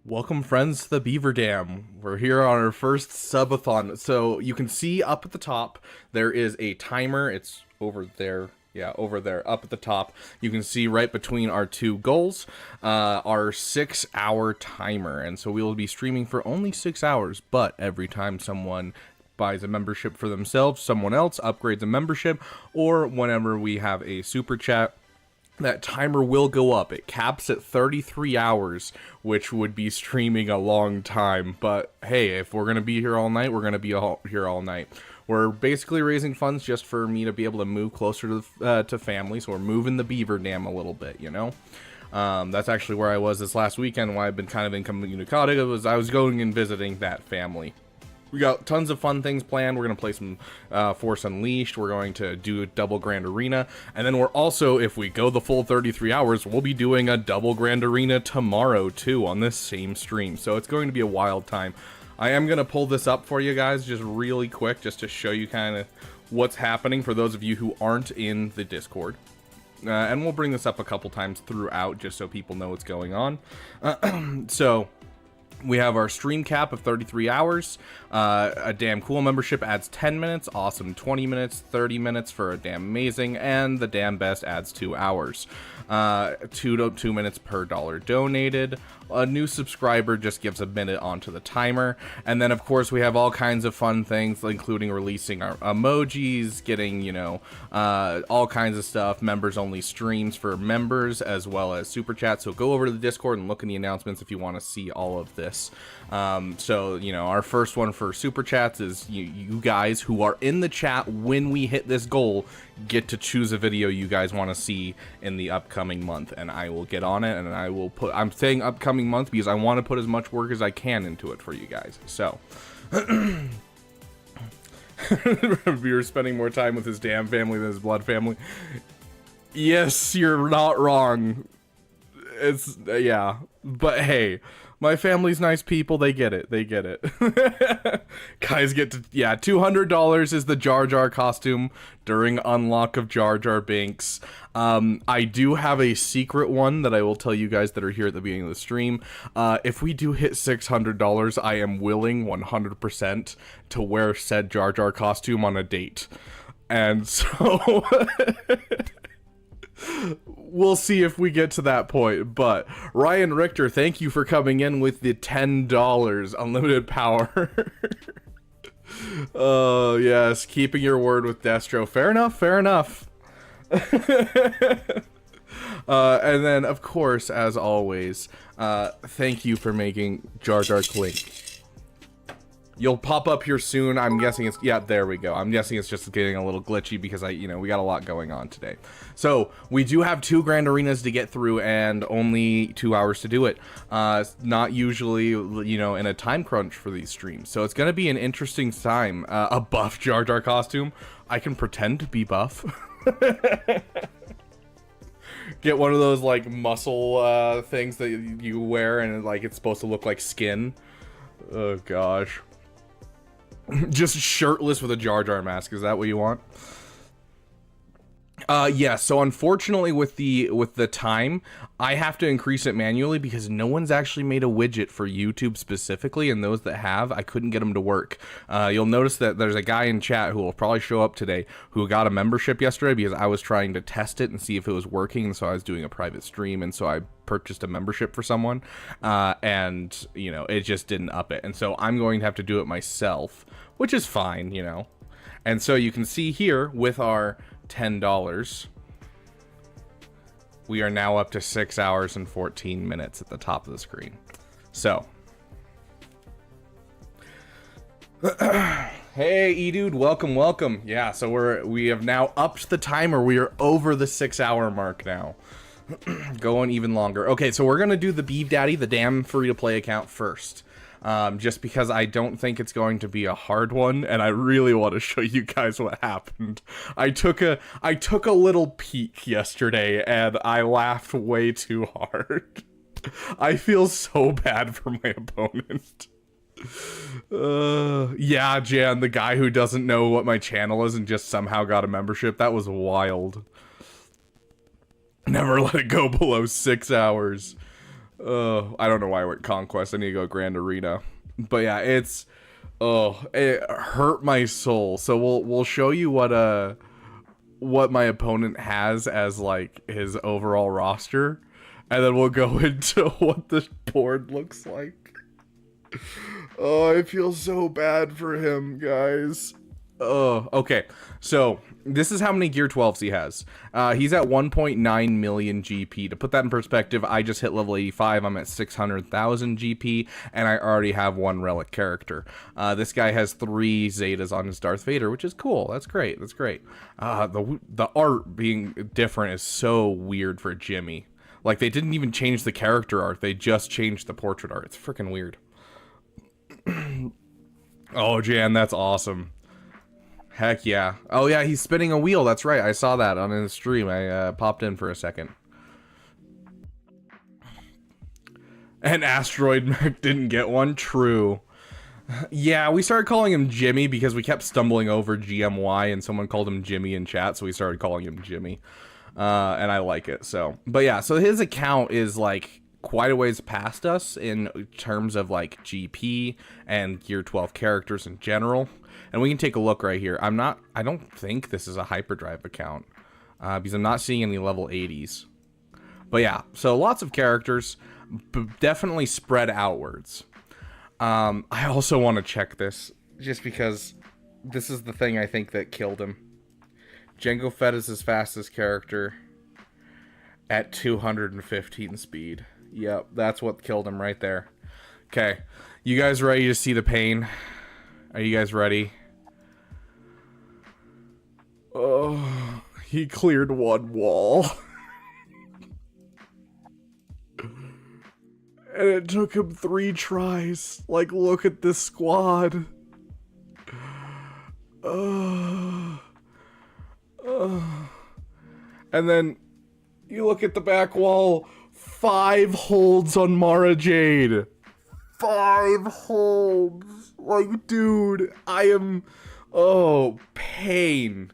Welcome, friends, to the Beaver Dam. We're here on our first subathon. So you can see up at the top, there is a timer. It's over there. Yeah, over there, up at the top. You can see right between our two goals, our 6-hour timer. And so we will be streaming for only 6 hours, but every time someone buys a membership for themselves, someone else upgrades a membership, or whenever we have a super chat, that timer will go up. It caps at 33 hours, which would be streaming a long time. But hey, if we're going to be here all night, we're going to be here all night. We're basically raising funds just for me to be able to move closer to family. So we're moving the Beaver Dam a little bit, you know? That's actually where I was this last weekend, why I've been kind of incommunicado. I was going and visiting that family. We got tons of fun things planned. We're going to play some Force Unleashed. We're going to do a double Grand Arena. And then we're also, if we go the full 33 hours, we'll be doing a double Grand Arena tomorrow, too, on this same stream. So it's going to be a wild time. I am going to pull this up for you guys just really quick, just to show you kind of what's happening for those of you who aren't in the Discord. And we'll bring this up a couple times throughout, just so people know what's going on. So we have our stream cap of 33 hours. A damn cool membership adds 10 minutes. Awesome 20 minutes. 30 minutes for a damn amazing. And the damn best adds 2 hours. 2 minutes per dollar donated. A new subscriber just gives a minute onto the timer. And then, of course, we have all kinds of fun things, including releasing our emojis, getting, you know, all kinds of stuff. Members-only streams for members, as well as super chats. So go over to the Discord and look in the announcements if you want to see all of this. So, you know, our first one for super chats is you guys who are in the chat when we hit this goal get to choose a video you guys want to see in the upcoming month, and I will get on it, and I will put, I'm saying upcoming month because I want to put as much work as I can into it for you guys. So you're spending more time with his damn family than his blood family. Yes, you're not wrong. It's yeah, but hey, my family's nice people. They get it. They get it. Guys get to, yeah, $200 is the Jar Jar costume during unlock of Jar Jar Binks. I do have a secret one that I will tell you guys that are here at the beginning of the stream. If we do hit $600, I am willing 100% to wear said Jar Jar costume on a date. And so we'll see if we get to that point. But Ryan Richter, thank you for coming in with the $10 unlimited power. Oh yes, keeping your word with Destro. Fair enough, fair enough. And then, of course, as always, thank you for making Jar Jar Clink. You'll pop up here soon. I'm guessing it's, yeah, there we go. I'm guessing it's just getting a little glitchy because we got a lot going on today. So we do have 2 grand arenas to get through and only 2 hours to do it. Not usually, you know, in a time crunch for these streams. So it's going to be an interesting time. A buff Jar Jar costume. I can pretend to be buff. Get one of those like muscle things that you wear and like it's supposed to look like skin. Oh gosh. Just shirtless with a Jar Jar mask. Is that what you want? Yeah, so unfortunately with the time, I have to increase it manually because no one's actually made a widget for YouTube specifically, and those that have, I couldn't get them to work. You'll notice that there's a guy in chat who will probably show up today who got a membership yesterday because I was trying to test it and see if it was working, and so I was doing a private stream, and so I purchased a membership for someone, and, you know, it just didn't up it, and so I'm going to have to do it myself, which is fine, you know. And so you can see here with our $10, we are now up to 6 hours and 14 minutes at the top of the screen. So hey Edude, welcome. Yeah, so we have now upped the timer. We are over the 6 hour mark now. Going even longer. Okay, so we're gonna do the Beef Daddy, the damn free to play account first. Just because I don't think it's going to be a hard one, and I really want to show you guys what happened. I took a little peek yesterday, and I laughed way too hard. I feel so bad for my opponent. Yeah, Jan, the guy who doesn't know what my channel is and just somehow got a membership, that was wild. Never let it go below 6 hours. I don't know why I went Conquest. I need to go Grand Arena. But yeah, it's it hurt my soul. So we'll show you what my opponent has as like his overall roster, and then we'll go into what the board looks like. Oh, I feel so bad for him, guys. Oh, okay. So this is how many Gear 12s he has. He's at 1.9 million GP. To put that in perspective, I just hit level 85. I'm at 600,000 GP, and I already have one relic character. This guy has 3 Zetas on his Darth Vader, which is cool. That's great. That's great. The art being different is so weird for Jimmy. Like, they didn't even change the character art. They just changed the portrait art. It's freaking weird. Oh, Jan, that's awesome. Heck yeah. Oh yeah, he's spinning a wheel. That's right. I saw that on his stream. I popped in for a second. And AsTeroidmech didn't get one. True. Yeah, we started calling him Jimmy because we kept stumbling over GMY and someone called him Jimmy in chat, so we started calling him Jimmy. And I like it, so. But yeah, so his account is like quite a ways past us in terms of like GP and Gear 12 characters in general. And we can take a look right here. I don't think this is a hyperdrive account because I'm not seeing any level 80s. But yeah, so lots of characters, definitely spread outwards. I also want to check this just because this is the thing I think that killed him. Jango Fett is his fastest character at 215 speed. Yep, that's what killed him right there. Okay, you guys ready to see the pain? Are you guys ready? Oh, he cleared one wall. And it took him 3 tries. Like, look at this squad. And then you look at the back wall. 5 holds on Mara Jade. 5 holds. Like, dude, I am... Oh, pain.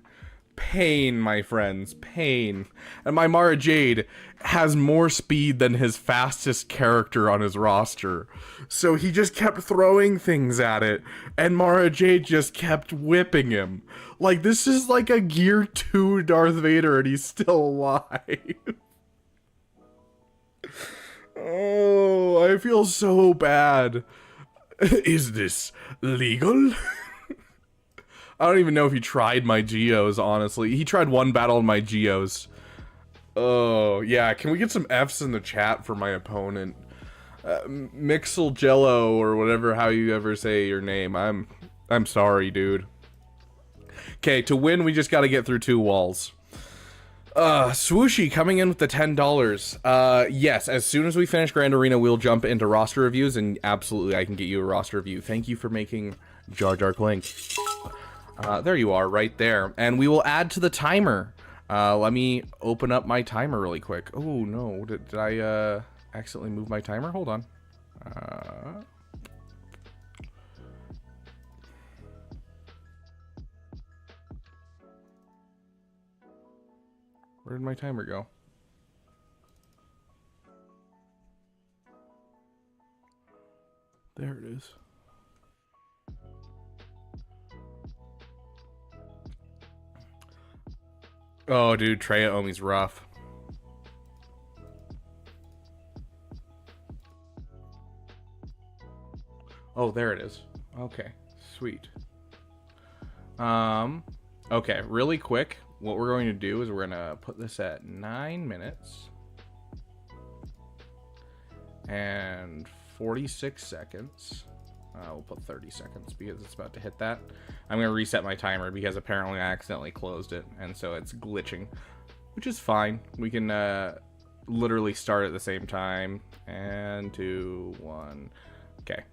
Pain, my friends. Pain. And my Mara Jade has more speed than his fastest character on his roster. So he just kept throwing things at it, and Mara Jade just kept whipping him. Like, this is like a Gear 2 Darth Vader, and he's still alive. Oh, I feel so bad. Is this legal? I don't even know if he tried my geos, honestly. He tried one battle in my geos. Oh, yeah. Can we get some Fs in the chat for my opponent? Mixel Jello, or whatever, how you ever say your name. I'm sorry, dude. Okay, to win, we just gotta get through 2 walls. Swooshy coming in with the $10. Yes, as soon as we finish Grand Arena, we'll jump into roster reviews, and absolutely, I can get you a roster review. Thank you for making Jar Jar Clink. There you are, right there. And we will add to the timer. Let me open up my timer really quick. Oh, no. Did I, accidentally move my timer? Hold on. Where did my timer go? There it is. Oh, dude, Traya Omi's rough. Oh, there it is. Okay, sweet. Okay, really quick, what we're going to do is we're going to put this at 9 minutes and 46 seconds. We'll put 30 seconds because it's about to hit that. I'm going to reset my timer because apparently I accidentally closed it, and so it's glitching, which is fine. We can literally start at the same time. And 2, 1. Okay.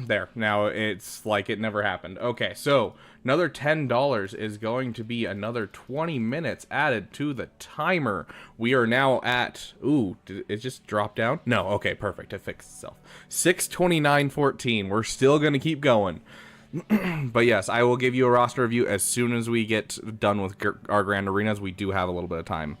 There. Now it's like it never happened. Okay, so another $10 is going to be another 20 minutes added to the timer. We are now at... Ooh, did it just drop down? No, okay, perfect. It fixed itself. 6:29:14. We're still going to keep going. But yes, I will give you a roster review as soon as we get done with our Grand Arenas. We do have a little bit of time.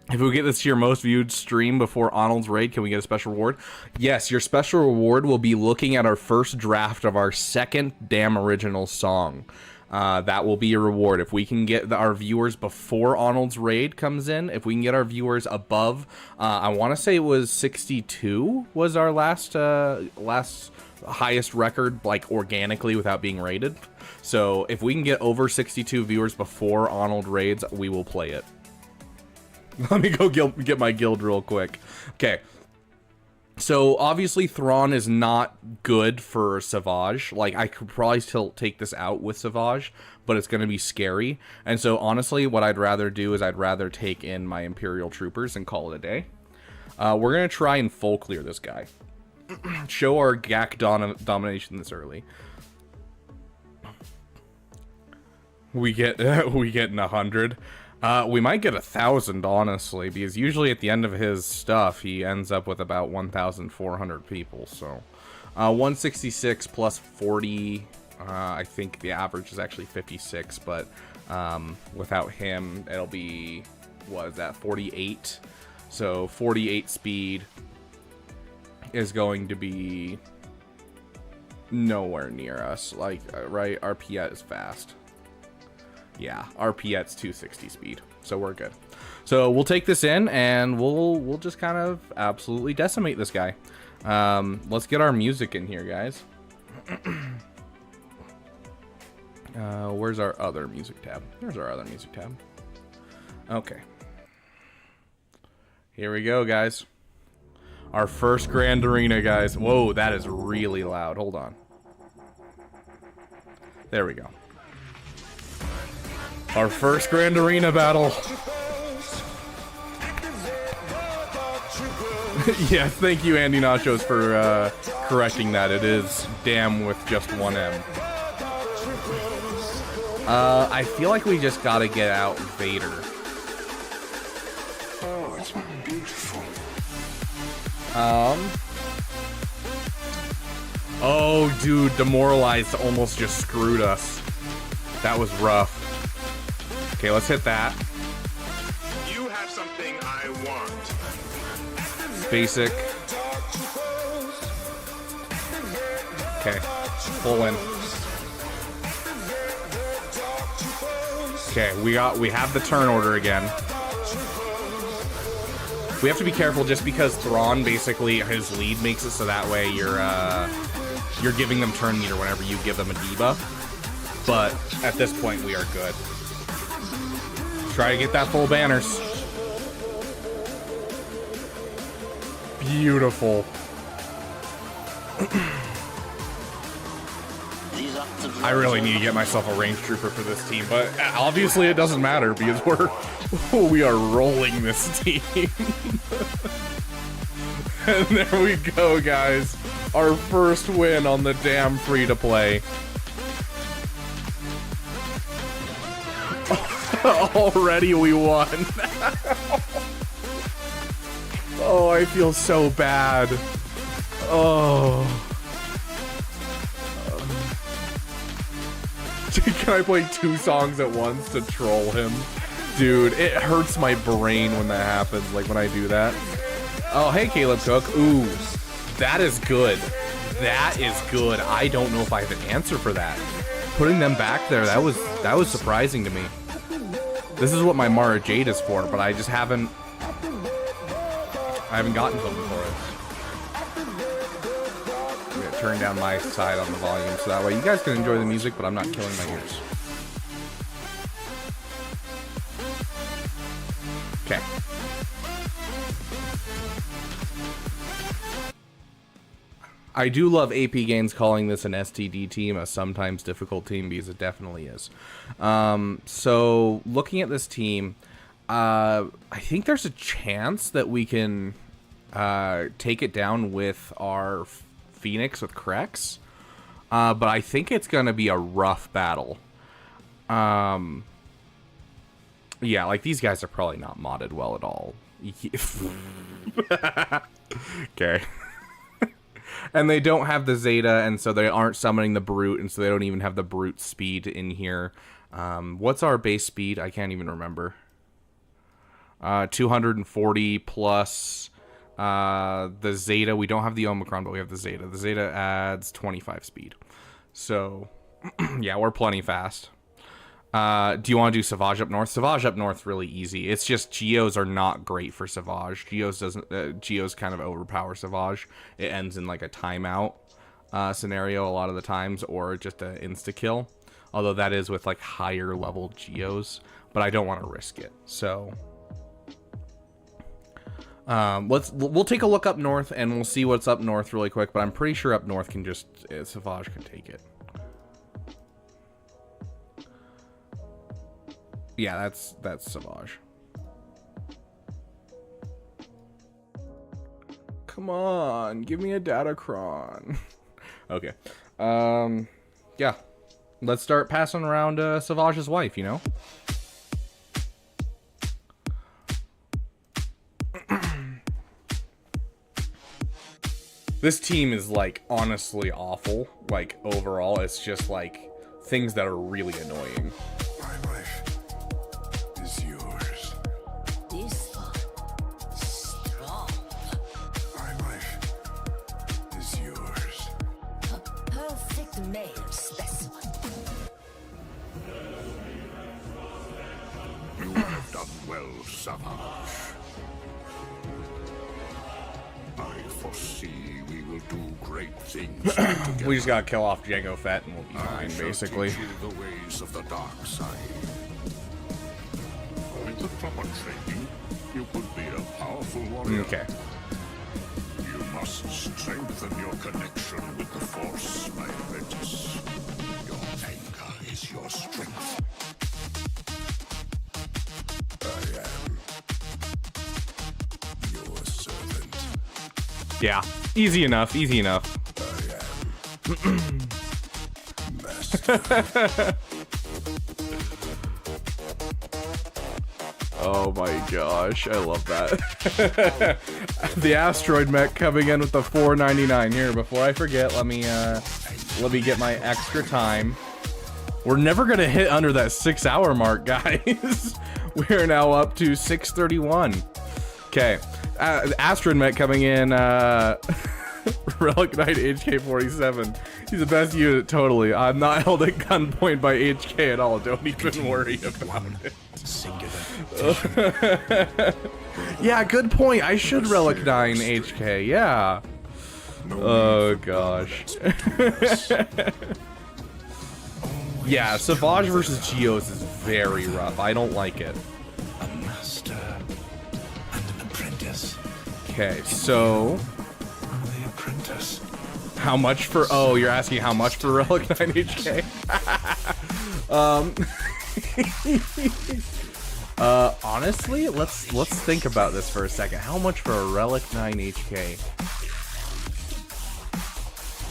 If we get this to your most viewed stream before Arnold's raid, can we get a special reward? Yes, your special reward will be looking at our first draft of our second damn original song. That will be a reward. If we can get our viewers before Arnold's raid comes in, if we can get our viewers above, I want to say it was 62 was our last highest record, like organically without being rated. So if we can get over 62 viewers before Arnold raids, we will play it. Let me go get my guild real quick. Okay. So, obviously, Thrawn is not good for Savage. Like, I could probably still take this out with Savage, but it's going to be scary. And so, honestly, what I'd rather do is I'd rather take in my Imperial Troopers and call it a day. We're going to try and full clear this guy. Show our GAC domination this early. We get 100. We might get 1,000, honestly, because usually at the end of his stuff, he ends up with about 1,400 people, so. 166 plus 40, I think the average is actually 56, but without him, it'll be, what is that, 48? So 48 speed is going to be nowhere near us, like, right? Our Piet is fast. Yeah, our Piet's 260 speed, so we're good. So we'll take this in, and we'll just kind of absolutely decimate this guy. Let's get our music in here, guys. Where's our other music tab? There's our other music tab. Okay. Here we go, guys. Our first Grand Arena, guys. Whoa, that is really loud. Hold on. There we go. Our first Grand Arena battle. Yes, thank you, Andy Nachos, for correcting that. It is damn with just one M. I feel like we just gotta get out Vader. Oh, it's beautiful. Oh, dude, Demoralized almost just screwed us. That was rough. Okay, let's hit that. You have something I want. Basic. Okay, pull in. Okay, we have the turn order again. We have to be careful just because Thrawn basically his lead makes it so that way you're giving them turn meter whenever you give them a debuff. But at this point we are good. Try to get that full banners. Beautiful. I really need to get myself a range trooper for this team, but obviously it doesn't matter because we are rolling this team. And there we go, guys. Our first win on the damn free-to-play. Already we won. Oh, I feel so bad. Oh. Can I play 2 songs at once to troll him? Dude, it hurts my brain when that happens, like when I do that. Oh, hey, Caleb Cook. Ooh, that is good. That is good. I don't know if I have an answer for that. Putting them back there, that was surprising to me. This is what my Mara Jade is for, but I just haven't gotten something for it. I'm gonna turn down my side on the volume so that way you guys can enjoy the music, but I'm not killing my ears. Okay. I do love APGAINS calling this an STD team, a sometimes difficult team, because it definitely is. So, looking at this team, I think there's a chance that we can take it down with our Phoenix with Krex. But I think it's going to be a rough battle. Yeah, like, these guys are probably not modded well at all. Okay. And they don't have the Zeta, and so they aren't summoning the Brute, and so they don't even have the Brute speed in here. What's our base speed? I can't even remember. 240 plus the Zeta. We don't have the Omicron, but we have the Zeta. The Zeta adds 25 speed. So, yeah, we're plenty fast. Do you want to do Savage up north? Savage up north really easy. It's just geos are not great for Savage. Geos kind of overpower Savage. It ends in like a timeout scenario a lot of the times, or just an insta kill. Although that is with like higher level geos, but I don't want to risk it. So we'll take a look up north and we'll see what's up north really quick. But I'm pretty sure up north can just Savage can take it. Yeah, that's Savage. Come on, give me a Datacron. Okay. Yeah. Let's start passing around Savage's wife, you know? This team is, like, honestly awful. Like, overall, it's just, like, things that are really annoying. My wife is yours. This one, strong. My wife is yours. A perfect male specimen. You have done well, Savage. I foresee we will do great things together. We just gotta kill off Jango Fett and we'll be I fine, shall basically. teach you the ways of the dark side. With the proper training, you could be a powerful warrior. Okay. You must strengthen your connection with the Force, my apprentice. Your anchor is your strength. I am your servant. Yeah. Easy enough, easy enough. I am master. Oh my gosh, I love that. The AsTeroidmech coming in with the $4.99 here. Before I forget, let me get my extra time. We're never gonna hit under that 6-hour mark, guys. We are now up to 6:31. Okay, AsTeroidmech coming in. Relic Knight HK47. He's the best unit, totally. I'm not held at gunpoint by HK at all. Don't even worry about it. Yeah, good point. I should Relic 9 HK. Yeah. Oh gosh. Yeah, Savage versus Geos is very rough. I don't like it. A master and an apprentice. Okay, so The apprentice. how much for? Oh, you're asking how much for Relic 9 HK? Honestly, let's think about this for a second. How much for a Relic 9 HK?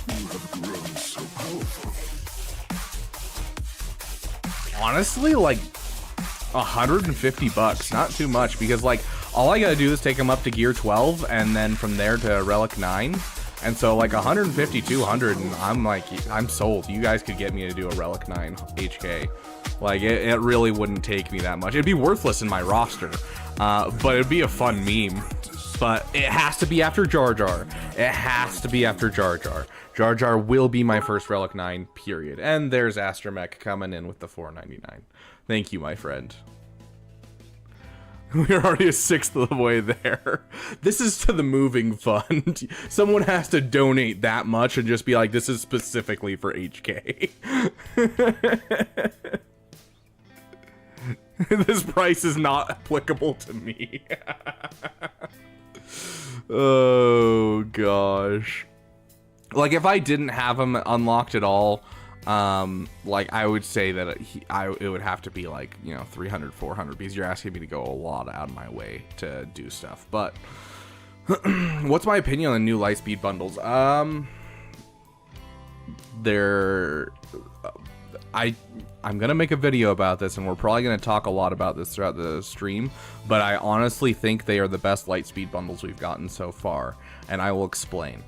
You have grown so powerful. Honestly, like $150, not too much, because like all I gotta do is take him up to gear 12 and then from there to Relic 9, and so like 150, 200, and I'm sold. You guys could get me to do a Relic 9 HK. Like it really wouldn't take me that much. It'd be worthless in my roster, but it'd be a fun meme. But it has to be after Jar Jar. It has to be after Jar Jar. Jar Jar will be my first Relic 9, period. And there's AsTeroidmech coming in with the $4.99. Thank you, my friend. We're already a sixth of the way there. This is to the moving fund. Someone has to donate that much and just be like, this is specifically for HK. This price is not applicable to me. Oh gosh. Like if I didn't have him unlocked at all, like I would say that it would have to be like, you know, 300, 400, because you're asking me to go a lot out of my way to do stuff. But what's my opinion on new Lightspeed bundles? I'm gonna make a video about this, and we're probably gonna talk a lot about this throughout the stream, but I honestly think they are the best Lightspeed bundles we've gotten so far, and I will explain.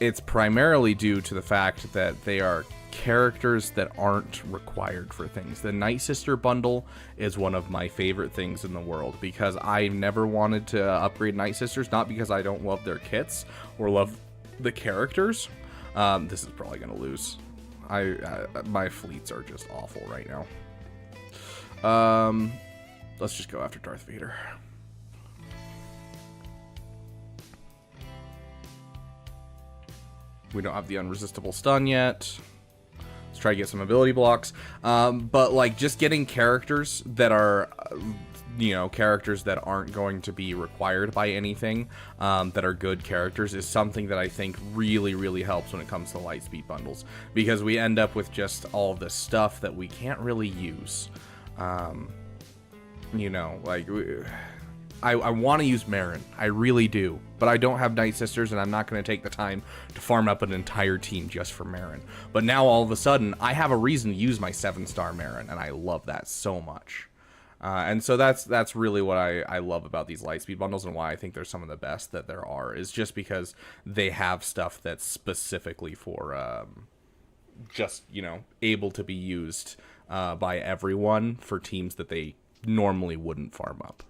It's primarily due to the fact that they are characters that aren't required for things. The Night Sister bundle is one of my favorite things in the world because I never wanted to upgrade Night Sisters, not because I don't love their kits or love the characters. This is probably gonna lose. My fleets are just awful right now. Let's just go after Darth Vader. We don't have the unresistible stun yet. Let's try to get some ability blocks. But like just getting characters that are, you know, characters that aren't going to be required by anything, that are good characters, is something that I think really, really helps when it comes to Lightspeed bundles. Because we end up with just all this stuff that we can't really use. You know, like... I want to use Marin, I really do, but I don't have Night Sisters, and I'm not going to take the time to farm up an entire team just for Marin. But now all of a sudden, I have a reason to use my 7-star Marin, and I love that so much. And so that's really what I love about these Lightspeed bundles, and why I think they're some of the best that there are, is just because they have stuff that's specifically for just, you know, able to be used by everyone for teams that they normally wouldn't farm up.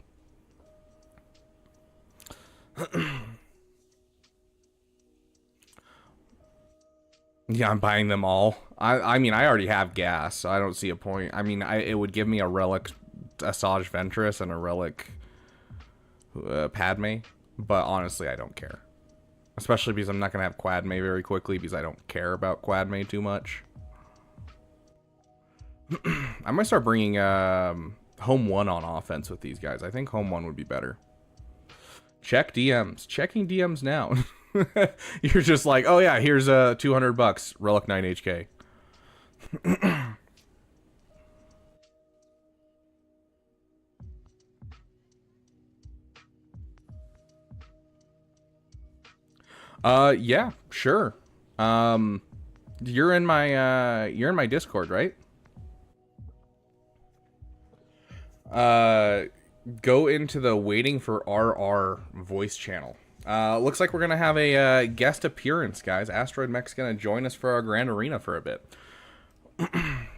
Yeah, I'm buying them all. I mean, I already have gas, so I don't see a point. I mean, it would give me a relic Asajj Ventress and a relic Padme, but honestly, I don't care. Especially because I'm not going to have Quadme very quickly, because I don't care about Quadme too much. I might start bringing Home 1 on offense with these guys. I think Home 1 would be better. Check DMs. Checking DMs now. You're just like, oh yeah, here's $200. Relic 9 HK. Yeah, sure. You're in my Discord, right? Go into the waiting for RR voice channel. Looks like we're gonna have a guest appearance, guys. AsTeroidmech's gonna join us for our Grand Arena for a bit.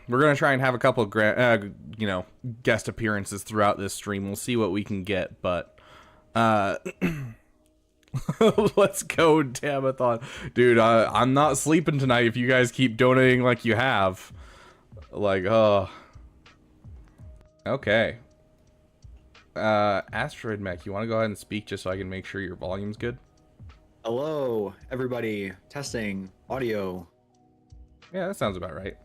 We're gonna try and have a couple of you know, guest appearances throughout this stream. We'll see what we can get, but let's go, Damathon. Dude, I'm not sleeping tonight if you guys keep donating like you have. Like, oh. Okay. AsTeroidmech, you want to go ahead and speak just so I can make sure your volume's good? Hello, everybody. Testing audio. Yeah, that sounds about right.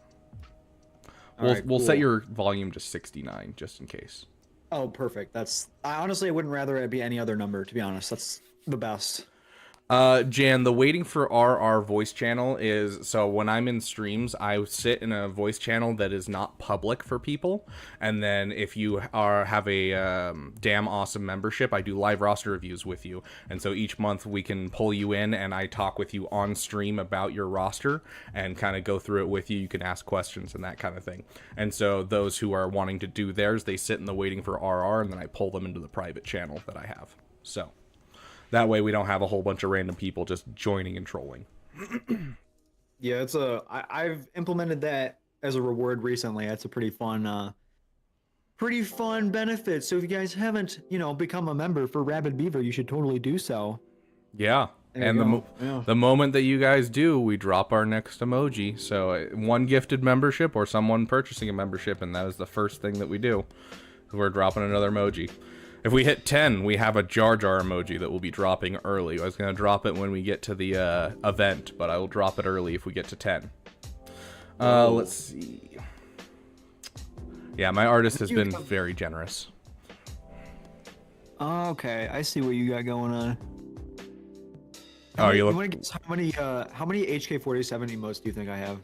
We'll We'll set your volume to 69 just in case. Oh, perfect. I honestly wouldn't rather it be any other number, to be honest. That's the best. Jan, the waiting for RR voice channel is, so when I'm in streams, I sit in a voice channel that is not public for people, and then if you have a damn awesome membership, I do live roster reviews with you, and so each month we can pull you in, and I talk with you on stream about your roster, and kind of go through it with you. You can ask questions and that kind of thing, and so those who are wanting to do theirs, they sit in the waiting for RR, and then I pull them into the private channel that I have, so... That way we don't have a whole bunch of random people just joining and trolling. Yeah, I've implemented that as a reward recently. That's a pretty fun benefit. So if you guys haven't, you know, become a member for Rabid Beaver, you should totally do so. Yeah. And the moment that you guys do, we drop our next emoji. So one gifted membership or someone purchasing a membership, and that is the first thing that we do. We're dropping another emoji. If we hit 10, we have a Jar Jar emoji that will be dropping early. I was going to drop it when we get to the event, but I will drop it early if we get to 10. Let's see. Yeah, my artist has been very generous. Okay, I see what you got going on. Oh, you look... want to guess how many HK-47 emotes do you think I have?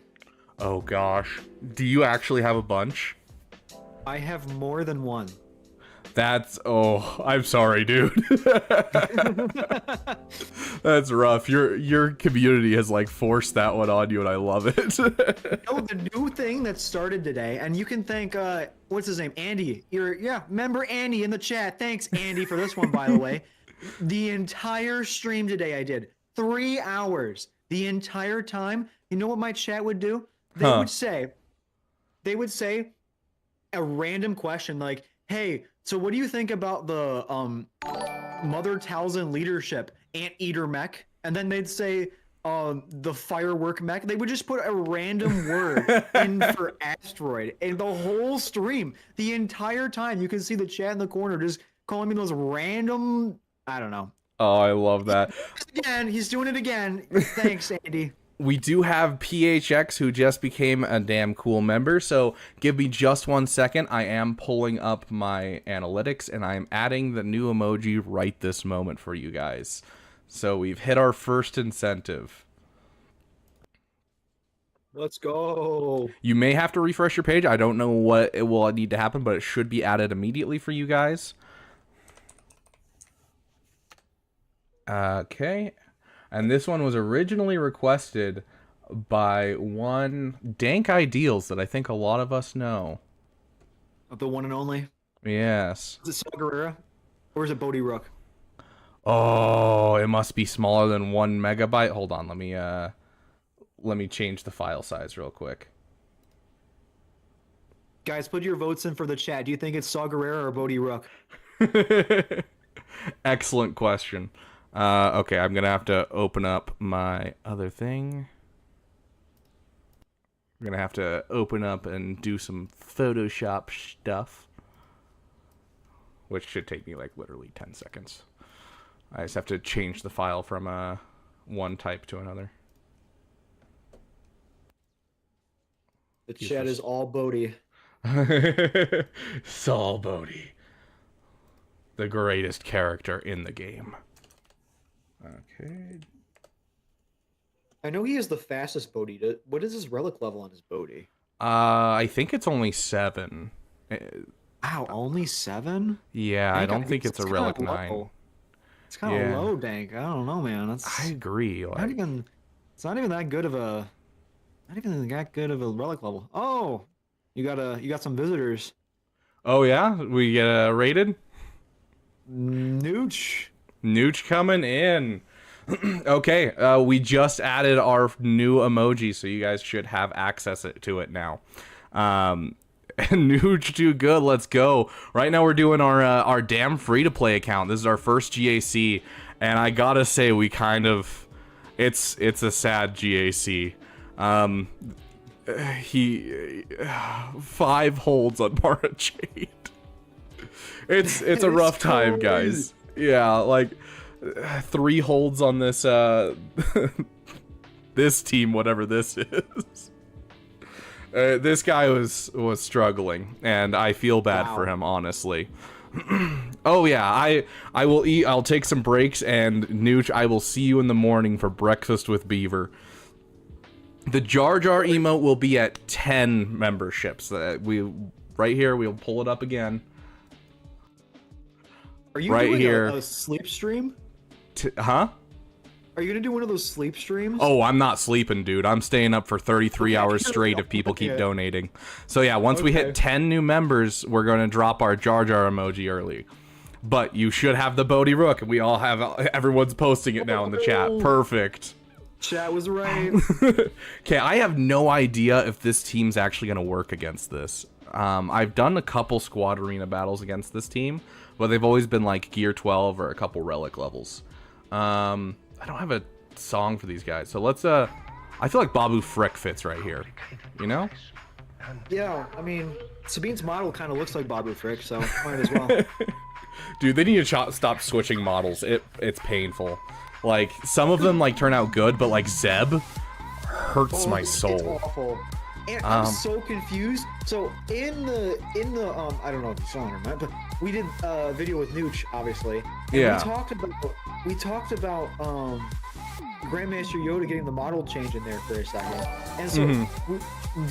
Oh, gosh. Do you actually have a bunch? I have more than one. That's, oh, I'm sorry, dude. That's rough. Your community has like forced that one on you, and I love it. Oh, the new thing that started today, and you can thank what's his name, Andy. Remember Andy in the chat. Thanks, Andy, for this one, by the way. The entire stream today I did 3 hours. The entire time. You know what my chat would do? they would say a random question like, "Hey, so what do you think about the Mother Talzin leadership, Anteater mech?" And then they'd say the firework mech. They would just put a random word in for asteroid, and the whole stream, the entire time, you can see the chat in the corner just calling me those random. I don't know. Oh, I love that. Again, he's doing it again. Thanks, Andy. We do have PHX who just became a damn cool member, so give me just 1 second. I am pulling up my analytics, and I am adding the new emoji right this moment for you guys. So we've hit our first incentive. Let's go. You may have to refresh your page. I don't know what it will need to happen, but it should be added immediately for you guys. Okay. And this one was originally requested by one Dank Ideals that I think a lot of us know. The one and only? Yes. Is it Saw Gerrera? Or is it Bodhi Rook? Oh, it must be smaller than 1 megabyte. Hold on, let me change the file size real quick. Guys, put your votes in for the chat. Do you think it's Saw Gerrera or Bodhi Rook? Excellent question. Okay, I'm gonna have to open up my other thing. I'm gonna have to open up and do some Photoshop stuff, which should take me like literally 10 seconds. I just have to change the file from one type to another. The chat is all Bodhi. Saul Bodhi, the greatest character in the game. Okay. I know he is the fastest Bodhi. What is his relic level on his Bodhi? I think it's only 7. Wow, only 7? Yeah, I don't think it's a relic 9. It's kind of low, Dank. I don't know, man. I agree. Like, it's not even that good of a relic level. Oh, you got some visitors. Oh yeah, we get raided. Nooch coming in. Okay, we just added our new emoji, so you guys should have access to it now. Nooch too good. Let's go. Right now we're doing our damn free-to-play account. This is our first GAC, and I gotta say we kind of, it's a sad GAC. He 5 holds on Mara Jade. It's a rough time, guys. Yeah, like 3 holds on this this team, whatever this is. This guy was struggling, and I feel bad for him, honestly. Oh yeah, I will eat. I'll take some breaks, and Nooch, I will see you in the morning for breakfast with Beaver. The Jar Jar emote will be at 10 memberships. Right here, we'll pull it up again. Are you doing a sleep stream? Huh? Are you gonna do one of those sleep streams? Oh, I'm not sleeping, dude. I'm staying up for 33 hours straight if people keep donating. So yeah, once we hit 10 new members, we're gonna drop our Jar Jar emoji early. But you should have the Bodhi Rook, and we all have. Everyone's posting it now in the chat. Perfect. Chat was right. Okay, I have no idea if this team's actually gonna work against this. I've done a couple squad arena battles against this team, but they've always been like gear 12 or a couple relic levels. I don't have a song for these guys, so let's I feel like Babu Frick fits right here, you know? Yeah, I mean, Sabine's model kind of looks like Babu Frick, so might as well. Dude, they need to stop switching models. It's painful. Like, some of them like turn out good, but like Zeb hurts my soul. It's awful. And I'm so confused. So in the I don't know if you saw it or not, but we did a video with Nooch, obviously. And yeah. We talked about Grandmaster Yoda getting the model change in there for a second. And so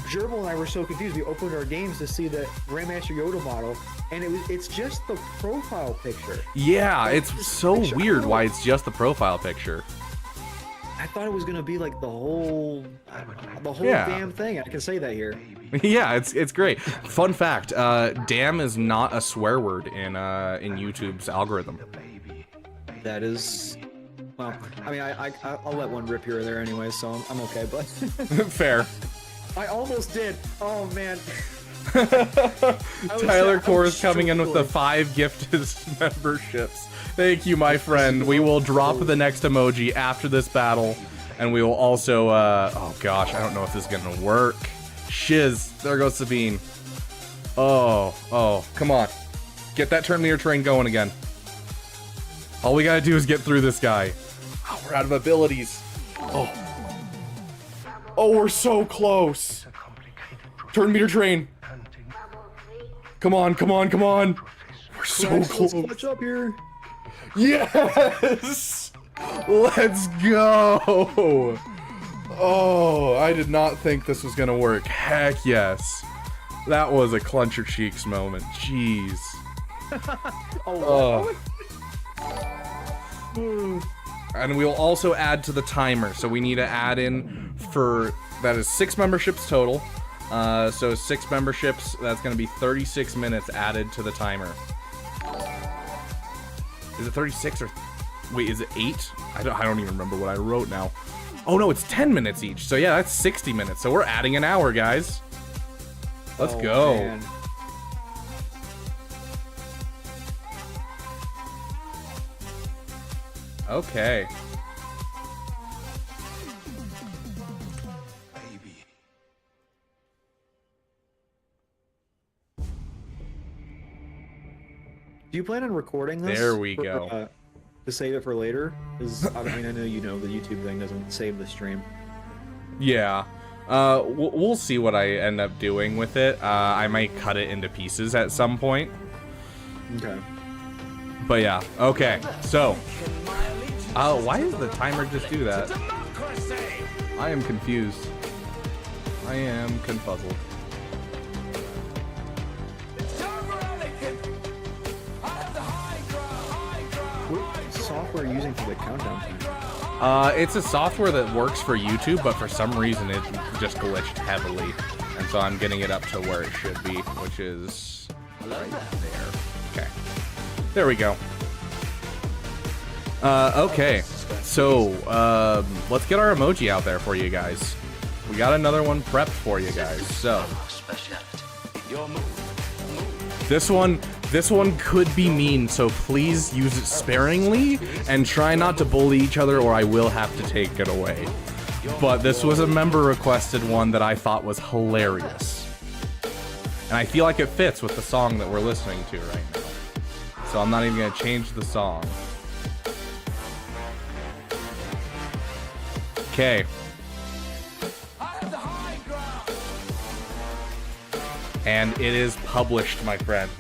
Gerbil and I were so confused. We opened our games to see the Grandmaster Yoda model, and it's just the profile picture. Yeah, it's so weird why it's just the profile picture. I thought it was gonna be like the whole damn thing. I can say that here. Yeah, it's great. Fun fact: "damn" is not a swear word in YouTube's algorithm. That is, well, I mean, I'll let one rip here or there anyway, so I'm okay. But fair. I almost did. Oh man. Tyler Core is coming in with the 5 gifted memberships. Thank you, my friend. We will drop the next emoji after this battle, and we will also, oh gosh, I don't know if this is gonna work. Shiz, there goes Sabine. Oh, come on. Get that turn meter train going again. All we gotta do is get through this guy. Oh, we're out of abilities. Oh, we're so close. Turn meter train. Come on. We're so close. Let's up here. Yes! Let's go! Oh, I did not think this was gonna work. Heck yes. That was a clench your cheeks moment. Jeez. Oh. And we'll also add to the timer. So we need to add in for, that is 6 memberships total. So 6 memberships, that's gonna be 36 minutes added to the timer. Is it 36 or, wait, is it 8? I don't even remember what I wrote now. Oh no, it's 10 minutes each. So yeah, that's 60 minutes. So we're adding an hour, guys. Let's go. Man. Okay. Baby. Do you plan on recording this? There we go. To save it for later? Because I mean, I know you know the YouTube thing doesn't save the stream. Yeah. We'll see what I end up doing with it. I might cut it into pieces at some point. Okay. But yeah, okay. So, why does the timer just do that? I am confused. I am confuzzled. What software are you using for the countdown timer? It's a software that works for YouTube, but for some reason it just glitched heavily. And so I'm getting it up to where it should be, which is right there. Okay. There we go. Okay. So, let's get our emoji out there for you guys. We got another one prepped for you guys. So, this one could be mean, so please use it sparingly and try not to bully each other or I will have to take it away. But this was a member requested one that I thought was hilarious. And I feel like it fits with the song that we're listening to right now. So I'm not even gonna change the song. Okay. And it is published, my friends.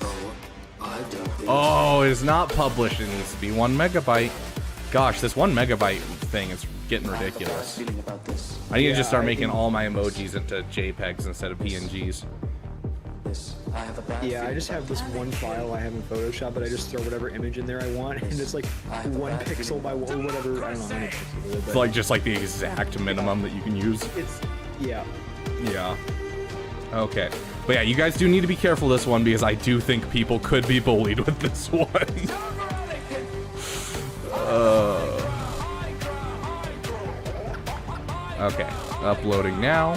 Oh, it is not published. It needs to be 1 megabyte. Gosh, this 1 megabyte thing is getting ridiculous. I need to just start making all my emojis into JPEGs instead of PNGs. Yeah, I just have this one file I have in Photoshop, but I just throw whatever image in there I want, and it's like 1 pixel by whatever. I don't know how many pixels it is. It's like just like the exact minimum that you can use. It's yeah. Yeah. Okay. But yeah, you guys do need to be careful this one because I do think people could be bullied with this one. Okay. Uploading now.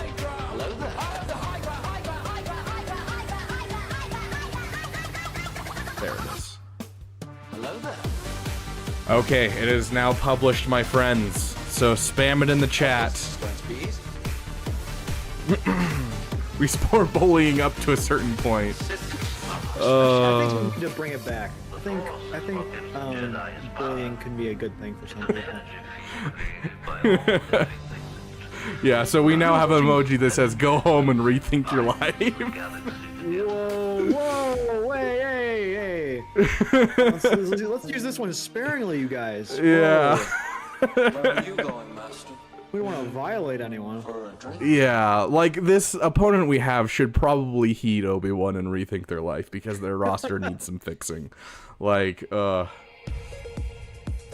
There it is. Okay, it is now published, my friends. So spam it in the chat. We support bullying up to a certain point. I think we need to bring it back. I think bullying can be a good thing for some people. Yeah, so we now have an emoji that says "Go home and rethink your life." Whoa, hey. Let's use this one sparingly, you guys. Yeah. Where are you going, Master? We don't want to violate anyone. For a drink? Yeah, like this opponent we have should probably heed Obi-Wan and rethink their life because their roster needs some fixing. Like,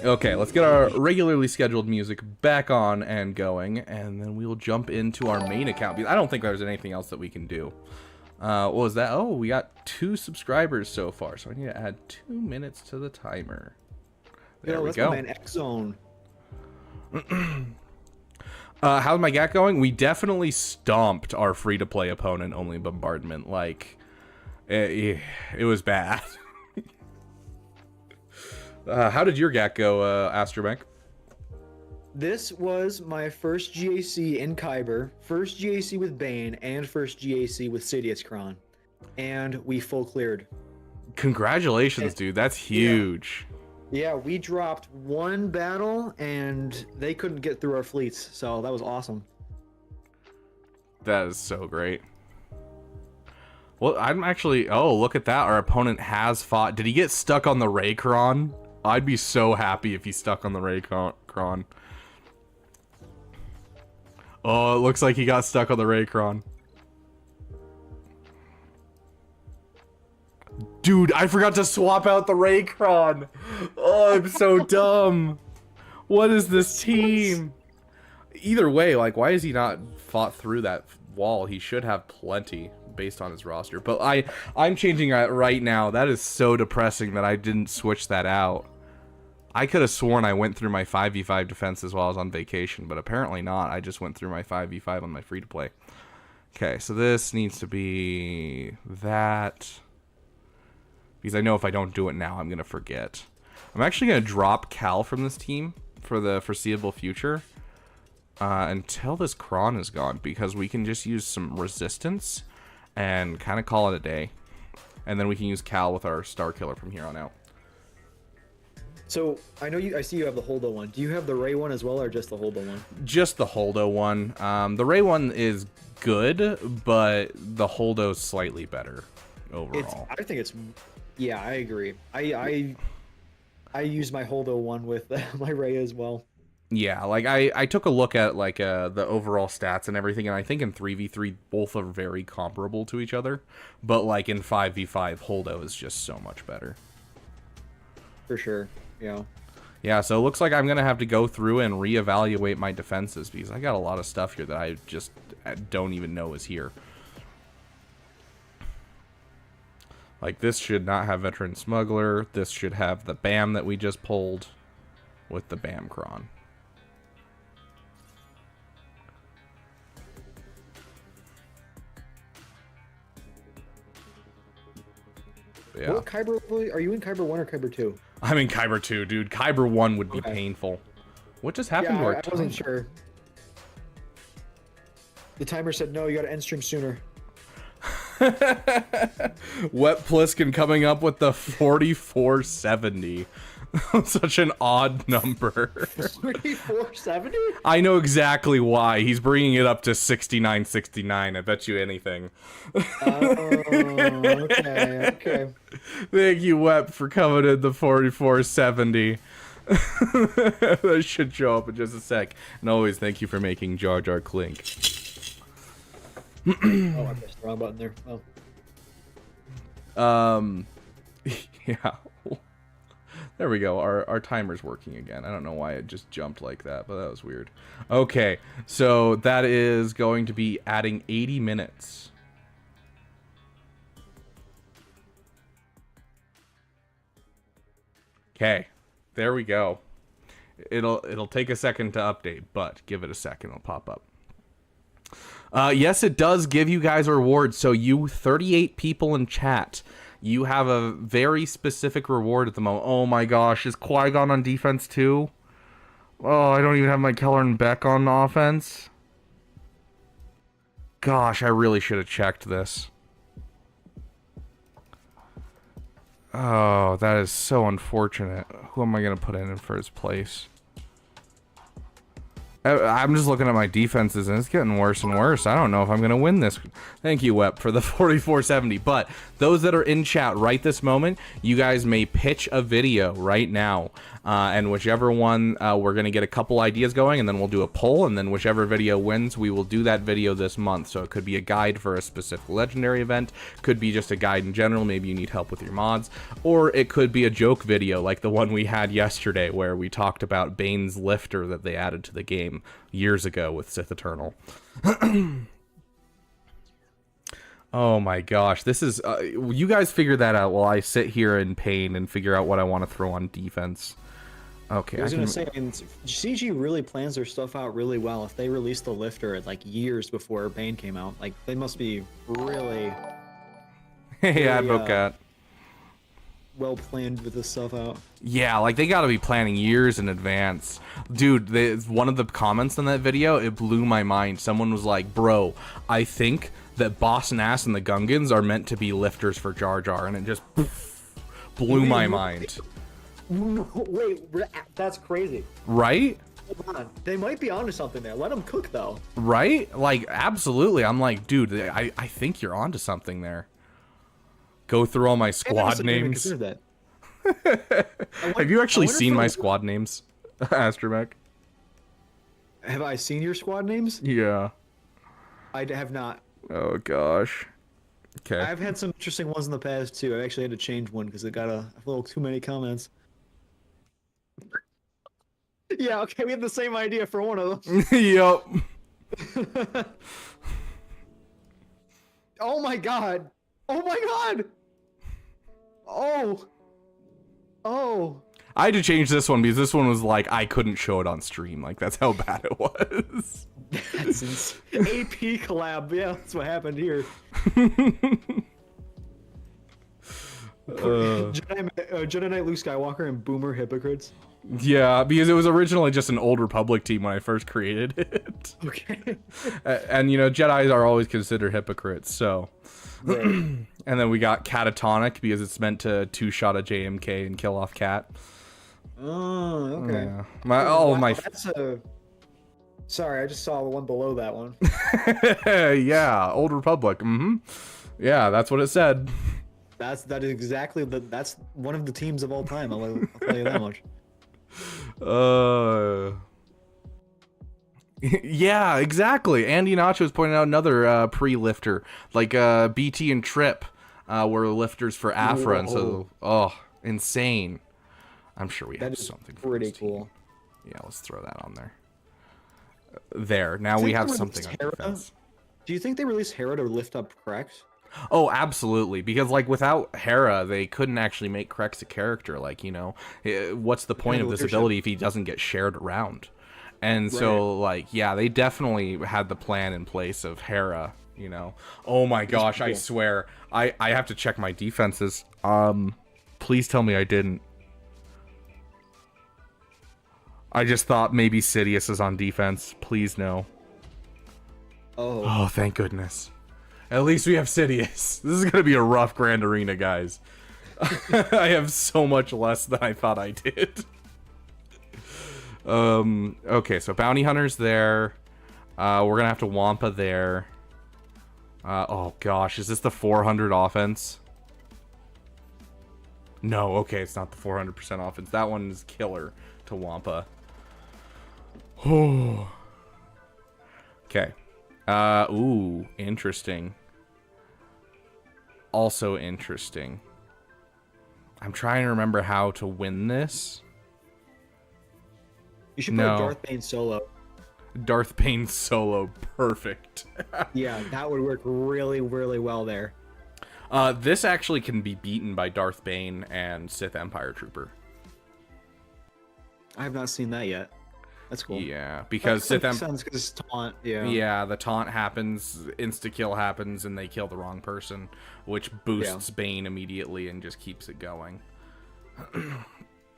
Okay, let's get our regularly scheduled music back on and going, and then we'll jump into our main account. I don't think there's anything else that we can do. What was that? Oh, we got 2 subscribers so far, so I need to add 2 minutes to the timer. There we let's go. go, man. X Zone. How's my GAT going? We definitely stomped our free-to-play opponent only bombardment. Like, it was bad. How did your GAT go, AsTeroidmech? This was my first GAC in Kyber, first GAC with Bane, and first GAC with Sidiouscron. And we full cleared. Congratulations, dude. That's huge. Yeah, we dropped one battle, and they couldn't get through our fleets, so that was awesome. That is so great. Well, I'm actually... Oh, look at that. Our opponent has fought. Did he get stuck on the Raycron? I'd be so happy if he stuck on the Raycron. Oh, it looks like he got stuck on the Raycron. Dude, I forgot to swap out the Raycron. Oh, I'm so dumb. What is this team? Either way, like, why has he not fought through that wall? He should have plenty based on his roster. But I'm changing that right now. That is so depressing that I didn't switch that out. I could have sworn I went through my 5v5 defenses while I was on vacation, but apparently not. I just went through my 5v5 on my free-to-play. Okay, so this needs to be that. Because I know if I don't do it now, I'm going to forget. I'm actually going to drop Cal from this team for the foreseeable future. Until this Kron is gone. Because we can just use some resistance and kind of call it a day. And then we can use Cal with our Star Killer from here on out. So, I see you have the Holdo one. Do you have the Ray one as well, or just the Holdo one? Just the Holdo one. The Ray one is good, but the Holdo's slightly better overall. I think it's... Yeah, I agree. I use my Holdo one with my Ray as well. Yeah, like I took a look at like the overall stats and everything, and I think in 3v3 both are very comparable to each other, but like in 5v5 Holdo is just so much better. For sure. Yeah. Yeah, so it looks like I'm gonna have to go through and reevaluate my defenses because I got a lot of stuff here that I just don't even know is here. Like, this should not have Veteran Smuggler. This should have the BAM that we just pulled with the BAM Kron. Yeah. What Kyber are you in? Kyber 1 or Kyber 2? I'm in Kyber 2, dude. Kyber 1 would be painful. What just happened to our I wasn't sure. The timer said, no, you gotta end stream sooner. Wet Pliskin coming up with the 4470. Such an odd number. 4470? I know exactly why. He's bringing it up to 6969. I bet you anything. Okay. Thank you, Wep, for coming in the 4470. That should show up in just a sec. And always thank you for making Jar Jar clink. Oh, I pressed the wrong button there. Oh. Yeah. There we go. Our timer's working again. I don't know why it just jumped like that, but that was weird. Okay, so that is going to be adding 80 minutes. Okay, there we go. It'll take a second to update, but give it a second, it'll pop up. Yes, it does give you guys a reward. So you 38 people in chat, you have a very specific reward at the moment. Oh my gosh, is Qui-Gon on defense too? Oh, I don't even have my Keller and Beck on offense. Gosh, I really should have checked this. Oh, that is so unfortunate. Who am I going to put in first place? I'm just looking at my defenses, and it's getting worse and worse. I don't know if I'm going to win this. Thank you, Wep, for the 4470. But those that are in chat right this moment, you guys may pitch a video right now. And whichever one, we're going to get a couple ideas going, and then we'll do a poll. And then whichever video wins, we will do that video this month. So it could be a guide for a specific legendary event. Could be just a guide in general. Maybe you need help with your mods. Or it could be a joke video like the one we had yesterday, where we talked about Bane's lifter that they added to the game years ago with Sith Eternal. Oh my gosh, this is you guys figure that out while I sit here in pain and figure out what I want to throw on defense. Okay, I was gonna say, I mean, CG really plans their stuff out really well. If they released the lifter at like years before Bane came out, like they must be really Hey, Advocat. well planned with this stuff out. Yeah, like they gotta be planning years in advance. Dude, one of the comments on that video, it blew my mind. Someone was like, bro, I think that Boss Nass and the Gungans are meant to be lifters for Jar Jar, and it just blew my mind. Wait, that's crazy. Right? Hold on. They might be onto something there. Let them cook, though. Right? Like, absolutely. I'm like, dude, I think you're onto something there. Go through all my squad names. That. Have you actually seen my squad names, AsTeroidmech? Have I seen your squad names? Yeah. I have not. Oh, gosh. Okay. I've had some interesting ones in the past, too. I actually had to change one because it got a little too many comments. Yeah, okay, we have the same idea for one of them. Yup. Oh my god! Oh my god! Oh! I had to change this one because this one was like, I couldn't show it on stream. Like, that's how bad it was. That's insane. AP collab, yeah, that's what happened here. Jedi Knight Luke Skywalker and Boomer Hypocrites. Yeah, because it was originally just an old Republic team when I first created it. Okay. And, you know, Jedis are always considered hypocrites, so. Right. And then we got Catatonic because it's meant to two-shot a JMK and kill off Cat. Oh, okay. Yeah. That's a... Sorry, I just saw the one below that one. Yeah, Old Republic. Yeah, that's what it said. That's one of the teams of all time. I'll tell you that much. Yeah, exactly. Andy Nacho's pointing out another pre-lifter, like BT and Trip were lifters for Afra, and so insane. I'm sure we have something for pretty this team. cool. Yeah, let's throw that on there. There. Now we have something on defense. Do you think they released Hera to lift up Krex? Oh, absolutely. Because, like, without Hera, they couldn't actually make Krex a character. Like, you know, what's the point of this ability if he doesn't get shared around? And so, like, yeah, they definitely had the plan in place of Hera, you know. Oh my gosh, I swear. I have to check my defenses. Please tell me I didn't. I just thought maybe Sidious is on defense. Please no. Oh, thank goodness. At least we have Sidious. This is going to be a rough Grand Arena, guys. I have so much less than I thought I did. Okay, so Bounty Hunter's there. We're going to have to Wampa there. Oh gosh, is this the 400 offense? No, okay, it's not the 400% offense. That one is killer to Wampa. Oh. Okay. Ooh, interesting. Also interesting. I'm trying to remember how to win this. You should play Darth Bane solo. Darth Bane solo, perfect. Yeah, that would work really, really well there. This actually can be beaten by Darth Bane and Sith Empire Trooper. I have not seen that yet. That's cool. Yeah, because Sith Empire... because taunt, yeah. Yeah, the taunt happens, insta-kill happens, and they kill the wrong person, which boosts Bane immediately and just keeps it going. That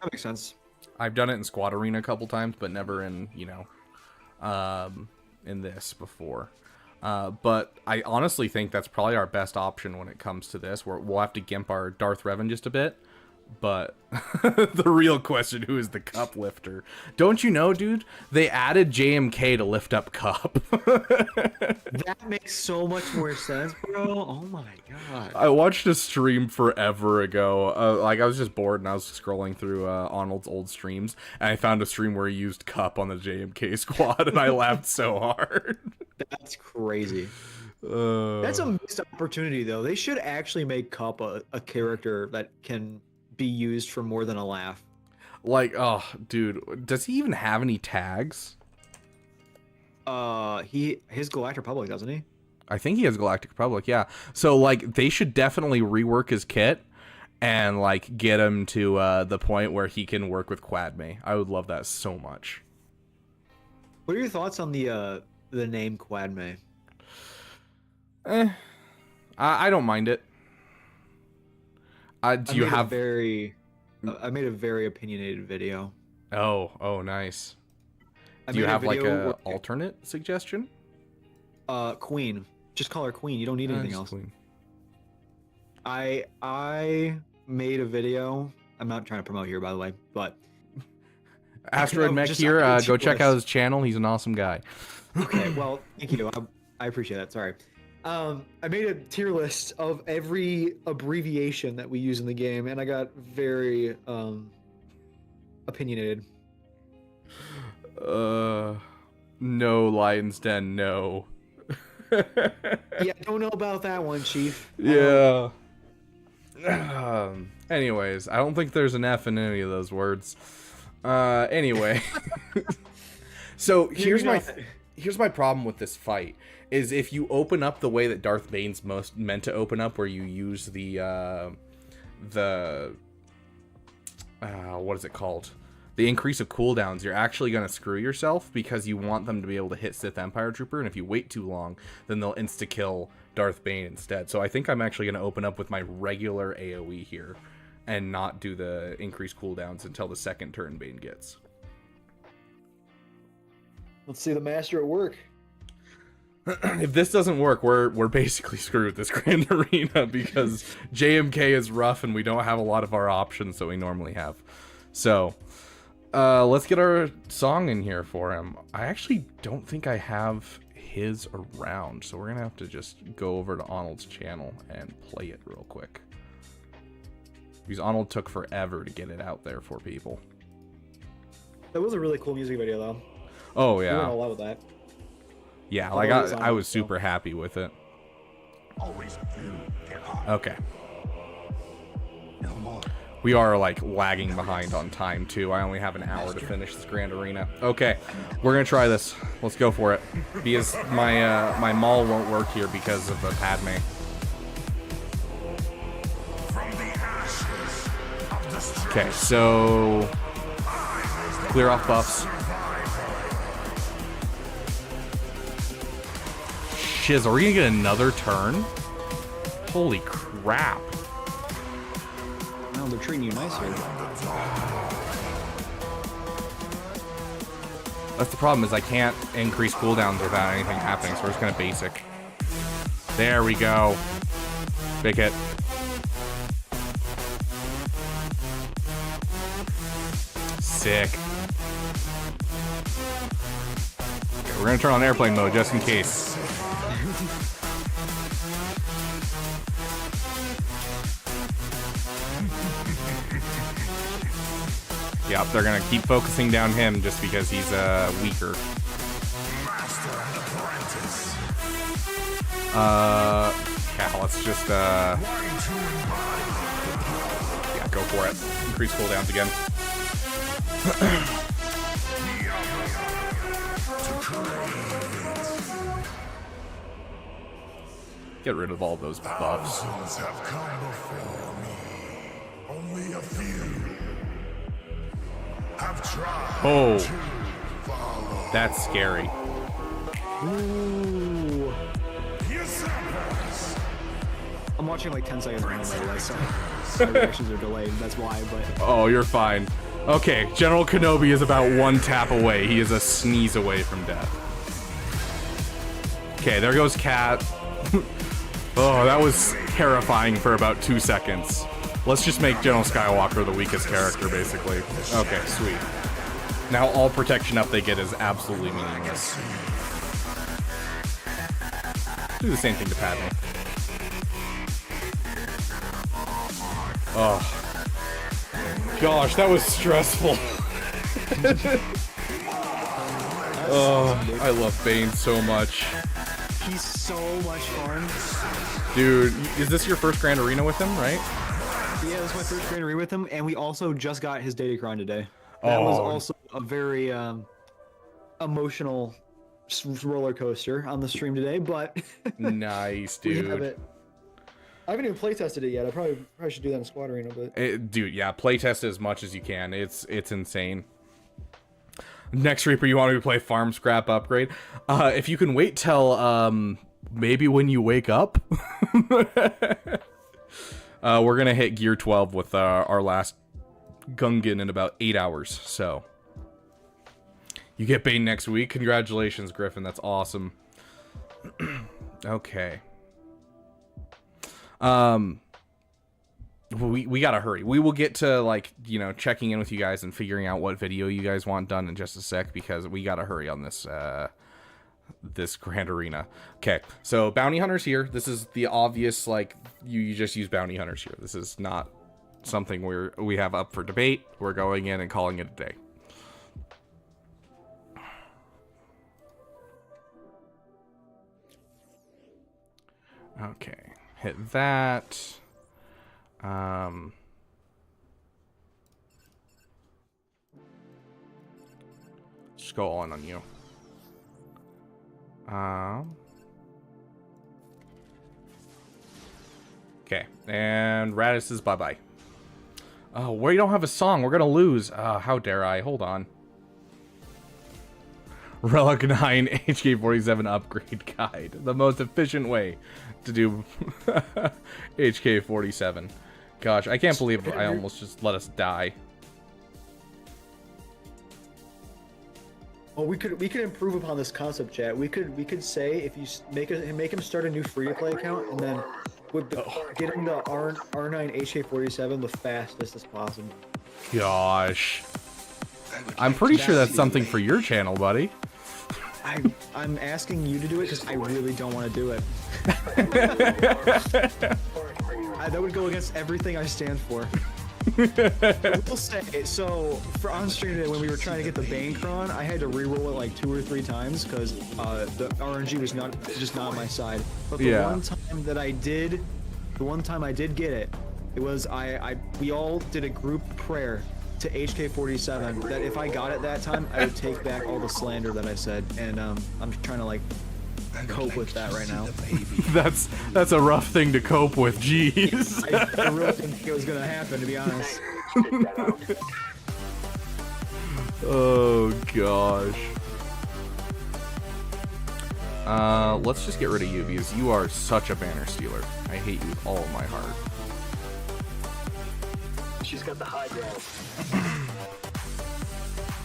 makes sense. I've done it in Squad Arena a couple times, but never in, you know, in this before. But I honestly think that's probably our best option when it comes to this. We'll have to gimp our Darth Revan just a bit. But the real question, who is the cup lifter? Don't you know, dude? They added JMK to lift up Cup. That makes so much more sense, bro. Oh my god. I watched a stream forever ago. Like, I was just bored and I was scrolling through Arnold's old streams. And I found a stream where he used Cup on the JMK squad. And I laughed so hard. That's crazy. That's a missed opportunity, though. They should actually make Cup a character that can be used for more than a laugh. Like, oh, dude, does he even have any tags? His Galactic Republic, doesn't he? I think he has Galactic Republic, yeah. So, like, they should definitely rework his kit and like get him to the point where he can work with Quadme. I would love that so much. What are your thoughts on the name Quadme? I don't mind it. Do you have I made a very opinionated video. Oh, nice. Do you have like a alternate suggestion? Queen. Just call her Queen. You don't need anything else. Queen. I made a video. I'm not trying to promote here, by the way, but AsTeroidmech here. Go check out his channel. He's an awesome guy. Okay, well, thank you. I appreciate that. Sorry. I made a tier list of every abbreviation that we use in the game, and I got very opinionated. No, Lion's Den, no. Yeah, don't know about that one, Chief. Yeah. Anyways, I don't think there's an F in any of those words. Anyway. So here's my problem with this fight. Is if you open up the way that Darth Bane's most meant to open up, where you use the what is it called? The increase of cooldowns, you're actually going to screw yourself because you want them to be able to hit Sith Empire Trooper, and if you wait too long, then they'll insta-kill Darth Bane instead. So I think I'm actually going to open up with my regular AoE here and not do the increased cooldowns until the second turn Bane gets. Let's see the master at work. If this doesn't work, we're basically screwed with this Grand Arena because JMK is rough and we don't have a lot of our options that we normally have. So, let's get our song in here for him. I actually don't think I have his around, so we're gonna have to just go over to Arnold's channel and play it real quick. Because Arnold took forever to get it out there for people. That was a really cool music video, though. Oh, We yeah. went all out with that. Yeah, like I was super happy with it. Okay. We are like lagging behind on time too. I only have an hour to finish this Grand Arena. Okay, we're gonna try this. Let's go for it. Because my my Maul won't work here because of the Padme. Okay, so clear off buffs. Shiz, are we gonna get another turn? Holy crap. No, they're treating you nice here. That's the problem, is I can't increase cooldowns without anything happening, so we're just gonna basic. There we go. Big hit. Sick. Okay, we're gonna turn on airplane mode just in case. Yep, they're gonna keep focusing down him just because he's weaker. Yeah, let's just yeah, go for it. Increase cooldowns again. Get rid of all those buffs. Thousands have come before me. Only a few have tried Oh, to follow. that's scary. Ooh. Usurpers. I'm watching like 10 seconds behind, by the way, so my reactions are delayed. That's why, but Oh, you're fine. Okay, General Kenobi is about one tap away. He is a sneeze away from death. Okay, there goes Cat. Oh, that was terrifying for about 2 seconds. Let's just make General Skywalker the weakest character, basically. Okay, sweet. Now all protection up they get is absolutely meaningless. Do the same thing to Padme. Oh. Gosh, that was stressful. Oh, I love Bane so much. he's so much fun. Dude, is this your first Grand Arena with him, right? Yeah, this is my first Grand Arena with him, and we also just got his Datacron today. That was also a very emotional roller coaster on the stream today, but Nice, we have dude. it. I haven't even playtested it yet. I probably should do that in Squad Arena, but Dude, yeah, playtest as much as you can. It's insane. Next Reaper, you want me to play Farm Scrap Upgrade? If you can wait till maybe when you wake up. We're gonna hit gear 12 with our last Gungan in about 8 hours, so you get Bane next week. Congratulations, Griffin. That's awesome. Okay. We gotta hurry. We will get to, like, you know, checking in with you guys and figuring out what video you guys want done in just a sec, because we gotta hurry on this this grand arena. Okay, so bounty hunters here. This is the obvious, like, you just use bounty hunters here. This is not something we have up for debate. We're going in and calling it a day. Okay, hit that. Just go all in on you. Okay, and Radis is bye-bye. Oh, we don't have a song. We're gonna lose. How dare I? Hold on. Relic 9 HK47 upgrade guide. The most efficient way to do HK47. Gosh, I can't believe I almost just let us die. well, we could improve upon this concept, chat. We could say if you make him start a new free-to-play account, and then with getting the R9 HK47 the fastest as possible. Gosh. I'm pretty sure that's something for your channel, buddy. I'm asking you to do it because I really don't want to do it. That would go against everything I stand for. I will say, so for on stream today when we were trying to get the Bane Cron, I had to reroll it like 2 or 3 times because the RNG was just not on my side. But the one time I did get it, it was we all did a group prayer to HK47 that if I got it that time, I would take back all the slander that I said, and I'm trying to like cope with that right now. That's a rough thing to cope with. Jeez. I really didn't think it was gonna happen, to be honest. Oh gosh. Let's just get rid of you because you are such a banner stealer. I hate you with all of my heart. She's got the high ground.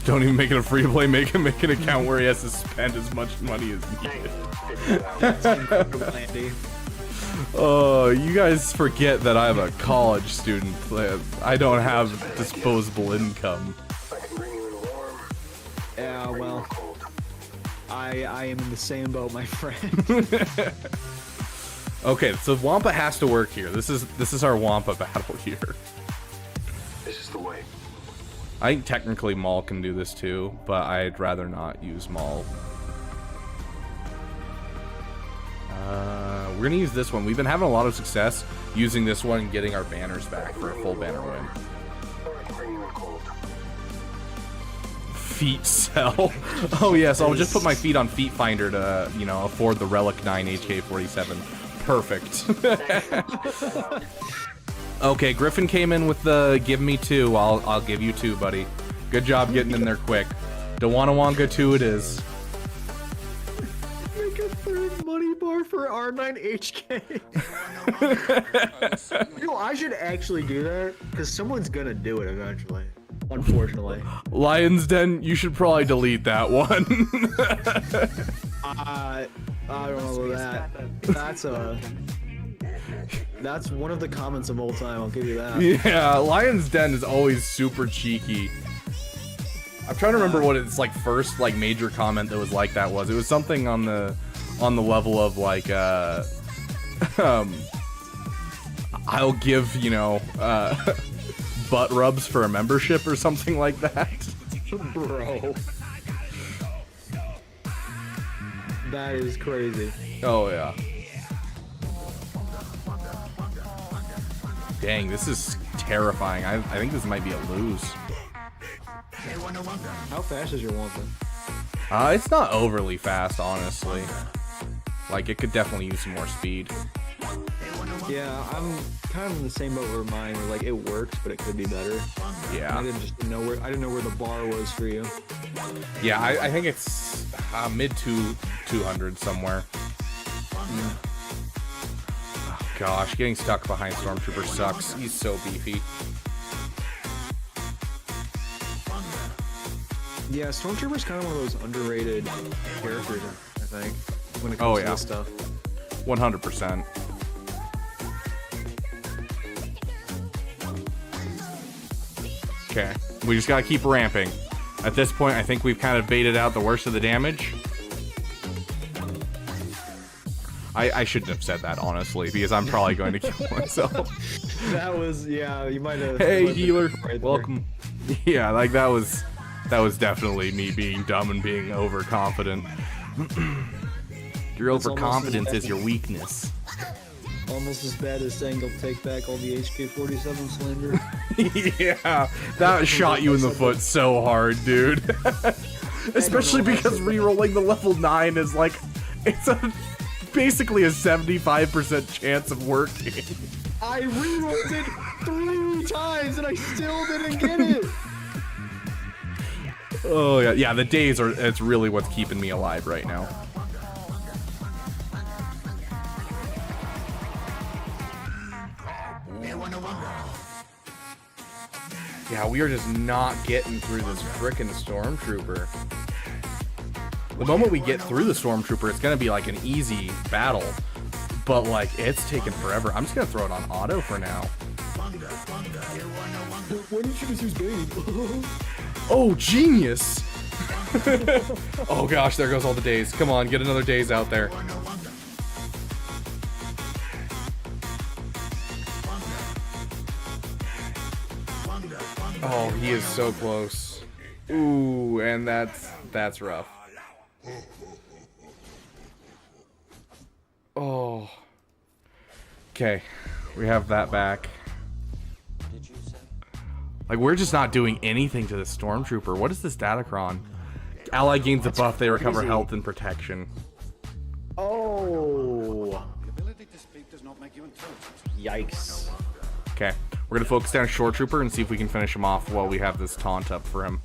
Don't even make it a free to play. Make an account where he has to spend as much money as needed. That's incredible, Andy. Oh, you guys forget that I'm a college student. I don't have disposable income. Yeah, well, I am in the same boat, my friend. Okay, so Wampa has to work here. This is our Wampa battle here. This is the way. I think technically Maul can do this too, but I'd rather not use Maul. We're gonna use this one. We've been having a lot of success using this one and getting our banners back for a full banner win. Feet sell. Oh yes, I'll just put my feet on Feet Finder to, you know, afford the Relic 9 HK47. Perfect. Okay, Griffin came in with the give me 2. I'll give you 2, buddy. Good job getting in there quick. Dawanawanga 2 it is. Make a 3rd money bar for R9 HK. You know, I should actually do that because someone's gonna do it eventually. Unfortunately. Lion's Den, you should probably delete that one. I don't know that. That's one of the comments of all time, I'll give you that. Yeah, Lion's Den is always super cheeky. I'm trying to remember what its like first like major comment that was like that was. It was something on the level of like I'll give, you know, butt rubs for a membership or something like that. Bro. That is crazy. Oh yeah. Dang, this is terrifying. I think this might be a lose. How fast is your Wampa? It's not overly fast, honestly. Like, it could definitely use some more speed. Yeah, I'm kind of in the same boat where mine. Where, like, it works, but it could be better. Yeah. I didn't know where the bar was for you. Yeah, I think it's mid 200 somewhere. Oh, gosh, getting stuck behind Stormtrooper sucks. He's so beefy. Yeah, Stormtrooper's kind of one of those underrated characters, I think, when it comes to this stuff. 100%. Okay, we just gotta keep ramping. At this point, I think we've kind of baited out the worst of the damage. I shouldn't have said that, honestly, because I'm probably going to kill myself. That was, yeah, you might have... Hey, healer, right welcome. Yeah, like, that was definitely me being dumb and being overconfident. Your overconfidence is your weakness. Almost as bad as saying they'll take back all the HK-47 slander. Yeah, that shot you in the foot so hard, dude. Especially because re-rolling the level 9 is like, it's basically a 75% chance of working. I re-rolled it 3 times and I still didn't get it. Oh yeah, yeah. The days it's really what's keeping me alive right now. Yeah, we are just not getting through this frickin' Stormtrooper. The moment we get through the Stormtrooper, it's gonna be like an easy battle. But like, it's taking forever. I'm just gonna throw it on auto for now. Why didn't you just use Bane? Oh, genius! Oh gosh, there goes all the days. Come on, get another days out there. Oh, he is so close. Ooh, and that's rough. Oh. Okay, we have that back. Like, we're just not doing anything to the Stormtrooper. What is this Datacron? Ally gains a buff, they recover health and protection. Oh. Yikes. Okay, we're gonna focus down Shore Trooper and see if we can finish him off while we have this taunt up for him.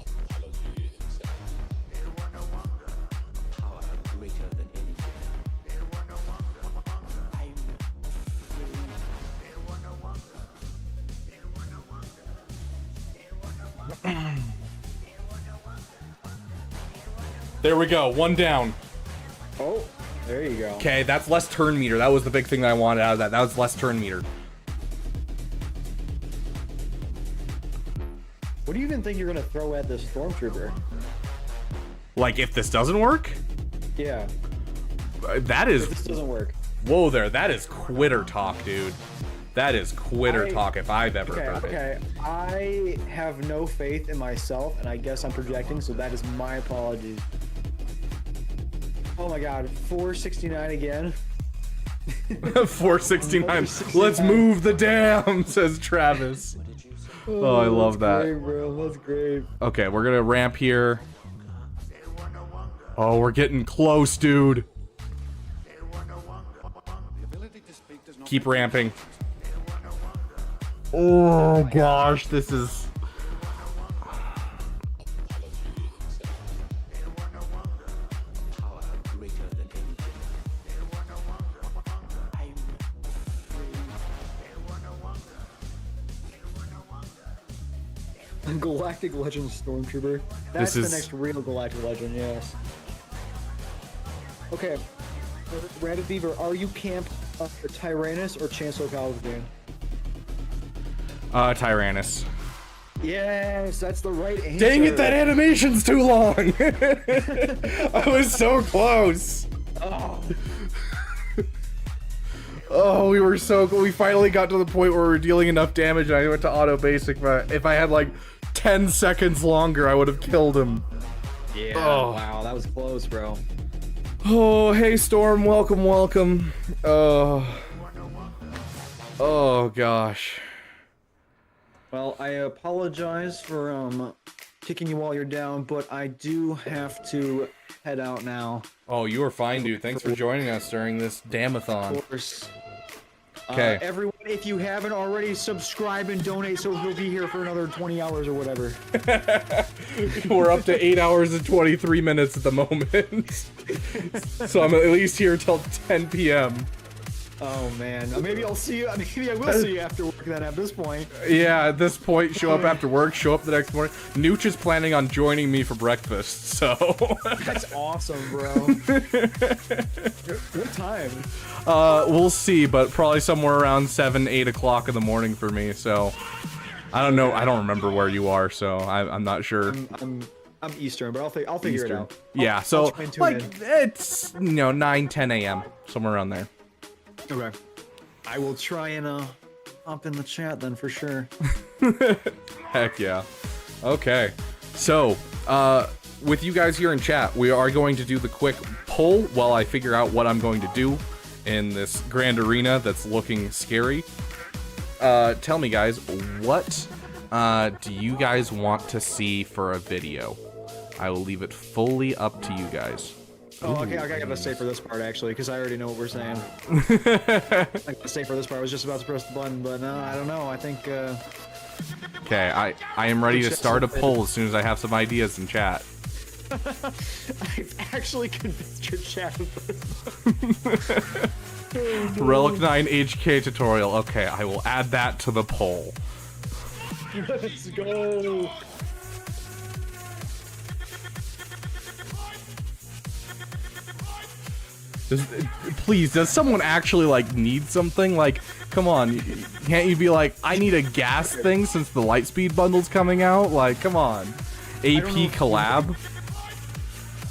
There we go, one down. Oh, there you go. Okay, that's less turn meter. That was the big thing that I wanted out of that. That was less turn meter. What do you even think you're gonna throw at this Stormtrooper? Like, if this doesn't work? Yeah. That is... If this doesn't work. Whoa there, that is quitter talk, dude. That is quitter talk if I've ever heard it. Okay, I have no faith in myself, and I guess I'm projecting, so that is my apologies. Oh my god, 469 again. 469. Let's move the dam, says Travis. Oh, I love that. Great, bro. That's great. Okay, we're gonna ramp here. Oh, we're getting close, dude. Keep ramping. Oh gosh, this is... Galactic Legend Stormtrooper. That's This is- the next real Galactic Legend, yes. Okay. Rabbit Beaver, are you Camp Tyrannus or Chancellor Palpatine? Tyrannus. Yes, that's the right answer. Dang it, that animation's too long! I was so close! Oh. Oh, we finally got to the point where we were dealing enough damage and I went to auto basic, but if I had like 10 seconds longer, I would have killed him. Yeah, Oh. wow, that was close, bro. Oh, hey Storm, welcome, welcome. Oh gosh. Well, I apologize for kicking you while you're down, but I do have to head out now. Oh, you are fine, dude. Thanks for joining us during this Damathon. Of course. Okay. Everyone, if you haven't already, subscribe and donate so he'll be here for another 20 hours or whatever. We're up to 8 hours and 23 minutes at the moment. So I'm at least here till 10 p.m. Oh man, maybe I'll see you. Maybe I will see you after work then. At this point. Yeah, at this point, show up after work, show up the next morning. Nooch is planning on joining me for breakfast, so. That's awesome, bro. What time? We'll see, but probably somewhere around 7, 8 o'clock in the morning for me. So, I don't know. I don't remember where you are, so I'm not sure. I'm Eastern, but I'll figure it out. Yeah, so like it's 9, 10 a.m. somewhere around there. Okay. I will try and hop in the chat then for sure. Heck yeah. Okay. So, with you guys here in chat, we are going to do the quick poll while I figure out what I'm going to do in this grand arena that's looking scary. Tell me guys, what do you guys want to see for a video? I will leave it fully up to you guys. Oh, okay, I gotta stay for this part actually, because I already know what we're saying. I gotta stay for this part. I was just about to press the button, but no, I don't know. I think. Okay, I am ready to start a poll as soon as I have some ideas in chat. I've actually convinced your chat of this. Relic 9 HK tutorial. Okay, I will add that to the poll. Let's go. Please, does someone actually like need something? Like, come on, can't you be like, I need a gas thing since the Lightspeed bundle's coming out? Like, come on, AP collab.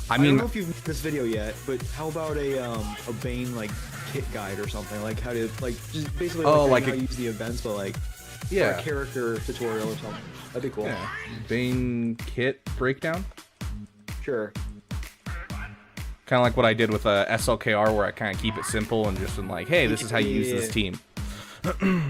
I don't know if you've made this video yet, but how about a Bane like kit guide or something? Like how to like just basically like how to use the events, but like yeah, a character tutorial or something. That'd be cool. Yeah. Bane kit breakdown. Sure. Kind of like what I did with a SLKR, where I kind of keep it simple and just been like, hey, this is how you use this team.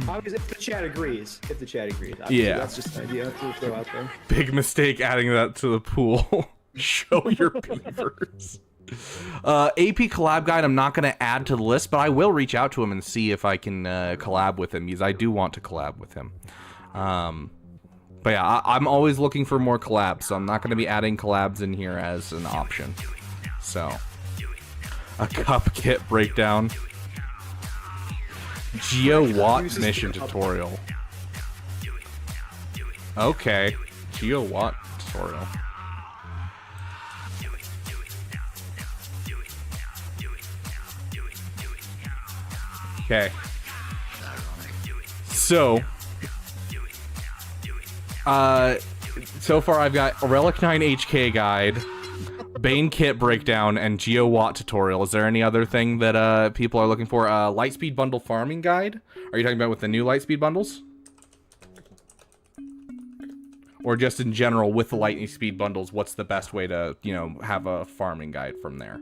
Obviously, if the chat agrees. If the chat agrees. Obviously, yeah. That's just an idea to throw out there. Big mistake adding that to the pool. Show your beavers. AP collab guide, I'm not going to add to the list, but I will reach out to him and see if I can collab with him, because I do want to collab with him. But yeah, I'm always looking for more collabs, so I'm not going to be adding collabs in here as an option. So, a cup kit breakdown. Geo Watt mission tutorial. Okay, Geo Watt tutorial. Okay. So, so far I've got a Relic 9 HK guide, Bane kit breakdown, and Geo Watt tutorial. Is there any other thing that people are looking for? Lightspeed bundle farming guide? Are you talking about with the new Lightspeed bundles? Or just in general with the Lightspeed bundles, what's the best way to, you know, have a farming guide from there?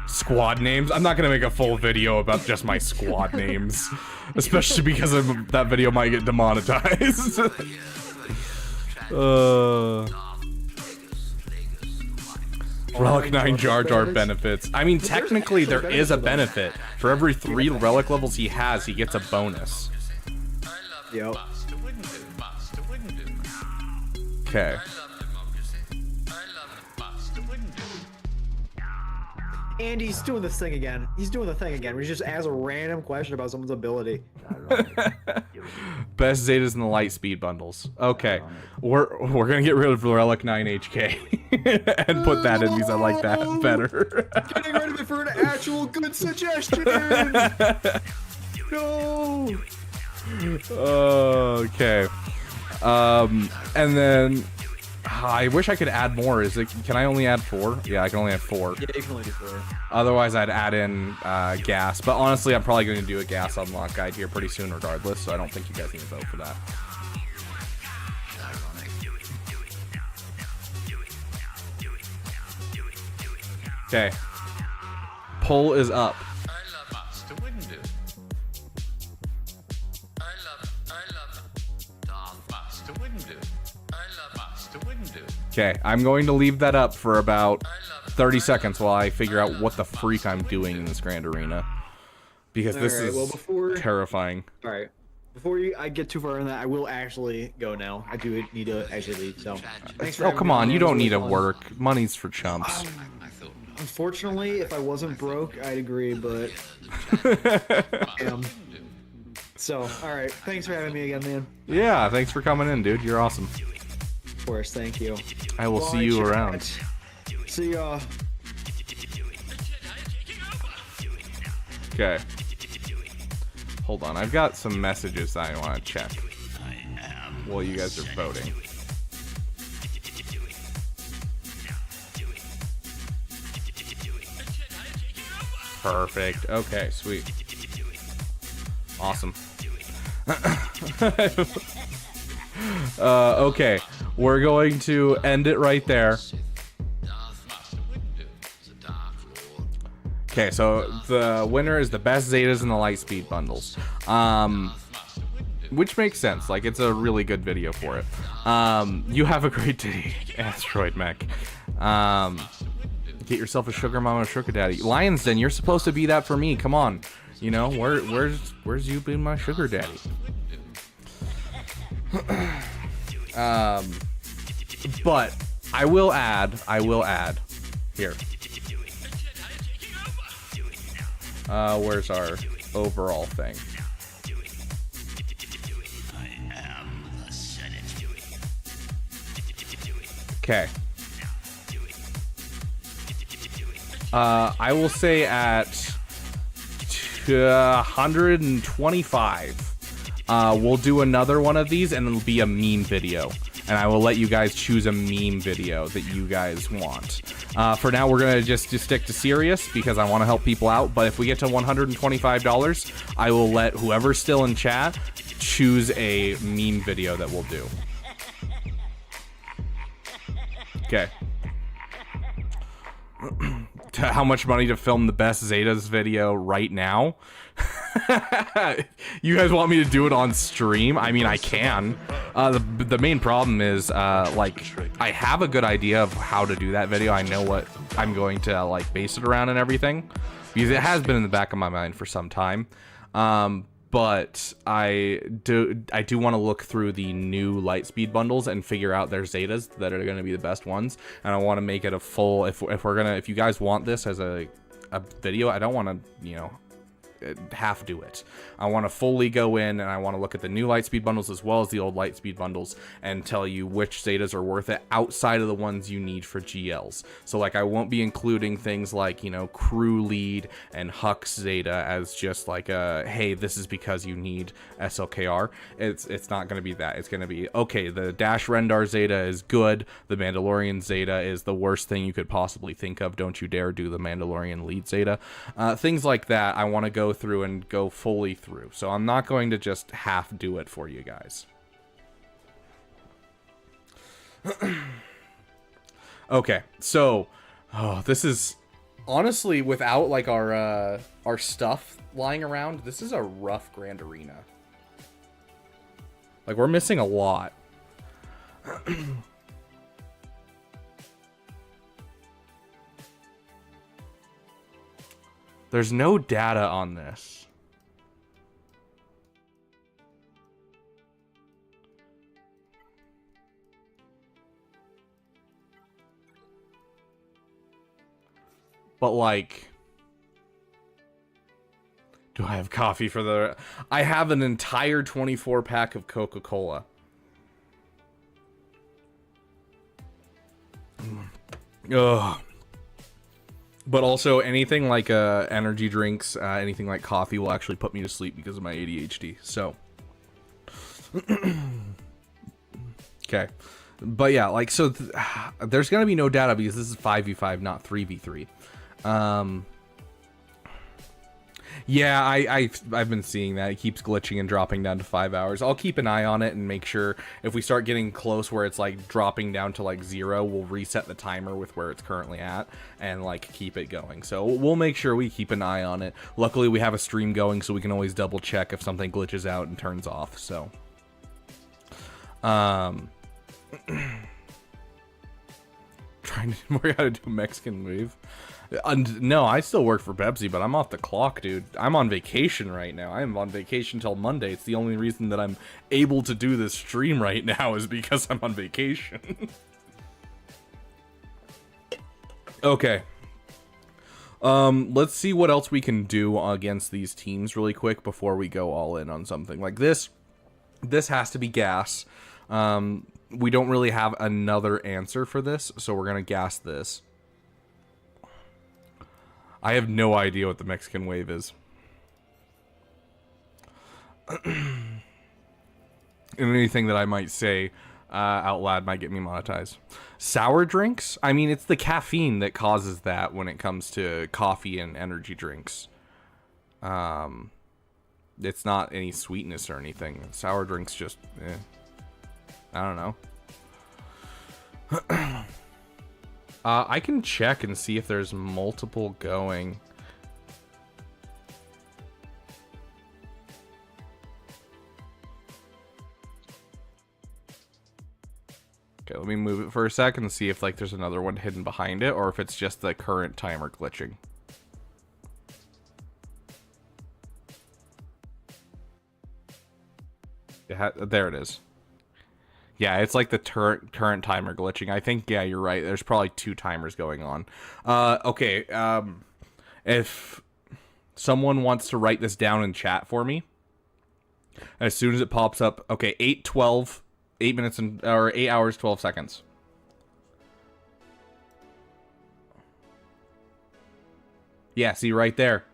Squad names? I'm not gonna make a full video about just my squad names, especially because that video might get demonetized. Relic 9 Jar Jar benefits. I mean, technically there is a benefit. For every 3 relic levels he has, he gets a bonus. Yep. Okay. And he's doing this thing again. He's doing the thing again where he just asks a random question about someone's ability. Best Zetas in the Lightspeed bundles. Okay. We're gonna get rid of the Relic 9 HK and put that in because I like that better. Getting rid of it for an actual good suggestion. No. Okay. And then I wish I could add more. Can I only add 4? Yeah, I can only add 4. Yeah, you can only do 4. Otherwise, I'd add in gas. But honestly, I'm probably going to do a gas unlock guide here pretty soon regardless, so I don't think you guys need to vote for that. Okay. Poll is up. Okay, I'm going to leave that up for about 30 seconds while I figure out what the freak I'm doing in this Grand Arena. Because this is terrifying. Alright. Before I get too far in that, I will actually go now. I do need to actually leave, so... Thanks for Oh, having come me on, you It was don't need to fun. work. Money's for chumps. Unfortunately, if I wasn't broke, I'd agree, but... So, alright. Thanks for having me again, man. Yeah, thanks for coming in, dude. You're awesome. Of course, thank you. I will see you around. See ya. Okay. Hold on, I've got some messages that I want to check while you guys are voting. Perfect. Okay, sweet. Awesome. Okay, we're going to end it right there. Okay, so the winner is the best Zetas in the Lightspeed bundles. Which makes sense. Like, it's a really good video for it. You have a great day, AsTeroidmech. Get yourself a sugar mama, sugar daddy. Lion's Den, you're supposed to be that for me. Come on. You know, where's you been my sugar daddy? But I will add here. Where's our overall thing? Okay. I will say at 125, we'll do another one of these, and it'll be a meme video. And I will let you guys choose a meme video that you guys want. For now, we're gonna just stick to serious because I want to help people out. But if we get to $125, I will let whoever's still in chat choose a meme video that we'll do. Okay. How much money to film the best Zetas video right now? You guys want me to do it on stream? I mean, I can. The main problem is, like, I have a good idea of how to do that video. I know what I'm going to, like, base it around and everything. Because it has been in the back of my mind for some time. But I do want to look through the new Lightspeed bundles and figure out their Zetas that are going to be the best ones. And I want to make it a full, if you guys want this as a video, I don't want to, you know, half do it. I want to fully go in and I want to look at the new Lightspeed bundles as well as the old Lightspeed bundles and tell you which Zetas are worth it outside of the ones you need for GLs. So like I won't be including things like, you know, crew lead and Hux Zeta as just like a, hey, this is because you need SLKR. It's not going to be that. It's going to be, okay, the Dash Rendar Zeta is good. The Mandalorian Zeta is the worst thing you could possibly think of. Don't you dare do the Mandalorian lead Zeta. Things like that I want to go through and go fully through. So I'm not going to just half do it for you guys. Okay, so this is honestly, without like our stuff lying around, this is a rough Grand Arena. Like, we're missing a lot. There's no data on this. But like, do I have coffee for the... I have an entire 24 pack of Coca-Cola. Ugh. But also anything like energy drinks, anything like coffee will actually put me to sleep because of my ADHD. So, okay. But yeah, like, so there's going to be no data because this is 5v5, not 3v3. Yeah, I've been seeing that. It keeps glitching and dropping down to 5 hours. I'll keep an eye on it and make sure if we start getting close where it's like dropping down to like 0, we'll reset the timer with where it's currently at and like keep it going. So we'll make sure we keep an eye on it. Luckily we have a stream going so we can always double check if something glitches out and turns off. So trying more how to do Mexican wave. No, I still work for Pepsi, but I'm off the clock, dude. I'm on vacation right now. I'm on vacation till Monday. It's the only reason that I'm able to do this stream right now is because I'm on vacation. Okay. Let's see what else we can do against these teams really quick before we go all in on something like this. This has to be gas. We don't really have another answer for this, so we're gonna gas this. I have no idea what the Mexican wave is. And anything that I might say out loud might get me monetized. Sour drinks? I mean, it's the caffeine that causes that when it comes to coffee and energy drinks. It's not any sweetness or anything. Sour drinks just, I don't know. I can check and see if there's multiple going. Okay, let me move it for a second and see if like there's another one hidden behind it or if it's just the current timer glitching. There it is. Yeah, it's like the current timer glitching. I think, yeah, you're right. There's probably 2 timers going on. Okay, if someone wants to write this down in chat for me, as soon as it pops up, okay, 8:12, 8 minutes or 8 hours, 12 seconds. Yeah, see right there.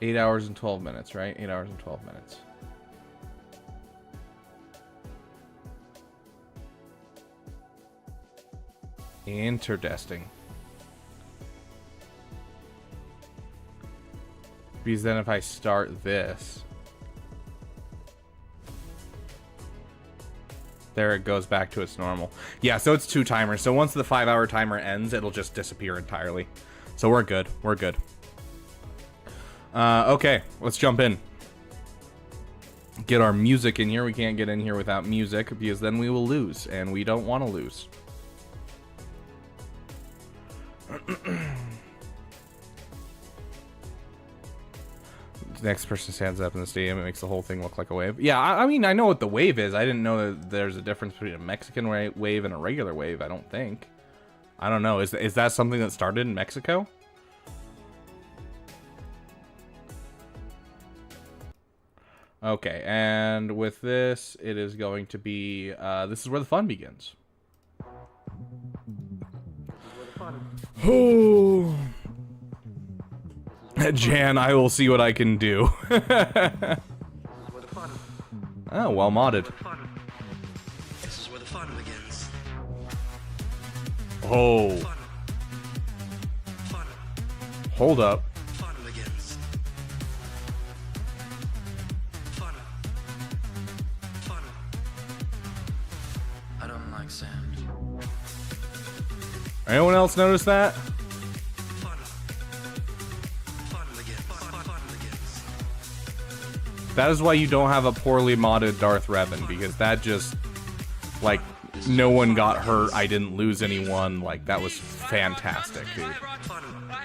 8 hours and 12 minutes, right? 8 hours and 12 minutes. Interesting. Because then if I start this, there it goes back to its normal. Yeah, so it's 2 timers. So once the 5-hour timer ends, it'll just disappear entirely. So we're good. We're good. Okay, let's jump in. Get our music in here. We can't get in here without music because then we will lose, and we don't want to lose. Next person stands up in the stadium. It makes the whole thing look like a wave. Yeah, I mean, I know what the wave is. I didn't know that there's a difference between a Mexican wave and a regular wave. I don't think. I don't know. Is that something that started in Mexico? Okay, and with this, it is going to be, this is where the fun begins. Oh, Jan, I will see what I can do. Oh, well modded. This is where the fun begins. Oh. Hold up. Fun begins. Fun. Fun. I don't like sand. Anyone else notice that? Fun. Fun begins. Fun begins. That is why you don't have a poorly modded Darth Revan, because that just, like, no one got hurt, I didn't lose anyone, like, that was fantastic, dude. I have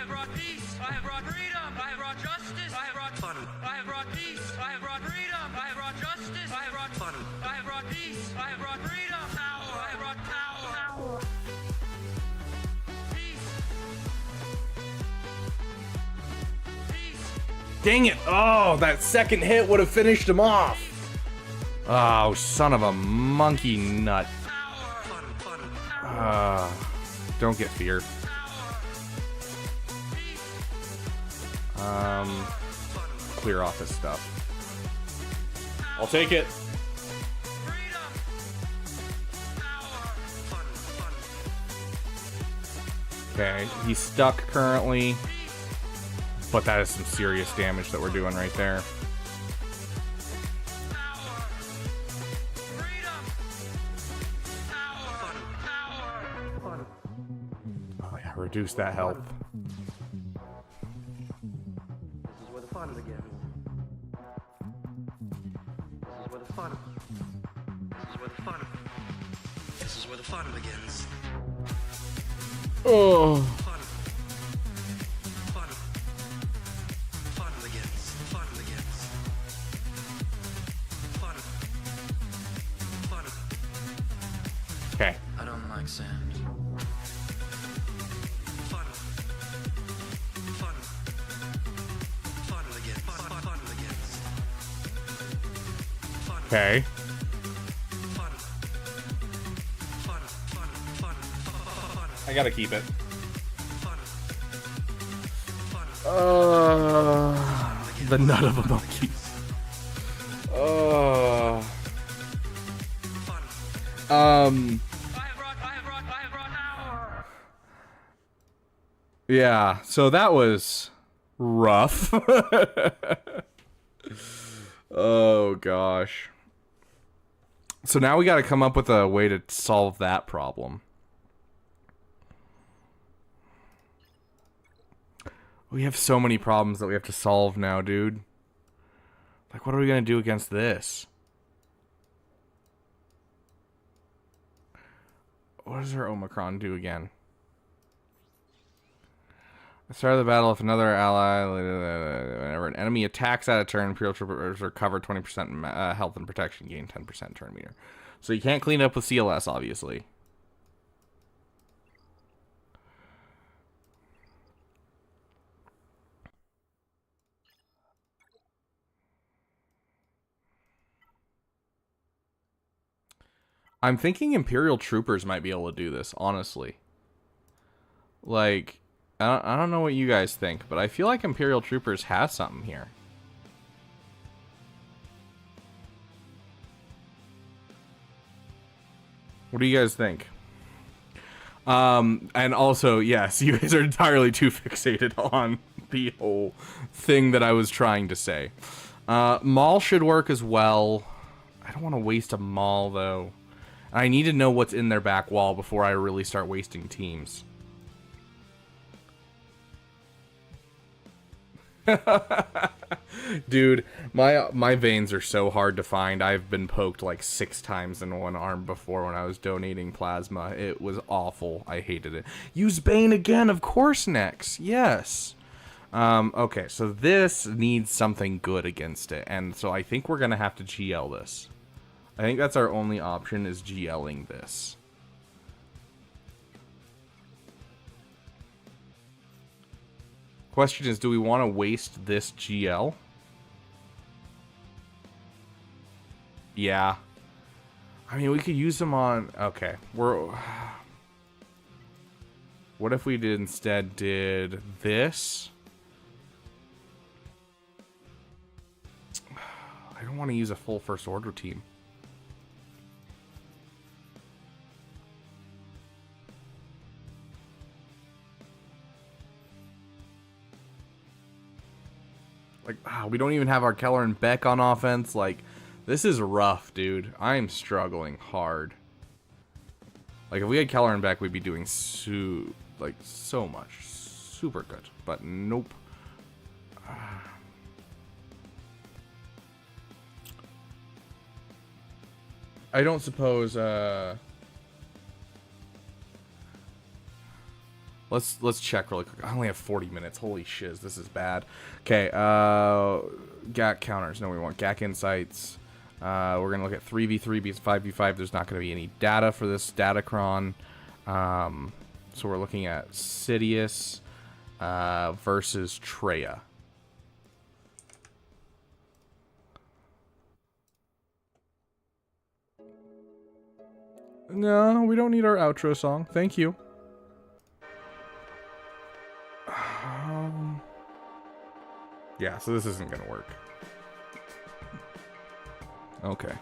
brought peace. I have brought freedom. I have brought justice. I have brought fun. I have brought peace. I have brought freedom. I have brought justice. I have brought fun. I have brought peace. I have brought freedom. Power. I have brought power. Dang it! Oh, that second hit would have finished him off! Oh, son of a monkey nut. Don't get fear. Clear off his stuff. I'll take it. Okay, he's stuck currently. But that is some serious damage that we're doing right there. Oh yeah, reduce that health. This is where the fun begins. This is where the fun. This is where the fun. This is where the fun begins. Oh. Fun. Fun. Fun begins. Fun begins. Fun. Fun. Okay. I don't like sand. Fun. Fun. Fun begins. Fun begins. Fun. Okay. Fun. Fun. Fun. Fun. Fun. I gotta keep it. Fun. Fun. The nut of a monkey. Fun. I have brought now. Yeah, so that was rough. Oh gosh. So now we got to come up with a way to solve that problem. We have so many problems that we have to solve now, dude. Like, what are we going to do against this? What does our Omicron do again? At the start of the battle, if another ally, whenever an enemy attacks at a turn, Imperial Troopers recover 20% health and protection, gain 10% turn meter. So you can't clean up with CLS, obviously. I'm thinking Imperial Troopers might be able to do this, honestly. Like, I don't know what you guys think, but I feel like Imperial Troopers has something here. What do you guys think? And also, yes, you guys are entirely too fixated on the whole thing that I was trying to say. Maul should work as well. I don't want to waste a Maul, though. I need to know what's in their back wall before I really start wasting teams. Dude, my veins are so hard to find. I've been poked like 6 times in one arm before when I was donating plasma. It was awful. I hated it. Use Bane again, of course, Nex. Yes. Okay, so this needs something good against it. And so I think we're going to have to GL this. I think that's our only option, is GLing this. Question is, do we want to waste this GL? Yeah. I mean, we could use them on... Okay, what if we instead did this? I don't want to use a full First Order team. Like, we don't even have our Keller and Beck on offense. Like, this is rough, dude. I am struggling hard. Like, if we had Keller and Beck, we'd be doing so much. Super good. But nope. I don't suppose, Let's check really quick. I only have 40 minutes. Holy shiz, this is bad. Okay, GAC counters. No, we want GAC insights. We're gonna look at 3v3 because 5v5. There's not gonna be any data for this Datacron. So we're looking at Sidious versus Traya. No, we don't need our outro song. Thank you. Yeah, so this isn't gonna work. Okay.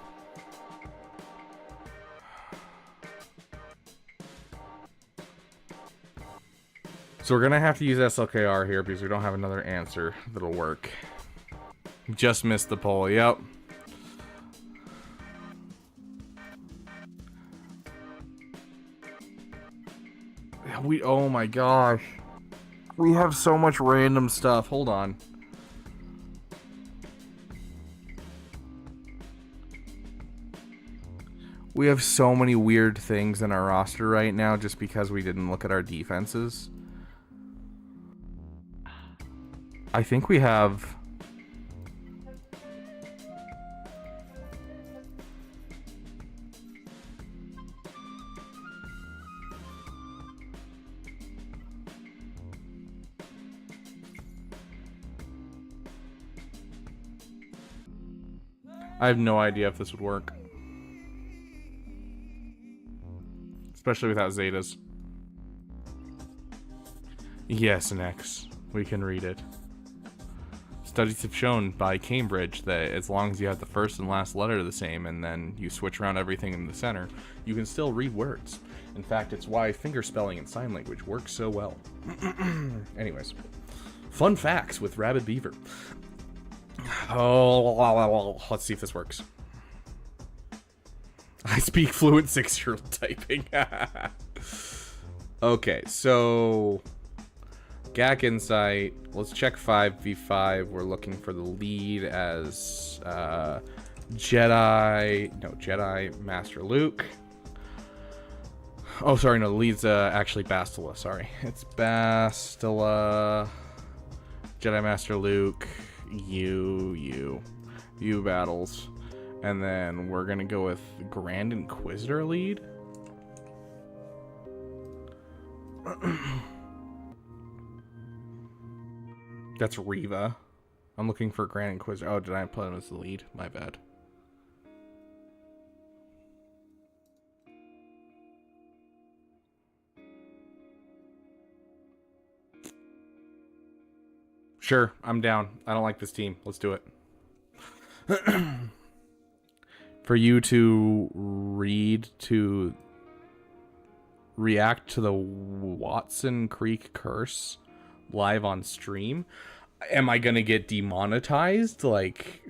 So we're gonna have to use SLKR here because we don't have another answer that'll work. Just missed the poll, yep. Oh my gosh. We have so much random stuff. Hold on. We have so many weird things in our roster right now just because we didn't look at our defenses. I think we have... I have no idea if this would work. Especially without Zetas. Yes, Nex. We can read it. Studies have shown by Cambridge that as long as you have the first and last letter the same and then you switch around everything in the center, you can still read words. In fact, it's why fingerspelling and sign language works so well. Anyways. Fun facts with Rabid Beaver. Oh, let's see if this works. I speak fluent 6-year-old typing. Okay, so GAC Insight. Let's check 5v5. We're looking for the lead as Jedi Master Luke. Oh, sorry, no, the lead's actually Bastila. Sorry, it's Bastila, Jedi Master Luke. You battles, and then we're gonna go with Grand Inquisitor lead. That's Riva. I'm looking for Grand Inquisitor. Oh, did I put him as the lead? My bad. Sure, I'm down. I don't like this team. Let's do it. For you to react to the Watson Creek curse live on stream, am I gonna get demonetized? Like,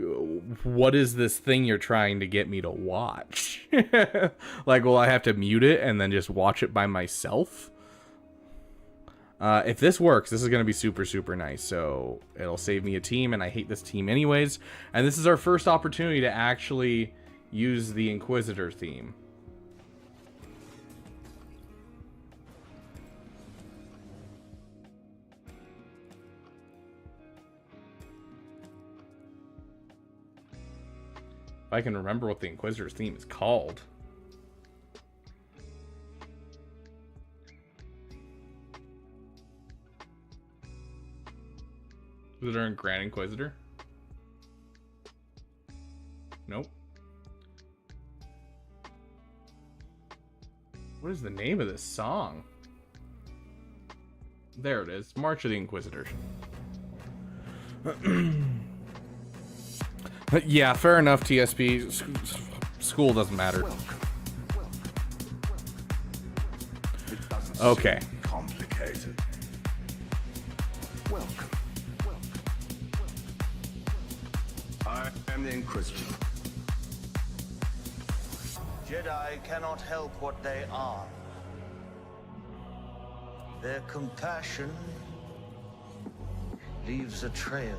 what is this thing you're trying to get me to watch? Like, will I have to mute it and then just watch it by myself? If this works, this is going to be super, super nice. So it'll save me a team, and I hate this team anyways. And this is our first opportunity to actually use the Inquisitor theme. If I can remember what the Inquisitor's theme is called. Was it in Grand Inquisitor? Nope. What is the name of this song? There it is. March of the Inquisitors. Yeah, fair enough, TSP. School doesn't matter. Okay. Complicated. Welcome. I am the Inquisitor. Jedi cannot help what they are. Their compassion leaves a trail.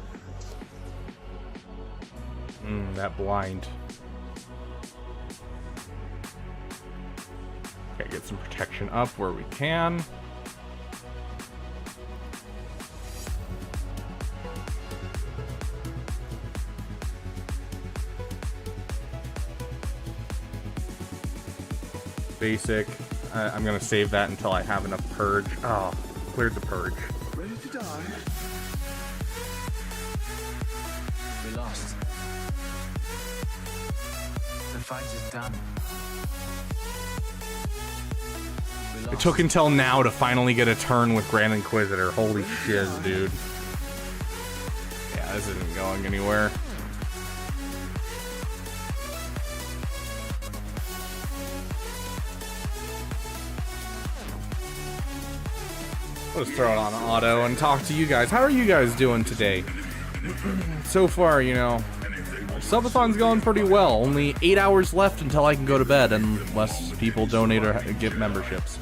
That blind. Okay, get some protection up where we can. Basic. I'm gonna save that until I have enough purge. Oh, cleared the purge. Ready to die? We lost. The fight is done. It took until now to finally get a turn with Grand Inquisitor. Holy shiz, dude. Yeah, this isn't going anywhere. Let's throw it on auto and talk to you guys. How are you guys doing today? So far, you know, Subathon's going pretty well. Only 8 hours left until I can go to bed, unless people donate or give memberships.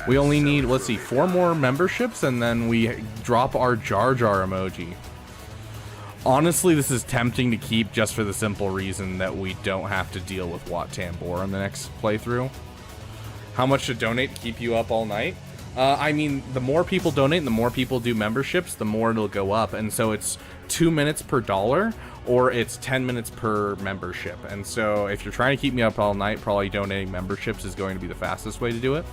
We only need, let's see, 4 more memberships, and then we drop our Jar Jar emoji. Honestly, this is tempting to keep just for the simple reason that we don't have to deal with Wat Tambor in the next playthrough. How much to donate to keep you up all night? I mean, the more people donate and the more people do memberships, the more it'll go up. And so it's 2 minutes per $1, or it's 10 minutes per membership. And so if you're trying to keep me up all night, probably donating memberships is going to be the fastest way to do it.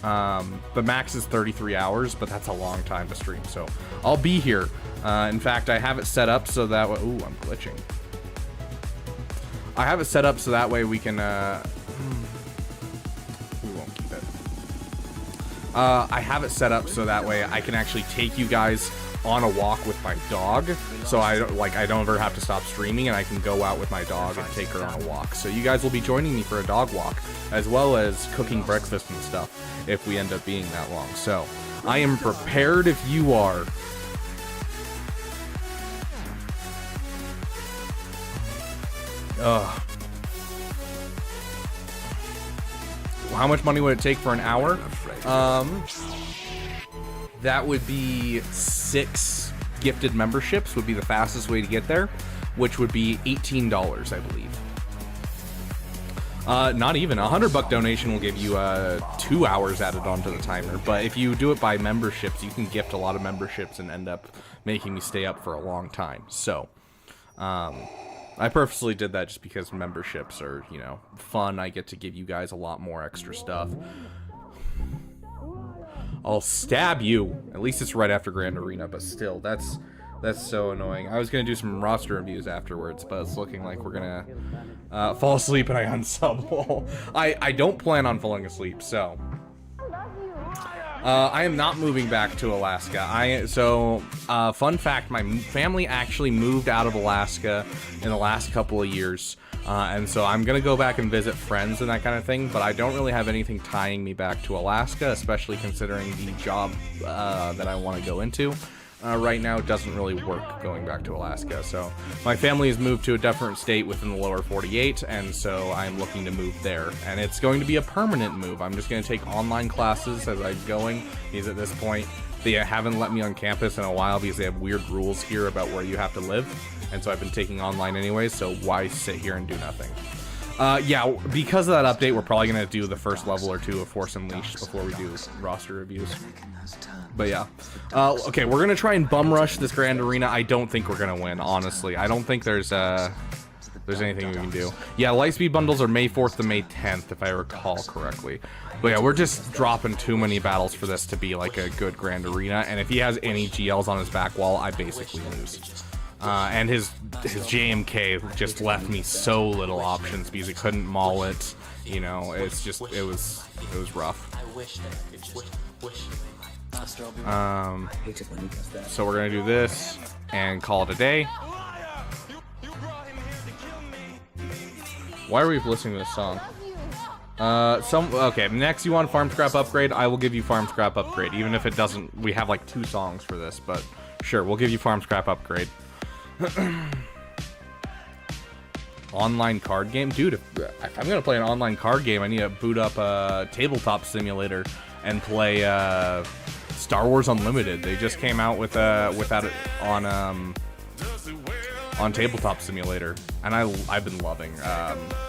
The max is 33 hours, but that's a long time to stream. So I'll be here. In fact, I have it set up so that way... Ooh, I'm glitching. I have it set up so that way we can... We won't keep it. I have it set up so that way I can actually take you guys on a walk with my dog, so I don't ever have to stop streaming, and I can go out with my dog and take her on a walk. So you guys will be joining me for a dog walk, as well as cooking breakfast and stuff if we end up being that long. So I am prepared if you are. Ugh. How much money would it take for an hour? That would be 6 gifted memberships would be the fastest way to get there, which would be $18, I believe. Not even. $100 donation will give you 2 hours added onto the timer. But if you do it by memberships, you can gift a lot of memberships and end up making me stay up for a long time. So, I purposely did that just because memberships are, you know, fun. I get to give you guys a lot more extra stuff. I'll stab you. At least it's right after Grand Arena, but still, that's so annoying. I was gonna do some roster reviews afterwards, but it's looking like we're gonna fall asleep and I unsub. I don't plan on falling asleep, so I am not moving back to Alaska. Fun fact, my family actually moved out of Alaska in the last couple of years. And so I'm going to go back and visit friends and that kind of thing, but I don't really have anything tying me back to Alaska, especially considering the job that I want to go into. Right now, it doesn't really work going back to Alaska. So my family has moved to a different state within the lower 48, and so I'm looking to move there. And it's going to be a permanent move. I'm just going to take online classes as I'm going, because at this point, they haven't let me on campus in a while because they have weird rules here about where you have to live. And so I've been taking online anyways, so why sit here and do nothing? Yeah, because of that update, we're probably going to do the first level or 2 of Force Unleashed before we do roster reviews. But yeah. Okay, we're going to try and bum rush this Grand Arena. I don't think we're going to win, honestly. I don't think there's anything we can do. Yeah, Lightspeed bundles are May 4th to May 10th, if I recall correctly. But yeah, we're just dropping too many battles for this to be like a good Grand Arena. And if he has any GLs on his back wall, I basically lose. And his JMK just left me so little options because he couldn't maul it. You know, it's just, it was rough. So we're gonna do this and call it a day. Why are we listening to this song? Okay, next you want farm scrap upgrade? I will give you farm scrap upgrade, even if it doesn't, we have like 2 songs for this, but sure, we'll give you farm scrap upgrade. Online card game? Dude, if I'm gonna play an online card game, I need to boot up a Tabletop Simulator and play Star Wars Unlimited. They just came out with that on Tabletop Simulator, and I've been loving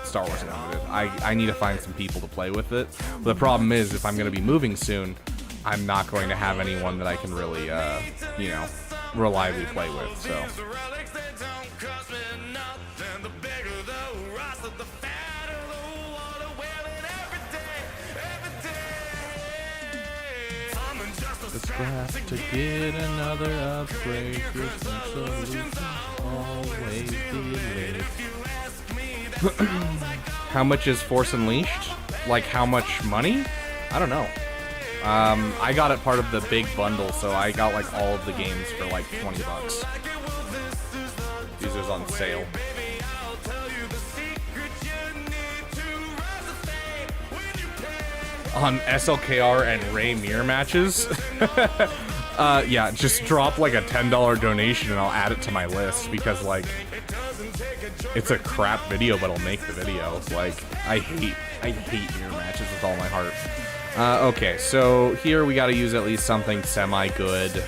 Star Wars Unlimited. I need to find some people to play with it. But the problem is, if I'm gonna be moving soon, I'm not going to have anyone that I can really, you know, reliably play with, so. Scrap to get another upgrade. Always delayed. How much is Force Unleashed? Like how much money? I don't know. I got it part of the big bundle, so I got like all of the games for like $20. These are on sale. On SLKR and Ray mirror matches. Yeah, just drop like a $10 donation and I'll add it to my list because like it's a crap video, but I'll make the video. Like I hate mirror matches with all my heart. Okay, so here we got to use at least something semi-good.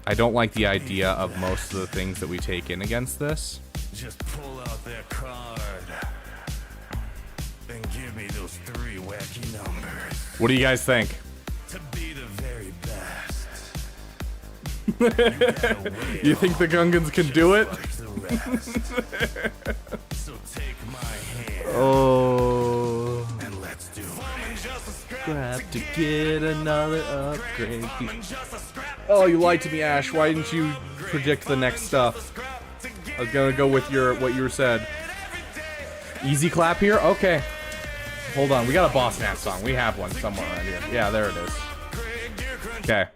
I don't like the idea of most of the things that we take in against this. Just pull out their card and give me those 3 wacky numbers. What do you guys think? To be the very best. You think the Gungans can do it? Like the rest. So take my hand Oh. and let's do it. Scrap to get another upgrade. Oh, you lied to me, Ash. Why didn't you predict the next stuff? I was gonna go with what you said. Easy clap here? Okay. Hold on, we got a Boss Nat song. We have one somewhere around here. Yeah, there it is. Okay.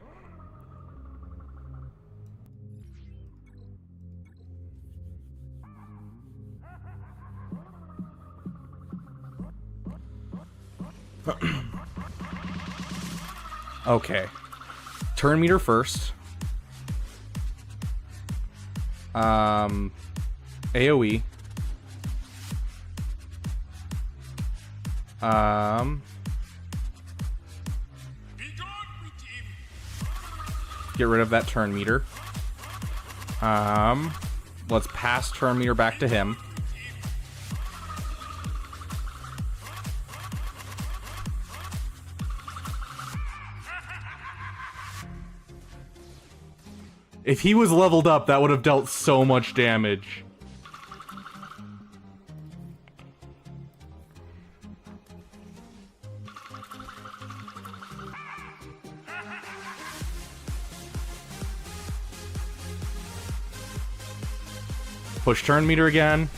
Okay. Turn meter first. AoE. Get rid of that turn meter. Let's pass turn meter back to him. If he was leveled up, that would have dealt so much damage. Push turn meter again.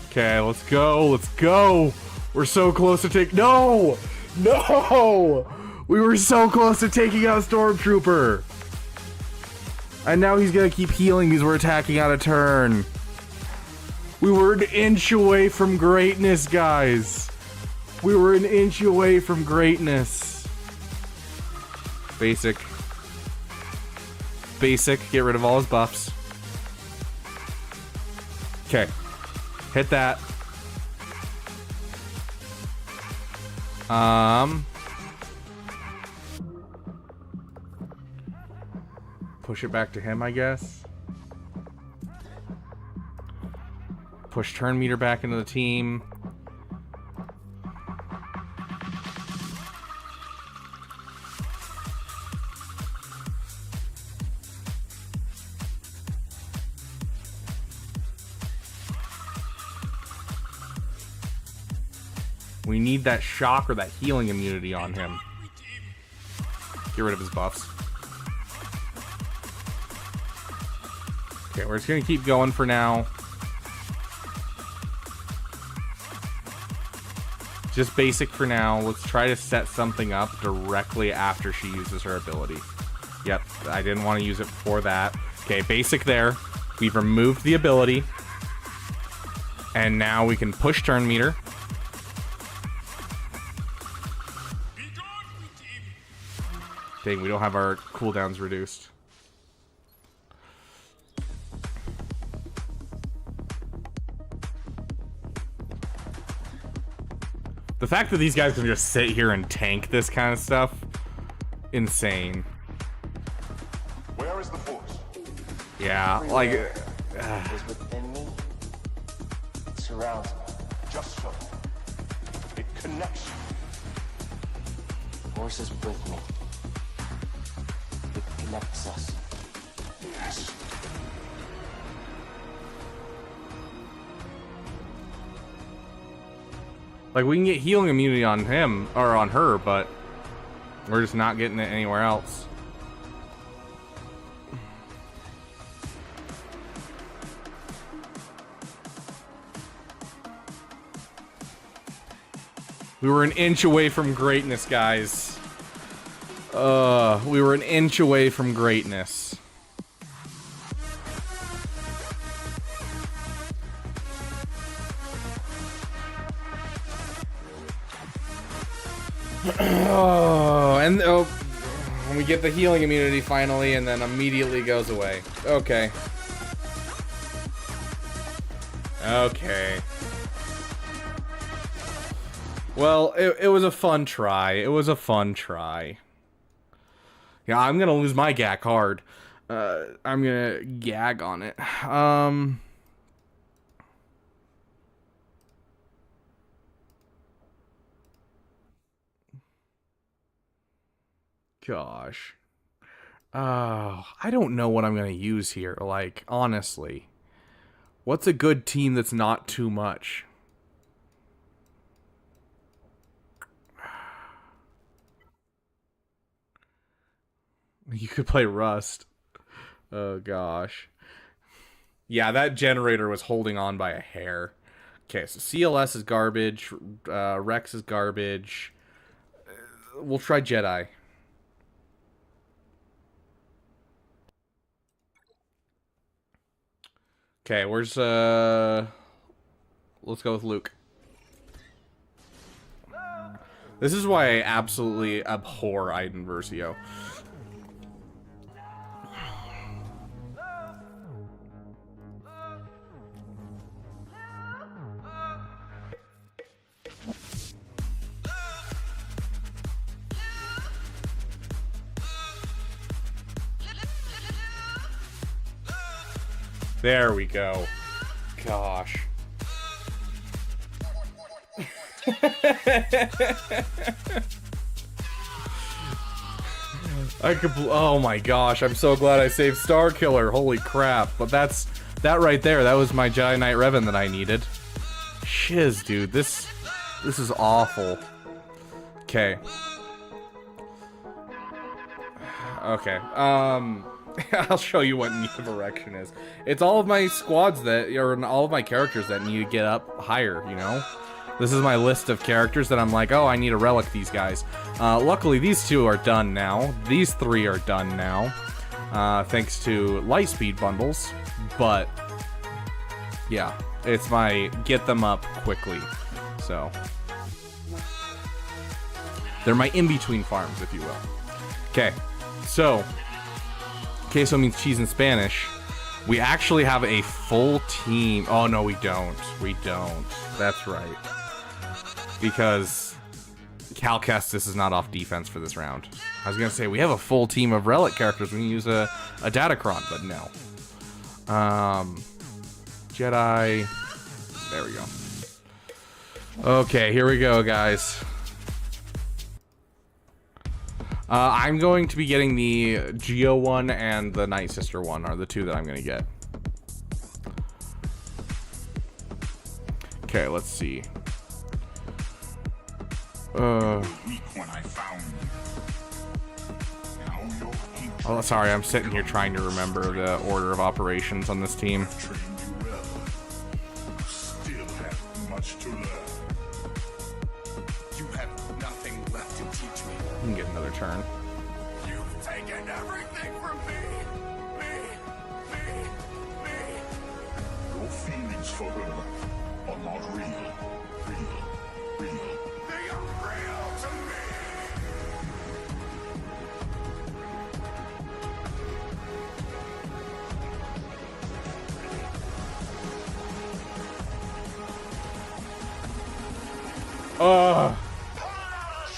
Okay, let's go. Let's go. We're so close to take. No! No! We were so close to taking out Stormtrooper. And now he's gonna keep healing because we're attacking out of turn. We were an inch away from greatness, guys. We were an inch away from greatness. Basic. Basic. Get rid of all his buffs. Okay. Hit that. Push it back to him, I guess. Push turn meter back into the team. We need that shock or that healing immunity on him. Get rid of his buffs. Okay, we're just gonna keep going for now. Just basic for now. Let's try to set something up directly after she uses her ability. Yep, I didn't want to use it before that. Okay, basic there. We've removed the ability. And now we can push turn meter. Dang, we don't have our cooldowns reduced. The fact that these guys can just sit here and tank this kind of stuff, insane. Where is the force? Yeah, like... Is within me. It surrounds me. Just so. It connects you. Force is with me. It connects us. Yes. Like, we can get healing immunity on him, or on her, but we're just not getting it anywhere else. We were an inch away from greatness, guys. We were an inch away from greatness. And we get the healing immunity finally, and then immediately goes away. Okay. Okay. Well, it was a fun try. It was a fun try. Yeah, I'm gonna lose my gag hard. I'm gonna gag on it. Gosh. I don't know what I'm gonna use here. Like, honestly, what's a good team that's not too much? You could play Rust. Oh gosh. Yeah, that generator was holding on by a hair. Okay, so CLS is garbage. Rex is garbage. We'll try Jedi. Okay, where's let's go with Luke. This is why I absolutely abhor Iden Versio. There we go. Gosh. Oh my gosh, I'm so glad I saved Star Killer. Holy crap. But that right there, that was my Jedi Knight Revan that I needed. Shiz, dude. This is awful. Okay. Okay. I'll show you what Need of Erection is. It's all of my squads or all of my characters that need to get up higher, you know? This is my list of characters that I'm like, oh, I need to relic these guys. Luckily, these two are done now. These three are done now. Thanks to Lightspeed bundles. But, yeah, it's my get them up quickly. So, they're my in-between farms, if you will. Okay, so... queso means cheese in Spanish. We actually have a full team. Oh, no, we don't. We don't. That's right. Because Cal Kestis is not off defense for this round. I was going to say, we have a full team of relic characters. We can use a Datacron, but no. Jedi. There we go. Okay, here we go, guys. I'm going to be getting the Geo one and the Night Sister one are the two that I'm going to get. Okay, let's see. Oh, sorry, I'm sitting here trying to remember the order of operations on this team. Still have much to learn. You have nothing left to teach me. You can get another turn. You've taken everything from me. Your feelings for her are not real. They are real to me.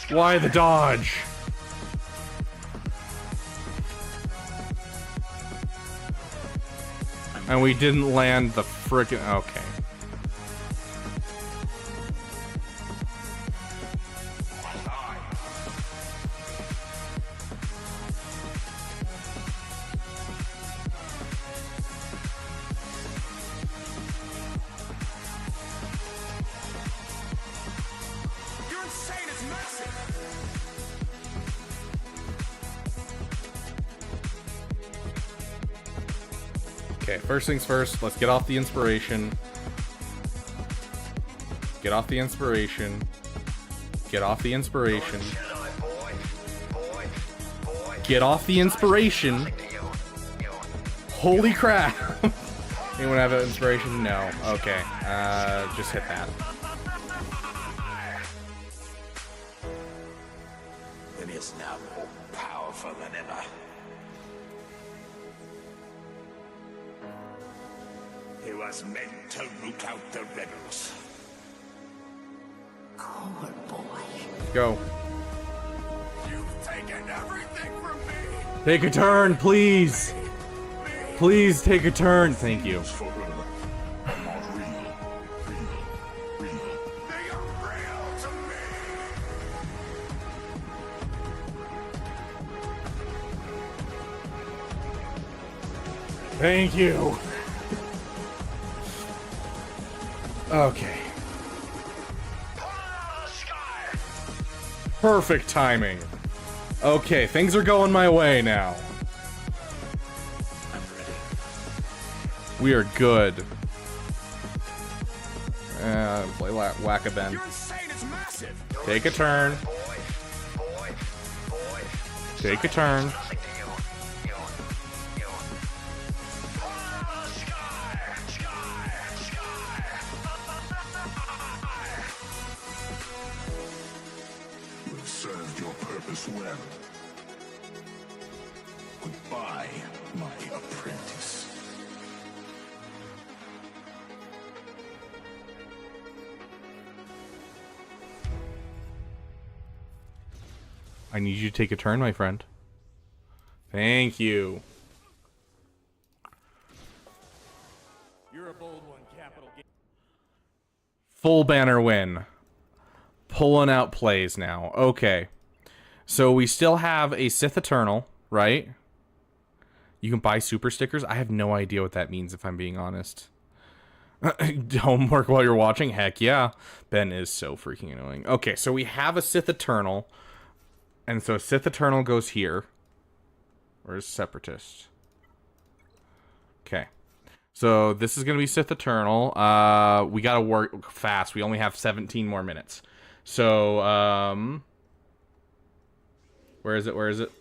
Why the dodge? And we didn't land the frickin'... Okay. You're insane. It's massive. Okay, first things first, let's get off the inspiration. Get off the inspiration. Get off the inspiration. Get off the inspiration. Holy crap. Anyone have an inspiration? No. Okay. Just hit that. It is now more powerful than ever. He was meant to root out the rebels. Coward boy. Let's go. You've taken everything from me. Take a turn, please. Please take a turn. Thank you. For her are not real. They are real to me. Thank you. Okay. Perfect timing. Okay, things are going my way now. I'm ready. We are good. Play Whack-a-Ben. You're insane. It's massive. Take a turn. Take a turn. You have served your purpose well. Goodbye, my apprentice. I need you to take a turn, my friend. Thank you. You're a bold one, capital G. Full banner win. Pulling out plays now. Okay. So we still have a Sith Eternal, right? You can buy super stickers. I have no idea what that means, if I'm being honest. Homework while you're watching? Heck yeah. Ben is so freaking annoying. Okay, so we have a Sith Eternal. And so Sith Eternal goes here. Where's Separatist? Okay. So this is going to be Sith Eternal. We got to work fast. We only have 17 more minutes. So, where is it? Where is it?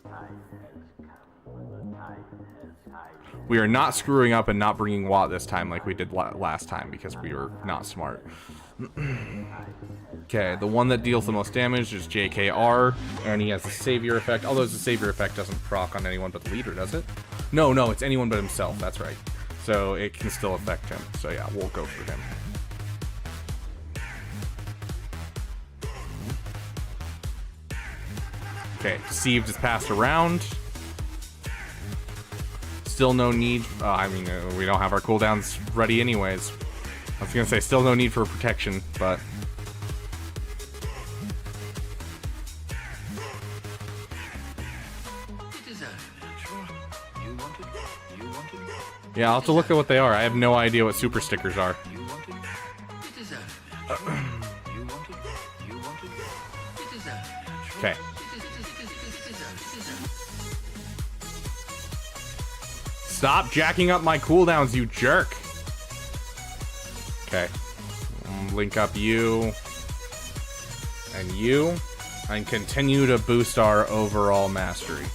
We are not screwing up and not bringing Watt this time like we did last time because we were not smart. Okay, the one that deals the most damage is JKR, and he has the Savior effect. Although the Savior effect doesn't proc on anyone but the leader, does it? No, it's anyone but himself. That's right. So it can still affect him. So yeah, we'll go for him. Okay, Deceived is passed around. Still no need. I mean, we don't have our cooldowns ready anyways. I was gonna say still no need for protection, but yeah, I'll have to look at what they are. I have no idea what super stickers are. Okay. Stop jacking up my cooldowns, you jerk. Okay. Link up you and you and continue to boost our overall mastery.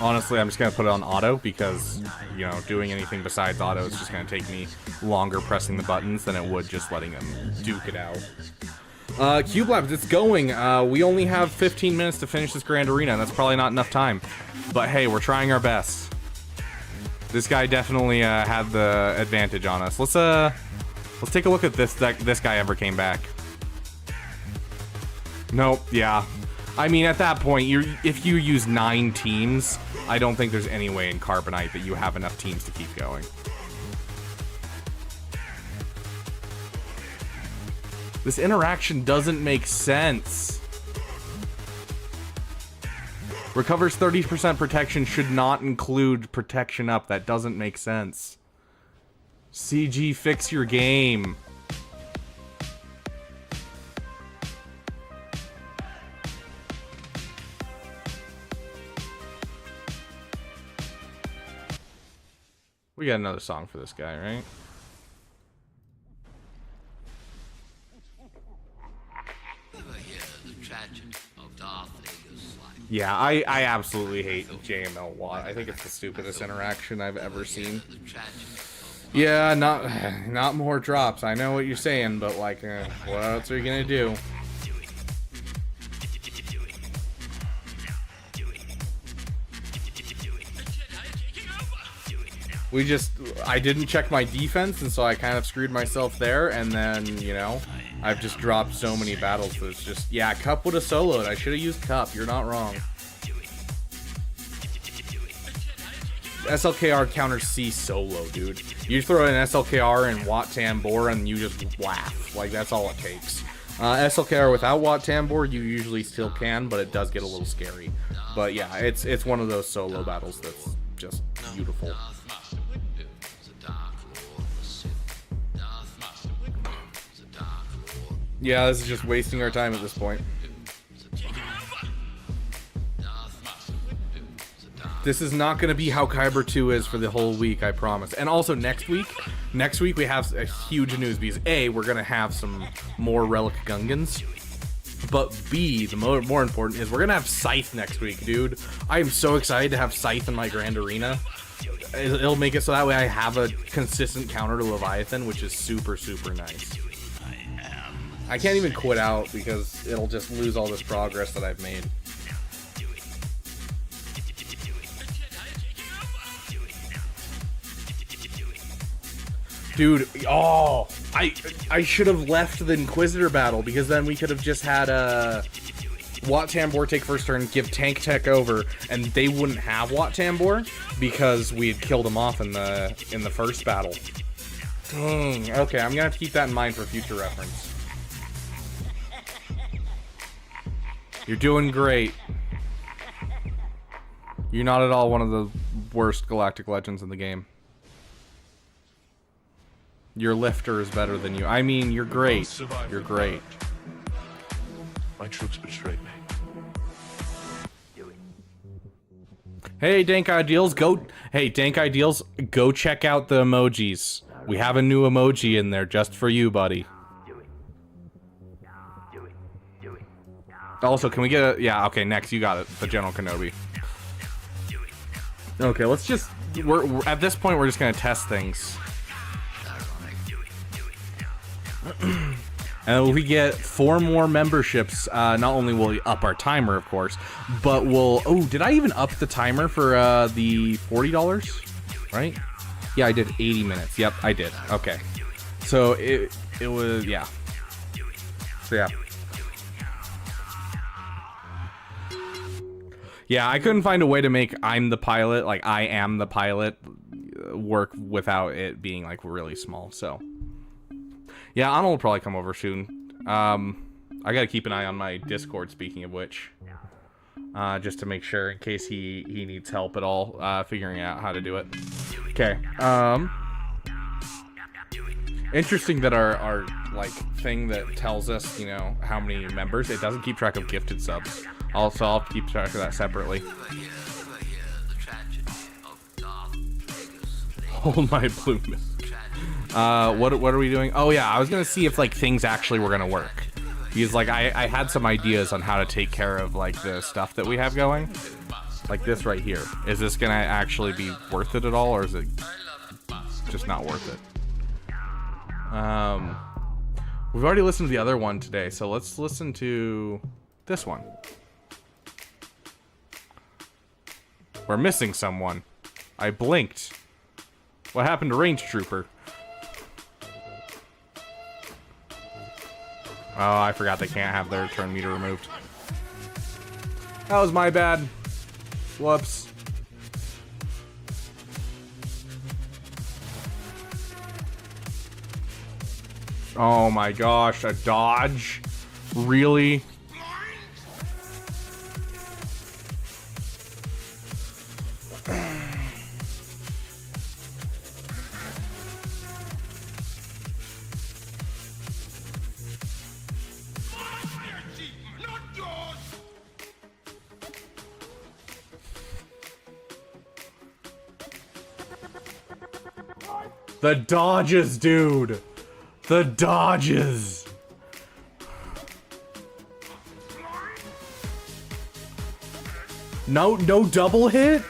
Honestly, I'm just going to put it on auto because, you know, doing anything besides auto is just going to take me longer pressing the buttons than it would just letting them duke it out. Cube Labs, it's going. We only have 15 minutes to finish this Grand Arena, and that's probably not enough time. But hey, we're trying our best. This guy definitely had the advantage on us. Let's take a look at this guy ever came back. Nope, yeah. I mean, at that point, if you use 9 teams, I don't think there's any way in Carbonite that you have enough teams to keep going. This interaction doesn't make sense. Recovers 30% protection should not include protection up. That doesn't make sense. CG, fix your game. We got another song for this guy, right? Yeah, I absolutely hate JML Watt. I think it's the stupidest interaction I've ever seen. Yeah, not more drops. I know what you're saying, but like, what else are you gonna do? I didn't check my defense, and so I kind of screwed myself there, and then, you know, I've just dropped so many battles that it's just, yeah, Cup would have soloed. I should have used Cup. You're not wrong. SLKR counters C solo, dude. You throw an SLKR and Wat Tambor and you just laugh. Like, that's all it takes. SLKR without Wat Tambor, you usually still can, but it does get a little scary. But yeah, it's one of those solo battles that's just beautiful. Yeah, this is just wasting our time at this point. This is not going to be how Kyber 2 is for the whole week, I promise. And also next week we have a huge news because A, we're going to have some more Relic Gungans. But B, the more important is we're going to have Scythe next week, dude. I am so excited to have Scythe in my Grand Arena. It'll make it so that way I have a consistent counter to Leviathan, which is super, super nice. I can't even quit out because it'll just lose all this progress that I've made. Dude, oh, I should have left the Inquisitor battle because then we could have just had Wat Tambor take first turn, give tank tech over, and they wouldn't have Wat Tambor because we had killed him off in the first battle. Dang. Okay, I'm gonna have to keep that in mind for future reference. You're doing great. You're not at all one of the worst Galactic Legends in the game. Your lifter is better than you. I mean, you're great. You're great. My troops betrayed me. Hey, Dank Ideals, go. Hey, Dank Ideals, go check out the emojis. We have a new emoji in there just for you, buddy. Also, can we get a... Yeah, okay, next, you got it. The General Kenobi. Okay, let's just... We're at this point, we're just gonna test things. And if we get 4 more memberships, not only will we up our timer, of course, but we'll... Oh, did I even up the timer for the $40? Right? Yeah, I did 80 minutes. Yep, I did. Okay. So it was... Yeah. So yeah. Yeah, I couldn't find a way to make I'm the pilot, like I am the pilot, work without it being like really small, so... Yeah, Arnold will probably come over soon. I gotta keep an eye on my Discord, speaking of which. Just to make sure, in case he needs help at all, figuring out how to do it. Okay, interesting that our like, thing that tells us, you know, how many members, it doesn't keep track of gifted subs. Also, I'll keep track of that separately. Hold my bloom. What are we doing? Oh yeah, I was gonna see if like things actually were gonna work. Because like I had some ideas on how to take care of like the stuff that we have going. Like this right here. Is this gonna actually be worth it at all, or is it just not worth it? We've already listened to the other one today, so let's listen to this one. We're missing someone. I blinked. What happened to Range Trooper? Oh, I forgot they can't have their turn meter removed. That was my bad. Whoops. Oh my gosh, a dodge? Really? The dodges, dude. The dodges. No double hit?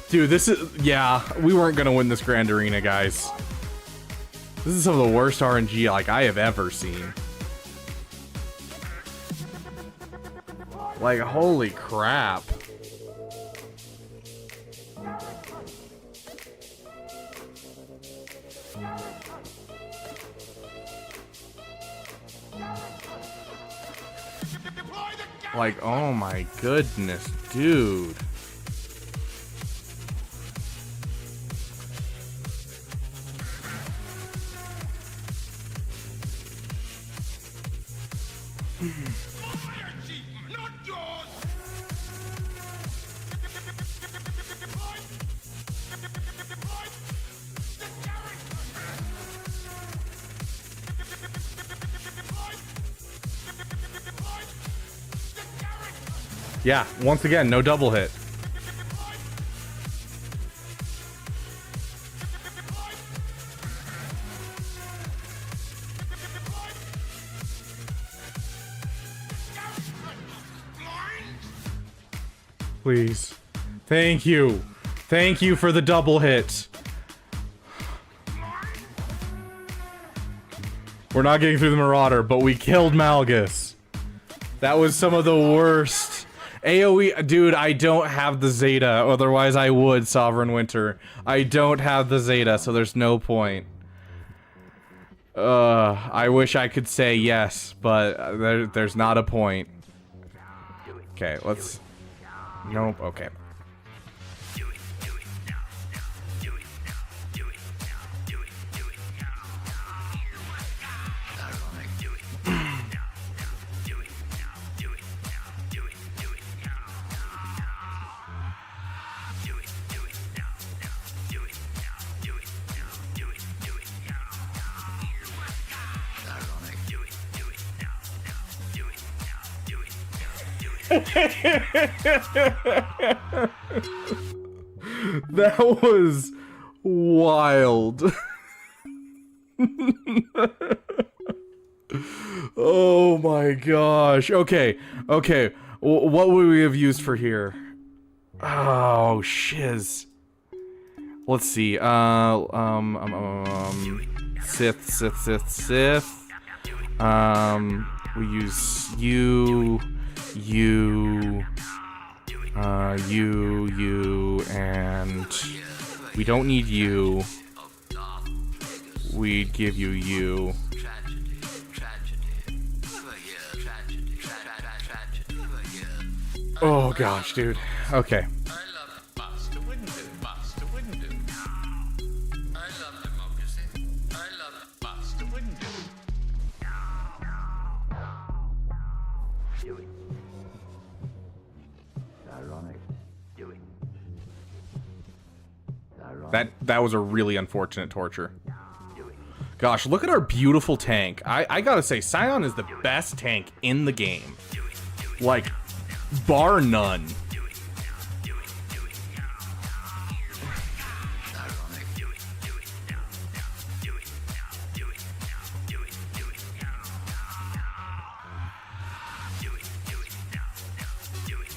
Dude, this is... Yeah, we weren't gonna win this Grand Arena, guys. This is some of the worst RNG like I have ever seen. Like, holy crap. Like, oh my goodness, dude. Yeah, once again, no double hit. Please. Thank you. Thank you for the double hit. We're not getting through the Marauder, but we killed Malgus. That was some of the worst. AoE, dude, I don't have the Zeta, otherwise I would, Sovereign Winter. I don't have the Zeta, so there's no point. I wish I could say yes, but there's not a point. Okay, let's... Nope, okay. That was wild. Oh my gosh. Okay, okay. What would we have used for here? Oh shiz. Let's see. Sith. We use you, and we don't need you. We'd give you you. Oh gosh, dude. Okay. That was a really unfortunate torture. Gosh, look at our beautiful tank. I gotta say, Scion is the best tank in the game. Like, bar none.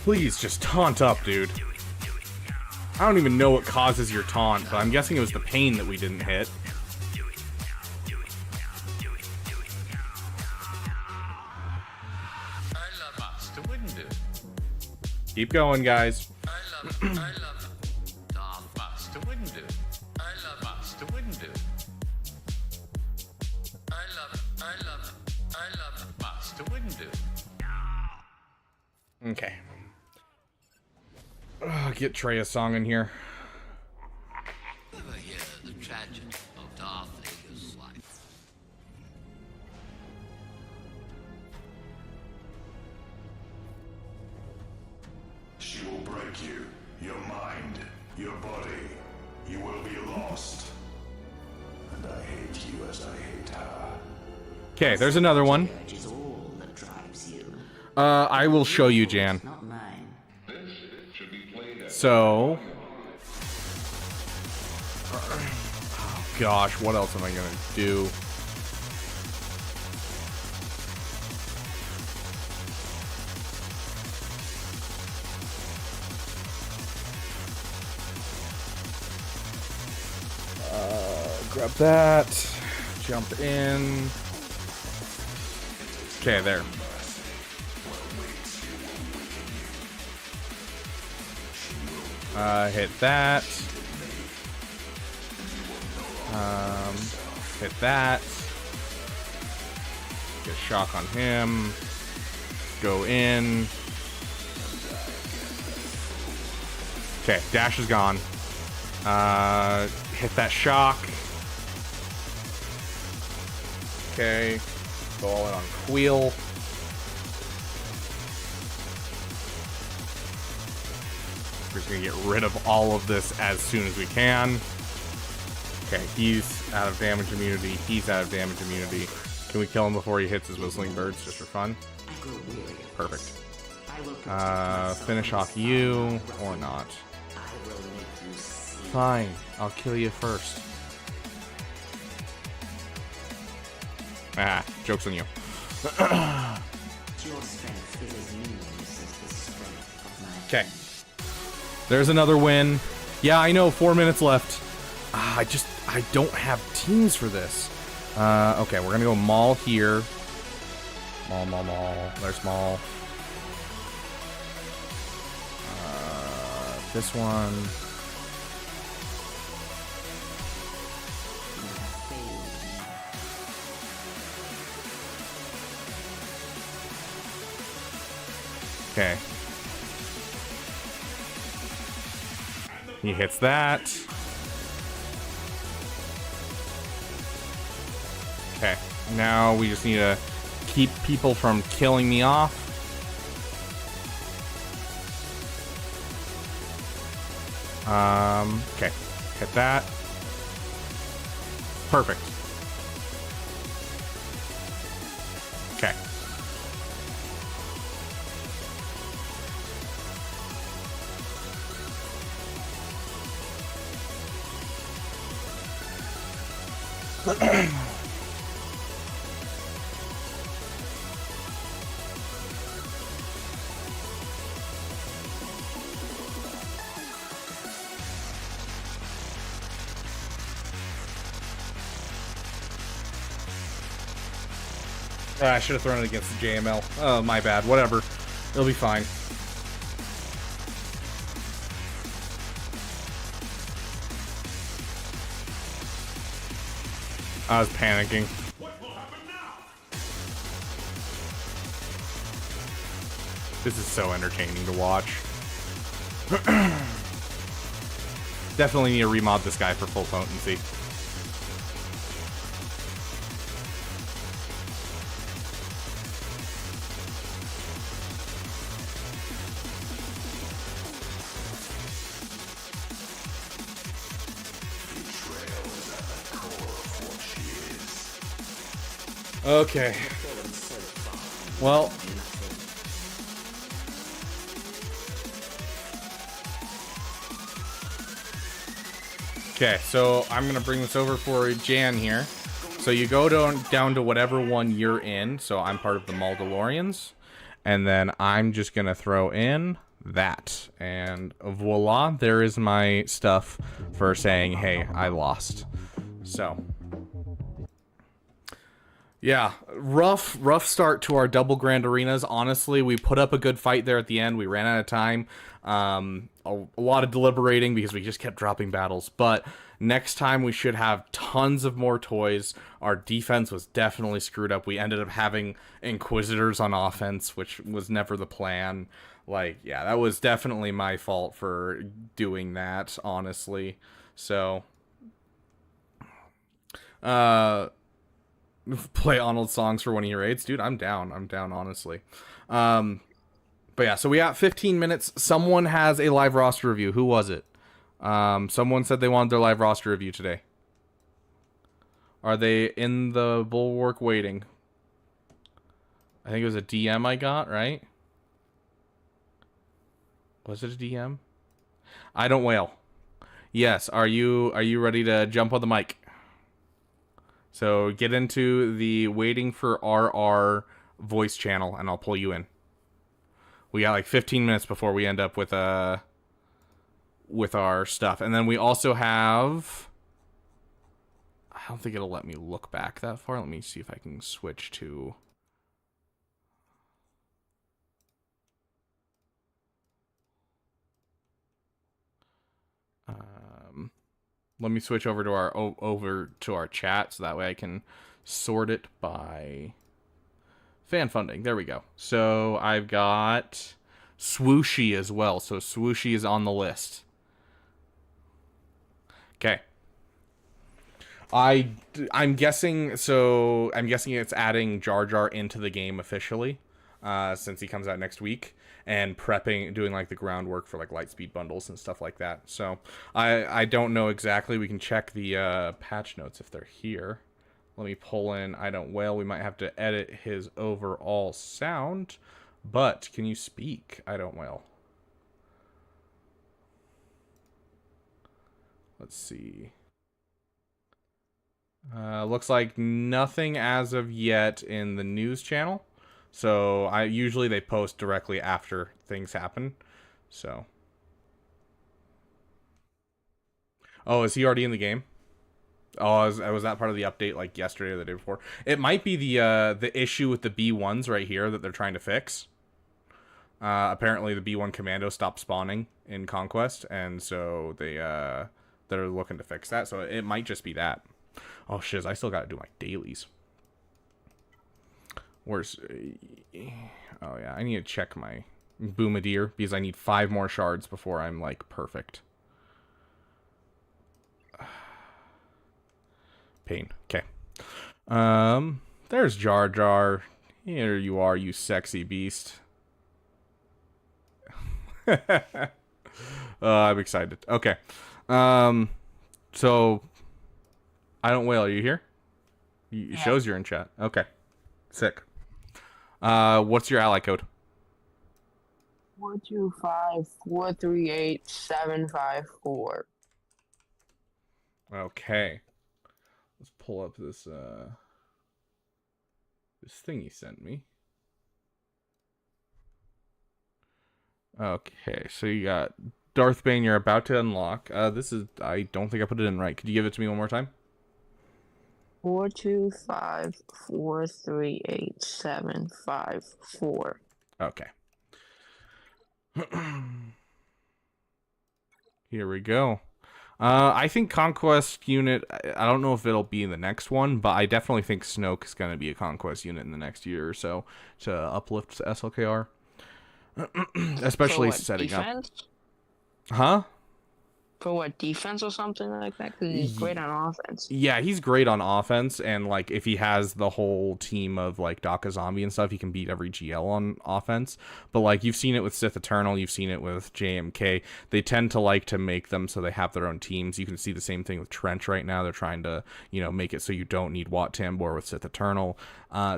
Please, just taunt up, dude. I don't even know what causes your taunt, but I'm guessing it was the pain that we didn't hit. Keep going, guys. Okay. Get Traya's song in here. Ever hear the tragedy of Darth Vader's life? She will break you, your mind, your body. You will be lost. And I hate you as I hate her. Okay, there's another one. I will show you, Jan. So, oh gosh, what else am I gonna do? Grab that, jump in. Okay, there. Hit that. Hit that. Get shock on him. Go in. Okay, dash is gone. Hit that shock. Okay. Go all in on Queel. We're just gonna get rid of all of this as soon as we can. Okay, he's out of damage immunity. He's out of damage immunity. Can we kill him before he hits his whistling birds just for fun? Perfect. Finish off you or not. Fine, I'll kill you first. Ah, joke's on you. Okay. There's another win. Yeah, I know, 4 minutes left. I don't have teams for this. Okay, we're gonna go Maul here. Maul. There's Maul. This one. Okay. He hits that. Okay. Now we just need to keep people from killing me off. Okay. Hit that. Perfect. Okay. I should have thrown it against the JML. Oh, my bad. Whatever. It'll be fine. I was panicking. What will happen now? This is so entertaining to watch. Definitely need to remod this guy for full potency. Okay. Well. Okay, so I'm going to bring this over for Jan here. So you go down to whatever one you're in. So I'm part of the Maldalorians. And then I'm just going to throw in that. And voila, there is my stuff for saying, hey, I lost. So... yeah, rough start to our double grand arenas. Honestly, we put up a good fight there at the end. We ran out of time. A lot of deliberating because we just kept dropping battles. But next time we should have tons of more toys. Our defense was definitely screwed up. We ended up having Inquisitors on offense, which was never the plan. Like, yeah, that was definitely my fault for doing that, honestly. So, play Arnold songs for one of your raids. Dude, I'm down, honestly. But yeah, so we got 15 minutes. Someone has a live roster review. Who was it? Someone said they wanted their live roster review today. Are they in the bulwark waiting? I think it was a DM I got, right? Was it a DM? I don't wail. Yes, are you ready to jump on the mic? So get into the waiting for RR voice channel, and I'll pull you in. We got like 15 minutes before we end up with our stuff. And then we also have... I don't think it'll let me look back that far. Let me see if I can switch to... let me switch over to our chat so that way I can sort it by fan funding. There we go. So I've got Swooshy as well. So Swooshy is on the list. Okay. I'm guessing. So I'm guessing it's adding Jar Jar into the game officially, since he comes out next week, and doing like the groundwork for like Lightspeed bundles and stuff like that. So I don't know exactly. We can check the patch notes if they're here. Let me pull in I Don't Wail. We might have to edit his overall sound, but can you speak I Don't Wail? Let's see. Looks like nothing as of yet in the news channel. So usually they post directly after things happen. So. Oh, is he already in the game? Oh, was that part of the update like yesterday or the day before? It might be the issue with the B1s right here that they're trying to fix. Apparently the B1 commando stopped spawning in Conquest, and so they're looking to fix that. So it might just be that. Oh shiz, I still gotta do my dailies. Where's... Oh yeah, I need to check my Boomadeer, because I need 5 more shards before I'm, like, perfect. Pain. Okay. There's Jar Jar. Here you are, you sexy beast. I'm excited. Okay. So... I Don't Wail, are you here? It shows you're in chat. Okay. Sick. What's your ally code? 425-438-754. Okay. Let's pull up this thing you sent me. Okay, so you got Darth Bane you're about to unlock. This is... I don't think I put it in right. Could you give it to me one more time? 425-438-754. Okay. Here we go. I think Conquest unit, I don't know if it'll be in the next one, but I definitely think Snoke is going to be a Conquest unit in the next year or so to uplift SLKR. Especially setting defense? Up. Huh? For what, defense or something like that? Because he's great on offense. Yeah, he's great on offense, and like if he has the whole team of like Dokou Zombie and stuff, he can beat every GL on offense. But like you've seen it with Sith Eternal, you've seen it with JMK. They tend to like to make them so they have their own teams. You can see the same thing with Trench right now. They're trying to, you know, make it so you don't need Wat Tambor with Sith Eternal.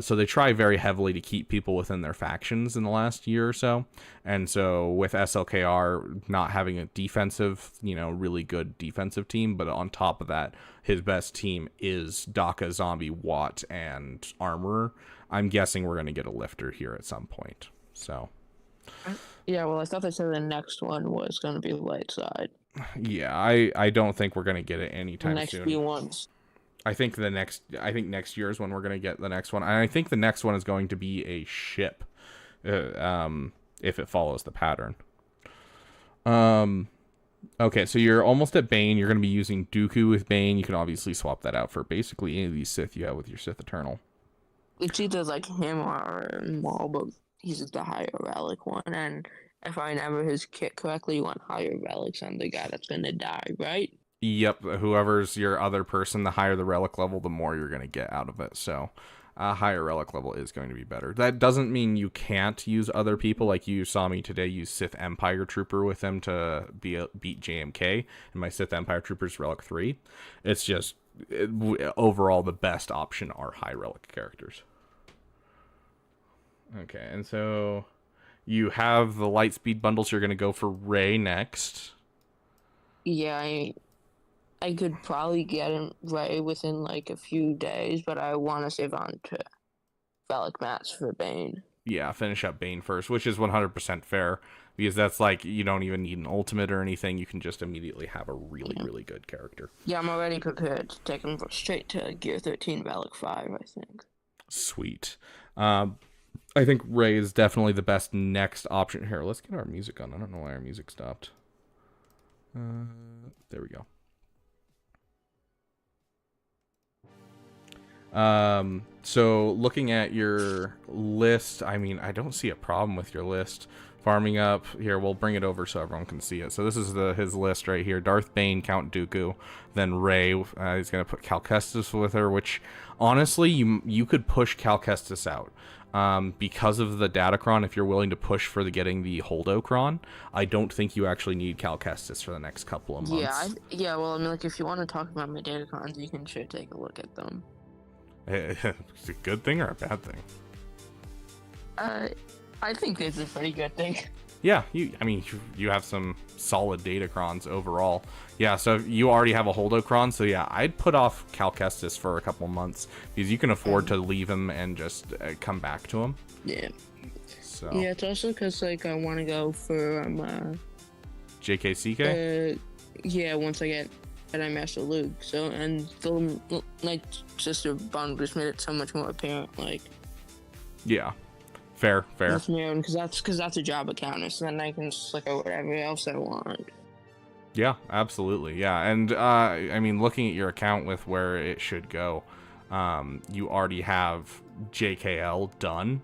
So they try very heavily to keep people within their factions in the last year or so. And so with SLKR not having a defensive, you know, really good defensive team, but on top of that, his best team is Dokou Zombie, Wat, and Armorer. I'm guessing we're going to get a lifter here at some point. So. Yeah, well, I thought they said the next one was going to be light side. Yeah, I don't think we're going to get it anytime soon. The next B1s. I think next year is when we're going to get the next one. And I think the next one is going to be a ship, if it follows the pattern. Okay, so you're almost at Bane. You're going to be using Dokou with Bane. You can obviously swap that out for basically any of these Sith you have with your Sith Eternal. It's either like him or Maul, but he's the higher relic one. And if I remember his kit correctly, you want higher relics on the guy that's going to die, right? Yep, whoever's your other person, the higher the relic level, the more you're going to get out of it. So a higher relic level is going to be better. That doesn't mean you can't use other people. Like you saw me today use Sith Empire Trooper with him to beat JMK, and my Sith Empire Trooper's relic 3. It's just, overall, the best option are high relic characters. Okay, and so you have the Lightspeed bundles. You're going to go for Rey next. Yeah, I could probably get him right within like a few days, but I want to save on to Relic Mats for Bane. Yeah, finish up Bane first, which is 100% fair, because that's like, you don't even need an ultimate or anything. You can just immediately have a really good character. Yeah, I'm already prepared to take him straight to Gear 13 Relic 5, I think. Sweet. I think Rey is definitely the best next option. Here, let's get our music on. I don't know why our music stopped. There we go. So looking at your list, I mean, I don't see a problem with your list. Farming up here, we'll bring it over so everyone can see it. So this is his list right here: Darth Bane, Count Dooku, then Rey. He's gonna put Cal Kestis with her, which honestly you could push Cal Kestis out because of the Datacron. If you're willing to push for getting the Holdocron, I don't think you actually need Cal Kestis for the next couple of months. Yeah. Well, I mean, like if you want to talk about my Datacrons, you can sure take a look at them. It's a good thing or a bad thing? I think it's a pretty good thing. Yeah, I mean, you have some solid Datacrons overall. Yeah, so you already have a Holdocron, so yeah, I'd put off Cal Kestis for a couple months because you can afford to leave him and just come back to him. Yeah. So. Yeah, it's also because like I want to go for JKCK. Yeah, once I get Jedi Master Luke. So and the like sister bond just made it so much more apparent. Like. Yeah. Fair. That's my own, because that's a job counter, so then I can just look at whatever else I want. Yeah, absolutely. Yeah, and I mean, looking at your account with where it should go, you already have JKL done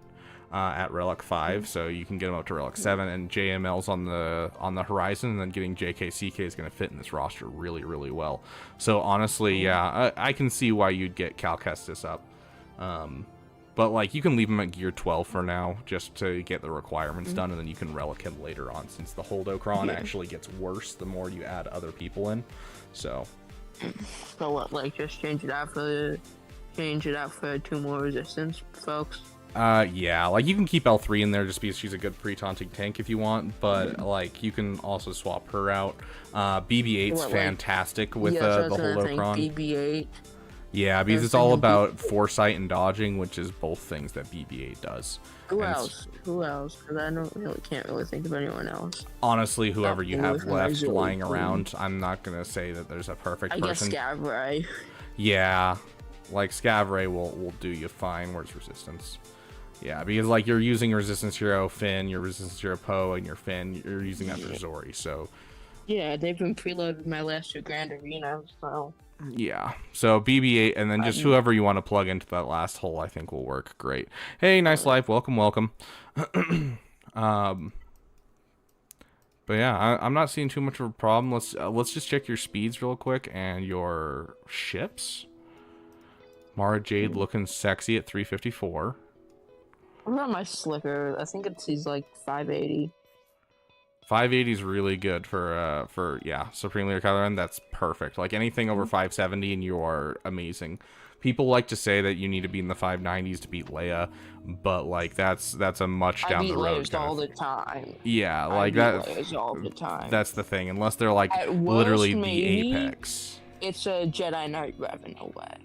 at Relic 5, so you can get him up to Relic 7, and JML's on the horizon, and then getting JKCK is going to fit in this roster really, really well. So honestly, yeah, I can see why you'd get Cal Kestis up. But, like, you can leave him at Gear 12 for now, just to get the requirements done, and then you can relic him later on, since the Holdocron actually gets worse the more you add other people in, so... So what, like, just change it out for 2 more resistance, folks? Yeah, like, you can keep L3 in there just because she's a good pre-taunting tank if you want, but, like, you can also swap her out. BB-8's fantastic with the Holdocron. BB-8. Yeah, because it's all about foresight and dodging, which is both things that BB-8 does. Who else? Because I can't really think of anyone else. Honestly, whoever you have left lying around, I'm not going to say that there's a perfect person. I guess Scavray. Yeah, like Scavray will do you fine. Where's Resistance? Yeah, because like you're using Resistance Hero Finn, your Resistance Hero Poe, and your Finn, you're using that for Zori, so... Yeah, they've been preloaded my last 2 Grand Arenas, so... Yeah, so BB-8, and then just whoever you want to plug into that last hole, I think will work great. Hey, nice life, welcome. But yeah, I'm not seeing too much of a problem. Let's just check your speeds real quick and your ships. Mara Jade looking sexy at 354. What about my Slicker? I think he's like 580. 580 is really good for Supreme Leader Kylo Ren. That's perfect. Like anything over 570 and you are amazing. People like to say that you need to be in the 590s to beat Leia, but like that's a much down the road. Leia's all the time. Yeah, like that. Leia's all the time. That's the thing. Unless they're like literally the apex. It's a Jedi Knight Rev in a way.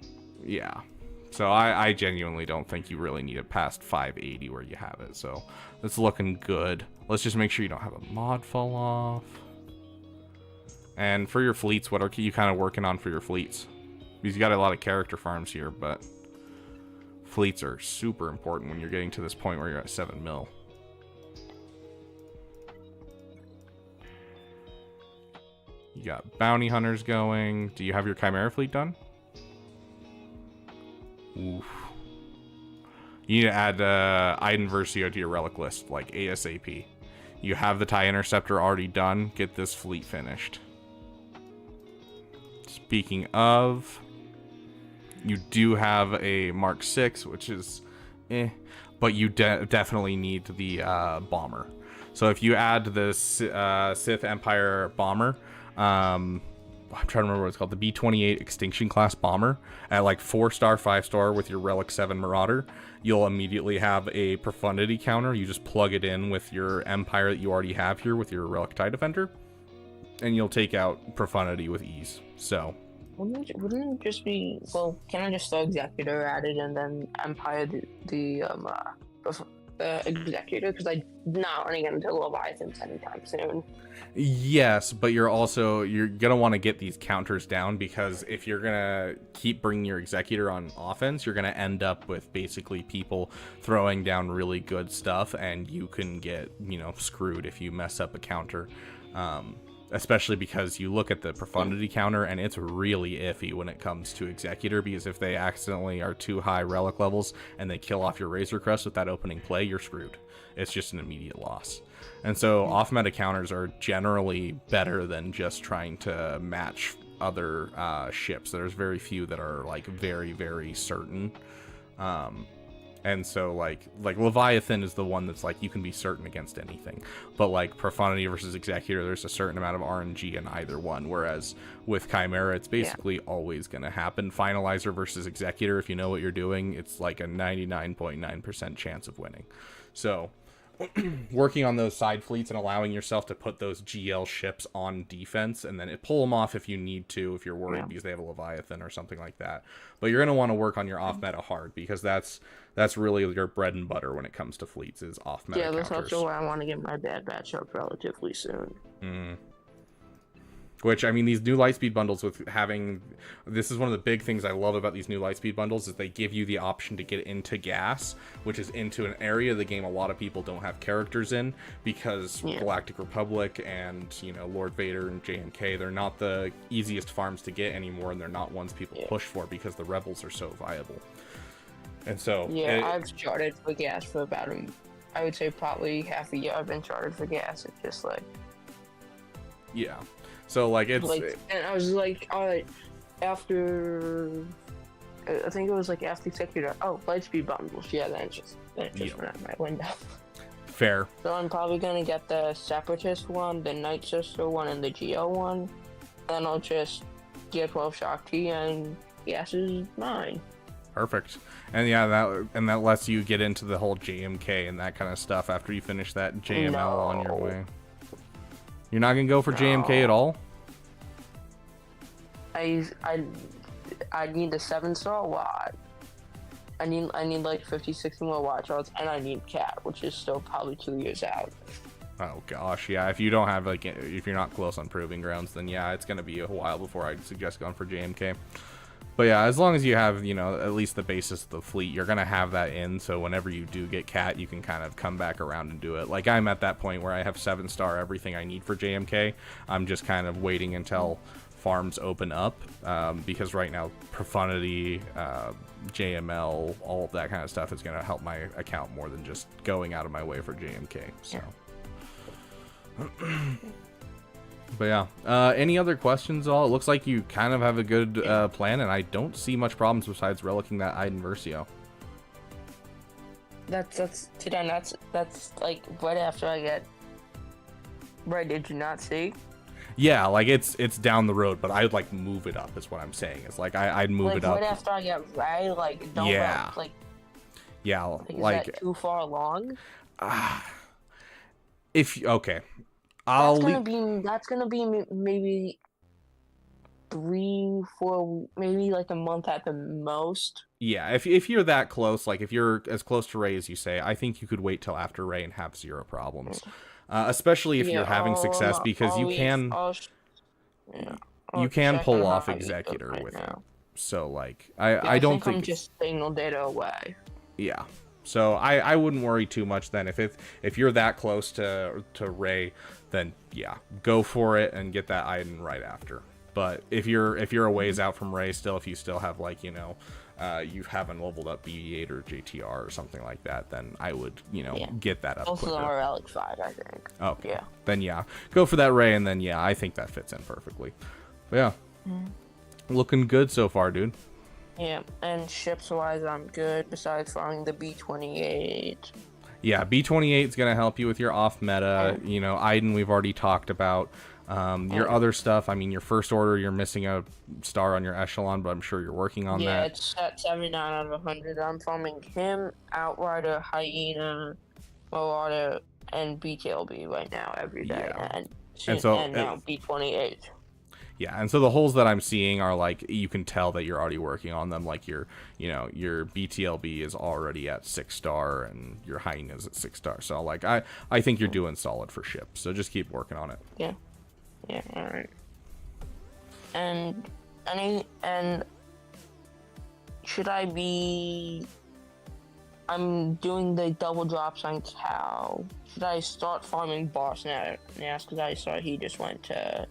Yeah. So I genuinely don't think you really need it past 580 where you have it. So it's looking good. Let's just make sure you don't have a mod fall off. And for your fleets, what are you kind of working on for your fleets? Because you got a lot of character farms here, but fleets are super important when you're getting to this point where you're at 7 mil. You got bounty hunters going. Do you have your Chimera fleet done? Oof. You need to add Iden Versio to your relic list, like ASAP. You have the TIE Interceptor already done. Get this fleet finished. Speaking of, you do have a Mark 6, which is but you definitely need the bomber. So if you add this Sith Empire bomber, I'm trying to remember what it's called, the B-28 Extinction Class Bomber at like 4-star, 5-star with your Relic 7 Marauder, you'll immediately have a profundity counter. You just plug it in with your Empire that you already have here with your Relic TIE Defender, and you'll take out profundity with ease. So wouldn't it just be, well, can I just throw Executor at it and then Empire the Executor, because I'm not running into Leviathans anytime soon. Yes, but you're gonna want to get these counters down, because if you're gonna keep bringing your Executor on offense, you're gonna end up with basically people throwing down really good stuff, and you can get screwed if you mess up a counter. especially because you look at the profundity counter and it's really iffy when it comes to Executor, because if they accidentally are too high relic levels and they kill off your Razor Crest with that opening play, you're screwed. It's just an immediate loss. And so off meta counters are generally better than just trying to match other ships. There's very few that are like very, very certain. And so like Leviathan is the one that's like you can be certain against anything, but like Profundity versus Executor, there's a certain amount of RNG in either one, whereas with Chimera it's basically always going to happen. Finalizer versus Executor, if you know what you're doing, it's like a 99.9% chance of winning. So working on those side fleets and allowing yourself to put those GL ships on defense and then pull them off if you need to, if you're worried because they have a Leviathan or something like that. But you're going to want to work on your off meta hard, because that's really your bread and butter when it comes to fleets, is off meta counters. That's also why I want to get my bad batch up relatively soon. Which, I mean, these new Lightspeed bundles with having... This is one of the big things I love about these new Lightspeed bundles, is they give you the option to get into gas, which is into an area of the game a lot of people don't have characters in, because Galactic Republic and, you know, Lord Vader and JMK, they're not the easiest farms to get anymore, and they're not ones people push for because the Rebels are so viable. And so... I've charted for gas for about, I would say probably half a year I've been charted for gas. It's just like... Yeah. So, like, it's... and I was like, alright, after... I think it was, like, after Executor... Oh, Lightspeed bundles. Yeah, then it just went out of my window. Fair. So I'm probably gonna get the Separatist one, the Night Sister one, and the Geo one. Then I'll just get 12 Shock T, and gas is mine. Perfect. And yeah, that lets you get into the whole JMK and that kind of stuff after you finish that JML on your way. You're not gonna go for JMK at all? I need the 7-star watt. I need like 50-60 more watch outs, and I need Cat, which is still probably 2 years out. Oh gosh, yeah. If you don't have like, if you're not close on Proving Grounds, then yeah, it's gonna be a while before I'd suggest going for JMK. But yeah, as long as you have, you know, at least the basis of the fleet, you're going to have that in, so whenever you do get Cat, you can kind of come back around and do it. Like, I'm at that point where I have 7-star everything I need for JMK. I'm just kind of waiting until farms open up, because right now, Profundity, JML, all of that kind of stuff is going to help my account more than just going out of my way for JMK, so... But yeah, any other questions at all? It looks like you kind of have a good plan, and I don't see much problems besides relicking that Iden Versio. That's like right after I get... Right, did you not see? Yeah, like it's down the road, but I'd like move it up is what I'm saying. It's like I'd move it up. Right after I get Ray, like don't like... Yeah, like... Is that too far along? Okay. That's gonna be maybe 3-4, maybe like a month at the most. Yeah, if you're that close, like if you're as close to Ray as you say, I think you could wait till after Ray and have 0 problems. Especially if you're having success, because you can pull off Executor with it. So like I don't think I'm just signal data away. Yeah. So I wouldn't worry too much then. If you're that close to Ray, then yeah, go for it and get that Iden right after. But if you're a ways out from Ray still, if you still have like, you know, you haven't leveled up BB-8 or JTR or something like that, then I would, you know, get that up both quicker. of them are Relic 5, I think. Okay. Yeah. Then yeah, go for that Ray, and then yeah, I think that fits in perfectly. But yeah, looking good so far, dude. Yeah, and ships-wise, I'm good, besides farming the B-28. Yeah, B-28 is going to help you with your off-meta. You know, Iden, we've already talked about. Your other stuff, I mean, your first order, you're missing a star on your echelon, but I'm sure you're working on that. Yeah, it's at 79 out of 100. I'm farming him, Outrider, Hyena, Marauder, and BTLB right now every day. Yeah. And now B-28. Yeah, and so the holes that I'm seeing are like, you can tell that you're already working on them. Like your BTLB is already at 6-star and your Hyena is at 6-star. So like, I think you're doing solid for ships. So just keep working on it. Yeah. Yeah. All right. And should I be I'm doing the double drops on Cow. Should I start farming boss now? Because I saw he just went to.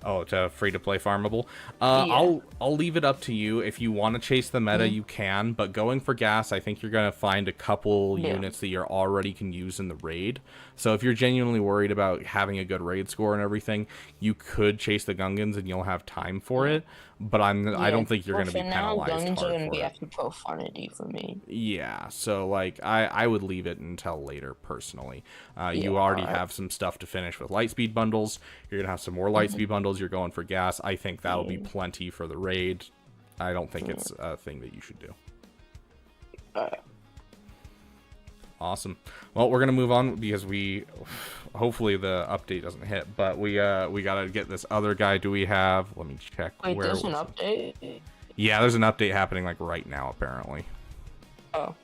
Oh, to free-to-play farmable. Yeah. I'll leave it up to you. If you want to chase the meta, you can. But going for gas, I think you're gonna find a couple units that you already can use in the raid. So if you're genuinely worried about having a good raid score and everything, you could chase the Gungans and you'll have time for it. But I don't think you're gonna be penalized hard Gungans are gonna for be it. after profundity for me. Yeah, so like I would leave it until later personally. You already have some stuff to finish with lightspeed bundles. You're gonna have some more lightspeed bundles. You're going for gas. I think that'll be plenty for the raid. I don't think it's a thing that you should do. Awesome. Well, we're gonna move on because hopefully the update doesn't hit, but we gotta get this other guy. Do we have? Let me check. Wait, there's an update? Yeah, there's an update happening like right now apparently. Oh.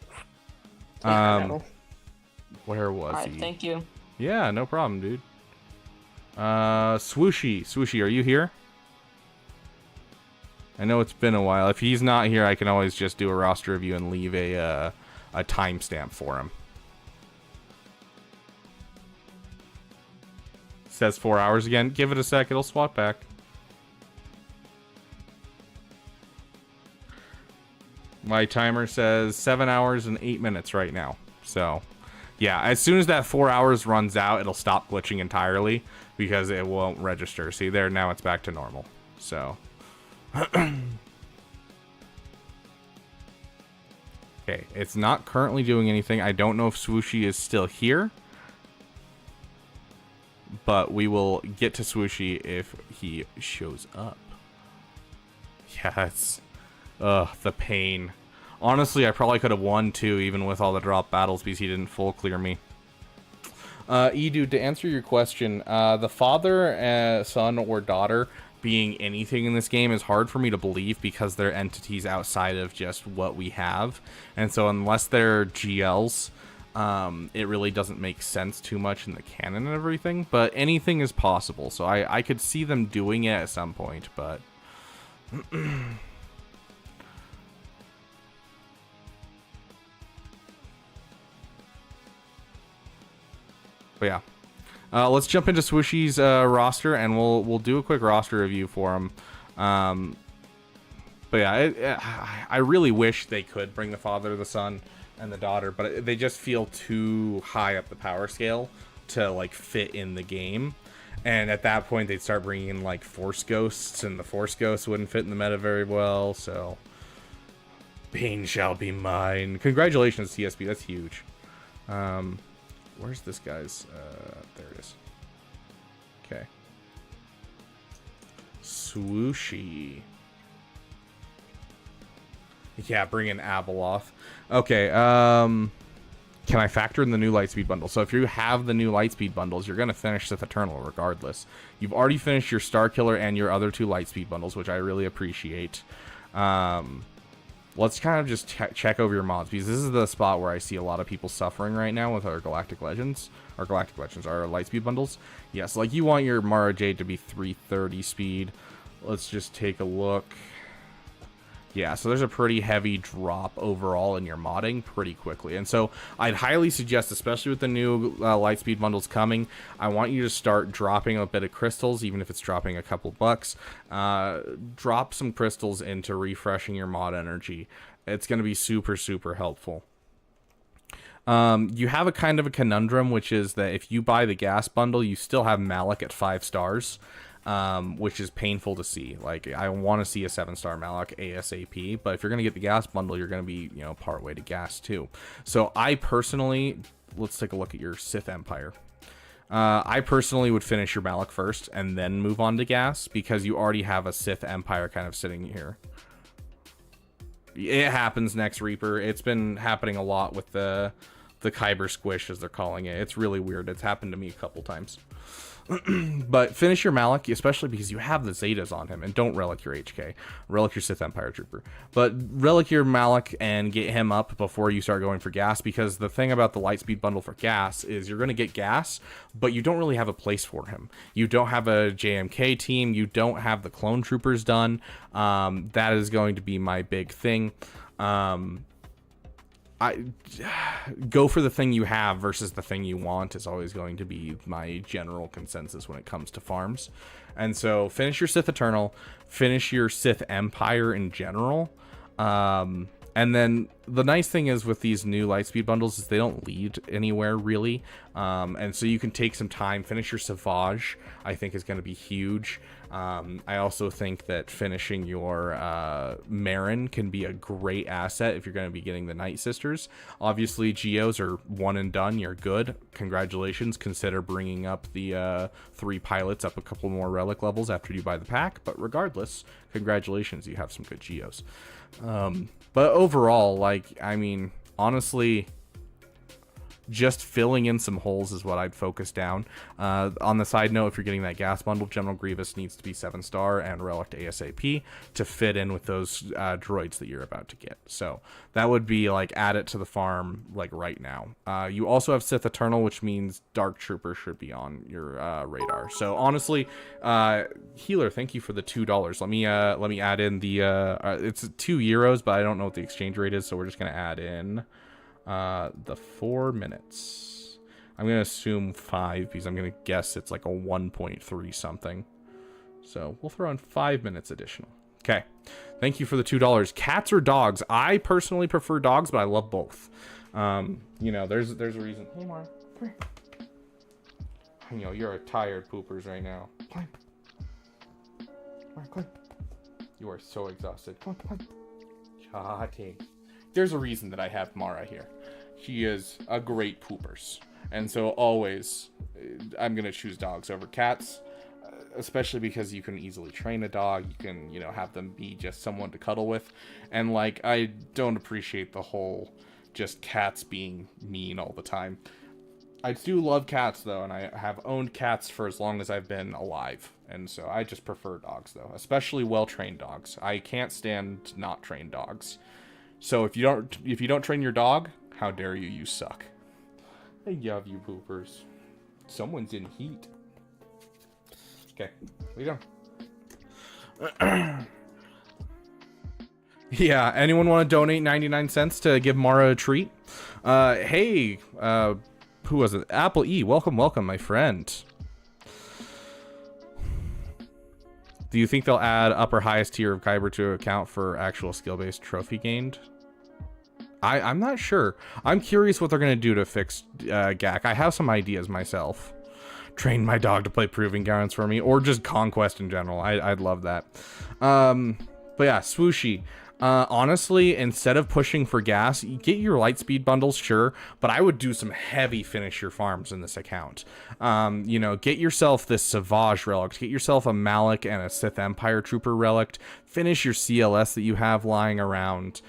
Where was he? Thank you. Yeah, no problem, dude. Swooshy, are you here? I know it's been a while. If he's not here, I can always just do a roster review and leave a timestamp for him. Says 4 hours again. Give it a sec, it'll swap back. My timer says 7 hours and 8 minutes right now. So, yeah, as soon as that 4 hours runs out, it'll stop glitching entirely because it won't register. See there, now it's back to normal. So, okay, it's not currently doing anything. I don't know if Swooshy is still here, but we will get to Swooshy if he shows up. Yeah, it's the pain. Honestly, I probably could have won too, even with all the drop battles, because he didn't full clear me. Edude, to answer your question, the father, son, or daughter being anything in this game is hard for me to believe because they're entities outside of just what we have. And so unless they're GLs, it really doesn't make sense too much in the canon and everything. But anything is possible, so I could see them doing it at some point, but... But yeah, let's jump into Swooshy's roster, and we'll do a quick roster review for him. But yeah, I really wish they could bring the father, the son, and the daughter, but they just feel too high up the power scale to like fit in the game. And at that point, they'd start bringing in like Force Ghosts, and the Force Ghosts wouldn't fit in the meta very well. So, Bane shall be mine. Congratulations, TSP. That's huge. Where's this guy's? There it is. Okay. Swooshy. Yeah, bring in Abeloth. Okay, can I factor in the new Lightspeed bundle? So if you have the new Lightspeed bundles, you're going to finish Sith Eternal regardless. You've already finished your Starkiller and your other two Lightspeed bundles, which I really appreciate. Let's kind of just check over your mods, because this is the spot where I see a lot of people suffering right now with our Galactic Legends, our Lightspeed bundles. Yes, like you want your Mara Jade to be 330 speed. Let's just take a look. Yeah, so there's a pretty heavy drop overall in your modding pretty quickly. And so I'd highly suggest, especially with the new Lightspeed bundles coming, I want you to start dropping a bit of crystals, even if it's dropping a couple bucks. Drop some crystals into refreshing your mod energy. It's going to be super, super helpful. You have a kind of a conundrum, which is that if you buy the gas bundle, you still have Malak at 5 stars. Which is painful to see. Like, I want to see a 7-star Malak ASAP, but if you're going to get the gas bundle, you're going to be, you know, part way to gas too. So I personally, let's take a look at your Sith Empire. I personally would finish your Malak first and then move on to gas, because you already have a Sith Empire kind of sitting here. It happens, Nex Reaper. It's been happening a lot with the Kyber squish, as they're calling it. It's really weird. It's happened to me a couple times. But finish your Malak, especially because you have the Zetas on him, and don't relic your HK. Relic your Sith Empire Trooper. But relic your Malak and get him up before you start going for gas, because the thing about the Lightspeed bundle for gas is you're going to get gas, but you don't really have a place for him. You don't have a JMK team. You don't have the Clone Troopers done. That is going to be my big thing. go for the thing you have versus the thing you want is always going to be my general consensus when it comes to farms. And so finish your Sith Eternal, finish your Sith Empire in general. And then the nice thing is with these new Lightspeed bundles is they don't lead anywhere really. And so you can take some time, finish your Savage, I think is going to be huge. I also think that finishing your Marin can be a great asset if you're going to be getting the Night Sisters. Obviously, Geos are one and done. You're good. Congratulations. Consider bringing up the 3 pilots up a couple more relic levels after you buy the pack. But regardless, congratulations. You have some good Geos. But overall, like, I mean, honestly, just filling in some holes is what I'd focus down. On the side note, if you're getting that gas bundle, General Grievous needs to be 7-star and Relic ASAP to fit in with those droids that you're about to get. So that would be like add it to the farm like right now. You also have Sith Eternal, which means Dark Trooper should be on your radar. So honestly, Healer, thank you for the $2. Let me add in the it's €2, but I don't know what the exchange rate is, so we're just gonna add in the 4 minutes. I'm gonna assume 5 because I'm gonna guess it's like a 1.3 something. So we'll throw in 5 minutes additional. Okay, thank you for the $2. Cats or dogs? I personally prefer dogs, but I love both. You know, there's a reason. Hey, Mara, come here. I know you're a tired poopers right now. Climb. Mara, climb. You are so exhausted. Come on, climb. Chatty. There's a reason that I have Mara here. She is a great poopers. And so always, I'm going to choose dogs over cats. Especially because you can easily train a dog. You can, you know, have them be just someone to cuddle with. And, like, I don't appreciate the whole just cats being mean all the time. I do love cats, though. And I have owned cats for as long as I've been alive. And so I just prefer dogs, though. Especially well-trained dogs. I can't stand not trained dogs. So if you don't train your dog, how dare you? You suck. I love you, poopers. Someone's in heat. Okay, we go. Yeah, anyone want to donate 99 cents to give Mara a treat? Hey, who was it? Apple E, welcome, my friend. Do you think they'll add upper highest tier of Kyber to account for actual skill-based trophy gained? I'm not sure. I'm curious what they're going to do to fix GAC. I have some ideas myself. Train my dog to play Proving Grounds for me, or just Conquest in general. I'd love that. But yeah, Swooshy. Honestly, instead of pushing for gas, you get your Lightspeed bundles, sure, but I would do some heavy finish your farms in this account. You know, get yourself this Savage relic, get yourself a Malak and a Sith Empire Trooper relic, finish your CLS that you have lying around.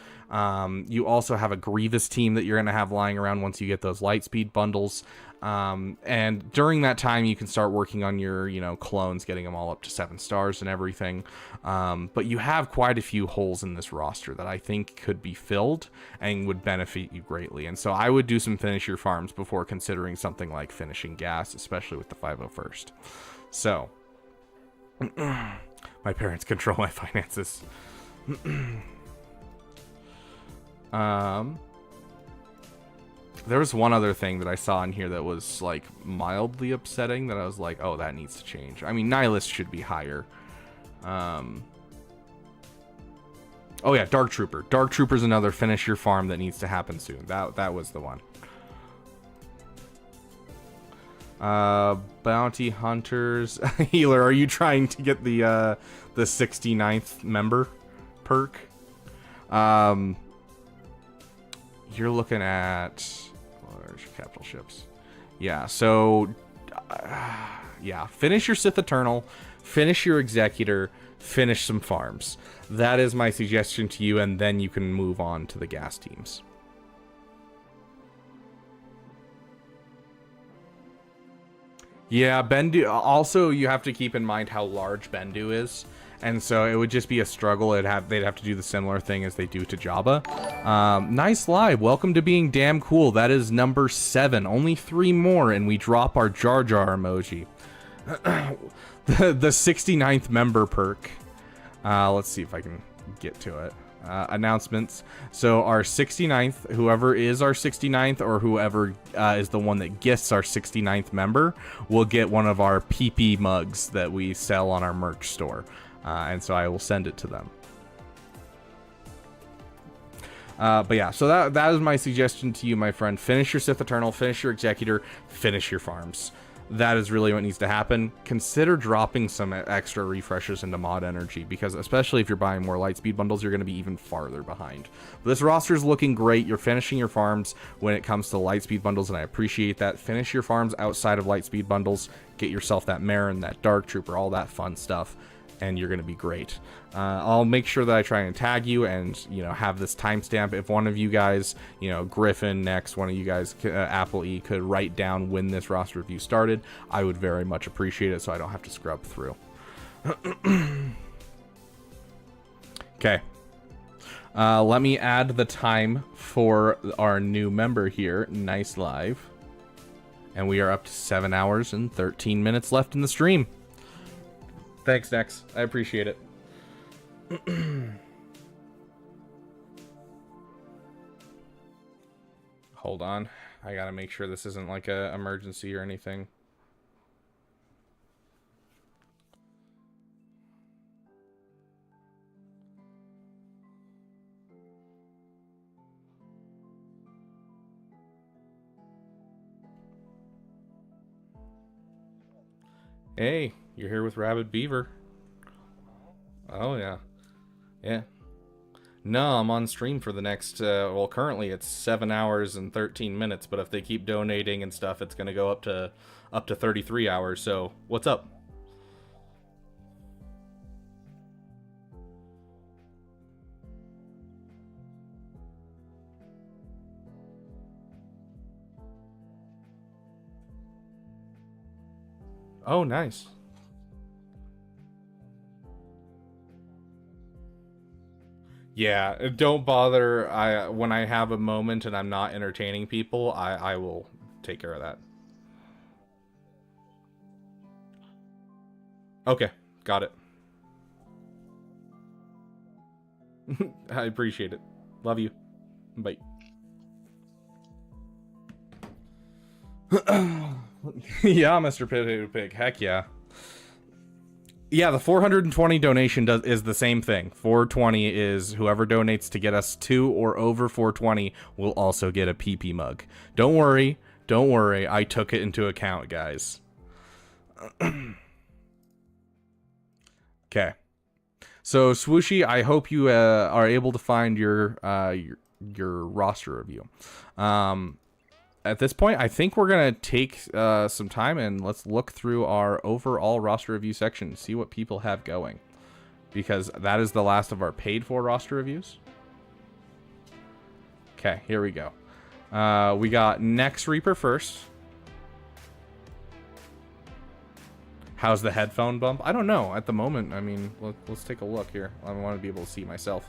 You also have a Grievous team that you're going to have lying around once you get those Lightspeed bundles. And during that time, you can start working on your, you know, clones, getting them all up to 7 stars and everything. But you have quite a few holes in this roster that I think could be filled and would benefit you greatly. And so I would do some finish your farms before considering something like finishing gas, especially with the 501st. So, my parents control my finances. There was one other thing that I saw in here that was like mildly upsetting that I was like, oh, that needs to change. I mean, Nihilist should be higher. Oh yeah, Dark Trooper. Dark Trooper's another finish your farm that needs to happen soon. That was the one. Bounty Hunters. Healer, are you trying to get the 69th member perk? You're looking at where's your capital ships? Yeah, so yeah, finish your Sith Eternal, finish your Executor, finish some farms. That is my suggestion to you, and then you can move on to the gas teams. Yeah, Bendu. Also, you have to keep in mind how large Bendu is. And so it would just be a struggle. They'd have to do the similar thing as they do to Jabba. Nice live. Welcome to being damn cool. That is number 7. Only 3 more, and we drop our Jar Jar emoji. the 69th member perk. Let's see if I can get to it. announcements. So our 69th, whoever is our 69th or whoever is the one that gets our 69th member will get one of our PP mugs that we sell on our merch store. And so I will send it to them. But yeah, so that is my suggestion to you, my friend. Finish your Sith Eternal, finish your Executor, finish your farms. That is really what needs to happen. Consider dropping some extra refreshers into mod energy, because especially if you're buying more Lightspeed bundles, you're going to be even farther behind. But this roster is looking great. You're finishing your farms when it comes to Lightspeed bundles, and I appreciate that. Finish your farms outside of Lightspeed bundles. Get yourself that Marin, that Dark Trooper, all that fun stuff, and you're going to be great. I'll make sure that I try and tag you and, you know, have this timestamp. If one of you guys, you know, Griffin, Nex, one of you guys, Apple E, could write down when this roster review started, I would very much appreciate it so I don't have to scrub through. Okay. Let me add the time for our new member here. Nice live. And we are up to 7 hours and 13 minutes left in the stream. Thanks, Nex. I appreciate it. Hold on. I gotta make sure this isn't like a emergency or anything. Hey, you're here with Rabid Beaver. Oh, yeah. Yeah. No, I'm on stream for the next, well, currently it's 7 hours and 13 minutes, but if they keep donating and stuff, it's going to go up to 33 hours, so what's up? Oh, nice. Yeah, don't bother. When I have a moment and I'm not entertaining people, I will take care of that. Okay, got it. I appreciate it. Love you. Bye. Yeah, Mr. Potato Pig. Heck yeah. Yeah, the 420 donation is the same thing. 420 is whoever donates to get us to or over 420 will also get a PP mug. Don't worry. Don't worry. I took it into account, guys. Okay. So, Swooshy, I hope you are able to find your roster review. At this point, I think we're going to take some time and let's look through our overall roster review section and see what people have going. Because that is the last of our paid-for roster reviews. Okay, here we go. We got Nex Reaper first. How's the headphone bump? I don't know. At the moment, I mean, let's take a look here. I want to be able to see myself.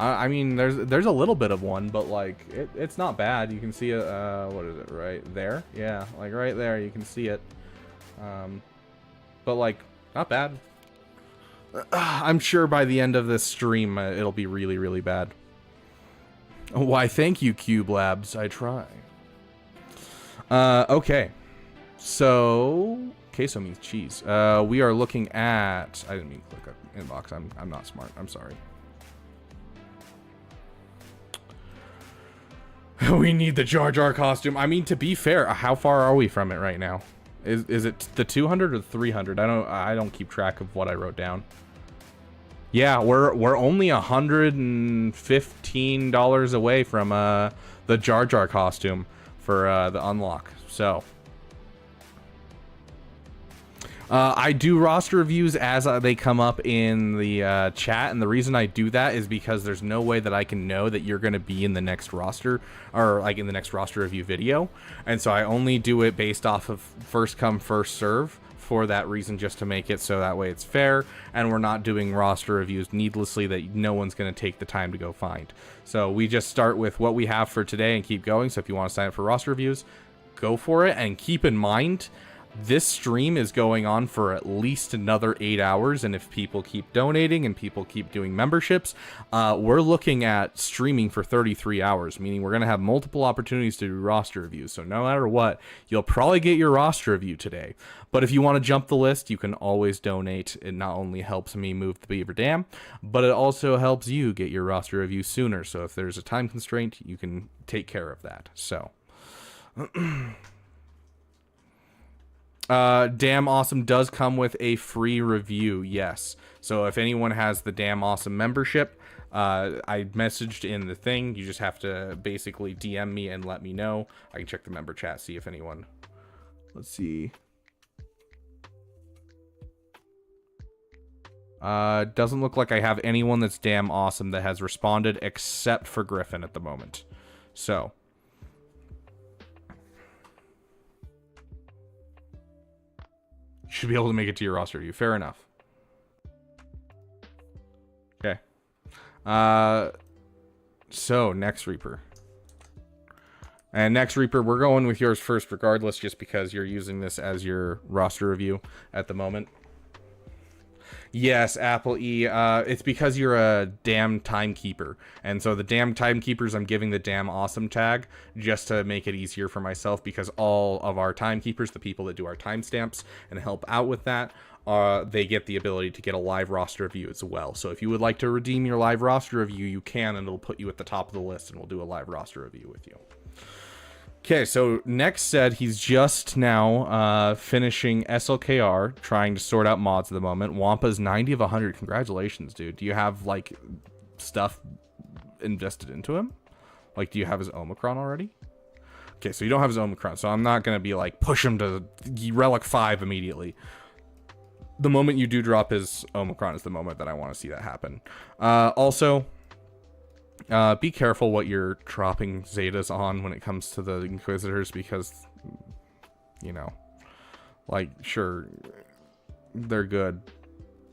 I mean, there's a little bit of one, but like it's not bad. You can see it. What is it? Right there? Yeah, like right there. You can see it. But like, not bad. I'm sure by the end of this stream, it'll be really, really bad. Why? Thank you, Cube Labs. I try. Okay. So queso means cheese. We are looking at. I didn't mean to click up inbox. I'm not smart. I'm sorry. We need the Jar Jar costume. I mean, to be fair, how far are we from it right now? Is it the 200 or 300? I don't keep track of what I wrote down. Yeah, we're only $115 away from the Jar Jar costume for the unlock. So I do roster reviews as they come up in the chat, and the reason I do that is because there's no way that I can know that you're going to be in the next roster, or like in the next roster review video, and so I only do it based off of first come first serve for that reason, just to make it so that way it's fair, and we're not doing roster reviews needlessly that no one's going to take the time to go find. So we just start with what we have for today and keep going. So if you want to sign up for roster reviews, go for it, and keep in mind, This stream is going on for at least another 8 hours, and if people keep donating and people keep doing memberships, we're looking at streaming for 33 hours, meaning we're going to have multiple opportunities to do roster reviews. So no matter what, you'll probably get your roster review today. But if you want to jump the list, you can always donate. It not only helps me move the Beaver Dam, but it also helps you get your roster review sooner. So if there's a time constraint, you can take care of that. So... Damn Awesome does come with a free review, yes. So if anyone has the Damn Awesome membership, I messaged in the thing. You just have to basically DM me and let me know. I can check the member chat, see if anyone... Let's see. Doesn't look like I have anyone that's Damn Awesome that has responded except for Griffin at the moment. So... you should be able to make it to your roster review. Fair enough. Okay. So, Nex Reaper. And Nex Reaper, we're going with yours first regardless, just because you're using this as your roster review at the moment. Yes, Apple E. It's because you're a damn timekeeper. And so the damn timekeepers, I'm giving the damn awesome tag just to make it easier for myself, because all of our timekeepers, the people that do our timestamps and help out with that, they get the ability to get a live roster review as well. So if you would like to redeem your live roster review, you can, and it'll put you at the top of the list, and we'll do a live roster review with you. Okay, so Nex said he's just now finishing SLKR, trying to sort out mods at the moment. Wampa's 90 of 100. Congratulations, dude. Do you have, like, stuff invested into him? Like, do you have his Omicron already? Okay, so you don't have his Omicron, so I'm not going to be like, push him to Relic 5 immediately. The moment you do drop his Omicron is the moment that I want to see that happen. Also... be careful what you're dropping Zetas on when it comes to the Inquisitors, because, you know, like, sure, they're good,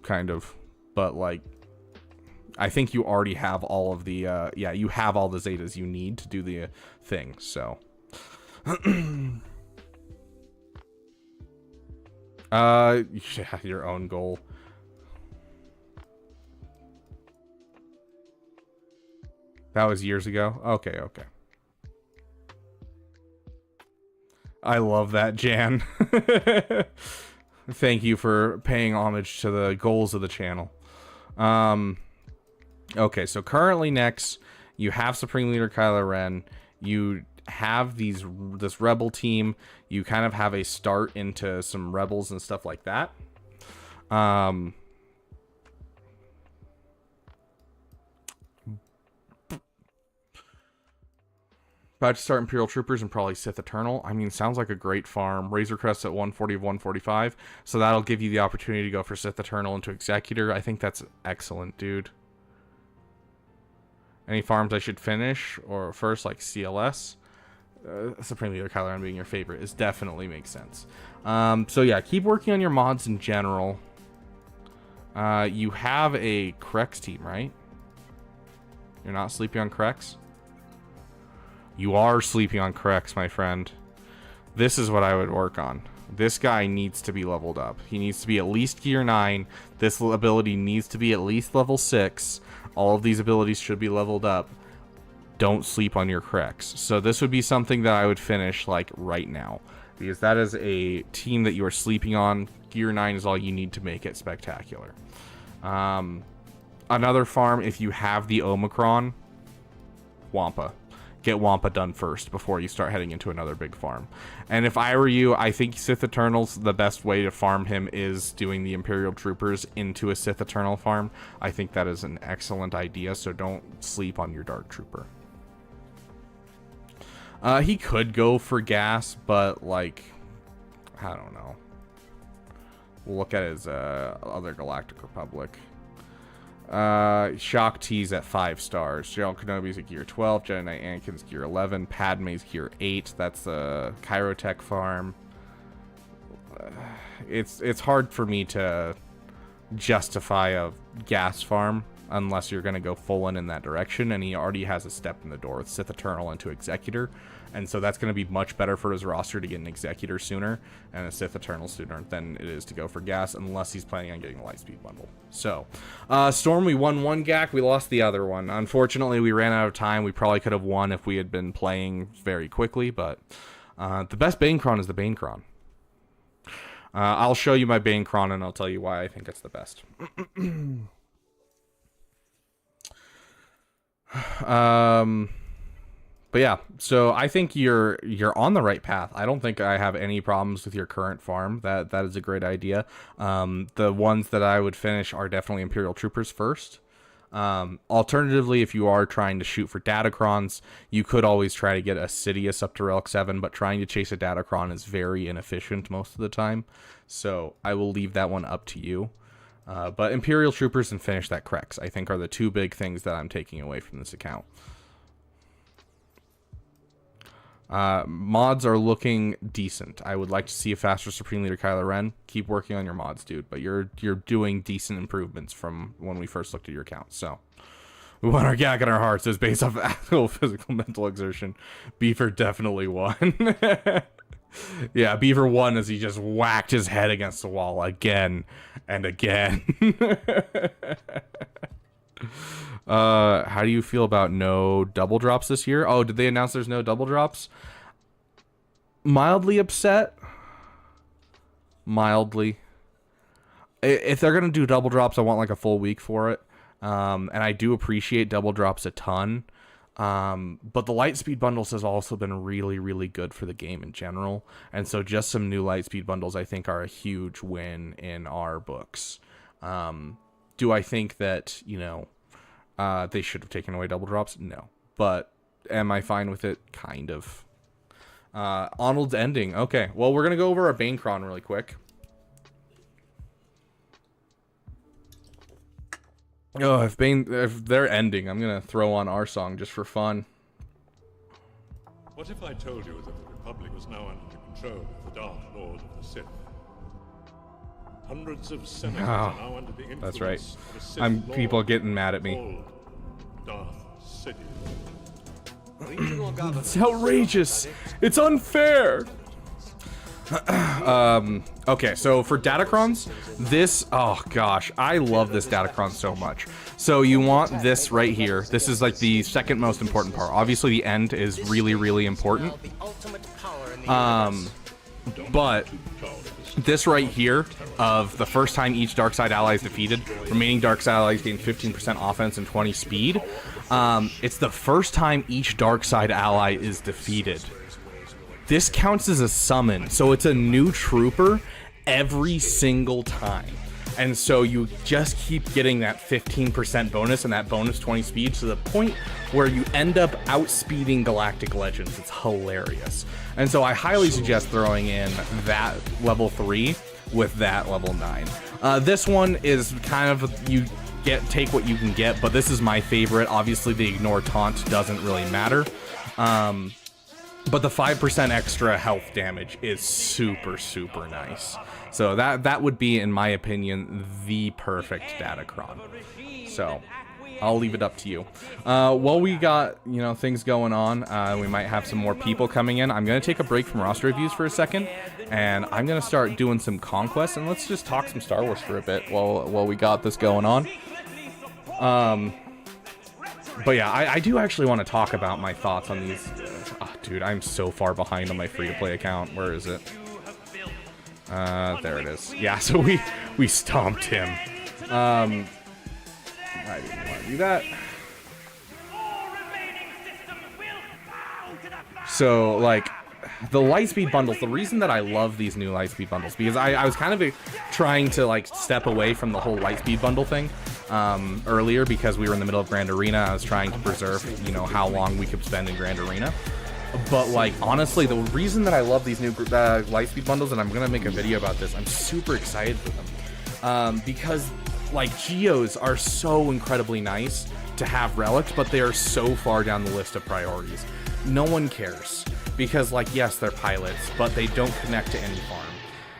kind of, but, like, I think you already have all of the, yeah, you have all the Zetas you need to do the thing, so. Yeah, your own goal. That was years ago? Okay, okay. I love that, Jan. Thank you for paying homage to the goals of the channel. Okay, so currently Nex, you have Supreme Leader Kylo Ren. You have this Rebel team. You kind of have a start into some Rebels and stuff like that. About to start Imperial Troopers and probably Sith Eternal. I mean, sounds like a great farm. Razor Crest at 140 of 145. So that'll give you the opportunity to go for Sith Eternal into Executor. I think that's excellent, dude. Any farms I should finish or first, like CLS? Supreme Leader Kylo Ren being your favorite is definitely makes sense. So yeah, keep working on your mods in general. You have a Krex team, right? You're not sleeping on Krex? You are sleeping on Krex, my friend. This is what I would work on. This guy needs to be leveled up. He needs to be at least gear 9. This ability needs to be at least level 6. All of these abilities should be leveled up. Don't sleep on your Krex. So this would be something that I would finish like right now, because that is a team that you are sleeping on. Gear 9 is all you need to make it spectacular. Another farm, if you have the Omicron, Wampa. Get Wampa done first before you start heading into another big farm. And if I were you, I think Sith Eternals, the best way to farm him is doing the Imperial Troopers into a Sith Eternal farm. I think that is an excellent idea, so don't sleep on your Dark Trooper. He could go for gas, but, like, I don't know. We'll look at his other Galactic Republic. Shock T's at 5 stars. General Kenobi's at gear 12. Jedi Knight Anakin's gear 11. Padme's gear 8. That's the Kyrotech farm. It's hard for me to justify a gas farm unless you're going to go full in that direction, and he already has a step in the door with Sith Eternal into Executor, and so that's going to be much better for his roster to get an Executor sooner and a Sith Eternal sooner than it is to go for gas, unless he's planning on getting a Lightspeed bundle. So, Storm, we won one GAC, we lost the other one. Unfortunately, we ran out of time. We probably could have won if we had been playing very quickly, but the best Banecron is the Banecron. I'll show you my Banecron, and I'll tell you why I think it's the best. But yeah, so I think you're on the right path. I don't think I have any problems with your current farm. That is a great idea. The ones that I would finish are definitely Imperial Troopers first. Alternatively, if you are trying to shoot for Datacrons, you could always try to get a Sidious up to Relic 7, but trying to chase a Datacron is very inefficient most of the time. So I will leave that one up to you. But Imperial Troopers and finish that Krex, I think, are the two big things that I'm taking away from this account. Mods are looking decent. I would like to see a faster Supreme Leader Kylo Ren. Keep working on your mods, dude. But you're doing decent improvements from when we first looked at your account. So we won our GAC in our hearts. It was based off actual physical mental exertion. Beaver definitely won. Yeah, Beaver won as he just whacked his head against the wall again and again. How do you feel about no double drops this year? Oh, did they announce there's no double drops? Mildly upset. Mildly. If they're going to do double drops, I want like a full week for it. And I do appreciate double drops a ton. But the Lightspeed bundles has also been really, really good for the game in general. And so just some new Lightspeed bundles I think are a huge win in our books. Do I think that, you know, they should have taken away double drops? No. But am I fine with it? Kind of. Arnold's ending. Okay, well, we're going to go over our Banecron really quick. Oh, if they're ending, I'm going to throw on our song just for fun. What if I told you that the Republic was now under the control of the Dark Lord of the Sith? Hundreds of senators are now under the influence that's right. of the Sith People Lord, getting mad at me. Maul, Darth Sidious. It's outrageous. It's unfair. Okay, so for Datacrons, this, oh gosh, I love this Datacron so much. So you want this right here. This is like the second most important part. Obviously the end is really, really important. But this right here, of the first time each dark side ally is defeated, remaining dark side allies gain 15% offense and 20 speed. It's the first time each dark side ally is defeated. This counts as a summon, so it's a new trooper every single time. And so you just keep getting that 15% bonus and that bonus 20 speed to the point where you end up outspeeding Galactic Legends. It's hilarious. And so I highly suggest throwing in that level 3 with that level 9. This one is kind of, you take what you can get, but this is my favorite. Obviously the ignore taunt doesn't really matter. But the 5% extra health damage is super, super nice. So that would be, in my opinion, the perfect Datacron. So I'll leave it up to you. While we got, you know, things going on, we might have some more people coming in. I'm going to take a break from roster reviews for a second, and I'm going to start doing some Conquest, and let's just talk some Star Wars for a bit while we got this going on. But yeah, I do actually want to talk about my thoughts on these. Oh, dude, I'm so far behind on my free-to-play account. Where is it? There it is. Yeah, so we stomped him. I didn't want to do that. So, like, the Lightspeed bundles, the reason that I love these new Lightspeed bundles, because I was kind of trying to, like, step away from the whole Lightspeed bundle thing earlier because we were in the middle of Grand Arena. I was trying to preserve, you know, how long we could spend in Grand Arena. But, like, honestly, the reason that I love these new Lightspeed bundles, and I'm going to make a video about this, I'm super excited for them. Because, like, geos are so incredibly nice to have relics, but they are so far down the list of priorities. No one cares. Because, like, yes, they're pilots, but they don't connect to any farm.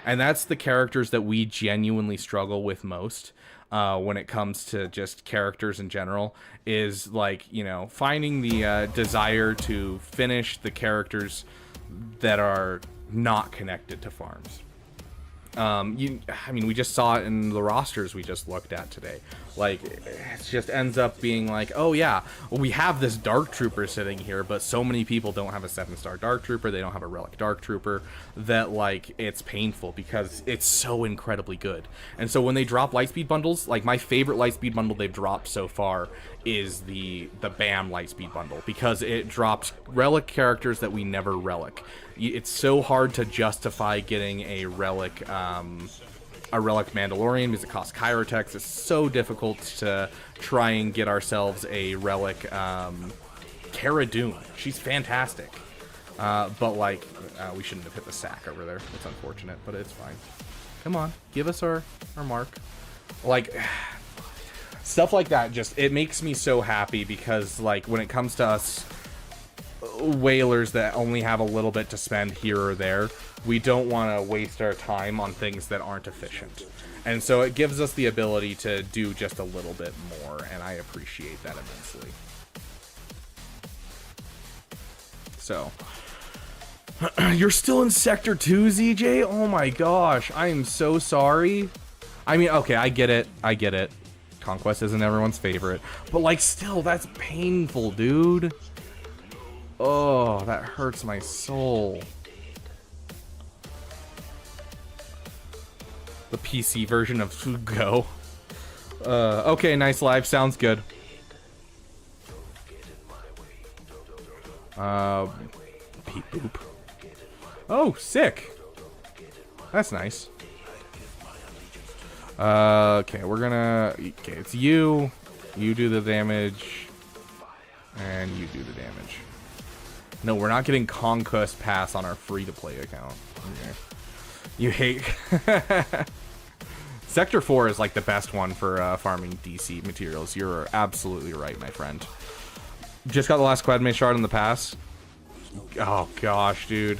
And that's the characters that we genuinely struggle with most. when it comes to just characters in general, is like, you know, finding the desire to finish the characters that are not connected to farms. I mean, we just saw it in the rosters we just looked at today. Like, it just ends up being like, oh yeah, well, we have this Dark Trooper sitting here, but so many people don't have a 7-star Dark Trooper, they don't have a Relic Dark Trooper, that, like, it's painful because it's so incredibly good. And so when they drop Lightspeed bundles, like, my favorite Lightspeed bundle they've dropped so far is the BAM Lightspeed bundle, because it drops Relic characters that we never Relic. It's so hard to justify getting a Relic Mandalorian because it costs Kyrotex. It's so difficult to try and get ourselves a Relic Cara Dune. She's fantastic. But, like, we shouldn't have hit the sack over there. It's unfortunate, but it's fine. Come on, give us our mark. Like, stuff like that, just, it makes me so happy because, like, when it comes to us whalers that only have a little bit to spend here or there, we don't want to waste our time on things that aren't efficient. And so it gives us the ability to do just a little bit more, and I appreciate that immensely. So, you're still in Sector 2, ZJ? Oh my gosh, I am so sorry. I mean, okay, I get it. Conquest isn't everyone's favorite, but, like, still, that's painful, dude. Oh, that hurts my soul. The PC version of Go. Okay, nice live. Sounds good. Beep boop. Oh, sick. That's nice. Okay, we're gonna... Okay, it's you. You do the damage. And you do the damage. No, we're not getting Conquest Pass on our free-to-play account. Okay. You hate... Sector 4 is like the best one for farming DC materials. You're absolutely right, my friend. Just got the last Quad Mace shard in the pass. Oh, gosh, dude.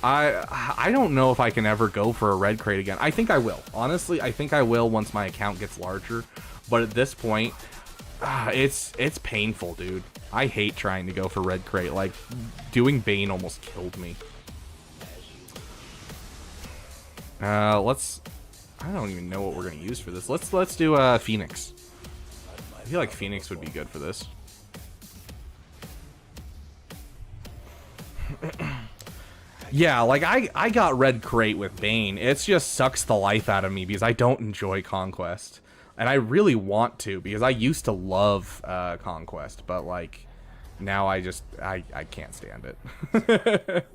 I don't know if I can ever go for a red crate again. I think I will. Honestly, I think I will once my account gets larger. But at this point, it's painful, dude. I hate trying to go for red crate. Like, doing Bane almost killed me. Let's... I don't even know what we're gonna use for this. Let's do Phoenix. I feel like Phoenix would be good for this. Yeah, like I got red crate with Bane. It just sucks the life out of me because I don't enjoy Conquest. And I really want to, because I used to love Conquest, but, like, now I can't stand it.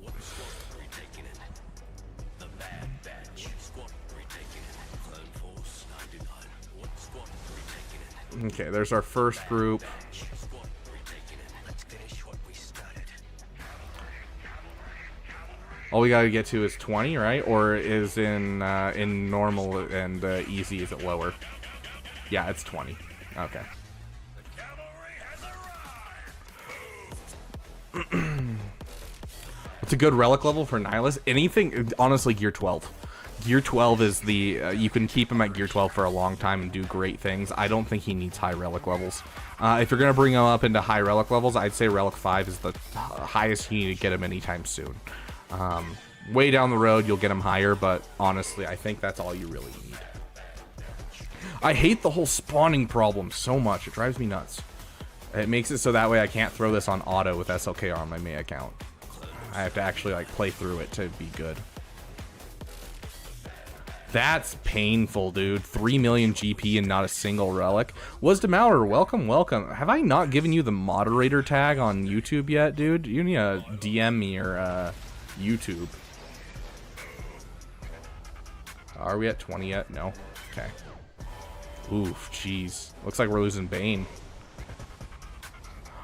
Okay, there's our first group. All we gotta get to is 20, right? Or is in normal and easy, is it lower? Yeah, it's 20. Okay. What's a good relic level for Nihilus? Anything, honestly, Gear 12. Gear 12 is the, you can keep him at Gear 12 for a long time and do great things. I don't think he needs high relic levels. If you're going to bring him up into high relic levels, I'd say relic 5 is the highest you need to get him anytime soon. Way down the road, you'll get him higher, but honestly, I think that's all you really need. I hate the whole spawning problem so much. It drives me nuts. It makes it so that way I can't throw this on auto with SLKR on my main account. I have to actually, like, play through it to be good. That's painful, dude. 3 million GP and not a single relic. Wisdom Hour, welcome, welcome. Have I not given you the moderator tag on YouTube yet, dude? You need to DM me or YouTube. Are we at 20 yet? No. Okay. Oof, jeez. Looks like we're losing Bane.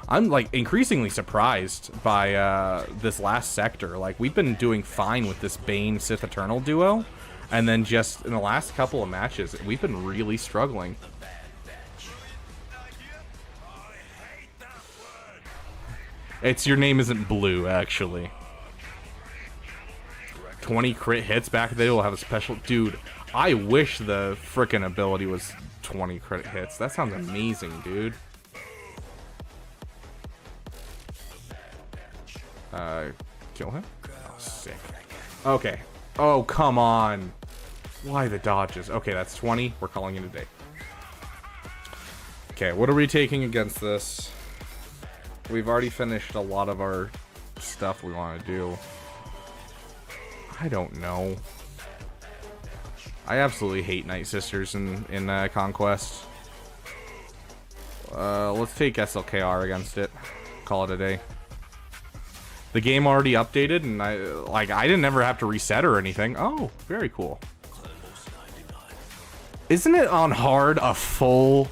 I'm, like, increasingly surprised by this last sector. Like, we've been doing fine with this Bane Sith Eternal duo. And then just in the last couple of matches, we've been really struggling. It's your name isn't blue, actually. 20 crit hits back there will have a special... Dude, I wish the frickin' ability was 20 crit hits. That sounds amazing, dude. Kill him? Oh, sick. Okay. Oh, come on. Why the dodges? Okay, that's 20. We're calling it a day. Okay, what are we taking against this? We've already finished a lot of our stuff we want to do. I don't know. I absolutely hate Night Sisters in Conquest. Let's take SLKR against it. Call it a day. The game already updated, and I didn't ever have to reset or anything. Oh, very cool. Isn't it on hard a full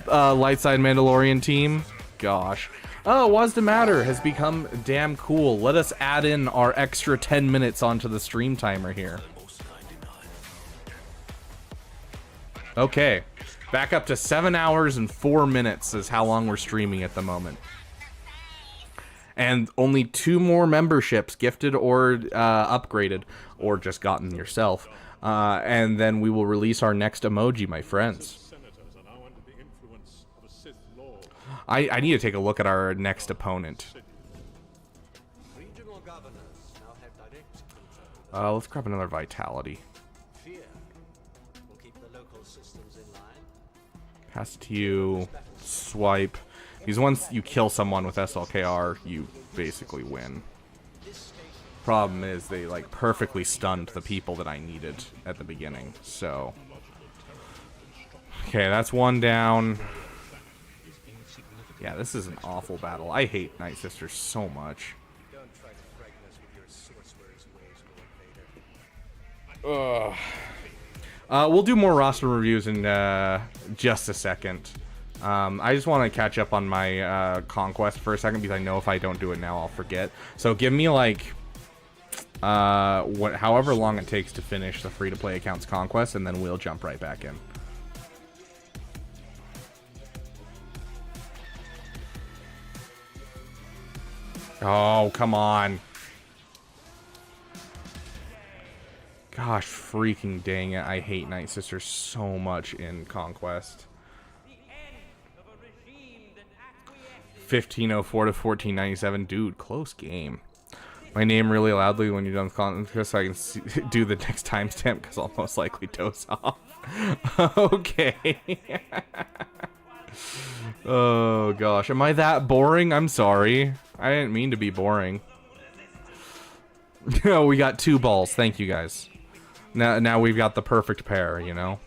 light side Mandalorian team? Gosh. Oh, what's the matter? Has become damn cool. Let us add in our extra 10 minutes onto the stream timer here. Okay, back up to 7 hours and 4 minutes is how long we're streaming at the moment. And only 2 more memberships, gifted or upgraded, or just gotten yourself. And then we will release our next emoji, my friends. I need to take a look at our next opponent. Let's grab another Vitality. Pass to you, swipe. Because once you kill someone with SLKR, you basically win. Problem is, they like perfectly stunned the people that I needed at the beginning. So, okay, that's 1 down. Yeah, this is an awful battle. I hate Night Sisters so much. Ugh. We'll do more roster reviews in just a second. I just want to catch up on my Conquest for a second, because I know if I don't do it now, I'll forget. So give me like however long it takes to finish the free-to-play accounts Conquest, and then we'll jump right back in. Oh, come on. Gosh, freaking dang it. I hate Night Sisters so much in Conquest. 1504 to 1497. Dude, close game. My name really loudly when you're done with Conquest so I can do the next timestamp, because I'll most likely doze off. Okay. Oh, gosh. Am I that boring? I'm sorry. I didn't mean to be boring. No, we got 2 balls. Thank you, guys. Now we've got the perfect pair, you know?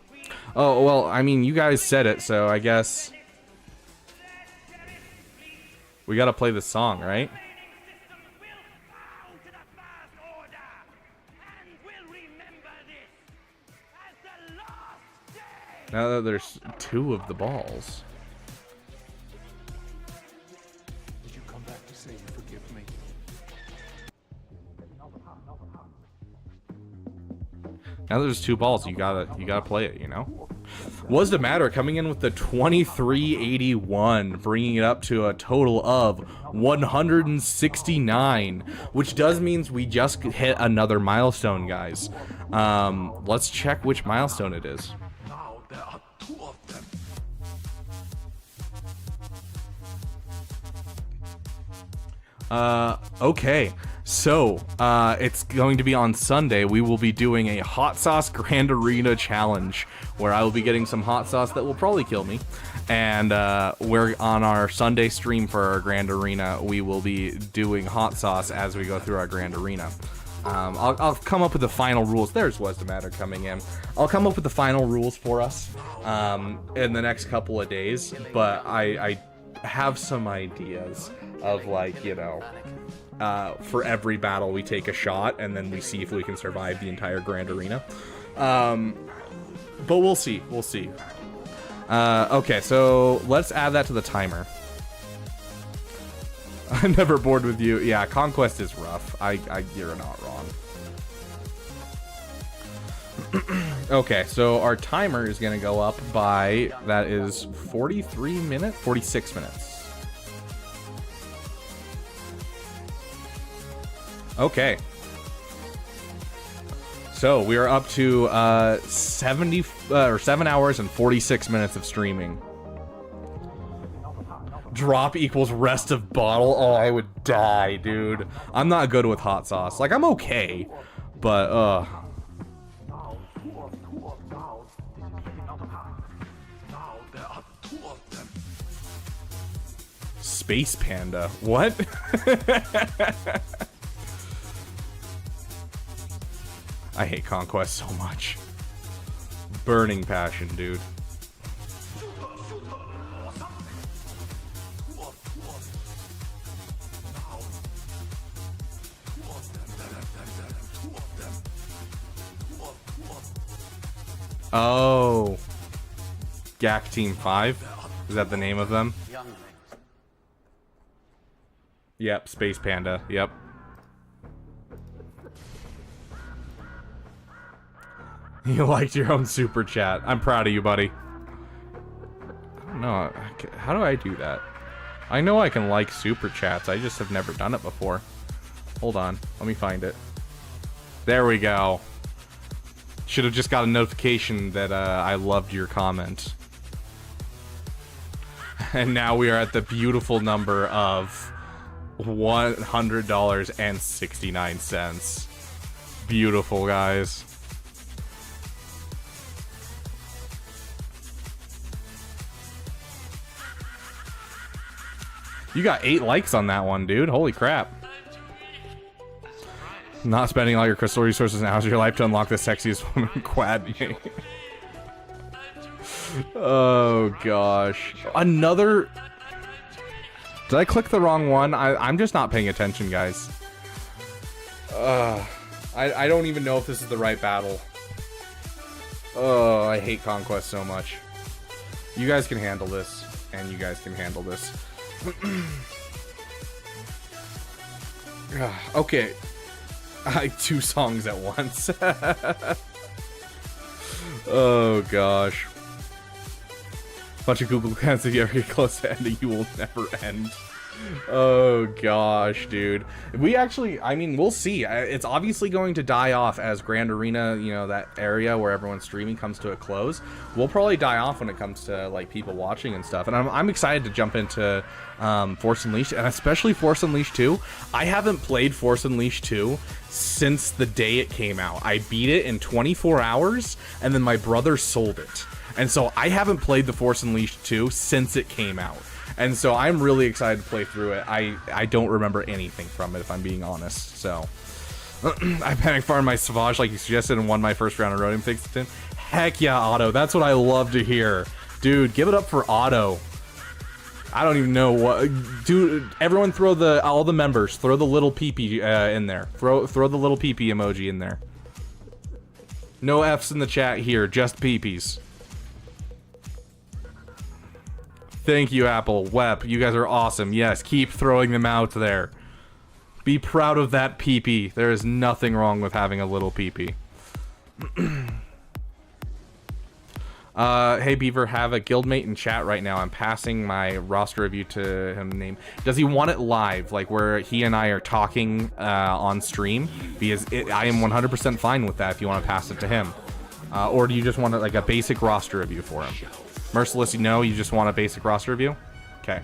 Oh, well, I mean, you guys said it, so I guess we gotta play this song, right? Now that there's 2 of the balls. Did you come back to say you forgive me? Now there's 2 balls, you gotta play it, you know? What's the matter? Coming in with the 2381, bringing it up to a total of 169, which does means we just hit another milestone, guys. Let's check which milestone it is. Now there are 2 of them. Okay. So, it's going to be on Sunday. We will be doing a Hot Sauce Grand Arena Challenge, where I will be getting some hot sauce that will probably kill me. And we're on our Sunday stream for our Grand Arena. We will be doing hot sauce as we go through our Grand Arena. I'll come up with the final rules. There's What's the Matter coming in. I'll come up with the final rules for us in the next couple of days. But I have some ideas of, like, you know, for every battle we take a shot, and then we see if we can survive the entire Grand Arena. But we'll see. We'll see. Okay, so let's add that to the timer. I'm never bored with you. Yeah, Conquest is rough. You're not wrong. Okay, so our timer is going to go up by, that is 46 minutes. Okay. So we are up to 7 hours and 46 minutes of streaming. Drop equals rest of bottle. Oh, I would die, dude. I'm not good with hot sauce. Like, I'm okay, but Space Panda. What? I hate Conquest so much. Burning passion, dude. Oh. GAC Team 5? Is that the name of them? Yep, Space Panda. Yep. You liked your own super chat. I'm proud of you, buddy. I don't know. How do I do that? I know I can like super chats. I just have never done it before. Hold on. Let me find it. There we go. Should have just got a notification that I loved your comment. And now we are at the beautiful number of $100.69. Beautiful, guys. You got 8 likes on that one, dude. Holy crap. Not spending all your crystal resources now is your life to unlock the sexiest woman quad. Oh, gosh. Another... Did I click the wrong one? I'm just not paying attention, guys. I don't even know if this is the right battle. Oh, I hate Conquest so much. You guys can handle this, and you guys can handle this. Okay. I 2 songs at once. Oh, gosh. Bunch of Google accounts. If you ever get close to ending, you will never end. Oh gosh, dude. We actually, I mean, we'll see. It's obviously going to die off as Grand Arena, you know, that area where everyone's streaming comes to a close. We'll probably die off when it comes to like people watching and stuff. And I'm excited to jump into Force Unleashed, and especially Force Unleashed 2. I haven't played Force Unleashed 2 since the day it came out. I beat it in 24 hours, and then my brother sold it. And so I haven't played the Force Unleashed 2 since it came out. And so I'm really excited to play through it. I don't remember anything from it, if I'm being honest. So I panic farmed my Savage like you suggested and won my first round of Rhodium Fixton. Heck yeah, Otto. That's what I love to hear. Dude, give it up for Otto. I don't even know what... Dude, everyone throw all the members. Throw the little peepee in there. Throw the little peepee emoji in there. No F's in the chat here, just peepees. Thank you, Apple. Wep, you guys are awesome. Yes, keep throwing them out there. Be proud of that peepee. There is nothing wrong with having a little peepee. Hey, Beaver, have a guildmate in chat right now. I'm passing my roster review to him. Name. Does he want it live, like where he and I are talking on stream? Because I am 100% fine with that if you want to pass it to him. Or do you just want like a basic roster review for him? Merciless, no, you just want a basic roster review? Okay.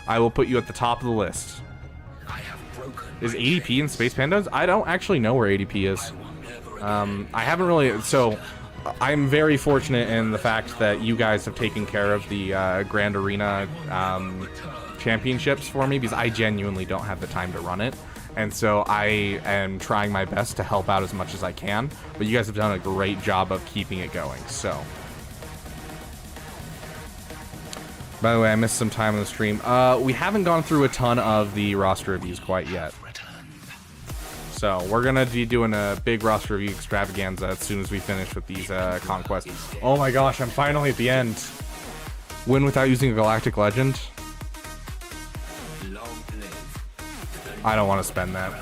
I will put you at the top of the list. Is ADP in Space Pandas? I don't actually know where ADP is. I haven't really... So, I'm very fortunate in the fact that you guys have taken care of the Grand Arena championships for me, because I genuinely don't have the time to run it. And so I am trying my best to help out as much as I can. But you guys have done a great job of keeping it going, so. By the way, I missed some time on the stream. We haven't gone through a ton of the roster reviews quite yet. So we're going to be doing a big roster review extravaganza as soon as we finish with these conquests. Oh my gosh, I'm finally at the end. Win without using a Galactic Legend. I don't want to spend that.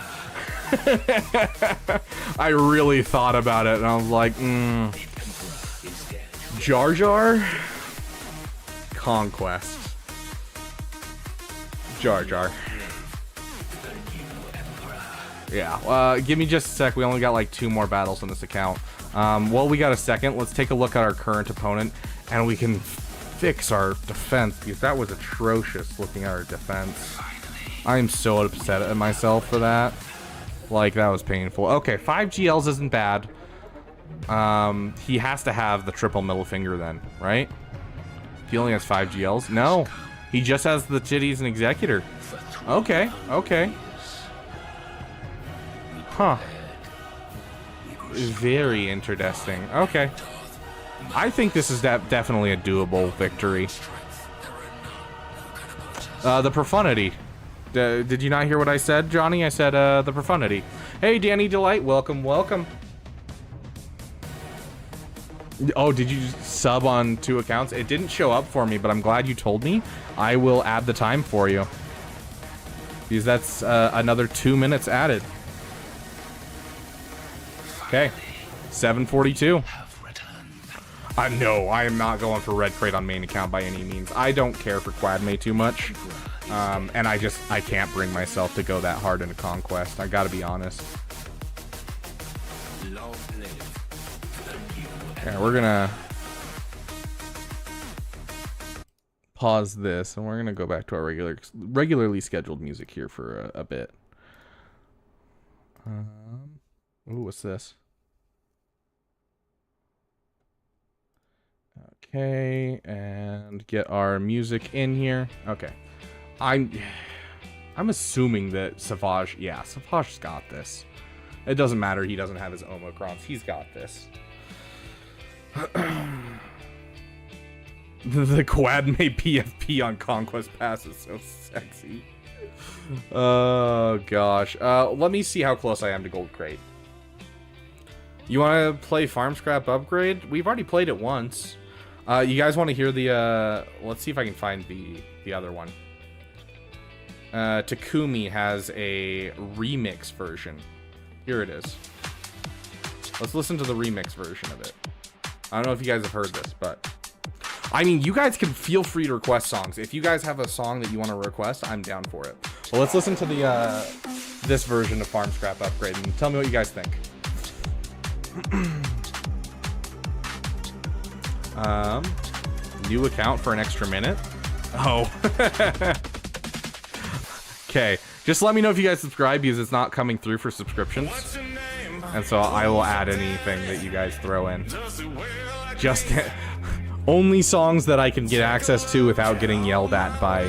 I really thought about it, and I was like, Jar Jar? Conquest. Jar Jar. Yeah, give me just a sec. We only got like 2 more battles on this account. Well, we got a second. Let's take a look at our current opponent, and we can fix our defense, because that was atrocious looking at our defense. I'm so upset at myself for that. Like, that was painful. Okay, 5 GLs isn't bad. He has to have the triple middle finger then, right? He only has 5 GLs? No. He just has the Chitties and Executor. Okay, okay. Huh. Very interesting. Okay. I think this is definitely a doable victory. The profundity. Did you not hear what I said, Johnny? I said, the profundity. Hey, Danny Delight. Welcome, welcome. Oh, did you sub on 2 accounts? It didn't show up for me, but I'm glad you told me. I will add the time for you. Because that's another 2 minutes added. Okay. 7:42. No, I am not going for red crate on main account by any means. I don't care for Quadme too much. And I can't bring myself to go that hard into Conquest. I gotta be honest. Okay, we're gonna pause this, and we're gonna go back to our regularly scheduled music here for a bit. Ooh, what's this? Okay, and get our music in here. Okay, I'm assuming that Savage, yeah, Savage's got this. It doesn't matter. He doesn't have his Omicrons. He's got this. The Quadme PFP on Conquest Pass is so sexy. Oh gosh. Let me see how close I am to Gold Crate. You want to play Farm Scrap Upgrade? We've already played it once. You guys want to hear the, let's see if I can find the other one. Takumi has a remix version. Here it is. Let's listen to the remix version of it. I don't know if you guys have heard this, but I mean, you guys can feel free to request songs. If you guys have a song that you want to request, I'm down for it. Well, let's listen to the this version of Farm Scrap Upgrade and tell me what you guys think. New account for an extra minute. Oh. Okay, just let me know if you guys subscribe, because it's not coming through for subscriptions, and so I will add anything that you guys throw in. Just only songs that I can get access to without getting yelled at by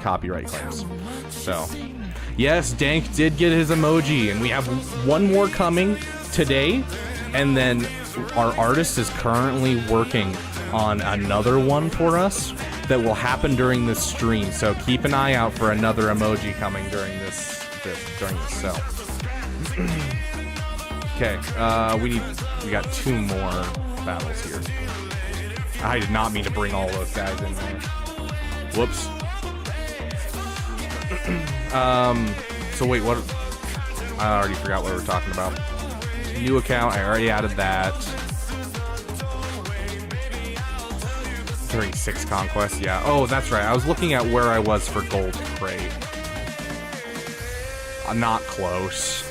copyright claims. So yes, Dank did get his emoji, and we have one more coming today, and then our artist is currently working on another one for us that will happen during this stream, so keep an eye out for another emoji coming during this so. Okay, we got 2 more battles here. I did not mean to bring all those guys in there. Whoops. So wait, what? I already forgot what we were talking about. New account, I already added that. 36 Conquest, yeah. Oh, that's right. I was looking at where I was for Gold Crate. I'm not close.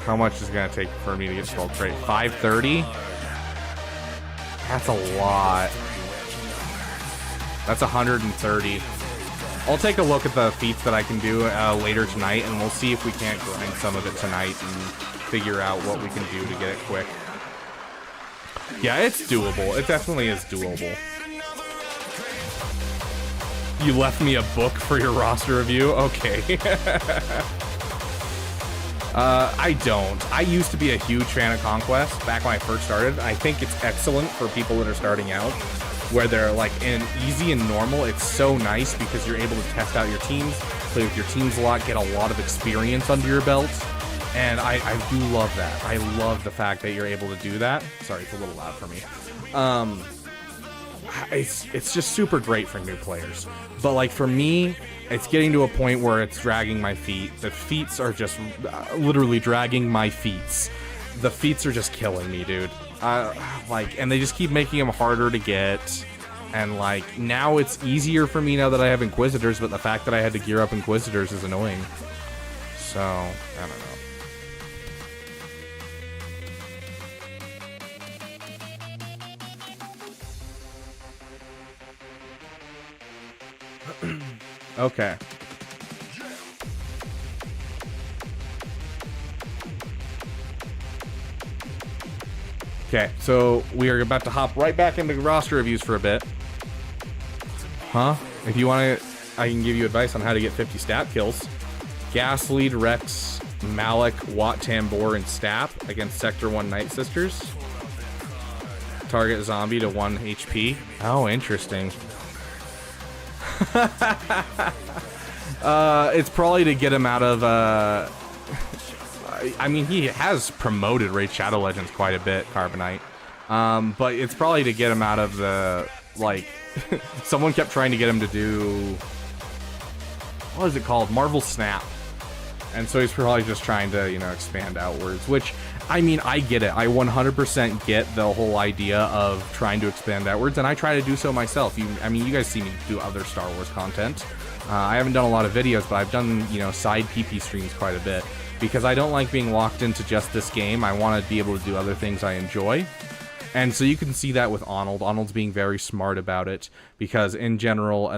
How much is it gonna take for me to get Gold Crate? 530? That's a lot. That's 130. I'll take a look at the feats that I can do later tonight, and we'll see if we can't grind some of it tonight and figure out what we can do to get it quick. Yeah, it's doable. It definitely is doable. You left me a book for your roster review? Okay. I don't. I used to be a huge fan of Conquest back when I first started. I think it's excellent for people that are starting out, where they're like in easy and normal. It's so nice because you're able to test out your teams, play with your teams a lot, get a lot of experience under your belt. And I do love that. I love the fact that you're able to do that. Sorry, it's a little loud for me. It's just super great for new players. But like for me, it's getting to a point where it's dragging my feet. The feats are just literally dragging my feats. The feats are just killing me, dude. And they just keep making them harder to get. And like now it's easier for me now that I have Inquisitors, but the fact that I had to gear up Inquisitors is annoying. So, I don't know. Okay. Okay, so we are about to hop right back into roster reviews for a bit. Huh? If you want to, I can give you advice on how to get 50 stat kills. Gas Lead, Rex, Malik, Wat Tambor, and Stap against Sector 1 Night Sisters. Target zombie to 1 HP. Oh, interesting. It's probably to get him out of, I mean, he has promoted Raid Shadow Legends quite a bit, Carbonite. But it's probably to get him out of the, like, someone kept trying to get him to do, what is it called? Marvel Snap. And so he's probably just trying to, you know, expand outwards, which, I mean, I get it. I 100% get the whole idea of trying to expand outwards, and I try to do so myself. I mean, you guys see me do other Star Wars content. I haven't done a lot of videos, but I've done, you know, side PP streams quite a bit, because I don't like being locked into just this game. I want to be able to do other things I enjoy. And so you can see that with Arnold. Arnold's being very smart about it, because in general,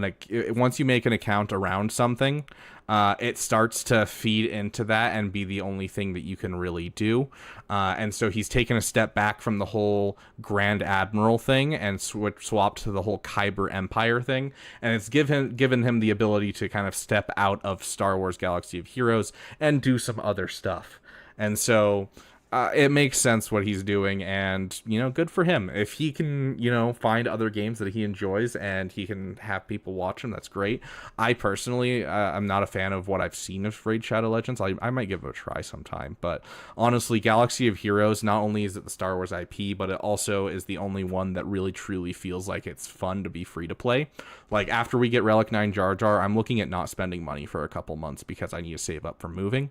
once you make an account around something, it starts to feed into that and be the only thing that you can really do. And so he's taken a step back from the whole Grand Admiral thing and swapped to the whole Kyber Empire thing. And it's given him the ability to kind of step out of Star Wars Galaxy of Heroes and do some other stuff. And so it makes sense what he's doing, and, you know, good for him. If he can, you know, find other games that he enjoys and he can have people watch him, that's great. I personally, I'm not a fan of what I've seen of Raid Shadow Legends. I might give it a try sometime, but honestly, Galaxy of Heroes, not only is it the Star Wars IP, but it also is the only one that really truly feels like it's fun to be free to play. Like, after we get Relic 9 Jar Jar, I'm looking at not spending money for a couple months because I need to save up for moving.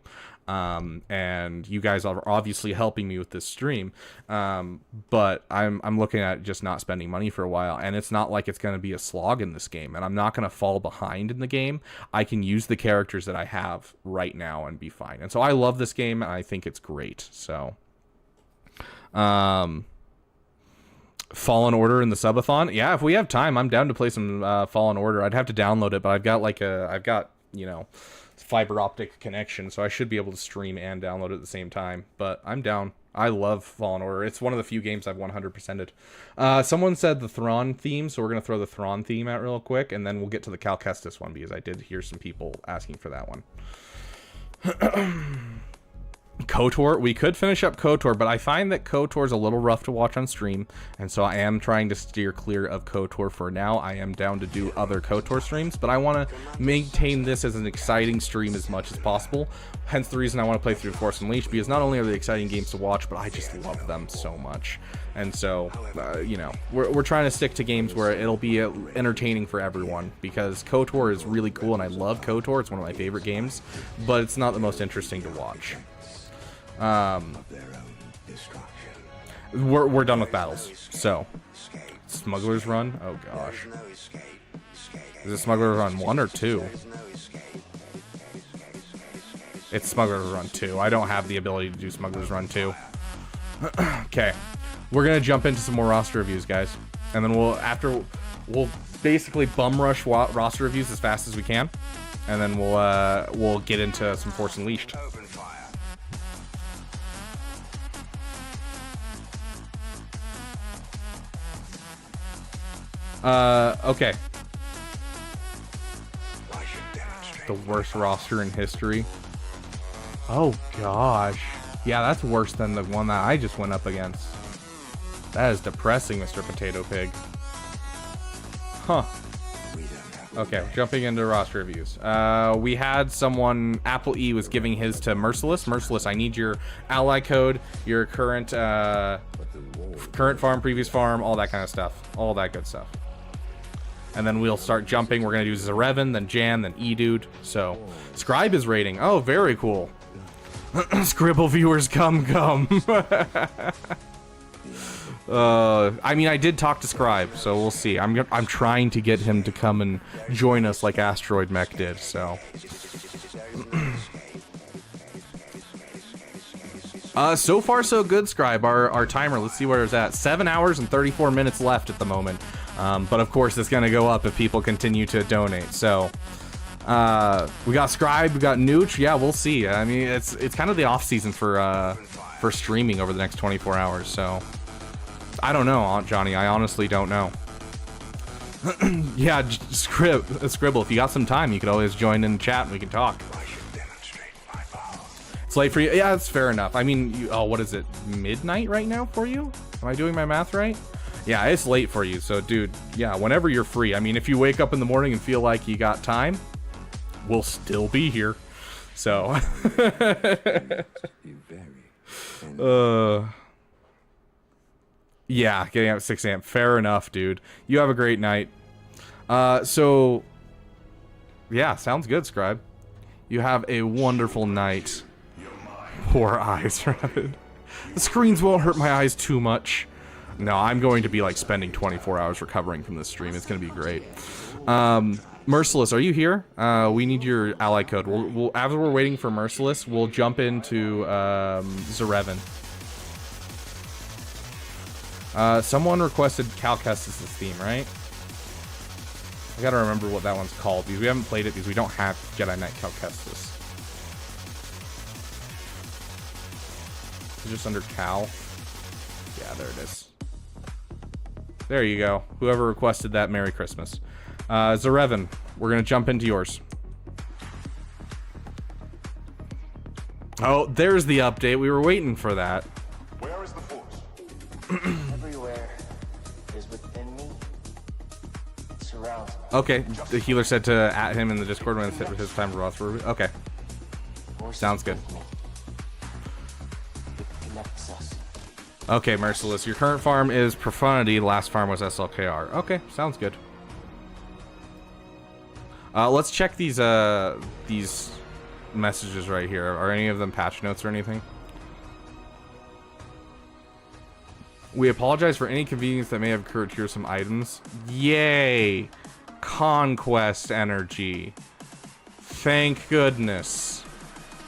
And you guys are obviously helping me with this stream, but I'm looking at just not spending money for a while, and it's not like it's going to be a slog in this game, and I'm not going to fall behind in the game. I can use the characters that I have right now and be fine. And so I love this game, and I think it's great. So Fallen Order in the Subathon, yeah, if we have time, I'm down to play some Fallen Order. I'd have to download it, but I've got you know, fiber optic connection, so I should be able to stream and download it at the same time. But I'm down. I love Fallen Order. It's one of the few games I've 100%ed. Someone said the Thrawn theme, so we're going to throw the Thrawn theme out real quick, and then we'll get to the Cal Kestis one, because I did hear some people asking for that one. KOTOR, we could finish up KOTOR, but I find that KOTOR is a little rough to watch on stream, and so I am trying to steer clear of KOTOR for now. I am down to do other KOTOR streams, but I want to maintain this as an exciting stream as much as possible. Hence the reason I want to play through Force Unleashed, because not only are they exciting games to watch, but I just love them so much. And so, you know, we're trying to stick to games where it'll be entertaining for everyone, because KOTOR is really cool, and I love KOTOR. It's one of my favorite games, but it's not the most interesting to watch. We're done with battles. So, Smuggler's Run. Oh gosh, is it Smuggler's Run 1 or 2? It's Smuggler's Run 2. I don't have the ability to do Smuggler's Run 2. Okay, we're gonna jump into some more roster reviews, guys, and then we'll basically bum rush roster reviews as fast as we can, and then we'll get into some Force Unleashed. Okay. The worst roster in history. Oh gosh. Yeah, that's worse than the one that I just went up against. That is depressing, Mr. Potato Pig. Huh. Okay, jumping into roster reviews. We had someone, Apple E was giving his to Merciless. Merciless, I need your ally code, your current farm, previous farm, all that kind of stuff. All that good stuff. And then we'll start jumping. We're going to do Zarevan, then Jan, then Edude. So, Scribe is rating. Oh, very cool. Scribble viewers, come. I mean, I did talk to Scribe, so we'll see. I'm trying to get him to come and join us like AsTeroidmech did, so. So far so good, Scribe. Our timer, let's see where it's at. 7 hours and 34 minutes left at the moment. But of course it's gonna go up if people continue to donate, so. We got Scribe, we got Nooch, yeah, we'll see. I mean, it's kind of the off season for streaming over the next 24 hours, so. I don't know, Aunt Johnny. I honestly don't know. Yeah, Scribble, if you got some time, you could always join in the chat and we can talk. It's late for you. Yeah, that's fair enough. I mean, oh, what is it? Midnight right now for you? Am I doing my math right? Yeah, it's late for you. So, dude, yeah, whenever you're free. I mean, if you wake up in the morning and feel like you got time, we'll still be here. So. Yeah, getting up at 6 a.m. Fair enough, dude. You have a great night. So, yeah, sounds good, Scribe. You have a wonderful night. Poor eyes, Rabbit. The screens won't hurt my eyes too much. No, I'm going to be, like, spending 24 hours recovering from this stream. It's going to be great. Merciless, are you here? We need your ally code. We'll after we're waiting for Merciless, we'll jump into Zarevin. Someone requested Cal Kestis' theme, right? I gotta remember what that one's called because we haven't played it because we don't have Jedi Knight Cal Kestis. It's just under Cal. Yeah, there it is. There you go. Whoever requested that, Merry Christmas. Zarevin, we're gonna jump into yours. Oh, there's the update. We were waiting for that. Where is the force? Everywhere is within me. It surrounds me. Okay, the healer said to at him in the Discord when it's his time for Ross. Okay. Sounds good. Okay, Merciless. Your current farm is Profundity. Last farm was SLKR. Okay, sounds good. Let's check these messages right here. Are any of them patch notes or anything? We apologize for any inconvenience that may have occurred. Here's some items. Yay! Conquest energy. Thank goodness.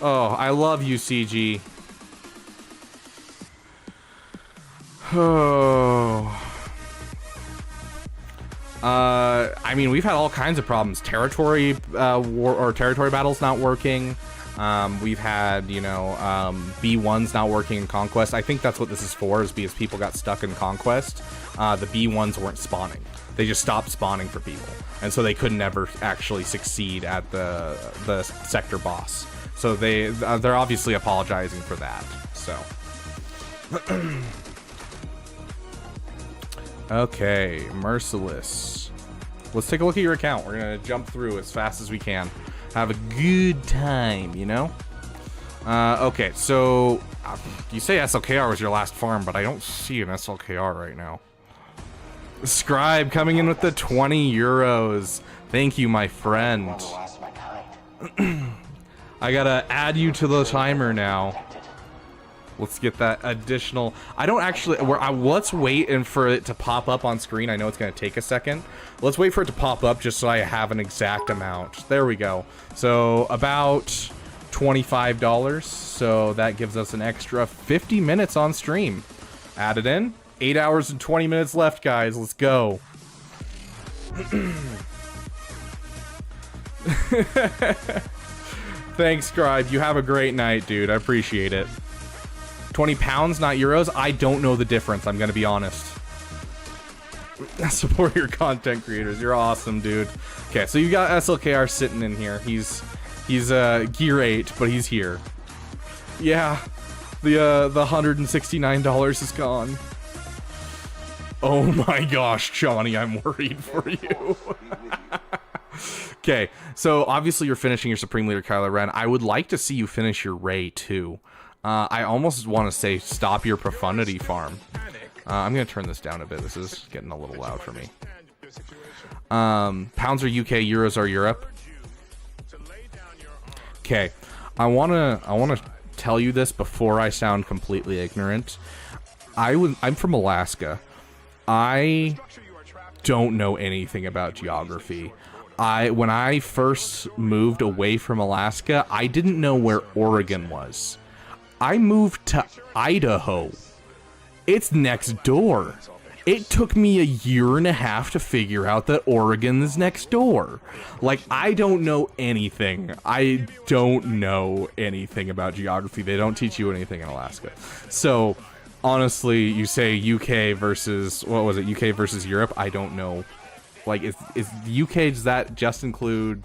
Oh, I love you, CG. Oh. I mean, we've had all kinds of problems. Territory war or territory battles not working. We've had, you know, B1s not working in Conquest. I think that's what this is for, is because people got stuck in Conquest. The B1s weren't spawning. They just stopped spawning for people, and so they could never actually succeed at the sector boss. So they're obviously apologizing for that. So. Okay, Merciless. Let's take a look at your account. We're gonna jump through as fast as we can. Have a good time, you know? Okay, so you say SLKR was your last farm, but I don't see an SLKR right now. Scribe coming in with the 20 euros. Thank you, my friend. I gotta add you to the timer now. Let's get that additional. I don't actually. Let's wait and for it to pop up on screen. I know it's gonna take a second. Let's wait for it to pop up just so I have an exact amount. There we go. So about $25. So that gives us an extra 50 minutes on stream. Add it in. 8 hours and 20 minutes left, guys. Let's go. Thanks, Scribe. You have a great night, dude. I appreciate it. 20 pounds, not euros. I don't know the difference. I'm gonna be honest. Support your content creators. You're awesome, dude. Okay, so you got SLKR sitting in here. He's gear 8, but he's here. Yeah, the $169 is gone. Oh my gosh, Johnny, I'm worried for you. Okay, so obviously you're finishing your Supreme Leader Kylo Ren. I would like to see you finish your Rey too. I almost want to say stop your Profundity farm. I'm going to turn this down a bit. This is getting a little loud for me. Pounds are UK, euros are Europe. Okay, I want to tell you this before I sound completely ignorant. I'm from Alaska. I don't know anything about geography. When I first moved away from Alaska, I didn't know where Oregon was. I moved to Idaho. It's next door. It took me a year and a half to figure out that Oregon is next door. Like, I don't know anything. I don't know anything about geography. They don't teach you anything in Alaska. So, honestly, you say UK versus, what was it, UK versus Europe? I don't know. Like, is the UK, does that just include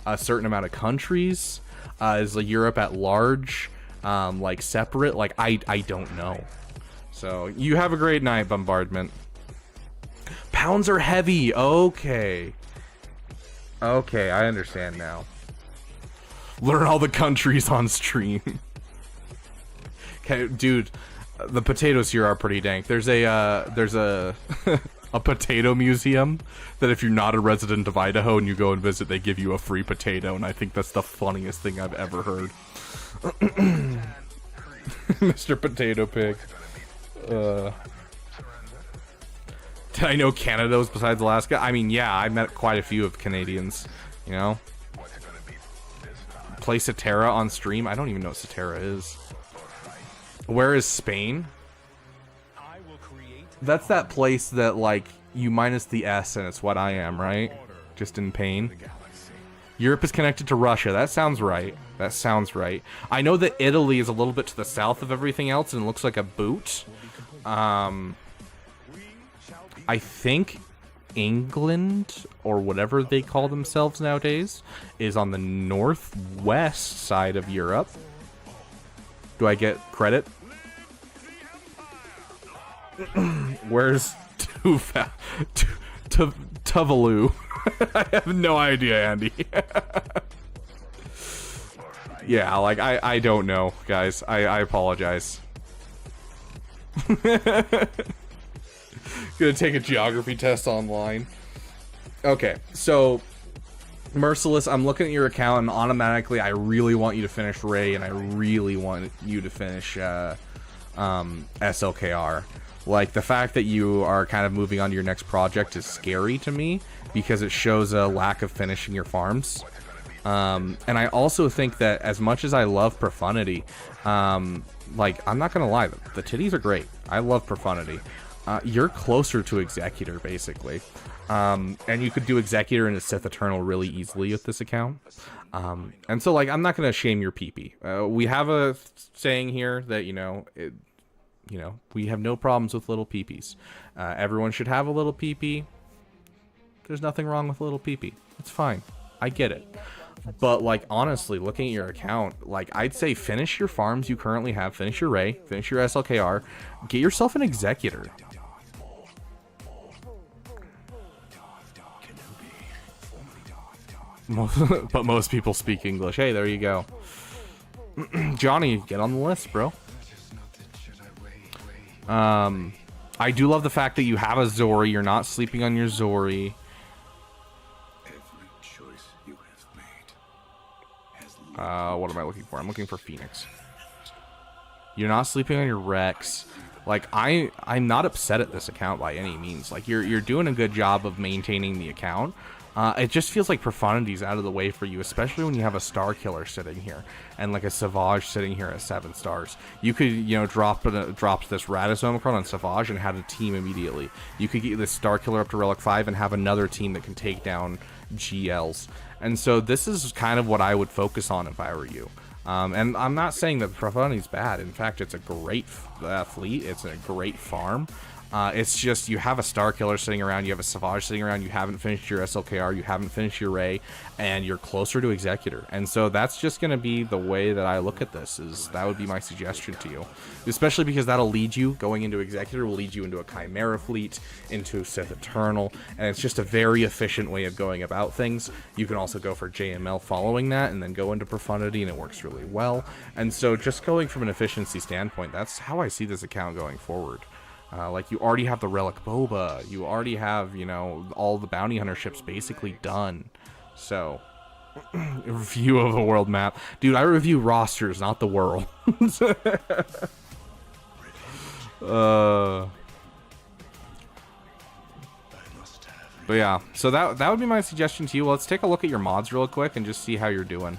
a certain amount of countries? Is like Europe at large, like, separate? Like, I don't know. So, you have a great night, Bombardment. Pounds are heavy. Okay. Okay, I understand now. Learn all the countries on stream. Okay, dude, the potatoes here are pretty dank. There's a a potato museum that if you're not a resident of Idaho and you go and visit, they give you a free potato, and I think that's the funniest thing I've ever heard. Mr. Potato Pig. Did I know Canada's besides Alaska? I mean, yeah, I met quite a few of Canadians, you know? Play Satera on stream? I don't even know what Satera is. Where is Spain? That's that place that, like, you minus the S and it's what I am, right? Just in pain. Europe is connected to Russia. That sounds right. That sounds right. I know that Italy is a little bit to the south of everything else and looks like a boot. I think England, or whatever they call themselves nowadays, is on the northwest side of Europe. Do I get credit? Where's Tuvalu? I have no idea, Andy. Yeah, like, I don't know, guys. I apologize. Gonna take a geography test online. Okay, so Merciless, I'm looking at your account and automatically I really want you to finish Ray and I really want you to finish SLKR. Like, the fact that you are kind of moving on to your next project is scary to me because it shows a lack of finishing your farms. And I also think that as much as I love Profundity, like, I'm not gonna lie, the titties are great. I love Profundity. You're closer to Executor, basically. And you could do Executor into Sith Eternal really easily with this account. And so, like, I'm not going to shame your PP. We have a saying here that, we have no problems with little PPs. Everyone should have a little PP. There's nothing wrong with little PP. It's fine. I get it. But, like, honestly, looking at your account, like, I'd say finish your farms you currently have. Finish your Ray. Finish your SLKR. Get yourself an Executor. But most people speak English. Hey, there you go. Johnny, get on the list, bro. I do love the fact that you have a Zori. You're not sleeping on your Zori. What am I looking for? I'm looking for Phoenix. You're not sleeping on your Rex. Like, I'm not upset at this account by any means. Like, you're doing a good job of maintaining the account. It just feels like Profundity's out of the way for you, especially when you have a Star Killer sitting here and like a Savage sitting here at 7 stars. You could, drop this Radis Omicron on Savage and have a team immediately. You could get this Star Killer up to Relic 5 and have another team that can take down GLs. And so this is kind of what I would focus on if I were you. And I'm not saying that Profundity's bad. In fact, it's a great fleet. It's a great farm. It's just you have a Star Killer sitting around, you have a Savage sitting around, you haven't finished your SLKR, you haven't finished your Ray, and you're closer to Executor. And so that's just going to be the way that I look at this, is that would be my suggestion to you. Especially because that'll lead you, going into Executor will lead you into a Chimera fleet, into Sith Eternal, and it's just a very efficient way of going about things. You can also go for JML following that, and then go into Profundity, and it works really well. And so just going from an efficiency standpoint, that's how I see this account going forward. Like, you already have the Relic Boba, you already have, all the bounty hunter ships basically done. So, review of the world map. Dude, I review rosters, not the world. But yeah, so that would be my suggestion to you. Let's take a look at your mods real quick and just see how you're doing.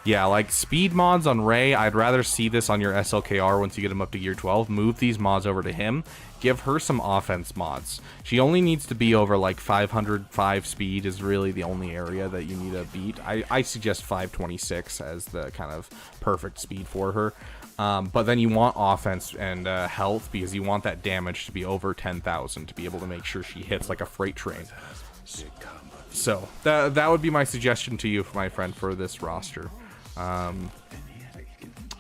Yeah, like speed mods on Rey, I'd rather see this on your SLKR once you get him up to gear 12. Move these mods over to him. Give her some offense mods. She only needs to be over like 505 speed is really the only area that you need to beat. I suggest 526 as the kind of perfect speed for her. But then you want offense and health because you want that damage to be over 10,000 to be able to make sure she hits like a freight train. So that would be my suggestion to you, my friend, for this roster. I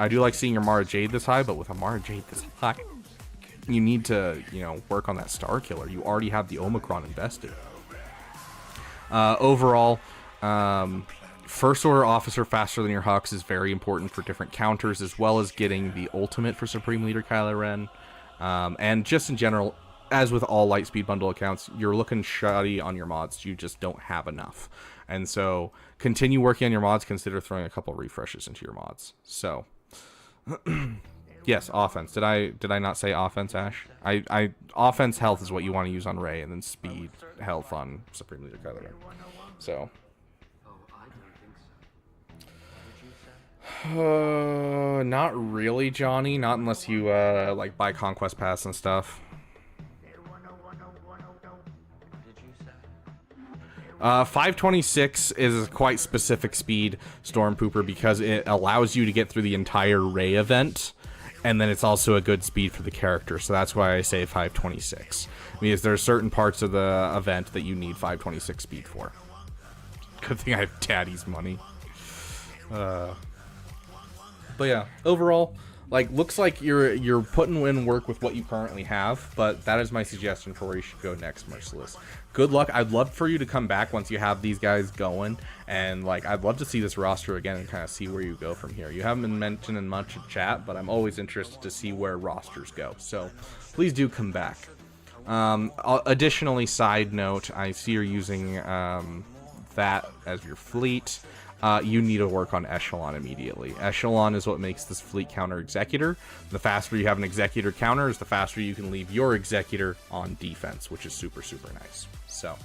do like seeing your Mara Jade this high, but with a Mara Jade this high, you need to, you know, work on that Star Killer. You already have the Omicron invested. Overall, First Order Officer faster than your Hux is very important for different counters, as well as getting the ultimate for Supreme Leader Kylo Ren. And just in general, as with all Lightspeed Bundle accounts, you're looking shoddy on your mods. You just don't have enough. And so continue working on your mods. Consider throwing a couple refreshes into your mods. So yes, offense. Did I not say offense, Ash? I offense health is what you want to use on Rey, and then speed health on Supreme Leader Kylo Ren. So not really, Johnny. Not unless you like buy Conquest Pass and stuff. 526 is a quite specific speed, Stormpooper, because it allows you to get through the entire Rey event, and then it's also a good speed for the character, so that's why I say 526. Because there are certain parts of the event that you need 526 speed for. Good thing I have Daddy's money. But yeah, overall, like, looks like you're putting in work with what you currently have, but that is my suggestion for where you should go next, Merciless. Good luck. I'd love for you to come back once you have these guys going, and like, I'd love to see this roster again and kind of see where you go from here. You haven't been mentioned in much in chat, but I'm always interested to see where rosters go, so please do come back. Additionally, side note, I see you're using that as your fleet. You need to work on Echelon immediately. Echelon is what makes this fleet counter Executor. The faster you have an Executor counter is the faster you can leave your Executor on defense, which is super, super nice. So.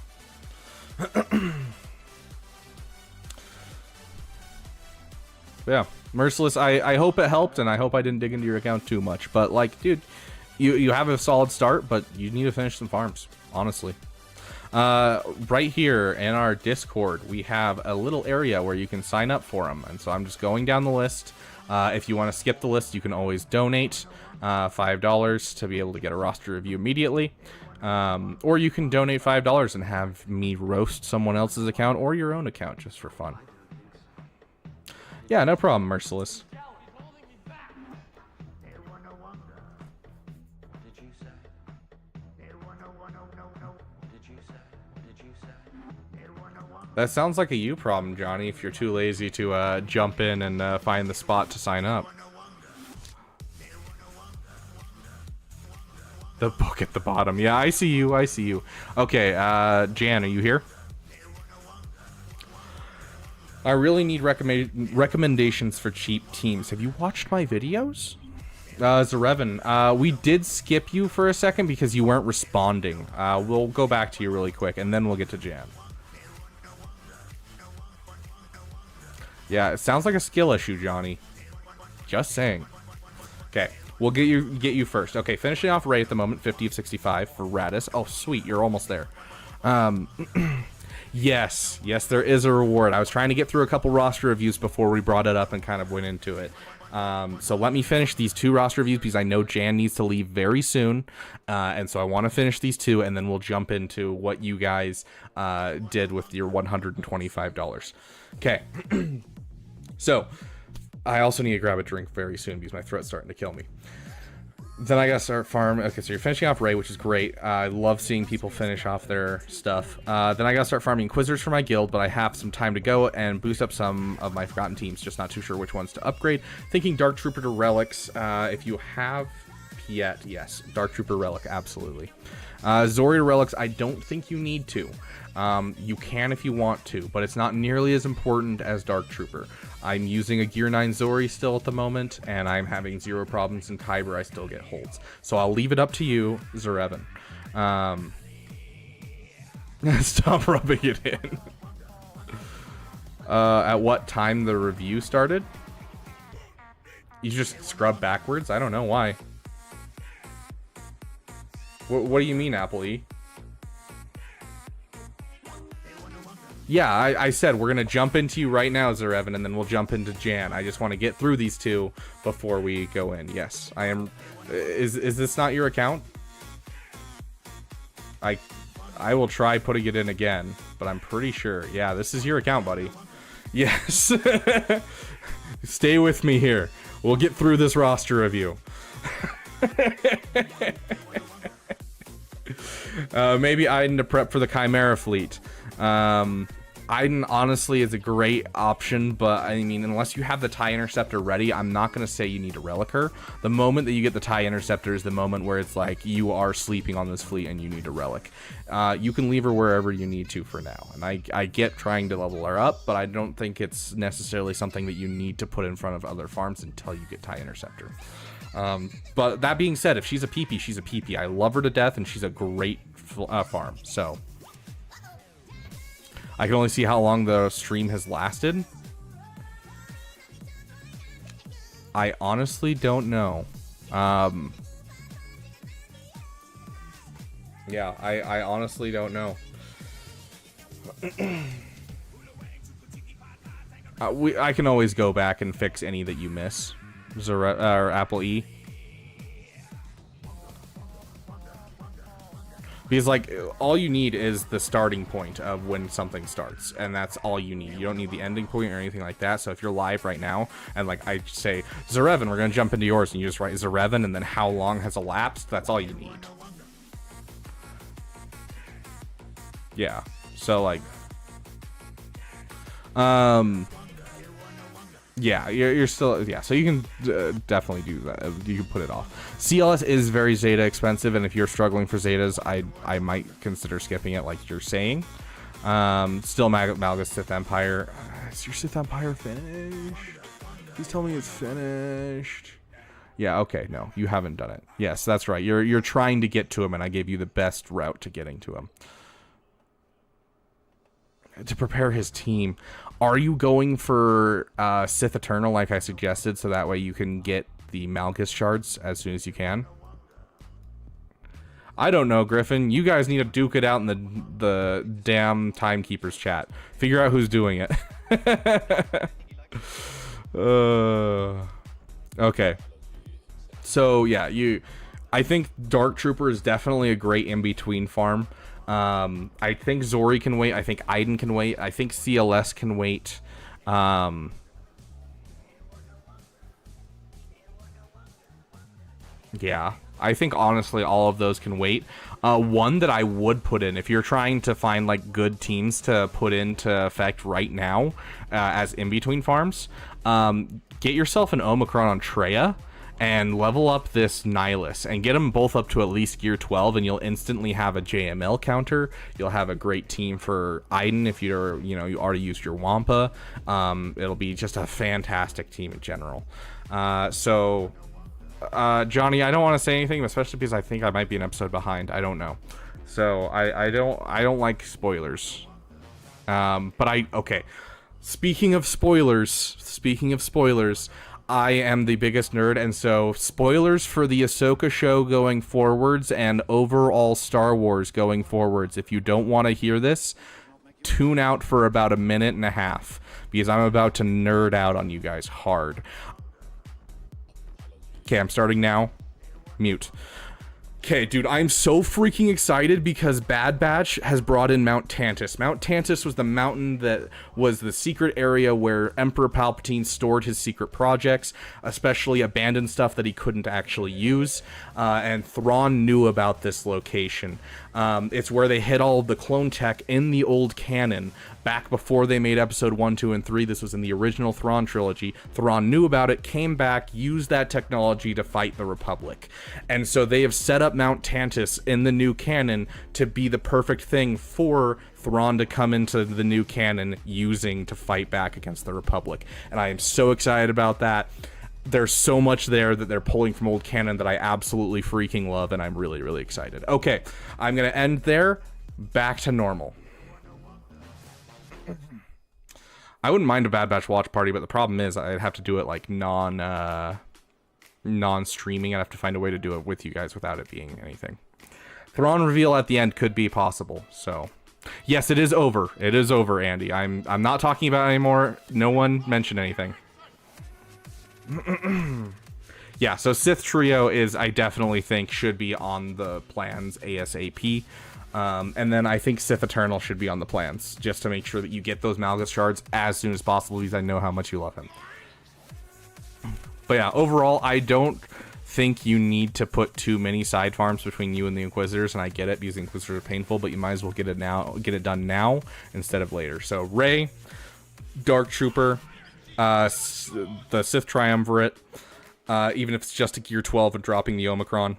Yeah, Merciless, I hope it helped, and I hope I didn't dig into your account too much. But, like, dude, you have a solid start, but you need to finish some farms, honestly. Right here in our Discord, we have a little area where you can sign up for them. And so I'm just going down the list. If you want to skip the list, you can always donate $5 to be able to get a roster review immediately. Or you can donate $5 and have me roast someone else's account or your own account just for fun. Yeah, no problem, Merciless. That sounds like a you problem, Johnny, if you're too lazy to jump in and find the spot to sign up. The book at the bottom. Yeah, I see you. I see you. Okay, Jan, are you here? I really need recommendations for cheap teams. Have you watched my videos? Zarevan, we did skip you for a second because you weren't responding. We'll go back to you really quick, and then we'll get to Jan. Yeah, it sounds like a skill issue, Johnny. Just saying. Okay, we'll get you first. Okay, finishing off Rey at the moment, 50 of 65 for Radis. Oh, sweet, you're almost there. Yes, there is a reward. I was trying to get through a couple roster reviews before we brought it up and kind of went into it. So let me finish these two roster reviews because I know Jan needs to leave very soon. And so I want to finish these two, and then we'll jump into what you guys did with your $125. Okay. So, I also need to grab a drink very soon because my throat's starting to kill me. Then I gotta start farm. Okay, so you're finishing off Rey, which is great. I love seeing people finish off their stuff. Then I gotta start farming Inquisitors for my guild, but I have some time to go and boost up some of my forgotten teams. Just not too sure which ones to upgrade. Thinking Dark Trooper to Relics. If you have yet, yes. Dark Trooper Relic, absolutely. Zori Relics, I don't think you need to. You can if you want to, but it's not nearly as important as Dark Trooper. I'm using a Gear 9 Zori still at the moment, and I'm having 0 problems in Kyber. I still get holds. So I'll leave it up to you, Zarevan. Stop rubbing it in. At what time the review started? You just scrub backwards? I don't know why. What do you mean, Apple E? Yeah, I said we're gonna jump into you right now, Zarevan, and then we'll jump into Jan. I just want to get through these two before we go in. Yes, I am. Is this not your account? I will try putting it in again, but I'm pretty sure. Yeah, this is your account, buddy. Yes. Stay with me here. We'll get through this roster review. Maybe Iden to prep for the Chimera fleet. Iden honestly is a great option, but I mean, unless you have the TIE Interceptor ready, I'm not going to say you need a Relic her. The moment that you get the TIE Interceptor is the moment where it's like you are sleeping on this fleet and you need a Relic. You can leave her wherever you need to for now, and I get trying to level her up, but I don't think it's necessarily something that you need to put in front of other farms until you get TIE Interceptor. But that being said, if she's a PP, she's a PP. I love her to death, and she's a great farm, so... I can only see how long the stream has lasted. I honestly don't know. Yeah, I honestly don't know. I can always go back and fix any that you miss. Or Apple E. Because, like, all you need is the starting point of when something starts, and that's all you need. You don't need the ending point or anything like that. So if you're live right now, and, like, I say, Zarevan, we're going to jump into yours, and you just write Zarevan, and then how long has elapsed, that's all you need. Yeah. So, like... Yeah, you're still... Yeah, so you can definitely do that. You can put it off. CLS is very Zeta expensive, and if you're struggling for Zetas, I might consider skipping it like you're saying. Still Malgus Sith Empire. Is your Sith Empire finished? Please tell me it's finished. Yeah, okay, no, you haven't done it. Yes, that's right. You're trying to get to him, and I gave you the best route to getting to him. To prepare his team. Are you going for Sith Eternal like I suggested, so that way you can get the Malgus shards as soon as you can? I don't know, Griffin. You guys need to duke it out in the damn Timekeepers chat. Figure out who's doing it. Okay. So, yeah, I think Dark Trooper is definitely a great in-between farm. I think Zori can wait. I think Iden can wait. I think CLS can wait. Yeah, I think honestly all of those can wait. One that I would put in, if you're trying to find like good teams to put into effect right now as in-between farms, get yourself an Omicron on Traya and level up this Nihilus and get them both up to at least gear 12, and you'll instantly have a JML counter. You'll have a great team for Iden if you already used your Wampa. It'll be just a fantastic team in general. So Johnny, I don't want to say anything, especially because I think I might be an episode behind. I don't know. So I don't like spoilers. Okay. Speaking of spoilers, I am the biggest nerd, and so spoilers for the Ahsoka show going forwards and overall Star Wars going forwards. If you don't want to hear this, tune out for about a minute and a half, because I'm about to nerd out on you guys hard. Okay, I'm starting now. Mute. Okay, dude, I'm so freaking excited because Bad Batch has brought in Mount Tantus. Mount Tantus was the mountain that was the secret area where Emperor Palpatine stored his secret projects, especially abandoned stuff that he couldn't actually use, and Thrawn knew about this location. It's where they hid all of the clone tech in the old canon, back before they made episode 1, 2, and 3. This was in the original Thrawn trilogy. Thrawn knew about it, came back, used that technology to fight the Republic. And so they have set up Mount Tantus in the new canon to be the perfect thing for Thrawn to come into the new canon using to fight back against the Republic. And I am so excited about that. There's so much there that they're pulling from old canon that I absolutely freaking love, and I'm really, really excited. Okay, I'm going to end there. Back to normal. I wouldn't mind a Bad Batch watch party, but the problem is I'd have to do it like non-streaming. I'd have to find a way to do it with you guys without it being anything. Thrawn reveal at the end could be possible. So, yes, it is over. It is over, Andy. I'm not talking about it anymore. No one mentioned anything. Yeah, so Sith Trio is, I definitely think, should be on the plans ASAP. And then I think Sith Eternal should be on the plans, just to make sure that you get those Malgus shards as soon as possible, because I know how much you love him. But yeah, overall, I don't think you need to put too many side farms between you and the Inquisitors, and I get it, because the Inquisitors are painful, but you might as well get it done now instead of later. So Rey, Dark Trooper, the Sith Triumvirate, even if it's just a Gear 12 and dropping the Omicron.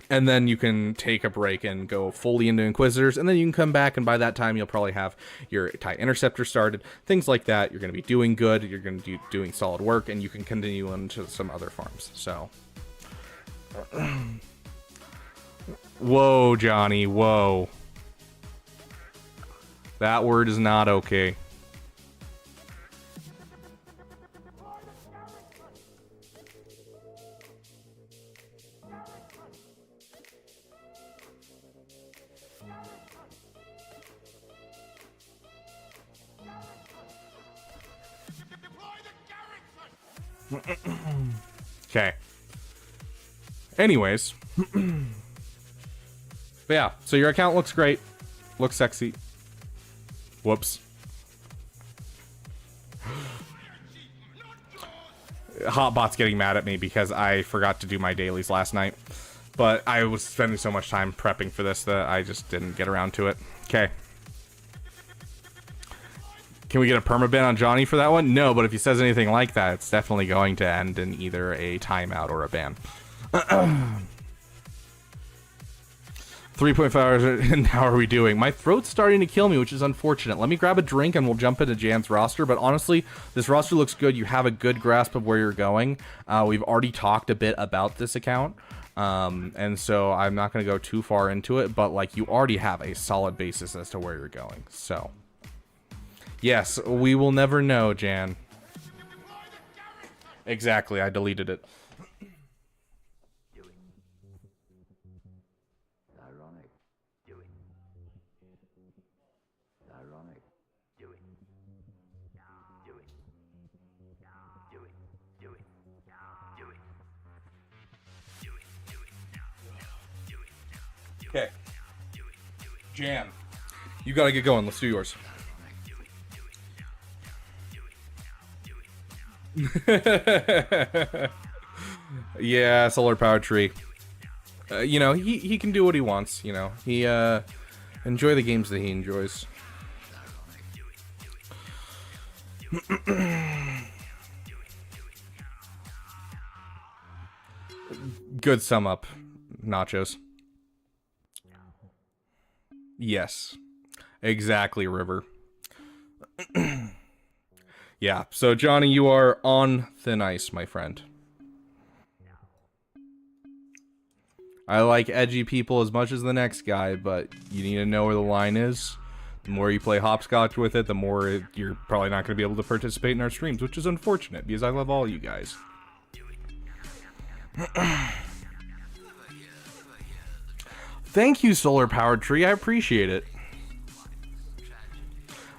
And then you can take a break and go fully into Inquisitors, and then you can come back, and by that time you'll probably have your TIE Interceptor started, things like that. You're going to be doing good, you're going to be doing solid work, and you can continue into some other farms. So, whoa, Johnny, whoa. That word is not okay. Okay. Anyways. But yeah, so your account looks great. Looks sexy. Whoops. Hotbot's getting mad at me because I forgot to do my dailies last night. But I was spending so much time prepping for this that I just didn't get around to it. Okay. Can we get a permaban on Johnny for that one? No, but if he says anything like that, it's definitely going to end in either a timeout or a ban. 3.5 hours, and how are we doing? My throat's starting to kill me, which is unfortunate. Let me grab a drink and we'll jump into Jan's roster. But honestly, this roster looks good. You have a good grasp of where you're going. We've already talked a bit about this account. And so I'm not going to go too far into it, but like you already have a solid basis as to where you're going. So yes, we will never know, Jan. Exactly, I deleted it. Okay. Jan, you gotta get going. Let's do yours. Yeah, solar power tree. You know, he can do what he wants. You know, he enjoy the games that he enjoys. Good sum up, Nachos. Yes, exactly, River. Yeah, so Johnny, you are on thin ice, my friend. I like edgy people as much as the next guy, but you need to know where the line is. The more you play hopscotch with it, the more you're probably not going to be able to participate in our streams, which is unfortunate, because I love all you guys. Thank you, Solar Powered Tree. I appreciate it.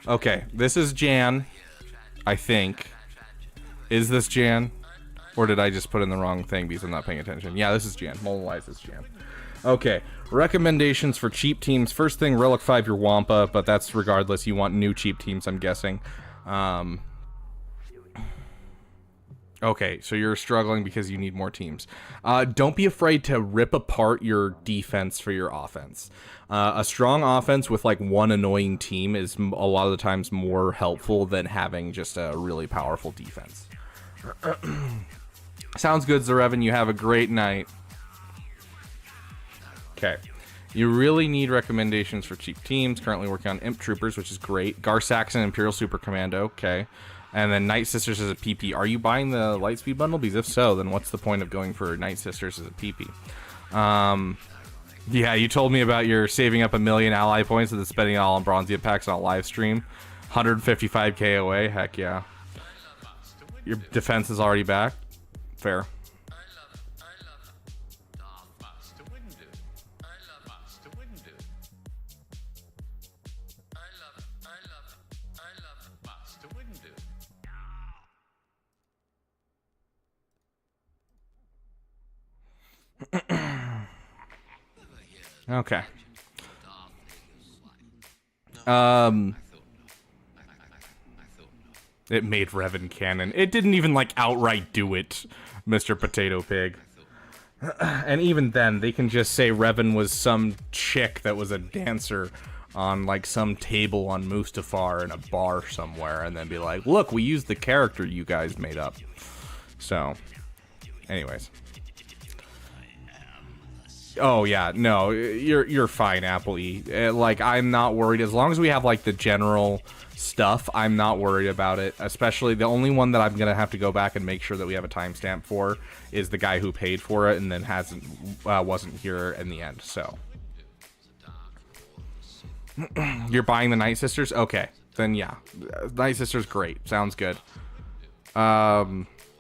Okay, this is Jan, I think. Is this Jan? Or did I just put in the wrong thing because I'm not paying attention? Yeah, this is Jan. Mobilize is Jan. Okay, recommendations for cheap teams. First thing, Relic 5 your Wampa, but that's regardless. You want new cheap teams, I'm guessing. Okay, so you're struggling because you need more teams. Don't be afraid to rip apart your defense for your offense. A strong offense with like one annoying team is a lot of the times more helpful than having just a really powerful defense. Sounds good, Zarevan. You have a great night. Okay. You really need recommendations for cheap teams. Currently working on Imp Troopers, which is great. Gar Saxon, Imperial Super Commando. Okay. And then Night Sisters as a PP. Are you buying the Lightspeed bundle? Because if so, then what's the point of going for Night Sisters as a PP? Yeah, you told me about your saving up 1 million ally points and then spending it all on Bronzia packs on a live stream. 155 KOA. Heck yeah. Your defense is already back. Fair. Okay. It made Revan canon. It didn't even like outright do it, Mr. Potato Pig. And even then, they can just say Revan was some chick that was a dancer on like some table on Mustafar in a bar somewhere, and then be like, "Look, we used the character you guys made up." So, anyways. Oh yeah, no, you're fine, Apple E. Like, I'm not worried as long as we have like the general stuff. I'm not worried about it. Especially the only one that I'm gonna have to go back and make sure that we have a timestamp for is the guy who paid for it and then wasn't here in the end. So you're buying the Night Sisters? Okay, then yeah, Night Sisters, great, sounds good.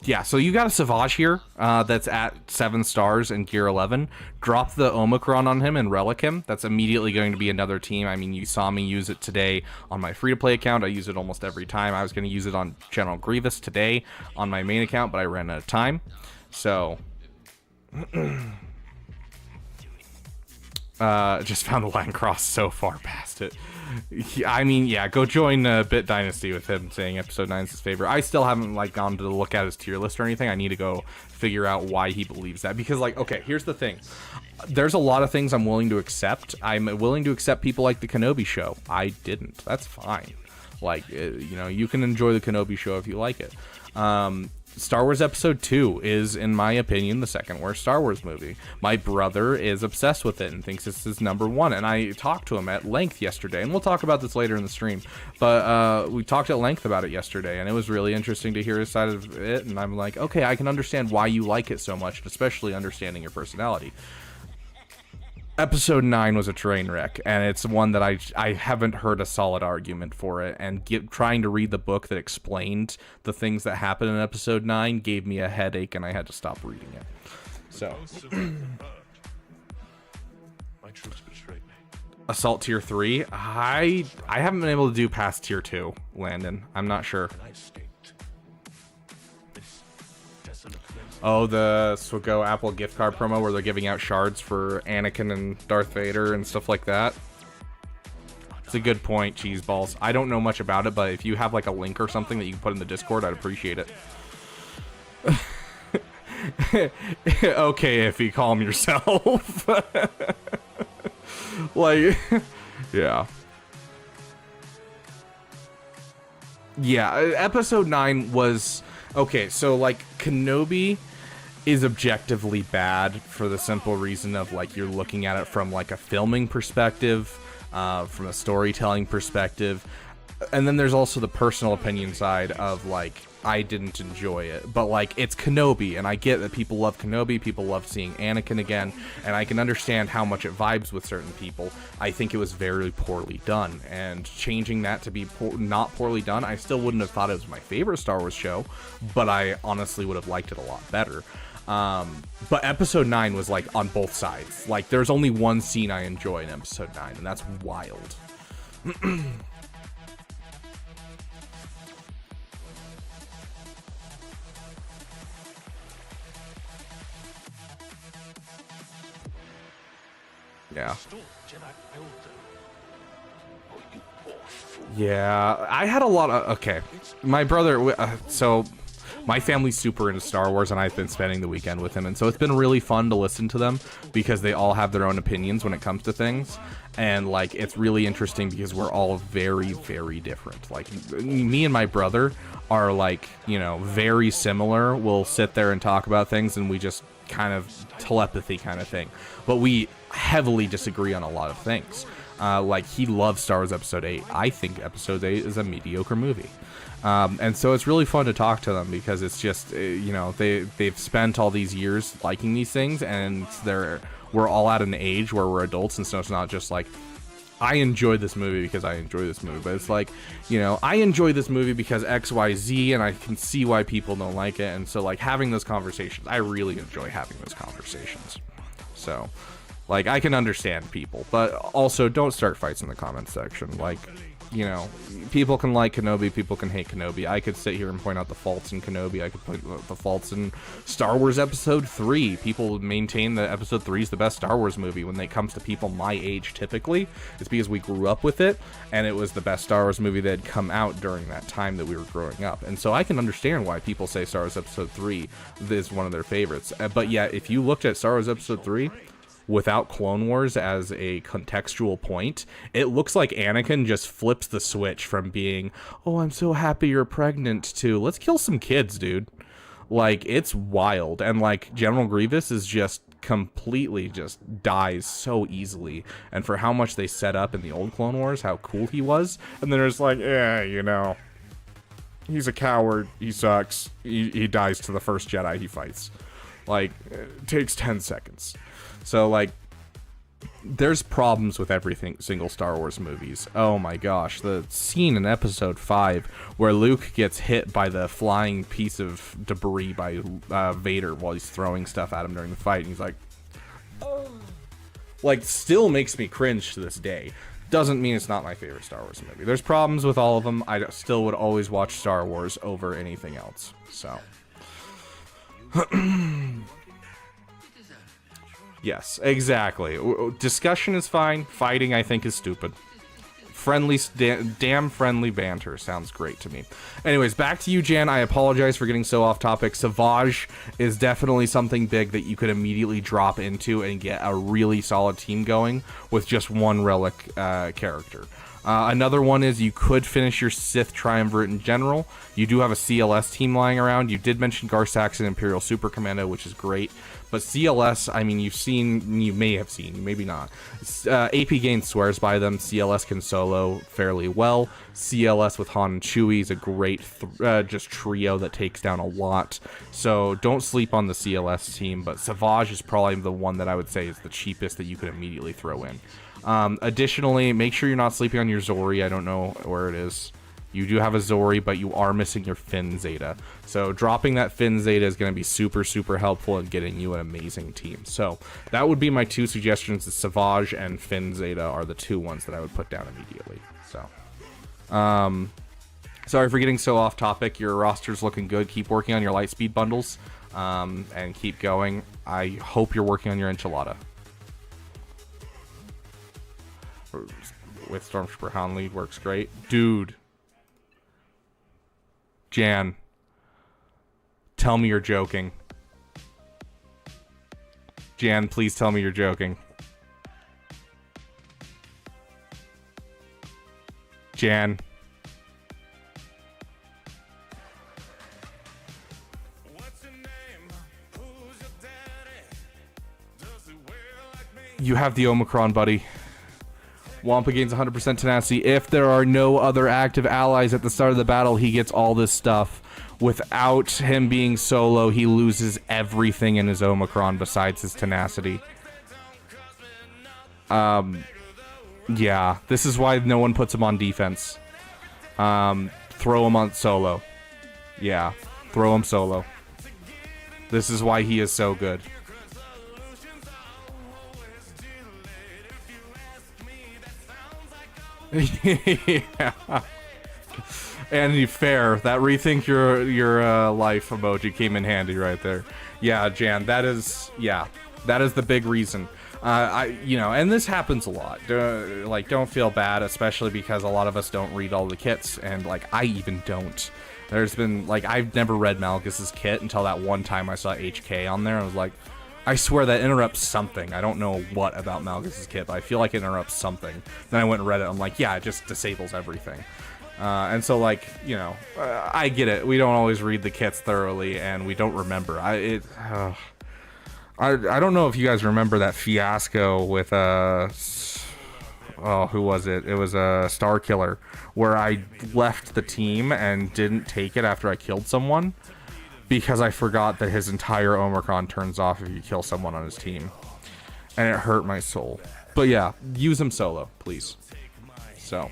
Yeah, so you got a Savage here that's at 7 stars and gear 11. Drop the Omicron on him and relic him. That's immediately going to be another team. I mean, you saw me use it today on my free-to-play account. I use it almost every time. I was going to use it on General Grievous today on my main account, but I ran out of time. So, just found the Land Cross so far past it. I mean, yeah, go join Bit Dynasty with him saying episode 9 is his favorite. I still haven't like gone to look at his tier list or anything. I need to go figure out why he believes that, because like, okay, here's the thing. There's a lot of things I'm willing to accept. I'm willing to accept people like the Kenobi show. I didn't. That's fine. Like, you know, you can enjoy the Kenobi show if you like it. Star Wars Episode 2 is, in my opinion, the second worst Star Wars movie. My brother is obsessed with it and thinks this is number 1, and I talked to him at length yesterday, and we'll talk about this later in the stream, but we talked at length about it yesterday, and it was really interesting to hear his side of it, and I'm like, okay, I can understand why you like it so much, especially understanding your personality. Episode 9 was a train wreck, and it's one that I haven't heard a solid argument for it, and trying to read the book that explained the things that happened in Episode 9 gave me a headache, and I had to stop reading it. So, my troops betrayed me. Assault Tier 3? I haven't been able to do past Tier 2, Landon. I'm not sure. Oh, the Swago Apple gift card promo where they're giving out shards for Anakin and Darth Vader and stuff like that. It's a good point, Cheeseballs. I don't know much about it, but if you have like a link or something that you can put in the Discord, I'd appreciate it. Okay, Iffy, calm yourself. Like, yeah. Yeah, Episode 9 was... Okay, so, like, Kenobi is objectively bad for the simple reason of, like, you're looking at it from, like, a filming perspective, from a storytelling perspective, and then there's also the personal opinion side of, like, I didn't enjoy it, but, like, it's Kenobi, and I get that people love Kenobi, people love seeing Anakin again, and I can understand how much it vibes with certain people. I think it was very poorly done, and changing that to be not poorly done, I still wouldn't have thought it was my favorite Star Wars show, but I honestly would have liked it a lot better. But Episode 9 was, like, on both sides. Like, there's only one scene I enjoy in Episode 9, and that's wild. Yeah. Yeah, I had a lot of, okay, my brother, so my family's super into Star Wars, and I've been spending the weekend with him, and so it's been really fun to listen to them, because they all have their own opinions when it comes to things, and, like, it's really interesting because we're all very, very different. Like, me and my brother are, like, you know, very similar. We'll sit there and talk about things, and we just kind of telepathy kind of thing, but we heavily disagree on a lot of things. Like, he loves Star Wars Episode 8. I think Episode 8 is a mediocre movie. And so it's really fun to talk to them, because it's just, you know, they've spent all these years liking these things, and we're all at an age where we're adults, and so it's not just like, I enjoy this movie because I enjoy this movie, but it's like, you know, I enjoy this movie because XYZ, and I can see why people don't like it, and so, like, having those conversations, I really enjoy having those conversations. So, like, I can understand people, but also don't start fights in the comments section. Like, you know, people can like Kenobi, people can hate Kenobi. I could sit here and point out the faults in Kenobi. I could point out the faults in Star Wars Episode 3. People maintain that Episode 3 is the best Star Wars movie. When it comes to people my age, typically, it's because we grew up with it, and it was the best Star Wars movie that had come out during that time that we were growing up. And so I can understand why people say Star Wars Episode 3 is one of their favorites. But yet, if you looked at Star Wars Episode 3... without Clone Wars as a contextual point, it looks like Anakin just flips the switch from being, oh, I'm so happy you're pregnant, to let's kill some kids, dude. Like, it's wild. And, like, General Grievous is just completely just dies so easily. And for how much they set up in the old Clone Wars, how cool he was, and then it's like, yeah, you know, he's a coward, he sucks, he dies to the first Jedi he fights. Like, it takes 10 seconds. So, like, there's problems with everything, single Star Wars movies. Oh my gosh, the scene in Episode 5 where Luke gets hit by the flying piece of debris by Vader while he's throwing stuff at him during the fight, and he's like, oh. Like, still makes me cringe to this day. Doesn't mean it's not my favorite Star Wars movie. There's problems with all of them. I still would always watch Star Wars over anything else. So... yes, exactly. Discussion is fine. Fighting, I think, is stupid. Friendly, damn friendly banter sounds great to me. Anyways, back to you, Jan. I apologize for getting so off topic. Savage is definitely something big that you could immediately drop into and get a really solid team going with just one relic character. Another one is you could finish your Sith Triumvirate in general. You do have a CLS team lying around. You did mention Gar Saxon Imperial Super Commando, which is great. But CLS, I mean, you may have seen, maybe not. APGAINS swears by them. CLS can solo fairly well. CLS with Han and Chewie is a great just trio that takes down a lot. So don't sleep on the CLS team, but Savage is probably the one that I would say is the cheapest that you could immediately throw in. Additionally, make sure you're not sleeping on your Zori. I don't know where it is. You do have a Zori, but you are missing your Finn Zeta. So dropping that Finn Zeta is going to be super, super helpful in getting you an amazing team. So that would be my two suggestions. The Savage and Finn Zeta are the two ones that I would put down immediately. So, sorry for getting so off topic. Your roster's looking good. Keep working on your Lightspeed bundles, and keep going. I hope you're working on your Enchilada. With Stormtrooper Hanley works great. Dude. Jan. Tell me you're joking. Jan, please tell me you're joking. Jan. You have the Omicron, buddy. Wampa gains 100% tenacity. If there are no other active allies at the start of the battle, he gets all this stuff. Without him being solo, he loses everything in his Omicron besides his tenacity. Yeah, this is why no one puts him on defense. Throw him on solo. Yeah, throw him solo. This is why he is so good. Yeah. And fair, that rethink your life emoji came in handy right there. Yeah, Jan, that is the big reason. you know, and this happens a lot. Like, don't feel bad, especially because a lot of us don't read all the kits, and like I even don't. There's been like I've never read Malgus's kit until that one time I saw HK on there. And I was like, I swear that interrupts something. I don't know what about Malgus's kit, but I feel like it interrupts something. Then I went and read it. I'm like, yeah, it just disables everything. And so, like, you know, I get it. We don't always read the kits thoroughly, and we don't remember. I don't know if you guys remember that fiasco with who was it? It was a Star Killer, where I left the team and didn't take it after I killed someone. Because I forgot that his entire Omicron turns off if you kill someone on his team. And it hurt my soul. But yeah, use him solo, please. So.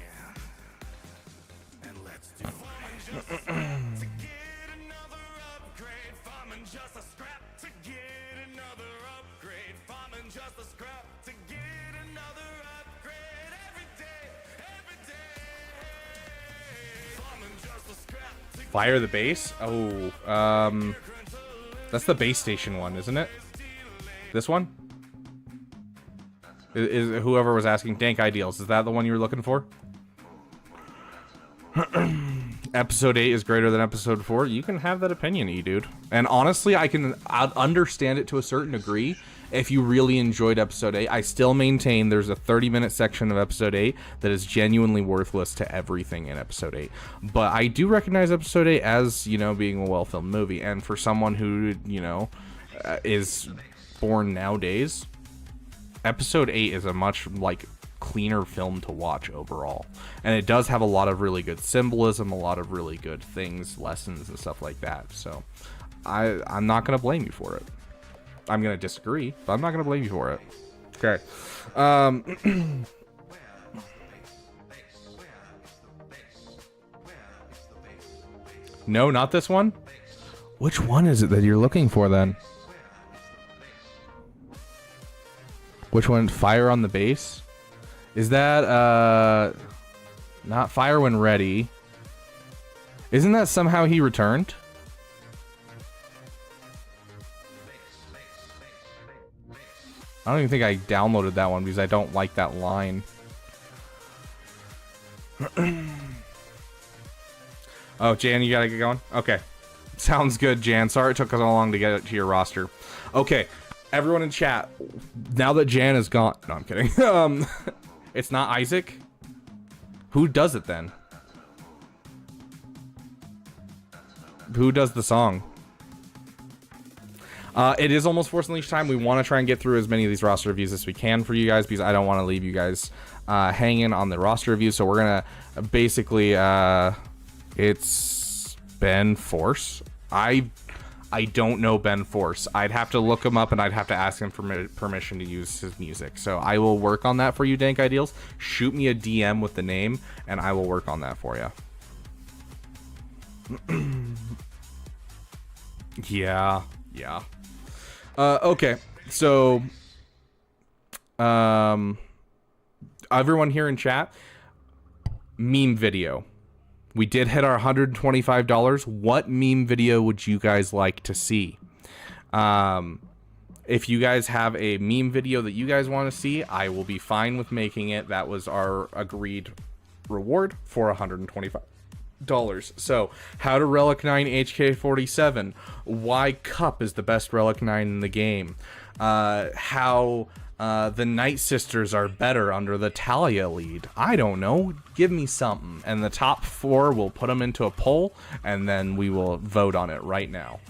Fire the base? Oh, that's the base station one, isn't it? This one? Is whoever was asking dank ideals, is that the one you were looking for? Episode 8 is greater than episode 4. You can have that opinion, Edude. And honestly, I'd understand it to a certain degree. If you really enjoyed episode 8, I still maintain there's a 30-minute section of episode 8 that is genuinely worthless to everything in episode 8. But I do recognize episode 8 as, you know, being a well-filmed movie. And for someone who, you know, is born nowadays, episode 8 is a much, like, cleaner film to watch overall. And it does have a lot of really good symbolism, a lot of really good things, lessons, and stuff like that. So I'm not going to blame you for it. I'm going to disagree, but I'm not going to blame you for it. Okay. No, not this one? Which one is it that you're looking for then? Which one? Fire on the base? Is that, not fire when ready? Isn't that somehow he returned? I don't even think I downloaded that one because I don't like that line. Oh, Jan, you gotta get going? Okay. Sounds good, Jan. Sorry it took us so long to get it to your roster. Okay, everyone in chat, now that Jan is gone... No, I'm kidding. It's not Isaac? Who does it then? Who does the song? It is almost Force Unleashed time. We want to try and get through as many of these roster reviews as we can for you guys because I don't want to leave you guys hanging on the roster review. So we're going to basically, it's Ben Force. I don't know Ben Force. I'd have to look him up and I'd have to ask him for permission to use his music. So I will work on that for you, Dank Ideals. Shoot me a DM with the name and I will work on that for you. Yeah. Okay, so everyone here in chat, meme video. We did hit our $125. What meme video would you guys like to see? If you guys have a meme video that you guys want to see, I will be fine with making it. That was our agreed reward for $125. So, how to Relic 9 HK47, why Cup is the best Relic 9 in the game, how the Night Sisters are better under the Talia lead. I don't know, give me something, and the top 4 will put them into a poll, and then we will vote on it right now.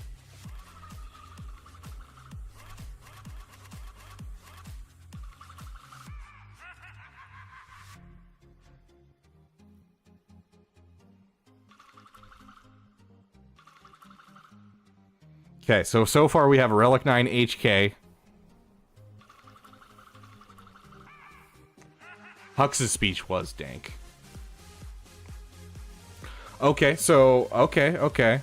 Okay, so far we have a Relic 9 HK. Hux's speech was dank. Okay, so, okay.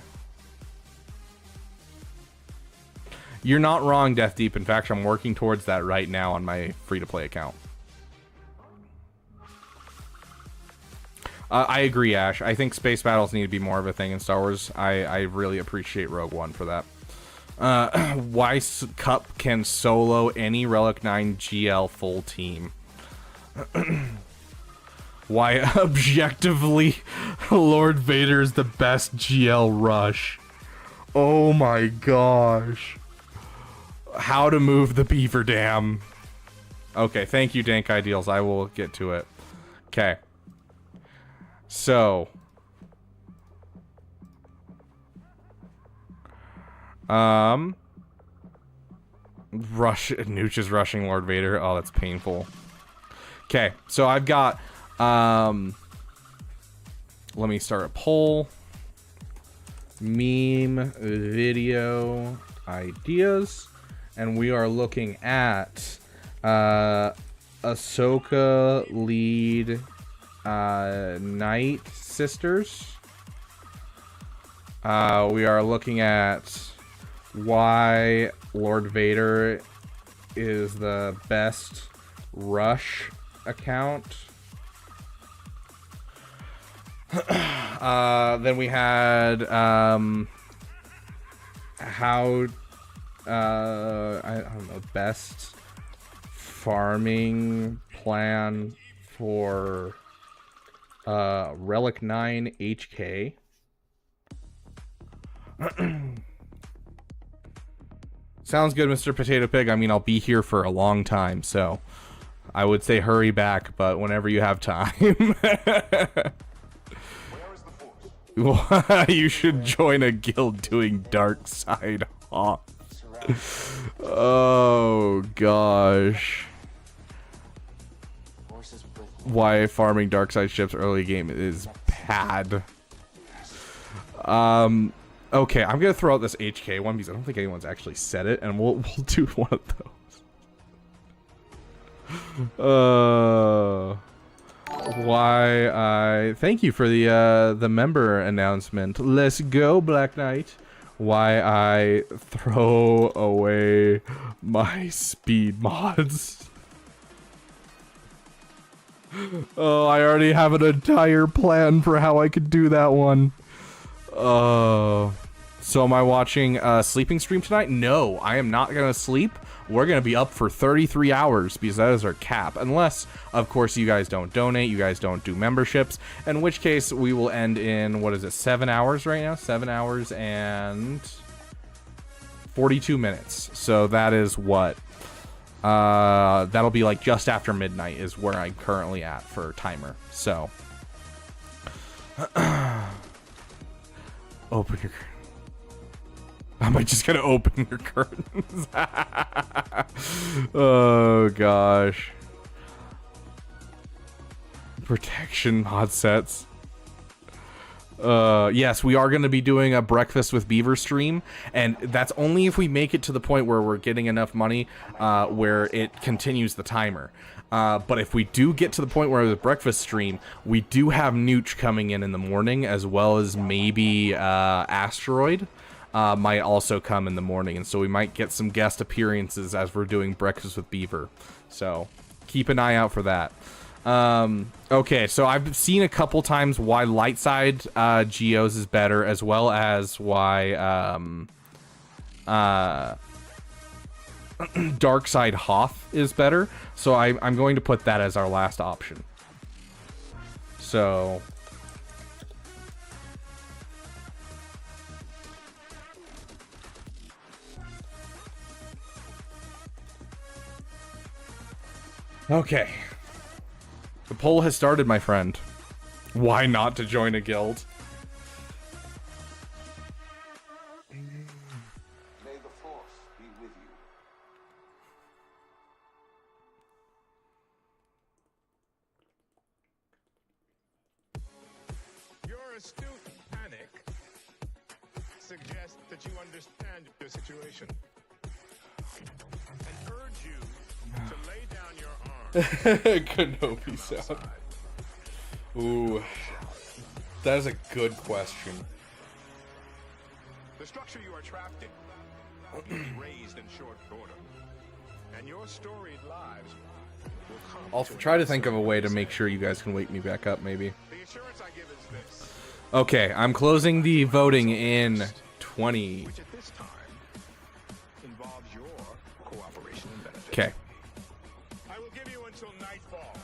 You're not wrong, Death Deep. In fact, I'm working towards that right now on my free-to-play account. I agree, Ash. I think space battles need to be more of a thing in Star Wars. I really appreciate Rogue One for that. Why Cup can solo any Relic 9 GL full team. Why objectively Lord Vader is the best GL rush. Oh my gosh. How to move the beaver dam. Okay, thank you, Dank Ideals. I will get to it. Okay. So. Nooch is rushing Lord Vader. Oh, that's painful. Okay, so I've got, let me start a poll. Meme video ideas. And we are looking at, Ahsoka lead, Night Sisters. We are looking at why Lord Vader is the best rush account. Then we had how I don't know, best farming plan for Relic 9 HK. Sounds good, Mr. Potato Pig. I mean, I'll be here for a long time, so I would say hurry back, but whenever you have time. You should join a guild doing dark side hop. Oh gosh. Why farming dark side ships early game is bad. Okay, I'm gonna throw out this HK one because I don't think anyone's actually said it, and we'll do one of those. Thank you for the member announcement. Let's go, Black Knight. Why I throw away my speed mods. Oh, I already have an entire plan for how I could do that one. So am I watching a sleeping stream tonight? No, I am not gonna sleep. We're gonna be up for 33 hours because that is our cap. Unless, of course, you guys don't donate, you guys don't do memberships, in which case we will end in, what is it, 7 hours right now? 7 hours and 42 minutes. So that is what? That'll be like just after midnight is where I'm currently at for timer. So. Open your... Am I just gonna open your curtains? Oh gosh. Protection mod sets. Yes, we are going to be doing a breakfast with Beaver stream, and that's only if we make it to the point where we're getting enough money where it continues the timer. But if we do get to the point where the breakfast stream, we do have Nooch coming in the morning, as well as maybe Asteroid might also come in the morning, and so we might get some guest appearances as we're doing breakfast with Beaver. So keep an eye out for that. Okay, so I've seen a couple times why light side geos is better, as well as why dark side Hoth is better. So I'm going to put that as our last option. So okay. The poll has started, my friend. Why not to join a guild? May the Force be with you. Your astute panic suggests that you understand your situation and urge you to lay down your arms. Kenobi sound. Ooh, that is a good question. The structure you are trapped in will be raised in short order, and your storied lives will come. I'll try to think of a way to make sure you guys can wake me back up, maybe. The assurance I give is this. Okay, I'm closing the voting in 20, give you until nightfall.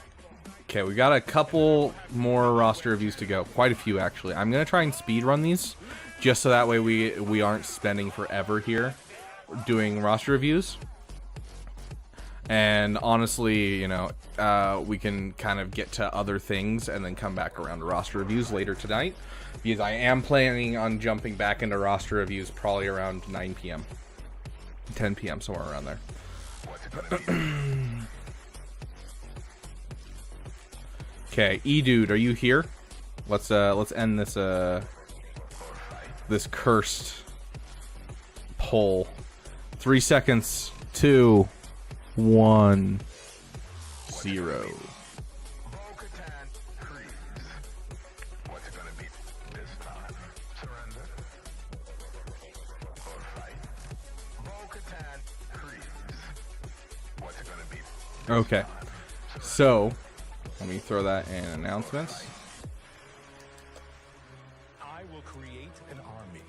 Okay, we got a couple more roster reviews to go. Quite a few, actually. I'm going to try and speed run these, just so that way we aren't spending forever here doing roster reviews. And honestly, you know, we can kind of get to other things and then come back around to roster reviews later tonight. Because I am planning on jumping back into roster reviews probably around 9 p.m. 10 p.m., somewhere around there. Okay, Edude, are you here? Let's end this this cursed poll. 3 seconds. 2, 1, 0. Okay, so let me throw that in announcements. I will create an army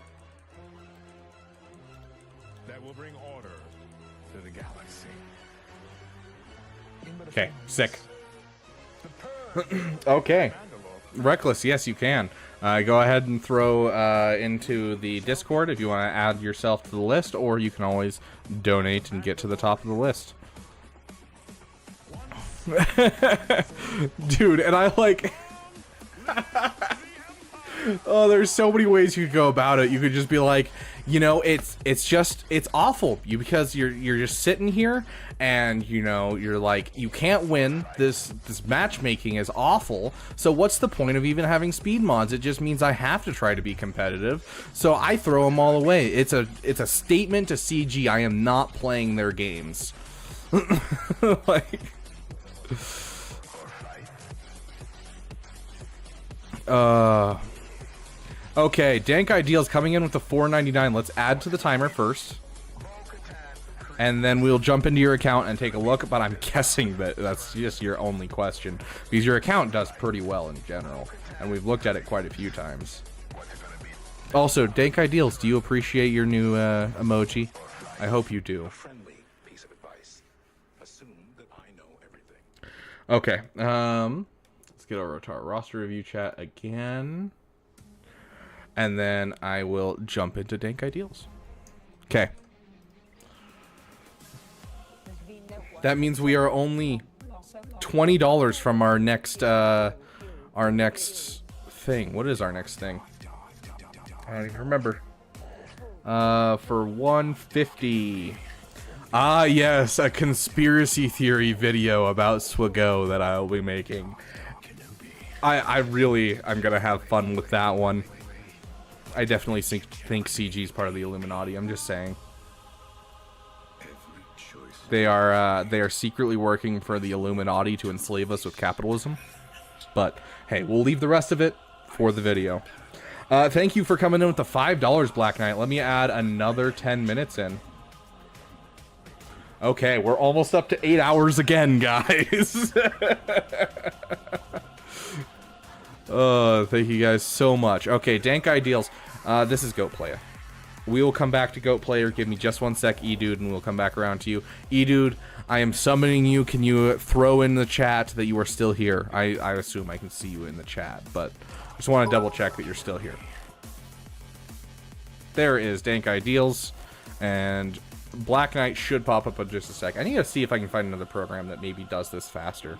that will bring order to the galaxy. Okay, sick. Okay, Reckless, yes you can. Go ahead and throw into the Discord if you want to add yourself to the list, or you can always donate and get to the top of the list. Dude, and I like oh, there's so many ways you could go about it. You could just be like, you know, it's awful because you're just sitting here and, you know, you're like, you can't win. This matchmaking is awful, so what's the point of even having speed mods? It just means I have to try to be competitive, so I throw them all away. It's a statement to CG. I am not playing their games. Like, okay, Dank Ideals coming in with the $4.99. Let's add to the timer first, and then we'll jump into your account and take a look. But I'm guessing that that's just your only question, because your account does pretty well in general, and we've looked at it quite a few times. Also, Dank Ideals, do you appreciate your new emoji? I hope you do. Okay, let's get over to our roster review chat again, and then I will jump into Dank Ideals. Okay. That means we are only $20 from our next thing. What is our next thing? I don't even remember. For $150. Ah, yes, a conspiracy theory video about Swago that I'll be making. I'm gonna have fun with that one. I definitely think CG is part of the Illuminati. I'm just saying. They are secretly working for the Illuminati to enslave us with capitalism. But hey, we'll leave the rest of it for the video. Thank you for coming in with the $5, Black Knight. Let me add another 10 minutes in. Okay, we're almost up to 8 hours again, guys. Thank you guys so much. Okay, Dank Ideals. This is Goatplaya. We will come back to Goatplayer. Give me just 1 sec, Edude, and we'll come back around to you. Edude, I am summoning you. Can you throw in the chat that you are still here? I assume I can see you in the chat, but just want to double check that you're still here. There is Dank Ideals, and Black Knight should pop up in just a sec. I need to see if I can find another program that maybe does this faster.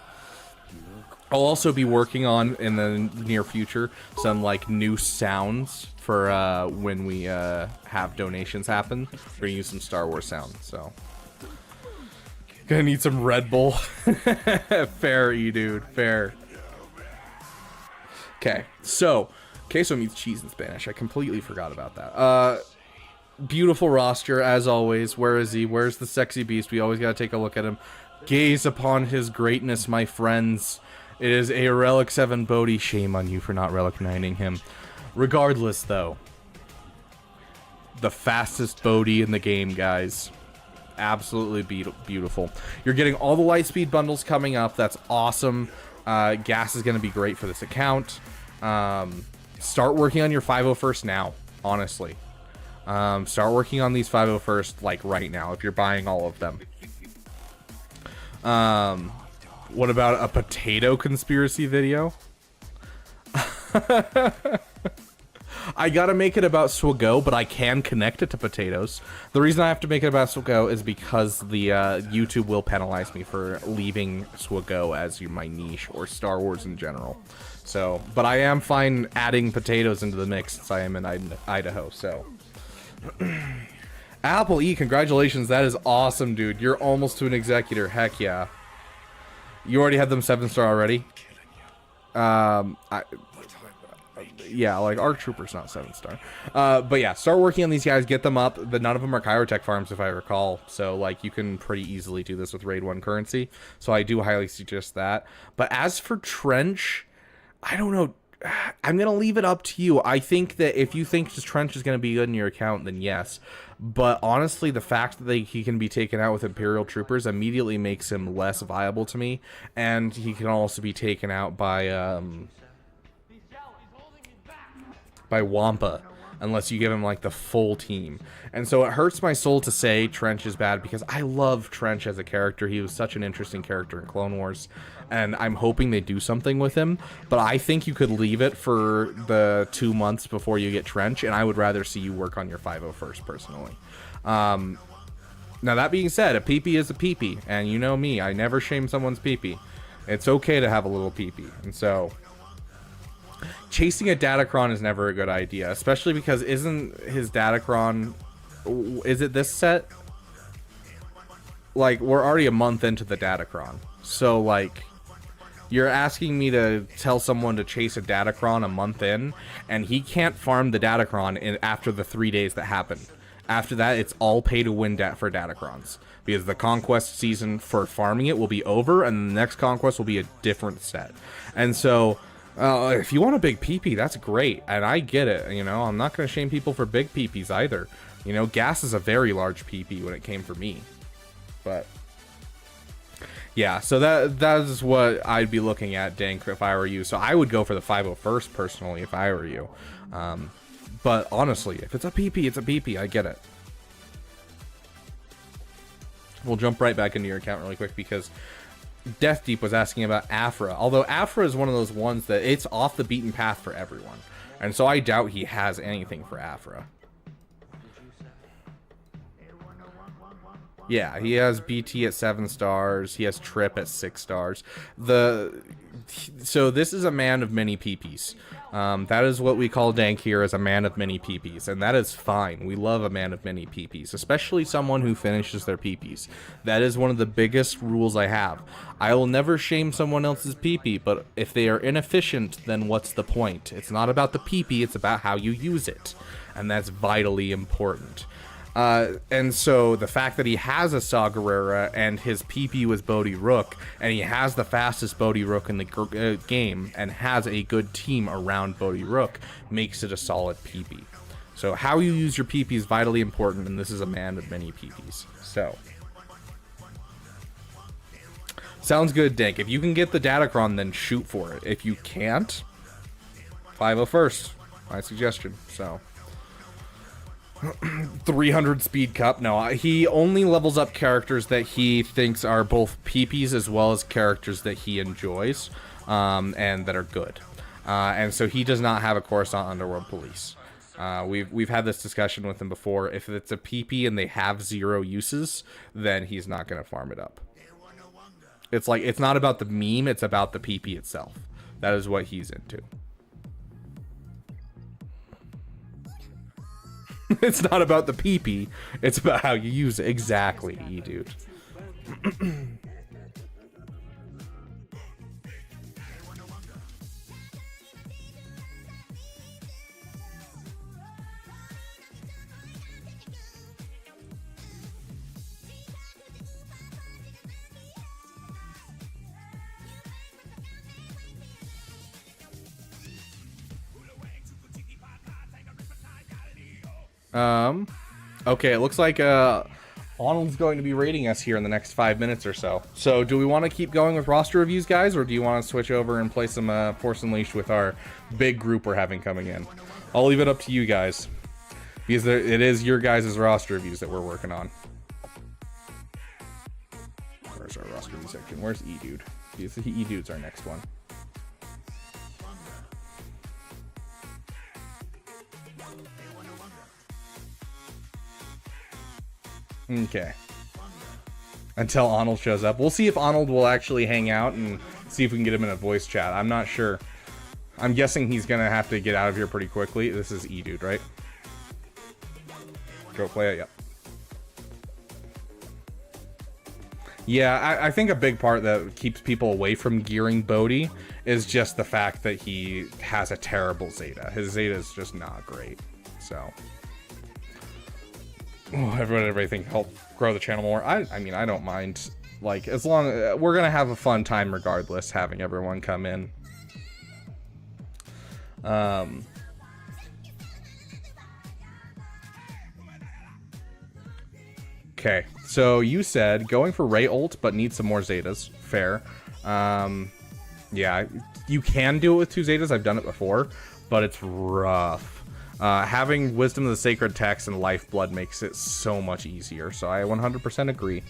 I'll also be working on, in the near future, some like new sounds for when we have donations happen. We're gonna use some Star Wars sound, so gonna need some Red Bull. Fair, dude, fair. Okay, so queso means cheese in Spanish. I completely forgot about that. Beautiful roster as always. Where is he? Where's the sexy beast? We always gotta take a look at him. Gaze upon his greatness, my friends. It is a Relic 7 Bodhi. Shame on you for not Relic 9ing him. Regardless, though, the fastest Bodhi in the game, guys. Absolutely beautiful. You're getting all the Lightspeed bundles coming up. That's awesome. Gas is going to be great for this account. Start working on your 501st now, honestly. Start working on these 501st like right now if you're buying all of them. What about a potato conspiracy video? I gotta make it about Swago, but I can connect it to potatoes. The reason I have to make it about Swago is because the YouTube will penalize me for leaving Swago as my niche, or Star Wars in general. So, but I am fine adding potatoes into the mix since I am in Idaho, so. Apple E, congratulations, that is awesome, dude. You're almost to an executor, heck yeah. You already had them 7-star already? Yeah, like ARC Trooper's not 7-star. But yeah, start working on these guys, get them up. But none of them are Chirotech farms, if I recall. So like you can pretty easily do this with Raid 1 currency. So I do highly suggest that. But as for Trench, I don't know. I'm gonna leave it up to you. I think that if you think just Trench is gonna be good in your account, then yes. But honestly, the fact that he can be taken out with Imperial Troopers immediately makes him less viable to me. And he can also be taken out by Wampa, unless you give him like the full team. And so it hurts my soul to say Trench is bad, because I love Trench as a character. He was such an interesting character in Clone Wars, and I'm hoping they do something with him. But I think you could leave it for the 2 months before you get Trench, and I would rather see you work on your 501st personally. Now that being said, a PP is a PP, and you know me, I never shame someone's PP. It's okay to have a little PP, and so chasing a Datacron is never a good idea, especially because isn't his Datacron, is it this set? Like, we're already a month into the Datacron, so like, you're asking me to tell someone to chase a Datacron a month in, and he can't farm the Datacron after the 3 days that happen. After that, it's all pay to win for Datacrons, because the Conquest season for farming it will be over, and the next Conquest will be a different set. And so if you want a big PP, that's great, and I get it, you know, I'm not going to shame people for big PPs either. You know, gas is a very large PP when it came for me. But yeah, so that is what I'd be looking at, Dank, if I were you. So I would go for the 501st personally if I were you. But honestly, if it's a PP, it's a PP. I get it. We'll jump right back into your account really quick, because Death Deep was asking about Afra. Although Afra is one of those ones that it's off the beaten path for everyone. And so I doubt he has anything for Afra. Yeah, he has BT at 7 stars. He has Trip at 6 stars. So this is a man of many PPs. That is what we call Dank here, as a man of many PPs, and that is fine. We love a man of many PPs, especially someone who finishes their PPs. That is one of the biggest rules I have. I will never shame someone else's PP, but if they are inefficient, then what's the point? It's not about the PP, it's about how you use it, and that's vitally important. And so the fact that he has a Saw Gerrera and his PP was Bodhi Rook, and he has the fastest Bodhi Rook in the game and has a good team around Bodhi Rook, makes it a solid PP. So how you use your PP is vitally important, and this is a man of many PPs. So sounds good, Dank. If you can get the Datacron, then shoot for it. If you can't, 501st, my suggestion. So 300 speed cup. No, he only levels up characters that he thinks are both PPs as well as characters that he enjoys, and that are good. And so he does not have a Coruscant Underworld Police. We've had this discussion with him before. If it's a PP and they have 0 uses, then he's not going to farm it up. It's like, it's not about the meme, it's about the PP itself. That is what he's into. It's not about the PP, it's about how you use it. Exactly, Edude. Okay, it looks like Arnold's going to be rating us here in the next 5 minutes or so. So do we want to keep going with roster reviews, guys, or do you want to switch over and play some Force Unleashed with our big group we're having coming in? I'll leave it up to you guys, because it is your guys' roster reviews that we're working on. Where's our roster reviews? second. Where's Edude? Edude's our next one. Okay. Until Arnold shows up. We'll see if Arnold will actually hang out and see if we can get him in a voice chat. I'm not sure. I'm guessing he's going to have to get out of here pretty quickly. This is Edude, right? Thegoatplaya, yep. Yeah, I think a big part that keeps people away from gearing Bodhi is just the fact that he has a terrible Zeta. His Zeta is just not great. So, everybody think help grow the channel more. I mean, I don't mind. Like, as long we're gonna have a fun time regardless, having everyone come in. Okay, so you said going for Ray ult, but need some more Zetas. Fair. Yeah, you can do it with 2 Zetas. I've done it before, but it's rough. Having Wisdom of the Sacred Text and Lifeblood makes it so much easier, so I 100% agree.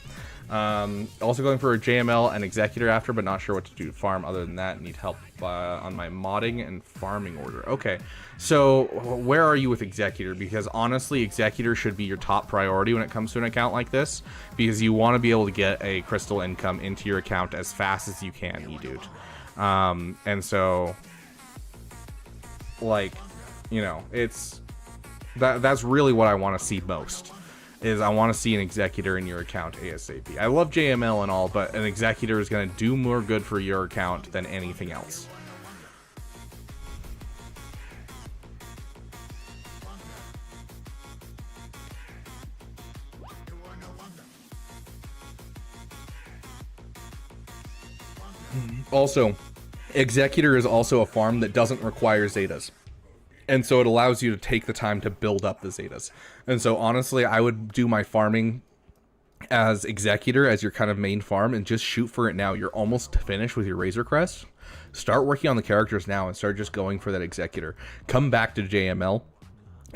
Also going for a JML and Executor after, but not sure what to do to farm other than that. Need help on my modding and farming order. Okay, so where are you with Executor? Because honestly, Executor should be your top priority when it comes to an account like this, because you want to be able to get a crystal income into your account as fast as you can, Edude. And so, like, you know, it's that's really what I want to see most. Is I want to see an Executor in your account ASAP. I love JML and all, but an Executor is going to do more good for your account than anything else. Also, Executor is also a farm that doesn't require Zetas. And so it allows you to take the time to build up the Zetas. And so honestly, I would do my farming as Executor as your kind of main farm and just shoot for it now. You're almost finished with your Razor Crest. Start working on the characters now and start just going for that Executor. Come back to JML.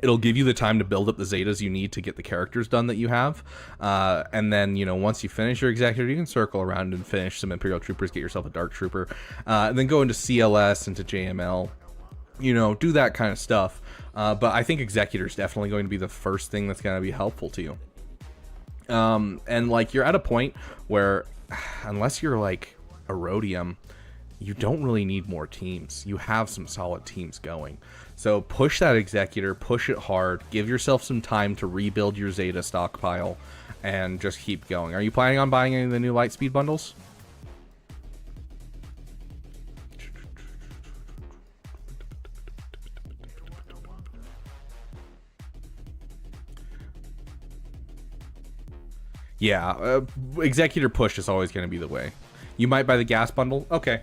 It'll give you the time to build up the Zetas you need to get the characters done that you have. And then, you know, once you finish your Executor, you can circle around and finish some Imperial Troopers, get yourself a Dark Trooper. And then go into CLS, into JML. You know, do that kind of stuff. But I think Executor is definitely going to be the first thing that's going to be helpful to you. And like, you're at a point where, unless you're like Erodium, you don't really need more teams. You have some solid teams going. So push that Executor, push it hard, give yourself some time to rebuild your Zeta stockpile, and just keep going. Are you planning on buying any of the new Lightspeed bundles? Yeah, Executor push is always going to be the way. You might buy the gas bundle. Okay.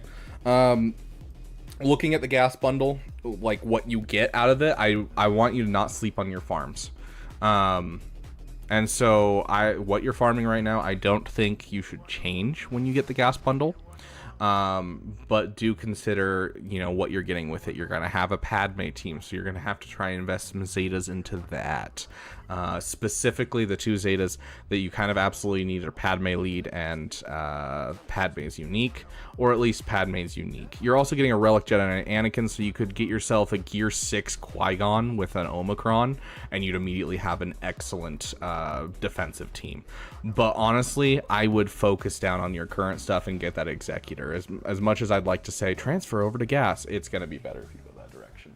Looking at the gas bundle, like what you get out of it, I want you to not sleep on your farms. And so what you're farming right now, I don't think you should change when you get the gas bundle. But do consider, you know, what you're getting with it. You're going to have a Padme team, so you're going to have to try and invest some Zetas into that. Specifically, the 2 Zetas that you kind of absolutely need are Padme Lead and Padme's Unique, or at least Padme's Unique. You're also getting a Relic Jedi Anakin, so you could get yourself a Gear 6 Qui-Gon with an Omicron, and you'd immediately have an excellent defensive team. But honestly, I would focus down on your current stuff and get that Executor. As much as I'd like to say transfer over to gas, it's going to be better if you go that direction.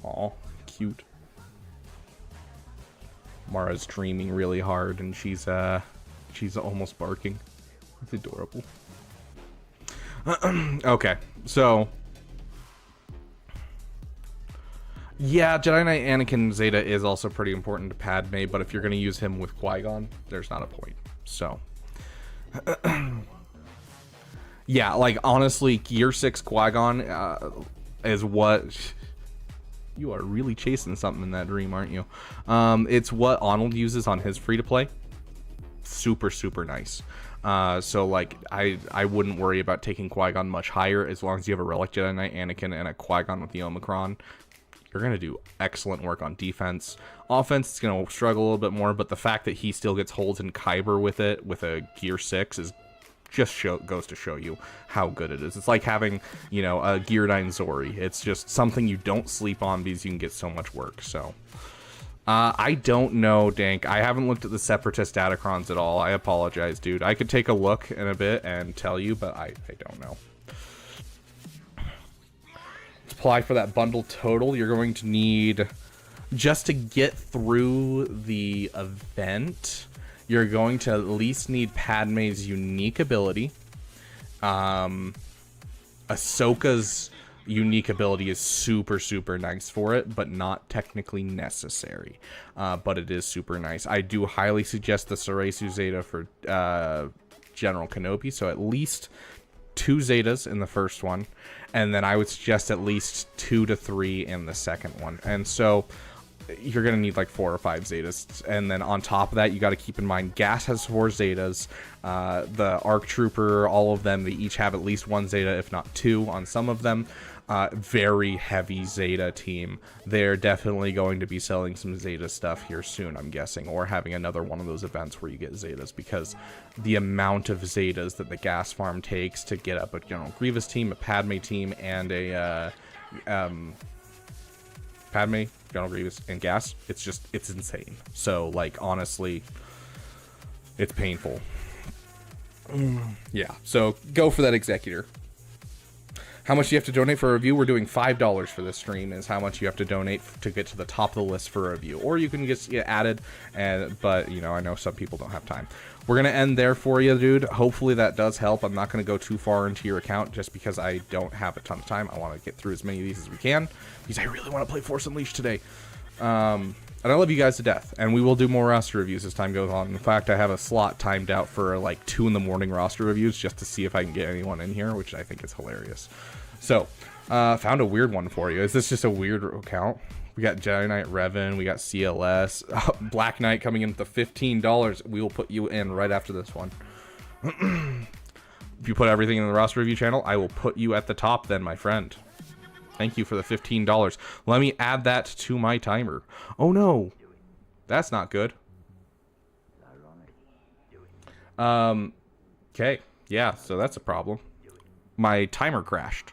Aw, cute. Mara's dreaming really hard, and she's almost barking. It's adorable. Okay, so yeah, Jedi Knight Anakin Zeta is also pretty important to Padme, but if you're going to use him with Qui-Gon, there's not a point. So yeah, like honestly, Gear 6 Qui-Gon is what... You are really chasing something in that dream, aren't you? It's what Arnold uses on his free-to-play. Super, super nice. So, like, I wouldn't worry about taking Qui-Gon much higher as long as you have a Relic Jedi Knight Anakin and a Qui-Gon with the Omicron. You're going to do excellent work on defense. Offense is going to struggle a little bit more, but the fact that he still gets holds in Kyber with it, with a Gear 6, is just goes to show you how good it is. It's like having, you know, a Gear 9 Zori. It's just something you don't sleep on because you can get so much work. So I don't know, Dank. I haven't looked at the Separatist Datacrons at all. I apologize, dude. I could take a look in a bit and tell you, but I don't know. To apply for that bundle total, you're going to need, just to get through the event, you're going to at least need Padme's unique ability. Ahsoka's unique ability is super nice for it, but not technically necessary. But it is super nice. I do highly suggest the Soresu Zeta for General Kenobi, so at least 2 Zetas in the first one, and then I would suggest at least 2 to 3 in the second one. And so you're going to need like 4 or 5 Zetas. And then on top of that, you got to keep in mind Gas has 4 Zetas. The ARC Trooper, all of them, they each have at least 1 Zeta, if not 2 on some of them. Very heavy Zeta team. They're definitely going to be selling some Zeta stuff here soon, I'm guessing, or having another one of those events where you get Zetas, because the amount of Zetas that the Gas farm takes to get up a General Grievous team, a Padme team, and a Padme, General Grievous, and Gas, it's insane. So, like, honestly, it's painful. Yeah, so go for that Executor. How much do you have to donate for a review? We're doing $5 for this stream is how much you have to donate to get to the top of the list for a review. Or you can just get added, but, you know, I know some people don't have time. We're going to end there for you, dude. Hopefully that does help. I'm not going to go too far into your account just because I don't have a ton of time. I want to get through as many of these as we can because I really want to play Force Unleashed today. And I love you guys to death. And we will do more roster reviews as time goes on. In fact, I have a slot timed out for like 2 in the morning roster reviews just to see if I can get anyone in here, which I think is hilarious. So, found a weird one for you. Is this just a weird account? We got Jedi Knight Revan, we got CLS, Black Knight coming in at the $15. We will put you in right after this one. If you put everything in the roster review channel, I will put you at the top then, my friend. Thank you for the $15. Let me add that to my timer. Oh no, that's not good. Okay, yeah, so that's a problem. My timer crashed.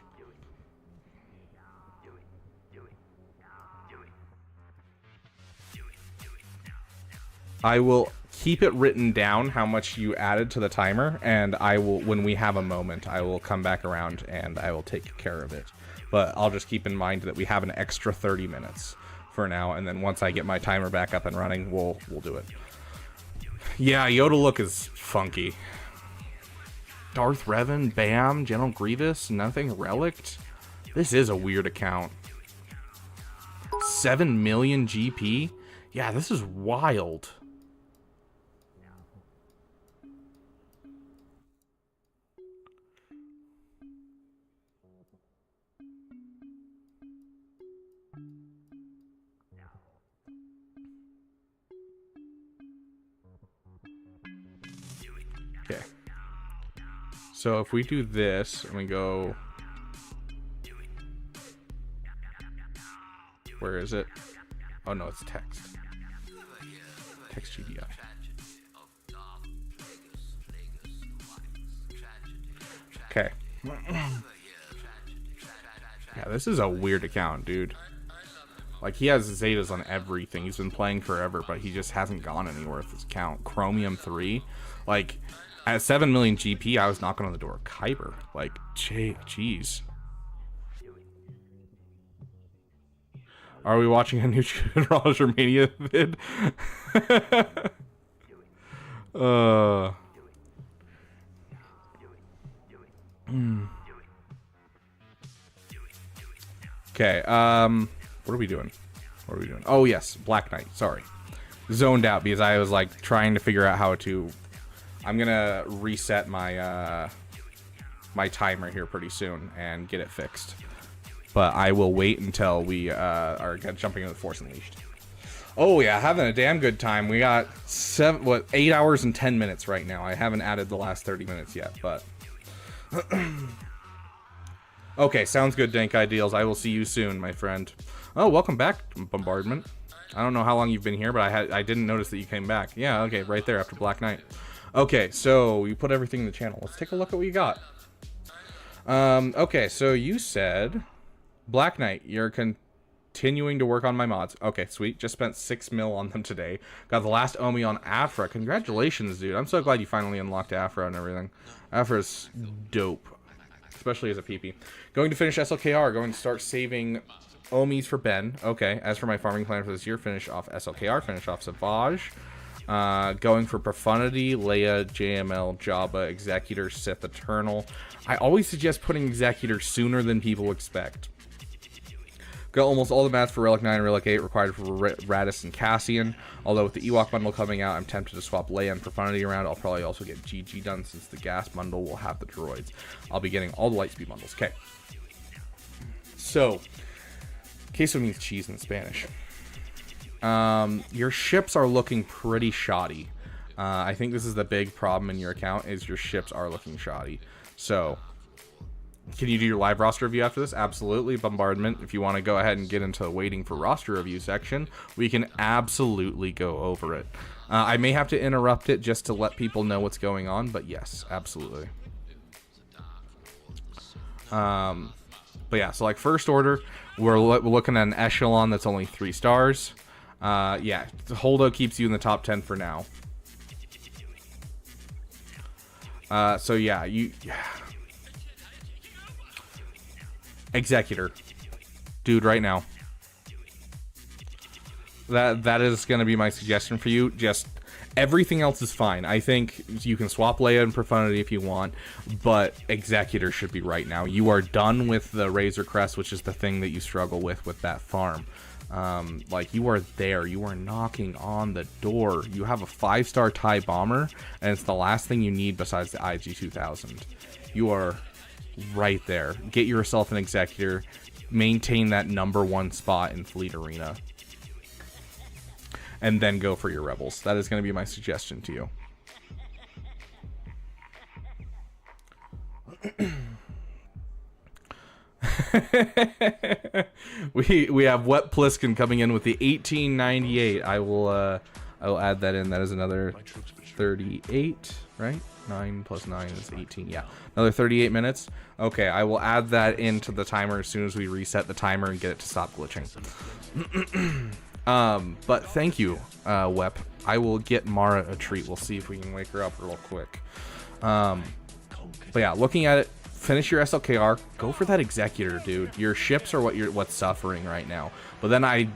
I will keep it written down how much you added to the timer, and I will, when we have a moment, I will come back around and I will take care of it. But I'll just keep in mind that we have an extra 30 minutes for now, and then once I get my timer back up and running, we'll do it. Yeah, Yoda look is funky. Darth Revan, Bam, General Grievous, nothing relicked. This is a weird account. 7 million GP? Yeah, this is wild. Okay. So if we do this and we go, where is it? Oh no, it's text. Text GDI. Okay. Yeah, this is a weird account, dude. Like, he has Zetas on everything. He's been playing forever, but he just hasn't gone anywhere with his account. Chromium 3. Like, at 7 million GP, I was knocking on the door of Kyber. Like, jeez. Are we watching a new Roger Mania vid? Okay, what are we doing? What are we doing? Oh, yes, Black Knight, sorry. Zoned out because I was, like, trying to figure out how to... I'm gonna reset my, my timer here pretty soon and get it fixed. But I will wait until we, are jumping into the Force Unleashed. Oh, yeah, having a damn good time. We got 8 hours and 10 minutes right now. I haven't added the last 30 minutes yet, but... Okay, sounds good, Dank Ideals. I will see you soon, my friend. Oh, welcome back, Bombardment. I don't know how long you've been here, but I didn't notice that you came back. Yeah, okay, right there after Black Knight. Okay, so you put everything in the channel. Let's take a look at what you got. Okay, so you said Black Knight, you're continuing to work on my mods. Okay, sweet. Just spent 6 mil on them today. Got the last Omi on Afra. Congratulations, dude. I'm so glad you finally unlocked Afra and everything. Afra's dope, especially as a PP. Going to finish SLKR. Going to start saving Omis for Ben. Okay, as for my farming plan for this year, finish off SLKR, finish off Savage. Going for Profundity, Leia, JML, Jabba, Executor, Sith Eternal. I always suggest putting Executor sooner than people expect. Got almost all the mats for Relic 9 and Relic 8 required for Radis and Cassian. Although with the Ewok bundle coming out, I'm tempted to swap Leia and Profundity around. I'll probably also get GG done since the gas bundle will have the droids. I'll be getting all the Lightspeed bundles. Okay. So, queso means cheese in Spanish. Your ships are looking pretty shoddy. I think this is the big problem in your account, is your ships are looking shoddy. So, can you do your live roster review after this? Absolutely. Bombardment, if you want to go ahead and get into the waiting for roster review section, we can absolutely go over it. I may have to interrupt it just to let people know what's going on, but yes, absolutely. But yeah, so like first order, we're looking at an echelon that's only 3 stars. Yeah, Holdo keeps you in the top 10 for now. So yeah, Executor, dude, right now. That is going to be my suggestion for you. Just everything else is fine. I think you can swap Leia and Profundity if you want, but Executor should be right now. You are done with the Razor Crest, which is the thing that you struggle with that farm. Like, you are there. You are knocking on the door. You have a 5-star TIE bomber, and it's the last thing you need besides the IG-2000. You are right there. Get yourself an Executor. Maintain that #1 spot in Fleet Arena. And then go for your Rebels. That is going to be my suggestion to you. we have Wet Pliskin coming in with the 1898. I will add that in. That is another 38, right? 9 plus 9 is 18. Yeah, another 38 minutes. Okay, I will add that into the timer as soon as we reset the timer and get it to stop glitching. But thank you, Wep. I will get Mara a treat. We'll see if we can wake her up real quick. But yeah, looking at it, finish your SLKR. Go for that Executor, dude. Your ships are what's suffering right now. But then I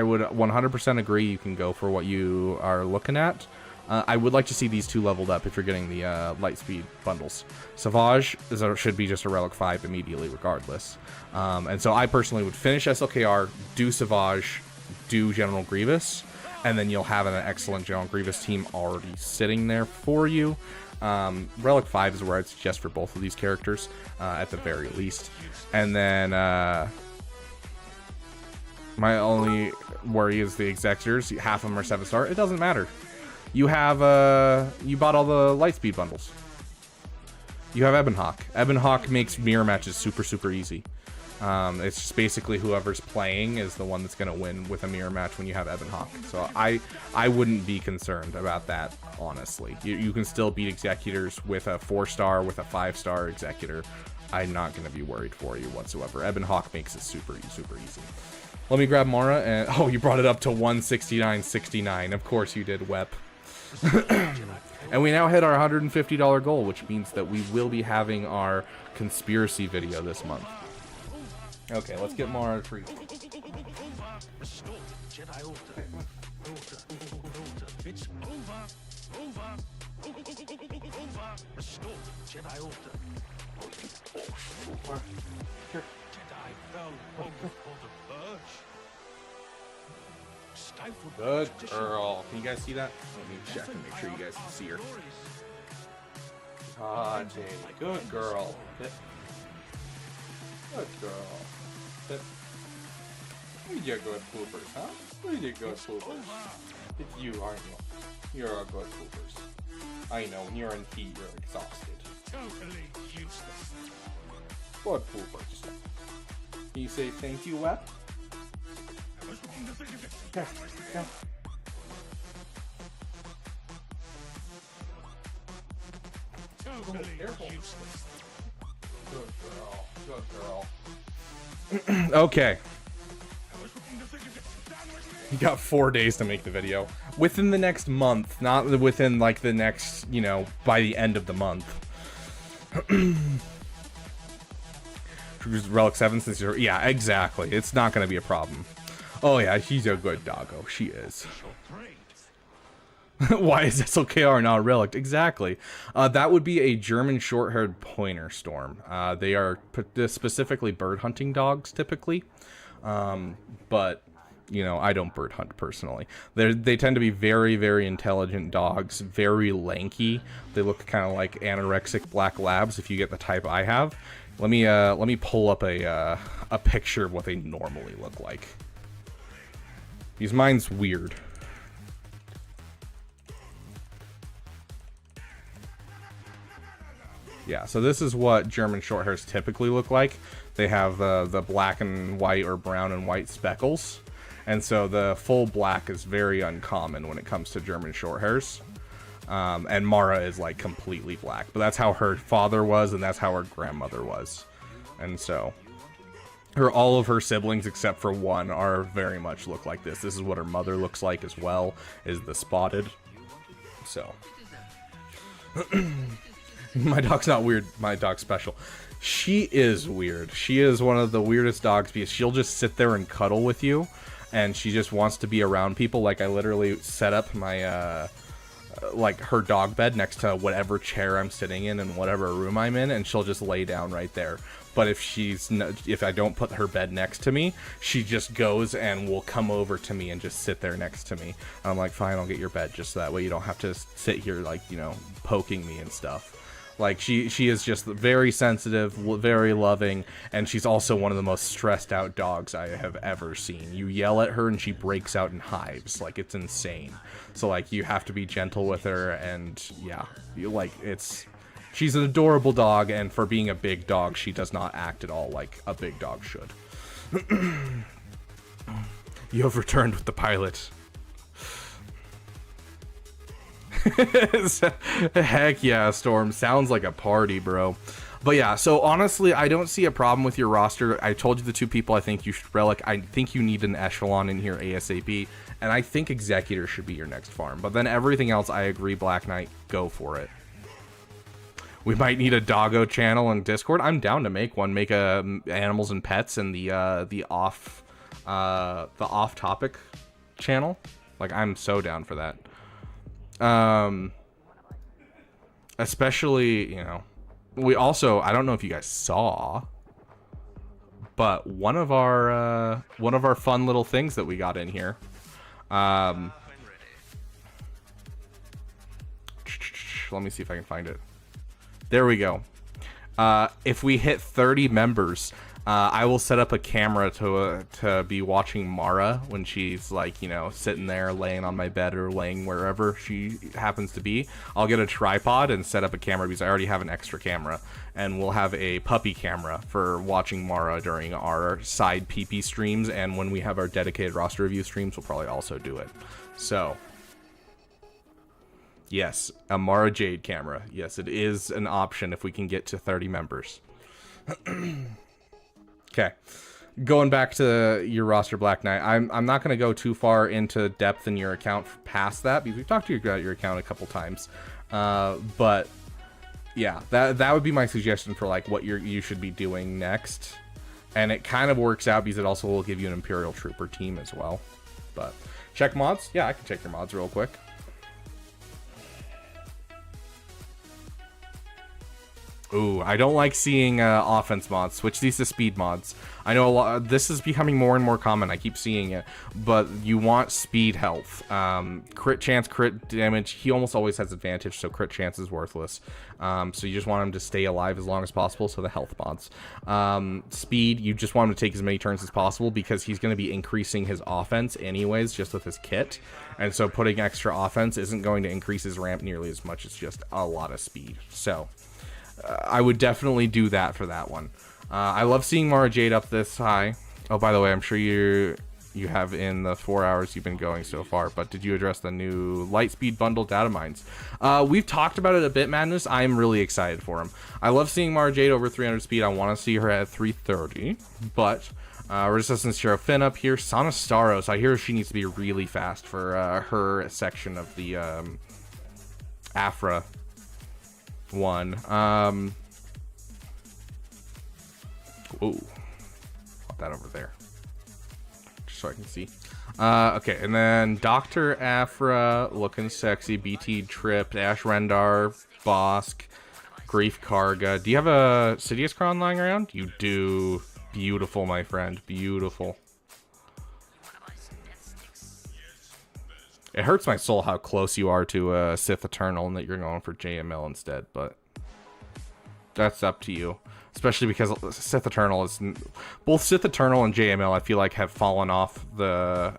would 100% agree you can go for what you are looking at. I would like to see these two leveled up if you're getting the Lightspeed bundles. Savage should be just a Relic 5 immediately regardless. And so I personally would finish SLKR, do Savage, do General Grievous, and then you'll have an excellent General Grievous team already sitting there for you. Relic 5 is where I'd suggest for both of these characters, at the very least. And then my only worry is the Executors. Half of them are 7-star. It doesn't matter. You have you bought all the Lightspeed bundles. You have Ebonhawk. Ebonhawk makes mirror matches super easy. It's just basically whoever's playing is the one that's going to win with a mirror match when you have Ebonhawk. So I wouldn't be concerned about that, honestly. You can still beat Executors with a 4-star, with a 5-star Executor. I'm not going to be worried for you whatsoever. Ebonhawk makes it super easy. Let me grab Mara, and oh, you brought it up to 169.69. Of course you did, Wep. And we now hit our $150 goal, which means that we will be having our conspiracy video this month. Okay, let's get Mara a treat. Good girl. Can you guys see that? Let me check and make sure you guys can see her. Ah, Jamie. Good girl. Good girl. You're good poopers, huh? You're good poopers. It's you, aren't you? You're a good poopers. I know, when you're in heat, you're exhausted. Totally useless. Good poopers. Can you say thank you, Wep? Yeah. Okay. You got 4 days to make the video. Within the next month, not within like the next, you know, by the end of the month. Relic 7 since you're, yeah, exactly. It's not going to be a problem. Oh yeah, she's a good doggo. She is. Why is SLKR not a relic? Exactly. That would be a German short-haired pointer storm. They are specifically bird hunting dogs typically. But you know, I don't bird hunt personally. They tend to be very, very intelligent dogs, very lanky. They look kind of like anorexic black labs if you get the type I have. Let me pull up a picture of what they normally look like. Because mine's weird. Yeah, so this is what German Shorthairs typically look like. They have the black and white or brown and white speckles. And so the full black is very uncommon when it comes to German Shorthairs. And Mara is like completely black. But that's how her father was, and that's how her grandmother was. And so all of her siblings except for one are very much look like this. This is what her mother looks like as well, is the spotted. So my dog's not weird, my dog's special. She is weird. She is one of the weirdest dogs because she'll just sit there and cuddle with you, and she just wants to be around people. Like I literally set up my like her dog bed next to whatever chair I'm sitting in and whatever room I'm in, and she'll just lay down right there. But if I don't put her bed next to me, she just goes and will come over to me and just sit there next to me. And I'm like, fine, I'll get your bed, just so that way you don't have to sit here like, you know, poking me and stuff. Like she is just very sensitive, very loving, and she's also one of the most stressed out dogs I have ever seen. You yell at her and she breaks out in hives, like it's insane. So like you have to be gentle with her, and yeah, she's an adorable dog, and for being a big dog, she does not act at all like a big dog should. You have returned with the pilot. Heck yeah, Storm. Sounds like a party, bro. But yeah, so honestly, I don't see a problem with your roster. I told you the 2 people I think you should relic. I think you need an echelon in here ASAP, and I think Executor should be your next farm. But then everything else, I agree, Black Knight, go for it. We might need a doggo channel in Discord. I'm down to make one. Make a animals and pets and the off topic channel. Like I'm so down for that. Especially, you know, we also, I don't know if you guys saw, but one of our fun little things that we got in here, let me see if I can find it. There we go. If we hit 30 members, I will set up a camera to be watching Mara when she's like, you know, sitting there laying on my bed or laying wherever she happens to be. I'll get a tripod and set up a camera because I already have an extra camera, and we'll have a puppy camera for watching Mara during our side PP streams, and when we have our dedicated roster review streams, we'll probably also do it. So yes, a Mara Jade camera. Yes, it is an option if we can get to 30 members. Okay, going back to your roster, Black Knight, I'm not going to go too far into depth in your account past that, because we've talked to you about your account a couple times. But yeah, that would be my suggestion for like what you should be doing next. And it kind of works out because it also will give you an Imperial Trooper team as well. But check mods? Yeah, I can check your mods real quick. Ooh, I don't like seeing offense mods. Switch these to speed mods. I know a lot. This is becoming more and more common. I keep seeing it, but you want speed health, crit chance, crit damage. He almost always has advantage, so crit chance is worthless. So you just want him to stay alive as long as possible. So the health mods, speed. You just want him to take as many turns as possible because he's going to be increasing his offense anyways, just with his kit. And so putting extra offense isn't going to increase his ramp nearly as much as just a lot of speed. So I would definitely do that for that one. I love seeing Mara Jade up this high. Oh, by the way, I'm sure you you have in the 4 hours you've been going so far, but did you address the new Lightspeed bundle data mines? We've talked about it a bit, Madness. I'm really excited for him. I love seeing Mara Jade over 300 speed. I want to see her at 330, but Resistance Hero Finn up here. Sana Staros, I hear she needs to be really fast for her section of the Afra one. Ooh, put that over there just so I can see. Okay, and then Dr. Afra looking sexy. BT tripped. Ash Rendar, Bosk, Grief Karga. Do you have a Sidiouscron lying around? You do. Beautiful, my friend. Beautiful. It hurts my soul how close you are to Sith Eternal and that you're going for JML instead, but that's up to you. Especially because Sith Eternal is... Both Sith Eternal and JML, I feel like, have fallen off the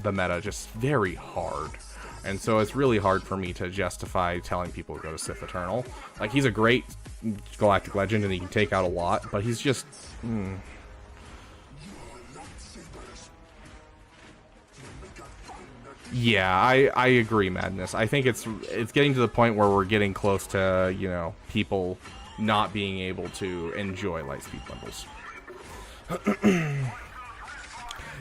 meta just very hard. And so it's really hard for me to justify telling people to go to Sith Eternal. Like, he's a great Galactic Legend and he can take out a lot, but he's just... Yeah, I agree, Madness. I think it's getting to the point where we're getting close to, you know, people not being able to enjoy Lightspeed bundles.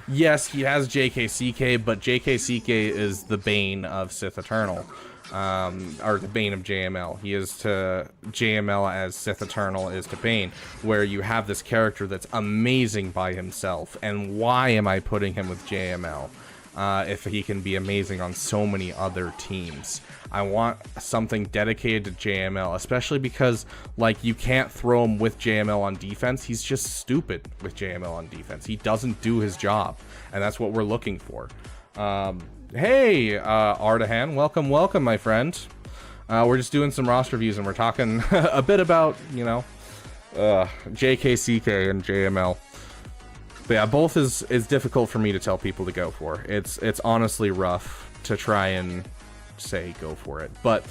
Yes, he has JKCK, but JKCK is the Bane of Sith Eternal. Or the Bane of JML. He is to JML as Sith Eternal is to Bane, where you have this character that's amazing by himself. And why am I putting him with JML? If he can be amazing on so many other teams. I want something dedicated to JML, especially because, like, you can't throw him with JML on defense. He's just stupid with JML on defense. He doesn't do his job, and that's what we're looking for. Hey, Ardahan, welcome, my friend. We're just doing some roster reviews, and we're talking a bit about, you know, JKCK and JML. But yeah, both is difficult for me to tell people to go for. It's honestly rough to try and say go for it. But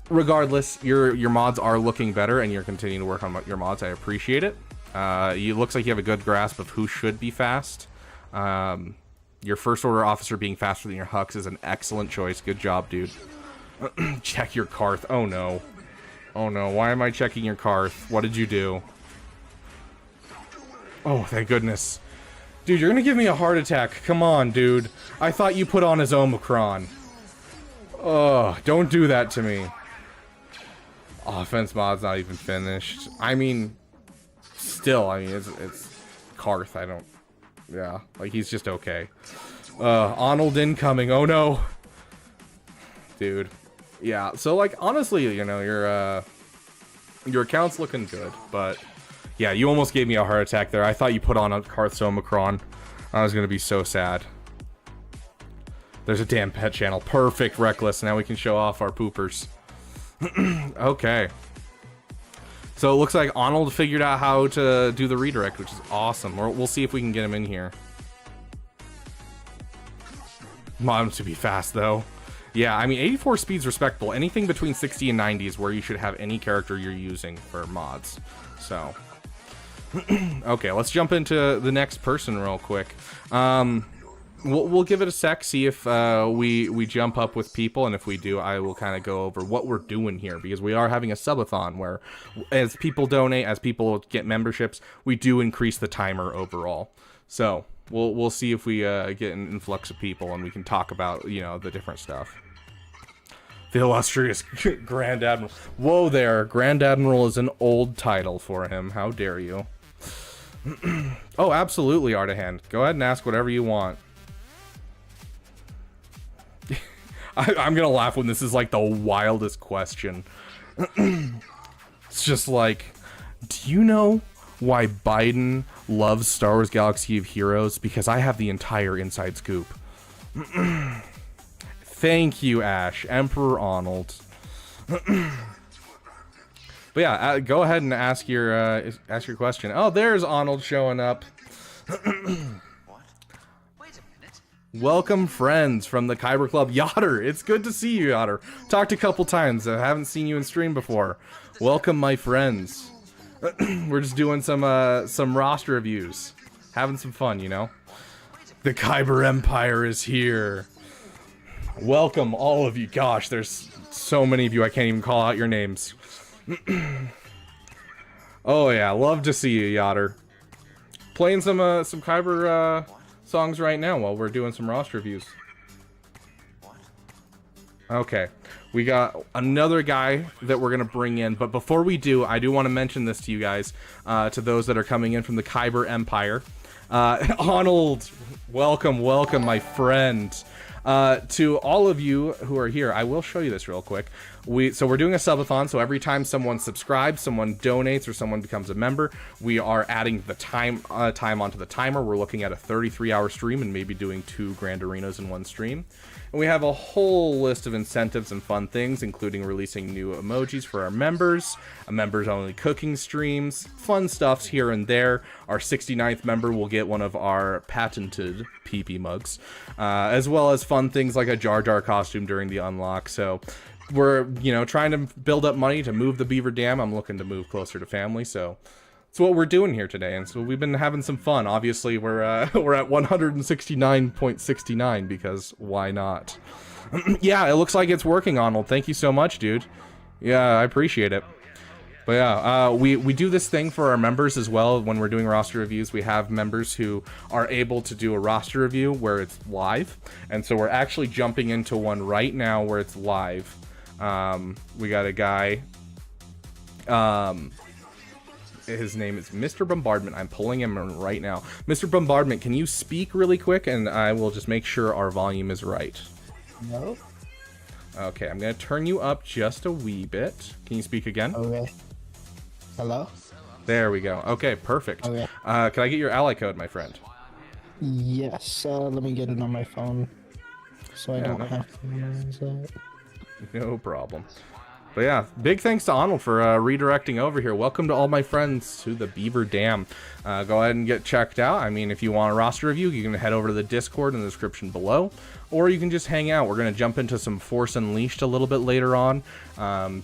regardless, your mods are looking better, and you're continuing to work on your mods. I appreciate it. It looks like you have a good grasp of who should be fast. Your first order officer being faster than your Hux is an excellent choice. Good job, dude. Check your Karth. Oh no. Oh no. Why am I checking your Karth? What did you do? Oh, thank goodness. Dude, you're gonna give me a heart attack. Come on, dude. I thought you put on his Omicron. Ugh, don't do that to me. Offense mod's not even finished. I mean, still, I mean, it's Karth. I don't... Yeah, like, he's just okay. Arnold incoming. Oh, no. Dude. Yeah, so, like, honestly, you know, your account's looking good, but... Yeah, you almost gave me a heart attack there. I thought you put on a Karth's Omicron. I was gonna be so sad. There's a damn pet channel. Perfect, Reckless. Now we can show off our poopers. Okay. So it looks like Arnold figured out how to do the redirect, which is awesome. We'll see if we can get him in here. Want him to be fast, though. Yeah, I mean, 84 speed's respectable. Anything between 60 and 90 is where you should have any character you're using for mods. So... Okay, let's jump into the next person real quick. We'll give it a sec, see if we jump up with people, and if we do, I will kind of go over what we're doing here, because we are having a subathon where, as people donate, as people get memberships, we do increase the timer overall. So we'll see if we get an influx of people, and we can talk about, you know, the different stuff. The illustrious Grand Admiral. Whoa there, Grand Admiral is an old title for him. How dare you? Oh, absolutely, Ardahan. Go ahead and ask whatever you want. I'm gonna laugh when this is like the wildest question. It's just like, do you know why Biden loves Star Wars Galaxy of Heroes? Because I have the entire inside scoop. Thank you, Ash. Emperor Arnold. But yeah, go ahead and ask your question. Oh, there's Arnold showing up. Welcome, friends from the Kyber Club. Yotter, it's good to see you, Yotter. Talked a couple times. I haven't seen you in stream before. Welcome, my friends. We're just doing some roster reviews. Having some fun, you know? The Kyber Empire is here. Welcome, all of you. Gosh, there's so many of you, I can't even call out your names. Oh yeah, love to see you, Yotter. Playing some Kyber songs right now while we're doing some roster reviews. Okay, we got another guy that we're gonna bring in, but before we do, I do want to mention this to you guys, to those that are coming in from the Kyber Empire. Arnold, welcome, my friend. To all of you who are here, I will show you this real quick. So we're doing a subathon, so every time someone subscribes, someone donates, or someone becomes a member, we are adding the time onto the timer. We're looking at a 33-hour stream and maybe doing 2 grand arenas in one stream. And we have a whole list of incentives and fun things, including releasing new emojis for our members, members-only cooking streams, fun stuffs here and there. Our 69th member will get one of our patented PP mugs, as well as fun things like a Jar Jar costume during the unlock. So we're, trying to build up money to move the Beaver Dam. I'm looking to move closer to family, so that's what we're doing here today, and so we've been having some fun. Obviously, we're at 169.69 because why not? Yeah, it looks like it's working, Arnold. Thank you so much, dude. Yeah, I appreciate it. But yeah, we do this thing for our members as well. When we're doing roster reviews, we have members who are able to do a roster review where it's live, and so we're actually jumping into one right now where it's live. We got a guy. His name is Mr. Bombardment. I'm pulling him right now. Mr. Bombardment, can you speak really quick, and I will just make sure our volume is right. No. Okay, I'm gonna turn you up just a wee bit. Can you speak again? Okay. Hello? There we go. Okay, perfect. Okay. Can I get your ally code, my friend? Yes, let me get it on my phone so I don't have to memorize that. No problem. But yeah, big thanks to Arnold for redirecting over here. Welcome to all my friends to the Beaver Dam. Go ahead and get checked out. I mean, if you want a roster review, you can head over to the Discord in the description below, or you can just hang out. We're going to jump into some Force Unleashed a little bit later on,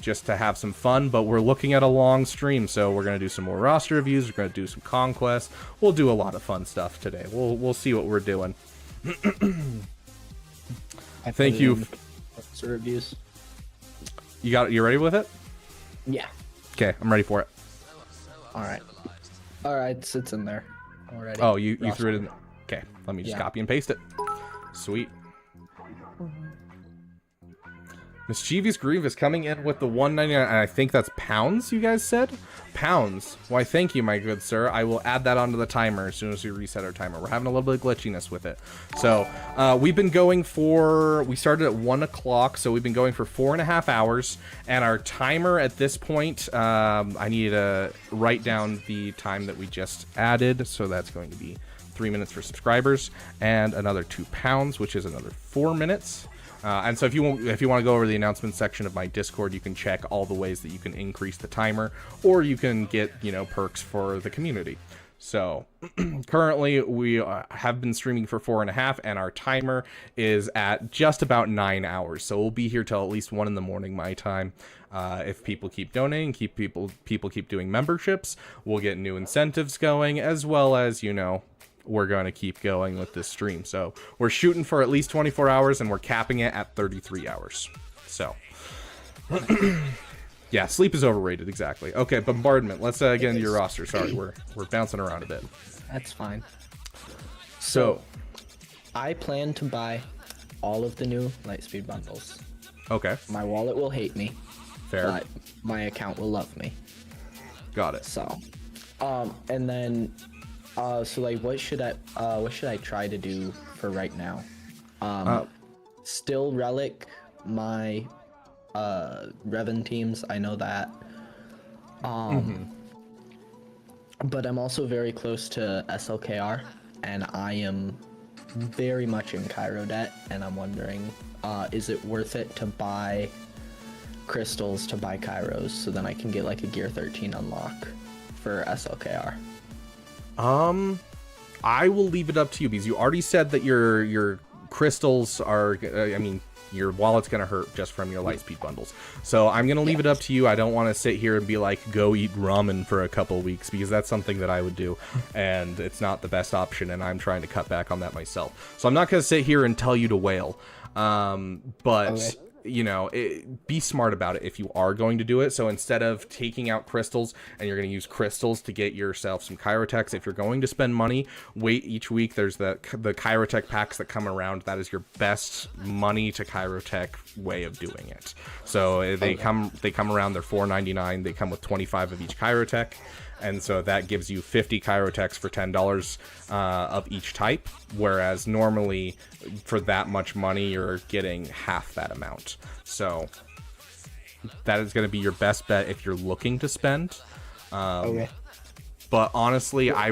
just to have some fun, but we're looking at a long stream, so we're going to do some more roster reviews. We're going to do some Conquest. We'll do a lot of fun stuff today. We'll see what we're doing. Thank you. Roster reviews. You ready with it? Yeah. Okay, I'm ready for it. Alright, it's in there already. Oh, you threw it in. Okay, let me just copy and paste it. Sweet. Mischievous Grievous coming in with the $1.99, and I think that's pounds, you guys said? Pounds. Why, thank you, my good sir. I will add that onto the timer as soon as we reset our timer. We're having a little bit of glitchiness with it. So, we've been going for... We started at 1 o'clock, so we've been going for 4.5 hours, and our timer at this point, I need to write down the time that we just added, so that's going to be 3 minutes for subscribers, and another 2 pounds, which is another 4 minutes. And so if you want to go over the announcement section of my Discord, you can check all the ways that you can increase the timer, or you can get, perks for the community. So currently we have been streaming for 4.5, and our timer is at just about 9 hours. So we'll be here till at least 1 in the morning my time. If people keep donating, people keep doing memberships, we'll get new incentives going, as well as, we're going to keep going with this stream. So we're shooting for at least 24 hours, and we're capping it at 33 hours. So yeah, sleep is overrated. Exactly. Okay, Bombardment, let's get into your roster. Sorry, we're bouncing around a bit. That's fine. So I plan to buy all of the new Lightspeed bundles. Okay. My wallet will hate me. Fair. But my account will love me. Got it. So and then so like what should I try to do for right now? Still relic my Revan teams, I know that. But I'm also very close to SLKR, and I am very much in Cairo debt, and I'm wondering, is it worth it to buy crystals to buy Kairos so then I can get like a Gear 13 unlock for SLKR? I will leave it up to you, because you already said that your crystals are, Your wallet's going to hurt just from your Lightspeed bundles. So I'm going to leave it up to you. I don't want to sit here and be like, go eat ramen for a couple weeks, because that's something that I would do, and it's not the best option, and I'm trying to cut back on that myself. So I'm not going to sit here and tell you to whale, but... Okay. You know, be smart about it if you are going to do it. So instead of taking out crystals, and you're going to use crystals to get yourself some Chirotechs, if you're going to spend money, wait each week. There's the Chirotech packs that come around. That is your best money to Chirotech way of doing it. So they come around. They're $4.99. They come with 25 of each Chirotech. And so that gives you 50 Chirotechs for $10 of each type, whereas normally for that much money you're getting half that amount. So that is going to be your best bet if you're looking to spend. But honestly, I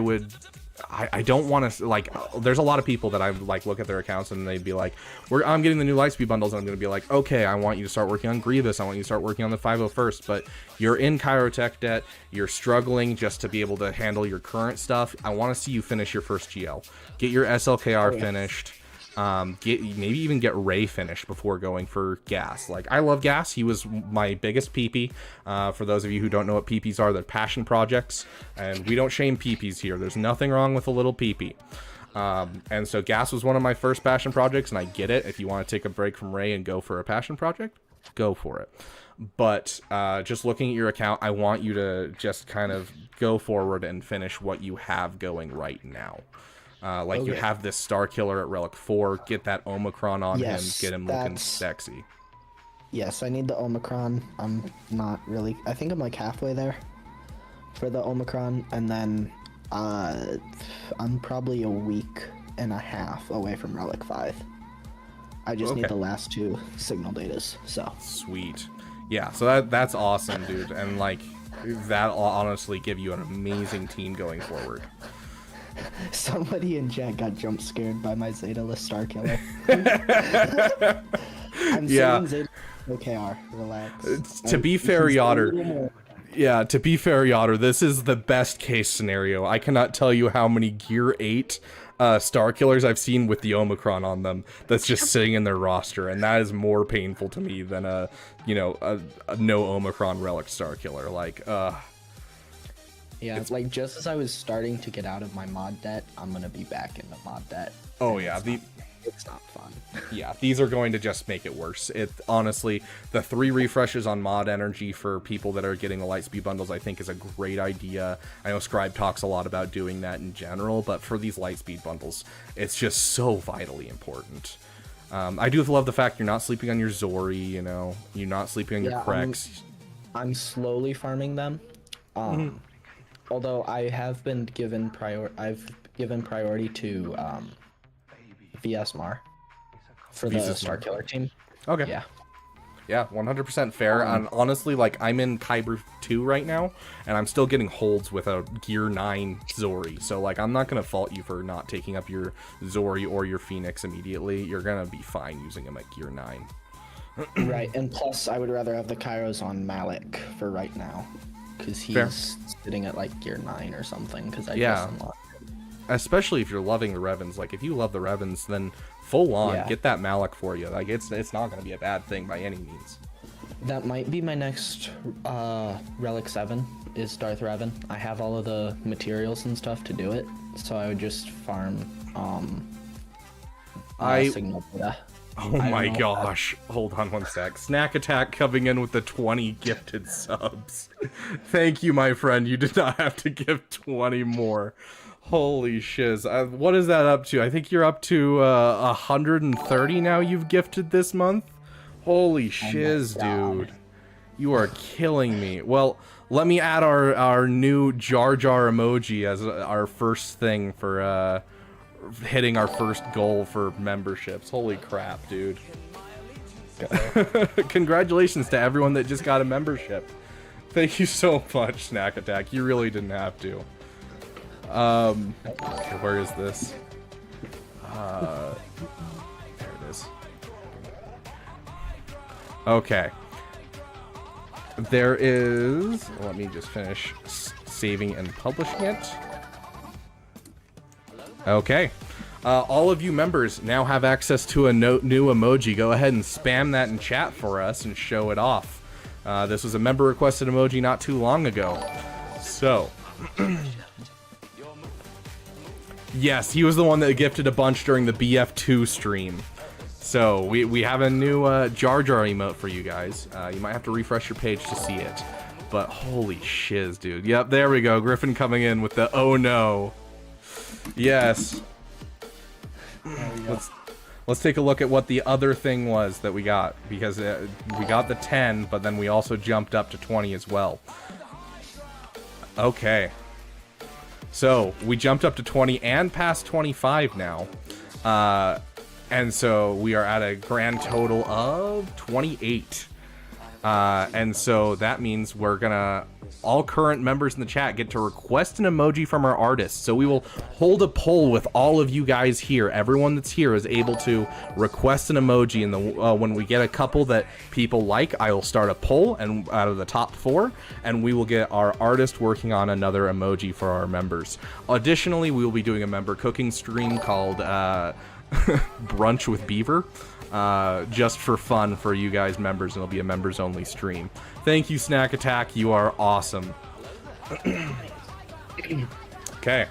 don't want to, like, there's a lot of people that I like look at their accounts and they'd be like, I'm getting the new Lightspeed bundles, and I'm going to be like, okay, I want you to start working on Grievous, I want you to start working on the 501st, but you're in Chirotech debt, you're struggling just to be able to handle your current stuff. I want to see you finish your first GL, get your SLKR finished, maybe even get Ray finished before going for Gas. Like, I love Gas. He was my biggest PP. For those of you who don't know what PPs are, they're passion projects, and we don't shame PPs here. There's nothing wrong with a little PP. And so Gas was one of my first passion projects, and I get it. If you want to take a break from Ray and go for a passion project, go for it. But just looking at your account, I want you to just kind of go forward and finish what you have going right now. You have this Star Killer at Relic 4, get that Omicron on him, get him looking sexy. Yes, I need the Omicron. I'm not really... I think I'm like halfway there for the Omicron, and then I'm probably a week and a half away from Relic 5. I just need the last 2 signal datas, so... Sweet. Yeah, so that's awesome, dude, and like, that'll honestly give you an amazing team going forward. Somebody in chat got jump scared by my Zeta-less Star Killer. I'm saying Zeta OKR, relax. To be fair, Yotter. Yeah, to be fair, Yotter, this is the best case scenario. I cannot tell you how many Gear 8 Star Killers I've seen with the Omicron on them that's just sitting in their roster, and that is more painful to me than a no Omicron Relic Star Killer. Like, yeah, it's like just as I was starting to get out of my mod debt, I'm gonna be back in the mod debt. Oh yeah, it's not fun. Yeah, these are going to just make it worse. It honestly, the 3 refreshes on mod energy for people that are getting the Lightspeed bundles, I think is a great idea. I know Scribe talks a lot about doing that in general, but for these Lightspeed bundles, it's just so vitally important. I do love the fact you're not sleeping on your Zori, you know, you're not sleeping on your Krex. I'm slowly farming them. Although I have been given priority to VS Mar for the Star Killer team. Okay. Yeah, 100% fair. And honestly, like, I'm in Kyber 2 right now, and I'm still getting holds with a Gear 9 Zori. So, like, I'm not going to fault you for not taking up your Zori or your Phoenix immediately. You're going to be fine using them at Gear 9. Right, and plus, I would rather have the Kairos on Malik for right now. Because he's sitting at like Gear 9 or something, because I just unlocked it. Especially if you're loving the Revens. Like, if you love the Revens, then full on, get that Malik for you. Like, it's not going to be a bad thing by any means. That might be my next Relic 7, is Darth Revan. I have all of the materials and stuff to do it, so I would just farm signal data. Oh my gosh. Hold on one sec. Snack Attack coming in with the 20 gifted subs. Thank you, my friend. You did not have to give 20 more. Holy shiz. What is that up to? I think you're up to 130 now you've gifted this month. Holy shiz, dude. You are killing me. Well, let me add our new Jar Jar emoji as our first thing for hitting our first goal for memberships. Holy crap, dude. Congratulations to everyone that just got a membership. Thank you so much, Snack Attack. You really didn't have to. Where is this? There it is. Okay. There is... Let me just finish saving and publishing it. Okay. all of you members now have access to a new emoji. Go ahead and spam that in chat for us and show it off. This was a member requested emoji not too long ago. So, yes, he was the one that gifted a bunch during the BF2 stream. So we have a new Jar Jar emote for you guys. You might have to refresh your page to see it. But holy shiz, dude. Yep, there we go. Griffin coming in with the oh no. Yes. Let's take a look at what the other thing was that we got, because we got the 10, but then we also jumped up to 20 as well. Okay. So we jumped up to 20 and past 25 now. And so we are at a grand total of 28. And so that means we're gonna, all current members in the chat get to request an emoji from our artists. So we will hold a poll with all of you guys here. Everyone that's here is able to request an emoji, and when we get a couple that people like, I will start a poll and out of the top 4, and we will get our artist working on another emoji for our members. Additionally, we will be doing a member cooking stream called Brunch with Beaver. Just for fun for you guys members, and it'll be a members only stream. Thank you, Snack Attack, you are awesome. Okay,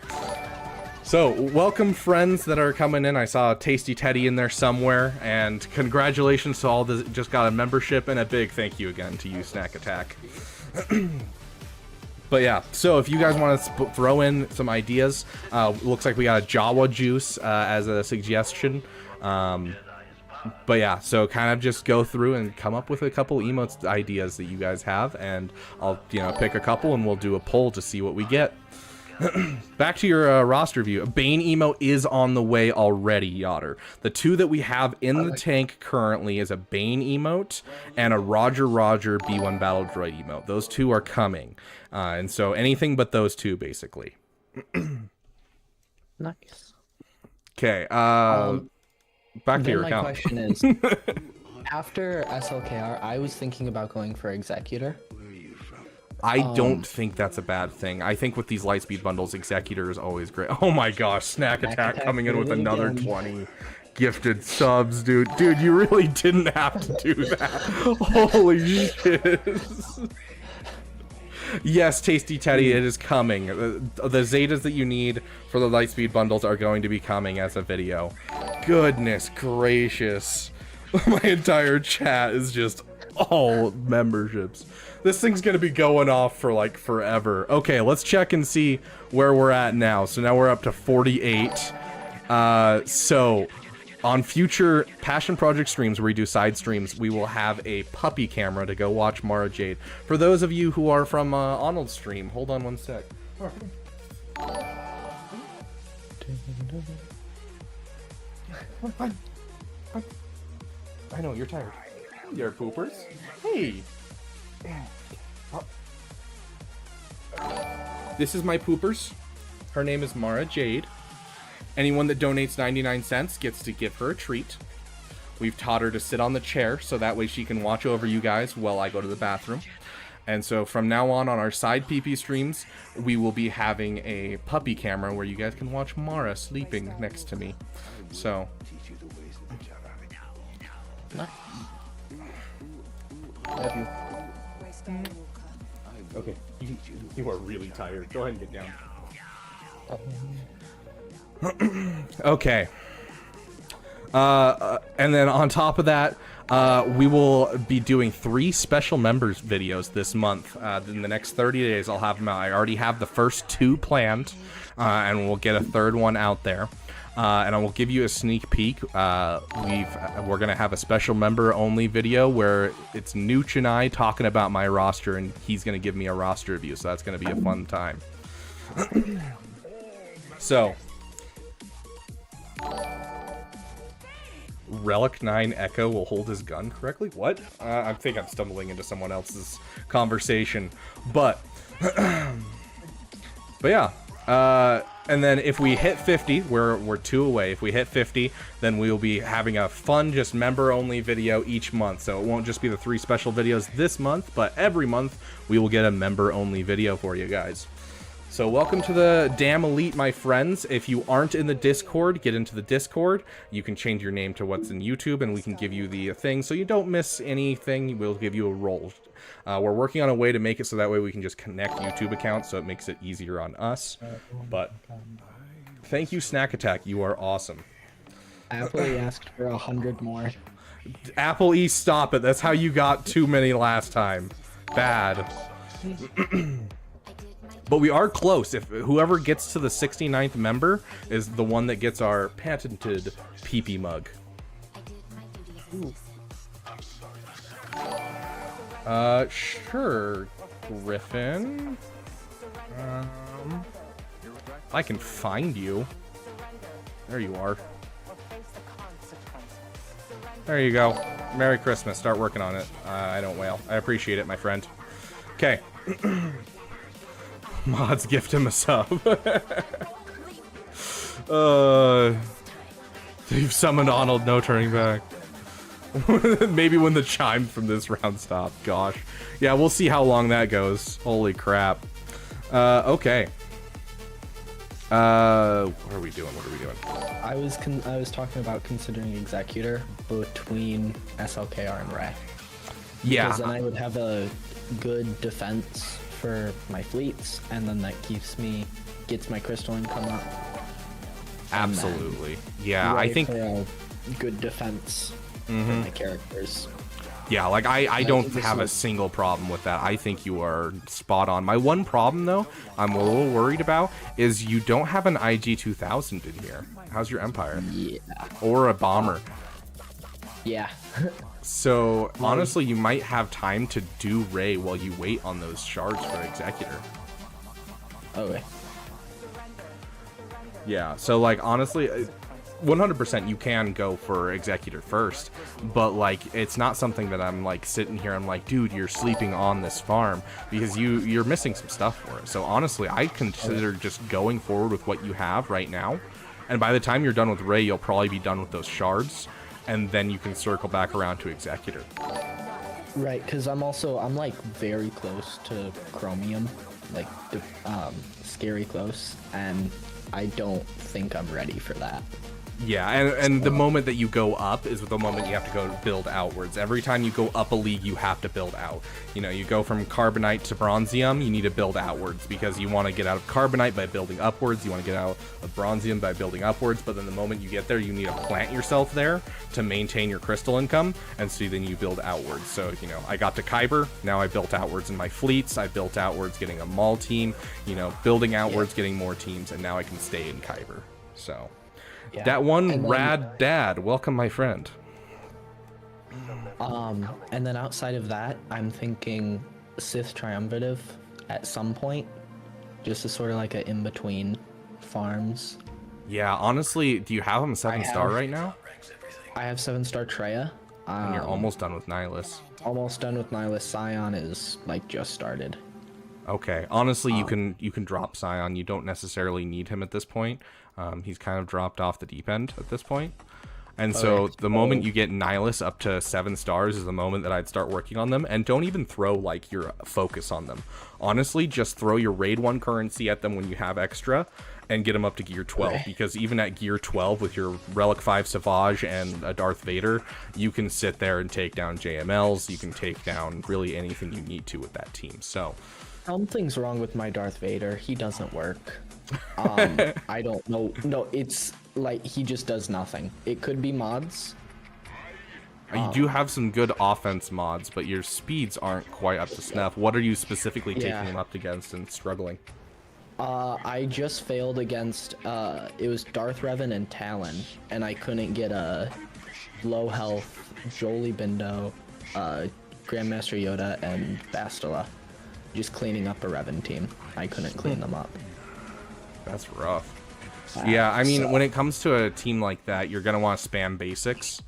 so welcome friends that are coming in. I saw Tasty Teddy in there somewhere, and congratulations to all that just got a membership, and a big thank you again to you, Snack Attack. But yeah, so if you guys want to throw in some ideas, looks like we got a Jawa juice as a suggestion. But yeah, so kind of just go through and come up with a couple emotes ideas that you guys have, and I'll, pick a couple and we'll do a poll to see what we get. Back to your roster view. A Bane emote is on the way already, Yotter. The 2 that we have in the tank currently is a Bane emote and a Roger B1 Battle Droid emote. Those 2 are coming. And so anything but those 2, basically. Nice. Okay, back to your account. My question is, after SLKR, I was thinking about going for Executor. I don't think that's a bad thing. I think with these Lightspeed bundles, Executor is always great. Oh my gosh, Snack Attack coming in with another 20 gifted subs, dude. Dude, you really didn't have to do that. Holy shit. Yes, Tasty Teddy, it is coming. The Zetas that you need for the Lightspeed bundles are going to be coming as a video. Goodness gracious. My entire chat is just all memberships. This thing's gonna be going off for like forever. Okay, let's check and see where we're at now. So now we're up to 48. So on future Passion Project streams where we do side streams, we will have a puppy camera to go watch Mara Jade. For those of you who are from Arnold's stream, hold on one sec. I know, you're tired. You're poopers. Hey! This is my poopers. Her name is Mara Jade. Anyone that donates 99 cents gets to give her a treat. We've taught her to sit on the chair so that way she can watch over you guys while I go to the bathroom. And so from now on our side PP streams, we will be having a puppy camera where you guys can watch Mara sleeping next to me. So. Love you. Okay, you are really tired. Go ahead and get down. Okay. And then on top of that, we will be doing 3 special members videos this month. In the next 30 days, I'll have them out. I already have the first 2 planned, and we'll get a 3rd one out there. And I will give you a sneak peek. We're gonna have a special member only video where it's Nooch and I talking about my roster, and he's gonna give me a roster review. So that's gonna be a fun time. So, Relic 9 Echo will hold his gun correctly? What? I think I'm stumbling into someone else's conversation, but yeah. And then if we hit 50, we're 2 away. If we hit 50, then we will be having a fun, just member-only video each month. So it won't just be the 3 special videos this month, but every month we will get a member-only video for you guys. So welcome to the Damn Elite, my friends. If you aren't in the Discord, get into the Discord. You can change your name to what's in YouTube, and we can give you the thing so you don't miss anything. We'll give you a role. We're working on a way to make it so that way we can just connect YouTube accounts, so it makes it easier on us. But thank you, Snack Attack. You are awesome. Apple asked for 100 more. Apple E, stop it. That's how you got too many last time. Bad. But we are close. If whoever gets to the 69th member is the one that gets our patented pee-pee mug. Ooh. Sure, Griffin. I can find you. There you are. There you go. Merry Christmas. Start working on it. I don't wail. I appreciate it, my friend. Okay. Mods, gift him a sub. You've summoned Arnold, no turning back. Maybe when the chime from this round stops. Gosh. Yeah, we'll see how long that goes. Holy crap. Okay. What are we doing? What are we doing? I was talking about considering Executor between SLKR and Ray. Yeah. Because then I would have a good defense for my fleets, and then that gets my crystal income up. Absolutely. Yeah, Ray I think for a good defense for my characters. Yeah, like I don't have a single problem with that. I think you are spot on. My one problem though, I'm a little worried about, is you don't have an IG 2000 in here. How's your Empire? Yeah. Or a bomber. Yeah. So honestly, you might have time to do Ray while you wait on those shards for Executor. Okay. Yeah, so like honestly, 100% you can go for Executor first, but like it's not something that I'm like sitting here, I'm like, dude, you're sleeping on this farm, because you're missing some stuff for it. So honestly, I consider just going forward with what you have right now, and by the time you're done with Ray, you'll probably be done with those shards, and then you can circle back around to Executor. Right, because I'm like very close to Chromium, like scary close, and I don't think I'm ready for that. Yeah, and the moment that you go up is the moment you have to go build outwards. Every time you go up a league, you have to build out. You know, you go from Carbonite to Bronzium, you need to build outwards, because you want to get out of Carbonite by building upwards, you want to get out of Bronzium by building upwards, but then the moment you get there, you need to plant yourself there to maintain your crystal income, and so then you build outwards. So, you know, I got to Kyber, now I built outwards in my fleets, I built outwards getting a Maul team, you know, building outwards, getting more teams, and now I can stay in Kyber. So... yeah. That one rad dad, welcome my friend. And then outside of that, I'm thinking Sith Triumvirative at some point, just as sort of like a in-between farms. Yeah, honestly, do you have him 7-star right now? I have 7-star Traya. And you're almost done with Nihilus. Almost done with Nihilus. Scion is like just started. Okay, honestly, you can drop Scion. You don't necessarily need him at this point. He's kind of dropped off the deep end at this point. And so the moment you get Nihilus up to 7 stars is the moment that I'd start working on them. And don't even throw like your focus on them. Honestly, just throw your raid 1 currency at them when you have extra and get them up to gear 12. Because even at gear 12 with your Relic 5 Savage and a Darth Vader, you can sit there and take down JMLs. You can take down really anything you need to with that team. So something's wrong with my Darth Vader. He doesn't work. I don't know. No, it's like he just does nothing. It could be mods. You do have some good offense mods, but your speeds aren't quite up to snuff. What are you specifically taking him up against and struggling? I just failed against, it was Darth Revan and Talon, and I couldn't get a low health Jolie Bindo, Grandmaster Yoda, and Bastila. Just cleaning up a Revan team. I couldn't clean them up. That's rough. Yeah, I mean, when it comes to a team like that, you're going to want to spam basics,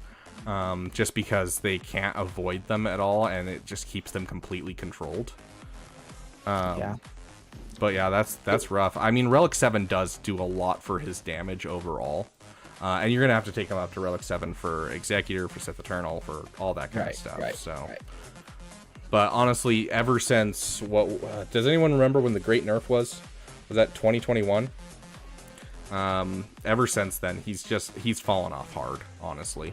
just because they can't avoid them at all, and it just keeps them completely controlled. Yeah. But yeah, that's rough. I mean, Relic 7 does do a lot for his damage overall. And you're going to have to take him up to Relic 7 for Executor, for Sith Eternal, for all that kind of stuff. But honestly, ever since... does anyone remember when the Great Nerf was? Was that 2021? Ever since then, he's fallen off hard, honestly.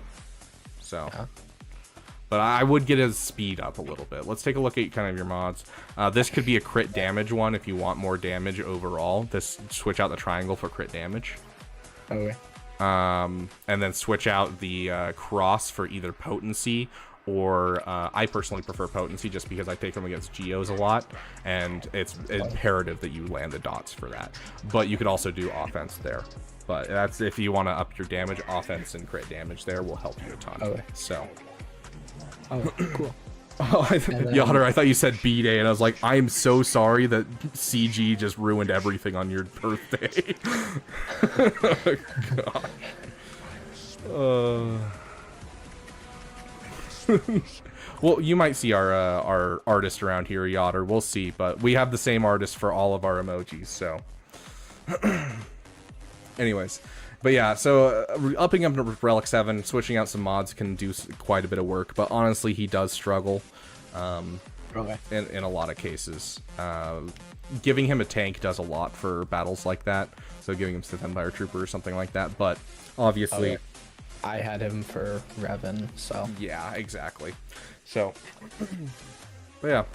So, yeah. But I would get his speed up a little bit. Let's take a look at kind of your mods. This could be a crit damage one if you want more damage overall. This switch out the triangle for crit damage. Okay. And then switch out the cross for either potency or I personally prefer potency just because I take them against geos a lot, and it's imperative that you land the dots for that. But you could also do offense there. But that's if you want to up your damage. Offense and crit damage there will help you a ton. Okay. So. Oh, cool. Oh, Yotter, I thought you said B-Day, and I was like, I am so sorry that CG just ruined everything on your birthday. God. Well, you might see our artist around here, Yotter. We'll see, but we have the same artist for all of our emojis, so. Anyways. But yeah, so upping up to Relic 7, switching out some mods can do quite a bit of work, but honestly, he does struggle in a lot of cases. Giving him a tank does a lot for battles like that, so giving him Sith Empire Trooper or something like that, but obviously... I had him for Revan, so... Yeah, exactly. So, but yeah.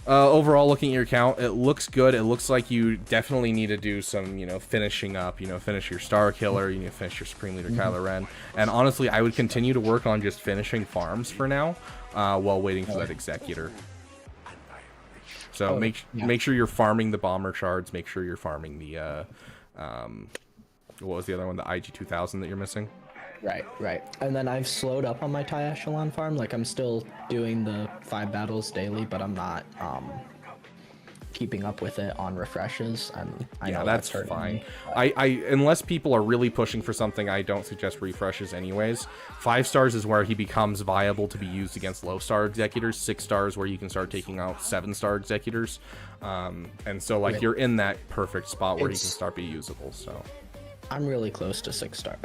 Overall, looking at your account, it looks good. It looks like you definitely need to do some, finishing up. Finish your Star Killer. You need to finish your Supreme Leader Kylo Ren. And honestly, I would continue to work on just finishing farms for now, while waiting for that Executor. So make sure you're farming the Bomber Shards. Make sure you're farming the, what was the other one? The IG-2000 that you're missing? Right. And then I've slowed up on my TIE Echelon farm. Like, I'm still doing the 5 battles daily, but I'm not keeping up with it on refreshes. And I know that's fine. I unless people are really pushing for something, I don't suggest refreshes anyways. 5 stars is where he becomes viable to be used against low star executors. 6 stars where you can start taking out 7-star executors. And so like you're in that perfect spot where he can start be usable. So. I'm really close to 6 star.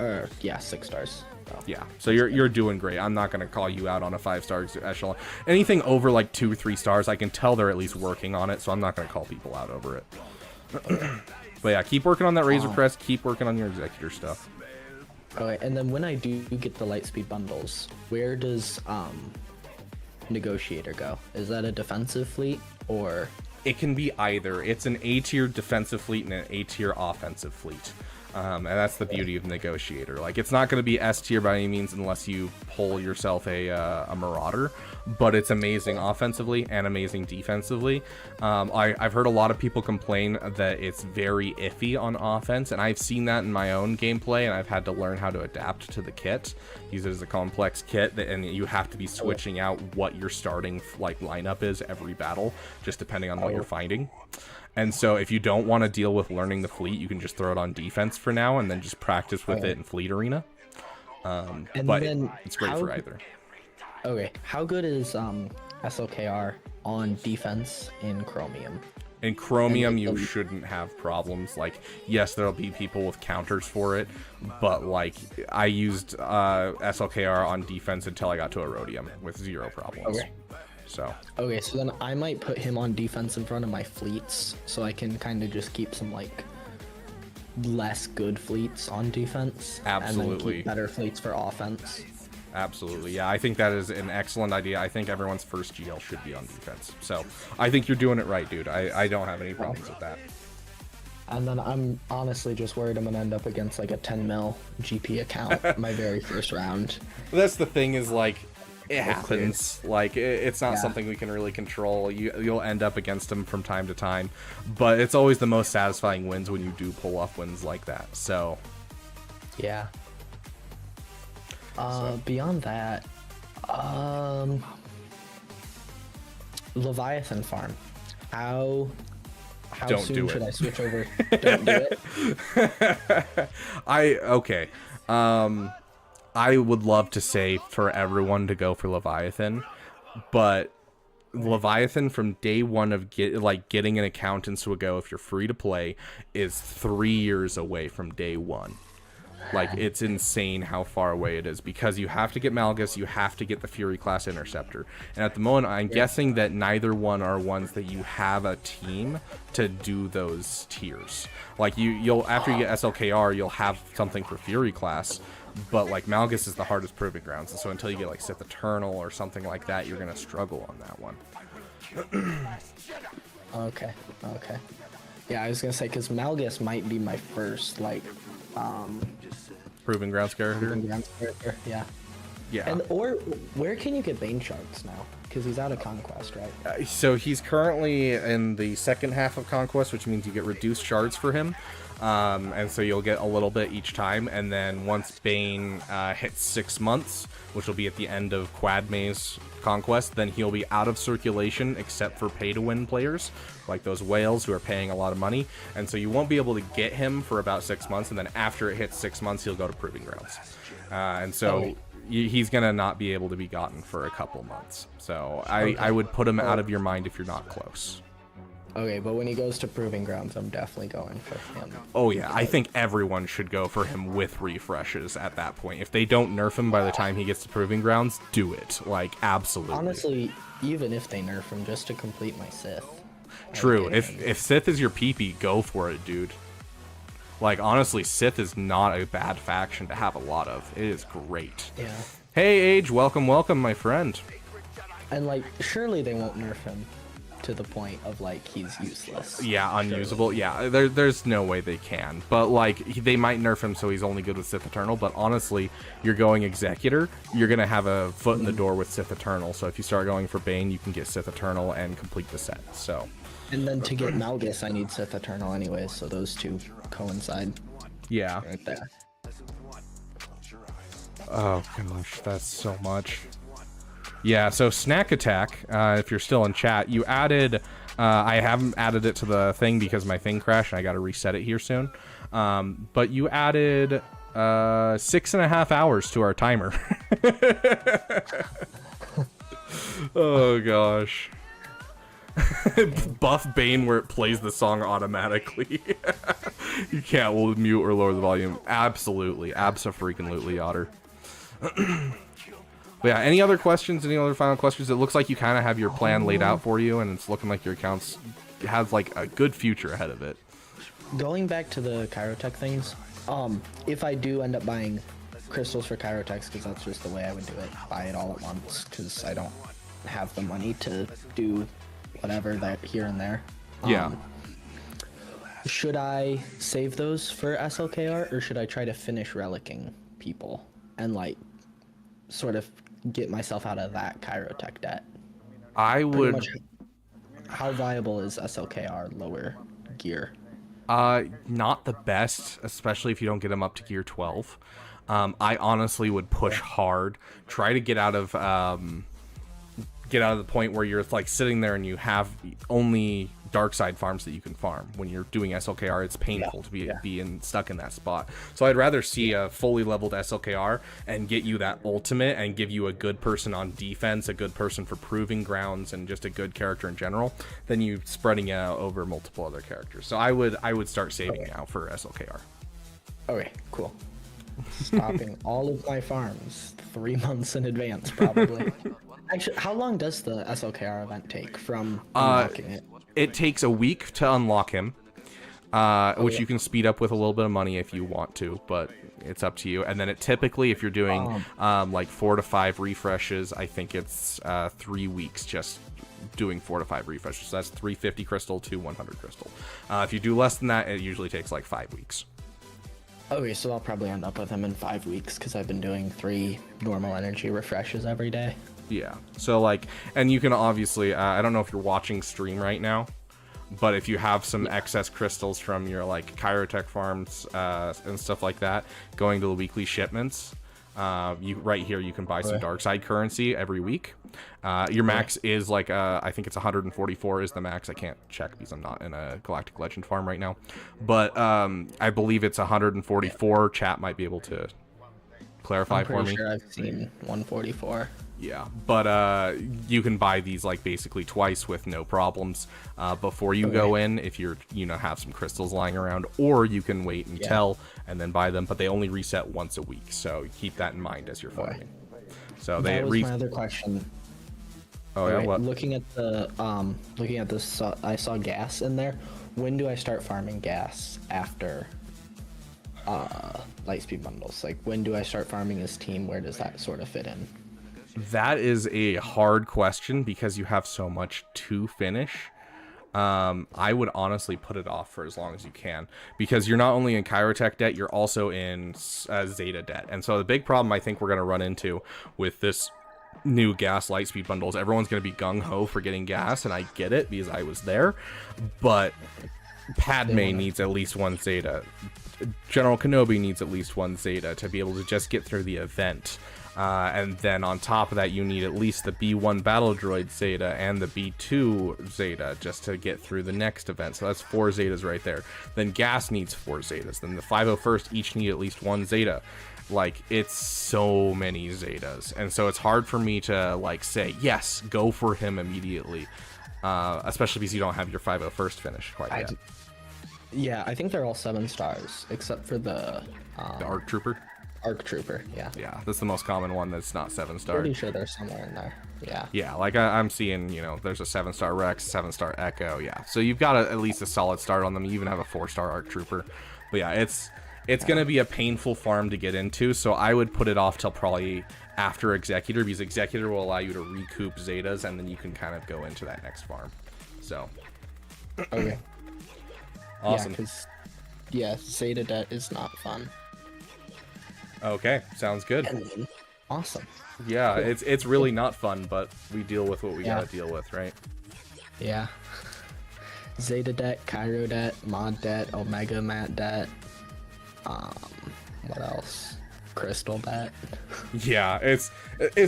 6 stars. So. Yeah, so you're doing great. I'm not gonna call you out on a 5-star echelon. Anything over like 2 or 3 stars, I can tell they're at least working on it. So I'm not gonna call people out over it. But yeah, keep working on that Razor Crest. Keep working on your Executor stuff. Okay, and then when I do get the Lightspeed bundles, where does Negotiator go? Is that a defensive fleet or? It can be either. It's an A-tier defensive fleet and an A-tier offensive fleet. And that's the beauty of Negotiator. Like, it's not going to be S tier by any means unless you pull yourself a Marauder, but it's amazing offensively and amazing defensively. I've heard a lot of people complain that it's very iffy on offense, and I've seen that in my own gameplay, and I've had to learn how to adapt to the kit. Use it as a complex kit, and you have to be switching out what your starting lineup is every battle, just depending on what you're finding. And so if you don't want to deal with learning the fleet, you can just throw it on defense for now and then just practice with it in Fleet Arena. But it's great for either. Okay, how good is SLKR on defense in Chromium? In Chromium, you shouldn't have problems. Like, yes, there'll be people with counters for it, but like I used SLKR on defense until I got to Erodium with 0 problems. Okay. So then I might put him on defense in front of my fleets, so I can kind of just keep some like less good fleets on defense. Absolutely. And then keep better fleets for offense. Absolutely, yeah. I think that is an excellent idea. I think everyone's first GL should be on defense. So I think you're doing it right, dude. I don't have any problems with that. And then I'm honestly just worried I'm gonna end up against like a 10 mil GP account my very first round. That's the thing is like, it happens. Like it's not something we can really control. You'll end up against them from time to time, but it's always the most satisfying wins when you do pull off wins like that. So yeah. Beyond that, Leviathan farm. How soon should I switch over? Don't do it. Okay. I would love to say for everyone to go for Leviathan, but Leviathan from day one of getting an account into a go, if you're free to play, is 3 years away from day one. Like, it's insane how far away it is, because you have to get Malgus, you have to get the Fury class Interceptor. And at the moment, I'm guessing that neither one are ones that you have a team to do those tiers. Like, you'll after you get SLKR, you'll have something for Fury class, but like Malgus is the hardest proving grounds, and so until you get like Sith Eternal or something like that, you're gonna struggle on that one. Okay. Yeah, I was gonna say, because Malgus might be my first, like, Proving grounds character? Yeah. Yeah. And, or, where can you get Bane shards now? Because he's out of Conquest, right? So he's currently in the second half of Conquest, which means you get reduced shards for him. And so you'll get a little bit each time, and then once Bane hits 6 months, which will be at the end of Quad Maze Conquest, then he'll be out of circulation except for pay-to-win players, like those whales who are paying a lot of money, and so you won't be able to get him for about 6 months, and then after it hits 6 months, he'll go to Proving Grounds. And so he's gonna not be able to be gotten for a couple months. So I would put him out of your mind if you're not close. Okay, but when he goes to Proving Grounds, I'm definitely going for him. Oh yeah, I think everyone should go for him with refreshes at that point. If they don't nerf him by the time he gets to Proving Grounds, do it. Like, absolutely. Honestly, even if they nerf him, just to complete my Sith. True. If Sith is your PP, go for it, dude. Like, honestly, Sith is not a bad faction to have a lot of. It is great. Yeah. Hey, Age, welcome, my friend. And, like, surely they won't nerf him to the point of, like, he's useless. Yeah, unusable. Surely. Yeah, there's no way they can. But, like, they might nerf him so he's only good with Sith Eternal. But honestly, you're going Executor, you're going to have a foot in the door with Sith Eternal. So if you start going for Bane, you can get Sith Eternal and complete the set. So. And then to get Malgus, I need Sith Eternal anyways, so those two coincide. Yeah. Right there. Oh gosh, that's so much. Yeah, so Snack Attack, if you're still in chat, you added, I haven't added it to the thing because my thing crashed and I gotta reset it here soon. But you added 6.5 hours to our timer. Oh gosh. Buff Bane where it plays the song automatically. You can't mute or lower the volume. Absolutely. Abso-freaking-lutely, Otter. But yeah, any other questions? Any other final questions? It looks like you kind of have your plan laid out for you, and it's looking like your account has like a good future ahead of it. Going back to the Chirotech things, if I do end up buying crystals for Chirotechs, because that's just the way I would do it, buy it all at once, because I don't have the money to do whatever that here and there. Yeah. Should I save those for SLKR, or should I try to finish relicking people and like sort of get myself out of that Chirotech debt? I would. How viable is SLKR lower gear? Not the best, especially if you don't get them up to gear 12. I honestly would push hard, try to get out of the point where you're like sitting there and you have only dark side farms that you can farm. When you're doing SLKR, it's painful to be stuck in that spot. So I'd rather see a fully leveled SLKR and get you that ultimate and give you a good person on defense, a good person for proving grounds, and just a good character in general than you spreading it out over multiple other characters. So I would start saving now for SLKR. Okay, cool. Stopping all of my farms 3 months in advance, probably. Actually, how long does the SLKR event take from unlocking it? It takes a week to unlock him, which you can speed up with a little bit of money if you want to, but it's up to you. And then it typically, if you're doing like 4 to 5 refreshes, I think it's 3 weeks just doing 4 to 5 refreshes. So that's 350 crystal to 100 crystal. If you do less than that, it usually takes like 5 weeks. Okay, so I'll probably end up with him in 5 weeks because I've been doing 3 normal energy refreshes every day. Yeah, so like, and you can obviously, I don't know if you're watching stream right now, but if you have some excess crystals from your like Chirotech farms and stuff like that, going to the weekly shipments, right here you can buy some dark side currency every week. Your max is like, I think it's 144 is the max. I can't check because I'm not in a Galactic Legend farm right now, but I believe it's 144. Chat might be able to clarify for me. I'm pretty sure I've seen 144. Yeah, but you can buy these like basically twice with no problems before you go in if you're have some crystals lying around, or you can wait until and then buy them, but they only reset once a week, so keep that in mind as you're farming. So that was my other question. Oh yeah, what? Looking at this, I saw gas in there. When do I start farming gas after Lightspeed bundles? Like, when do I start farming this team? Where does that sort of fit in? That is a hard question because you have so much to finish. I would honestly put it off for as long as you can, because you're not only in Chirotech debt, you're also in Zeta debt. And so the big problem I think we're going to run into with this new gas Lightspeed bundles, everyone's going to be gung-ho for getting gas, and I get it because I was there, but Padme needs at least 1 Zeta. General Kenobi needs at least 1 Zeta to be able to just get through the event. And then on top of that, you need at least the B1 Battle Droid Zeta and the B2 Zeta just to get through the next event. So that's 4 Zetas right there. Then Gas needs 4 Zetas. Then the 501st each need at least 1 Zeta. Like, it's so many Zetas. And so it's hard for me to, like, say, yes, go for him immediately. Especially because you don't have your 501st finished quite yet. Yeah, I think they're all 7 stars, except for the ARC Trooper? ARC Trooper, yeah. Yeah, that's the most common one that's not 7-star. Pretty sure they're somewhere in there. Yeah. Yeah, like I'm seeing, there's a 7-star Rex, 7-star Echo, yeah. So you've got at least a solid start on them. You even have a 4-star ARC Trooper. But yeah, it's going to be a painful farm to get into, so I would put it off till probably after Executor, because Executor will allow you to recoup Zetas, and then you can kind of go into that next farm. So. Okay. Awesome. Yeah, Zeta debt is not fun. Okay, sounds good. Awesome. Yeah, cool. It's really not fun, but we deal with what we gotta deal with, right? Yeah. Zeta debt, Cairo debt, Mod debt, Omega Mat debt. What else? Crystal debt. Yeah, it's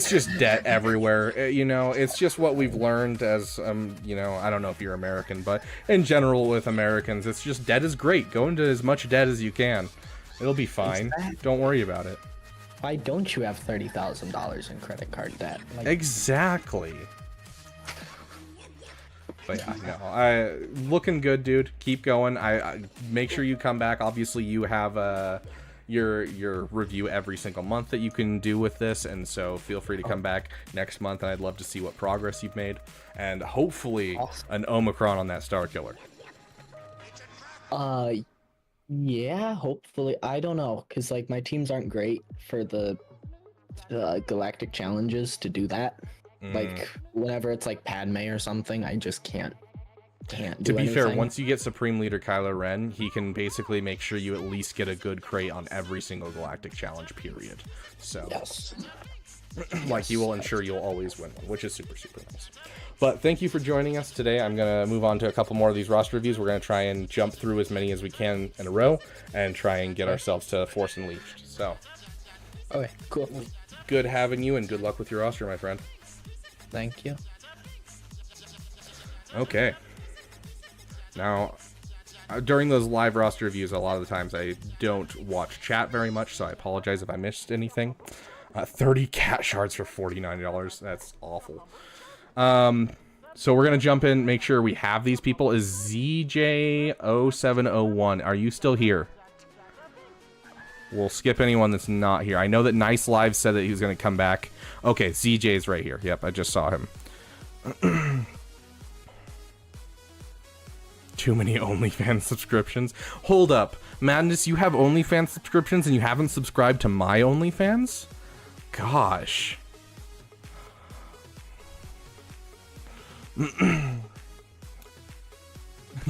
just debt everywhere. It's just what we've learned as I don't know if you're American, but in general with Americans, it's just debt is great. Go into as much debt as you can. It'll be fine. Exactly. Don't worry about it. Why don't you have $30,000 in credit card debt? Like... Exactly. But yeah, no, looking good, dude. Keep going. I make sure you come back. Obviously, you have your review every single month that you can do with this, and so feel free to come back next month, and I'd love to see what progress you've made, and hopefully an Omicron on that Star Killer. Yeah, hopefully. I don't know, because like my teams aren't great for the galactic challenges to do that. Like whenever it's like Padme or something, I just can't do To be anything. fair, once you get Supreme Leader Kylo Ren, he can basically make sure you at least get a good crate on every single galactic challenge, period. So yes. Like, he will ensure you'll always win one, which is super, super nice. But thank you for joining us today. I'm going to move on to a couple more of these roster reviews. We're going to try and jump through as many as we can in a row and try and get ourselves to Force Unleashed. So, okay, cool. Good having you, and good luck with your roster, my friend. Thank you. Okay. Now, during those live roster reviews, a lot of the times I don't watch chat very much, so I apologize if I missed anything. 30 cat shards for $49. That's awful. So we're going to jump in, make sure we have these people. Is ZJ0701, are you still here? We'll skip anyone that's not here. I know that Nice Live said that he was going to come back. Okay, ZJ is right here. Yep, I just saw him. Too many OnlyFans subscriptions. Hold up. Madness, you have OnlyFans subscriptions and you haven't subscribed to my OnlyFans? Gosh.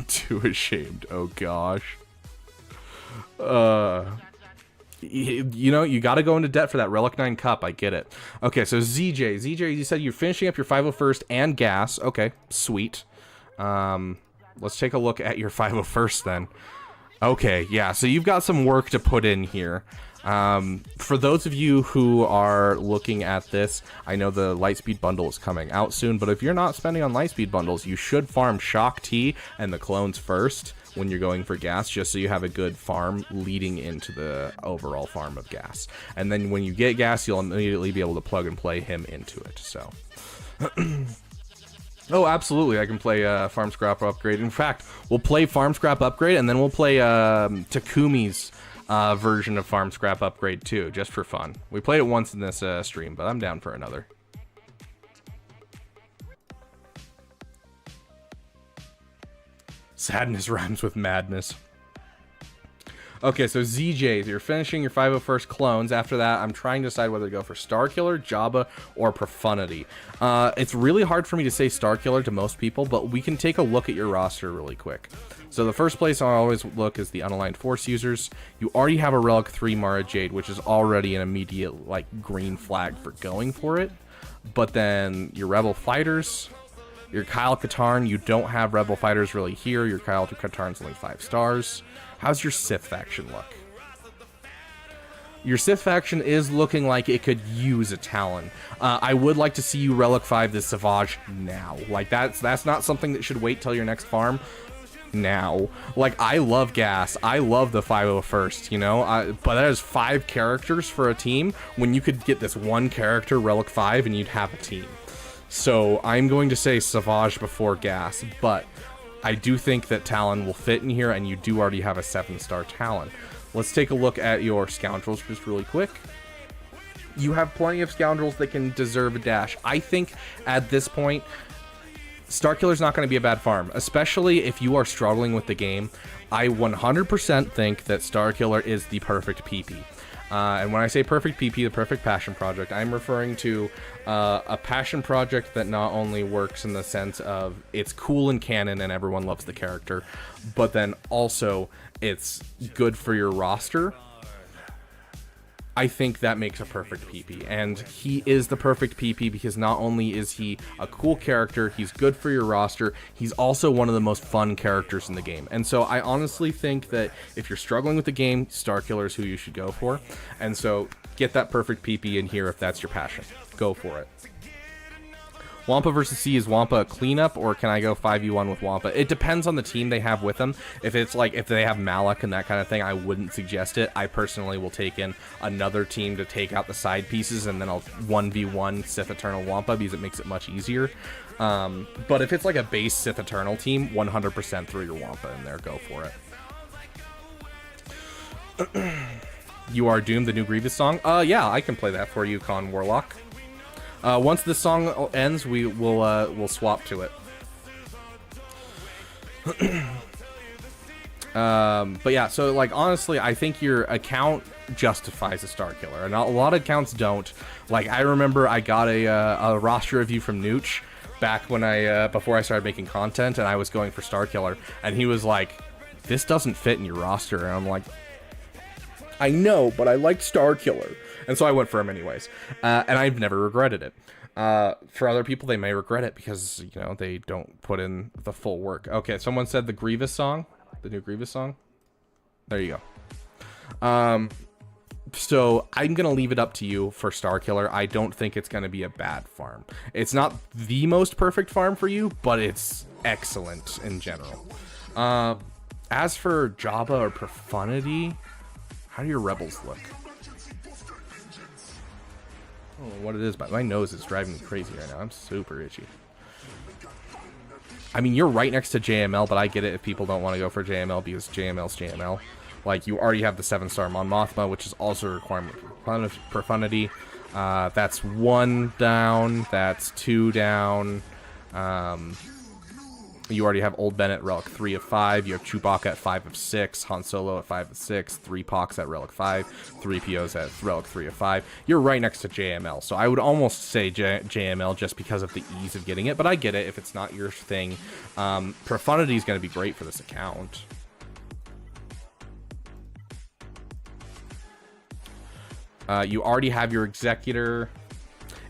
Too ashamed. Oh gosh. You got to go into debt for that Relic 9 cup. I get it. Okay, so ZJ, you said you're finishing up your 501st and gas. Okay, sweet. Let's take a look at your 501st then. Okay, yeah, so you've got some work to put in here. For those of you who are looking at this, I know the Lightspeed bundle is coming out soon, but if you're not spending on Lightspeed bundles, you should farm Shock T and the clones first when you're going for gas, just so you have a good farm leading into the overall farm of gas. And then when you get gas, you'll immediately be able to plug and play him into it, so... Oh, absolutely. I can play Farm Scrap Upgrade. In fact, we'll play Farm Scrap Upgrade, and then we'll play Takumi's version of Farm Scrap Upgrade, too, just for fun. We played it once in this stream, but I'm down for another. Sadness rhymes with madness. Okay, so ZJs, you're finishing your 501st clones. After that, I'm trying to decide whether to go for Starkiller, Jabba, or Profundity. It's really hard for me to say Starkiller to most people, but we can take a look at your roster really quick. So the first place I always look is the Unaligned Force users. You already have a Relic 3 Mara Jade, which is already an immediate like green flag for going for it. But then your Rebel Fighters, your Kyle Katarn, you don't have Rebel Fighters really here. Your Kyle Katarn's only 5 stars. How's your Sith faction look? Your Sith faction is looking like it could use a Talon. I would like to see you Relic 5 the Savage now. Like, that's not something that should wait till your next farm. Now. Like, I love gas. I love the 501st, you know? But that is 5 characters for a team when you could get this one character Relic 5 and you'd have a team. So, I'm going to say Savage before gas, but... I do think that Talon will fit in here, and you do already have a 7-star Talon. Let's take a look at your Scoundrels just really quick. You have plenty of Scoundrels that can deserve a dash. I think at this point, Starkiller's not going to be a bad farm, especially if you are struggling with the game. I 100% think that Starkiller is the perfect PP. And when I say perfect PP, the perfect passion project, I'm referring to a passion project that not only works in the sense of it's cool in canon and everyone loves the character, but then also it's good for your roster. I think that makes a perfect PP, and he is the perfect PP because not only is he a cool character, he's good for your roster, he's also one of the most fun characters in the game. And so I honestly think that if you're struggling with the game, Starkiller is who you should go for. And so get that perfect PP in here if that's your passion. Go for it. Wampa versus C, is Wampa a cleanup, or can I go 5v1 with Wampa? It depends on the team they have with them. If it's like, if they have Malak and that kind of thing, I wouldn't suggest it. I personally will take in another team to take out the side pieces, and then I'll 1v1 Sith Eternal Wampa because it makes it much easier. But if it's like a base Sith Eternal team, 100% throw your Wampa in there. Go for it. You Are Doomed, the new Grievous song? Yeah, I can play that for you, Con Warlock. Once this song ends, we'll swap to it. But yeah, so like honestly, I think your account justifies a Starkiller, and a lot of accounts don't. Like I remember I got a roster review from Nooch back when before I started making content, and I was going for Starkiller, and he was like, "This doesn't fit in your roster," and I'm like, "I know, but I like Starkiller." And so I went for him anyways, and I've never regretted it. For other people, they may regret it because, you know, they don't put in the full work. Okay, someone said the Grievous song, the new Grievous song. There you go. So I'm going to leave it up to you for Starkiller. I don't think it's going to be a bad farm. It's not the most perfect farm for you, but it's excellent in general. As for Jabba or Profundity, how do your rebels look? I don't know what it is, but my nose is driving me crazy right now. I'm super itchy. I mean, you're right next to JML, but I get it if people don't want to go for JML because JML's JML. Like, you already have the 7-star Mon Mothma, which is also a requirement for Profundity. That's 1 down. That's 2 down. You already have Old Bennett, Relic 3 of 5. You have Chewbacca at 5 of 6. Han Solo at 5 of 6. 3 Pox at Relic 5. 3 POs at Relic 3 of 5. You're right next to JML. So I would almost say JML just because of the ease of getting it. But I get it if it's not your thing. Profundity is going to be great for this account. You already have your Executor.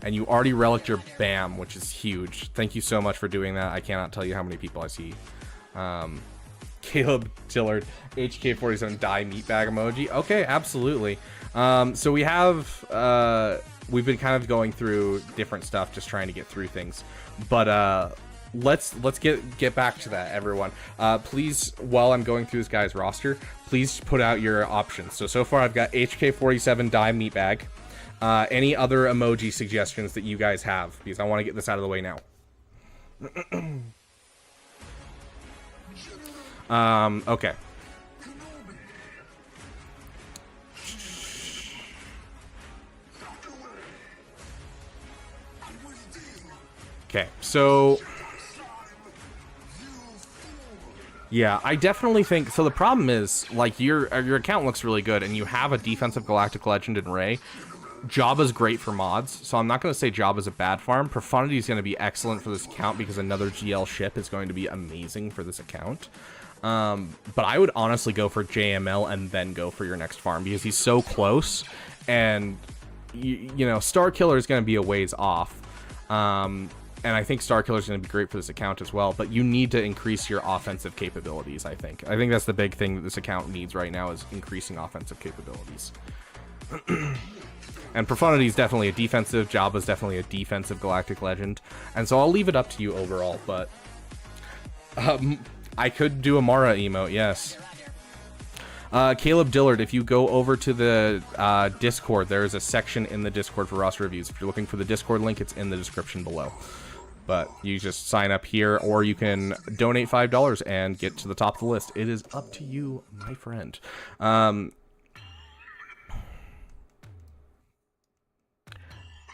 And you already reliced your BAM, which is huge. Thank you so much for doing that. I cannot tell you how many people I see Caleb Tillard, HK47 die meatbag emoji. Okay, absolutely. So we have we've been kind of going through different stuff, just trying to get through things. But let's get back to that, everyone. Please, while I'm going through this guy's roster, please put out your options. So far I've got HK47 die meatbag. Any other emoji suggestions that you guys have, because I want to get this out of the way now. Okay. Okay, so yeah, I definitely think so. The problem is, like, your account looks really good, and you have a defensive Galactic Legend in Rey. Jabba's great for mods, so I'm not going to say Jabba's a bad farm. Profundity is going to be excellent for this account because another GL ship is going to be amazing for this account. But I would honestly go for JML and then go for your next farm because he's so close, and you know, Star Killer is going to be a ways off. And I think Star Killer is going to be great for this account as well, but you need to increase your offensive capabilities, I think. I think that's the big thing that this account needs right now is increasing offensive capabilities. And Profundity is definitely a defensive, Jabba's definitely a defensive Galactic Legend, and so I'll leave it up to you overall, but I could do a Mara emote, yes. Caleb Dillard, if you go over to the Discord, there is a section in the Discord for roster reviews. If you're looking for the Discord link, it's in the description below. But you just sign up here, or you can donate $5 and get to the top of the list. It is up to you, my friend.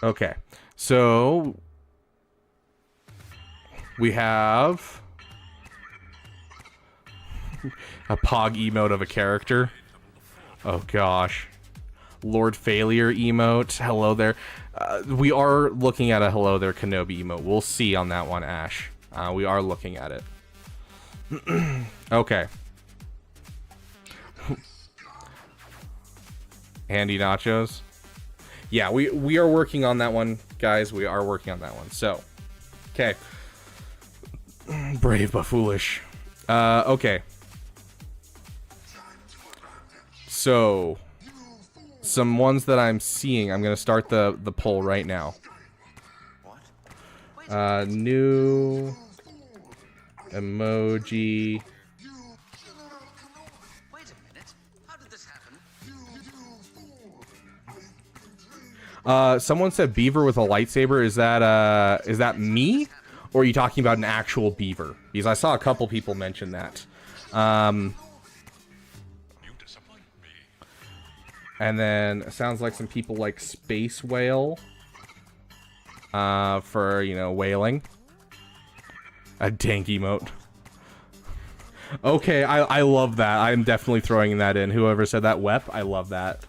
Okay, so we have a Pog emote of a character. Oh gosh. Lord Failure emote. Hello there. We are looking at a hello there Kenobi emote. We'll see on that one, Ash. We are looking at it. Okay. Handy nachos. Yeah, we are working on that one, guys. We are working on that one. So, okay. Brave but foolish. Okay. So, some ones that I'm seeing. I'm going to start the poll right now. New emoji. Someone said beaver with a lightsaber. Is that me? Or are you talking about an actual beaver? Because I saw a couple people mention that. And then it sounds like some people like Space Whale. For, you know, whaling. A dank emote. Okay, I love that. I'm definitely throwing that in. Whoever said that, Wep, I love that.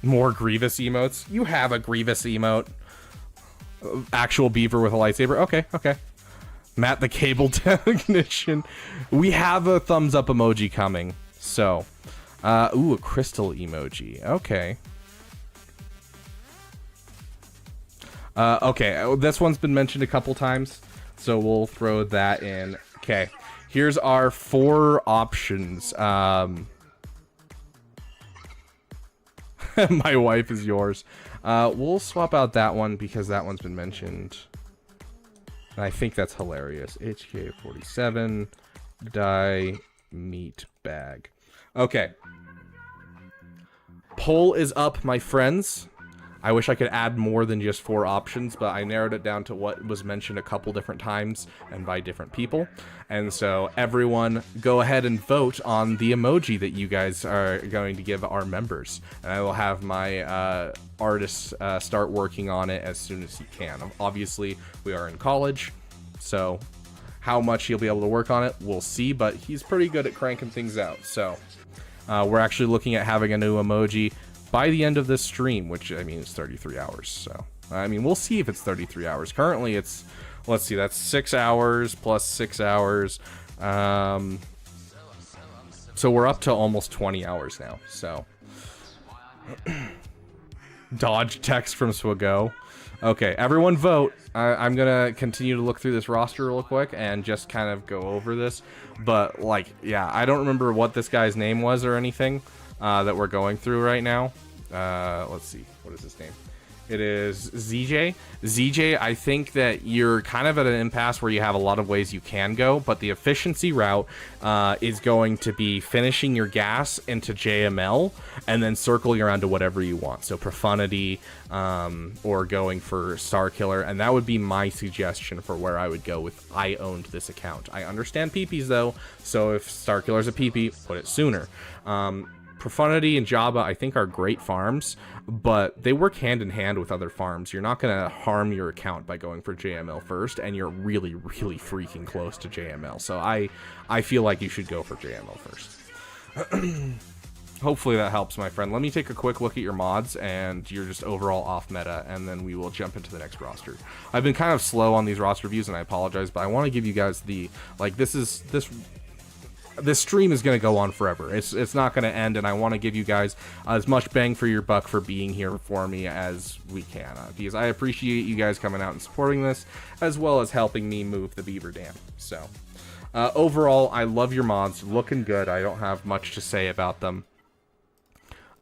More Grievous emotes. You have a Grievous emote. Actual beaver with a lightsaber. Okay, okay. Matt the cable technician. We have a thumbs up emoji coming. So, ooh, a crystal emoji. Okay. Okay, this one's been mentioned a couple times, so we'll throw that in. Okay, here's our 4 options. My wife is yours. We'll swap out that one because that one's been mentioned. And I think that's hilarious. HK47 die meat bag. Okay. Poll is up, my friends. I wish I could add more than just 4 options, but I narrowed it down to what was mentioned a couple different times and by different people. And so everyone go ahead and vote on the emoji that you guys are going to give our members. And I will have my artists start working on it as soon as he can. Obviously, we are in college, so how much he'll be able to work on it, we'll see, but he's pretty good at cranking things out. So we're actually looking at having a new emoji by the end of this stream, which, I mean, is 33 hours. So, I mean, we'll see if it's 33 hours. Currently, it's, let's see, that's 6 hours plus 6 hours. So we're up to almost 20 hours now. So, dodge text from Swago. Okay, everyone vote. I'm gonna continue to look through this roster real quick and just kind of go over this. But, like, yeah, I don't remember what this guy's name was or anything that we're going through right now. Let's see. What is his name? It is ZJ. ZJ, I think that you're kind of at an impasse where you have a lot of ways you can go, but the efficiency route is going to be finishing your gas into JML and then circling around to whatever you want. So Profundity or going for Star Killer, and that would be my suggestion for where I would go if I owned this account. I understand PPs though, so if Star Killer's a PP, put it sooner. Profundity and Jabba, I think, are great farms, but they work hand in hand with other farms. You're not going to harm your account by going for JML first, and you're really, really freaking close to JML. So I feel like you should go for JML first. Hopefully that helps, my friend. Let me take a quick look at your mods and your just overall off meta, and then we will jump into the next roster. I've been kind of slow on these roster reviews, and I apologize, but I want to give you guys the, like, this stream is going to go on forever. It's not going to end, and I want to give you guys as much bang for your buck for being here for me as we can, because I appreciate you guys coming out and supporting this, as well as helping me move the Beaver Dam. So, overall, I love your mods. Looking good. I don't have much to say about them.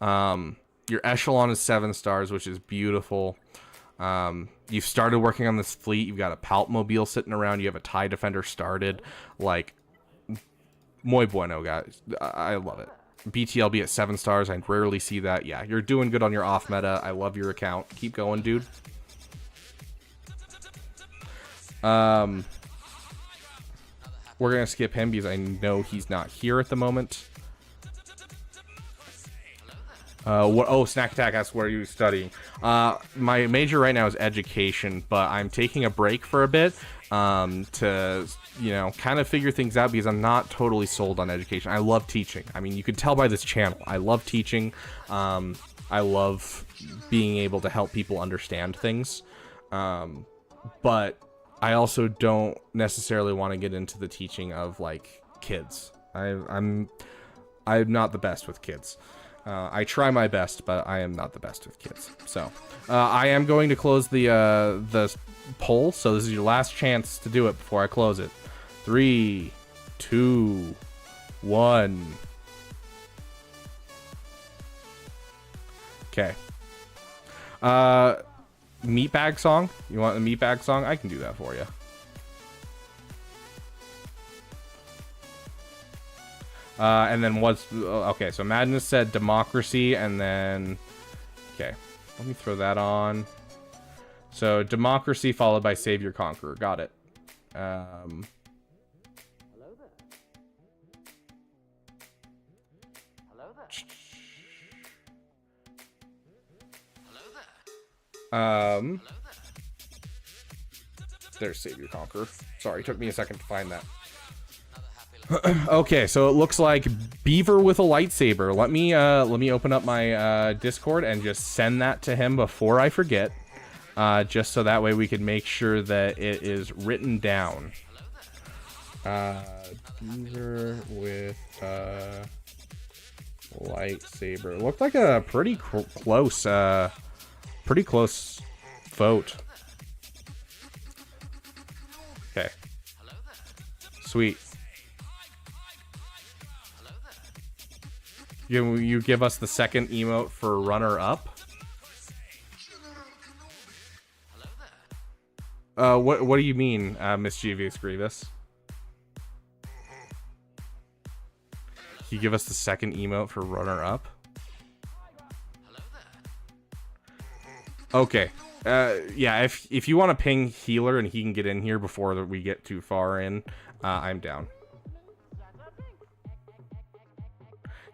Your Echelon is 7 stars, which is beautiful. You've started working on this fleet. You've got a Palpmobile sitting around. You have a TIE Defender started. Like, muy bueno, guys. I love it. BTLB at 7 stars. I rarely see that. Yeah, you're doing good on your off meta. I love your account. Keep going, dude. We're gonna skip him because I know he's not here at the moment. What? Oh, Snack Attack asks, where are you studying? My major right now is education, but I'm taking a break for a bit to, you know, kind of figure things out, because I'm not totally sold on education. I love teaching. I mean, you can tell by this channel. I love teaching. I love being able to help people understand things. But I also don't necessarily want to get into the teaching of, like, kids. I'm not the best with kids. I try my best, but I am not the best with kids. So, I am going to close the poll. So this is your last chance to do it before I close it. 3, 2, 1. Okay. Meatbag song? You want a meatbag song? I can do that for you. And then what's... Okay, so Madness said democracy, and then... Okay, let me throw that on. So, democracy followed by Save Your Conqueror. Got it. Hello there. Hello there. Hello there. There's Save Your Conqueror. Sorry, it took me a second to find that. Okay, so it looks like Beaver with a lightsaber. Let me open up my Discord and just send that to him before I forget, just so that way we can make sure that it is written down. Beaver with a lightsaber. It looked like a pretty close vote. Okay. Sweet. You give us the second emote for runner-up? What do you mean, Mischievous Grievous? You give us the second emote for runner-up? Okay. Yeah, if you want to ping Healer and he can get in here before we get too far in, I'm down.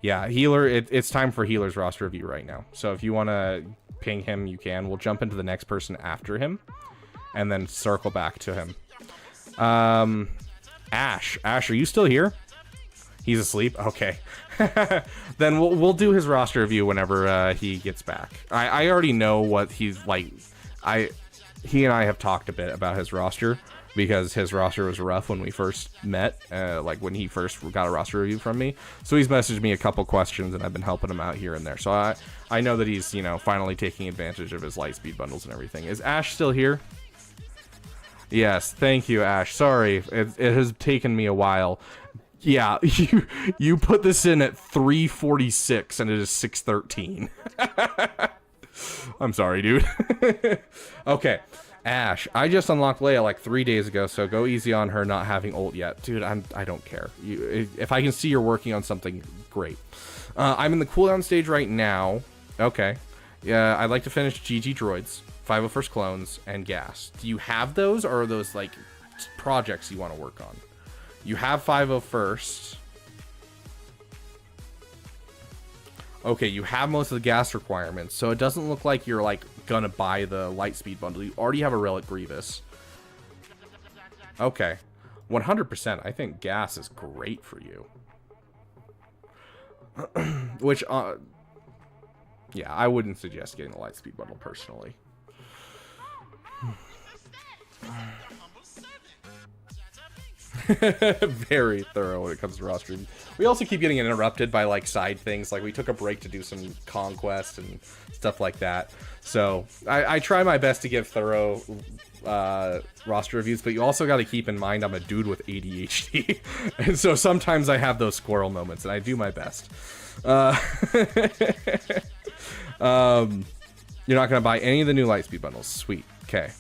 Yeah, Healer, it's time for Healer's roster review right now. So if you want to ping him, you can. We'll jump into the next person after him, and then circle back to him. Ash, are you still here? He's asleep? Okay. Then we'll do his roster review whenever he gets back. I already know what he's like. He and I have talked a bit about his roster, because his roster was rough when we first met, like when he first got a roster review from me. So he's messaged me a couple questions, and I've been helping him out here and there. So I know that he's, you know, finally taking advantage of his Lightspeed bundles and everything. Is Ash still here? Yes, thank you, Ash. Sorry, it has taken me a while. Yeah, you put this in at 3:46 and it is 6:13. I'm sorry, dude. Okay, Ash, I just unlocked Leia like 3 days ago, so go easy on her not having ult yet. Dude, I don't care. If I can see you're working on something, great. I'm in the cooldown stage right now. Okay. Yeah, I'd like to finish GG droids, 501st clones, and gas. Do you have those, or are those like projects you want to work on? You have 501st. Okay, you have most of the gas requirements, so it doesn't look like you're like gonna buy the Lightspeed bundle. You already have a Relic Grievous. Okay, 100%. I think gas is great for you. Which, yeah, I wouldn't suggest getting the Lightspeed bundle personally. Very thorough when it comes to rostering. We also keep getting interrupted by like side things. Like we took a break to do some Conquest and stuff like that. So I try my best to give thorough roster reviews, but you also got to keep in mind I'm a dude with ADHD. And so sometimes I have those squirrel moments, and I do my best. You're not going to buy any of the new Lightspeed bundles. Sweet. Okay.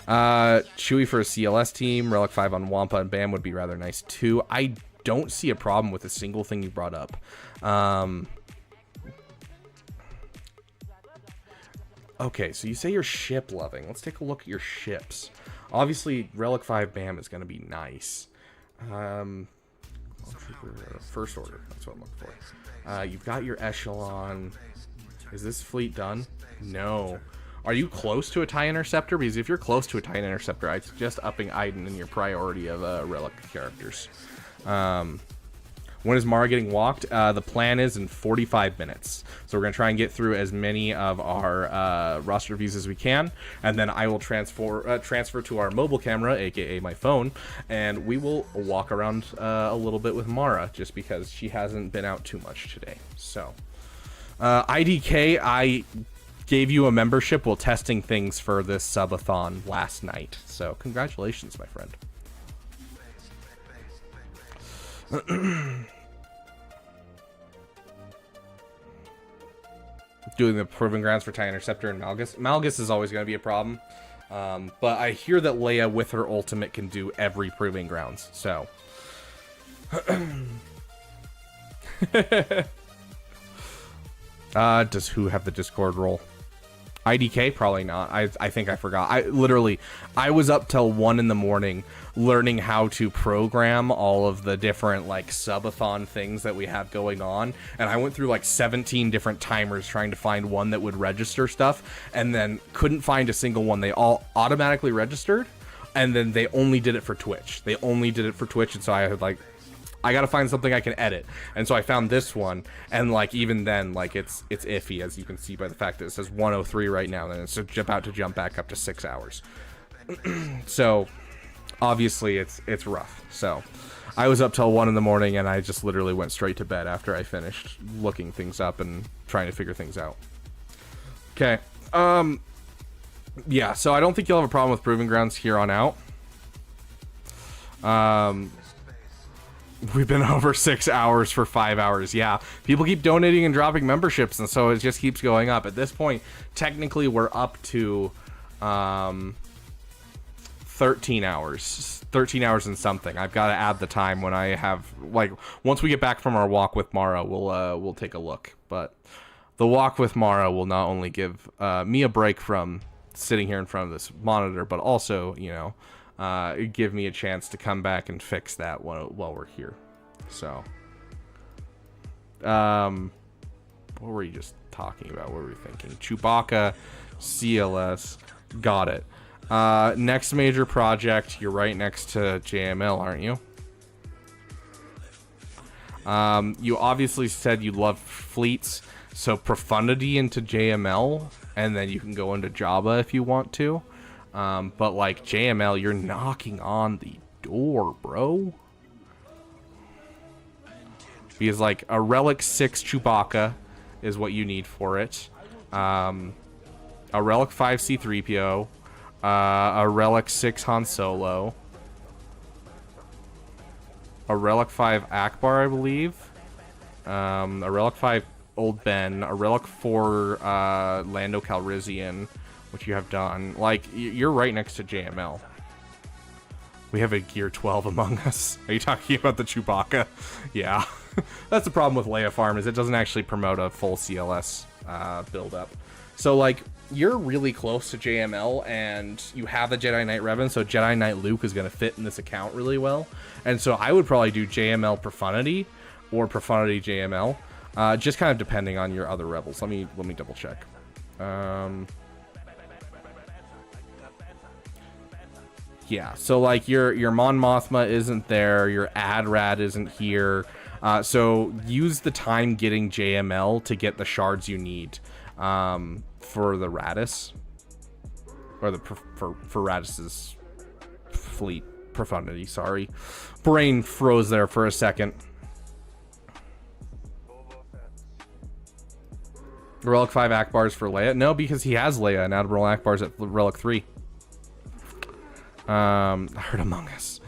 Chewie for a CLS team, Relic 5 on Wampa and Bam would be rather nice too. I don't see a problem with a single thing you brought up. Okay, so you say you're ship loving. Let's take a look at your ships. Obviously, Relic 5 Bam is going to be nice. First Order, that's what I'm looking for. You've got your Echelon. Is this fleet done? No. Are you close to a TIE Interceptor? Because if you're close to a TIE Interceptor, I'd suggest upping Iden in your priority of Relic characters. When is Mara getting walked? The plan is in 45 minutes. So we're going to try and get through as many of our roster reviews as we can. And then I will transfer to our mobile camera, aka my phone. And we will walk around a little bit with Mara, just because she hasn't been out too much today. So, IDK, I gave you a membership while testing things for this subathon last night. So congratulations, my friend. Doing the proving grounds for TIE Interceptor and Malgus. Malgus is always going to be a problem. But I hear that Leia with her ultimate can do every proving grounds. So. Does who have the Discord role? IDK? Probably not. I think I forgot. I was up till 1 in the morning learning how to program all of the different like subathon things that we have going on, and I went through like 17 different timers trying to find one that would register stuff, and then couldn't find a single one. They all automatically registered, and then they only did it for Twitch. And so I had like, I gotta find something I can edit, and so I found this one, and like even then, like it's iffy, as you can see by the fact that it says 103 right now, and it's about to jump back up to 6 hours. So obviously it's rough. So I was up till 1 in the morning, and I just literally went straight to bed after I finished looking things up and trying to figure things out. Okay. Yeah. So I don't think you'll have a problem with proving grounds here on out. We've been over 6 hours for 5 hours. Yeah, people keep donating and dropping memberships, and so it just keeps going up. At this point, technically, we're up to 13 hours. 13 hours and something. I've got to add the time when I have, like, once we get back from our walk with Mara, we'll take a look. But the walk with Mara will not only give me a break from sitting here in front of this monitor, but also, you know, give me a chance to come back and fix that while we're here. So, what were you just talking about? What were we thinking? Chewbacca, CLS, got it. Next major project, you're right next to JML, aren't you? You obviously said you love fleets, so Profundity into JML, and then you can go into Jabba if you want to. But like JML, you're knocking on the door, bro. Because like a Relic 6 Chewbacca is what you need for it. A Relic 5 C-3PO. A Relic 6 Han Solo. A Relic 5 Akbar, I believe. A Relic 5 Old Ben. A Relic 4 Lando Calrissian, which you have done. Like, you're right next to JML. We have a Gear 12 among us. Are you talking about the Chewbacca? Yeah. That's the problem with Leia Farm, is it doesn't actually promote a full CLS build-up. So, like, you're really close to JML, and you have the Jedi Knight Revan, so Jedi Knight Luke is going to fit in this account really well. And so I would probably do JML Profundity or Profundity JML, just kind of depending on your other rebels. Let me double check. Yeah, so like your Mon Mothma isn't there, your ADRAD isn't here. So use the time getting JML to get the shards you need for the Radis, or the for Radis's fleet profundity. Sorry, brain froze there for a second. Relic 5 Akbars for Leia? No, because he has Leia, and Admiral Akbar's at Relic 3. I heard Among Us.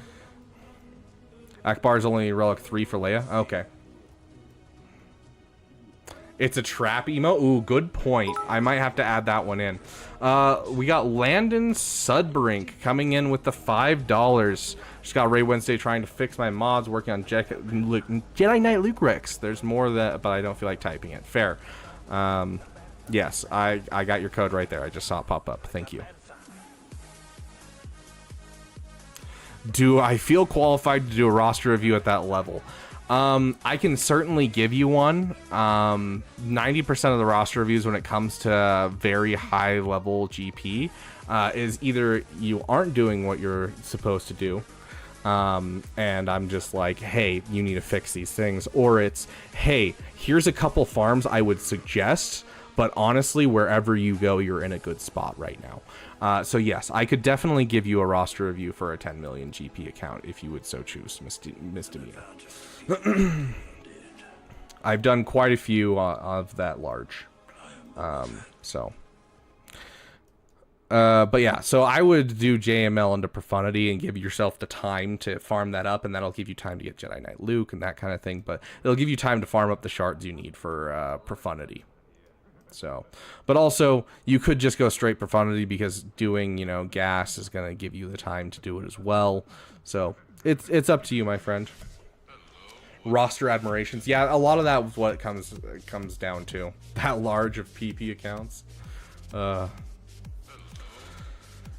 Akbar's only Relic 3 for Leia? Okay. It's a trap emo? Ooh, good point. I might have to add that one in. We got Landon Sudbrink coming in with the $5. Just got Ray Wednesday trying to fix my mods, working on Jedi Knight Luke Rex. There's more of that, but I don't feel like typing it. Fair. Yes, I got your code right there. I just saw it pop up. Thank you. Do I feel qualified to do a roster review at that level? I can certainly give you one. 90% of the roster reviews when it comes to very high level GP is either you aren't doing what you're supposed to do, and I'm just like, hey, you need to fix these things, or it's, hey, here's a couple farms I would suggest, but honestly, wherever you go, you're in a good spot right now. So yes, I could definitely give you a roster review for a 10 million GP account if you would so choose, Misdemeanor. I've done quite a few of that large. But yeah, so I would do JML into Profundity and give yourself the time to farm that up, and that'll give you time to get Jedi Knight Luke and that kind of thing, but it'll give you time to farm up the shards you need for Profundity. So, but also you could just go straight Profundity because doing, you know, gas is going to give you the time to do it as well. So it's up to you, my friend. Roster admirations. Yeah, a lot of that is what it comes down to. That large of PP accounts.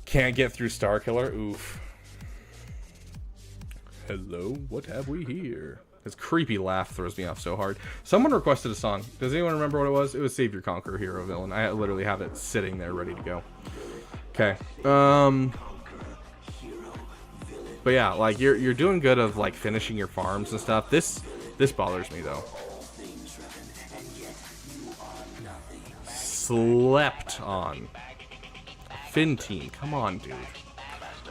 Can't get through Starkiller. Oof. Hello, what have we here? His creepy laugh throws me off so hard. Someone requested a song. Does anyone remember what it was? It was Save Your Conqueror Hero Villain. I literally have it sitting there ready to go. Okay. But yeah, like you're doing good of like finishing your farms and stuff. This bothers me though. Slept on. Finn team, come on, dude.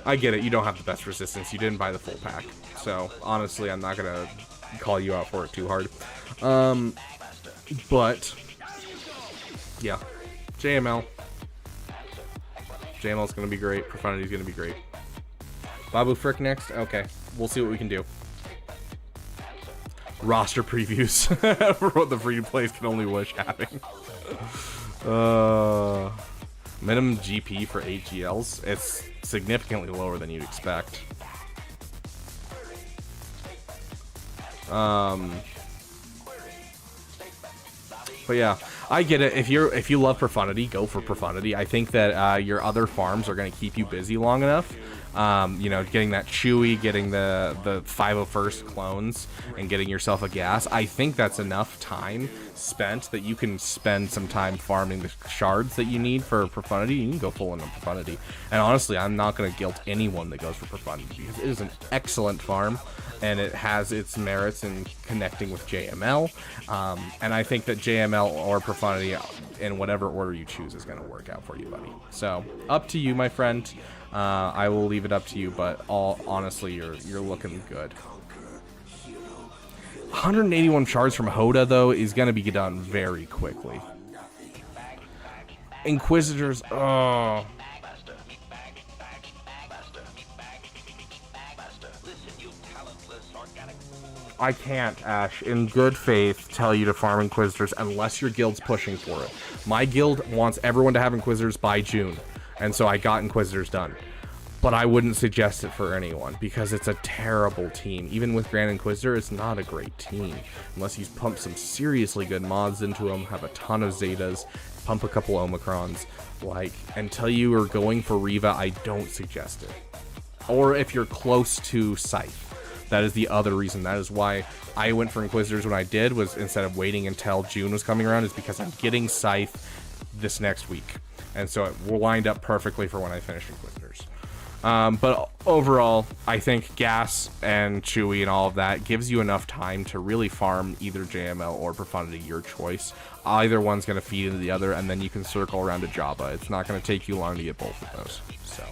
I get it. You don't have the best resistance. You didn't buy the full pack. So honestly, I'm not gonna call you out for it too hard. But yeah, JML's gonna be great. Profundity's gonna be great. Babu Frick next. Okay, we'll see what we can do. Roster previews for what the free to plays can only wish having. Minimum GP for 8 GLs. It's significantly lower than you'd expect. But yeah, I get it. If you love Profundity, go for Profundity. I think that your other farms are going to keep you busy long enough. You know, getting that Chewie, getting the 501st clones, and getting yourself a gas. I think that's enough time spent that you can spend some time farming the shards that you need for Profundity. You can go full into Profundity. And honestly, I'm not going to guilt anyone that goes for Profundity because it is an excellent farm. And it has its merits in connecting with JML. And I think that JML or Profundity in whatever order you choose is going to work out for you, buddy. So up to you, my friend. I will leave it up to you, but honestly, you're looking good. 181 shards from Hoda, though, is going to be done very quickly. Inquisitors, oh. I can't, Ash, in good faith, tell you to farm Inquisitors unless your guild's pushing for it. My guild wants everyone to have Inquisitors by June, and so I got Inquisitors done. But I wouldn't suggest it for anyone, because it's a terrible team. Even with Grand Inquisitor, it's not a great team. Unless you pump some seriously good mods into them, have a ton of Zetas, pump a couple Omicrons. Like, until you are going for Reva, I don't suggest it. Or if you're close to Scythe. That is the other reason. That is why I went for Inquisitors when I did, was instead of waiting until June was coming around, is because I'm getting Scythe this next week. And so it will wind up perfectly for when I finish Inquisitors. But overall, I think Gas and Chewy and all of that gives you enough time to really farm either JML or Profundity, your choice. Either one's going to feed into the other, and then you can circle around to Jabba. It's not going to take you long to get both of those. So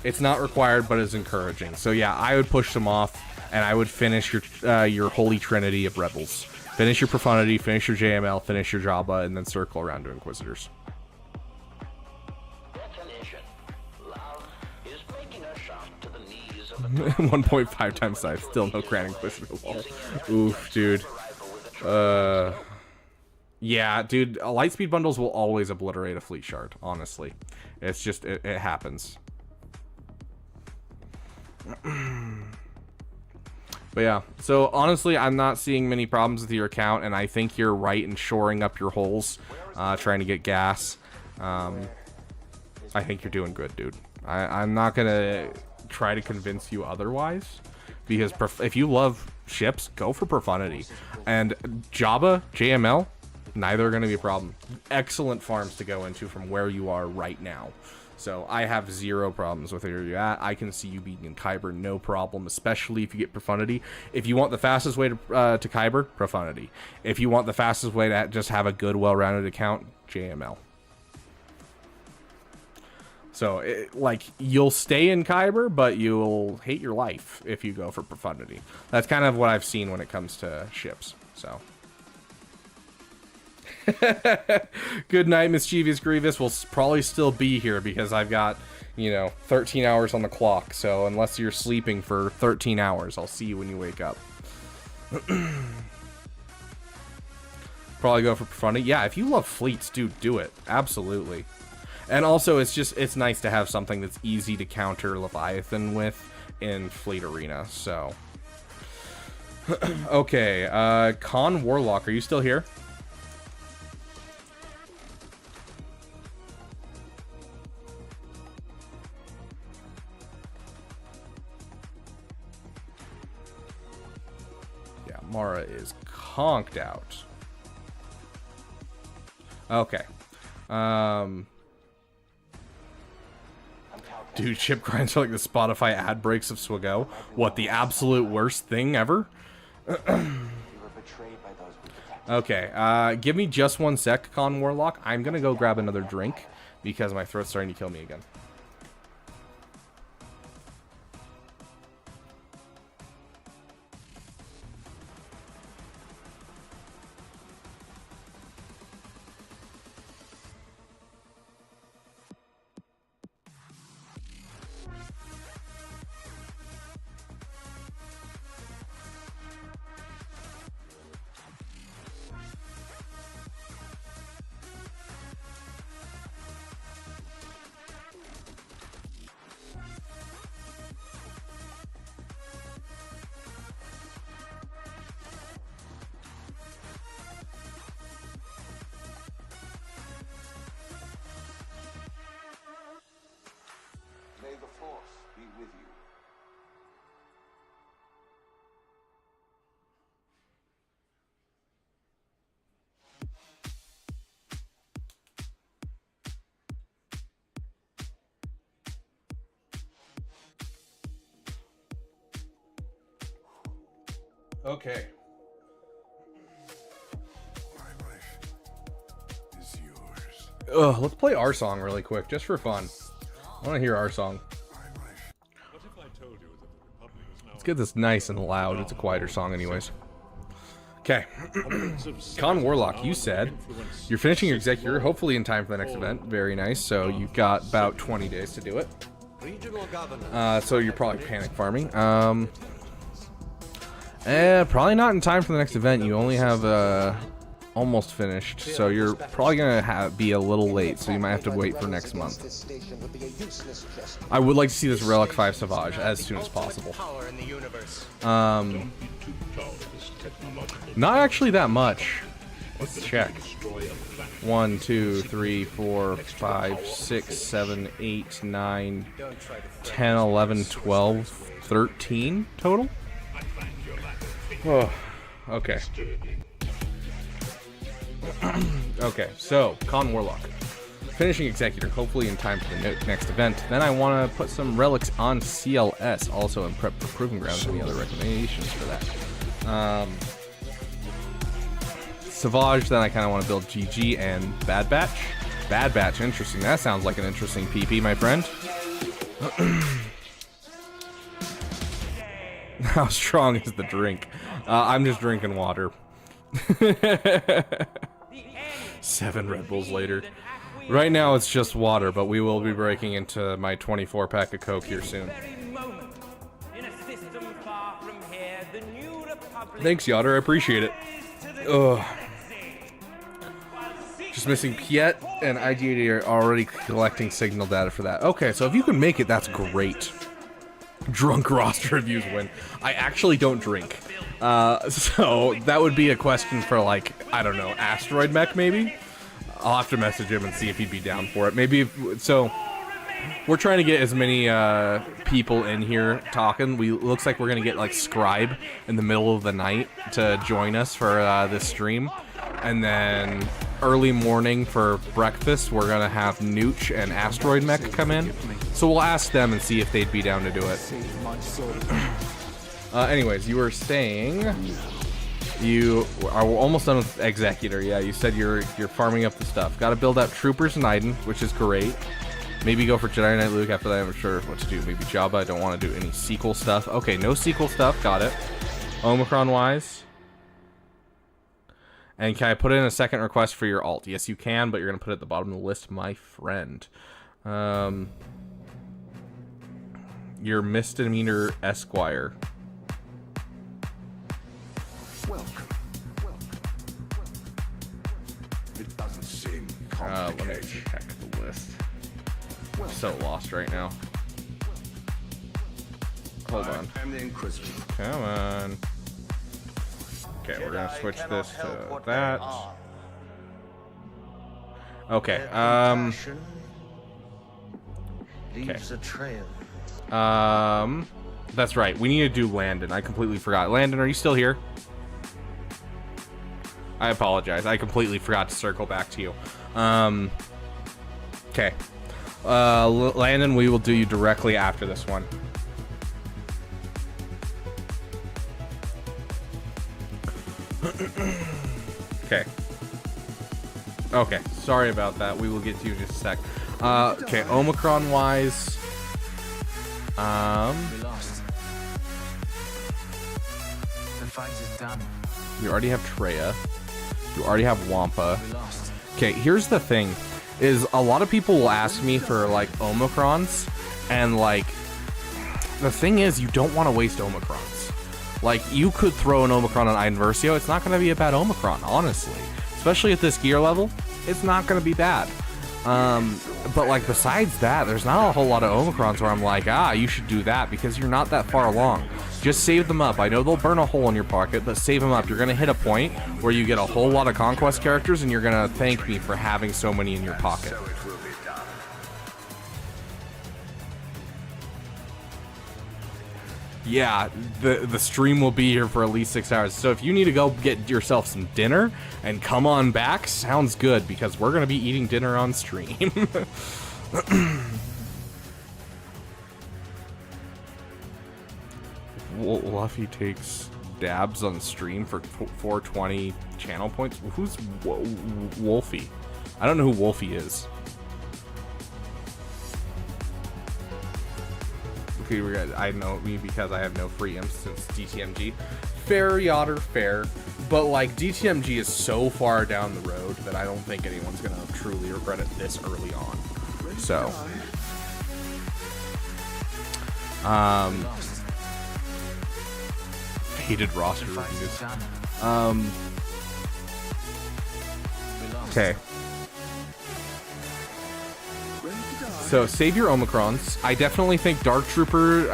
it's not required, but it's encouraging. So yeah, I would push them off, and I would finish your holy trinity of rebels. Finish your Profundity, finish your JML, finish your Jabba, and then circle around to Inquisitors. 1.5 times size, still no Grand Inquisitor wall. Oof, dude. Yeah, dude, Lightspeed bundles will always obliterate a fleet shard, honestly. It's just, it happens. But yeah, so honestly, I'm not seeing many problems with your account, and I think you're right in shoring up your holes, trying to get gas. I think you're doing good, dude. I'm not gonna try to convince you otherwise, because if you love ships, go for Profundity. And Jabba, JML, neither are going to be a problem. Excellent farms to go into from where you are right now. So I have zero problems with where you're at. I can see you being in Kyber, no problem, especially if you get Profundity. If you want the fastest way to Kyber, Profundity. If you want the fastest way to just have a good, well-rounded account, JML. So, like, you'll stay in Kyber, but you'll hate your life if you go for Profundity. That's kind of what I've seen when it comes to ships, so. Good night, Mischievous Grievous. We'll probably still be here because I've got, 13 hours on the clock. So, unless you're sleeping for 13 hours, I'll see you when you wake up. Probably go for Profundity. Yeah, if you love fleets, dude, do it. Absolutely. And also, it's nice to have something that's easy to counter Leviathan with in Fleet Arena, so. Okay, Con Warlock, are you still here? Yeah, Mara is conked out. Okay. Dude, chip grinds are like the Spotify ad breaks of Swago. What, the absolute worst thing ever? Okay, give me just 1 sec, Con Warlock. I'm gonna go grab another drink because my throat's starting to kill me again. May the Force be with you. Okay. Let's play our song really quick, just for fun. I want to hear our song. Let's get this nice and loud. It's a quieter song anyways. Okay. Con Warlock, you said you're finishing your executor, hopefully in time for the next event. Very nice. So you've got about 20 days to do it. So you're probably panic farming. Probably not in time for the next event. You only have almost finished, so you're probably gonna be a little late. So you might have to wait for next month. I would like to see this Relic 5 Savage as soon as possible. Not actually that much. Let's check. 1, 2, 3, 4, 5, 6, 7, 8, 9, 10, 11, 12, 13 total? Oh, okay. Okay, so, Con Warlock. Finishing Executor, hopefully in time for the next event. Then I want to put some relics on CLS, also in prep for Proving Grounds. Any other recommendations for that? Savage, then I kind of want to build GG and Bad Batch. Bad Batch, interesting. That sounds like an interesting PP, my friend. How strong is the drink? I'm just drinking water. 7 Red Bulls later. Right now it's just water, but we will be breaking into my 24 pack of Coke here soon. Thanks, Yoder. I appreciate it. Ugh. Just missing Piet and IG are already collecting signal data for that. Okay, so if you can make it, that's great. Drunk roster reviews win. I actually don't drink. So that would be a question for, like, I don't know, AsTeroidmech maybe? I'll have to message him and see if he'd be down for it. Maybe if, so we're trying to get as many people in here talking. Looks like we're gonna get like Scribe in the middle of the night to join us for this stream, and then early morning for breakfast we're gonna have Nooch and AsTeroidmech come in. So we'll ask them and see if they'd be down to do it. Anyways, you were saying you are almost done with Executor. Yeah, you said you're farming up the stuff. Got to build out Troopers and Iden, which is great. Maybe go for Jedi Knight Luke. After that, I'm not sure what to do. Maybe Jabba. I don't want to do any sequel stuff. Okay, no sequel stuff. Got it. Omicron-wise. And can I put in a second request for your alt? Yes, you can, but you're going to put it at the bottom of the list, my friend. Your misdemeanor Esquire. Welcome. It doesn't seem Let me check the list. I'm so lost right now. Hold on. Come on. Okay, we're gonna switch this to that. Okay, okay. That's right. We need to do Landon. I completely forgot. Landon, are you still here? I apologize. I completely forgot to circle back to you. Okay. Landon, we will do you directly after this one. Okay. Okay. Sorry about that. We will get to you in just a sec. Okay. Omicron-wise... We lost. The fight is done. You already have Traya. You already have Wampa. Okay, here's the thing. Is a lot of people will ask me for, like, Omicrons. And, like, the thing is, you don't want to waste Omicrons. Like, you could throw an Omicron on Iden Versio. It's not going to be a bad Omicron, honestly. Especially at this gear level. It's not going to be bad. But like besides that, there's not a whole lot of Omicrons where I'm like, you should do that, because you're not that far along. Just save them up. I know they'll burn a hole in your pocket, but save them up. You're gonna hit a point where you get a whole lot of Conquest characters and you're gonna thank me for having so many in your pocket. Yeah, the stream will be here for at least 6 hours. So if you need to go get yourself some dinner and come on back, sounds good, because we're going to be eating dinner on stream. Luffy takes dabs on stream for 420 channel points. Who's Wolfie? I don't know who Wolfie is. Okay, I know me because I have no free imps since DTMG. Fair, Yotter, fair. But, like, DTMG is so far down the road that I don't think anyone's going to truly regret it this early on. So. Hated roster reviews. Okay. So, save your Omicrons. I definitely think Dark Trooper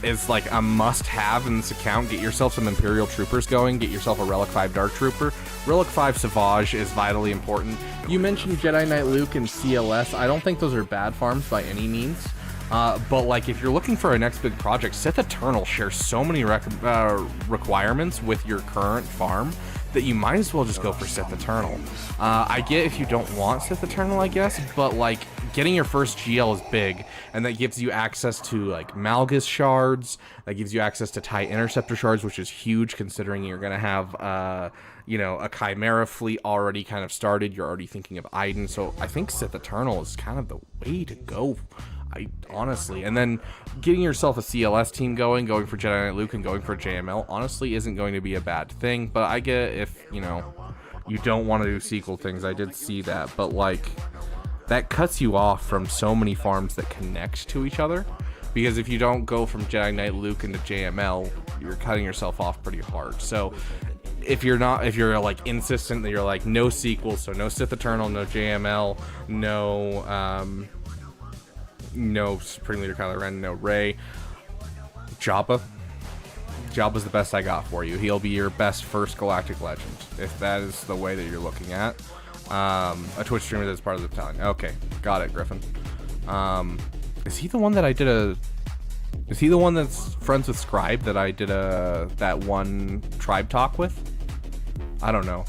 is like a must-have in this account. Get yourself some Imperial Troopers going. Get yourself a Relic 5 Dark Trooper. Relic 5 Savage is vitally important. You mentioned Jedi Knight Luke and CLS. I don't think those are bad farms by any means. But like, if you're looking for a next big project, Sith Eternal shares so many requirements with your current farm that you might as well just go for Sith Eternal. I get if you don't want Sith Eternal, I guess, but like, getting your first GL is big, and that gives you access to like Malgus shards, that gives you access to TIE Interceptor shards, which is huge considering you're going to have, you know, a Chimera fleet already kind of started. You're already thinking of Iden, so I think Sith Eternal is kind of the way to go. Honestly, and then getting yourself a CLS team going for Jedi Knight Luke and going for JML honestly isn't going to be a bad thing. But I get if, you know, you don't want to do sequel things. I did see that, but like, that cuts you off from so many farms that connect to each other, because if you don't go from Jedi Knight Luke into JML, you're cutting yourself off pretty hard. So if you're like insistent that you're like no sequels, so no Sith Eternal, no JML, no Supreme Leader Kylo Ren, no Rey, Jabba's the best I got for you. He'll be your best first Galactic Legend, if that is the way that you're looking at. A Twitch streamer that's part of the battalion. Okay, got it, Griffin. Is he the one that I did is he the one that's friends with Scribe that I did that one tribe talk with? I don't know.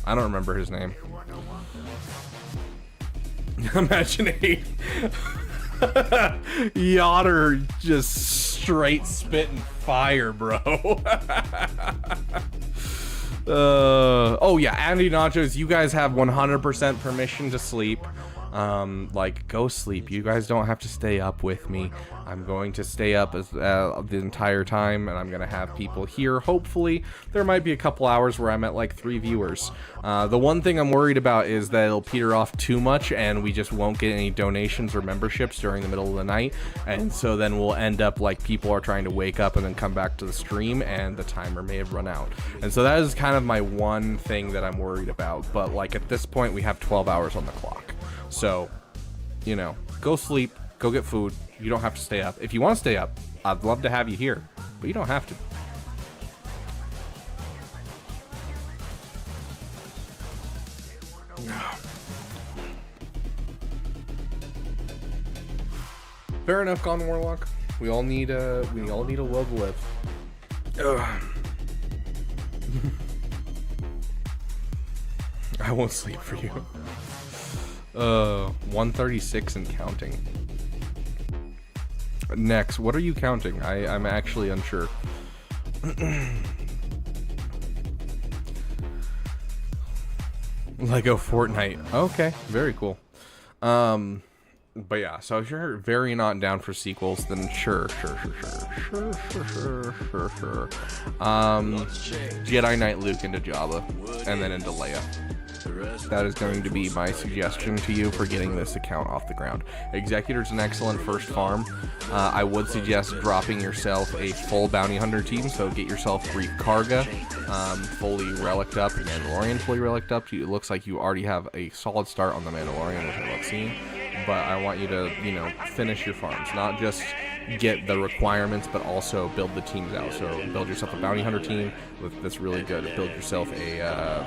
I don't remember his name. Imagine Yotter just straight spitting fire, bro. Oh yeah, Andy Nachos, you guys have 100% permission to sleep. Like, go sleep. You guys don't have to stay up with me. I'm going to stay up the entire time, and I'm going to have people here. Hopefully, there might be a couple hours where I'm at like 3 viewers. The one thing I'm worried about is that it'll peter off too much, and we just won't get any donations or memberships during the middle of the night. And so then we'll end up like people are trying to wake up and then come back to the stream, and the timer may have run out. And so that is kind of my one thing that I'm worried about. But like, at this point, we have 12 hours on the clock. So, you know, go sleep, go get food. You don't have to stay up. If you want to stay up, I'd love to have you here, but you don't have to. Fair enough, Gone Warlock. We all need a will to live. Ugh. I won't sleep for you. 136 and counting. Next, what are you counting? I'm actually unsure. Lego Fortnite. Okay, very cool. But yeah, so if you're very not down for sequels, then sure. Jedi Knight Luke into Jabba, and then into Leia. That is going to be my suggestion to you for getting this account off the ground. Executor's an excellent first farm. I would suggest dropping yourself a full bounty hunter team, so get yourself Greek Karga, fully relicked up, Mandalorian fully relicked up. It looks like you already have a solid start on the Mandalorian, which I love seeing. But I want you to, you know, finish your farms, not just get the requirements, but also build the teams out. So build yourself a bounty hunter team that's really good. Build yourself a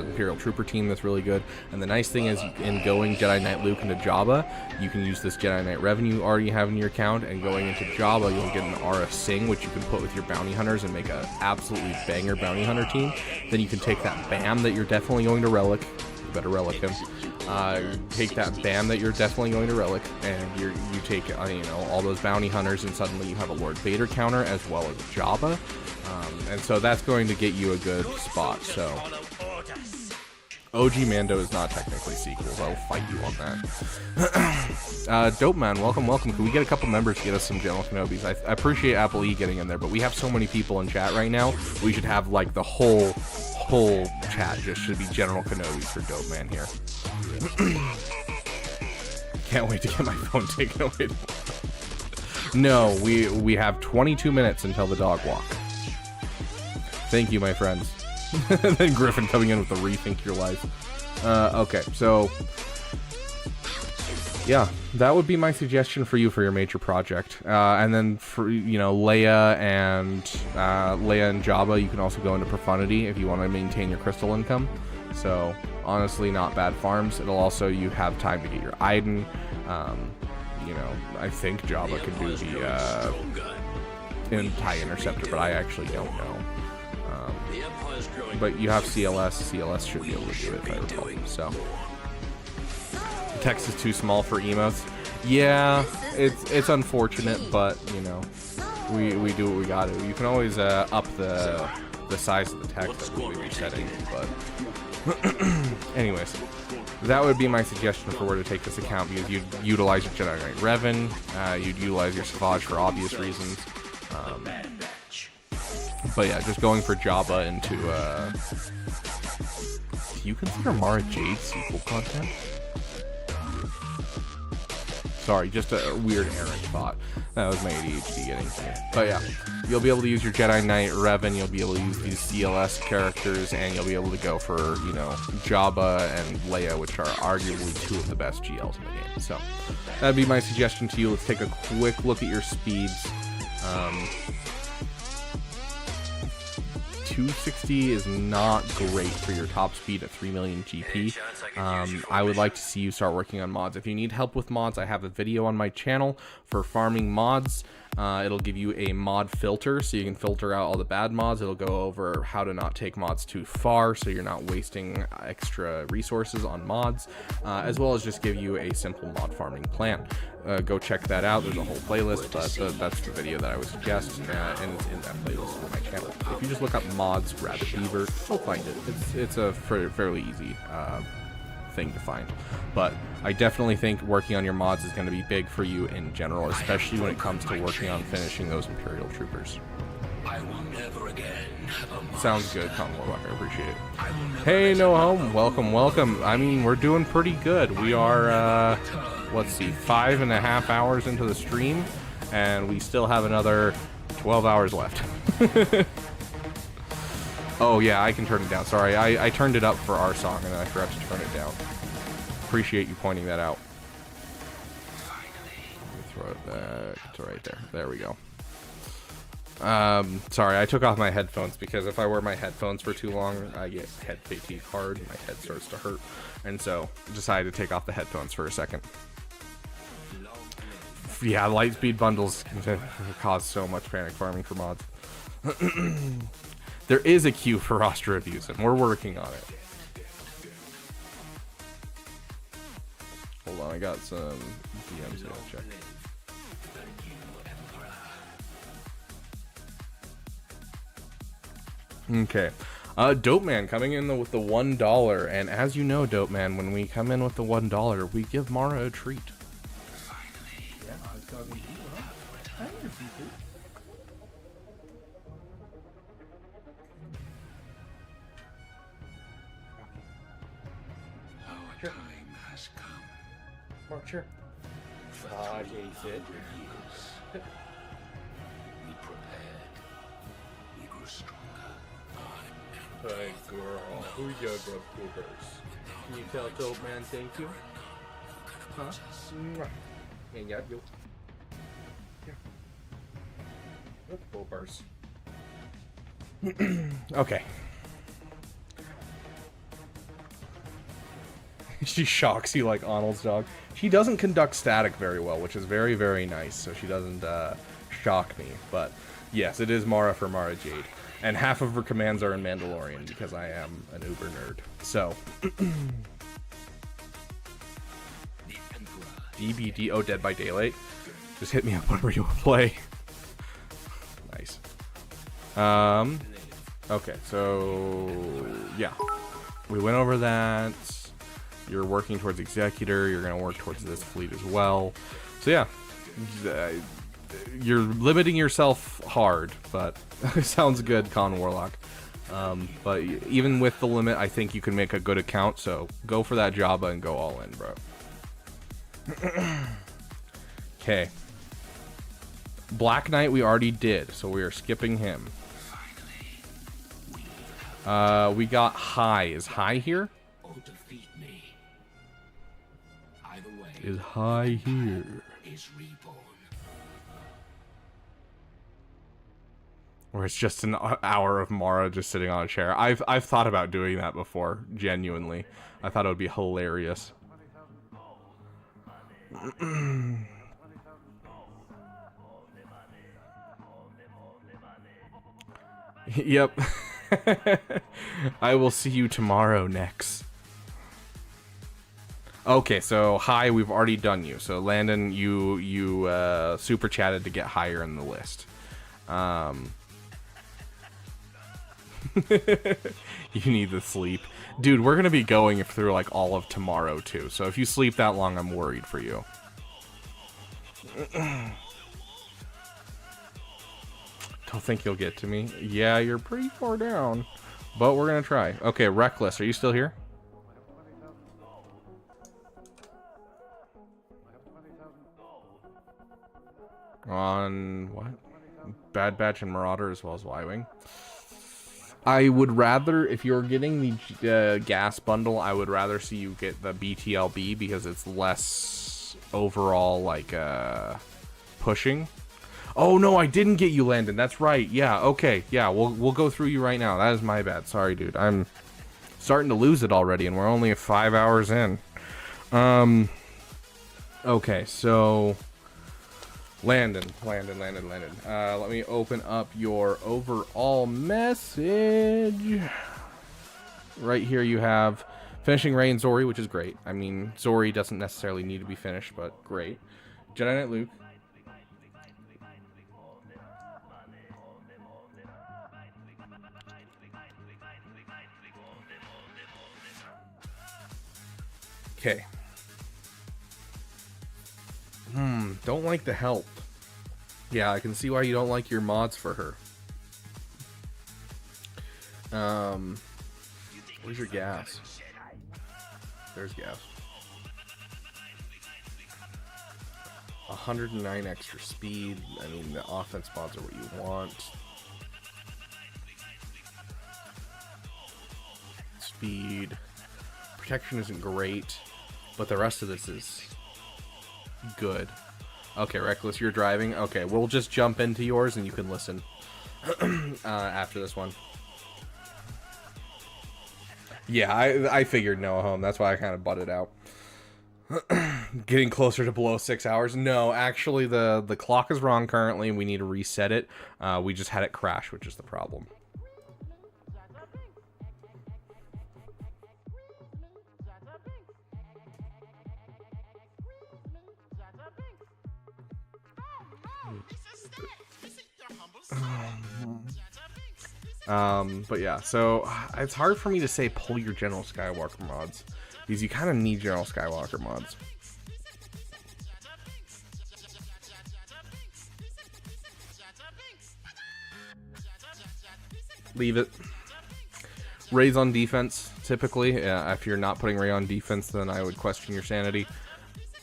Imperial Trooper team that's really good. And the nice thing is, in going Jedi Knight Luke into Jabba, you can use this Jedi Knight revenue you already have in your account, and going into Jabba, you'll get an RF Sing, which you can put with your bounty hunters and make an absolutely banger bounty hunter team. Then you can take that BAM that you're definitely going to relic. You better relic him. Take that BAM that you're definitely going to relic, and you take you know, all those bounty hunters, and suddenly you have a Lord Vader counter as well as Jabba. And so that's going to get you a good spot. So OG Mando is not technically sequels. I'll fight you on that. Dope Man, welcome. Can we get a couple members to get us some General Kenobis? I appreciate Apple E getting in there, but we have so many people in chat right now. We should have like the whole chat just should be General Kenobis for Dope Man here. Can't wait to get my phone taken away. No, we have 22 minutes until the dog walk. Thank you, my friends. Then Griffin coming in with the rethink your life. Okay, so yeah, that would be my suggestion for you for your major project. And then for Leia and Jabba, you can also go into Profundity if you want to maintain your crystal income. So honestly, not bad farms. It'll also you have time to get your Iden. I think Jabba can do the TIE Interceptor, but I actually don't know. But you have CLS. CLS should be able to do it if I recall. So the text is too small for emotes. Yeah, it's unfortunate, but we do what we got to. You can always up the size of the text that we'll be setting. But anyways, that would be my suggestion for where to take this account, because you'd utilize your Jedi Knight Revan, you'd utilize your Savage for obvious reasons. But yeah, just going for Jabba into, do you consider Mara Jade sequel content? Sorry, just a weird errant thought. That was my ADHD getting to me. But yeah, you'll be able to use your Jedi Knight Revan, you'll be able to use these CLS characters, and you'll be able to go for, Jabba and Leia, which are arguably two of the best GLs in the game. So, that'd be my suggestion to you. Let's take a quick look at your speeds. 260 is not great for your top speed at 3 million GP. I would like to see you start working on mods. If you need help with mods, I have a video on my channel for farming mods. It'll give you a mod filter, so you can filter out all the bad mods. It'll go over how to not take mods too far, so you're not wasting extra resources on mods, as well as just give you a simple mod farming plan. Go check that out. There's a whole playlist, but that's the video that I would suggest, and it's in that playlist on my channel. If you just look up mods Rabbit Beaver, you'll find it. It's a fairly easy thing to find. But I definitely think working on your mods is going to be big for you in general, especially when it comes to working on finishing those Imperial Troopers. Sounds good, Conwell. I appreciate it. Hey, No Home, welcome. I mean, we're doing pretty good. We are, let's see, 5.5 hours into the stream, and we still have another 12 hours left. Oh yeah, I can turn it down. Sorry, I turned it up for our song and then I forgot to turn it down. Appreciate you pointing that out. Throw it back to right there. There we go. Sorry, I took off my headphones because if I wear my headphones for too long, I get head fatigue hard and my head starts to hurt. And so, decided to take off the headphones for a second. Yeah, Lightspeed bundles can cause so much panic farming for mods. There is a queue for roster reviews, and we're working on it. Hold on, I got some DMs to check. Okay. Dope Man coming in with the $1, and as you know, Dope Man, when we come in with the $1, we give Mara a treat. Yeah, I was talking to you, huh? I hear people. Our time has come. Marcher. Ah, it. We prepared. We grew stronger. Hey girl, who you got Troopers? Can you tell Dope Man thank you? Huh? Ain't got you. Troopers. Okay. She shocks you like Arnold's dog. She doesn't conduct static very well, which is very, very nice, so she doesn't shock me. But yes, it is Mara for Mara Jade. And half of her commands are in Mandalorian because I am an uber nerd. So. DBD, oh, Dead by Daylight. Just hit me up whenever you want to play. Nice. Okay, so yeah. we went over that. You're working towards Executor. You're going to work towards this fleet as well. So yeah, you're limiting yourself hard, but it sounds good, Con Warlock. But even with the limit, I think you can make a good account. So go for that Jabba and go all in, bro. Okay. Black Knight we already did, so we are skipping him. We got High. Is High here? Is High here? Or it's just an hour of Mara just sitting on a chair. I've thought about doing that before, genuinely. I thought it would be hilarious. Yep. I will see you tomorrow, Nex. Okay, so High, we've already done you. So Landon, you super chatted to get higher in the list. You need the sleep. Dude, we're gonna be going through like all of tomorrow too. So if you sleep that long, I'm worried for you. Don't think you'll get to me. Yeah, you're pretty far down. But we're gonna try. Okay, Reckless, are you still here? On what? Bad Batch and Marauder as well as Y-Wing. I would rather, if you're getting the gas bundle, I would rather see you get the BTLB because it's less overall like pushing. Oh no, I didn't get you, Landon. That's right. Yeah, okay. Yeah, we'll go through you right now. That is my bad. Sorry, dude. I'm starting to lose it already, and we're only 5 hours in. Okay, so Landon. Let me open up your overall message. Right here you have finishing Rey and Zori, which is great. I mean, Zori doesn't necessarily need to be finished, but great. Jedi Knight Luke. Okay. Don't like the help. Yeah, I can see why you don't like your mods for her. Where's your gas? There's gas. 109 extra speed. I mean, the offense mods are what you want. Speed. Protection isn't great, but the rest of this is good. Okay, Reckless, you're driving. Okay, we'll just jump into yours and you can listen after this one. Yeah, I figured Noah home. That's why I kind of butted out. Getting closer to below 6 hours. No, actually, the clock is wrong currently, and we need to reset it. We just had it crash, which is the problem. But yeah, so it's hard for me to say pull your General Skywalker mods because you kind of need General Skywalker mods. Leave it. Rey's on defense, typically. If you're not putting Rey on defense, then I would question your sanity.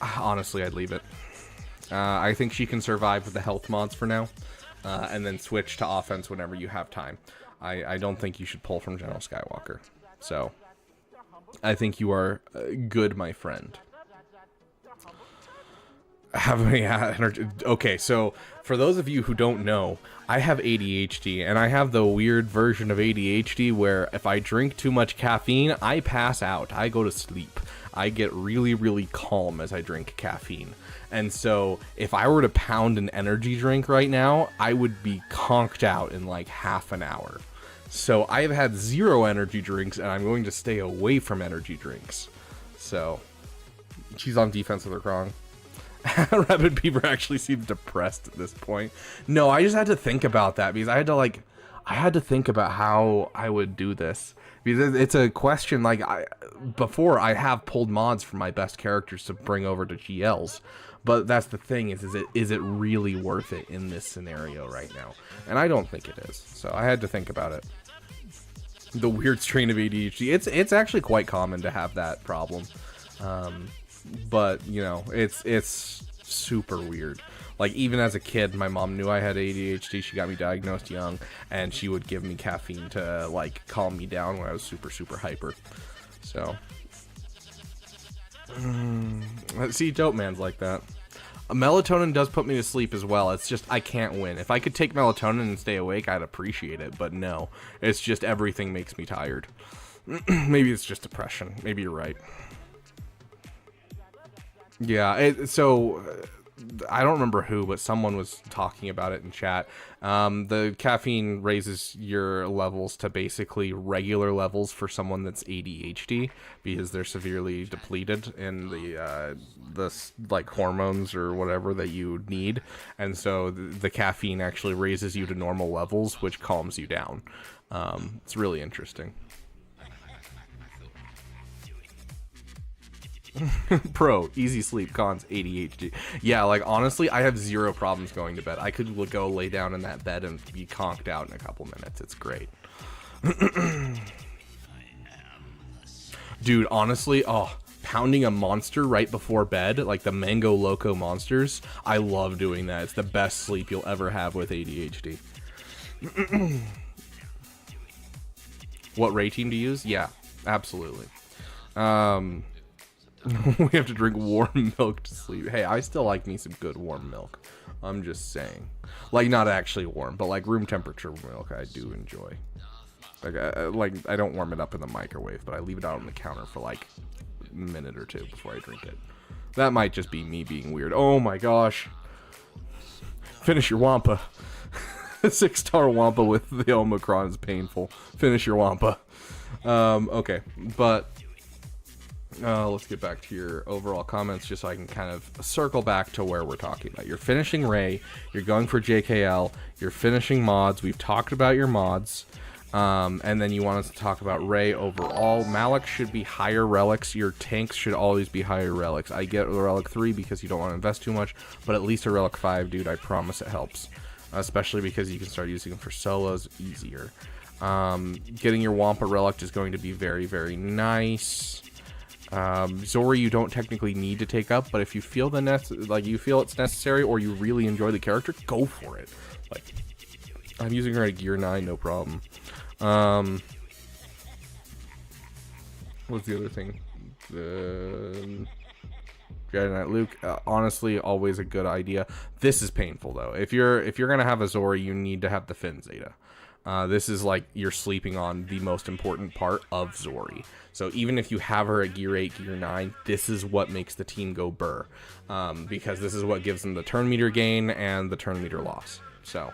Honestly, I'd leave it. I think she can survive with the health mods for now, and then switch to offense whenever you have time. I don't think you should pull from General Skywalker. So, I think you are good, my friend. Have any energy? Okay, so for those of you who don't know, I have ADHD, and I have the weird version of ADHD where if I drink too much caffeine, I pass out. I go to sleep. I get really, really calm as I drink caffeine. And so if I were to pound an energy drink right now, I would be conked out in like half an hour. So I've had 0 energy drinks, and I'm going to stay away from energy drinks. So she's on defense with her Krong. Rapid Beaver actually seems depressed at this point. No, I just had to think about that because I had to I had to think about how I would do this, because it's a question. Like, before I have pulled mods from my best characters to bring over to GLs, but that's the thing, is it really worth it in this scenario right now? And I don't think it is. So I had to think about it. The weird strain of ADHD. It's actually quite common to have that problem. But you know, it's super weird. Like, even as a kid, my mom knew I had ADHD. She got me diagnosed young, and she would give me caffeine to, like, calm me down when I was super, super hyper. So, see, Dope Man's like that. Melatonin does put me to sleep as well. It's just I can't win. If I could take melatonin and stay awake, I'd appreciate it. But no, it's just everything makes me tired. Maybe it's just depression. Maybe you're right. Yeah, so I don't remember who, but someone was talking about it in chat. The caffeine raises your levels to basically regular levels for someone that's ADHD, because they're severely depleted in the like hormones or whatever that you need, and so the caffeine actually raises you to normal levels, which calms you down. It's really interesting. Pro, easy sleep, cons, ADHD. Yeah, like, honestly, I have zero problems going to bed. I could go lay down in that bed and be conked out in a couple minutes. It's great. Dude, honestly, pounding a monster right before bed, like the Mango Loco monsters, I love doing that. It's the best sleep you'll ever have with ADHD. What Ray team to use? Yeah, absolutely. We have to drink warm milk to sleep. Hey, I still like me some good warm milk. I'm just saying. Like, not actually warm, but like room temperature milk I do enjoy. Like, I don't warm it up in the microwave, but I leave it out on the counter for like a minute or two before I drink it. That might just be me being weird. Oh my gosh. Finish your Wampa. 6-star Wampa with the Omicron is painful. Finish your Wampa. Okay, but let's get back to your overall comments, just so I can kind of circle back to where we're talking about. You're finishing Ray, you're going for JKL, you're finishing mods, we've talked about your mods, and then you want us to talk about Ray overall. Malak should be higher relics, your tanks should always be higher relics. I get a relic 3 because you don't want to invest too much, but at least a relic 5, dude, I promise it helps. Especially because you can start using them for solos easier. Getting your Wampa relic is going to be very, very nice. Zori you don't technically need to take up, but if you feel you feel it's necessary, or you really enjoy the character, go for it. Like, I'm using her at gear 9, no problem. What's the other thing? Jedi Knight Luke, honestly, always a good idea. This is painful though. If you're gonna have a Zori, you need to have the Finn Zeta. This is like you're sleeping on the most important part of Zori. So even if you have her at gear 8, gear 9, this is what makes the team go burr. Because this is what gives them the turn meter gain and the turn meter loss. So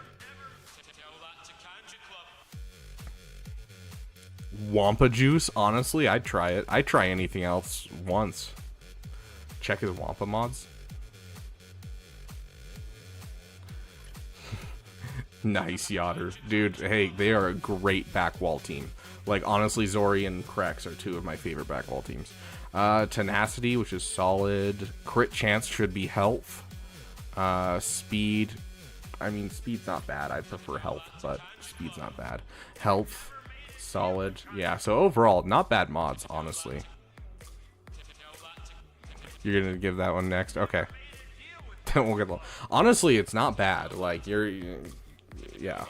Wampa juice, honestly, I'd try it. I'd try anything else once. Check his Wampa mods. Nice Yotter. Dude, hey, they are a great backwall team. Like, honestly, Zori and Krex are two of my favorite backwall teams. Tenacity, which is solid. Crit chance should be health. Speed. I mean, speed's not bad. I prefer health, but speed's not bad. Health, solid. Yeah, so overall, not bad mods, honestly. You're gonna give that one next? Okay. Then we'll get low. Honestly, it's not bad. Like, yeah.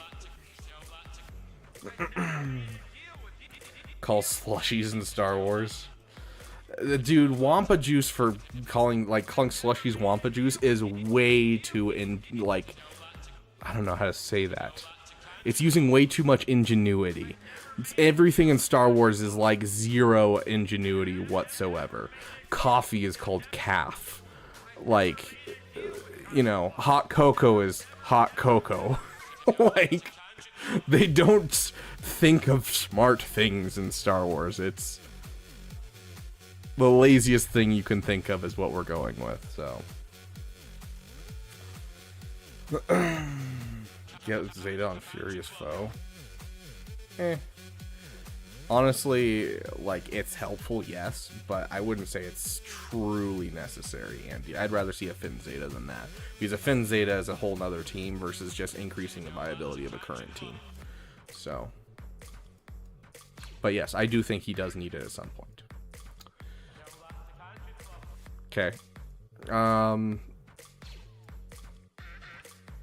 Call slushies in Star Wars. Dude, Wampa juice for calling slushies Wampa juice is way too I don't know how to say that. It's using way too much ingenuity. Everything in Star Wars is like zero ingenuity whatsoever. Coffee is called calf. Like, you know, hot cocoa is hot cocoa. Like, they don't think of smart things in Star Wars. It's the laziest thing you can think of is what we're going with, so. get Zeta on Furious Foe. Honestly, like, it's helpful, yes, but I wouldn't say it's truly necessary, and I'd rather see a Finn Zeta than that, because a Finn Zeta is a whole nother team versus just increasing the viability of a current team. So, but yes, I do think he does need it at some point. Okay.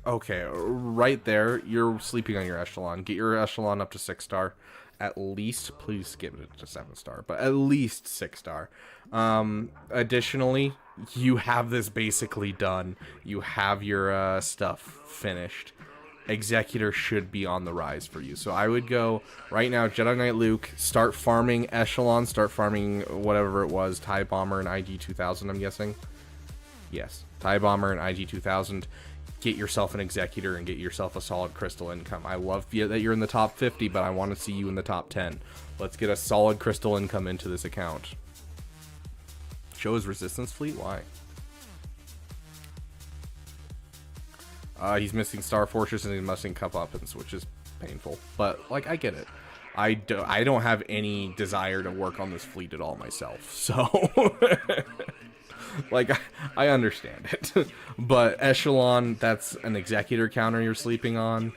Okay, right there, you're sleeping on your echelon. Get your echelon up to 6-star. At least, please give it to 7-star, but at least 6-star. Additionally, you have this basically done. You have your stuff finished. Executor should be on the rise for you. So I would go right now, Jedi Knight Luke, start farming echelon, start farming whatever it was, TIE Bomber and IG 2000, I'm guessing. Yes, TIE Bomber and IG 2000. Get yourself an Executor and get yourself a solid crystal income. I love that you're in the top 50, but I want to see you in the top 10. Let's get a solid crystal income into this account. Show his resistance fleet? Why? He's missing Star Fortress and he's missing Cup Uppins, which is painful. But, like, I get it. I don't have any desire to work on this fleet at all myself, so... Like, I understand it. But Echelon, that's an Executor counter you're sleeping on.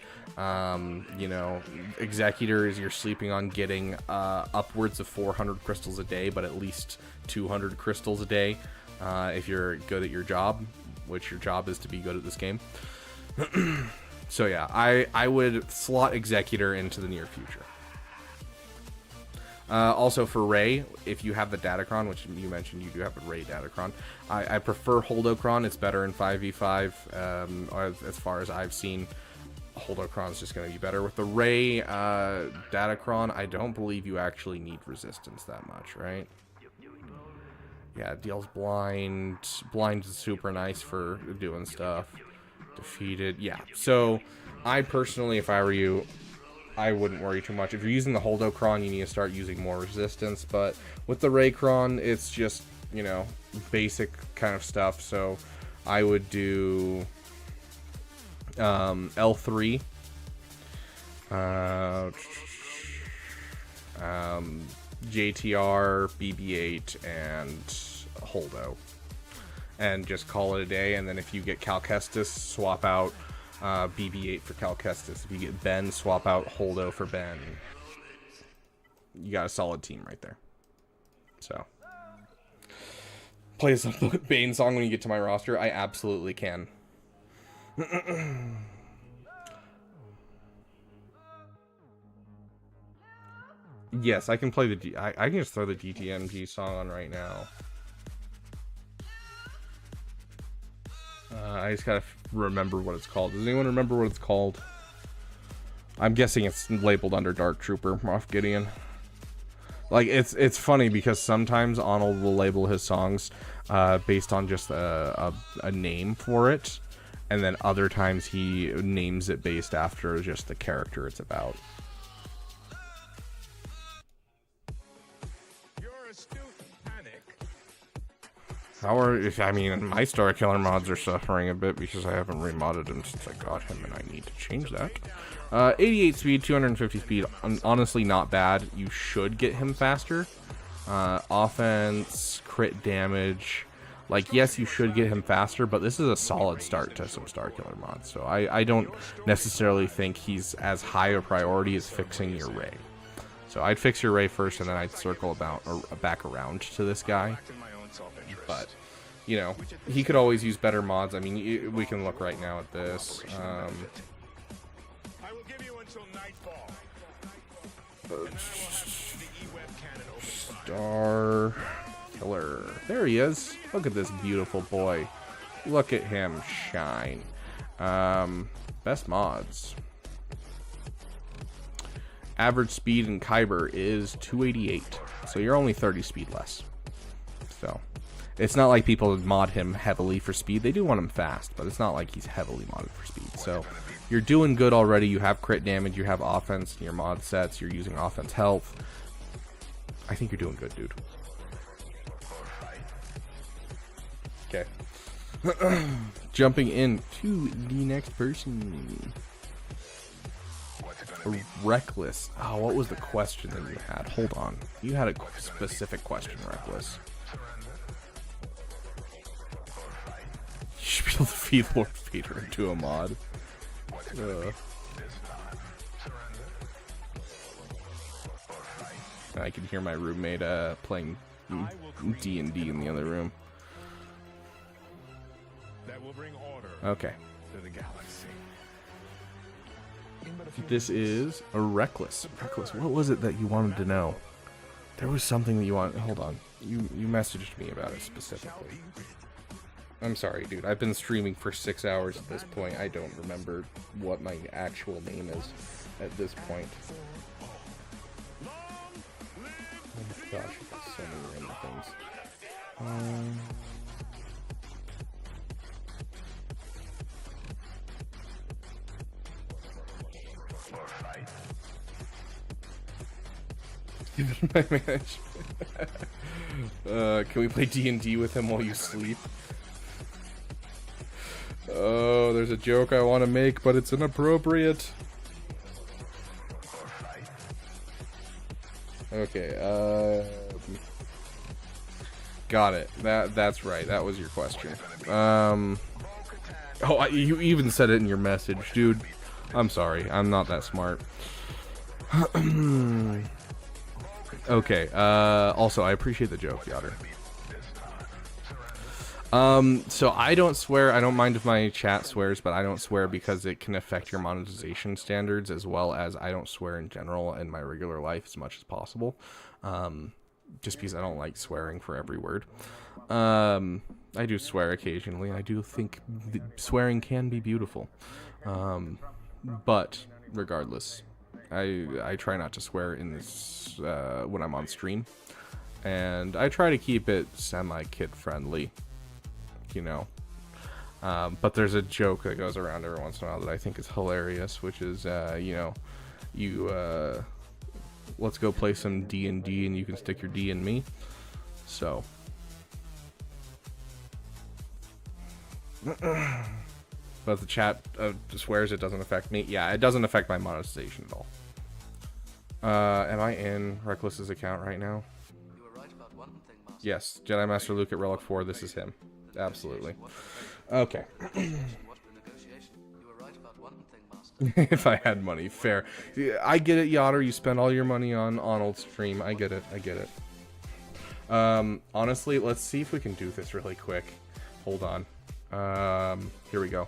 You know, Executors, you're sleeping on getting upwards of 400 crystals a day, but at least 200 crystals a day if you're good at your job, which your job is to be good at this game. So yeah, I would slot Executor into the near future. Also for Rey, if you have the Datacron, which you mentioned you do have a Rey Datacron, I prefer Holdocron. It's better in 5v5. As far as I've seen, Holdocron is just going to be better. With the Rey Datacron, I don't believe you actually need resistance that much, right? Yeah, it deals blind. Blind is super nice for doing stuff. Defeated, yeah. So I personally, if I were you, I wouldn't worry too much. If you're using the Holdocron, you need to start using more resistance, but with the Raycron, it's just, you know, basic kind of stuff, so I would do L3, JTR, BB-8, and Holdo, and just call it a day, and then if you get Cal Kestis, swap out BB-8 for Cal Kestis. If you get Ben, swap out Holdo for Ben. You got a solid team right there. So, play some Bane song when you get to my roster. I absolutely can. Yes, I can play the I can just throw the DTMG song on right now. I just gotta remember what it's called. Does anyone remember what it's called? I'm guessing it's labeled under Dark Trooper, Moff Gideon. Like, it's funny because sometimes Arnold will label his songs based on just a name for it, and then other times he names it based after just the character it's about. I mean, my Star Killer mods are suffering a bit because I haven't remodded him since I got him, and I need to change that. 88 speed, 250 speed, honestly not bad. You should get him faster. Offense, crit damage, like, yes, you should get him faster, but this is a solid start to some Star Killer mods, so I don't necessarily think he's as high a priority as fixing your Rey. So I'd fix your Rey first, and then I'd circle back around to this guy. But, you know, he could always use better mods. I mean, we can look right now at this. Star Killer. There he is. Look at this beautiful boy. Look at him shine. Best mods. Average speed in Kyber is 288. So you're only 30 speed less. So it's not like people mod him heavily for speed. They do want him fast, but it's not like he's heavily modded for speed. So you're doing good already. You have crit damage, you have offense in your mod sets, you're using offense health. I think you're doing good, dude. Okay. Jumping into the next person. Reckless. Oh, what was the question that you had? Hold on. You had a specific question, Reckless. You should be able to feed Lord Vader into a mod. I can hear my roommate playing D&D in the other room. That will bring order Okay. to the galaxy. This is a Reckless. Reckless, what was it that you wanted to know? There was something that you wanted. Hold on. You messaged me about it specifically. I'm sorry, dude. I've been streaming for 6 hours at this point. I don't remember what my actual name is at this point. Oh my gosh, I've got so many random things. Given my management. Can we play D&D with him while you sleep? Oh, there's a joke I want to make, but it's inappropriate. Okay, got it. That's right. That was your question. Oh, you even said it in your message, dude. I'm sorry. I'm not that smart. Okay, also, I appreciate the joke, Yoder. So I don't swear. I don't mind if my chat swears, but I don't swear because it can affect your monetization standards, as well as I don't swear in general in my regular life as much as possible. Just because I don't like swearing for every word. I do swear occasionally. I do think swearing can be beautiful. But regardless, I try not to swear in this when I'm on stream, and I try to keep it semi-kid friendly, you know. But there's a joke that goes around every once in a while that I think is hilarious, which is you know, let's go play some D&D and you can stick your D in me. So but the chat swears it doesn't affect me. Yeah, it doesn't affect my monetization at all. Am I in Reckless's account right now? You were right about one thing, Master. Yes, Jedi Master Luke at Relic 4. This is him. Absolutely. Okay. If I had money, fair. I get it, Yoder. You spend all your money on Arnold's stream. I get it. I get it. Honestly, let's see if we can do this really quick. Hold on. Here we go.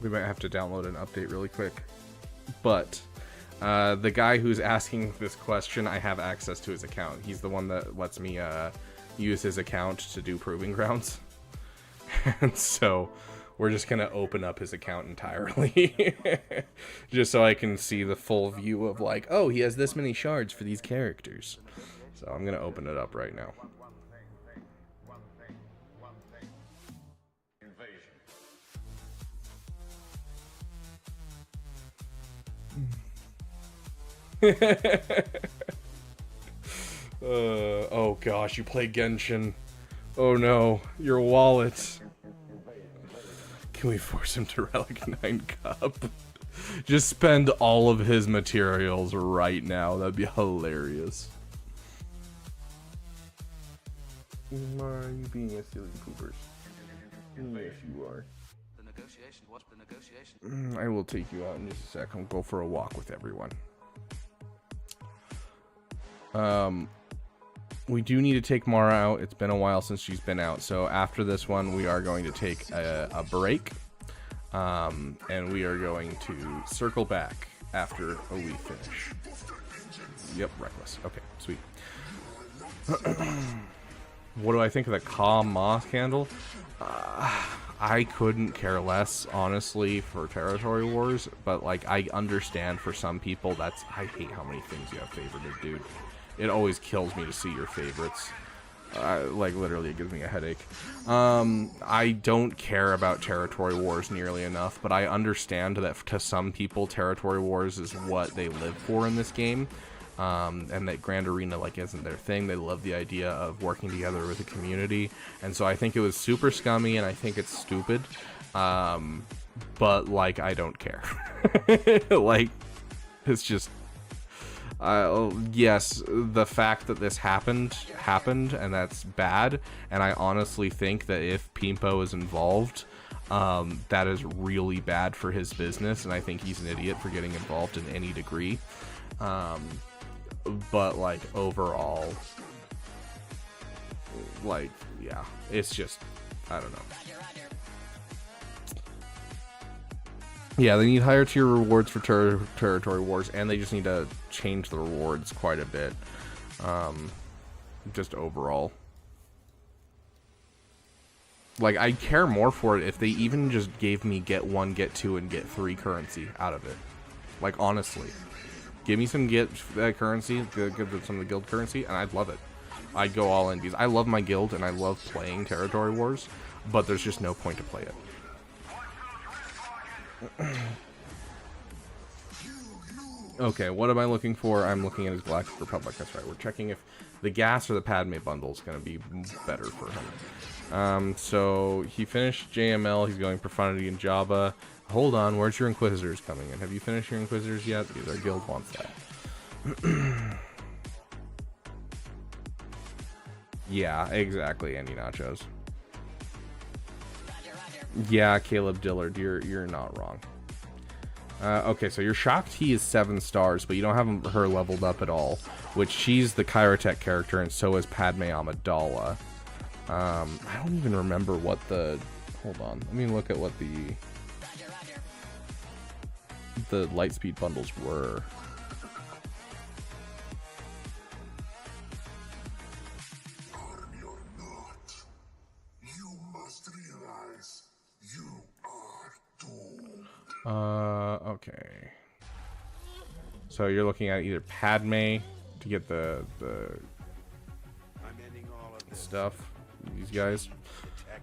We might have to download an update really quick. But the guy who's asking this question, I have access to his account. He's the one that lets me use his account to do Proving Grounds. And so we're just going to open up his account entirely. Just so I can see the full view of like, oh, he has this many shards for these characters. So I'm going to open it up right now. Oh gosh, you play Genshin. Oh no, your wallet. Can we force him to Relic 9 Cup? Just spend all of his materials right now. That'd be hilarious. Why are you being a silly poopers? Yes, you are. The negotiation. What's the negotiation? I will take you out in just a sec. I'll go for a walk with everyone. We do need to take Mara out. It's been a while since she's been out. So after this one, we are going to take a break. And we are going to circle back after we finish. Yep, Reckless. Okay, sweet. What do I think of the Ka Moth candle? I couldn't care less, honestly, for Territory Wars, but like I understand for some people that's I hate how many things you have favorited, dude. It always kills me to see your favorites. Like literally, it gives me a headache. I don't care about Territory Wars nearly enough, but I understand that to some people, Territory Wars is what they live for in this game. and that Grand Arena like isn't their thing. They love the idea of working together with the community, and so I think it was super scummy, and I think it's stupid. But like, I don't care. Like, it's just, yes, the fact that this happened, and that's bad. And I honestly think that if Pimpo is involved, that is really bad for his business, and I think he's an idiot for getting involved in any degree. But like, overall, like, yeah, it's just, I don't know. Yeah, they need higher tier rewards for territory wars, and they just need to change the rewards quite a bit. Just overall. Like, I'd care more for it if they even just gave me get 1, get 2, and get 3 currency out of it. Like, honestly. Give me some get currency, some of the guild currency, and I'd love it. I'd go all in, because I love my guild, and I love playing territory wars, but there's just no point to play it. Okay, what am I looking for? I'm looking at his Galactic Republic. That's right. We're checking if the gas or the Padme bundle is going to be better for him. So he finished JML. He's going Profundity and Jabba. Hold on. Where's your Inquisitors coming in? Have you finished your Inquisitors yet? Because our guild wants that. Yeah, exactly, Andy Nachos. Yeah, Caleb Dillard, you're not wrong. Okay, so your Shock T is 7 stars, but you don't have her leveled up at all, which she's the Kyrotech character, and so is Padme Amidala. I don't even remember what the... Hold on, let me look at what the Lightspeed bundles were. Okay. So you're looking at either Padme to get the stuff. These guys.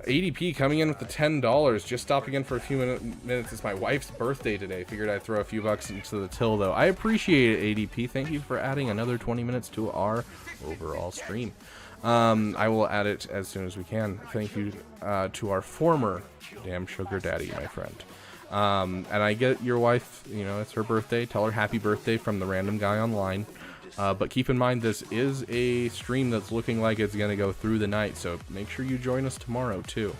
ADP coming in with the $10. Just stopping in for a few minutes. It's my wife's birthday today. Figured I'd throw a few bucks into the till, though. I appreciate it, ADP. Thank you for adding another 20 minutes to our overall stream. I will add it as soon as we can. Thank you to our former damn sugar daddy, my friend. And I get your wife, you know, it's her birthday. Tell her happy birthday from the random guy online. But keep in mind, this is a stream that's looking like it's going to go through the night. So make sure you join us tomorrow, too.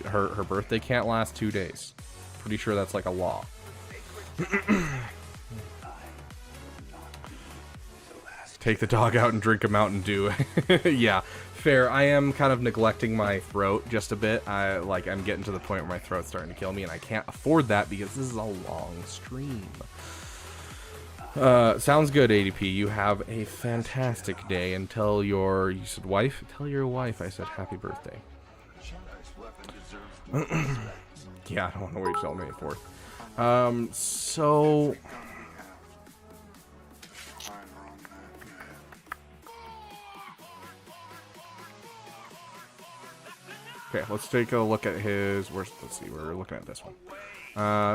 Her birthday can't last 2 days. Pretty sure that's like a law. Take the dog out and drink a Mountain Dew. Yeah. Fair. I am kind of neglecting my throat just a bit. I'm getting to the point where my throat's starting to kill me, and I can't afford that because this is a long stream. Sounds good, ADP. You have a fantastic day. And tell your... You said wife? Tell your wife I said happy birthday. Yeah, I don't want to wait till May 4th. So... Okay, let's take a look at his... Let's see, we're looking at this one.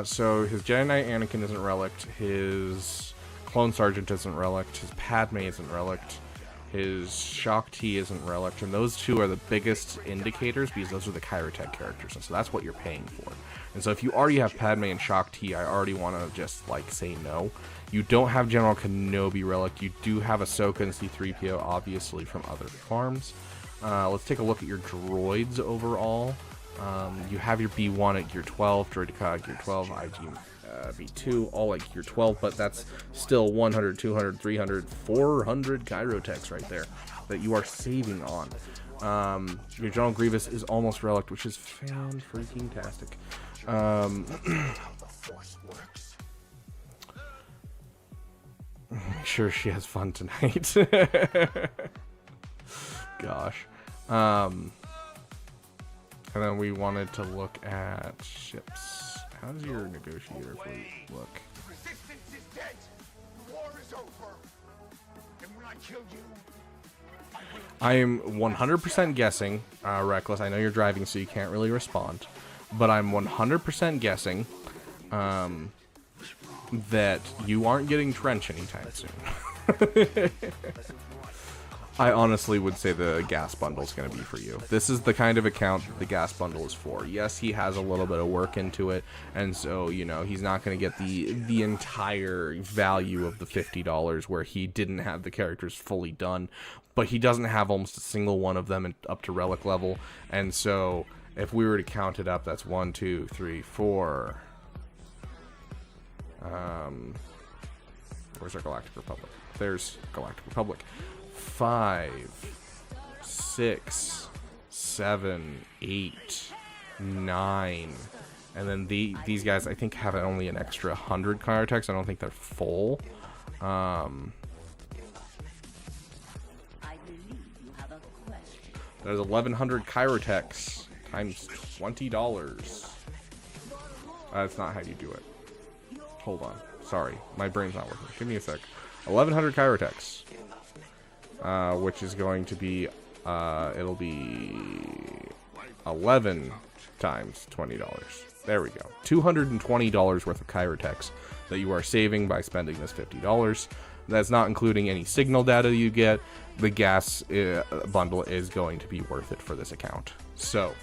So his Jedi Knight Anakin isn't relicked. His Clone Sergeant isn't relicked. His Padme isn't relicked. His Shock T isn't relicked. And those two are the biggest indicators because those are the Kyrotech characters. And so that's what you're paying for. And so if you already have Padme and Shock T, I already want to just, like, say no. You don't have General Kenobi relic. You do have Ahsoka and C-3PO, obviously, from other farms. Let's take a look at your droids overall. You have your B1 at gear 12, Droideka at gear 12, IG B2, all at gear 12, but that's still 100, 200, 300, 400 Kyrotechs right there that you are saving on. Your General Grievous is almost relic, which is fan-freaking-tastic. Make sure she has fun tonight. Gosh. And then we wanted to look at ships. How does your negotiator fleet look? Resistance is dead. The war is over. And when I kill you, I am 100% guessing, Reckless. I know you're driving, so you can't really respond. But I'm 100% guessing that you aren't getting Trench anytime soon. I honestly would say the gas bundle is going to be for you. This is the kind of account that the gas bundle is for. Yes, he has a little bit of work into it, and so, you know, he's not going to get the entire value of the $50 where he didn't have the characters fully done, but he doesn't have almost a single one of them up to relic level, and so if we were to count it up, that's 1, 2, 3, 4. Where's our Galactic Republic? There's Galactic Republic. 5, 6, 7, 8, 9, and then these guys I think have only an extra 100 Chirotechs. I don't think they're full. There's 1,100 Chirotechs times $20. That's not how you do it. Hold on. Sorry, my brain's not working. Give me a sec. 1,100 Chirotechs. Which is going to be, it'll be 11 times $20. There we go. $220 worth of Chirotechs that you are saving by spending this $50. That's not including any signal data you get. The gas bundle is going to be worth it for this account. So,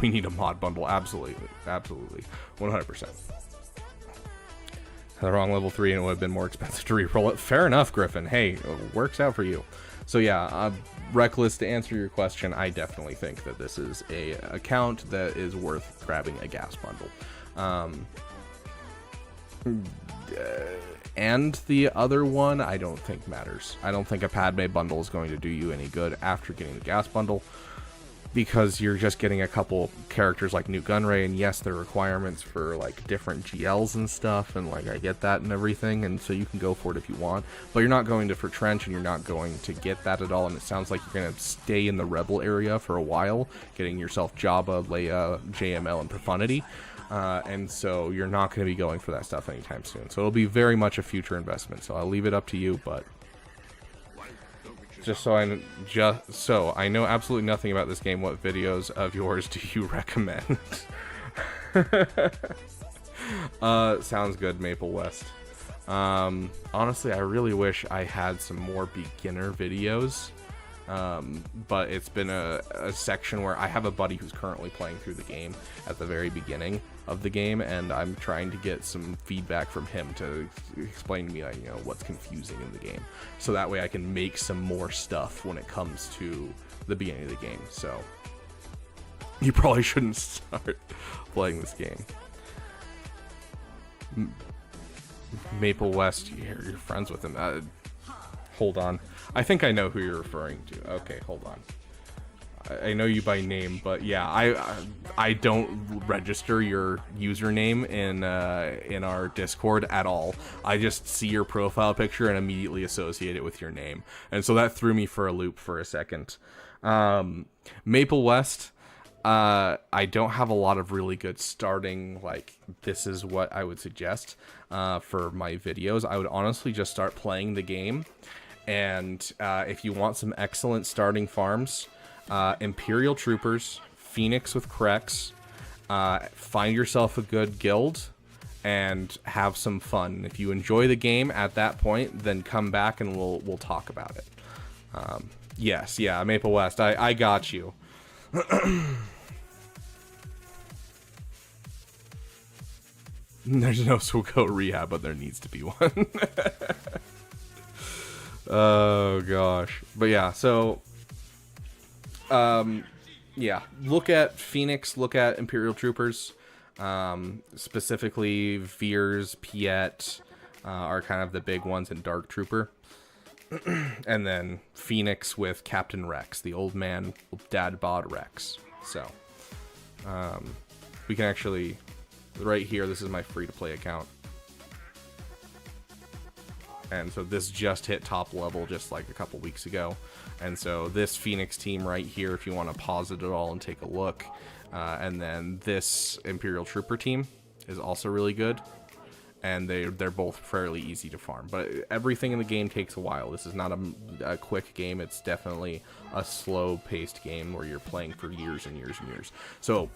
we need a mod bundle, absolutely. Absolutely. 100%. The wrong level 3 and it would have been more expensive to reroll it. Fair enough, Griffin. Hey, it works out for you. So yeah, Reckless, to answer your question, I definitely think that this is a account that is worth grabbing a gas bundle. And the other one, I don't think matters. I don't think a Padme bundle is going to do you any good after getting the gas bundle, because you're just getting a couple characters like Nute Gunray, and yes, there are requirements for like different GLs and stuff, and like I get that and everything, and so you can go for it if you want, but you're not going to for Trench, and you're not going to get that at all, and it sounds like you're going to stay in the Rebel area for a while, getting yourself Jabba, Leia, JML, and Profundity, and so you're not going to be going for that stuff anytime soon, so it'll be very much a future investment, so I'll leave it up to you, but just so I know absolutely nothing about this game, what videos of yours do you recommend? Sounds good, Maple West. Honestly, I really wish I had some more beginner videos, but it's been a section where I have a buddy who's currently playing through the game at the very beginning of the game, and I'm trying to get some feedback from him to explain to me, like, you know, what's confusing in the game, so that way I can make some more stuff when it comes to the beginning of the game. So you probably shouldn't start playing this game. Maple West, you're friends with him. Hold on, I think I know who you're referring to. Okay, hold on. I know you by name, but yeah, I don't register your username in our Discord at all. I just see your profile picture and immediately associate it with your name, and so that threw me for a loop for a second. Maple West, I don't have a lot of really good starting, like, this is what I would suggest for my videos. I would honestly just start playing the game, and if you want some excellent starting farms, Imperial Troopers, Phoenix with Krex, find yourself a good guild, and have some fun. If you enjoy the game at that point, then come back and we'll talk about it. Yes, yeah, Maple West, I got you. There's no Sugo rehab, but there needs to be one. Oh gosh. But yeah, so yeah, look at Phoenix, look at Imperial Troopers, specifically Veers, Piet, are kind of the big ones, in Dark Trooper. And then Phoenix with Captain Rex, the old man dad bod Rex. So we can actually, right here, this is my free to play account, and so this just hit top level just like a couple weeks ago, and so this Phoenix team right here, if you want to pause it at all and take a look, and then this Imperial Trooper team is also really good, and they're both fairly easy to farm. But everything in the game takes a while. This is not a quick game. It's definitely a slow-paced game where you're playing for years and years and years. So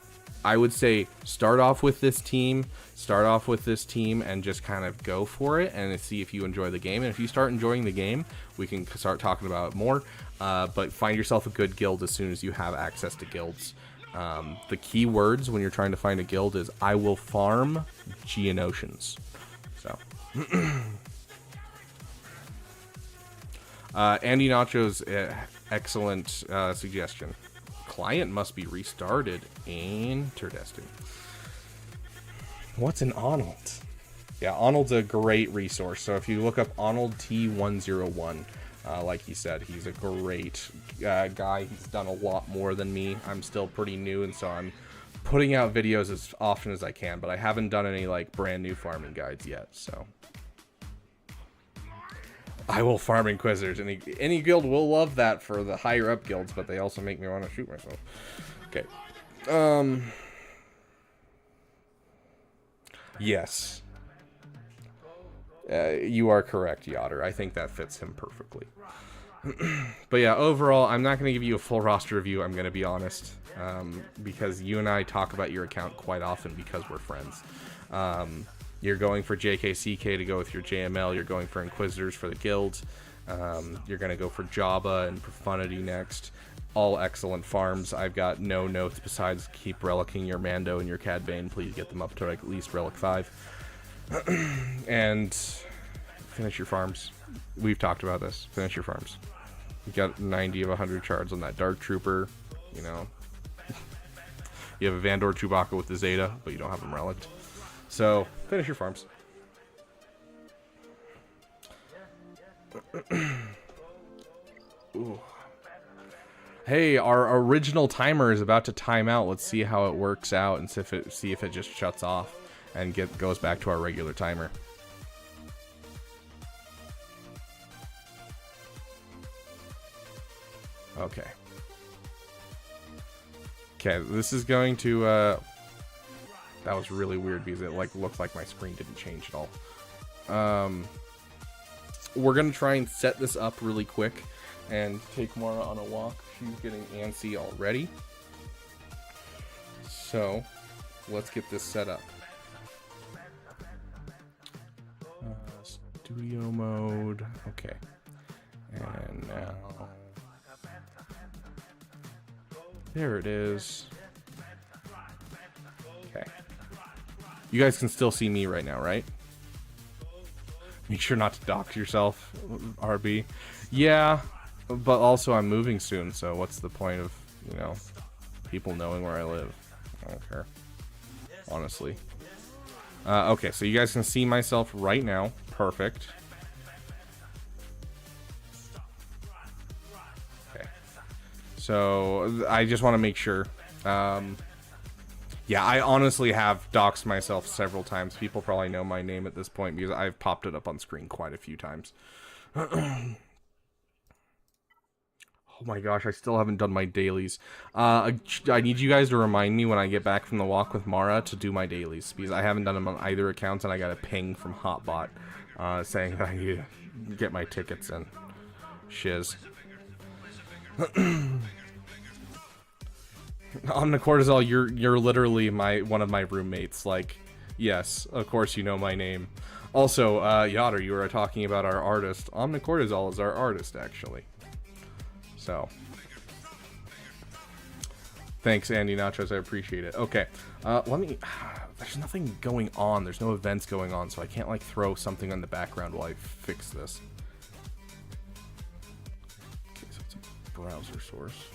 I would say start off with this team, and just kind of go for it and see if you enjoy the game. And if you start enjoying the game, we can start talking about it more. But find yourself a good guild as soon as you have access to guilds. The key words when you're trying to find a guild is I will farm Geonosians. So Andy Nacho's excellent suggestion. Client must be restarted. Interesting. What's an Arnold? Yeah, Arnold's a great resource. So if you look up Arnold T101, like he said, he's a great guy. He's done a lot more than me. I'm still pretty new, and so I'm putting out videos as often as I can, but I haven't done any like brand new farming guides yet. So I will farm Inquisitors. Any guild will love that for the higher up guilds, but they also make me want to shoot myself. Okay. Yes. You are correct, Yotter. I think that fits him perfectly. But yeah, overall, I'm not going to give you a full roster review, I'm going to be honest. Because you and I talk about your account quite often because we're friends. You're going for JKCK to go with your JML. You're going for Inquisitors for the guild. You're going to go for Jabba and Profundity next. All excellent farms. I've got no notes besides keep relicking your Mando and your Cad Bane. Please get them up to at least Relic 5. And finish your farms. We've talked about this. Finish your farms. You got 90 of 100 shards on that Dark Trooper. You know, you have a Vandor Chewbacca with the Zeta, but you don't have him relicked. So finish your farms. Ooh. Hey, our original timer is about to time out. Let's see how it works out and see if it just shuts off and goes back to our regular timer. Okay. Okay, this is going to that was really weird because it looked like my screen didn't change at all. We're gonna try and set this up really quick and take Mara on a walk. She's getting antsy already. So let's get this set up. Studio mode. Okay. And now there it is. Okay. You guys can still see me right now, right? Make sure not to dox yourself, RB. Yeah, but also I'm moving soon, so what's the point of, you know, people knowing where I live? I don't care. Honestly. Okay, so you guys can see myself right now. Perfect. Okay. So I just want to make sure. Yeah, I honestly have doxed myself several times. People probably know my name at this point because I've popped it up on screen quite a few times. Oh my gosh, I still haven't done my dailies. I need you guys to remind me when I get back from the walk with Mara to do my dailies because I haven't done them on either account and I got a ping from Hotbot saying that I need to get my tickets in. Shiz. Omnicortisol, you're literally one of my roommates. Like, yes, of course you know my name. Also, Yotter, you were talking about our artist. Omnicortisol is our artist, actually. So, thanks, Andy Nachos. I appreciate it. Okay, let me. There's nothing going on. There's no events going on, so I can't like throw something on the background while I fix this. Okay, so it's a browser source.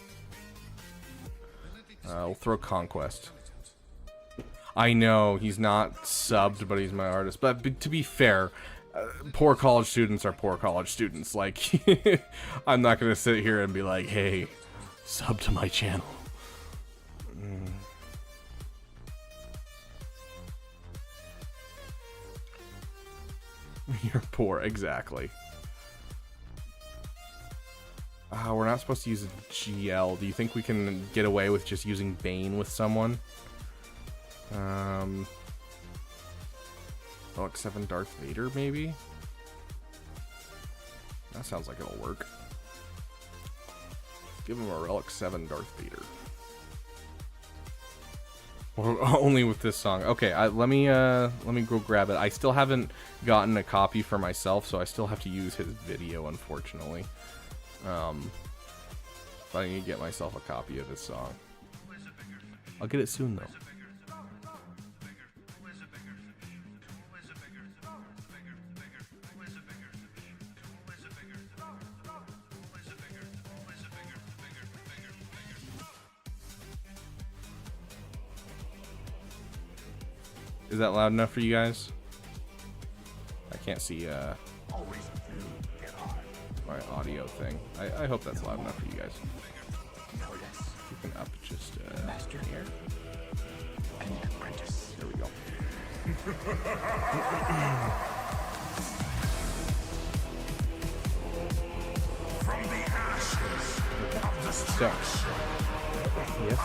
We'll throw Conquest. I know he's not subbed, but he's my artist. But to be fair, poor college students are poor college students. Like, I'm not gonna sit here and be like, "Hey, sub to my channel." You're poor, exactly. We're not supposed to use a GL. Do you think we can get away with just using Bane with someone? Relic 7 Darth Vader, maybe? That sounds like it'll work. Give him a Relic 7 Darth Vader. Only with this song. Okay, let me go grab it. I still haven't gotten a copy for myself, so I still have to use his video, unfortunately. But I need to get myself a copy of this song. I'll get it soon, though. Is that loud enough for you guys? I can't see my audio thing. I hope that's loud enough for you guys. You can up just master here. And apprentice. There we go. From the ashes of destruction. Yes.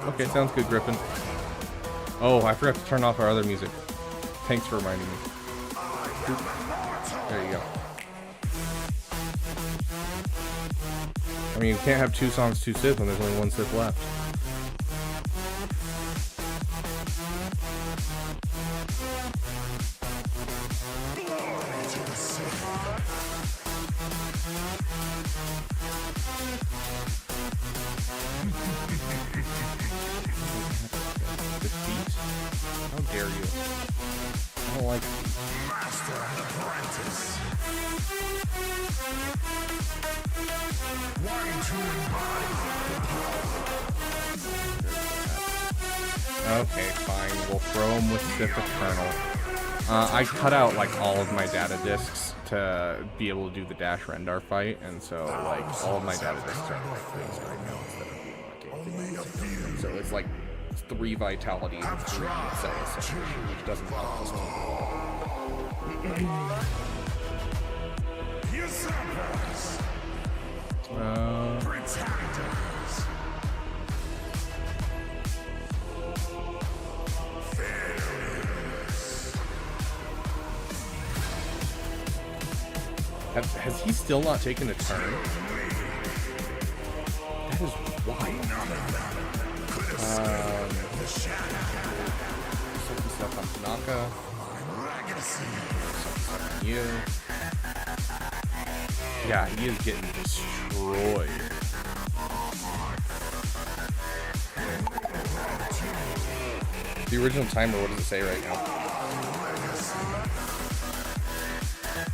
Okay, sounds good, Griffin. Oh, I forgot to turn off our other music. Thanks for reminding me. There you go. I mean, you can't have 2 songs, 2 Sith when there's only 1 Sith left. How dare you? I don't like Master and apprentice. One to embody the power. Okay, fine. We'll throw him with Sith Eternal. I cut out like all of my data discs to be able to do the Dash Rendar fight, and so like all of my data discs are like things right now instead of being like so it's like 3 vitality and 3 cells, which doesn't help us. Has he still not taken a turn? That is wild. Something stuff on Tanaka. Something on you. Yeah, he is getting destroyed. The original timer, what does it say right now?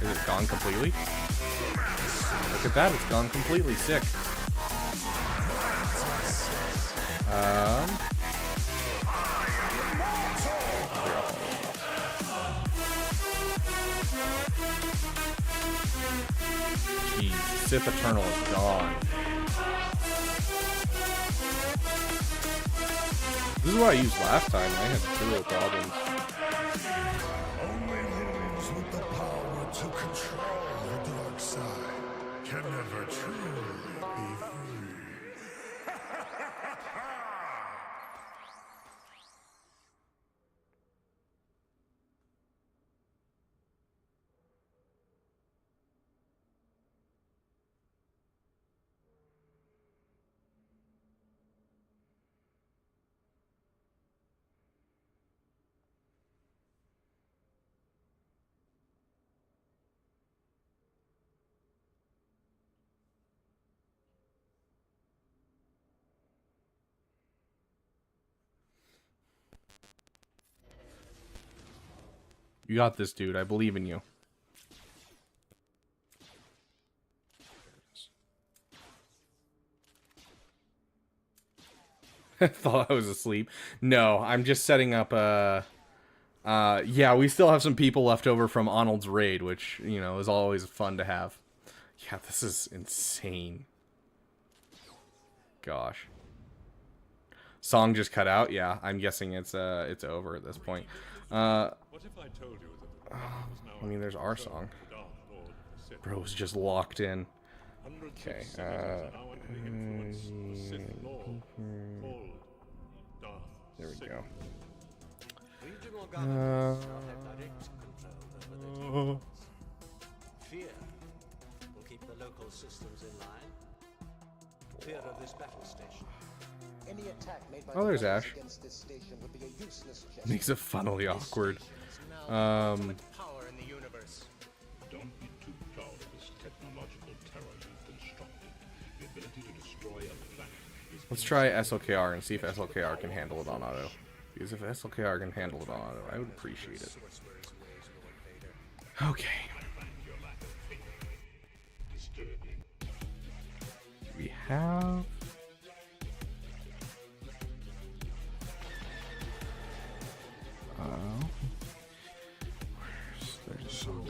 Is it gone completely? Look at that, it's gone completely. Sick. Jeez, Sith Eternal is gone. This is what I used last time. I had 0 problems. Only those with the power to control the dark side can never truly be free. You got this, dude. I believe in you. I thought I was asleep. No, I'm just setting up yeah, we still have some people left over from Arnold's raid, which, you know, is always fun to have. Yeah, this is insane. Gosh. Song just cut out? Yeah, I'm guessing it's over at this point. What if I told you that I mean, there's our song. Sith. Bro's just locked in. Hundreds Okay. of senators are now under the influence of the Sith Lord, called Darth There we Sidious. go. Regional governments now have direct control over the Dailies. Fear will keep the local systems in line. Fear of this battle station. Any attack made by Oh, there's Ash. against this station would be a useless gesture. Makes it funnily awkward. Power in the universe. Don't be too proud of this technological terror you've constructed. The ability to destroy a planet is... Let's try SLKR and see if SLKR can handle it on auto. Because if SLKR can handle it on auto, I would appreciate it. Okay. We have... There's some...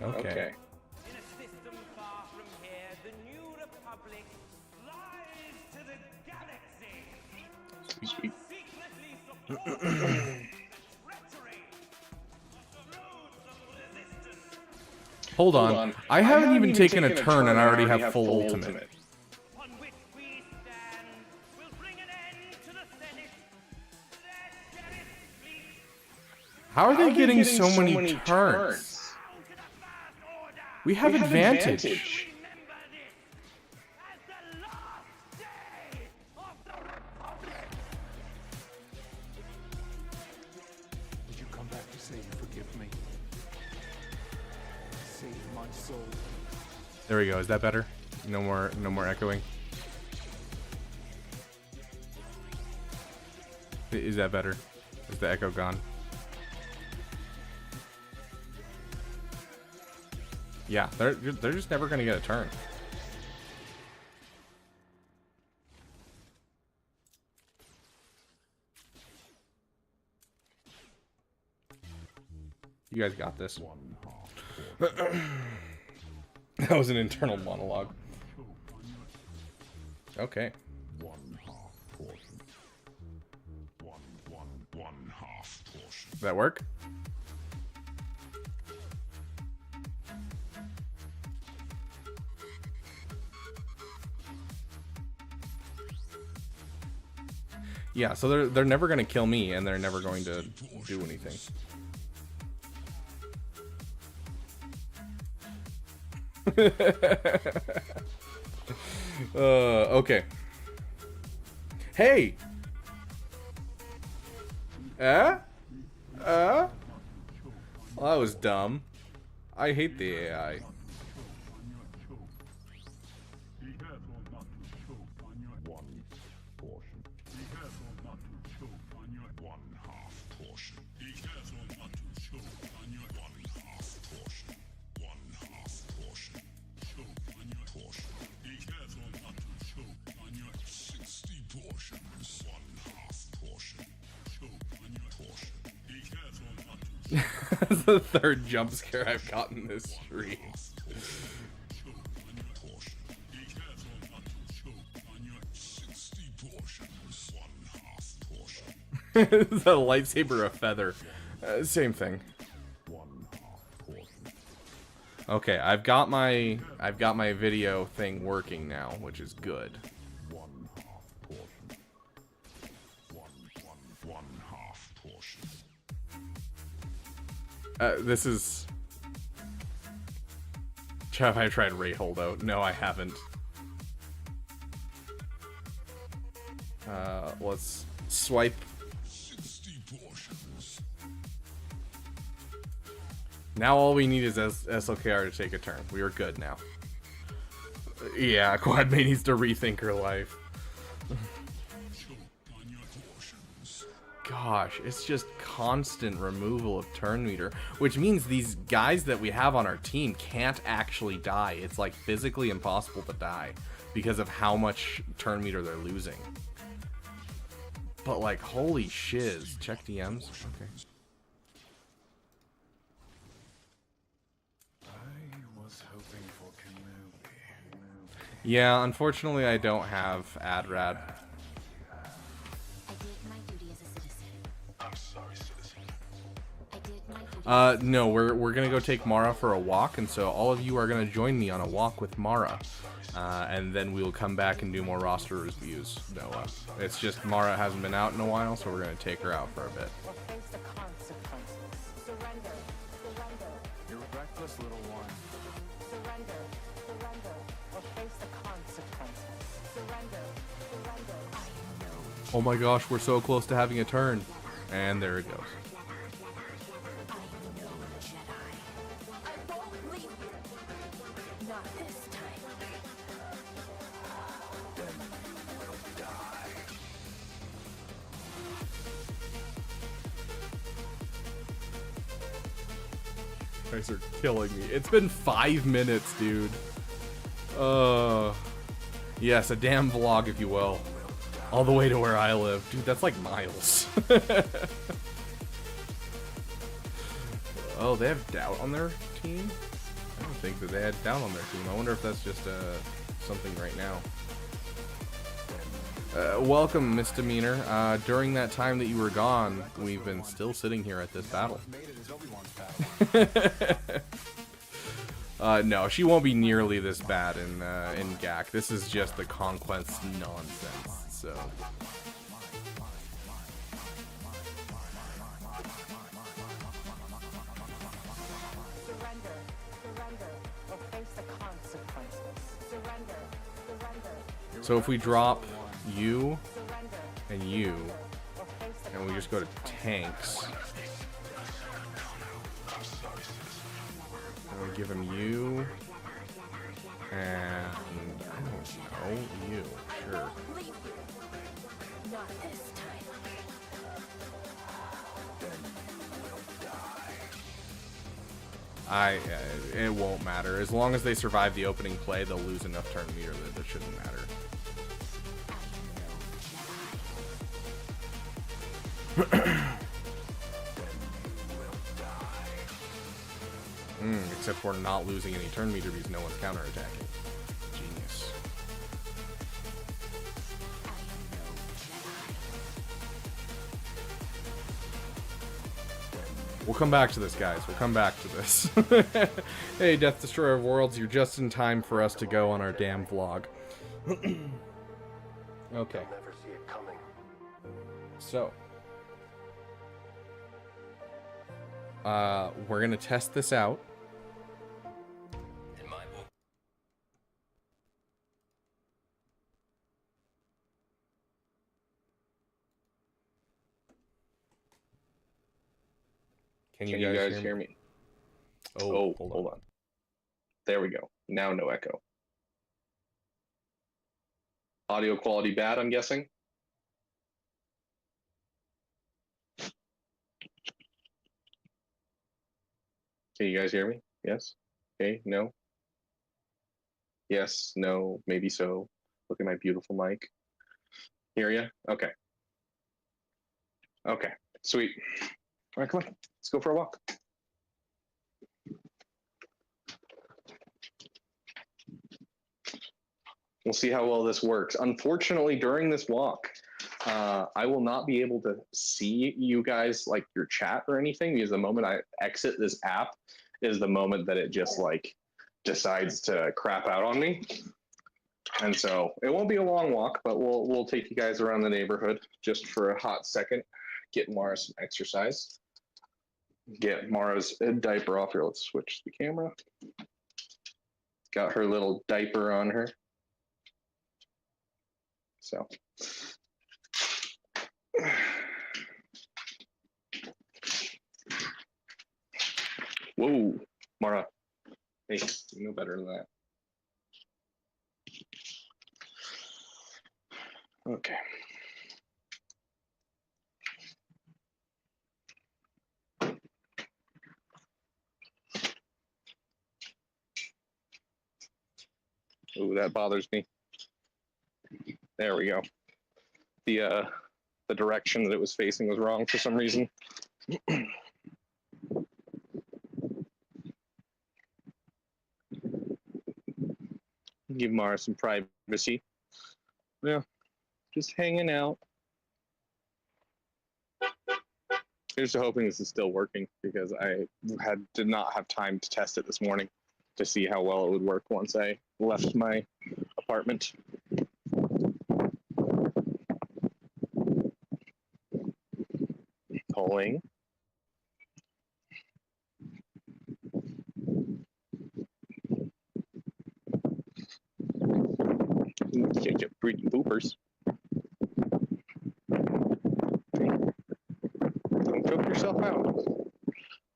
Okay. In a system far from here, the new republic flies to the galaxy. Sweet. Secretly supporting the treachery of the roads of resistance. Hold on. I haven't even taken a turn and I already have full ultimate. On which we stand will bring an end to the Senate, their cherished fleet. How are they getting so many turns? We have advantage. Did you come back to say you forgive me? Save my soul. There we go. Is that better? No more echoing. Is that better? Is the echo gone? Yeah, they're just never gonna get a turn. You guys got this. That was an internal monologue. Okay. Does that work? Yeah, so they're never gonna kill me, and they're never going to do anything. Okay. Hey. Well, that was dumb. I hate the AI. That's the third jump scare I've gotten this stream. Is that a lightsaber or a feather? Same thing. Okay, I've got my video thing working now, which is good. This is... Have I tried Ray Holdo? No, I haven't. Let's swipe. Now all we need is SLKR to take a turn. We are good now. Yeah, Quadmate needs to rethink her life. Gosh, it's just constant removal of turn meter, which means these guys that we have on our team can't actually die. It's like physically impossible to die. because of how much turn meter they're losing. But like, holy shiz. Check DMs. Okay. Yeah, unfortunately I don't have ADRAD. No, we're gonna go take Mara for a walk, and so all of you are gonna join me on a walk with Mara. And then we'll come back and do more roster reviews. No, it's just Mara hasn't been out in a while, so we're gonna take her out for a bit. You're reckless, little one. Surrender, surrender, or face the consequences. Surrender, surrender. Oh my gosh, we're so close to having a turn. And there it goes. You guys are killing me. It's been 5 minutes, dude. Yes, a damn vlog, if you will. All the way to where I live. Dude, that's like miles. Oh, they have doubt on their team? I don't think that they had doubt on their team. I wonder if that's just something right now. Welcome, Misdemeanor. During that time that you were gone, we've been still sitting here at this battle. No, she won't be nearly this bad in GAC. This is just the Conquest nonsense, so... So if we drop you and you, and we just go to tanks, and we give him you, and I don't know, you, sure. It won't matter. As long as they survive the opening play, they'll lose enough turn meter that it shouldn't matter. Except we're not losing any turn meter because no one's counterattacking. Genius. We'll come back to this, guys. We'll come back to this. Hey, Death Destroyer of Worlds, you're just in time for us to go on our damn vlog. Okay. So. We're gonna test this out. Can you guys hear me? Oh, hold on. There we go. Now no echo. Audio quality bad, I'm guessing? Can you guys hear me? Yes? Okay, no? Yes, no, maybe so. Look at my beautiful mic. Hear ya? Okay. Okay, sweet. All right, come on. Let's go for a walk. We'll see how well this works. Unfortunately, during this walk, I will not be able to see you guys, like your chat or anything, because the moment I exit this app is the moment that it just like decides to crap out on me. And so it won't be a long walk, but we'll take you guys around the neighborhood just for a hot second, get Mara some exercise. Get Mara's diaper off here. Let's switch the camera. Got her little diaper on her. So. Whoa, Mara. Hey, you know better than that. Okay. Oh, that bothers me. There we go. The direction that it was facing was wrong for some reason. Give Mara some privacy. Yeah, just hanging out. Here's to hoping this is still working, because I did not have time to test it this morning to see how well it would work once I left my apartment. Pulling. Get your pretty boopers. Don't choke yourself out.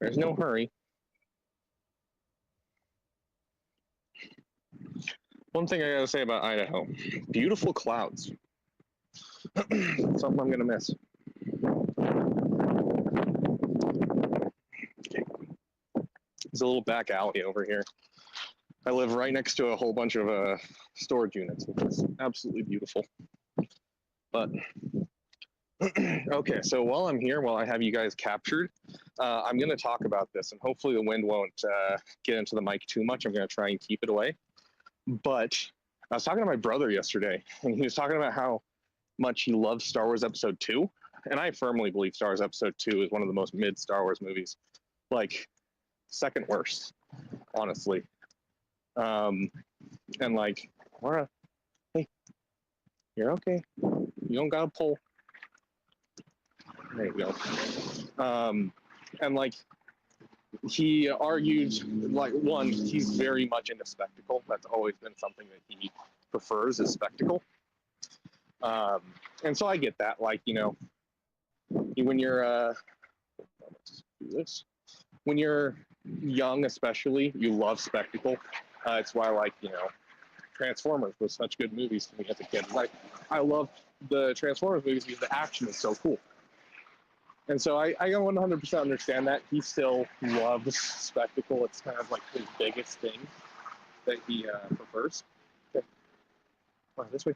There's no hurry. One thing I gotta say about Idaho, beautiful clouds. Something I'm gonna miss. Okay. There's a little back alley over here. I live right next to a whole bunch of storage units, which is absolutely beautiful. But okay, so while I'm here, while I have you guys captured, I'm going to talk about this, and hopefully the wind won't get into the mic too much. I'm going to try and keep it away. But I was talking to my brother yesterday, and he was talking about how much he loves Star Wars Episode 2, and I firmly believe Star Wars Episode 2 is one of the most mid-Star Wars movies. Like, second worst, honestly. And like, Laura, hey, you're okay. You don't gotta pull. There you go. And like, he argued, like, one, he's very much into spectacle. That's always been something that he prefers, is spectacle. And so I get that, like, you know, when you're, let's do this. When you're young, especially, you love spectacle. It's why, like, you know, Transformers was such good movies to me as a kid. Like, I love the Transformers movies because the action is so cool. And so I 100% understand that. He still loves spectacle. It's kind of like his biggest thing that he prefers. Okay. Come on, this way.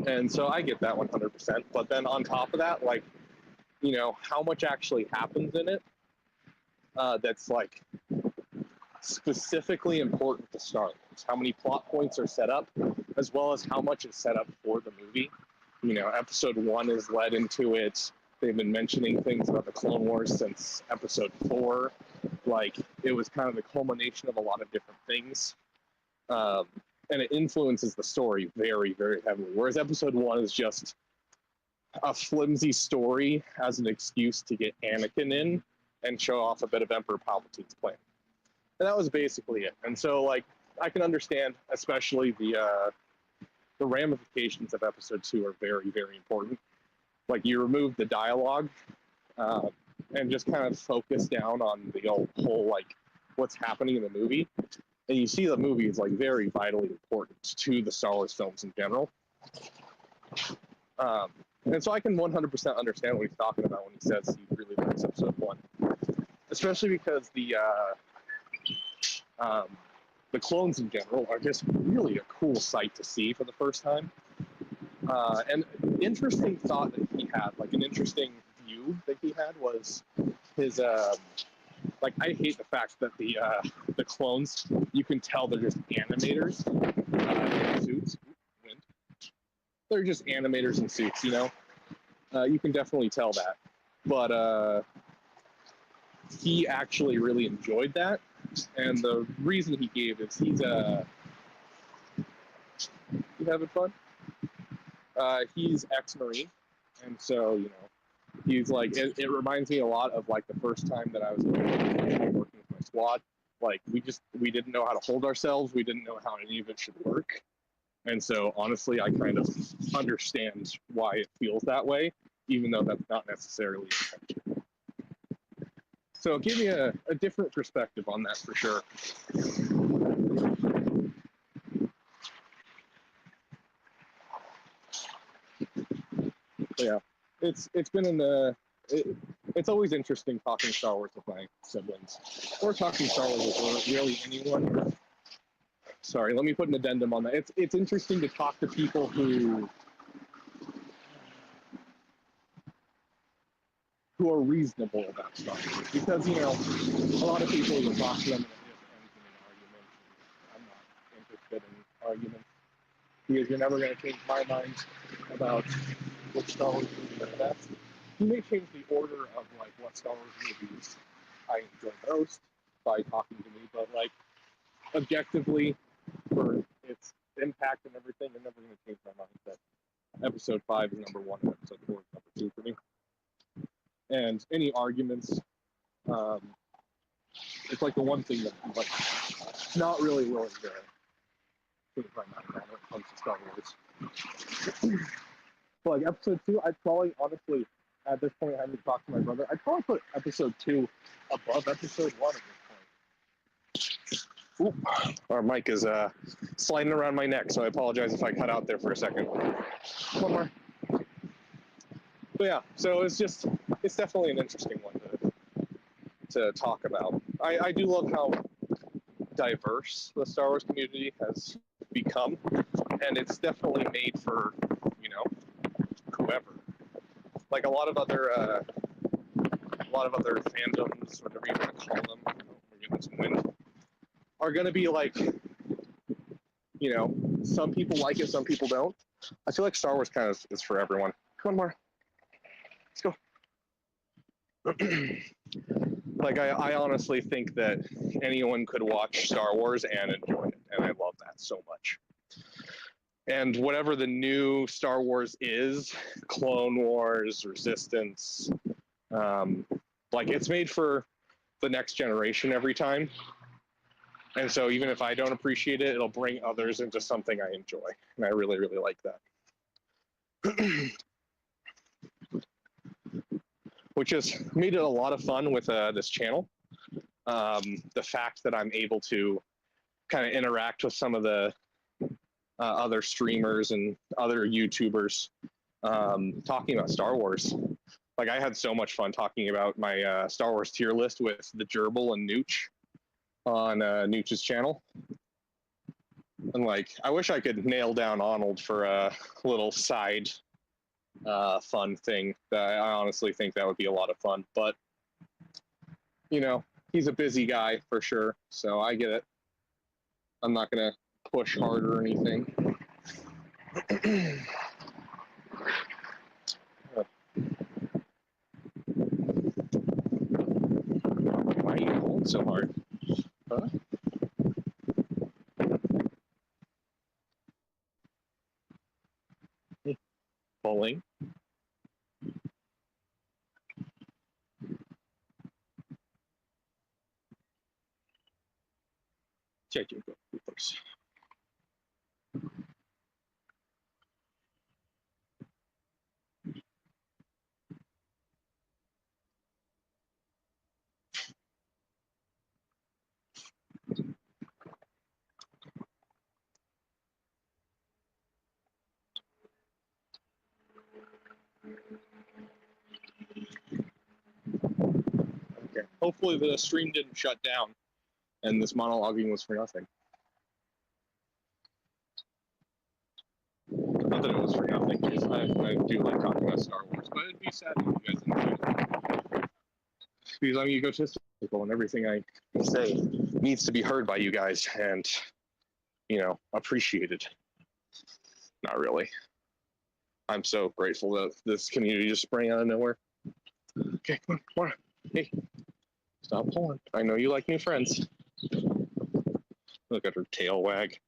And so I get that 100%. But then on top of that, like, you know, how much actually happens in it that's, like, specifically important to Star Wars. How many plot points are set up, as well as how much is set up for the movie. You know, Episode 1 is led into it. They've been mentioning things about the Clone Wars since Episode 4. Like, it was kind of the culmination of a lot of different things. And it influences the story very, very heavily. Whereas Episode 1 is just a flimsy story as an excuse to get Anakin in and show off a bit of Emperor Palpatine's plan. And that was basically it. And so, like, I can understand, especially the ramifications of Episode 2 are very, very important. Like, you remove the dialogue and just kind of focus down on the whole, like, what's happening in the movie. And you see the movie is, like, very vitally important to the Star Wars films in general. And so I can 100% understand what he's talking about when he says he really likes Episode 1. Especially because the clones in general are just really a cool sight to see for the first time. And interesting thought that he had, like an interesting view that he had was his, like, I hate the fact that the clones, you can tell they're just animators in suits. They're just animators in suits, you know? You can definitely tell that. But he actually really enjoyed that. And the reason he gave is he's you having fun? He's ex-Marine, and so, you know, he's like, it reminds me a lot of, like, the first time that I was working with my squad. Like, we didn't know how to hold ourselves. We didn't know how any of it should work. And so, honestly, I kind of understand why it feels that way, even though that's not necessarily intentional. So it gave me a different perspective on that for sure. Yeah, it's been it's always interesting talking Star Wars with my siblings, or talking Star Wars with really anyone. sorry, let me put an addendum on that. It's interesting to talk to people who are reasonable about Star Wars, because you know a lot of people will talk to them and it just ends in an argument. I'm not interested in arguments because you're never going to change my mind about which Star Wars movies are the best. You may change the order of like what Star Wars movies I enjoy most by talking to me, but like objectively, for its impact and everything, I'm never going to change my mind that Episode 5 is number 1 and Episode 4 is number 2 for me. And any arguments, it's like the one thing that I'm like not really willing to change my mind on when it comes to Star Wars. But like Episode 2, I'd probably honestly at this point, having talked to my brother, I'd probably put Episode 2 above Episode 1 at this point. Ooh, our mic is sliding around my neck, so I apologize if I cut out there for a second. One more. But yeah, so it's definitely an interesting one to talk about. I do love how diverse the Star Wars community has become, and it's definitely made for, you know, whoever. Like a lot of other fandoms, whatever you want to call them, we're getting some wind, are going to be like, you know, some people like it, some people don't. I feel like Star Wars kind of is for everyone. One more. Let's go. Like, I honestly think that anyone could watch Star Wars and enjoy it, and I love that so much. And whatever the new Star Wars is, Clone Wars, Resistance, like it's made for the next generation every time. And so even if I don't appreciate it, it'll bring others into something I enjoy. And I really, really like that. Which has made it a lot of fun with this channel. The fact that I'm able to kind of interact with some of the other streamers and other YouTubers talking about Star Wars. Like I had so much fun talking about my Star Wars tier list with the Gerbil and Nooch on Nooch's channel. And like, I wish I could nail down Arnold for a little side fun thing. I honestly think that would be a lot of fun, but you know, he's a busy guy for sure, so I get it. I'm not gonna push hard or anything. Why are you holding so hard? Huh? Bowling. Check your first. Okay. Hopefully the stream didn't shut down and this monologuing was for nothing. Not that it was for nothing, because I do like talking about Star Wars, but it'd be sad if you guys didn't enjoy it. Because I'm egotistical and everything I say needs to be heard by you guys and, you know, appreciated. Not really. I'm so grateful that this community just sprang out of nowhere. Okay, come on. Hey, stop pulling. I know you like new friends. Look at her tail wag.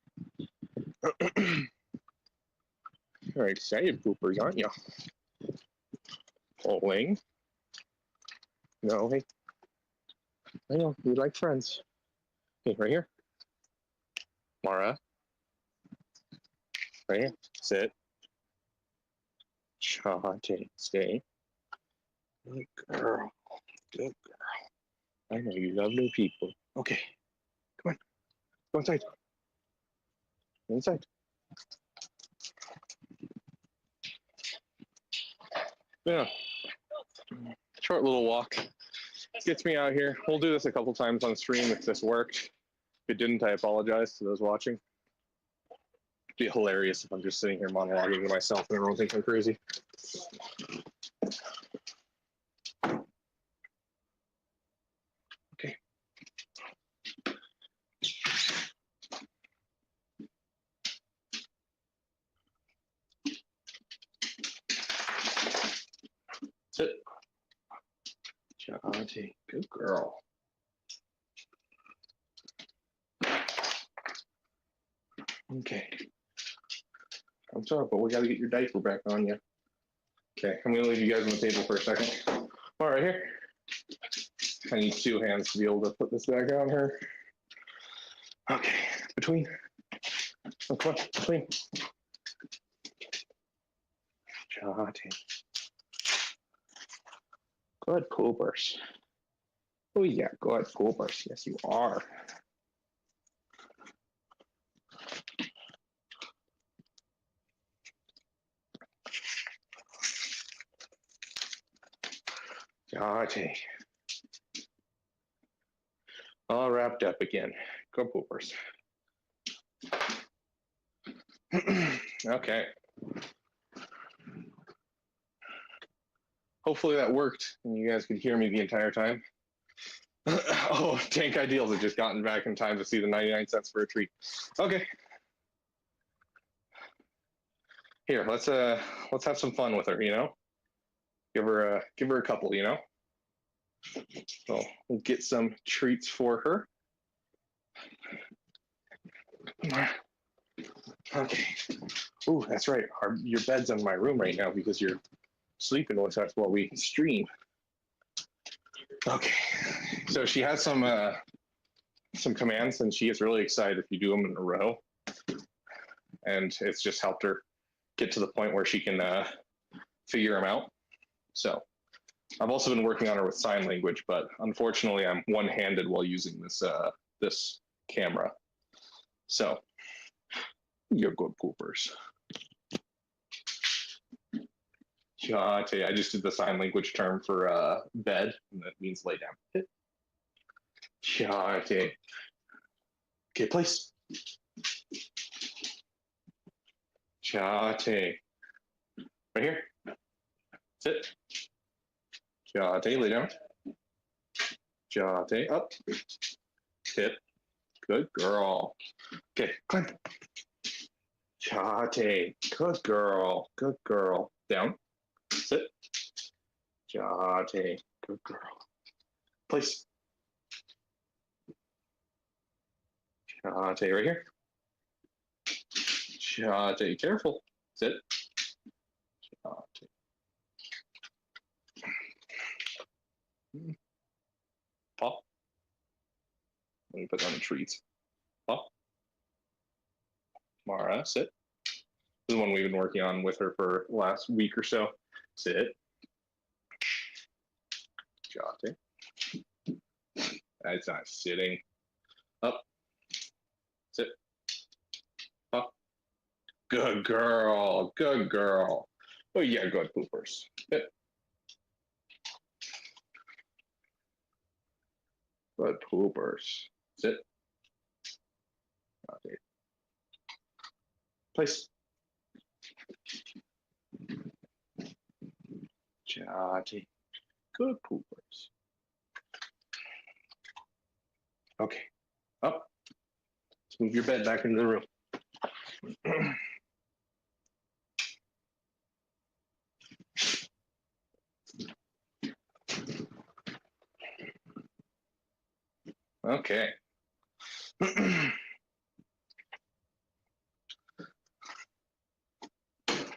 You're excited poopers, aren't you? Pulling. No, hey. I know, you like friends. Hey, right here. Mara. Right here. Sit. Chante. Stay. Good girl. Good girl. I know you love new people. Okay. Come on. Go inside. Go inside. Yeah. Short little walk. Gets me out here. We'll do this a couple times on stream if this worked. If it didn't, I apologize to those watching. be hilarious if I'm just sitting here monologuing to myself and everyone thinks I'm crazy. Okay. Sit. Jonty, good girl. Okay. I'm sorry, but we got to get your diaper back on you. Okay, I'm going to leave you guys on the table for a second. All right, here. I need 2 hands to be able to put this back on her. Okay, between. Oh, come on, between. Jonty. Good poopers. Oh, yeah, good poopers. Yes, you are. Jonty. All wrapped up again. Go poopers. Okay. Hopefully that worked and you guys could hear me the entire time. Oh, Tank Ideals had just gotten back in time to see the 99 cents for a treat. Okay. Here, let's have some fun with her, you know? Give her a couple, you know? So we'll get some treats for her. Okay. Ooh, that's right. Your bed's in my room right now because you're sleeping with us while we stream. Okay. So she has some commands, and she gets really excited if you do them in a row. And it's just helped her get to the point where she can figure them out. So I've also been working on her with sign language, but unfortunately I'm one-handed while using this camera. So you're good poopers. Jonty, I just did the sign language term for bed, and that means lay down. Jonty. Okay, place. Jonty. Right here. Sit. Jonty, lay down. Jonty, up. Sit. Good girl. Okay, climb. Jonty, good girl. Good girl. Down. Sit. Jonty, good girl. Place. Jonty, right here. Jonty, careful. Sit. Jonty. Pop. Let me put down the treats. Pop. Mara, sit. This is one we've been working on with her for the last week or so. Sit. Jonty. That's not sitting. Up. Sit. Up. Good girl. Good girl. Oh yeah, good poopers. Sit. Good poopers. Sit. Okay. Place. Jonty. Good poopers. Okay. Up. Let's move your bed back into the room. Okay.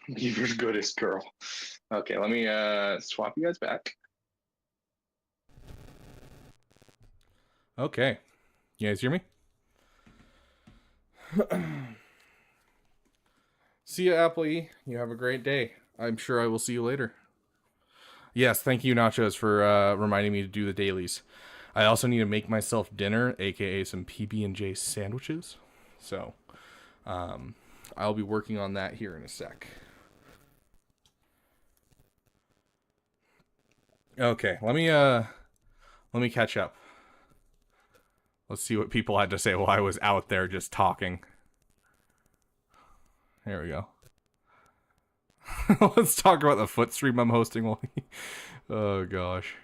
You're the goodest girl. Okay, let me swap you guys back. Okay. You guys hear me? See ya, Appley. You have a great day. I'm sure I will see you later. Yes, thank you, Nachos, for reminding me to do the dailies. I also need to make myself dinner, aka some PB&J sandwiches. So, I'll be working on that here in a sec. Okay, let me catch up. Let's see what people had to say while I was out there just talking. Here we go. Let's talk about the foot stream I'm hosting. Oh gosh.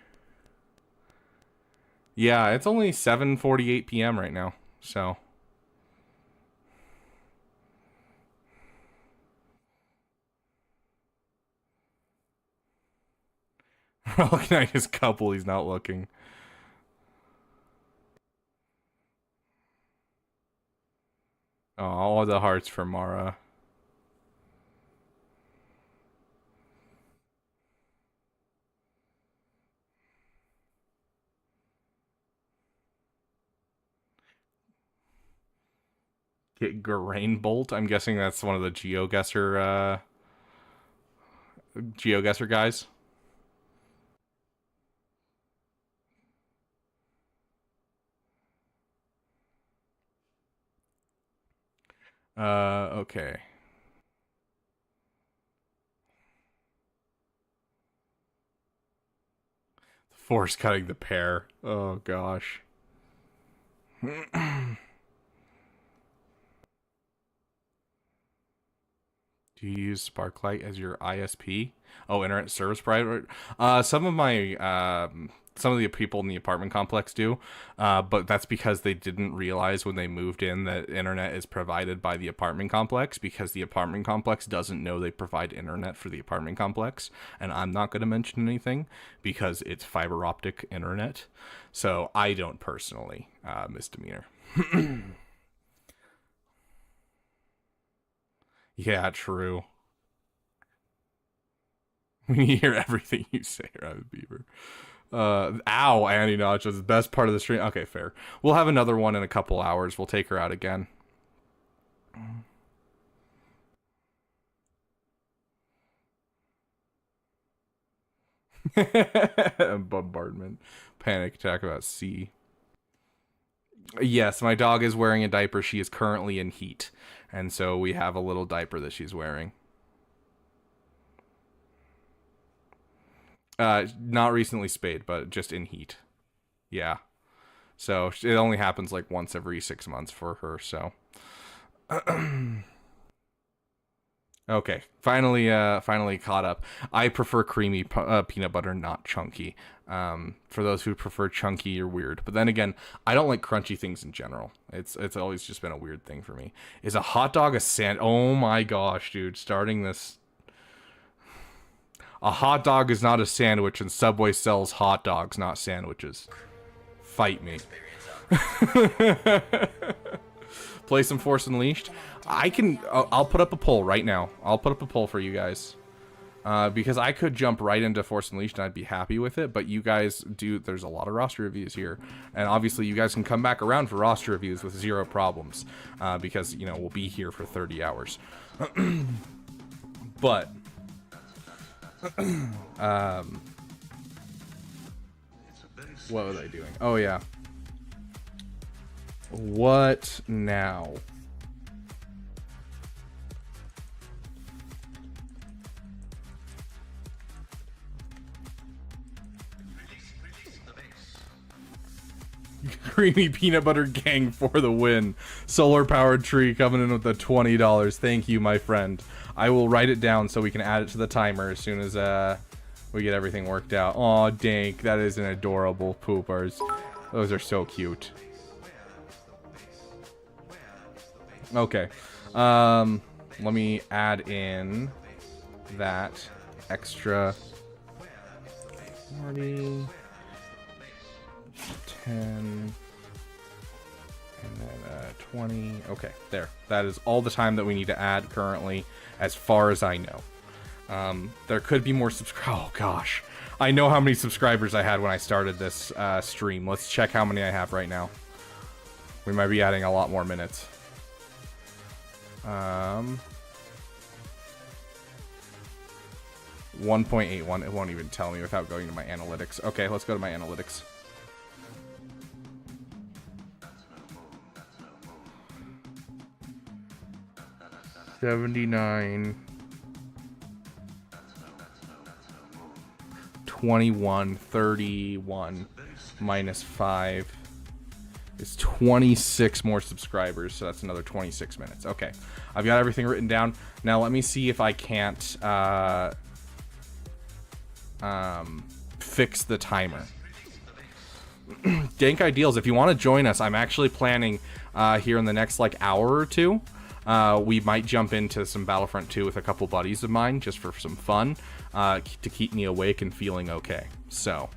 Yeah, it's only 7:48 p.m. right now, so. We're looking at his couple, he's not looking. Oh, all the hearts for Mara. Get Garain Bolt. I'm guessing that's one of the GeoGuessr guys. Okay. Force cutting the pair. Oh gosh. Do you use Sparklight as your ISP? Oh, internet service provider. Some of the people in the apartment complex do, but that's because they didn't realize when they moved in that internet is provided by the apartment complex, because the apartment complex doesn't know they provide internet for the apartment complex. And I'm not going to mention anything because it's fiber optic internet, so I don't personally. Misdemeanor. Yeah, true. We hear everything you say, Rabbit Beaver. Ow, Andy Nachos, best part of the stream. Okay, fair. We'll have another one in a couple hours. We'll take her out again. Bombardment. Panic attack about C. Yes, my dog is wearing a diaper. She is currently in heat. And so we have a little diaper that she's wearing. Not recently spayed, but just in heat. Yeah. So it only happens like once every 6 months for her, so. Okay, finally caught up. I prefer creamy peanut butter, not chunky. For those who prefer chunky, you're weird. But then again, I don't like crunchy things in general. It's always just been a weird thing for me. Is a hot dog a sand? Oh my gosh, dude! Starting this. A hot dog is not a sandwich, and Subway sells hot dogs, not sandwiches. Fight me. Play some Force Unleashed. I'll put up a poll right now. I'll put up a poll for you guys. Because I could jump right into Force Unleashed and I'd be happy with it, but you guys there's a lot of roster reviews here. And obviously you guys can come back around for roster reviews with zero problems. Because, you know, we'll be here for 30 hours. But... what was I doing? Oh, yeah. What now? Creamy peanut butter gang for the win. Solar powered tree coming in with the $20. Thank you, my friend. I will write it down so we can add it to the timer as soon as we get everything worked out. Aw, dank. That is an adorable poopers. Those are so cute. Okay. Let me add in that extra 40, 10, and then 20. Okay, there. That is all the time that we need to add currently, as far as I know. There could be more oh gosh. I know how many subscribers I had when I started this stream. Let's check how many I have right now. We might be adding a lot more minutes. 1.81. It won't even tell me without going to my analytics. Okay, let's go to my analytics. $79, 21, 31, minus 5, is 26 more subscribers, so that's another 26 minutes. Okay, I've got everything written down. Now let me see if I can't fix the timer. Dank Ideals, if you want to join us, I'm actually planning here in the next like hour or two. We might jump into some Battlefront 2 with a couple buddies of mine just for some fun, to keep me awake and feeling okay. So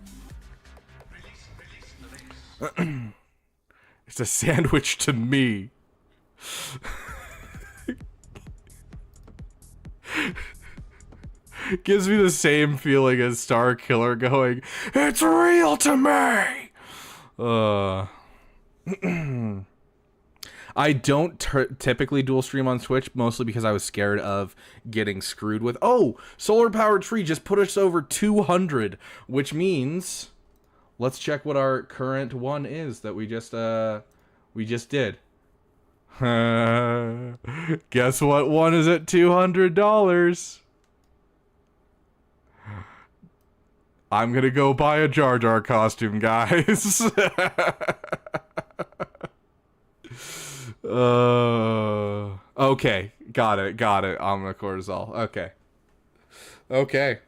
it's a sandwich to me. Gives me the same feeling as Star Killer going, "It's real to me." I don't typically dual stream on Twitch, mostly because I was scared of getting screwed with. Oh, Solar Powered Tree just put us over 200, which means let's check what our current one is that we just did. Guess what one is at $200? I'm gonna go buy a Jar Jar costume, guys. Okay, got it. Omnicortisol. Okay.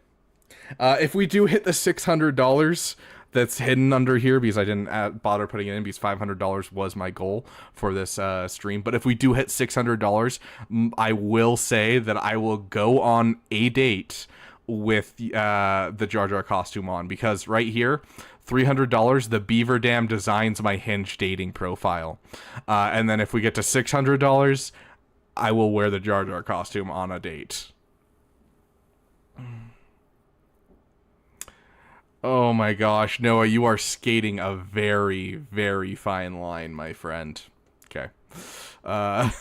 If we do hit the $600 that's hidden under here, because I didn't bother putting it in because $500 was my goal for this stream. But if we do hit $600, I will say that I will go on a date with the Jar Jar costume on, because right here, $300, the Beaver Dam designs my Hinge dating profile. And then if we get to $600, I will wear the Jar Jar costume on a date. Oh my gosh, Noah, you are skating a very, very fine line, my friend. Okay. Gosh.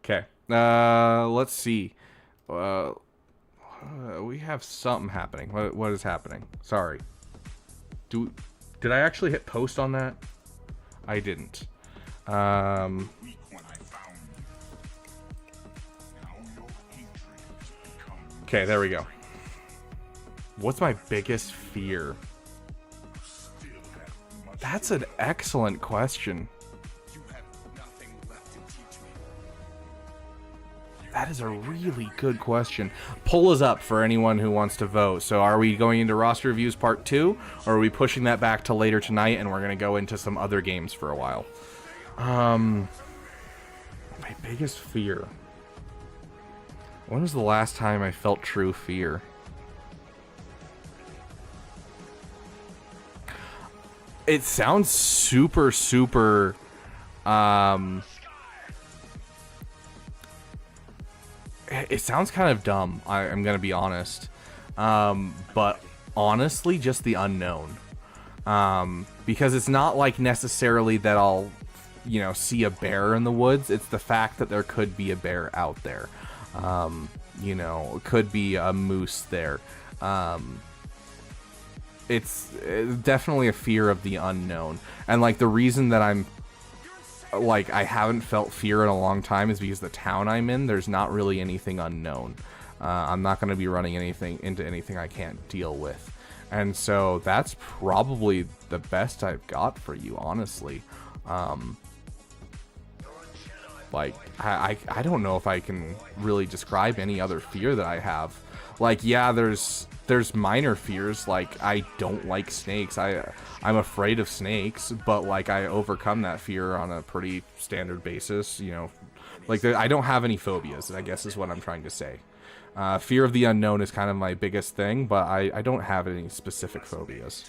Okay. Let's see. We have something happening. What is happening? Sorry. Did I actually hit post on that? I didn't. Okay, there we go. What's my biggest fear? That's an excellent question. That is a really good question. Poll is up for anyone who wants to vote. So are we going into roster reviews part 2, or are we pushing that back to later tonight and we're going to go into some other games for a while? My biggest fear. When was the last time I felt true fear? It sounds super, it sounds kind of dumb, I'm gonna be honest. But honestly, just the unknown. Because it's not like necessarily that I'll, see a bear in the woods. It's the fact that there could be a bear out there. It could be a moose there. It's definitely a fear of the unknown. And like the reason that I haven't felt fear in a long time is because the town I'm in, there's not really anything unknown. I'm not going to be running into anything I can't deal with. And so that's probably the best I've got for you, honestly. I don't know if I can really describe any other fear that I have. Like, yeah, there's minor fears, like I don't like snakes. I'm afraid of snakes, but like I overcome that fear on a pretty standard basis, Like I don't have any phobias, I guess is what I'm trying to say. Fear of the unknown is kind of my biggest thing, but I don't have any specific phobias.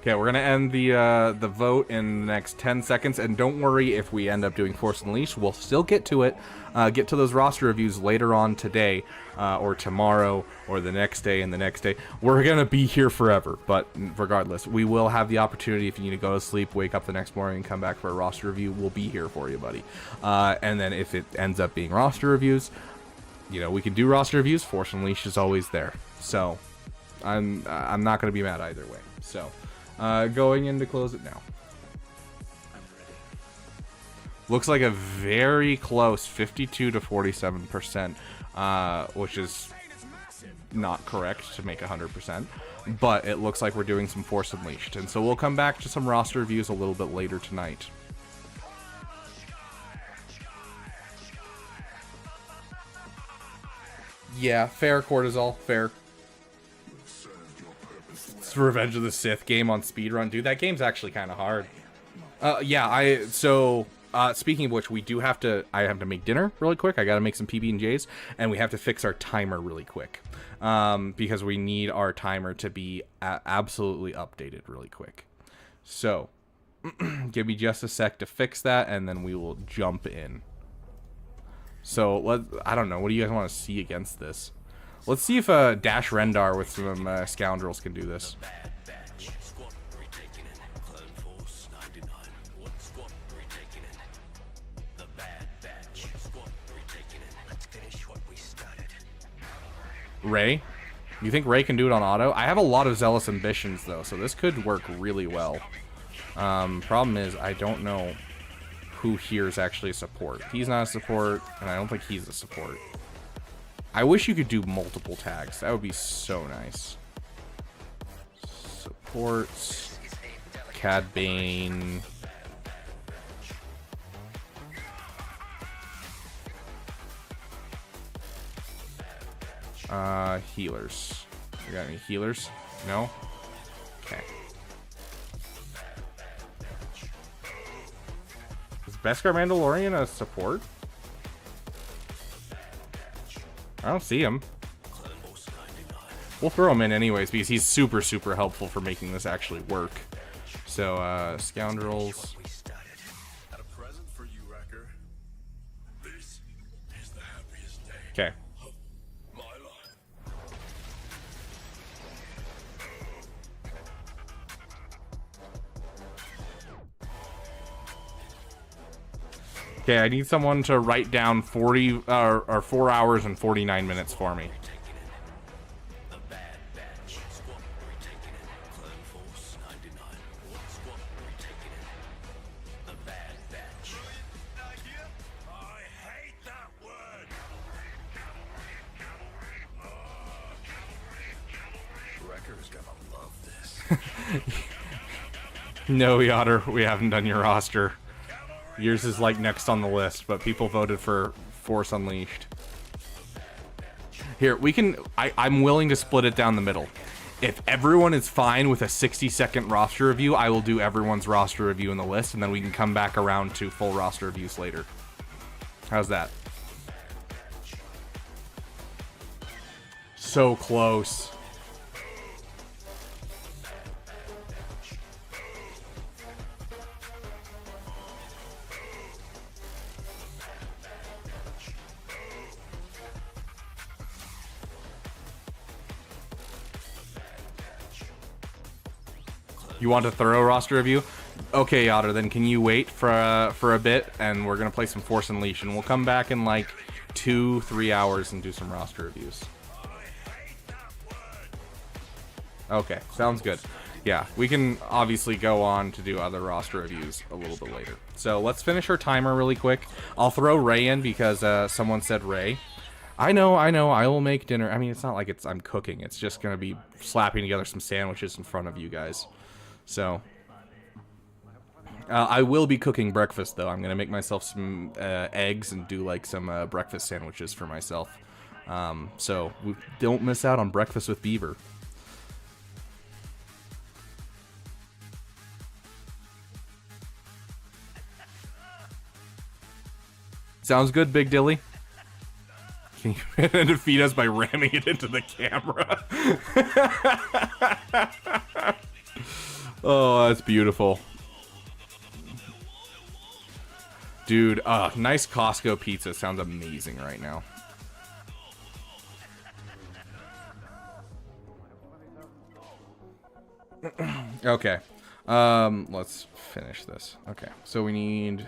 Okay, we're gonna end the vote in the next 10 seconds, and don't worry if we end up doing Force Unleashed. We'll still get to it, get to those roster reviews later on today, or tomorrow, or the next day, and the next day. We're gonna be here forever, but regardless, we will have the opportunity if you need to go to sleep, wake up the next morning, and come back for a roster review. We'll be here for you, buddy. And then if it ends up being roster reviews, we can do roster reviews. Force Unleashed is always there, so I'm not gonna be mad either way. So. Going in to close it now. Looks like a very close 52 to 47%, which is not correct to make 100%, but it looks like we're doing some Force Unleashed, and so we'll come back to some roster reviews a little bit later tonight. Yeah, fair, Cortisol, fair. It's Revenge of the Sith game on speedrun. Dude, that game's actually kind of hard. Yeah, speaking of which, I have to make dinner really quick. I gotta make some PB&Js, and we have to fix our timer really quick. Because we need our timer to be absolutely updated really quick. So, give me just a sec to fix that, and then we will jump in. So, I don't know, what do you guys want to see against this? Let's see if Dash Rendar with some Scoundrels can do this. Ray? You think Ray can do it on auto? I have a lot of Zealous Ambitions, though, so this could work really well. Problem is, I don't know who here is actually a support. He's not a support, and I don't think he's a support. I wish you could do multiple tags. That would be so nice. Supports. Cad Bane. Healers. You got any healers? No? Okay. Is Beskar Mandalorian a support? I don't see him. We'll throw him in anyways because he's super, super helpful for making this actually work. So, Scoundrels. Okay. Okay, I need someone to write down 4 hours and 49 minutes for me. No, Yotter, we haven't done your roster. Yours is like next on the list, but people voted for Force Unleashed. Here, we can... I'm willing to split it down the middle. If everyone is fine with a 60-second roster review, I will do everyone's roster review in the list, and then we can come back around to full roster reviews later. How's that? So close. You want a thorough roster review? Okay, Otter, then can you wait for a bit, and we're gonna play some Force Unleashed, and we'll come back in like 2-3 hours and do some roster reviews. Okay, sounds good. Yeah, we can obviously go on to do other roster reviews a little bit later. So let's finish our timer really quick. I'll throw Ray in because someone said Ray. I know, I will make dinner. I mean, it's not like I'm cooking. It's just gonna be slapping together some sandwiches in front of you guys. So, I will be cooking breakfast, though. I'm going to make myself some eggs and do, like, some breakfast sandwiches for myself. So, we don't miss out on Breakfast with Beaver. Sounds good, Big Dilly. Can you defeat us by ramming it into the camera? Oh, that's beautiful. Dude, nice Costco pizza sounds amazing right now. Okay. Let's finish this. Okay, so we need...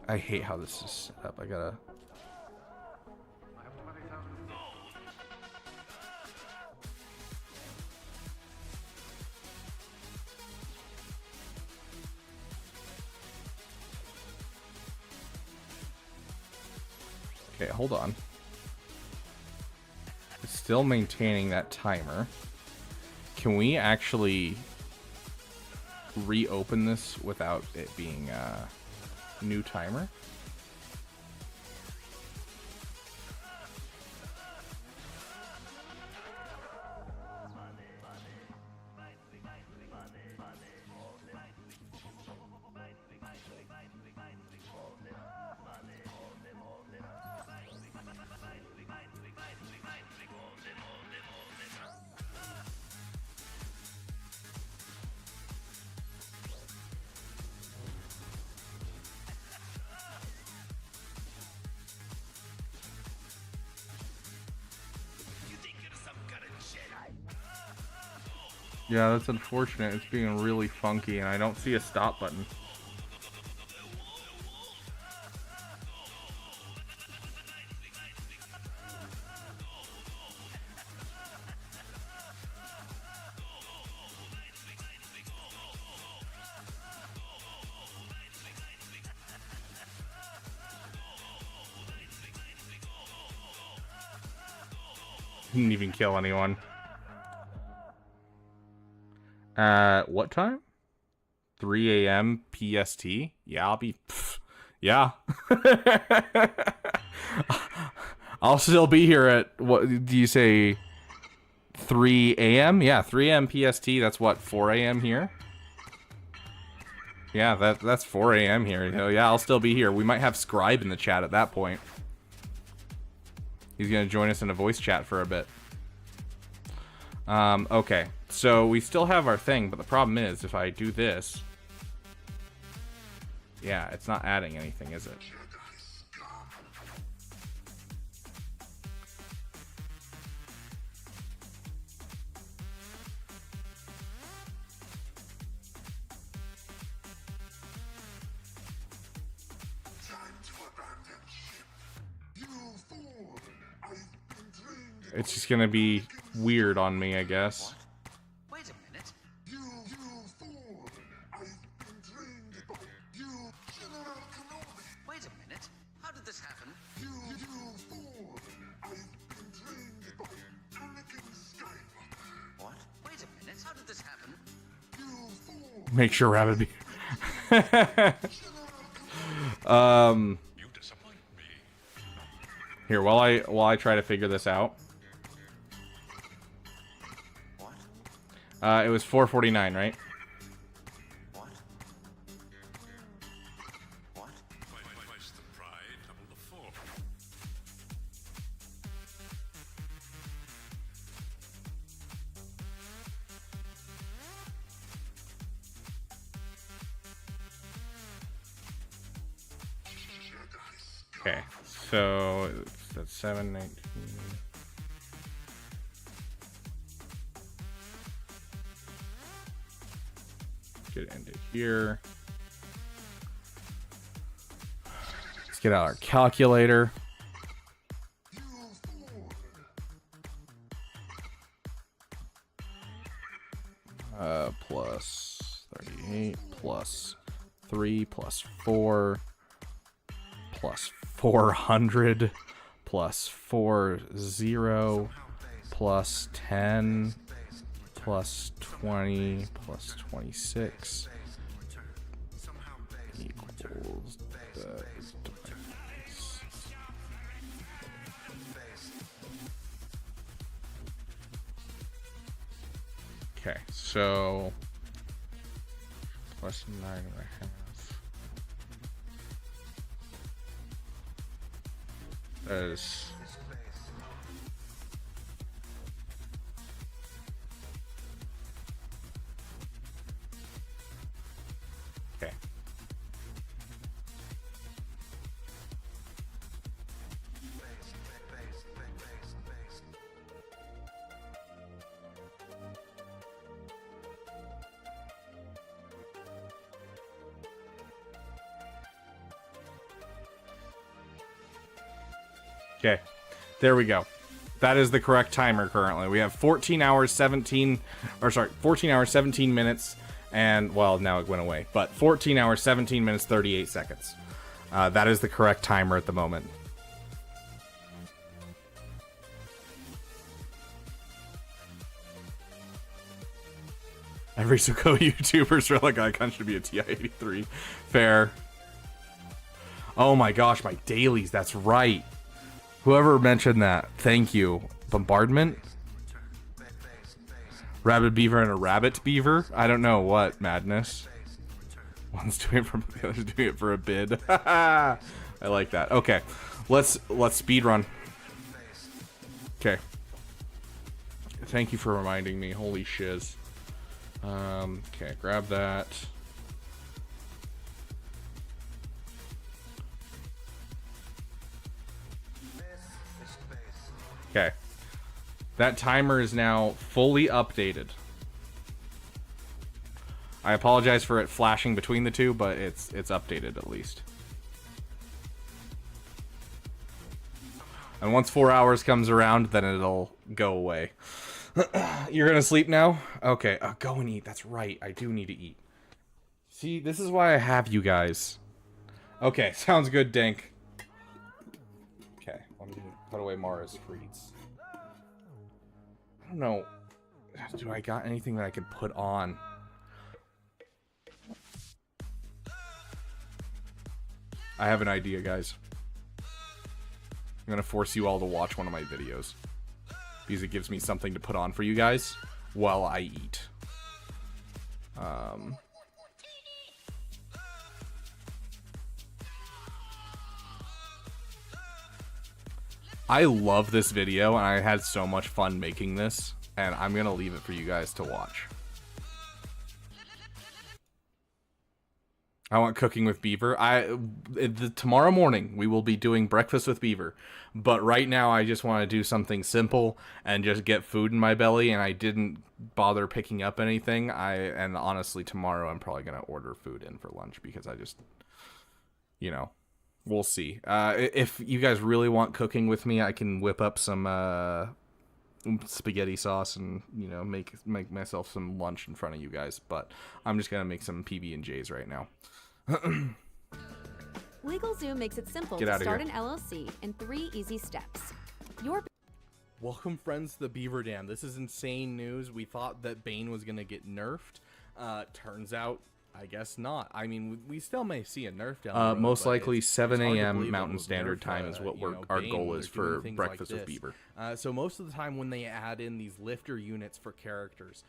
I hate how this is set up. I gotta... Okay, hold on. It's still maintaining that timer. Can we actually reopen this without it being a new timer? Yeah, that's unfortunate. It's being really funky, and I don't see a stop button. Didn't even kill anyone. What time? 3 a.m. PST? Yeah, I'll be... yeah. I'll still be here at, what do you say, 3 a.m.? Yeah, 3 a.m. PST. That's what, 4 a.m. here? Yeah, that's 4 a.m. here. So yeah, I'll still be here. We might have Scribe in the chat at that point. He's going to join us in a voice chat for a bit. Okay. So we still have our thing, but the problem is if I do this, yeah, it's not adding anything, is it? It's just gonna be weird on me, I guess. Wait a minute. Wait a minute. How did this happen? What? Wait a minute. How did this happen? Make sure Rabbit be. Here, while I try to figure this out. It was 4:49, right? What? What? Twice the pride, double the fall. Okay, so that's 7:19. Get it into here. Let's get out our calculator. Plus 38 plus 3 plus 4 plus 400 plus 40 plus 10 plus 20 plus 26 equals the... Okay, so plus 9.5. That is... Okay. Okay, there we go. That is the correct timer currently. We have 14 hours, 17 minutes, and, well, now it went away, but 14 hours, 17 minutes, 38 seconds. That is the correct timer at the moment. Every Suko YouTuber's relic icon should be a TI-83. Fair. Oh my gosh, my dailies. That's right. Whoever mentioned that, thank you. Bombardment? Rabid beaver and a rabbit beaver? I don't know what madness. One's doing it for the other's doing it for a bid. I like that. Okay, let's speed run. Okay. Thank you for reminding me. Holy shiz. Okay, grab that. Okay. That timer is now fully updated. I apologize for it flashing between the two, but it's updated at least. And once 4 hours comes around, then it'll go away. You're gonna sleep now? Okay, go and eat. That's right, I do need to eat. See, this is why I have you guys. Okay, sounds good, Dank. Okay, let me put away Mara's treats. I don't know. Do I got anything that I can put on? I have an idea, guys. I'm gonna force you all to watch one of my videos. Because it gives me something to put on for you guys while I eat. I love this video, and I had so much fun making this, and I'm gonna leave it for you guys to watch. I want cooking with Beaver. Tomorrow morning we will be doing breakfast with Beaver, but right now I just want to do something simple and just get food in my belly, and I didn't bother picking up anything. And honestly, tomorrow I'm probably gonna order food in for lunch because I just, you know, we'll see. If you guys really want cooking with me, I can whip up some spaghetti sauce and, you know, make myself some lunch in front of you guys, but I'm just gonna make some PB&Js right now. LegalZoom makes it simple to start an LLC in 3 easy steps. Welcome, friends, to the Beaver Dam. This is insane news. We thought that Bane was gonna get nerfed. Turns out, I guess not. I mean, we still may see a nerf down the road. Most likely 7 a.m. Mountain Standard Time is what our goal is for Breakfast with Beaver. So most of the time when they add in these lifter units for characters,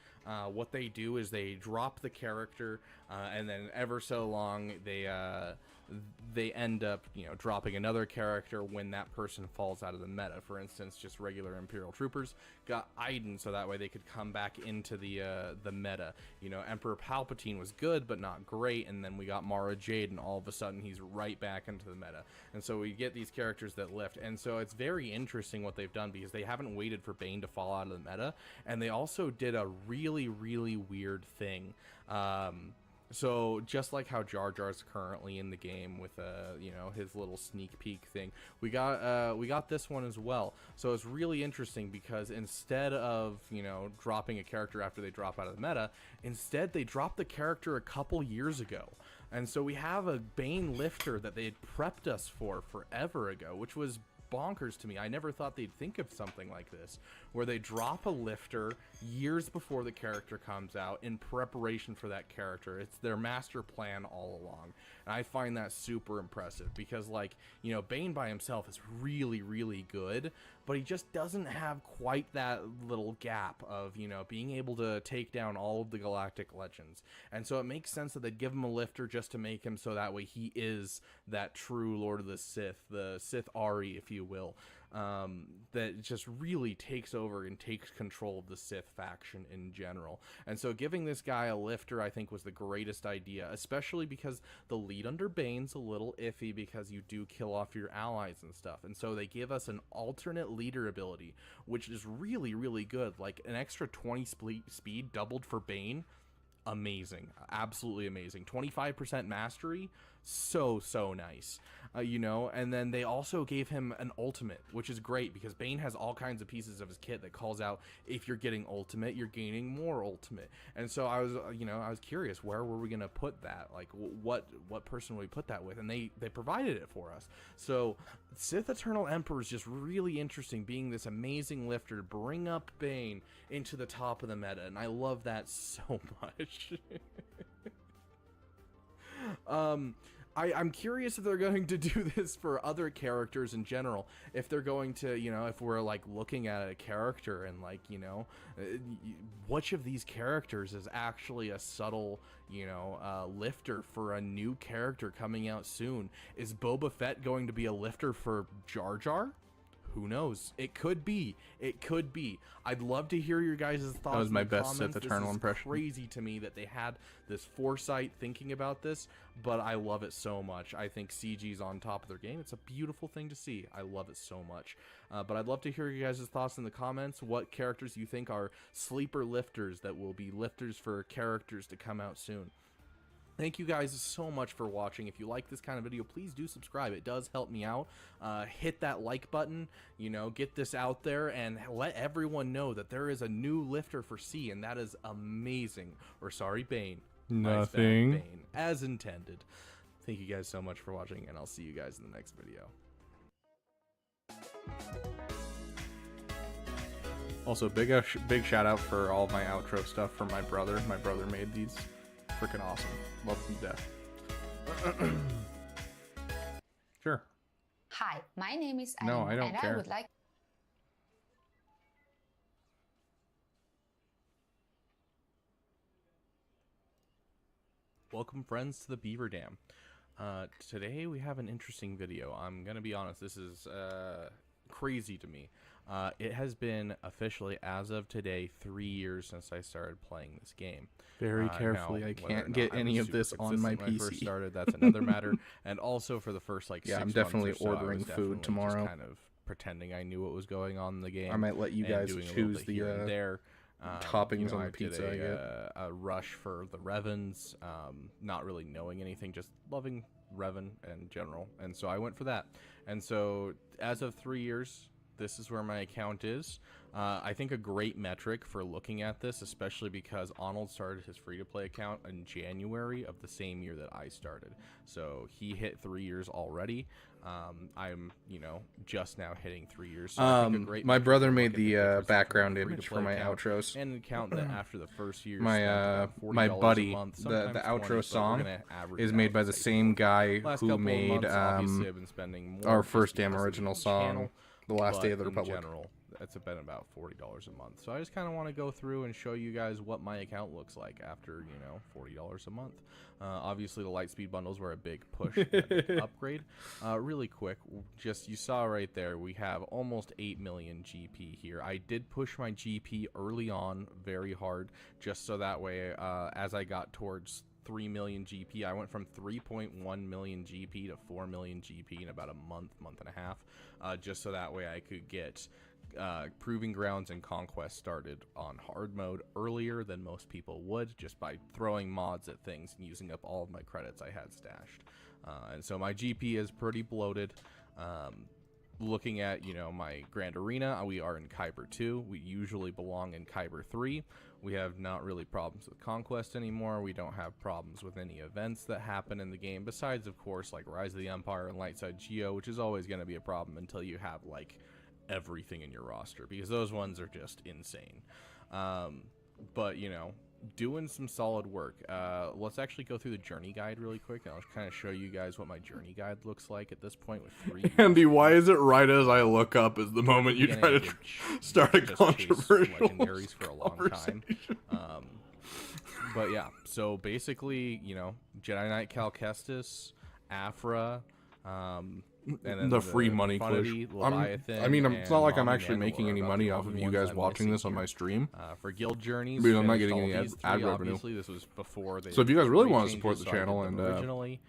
what they do is they drop the character, and then ever so long they end up, you know, dropping another character when that person falls out of the meta. For instance, just regular Imperial Troopers got Iden, so that way they could come back into the meta. You know, Emperor Palpatine was good but not great, and then we got Mara Jade, and all of a sudden he's right back into the meta. And so we get these characters that lift, and so it's very interesting what they've done, because they haven't waited for Bane to fall out of the meta, and they also did a really, really weird thing. So just like how Jar Jar's currently in the game with you know, his little sneak peek thing, we got this one as well. So it's really interesting because instead of, you know, dropping a character after they drop out of the meta, instead they dropped the character a couple years ago. And so we have a Bane lifter that they had prepped us for forever ago, which was bonkers to me. I never thought they'd think of something like this, where they drop a lifter years before the character comes out in preparation for that character. It's their master plan all along, and I find that super impressive because, like, you know, Bane by himself is really, really good, but he just doesn't have quite that little gap of, you know, being able to take down all of the galactic legends. And so it makes sense that they'd give him a lifter just to make him so that way he is that true Lord of the Sith Ari, if you will, that just really takes over and takes control of the Sith faction in general. And so giving this guy a lifter, I think, was the greatest idea, especially because the lead under Bane's a little iffy because you do kill off your allies and stuff. And so they give us an alternate leader ability, which is really, really good. Like an extra 20 speed doubled for Bane. Amazing. Absolutely amazing. 25% mastery. so nice. You know, and then they also gave him an ultimate, which is great because Bane has all kinds of pieces of his kit that calls out, if you're getting ultimate, you're gaining more ultimate. And so I was, you know, I was curious, where were we going to put that? Like, what person would we put that with? And they provided it for us. So Sith Eternal Emperor is just really interesting, being this amazing lifter to bring up Bane into the top of the meta. And I love that so much. I'm curious if they're going to do this for other characters in general. If they're going to, you know, if we're like looking at a character and like, you know, which of these characters is actually a subtle, you know, lifter for a new character coming out soon? Is Boba Fett going to be a lifter for Jar Jar? Who knows? It could be. It could be. I'd love to hear your guys' thoughts. That was my best comments. Sith Eternal impression. Crazy to me that they had this foresight thinking about this, but I love it so much. I think CG's on top of their game. It's a beautiful thing to see. I love it so much. But I'd love to hear you guys' thoughts in the comments. What characters you think are sleeper lifters that will be lifters for characters to come out soon. Thank you guys so much for watching. If you like this kind of video, please do subscribe. It does help me out. Hit that like button, you know, get this out there and let everyone know that there is a new lifter for C, and that is amazing. Or sorry, Bane. Nothing. Nice, Bane, as intended. Thank you guys so much for watching, and I'll see you guys in the next video. Also, big shout out for all my outro stuff from my brother. My brother made these. Freaking awesome. Love them to death. Sure. Hi, my name is Iden, No, I don't and care. I would like... Welcome, friends, to the Beaver Dam. Today we have an interesting video. I'm gonna be honest, this is crazy to me. It has been officially, as of today, 3 years since I started playing this game. Very carefully, I can't get any of this on my when I first PC. started, that's another matter. And also for the first like 6 I'm months definitely or so, I was ordering definitely food tomorrow. just kind of pretending I knew what was going on in the game. I might let you and guys doing a little choose bit the here and there. toppings You know, on the I did pizza I get. a rush for the Revens, not really knowing anything, just loving Revan in general, and so I went for that. And so as of 3 years, this is where my account is. I think a great metric for looking at this, especially because Arnold started his free-to-play account in January of the same year that I started. So he hit 3 years already. I'm, you know, just now hitting 3 years. So I think a great my metric brother to made look at the difference between background a image for free-to-play my account outros. and an account that after the first year My spent about my $40 buddy, a month, the sometimes outro 20, but song we're gonna average is it made out by and the say same guy last who couple of made months, obviously, I've been spending more our just first because damn of original the song, channel, The Last Day of the but Republic. in general, it's been about $40 a month. So I just kind of want to go through and show you guys what my account looks like after, you know, $40 a month. Obviously, the Lightspeed bundles were a big push and upgrade. Really quick, just you saw right there, we have almost 8 million GP here. I did push my GP early on very hard, just so that way, as I got towards 3 million GP, I went from 3.1 million GP to 4 million GP in about a month and a half, just so that way I could get Proving Grounds and Conquest started on hard mode earlier than most people would, just by throwing mods at things and using up all of my credits I had stashed. And so my GP is pretty bloated. Looking at, you know, my Grand Arena, we are in Kyber 2. We usually belong in Kyber 3. We have not really problems with Conquest anymore. We don't have problems with any events that happen in the game, besides, of course, like Rise of the Empire and Lightside Geo, which is always going to be a problem until you have, like, everything in your roster, because those ones are just insane. But, you know, doing some solid work. Let's actually go through the journey guide really quick, and I'll kind of show you guys what my journey guide looks like at this point with 3 years. Andy, why is it right as I look up is the moment you try to start a controversial legendaries for a long time. But yeah, so basically, you know, Jedi Knight Cal Kestis, Afra, and then the free money Quantity, push. Leviathan, I mean, it's not like I'm Mommy actually Mandalore making any are about money the off of only you ones guys I'm watching missing this on here. my stream. For Guild Journeys, Because I'm not finished getting all any these ad three. revenue. Obviously, this was before they So if you guys really made want to support changes, the so I did channel them and originally.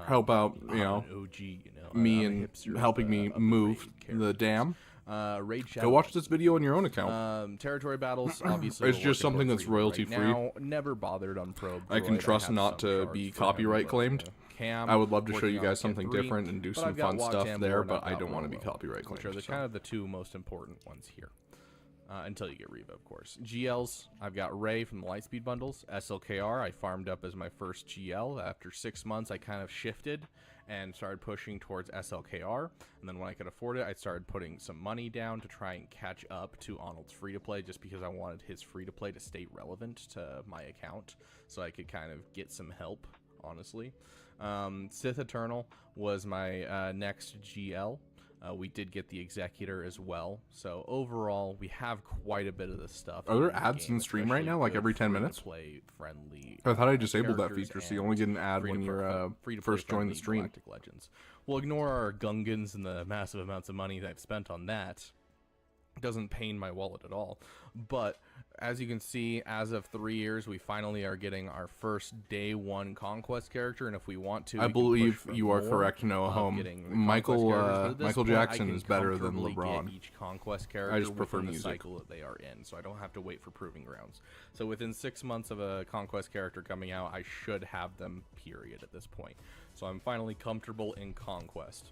help out, you know, OG, you know, me I'm a and hipster helping me of the move raid the dam, Raid shout. Go watch this video on your own account. Territory battles, obviously. It's just something that's royalty free. Now, never bothered on Probe. I can trust not to be copyright claimed. I would love to show you guys something different and do some fun stuff there, but I don't want to be copyright claimed. Which are kind of the two most important ones here. Until you get Reva, of course. GLs, I've got Ray from the Lightspeed bundles. SLKR, I farmed up as my first GL. After 6 months, I kind of shifted and started pushing towards SLKR. And then when I could afford it, I started putting some money down to try and catch up to Arnold's free-to-play, just because I wanted his free-to-play to stay relevant to my account, so I could kind of get some help, honestly. Sith Eternal was my next GL. We did get the Executor as well, so overall we have quite a bit of this stuff. Are there ads in stream right now, like every 10 minutes? Friendly. I thought I disabled that feature, so you only get an ad when you're first join the stream. Galactic Legends. We'll ignore our Gungans and the massive amounts of money that I've spent on that. It doesn't pain my wallet at all, but as you can see, as of 3 years, we finally are getting our first day one Conquest character, and if we want to, I believe you are correct, Noah Home. Michael Jackson is better than LeBron. Each Conquest character I just prefer the music. cycle that they are in, so I don't have to wait for Proving Grounds. So within 6 months of a Conquest character coming out, I should have them, period, at this point. So I'm finally comfortable in Conquest.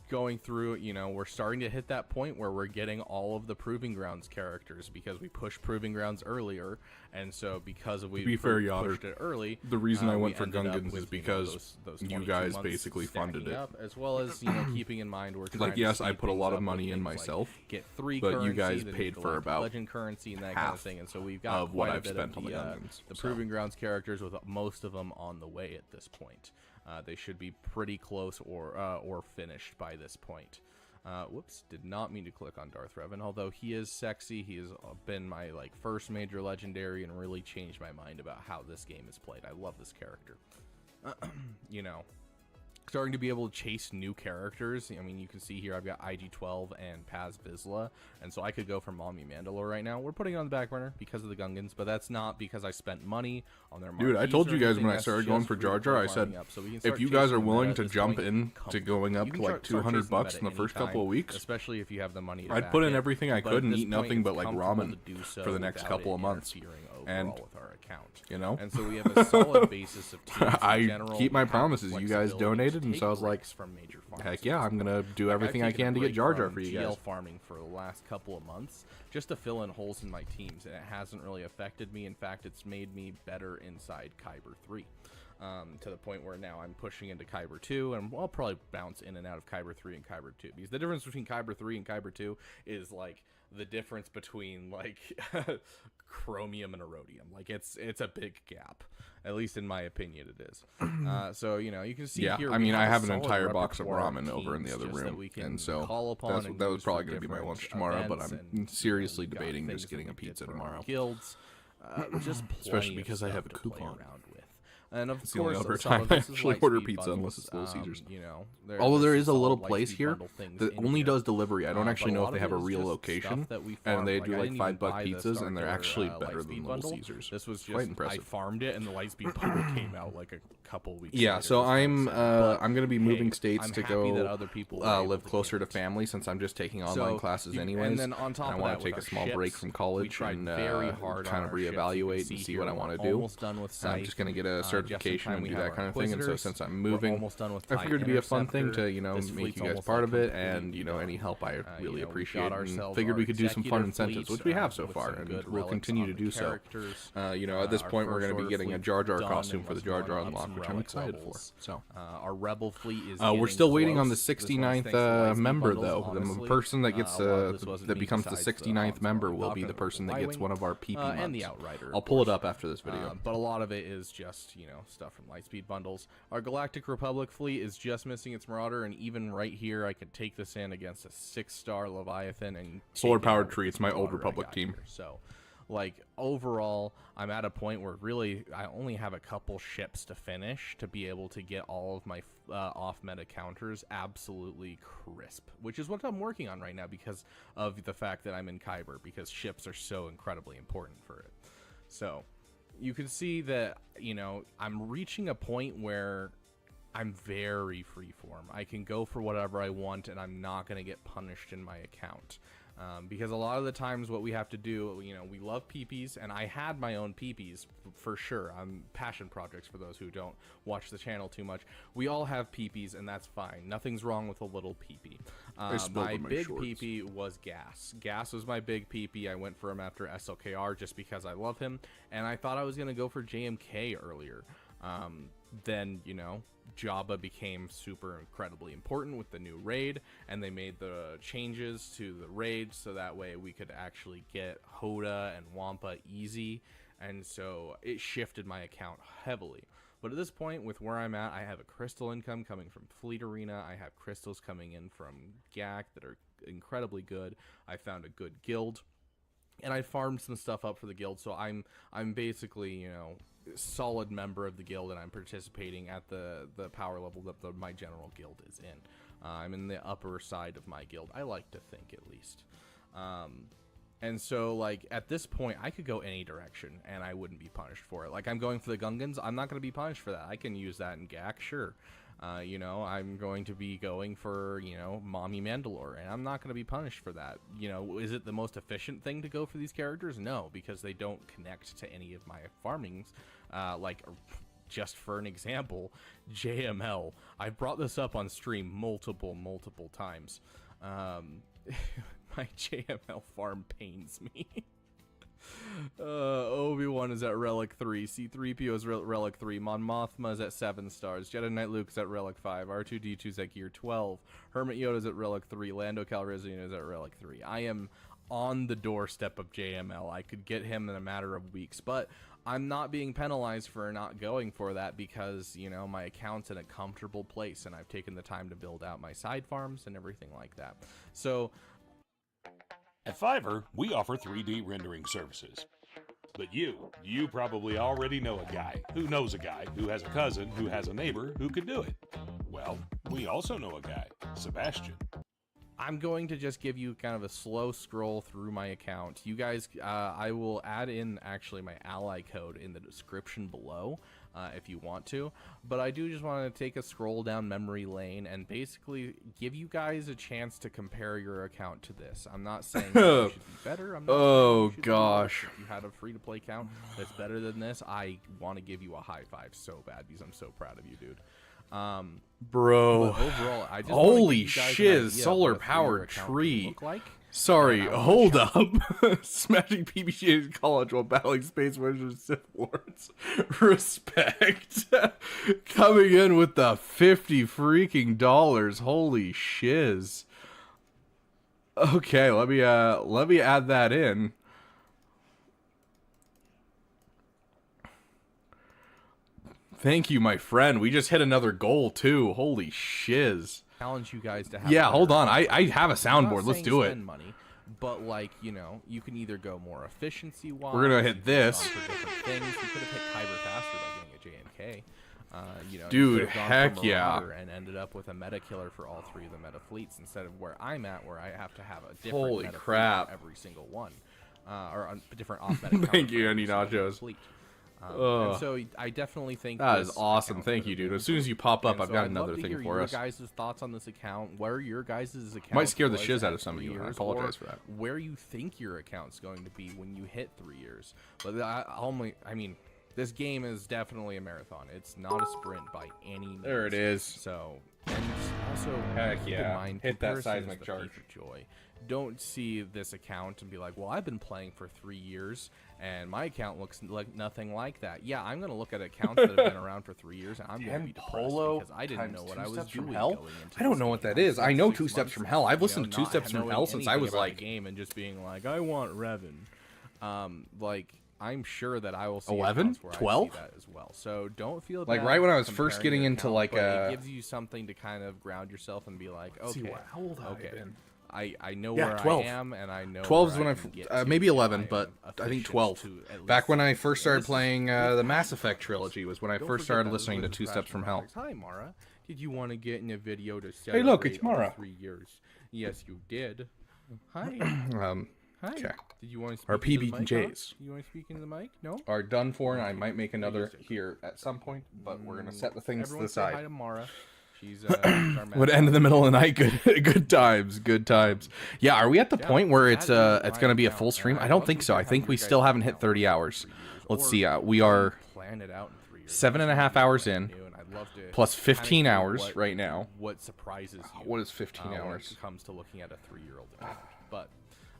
Going through, you know, we're starting to hit that point where we're getting all of the Proving Grounds characters because we pushed Proving Grounds earlier, and so because we pushed it early, the reason I went for Gungans is because you guys basically funded it. As well as, you know, keeping in mind we're trying like, yes, I put a lot of money in myself, get 3 but currency, you guys paid for about legend currency and that kind of thing, and so we've got of what I've spent on the Gungans. The Proving Grounds characters, with most of them on the way at this point. They should be pretty close or finished by this point. Whoops, did not mean to click on Darth Revan. Although he is sexy, he has been my first major legendary and really changed my mind about how this game is played. I love this character. You know, starting to be able to chase new characters. I mean, you can see here I've got IG-12 and Paz Vizsla, and so I could go for Mommy Mandalore right now. We're putting it on the back burner because of the Gungans, but that's not because I spent money on their Dude, I told you guys when I started going for Jar Jar, I said, if you guys are willing to jump in to going up to like $200 in the first couple of weeks, especially if you have the money, I'd put in everything I could and eat nothing but like ramen for the next couple of months. And you know, and so we have a solid basis of teams. I keep my promises. You guys donated, and so I was like, heck yeah, I'm gonna do everything I can to get Jar Jar for you guys. Farming for the last couple of months just to fill in holes in my teams, and it hasn't really affected me. In fact, it's made me better inside Kyber 3. To the point where now I'm pushing into Kyber 2, and I'll probably bounce in and out of Kyber 3 and Kyber 2, because the difference between Kyber 3 and Kyber 2 is like the difference between like chromium and erodium. Like it's a big gap, at least in my opinion it is. So you know, you can see here I mean, I have an entire box of ramen over in the other room, and so that was probably going to be my lunch tomorrow, but I'm seriously debating just getting a pizza tomorrow. Guilds, just especially because I have a coupon. And of it's the course, only other time I actually order pizza unless it's Little Caesars. You know, although there is a little place here that only does delivery. I don't actually know if they have a real location, and they do like $5 pizzas, and they're actually better than Little Caesars. This was quite impressive. I farmed it, and the Lightspeed bundle came out like a couple weeks. Yeah, later. so I'm gonna be moving states to go live closer to family, since I'm just taking online classes anyways. And then on top I want to take a small break from college and kind of reevaluate and see what I want to do. I'm just gonna get a certification and do that kind of thing, and so since I'm moving, I figured it'd be a fun thing to, you know, make you guys part of it, and, you know, any help I really appreciate, and figured we could do some fun incentives, which we have so far, and we'll continue to do so. You know, at this point, we're going to be getting a Jar Jar costume for the Jar Jar unlock, which I'm excited for. So, our Rebel fleet is we're still waiting on the 69th member, though. The person that gets that becomes the 69th member will be the person that gets one of our PP months. And the Outrider. I'll pull it up after this video. But a lot of it is just, you know, stuff from Lightspeed bundles. Our Galactic Republic fleet is just missing its Marauder, and even right here, I could take this in against a 6-star Leviathan and Solar Powered Tree. It's my old Republic team. So, like, overall, I'm at a point where really I only have a couple ships to finish to be able to get all of my off-meta counters absolutely crisp, which is what I'm working on right now because of the fact that I'm in Kyber, because ships are so incredibly important for it. So you can see that, you know, I'm reaching a point where I'm very freeform. I can go for whatever I want, and I'm not going to get punished in my account. Because a lot of the times what we have to do, you know, we love PPs, and I had my own PPs for sure. Passion projects for those who don't watch the channel too much. We all have PPs, and that's fine. Nothing's wrong with a little PP. My big PP was Gas. Gas was my big PP. I went for him after SLKR just because I love him, and I thought I was going to go for JMK earlier. Then, you know, Jabba became super incredibly important with the new raid, and they made the changes to the raid so that way we could actually get Hoda and Wampa easy, and so it shifted my account heavily. But at this point, with where I'm at, I have a crystal income coming from Fleet Arena. I have crystals coming in from GAC that are incredibly good. I found a good guild, and I farmed some stuff up for the guild, so I'm basically, you know, solid member of the guild, and I'm participating at the power level that my general guild is in. I'm in the upper side of my guild, I like to think, at least. And so, like, at this point, I could go any direction, and I wouldn't be punished for it. Like, I'm going for the Gungans, I'm not going to be punished for that. I can use that in GAC, sure. You know, I'm going to be going for, you know, Mommy Mandalore, and I'm not going to be punished for that. You know, is it the most efficient thing to go for these characters? No, because they don't connect to any of my farmings. Like, just for an example, JML. I brought this up on stream multiple times. My JML farm pains me. Obi-Wan is at Relic 3, C-3PO is Relic 3, Mon Mothma is at 7 stars, Jedi Knight Luke is at Relic 5, R2-D2 is at Gear 12, Hermit Yoda is at Relic 3, Lando Calrissian is at Relic 3. I am on the doorstep of JML. I could get him in a matter of weeks, but I'm not being penalized for not going for that because, you know, my account's in a comfortable place, and I've taken the time to build out my side farms and everything like that. So at Fiverr, we offer 3D rendering services. But you probably already know a guy who knows a guy who has a cousin who has a neighbor who could do it. Well, we also know a guy, Sebastian. I'm going to just give you kind of a slow scroll through my account. You guys, I will add in actually my ally code in the description below if you want to. But I do just want to take a scroll down memory lane and basically give you guys a chance to compare your account to this. I'm not saying that you should be better. I'm not saying you should be worse. If you had a free-to-play account that's better than this, I want to give you a high five so bad because I'm so proud of you, dude. Bro, overall, I just holy shiz, solar powered tree. Sorry, hold up. Smashing PBG's college while battling space wizards and Sith Lords. Respect. Coming in with the $50 freaking dollars. Holy shiz. Okay, let me add that in. Thank you, my friend. We just hit another goal too. Holy shiz. Challenge you guys to have. Yeah, hold on. I have a soundboard. Let's do it. Money, but like, you know, you can either go more efficiency wise. We're gonna hit this. For different things. You could have hit Kyber faster by getting a JMK. You know, dude, heck yeah. And ended up with a meta killer for all 3 of the meta fleets instead of where I'm at, where I have to have a different holy meta crap fleet for every single one, or a different off meta. Thank you, Andy Nachos. And so I definitely think that is awesome. Thank you, dude. As soon as you pop up, I've got another thing for us. Your guys' thoughts on this account? Where your guys' account might scare the shiz out of some of you. I apologize for that. Where you think your account's going to be when you hit 3 years? But I mean, this game is definitely a marathon. It's not a sprint by any means. There it is. So, and also, heck yeah, mind, hit that seismic charge. Joy. Don't see this account and be like, well, I've been playing for 3 years and my account looks like nothing like that. Yeah, I'm gonna look at accounts that have been around for 3 years and I'm gonna be depressed because I didn't know what I was doing. I don't know what that is. I know 2 Steps from Hell. I've listened to 2 Steps from Hell since I was like game and just being like, I want Revan. Like, I'm sure that I will see 11, 12 that as well. So don't feel like right when I was first getting into like it gives you something to kind of ground yourself and be like, okay, how old have I been? I know where 12. I am, and I know 12 is when I maybe 11, but I think 12. Back when I first started playing the Mass Effect trilogy was when I first started listening to 2 Steps from Hell. Hi, Mara. Did you want to get in a video to hey, look, it's Mara. 3 years? Yes, you did. Hi. Hi. Okay. Did you want to speak Our into the mic, huh? PB&Js You want to speak into the mic? No? are done for, and I might make another here at some point, but we're going to set the things Everyone to the say side. hi to Mara. She's our Would end in the middle of the night. Good times. Good times. Yeah, are we at the point where it's going to be a full stream? I don't think so. I think we still haven't hit 30 hours. Let's see. We are 7.5 hours in, plus 15 hours right now. What surprises you? What is 15 when hours? it comes to looking at a 3-year-old? But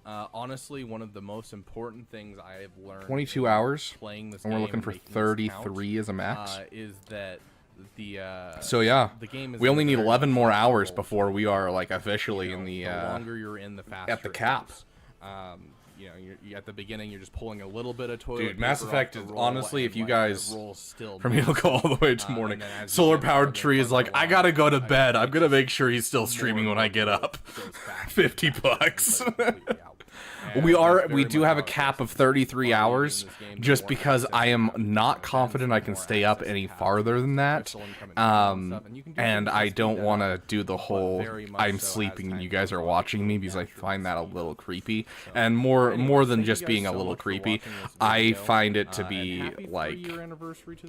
honestly, one of the most important things I have learned 22 hours, playing this and we're game looking for making this 33 as a max. is that the so yeah, the game is we only need very 11 more hours controlled. before we are like officially in the longer you're in, the faster at the it cap. goes. You know, you're at the beginning, you're just pulling a little bit of toilet Dude, Mass paper Effect off is the roll, honestly, and, if you like, guys, the roll's still for me to go all the way to morning, and then as you solar get powered farther tree is like, I gotta go to bed. I'm gonna make sure he's still streaming when I get up. $50. We do have a cap of 33 hours, just because I am not confident I can stay up any farther than that, and I don't want to do the whole I'm sleeping and you guys are watching me, because I find that a little creepy, and more than just being a little creepy, I find it to be like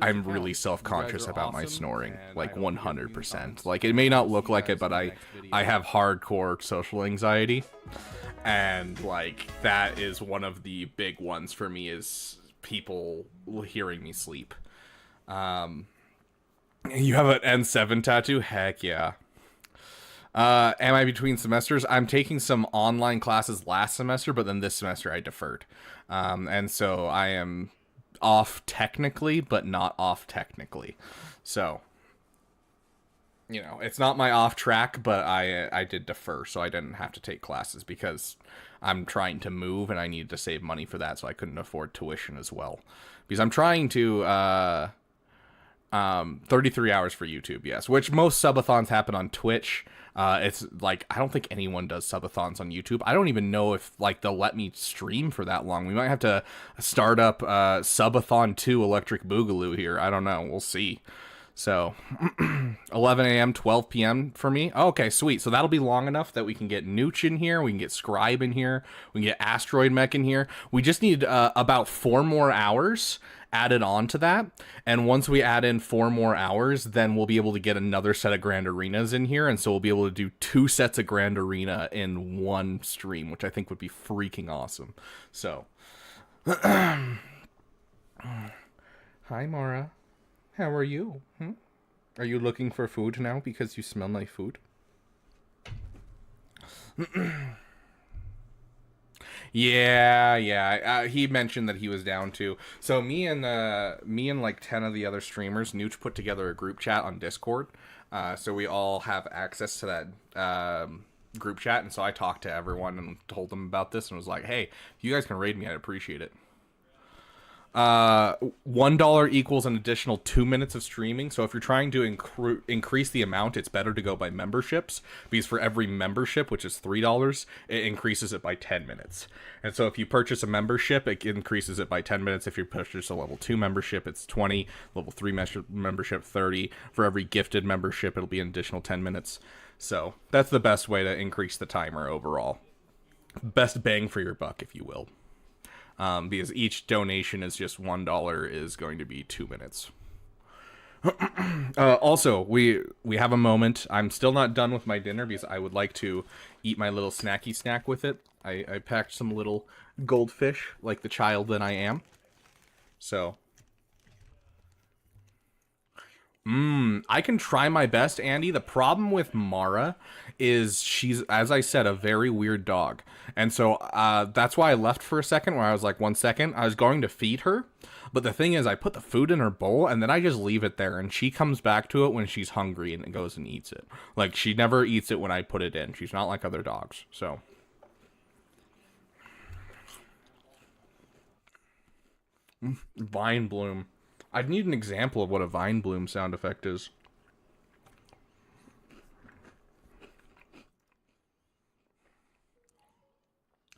I'm really self-conscious about my snoring, like 100%. Like, it may not look like it, but I have hardcore social anxiety. And, like, that is one of the big ones for me, is people hearing me sleep. You have an N7 tattoo? Heck yeah. Am I between semesters? I'm taking some online classes last semester, but then this semester I deferred. And so I am off technically, but not off technically. So, you know, it's not my off track, but I did defer, so I didn't have to take classes because I'm trying to move and I needed to save money for that, so I couldn't afford tuition as well. Because I'm trying to 33 hours for YouTube, yes, which most subathons happen on Twitch. It's like, I don't think anyone does subathons on YouTube. I don't even know if like they'll let me stream for that long. We might have to start up Subathon 2 Electric Boogaloo here. I don't know. We'll see. So 11 a.m., 12 p.m. for me. Okay, sweet. So that'll be long enough that we can get Nooch in here. We can get Scribe in here. We can get AsTeroidmech in here. We just need about 4 more hours added on to that. And once we add in 4 more hours, then we'll be able to get another set of Grand Arenas in here. And so we'll be able to do 2 sets of Grand Arena in one stream, which I think would be freaking awesome. So, hi, Mara. How are you? Are you looking for food now because you smell my food? Yeah. He mentioned that he was down too. So me and like 10 of the other streamers, Nooch put together a group chat on Discord. So we all have access to that group chat. And so I talked to everyone and told them about this and was like, hey, if you guys can raid me, I'd appreciate it. $1 equals an additional 2 minutes of streaming. So if you're trying to increase the amount, it's better to go by memberships, because for every membership, which is $3, it increases it by 10 minutes. And so if you purchase a membership, it increases it by 10 minutes. If you purchase a level 2 membership, it's 20. Level 3 membership, 30. For every gifted membership, it'll be an additional 10 minutes. So that's the best way to increase the timer overall. Best bang for your buck, if you will. Because each donation is just $1 is going to be 2 minutes. Also, we have a moment. I'm still not done with my dinner because I would like to eat my little snacky snack with it. I packed some little goldfish like the child that I am. So, I can try my best, Andy. The problem with Mara is she's, as I said, a very weird dog. And so that's why I left for a second, where I was like, 1 second. I was going to feed her. But the thing is, I put the food in her bowl, and then I just leave it there. And she comes back to it when she's hungry and goes and eats it. Like, she never eats it when I put it in. She's not like other dogs. So, Vine bloom. I'd need an example of what a vine bloom sound effect is.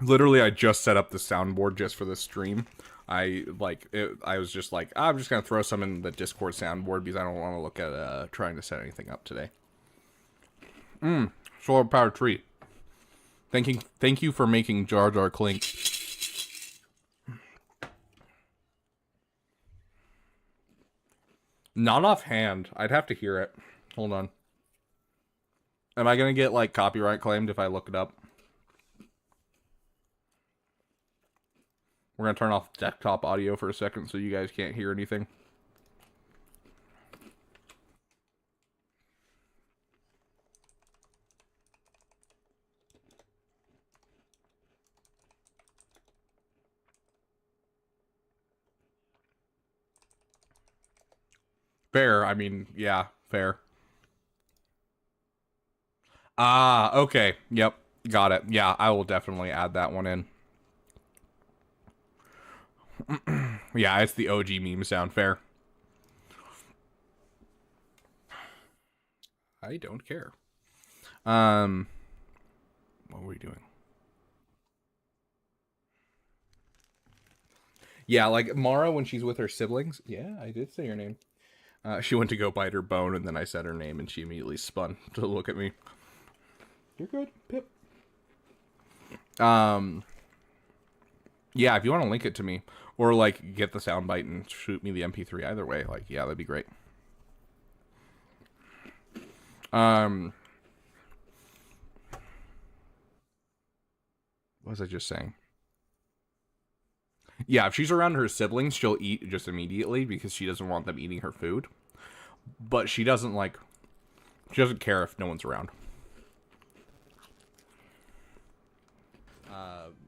Literally, I just set up the soundboard just for this stream. I was just like, I'm just gonna throw some in the Discord soundboard because I don't want to look at trying to set anything up today. Solar powered tree. Thank you for making Jar Jar Clink. Not offhand. I'd have to hear it. Hold on. Am I gonna get like copyright claimed if I look it up? We're gonna turn off desktop audio for a second so you guys can't hear anything. Fair. I mean, yeah, fair. Ah, okay. Yep. Got it. Yeah, I will definitely add that one in. Yeah, it's the OG meme sound. Fair. I don't care. What were we doing? Yeah, like Mara when she's with her siblings. Yeah, I did say her name. She went to go bite her bone, and then I said her name, and she immediately spun to look at me. You're good, Pip. Yeah, if you want to link it to me, or like get the soundbite and shoot me the MP3, either way, like yeah, that'd be great. What was I just saying? Yeah, if she's around her siblings, she'll eat just immediately because she doesn't want them eating her food. But she doesn't care if no one's around.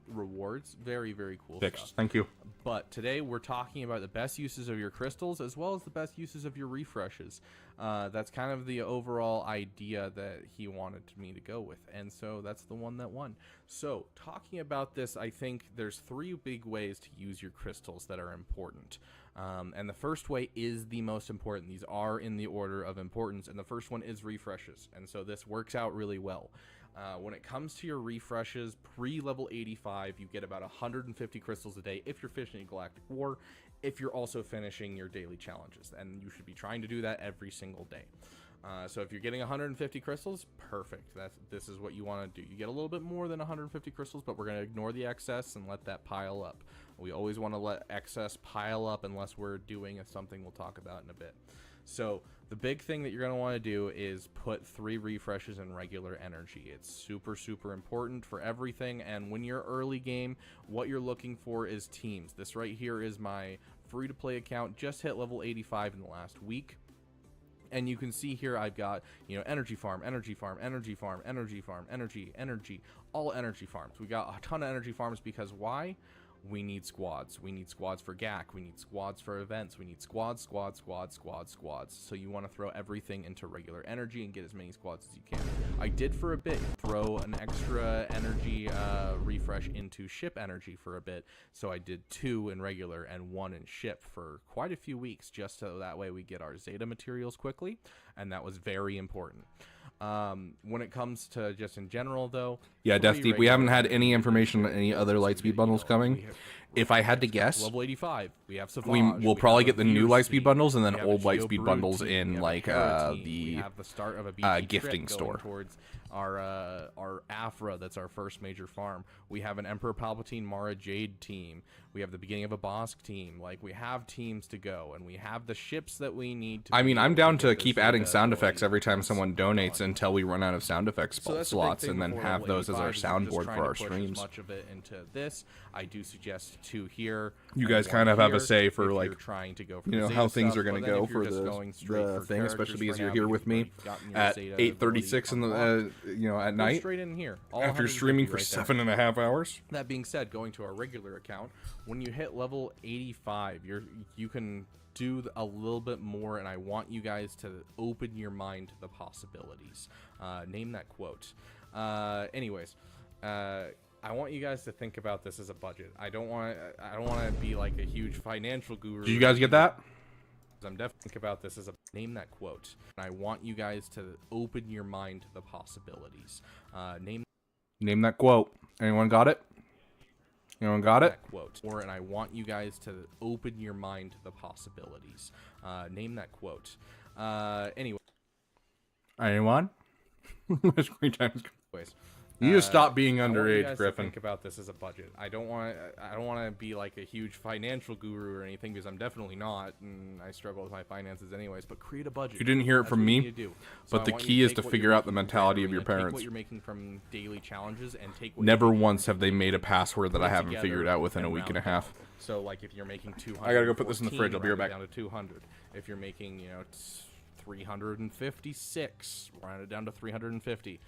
Rewards, very, very cool stuff. Thank you. But today we're talking about the best uses of your crystals as well as the best uses of your refreshes. That's kind of the overall idea that he wanted me to go with, and so that's the one that won. So talking about this, I think there's 3 big ways to use your crystals that are important. And the first way is the most important. These are in the order of importance, and the first one is refreshes, and so this works out really well. When it comes to your refreshes, pre-level 85, you get about 150 crystals a day if you're finishing Galactic War, if you're also finishing your daily challenges, and you should be trying to do that every single day. So if you're getting 150 crystals, perfect. This is what you want to do. You get a little bit more than 150 crystals, but we're going to ignore the excess and let that pile up. We always want to let excess pile up unless we're doing something we'll talk about in a bit. So the big thing that you're going to want to do is put 3 refreshes in regular energy. It's super, super important for everything. And when you're early game, what you're looking for is teams. This right here is my free-to-play account. Just hit level 85 in the last week. And you can see here I've got, energy farm, energy farm, energy farm, energy farm, energy, all energy farms. We got a ton of energy farms because why? We need squads. We need squads for GAC. We need squads for events. We need squads. So you want to throw everything into regular energy and get as many squads as you can. I did for a bit throw an extra energy refresh into ship energy for a bit. So I did 2 in regular and 1 in ship for quite a few weeks, just so that way we get our Zeta materials quickly. And that was very important. When it comes to just in general, though, yeah, Death Deep, we haven't had any information on any other Lightspeed bundles coming. If I had to guess, level 85, we have Savage, we'll probably get the new Lightspeed bundles and then old Lightspeed bundles in like the start of a gifting store. Towards our Afra, that's our first major farm. We have an Emperor Palpatine Mara Jade team. We have the beginning of a Bosk team. Like, we have teams to go, and we have the ships that we need to. I mean, I'm down to keep adding sound effects every time someone donates until we run out of sound effects slots, and then have those as our soundboard for our streams. As much of it into this, I do suggest 2 here. You guys kind of have a say for like, trying to go for how things are going to go for the thing, especially because you're here with me at 8:36 in the at night. Straight in here after streaming for 7.5 hours. That being said, going to our regular account, when you hit level 85, you can do a little bit more, and I want you guys to open your mind to the possibilities. Name that quote. Anyways, I want you guys to think about this as a budget. I don't want to be like a huge financial guru. Did you guys get that? I'm definitely thinking about this as a name that quote. And I want you guys to open your mind to the possibilities. Name that quote. Anyone got it? Anyone got it? Quote. And I want you guys to open your mind to the possibilities. Name that quote. Anyway. Anyone? My screen time is. Anyways. You just stop being I want you underage, guys to Griffin. think about this as a budget. I don't want to be like a huge financial guru or anything, because I'm definitely not, and I struggle with my finances anyways. But create a budget. You didn't hear it That's from what me, you need to do. So but I the want you key is take to what figure you're out the making from mentality of Arena, your take parents. what you're making from daily challenges, and take what Never you're making once from have they made a password that put I it haven't together figured out within a and week and a round it half. down. So like if you're making 200, I gotta go put this in the fridge. I'll be right back. Down to 200. If you're making 356, round it down to 350.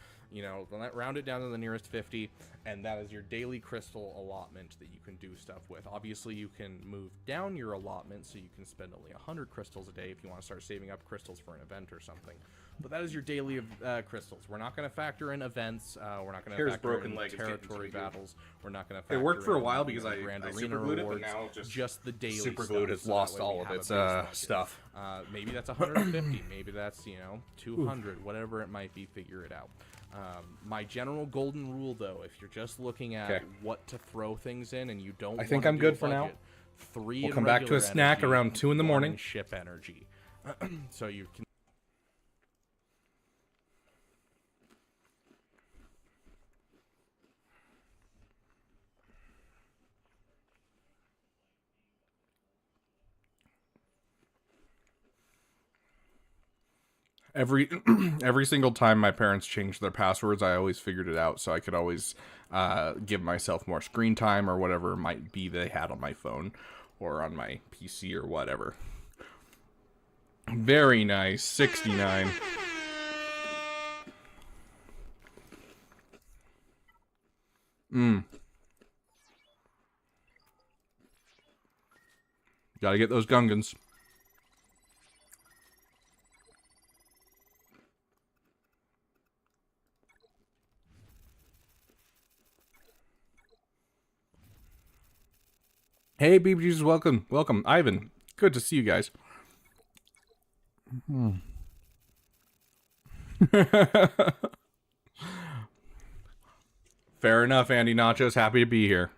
Round it down to the nearest 50, and that is your daily crystal allotment that you can do stuff with. Obviously, you can move down your allotment, so you can spend only 100 crystals a day if you want to start saving up crystals for an event or something. But that is your daily crystals. We're not going to factor in events. We're not going to factor in territory battles. We're not going to factor It worked for a in, while because Grand I Arena super glued it, but rewards, now just the daily super stuff, glued has so that lost way we all of have a its base budget. stuff. Maybe that's 150. Maybe that's 200. Whatever it might be, figure it out. My general golden rule, though, if you're just looking at what to throw things in and you don't, I think I'm good for now. 3 We'll in come back to a regular snack energy, around 2 in the 1 morning. in ship energy, so you can. Every single time my parents changed their passwords, I always figured it out, so I could always give myself more screen time or whatever it might be they had on my phone or on my PC or whatever. Very nice. 69. Gotta get those Gungans. Hey, BBGs, welcome. Welcome. Ivan, good to see you guys. Fair enough, Andy Nachos. Happy to be here.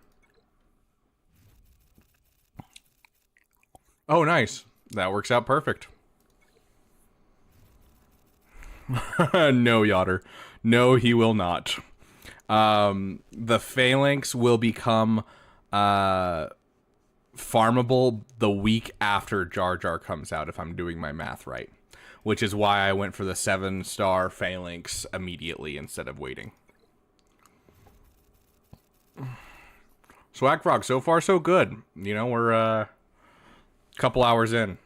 Oh, nice. That works out perfect. No, Yotter. No, he will not. The Phalanx will become farmable the week after Jar Jar comes out, if I'm doing my math right. Which is why I went for the 7-star Phalanx immediately instead of waiting. Swag Frog, so far so good. We're a couple hours in.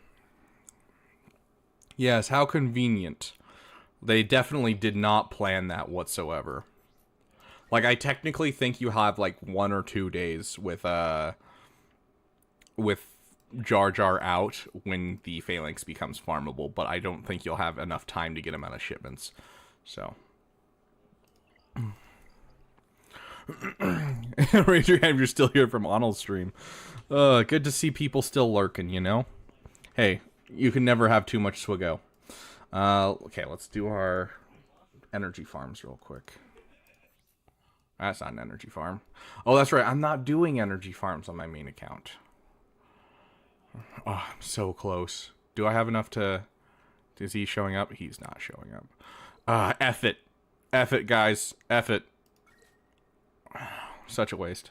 Yes, how convenient. They definitely did not plan that whatsoever. Like, I technically think you have, 1 or 2 days with Jar Jar out when the Phalanx becomes farmable, but I don't think you'll have enough time to get him out of shipments. So. Raise your hand if you're still here from Arnold's stream. Good to see people still lurking, Hey, you can never have too much swaggo. Okay, let's do our energy farms real quick. That's not an energy farm. Oh, that's right. I'm not doing energy farms on my main account. Oh, I'm so close. Do I have enough to... Is he showing up? He's not showing up. F it. F it, guys. F it. Such a waste.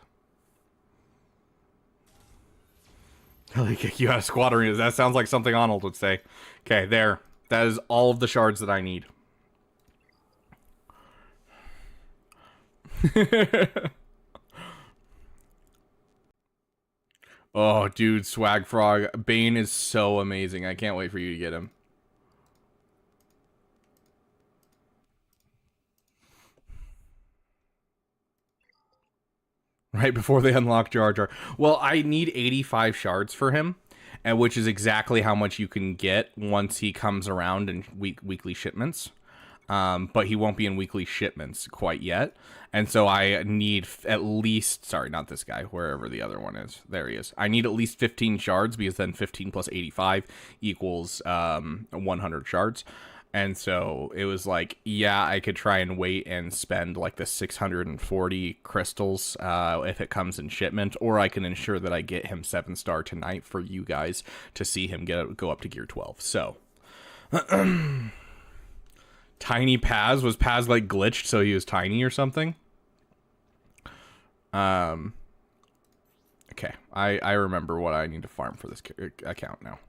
He'll kick you out of squad arenas. That sounds like something Arnold would say. Okay, there. That is all of the shards that I need. Oh, dude, Swag Frog. Bane is so amazing. I can't wait for you to get him. Right before they unlock Jar Jar. Well, I need 85 shards for him, and which is exactly how much you can get once he comes around in weekly shipments. But he won't be in weekly shipments quite yet. And so I need at least... Sorry, not this guy. Wherever the other one is. There he is. I need at least 15 shards, because then 15 plus 85 equals 100 shards. And so it was like, yeah, I could try and wait and spend the 640 crystals if it comes in shipment, or I can ensure that I get him 7-star tonight for you guys to see him go up to gear 12. So, Tiny Paz, was Paz glitched so he was tiny or something? Okay, I remember what I need to farm for this account now.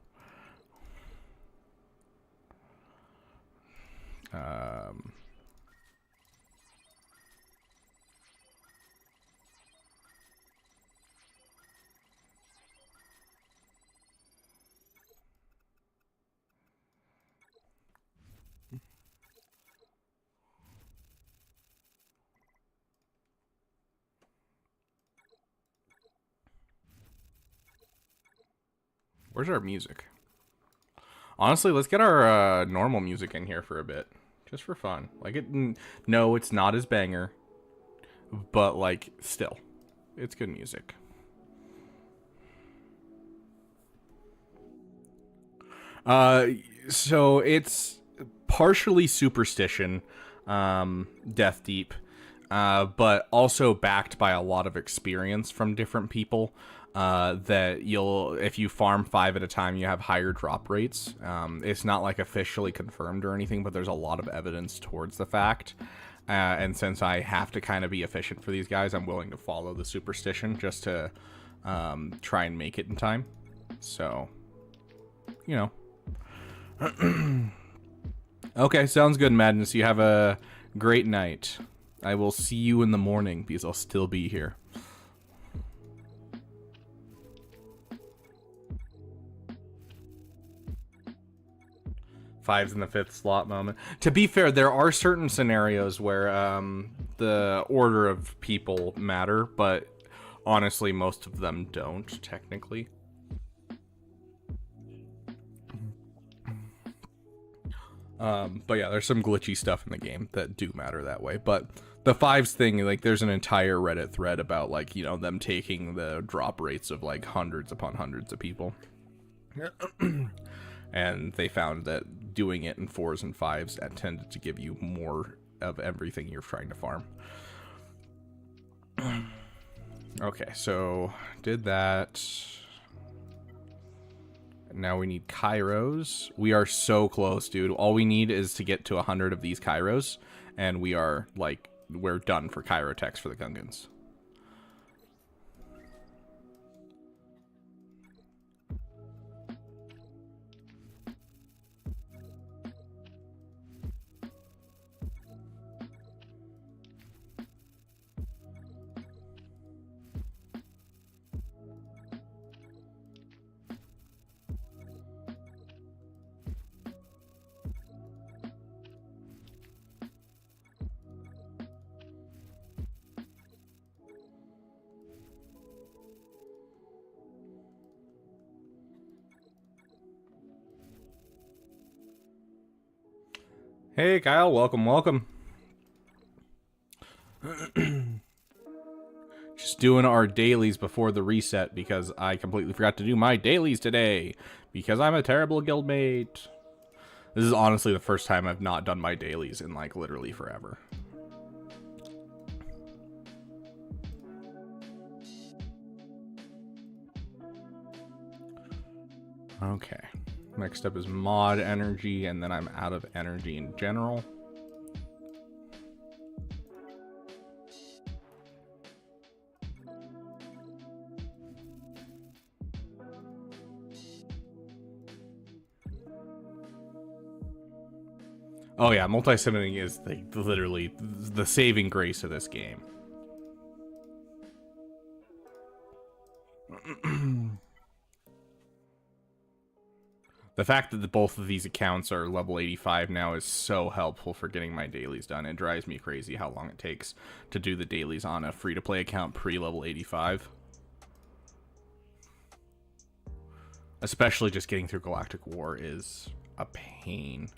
Where's our music? Honestly, let's get our normal music in here for a bit. Just for fun. Like, no, it's not as banger. But, like, still. It's good music. So it's partially superstition, Death Deep, but also backed by a lot of experience from different people. That if you farm 5 at a time, you have higher drop rates. It's not like officially confirmed or anything, but there's a lot of evidence towards the fact. And since I have to kind of be efficient for these guys, I'm willing to follow the superstition just to try and make it in time. So, you know. Okay, sounds good, Madness. You have a great night. I will see you in the morning because I'll still be here. Fives in the 5th slot moment. To be fair, there are certain scenarios where the order of people matter, but honestly, most of them don't, technically. But yeah, there's some glitchy stuff in the game that do matter that way. But the 5s thing, like, there's an entire Reddit thread about, like, you know, them taking the drop rates of, like, hundreds upon hundreds of people. And they found that doing it in 4s and 5s tended to give you more of everything you're trying to farm. Okay, so did that. Now we need Kairos. We are so close, dude. All we need is to get to 100 of these Kairos, and we are, like, we're done for Kyrotechs for the Gungans. Hey, Kyle, welcome, welcome. Just doing our dailies before the reset because I completely forgot to do my dailies today because I'm a terrible guildmate. This is honestly the first time I've not done my dailies in, like, literally forever. Okay. Next up is mod energy, and then I'm out of energy in general. Oh yeah, multi-summoning is literally the saving grace of this game. The fact that both of these accounts are level 85 now is so helpful for getting my dailies done. It drives me crazy how long it takes to do the dailies on a free-to-play account pre-level 85. Especially just getting through Galactic War is a pain.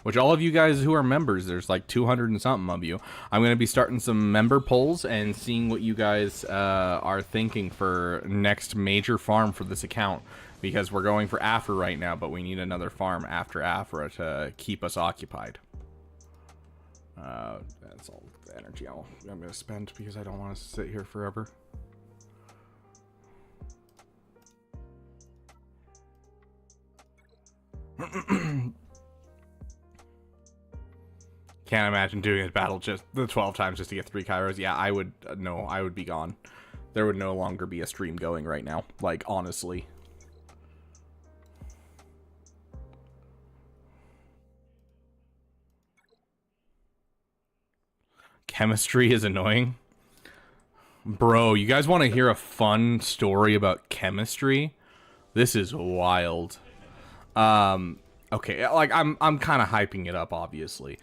Which all of you guys who are members, there's like 200 and something of you. I'm going to be starting some member polls and seeing what you guys are thinking for next major farm for this account. Because we're going for Afra right now, but we need another farm after Afra to keep us occupied. That's all the energy I'm going to spend because I don't want to sit here forever. Can't imagine doing a battle just the 12 times just to get 3 Kairos. Yeah, I would, no, I would be gone. There would no longer be a stream going right now. Like, honestly. Chemistry is annoying. Bro, you guys want to hear a fun story about chemistry? This is wild. Okay, like, I'm kind of hyping it up, obviously.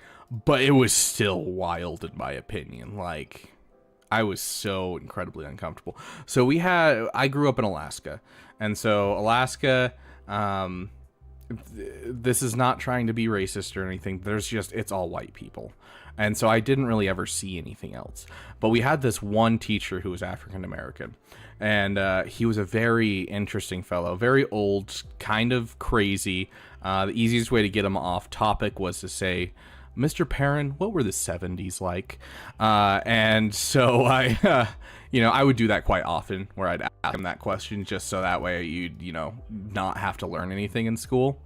But it was still wild in my opinion. Like, I was so incredibly uncomfortable. So I grew up in Alaska. And so Alaska, this is not trying to be racist or anything. It's all white people. And so I didn't really ever see anything else. But we had this one teacher who was African American. And he was a very interesting fellow, very old, kind of crazy. The easiest way to get him off topic was to say, Mr. Perrin, what were the 70s like? And so I, I would do that quite often, where I'd ask him that question just so that way you'd, not have to learn anything in school.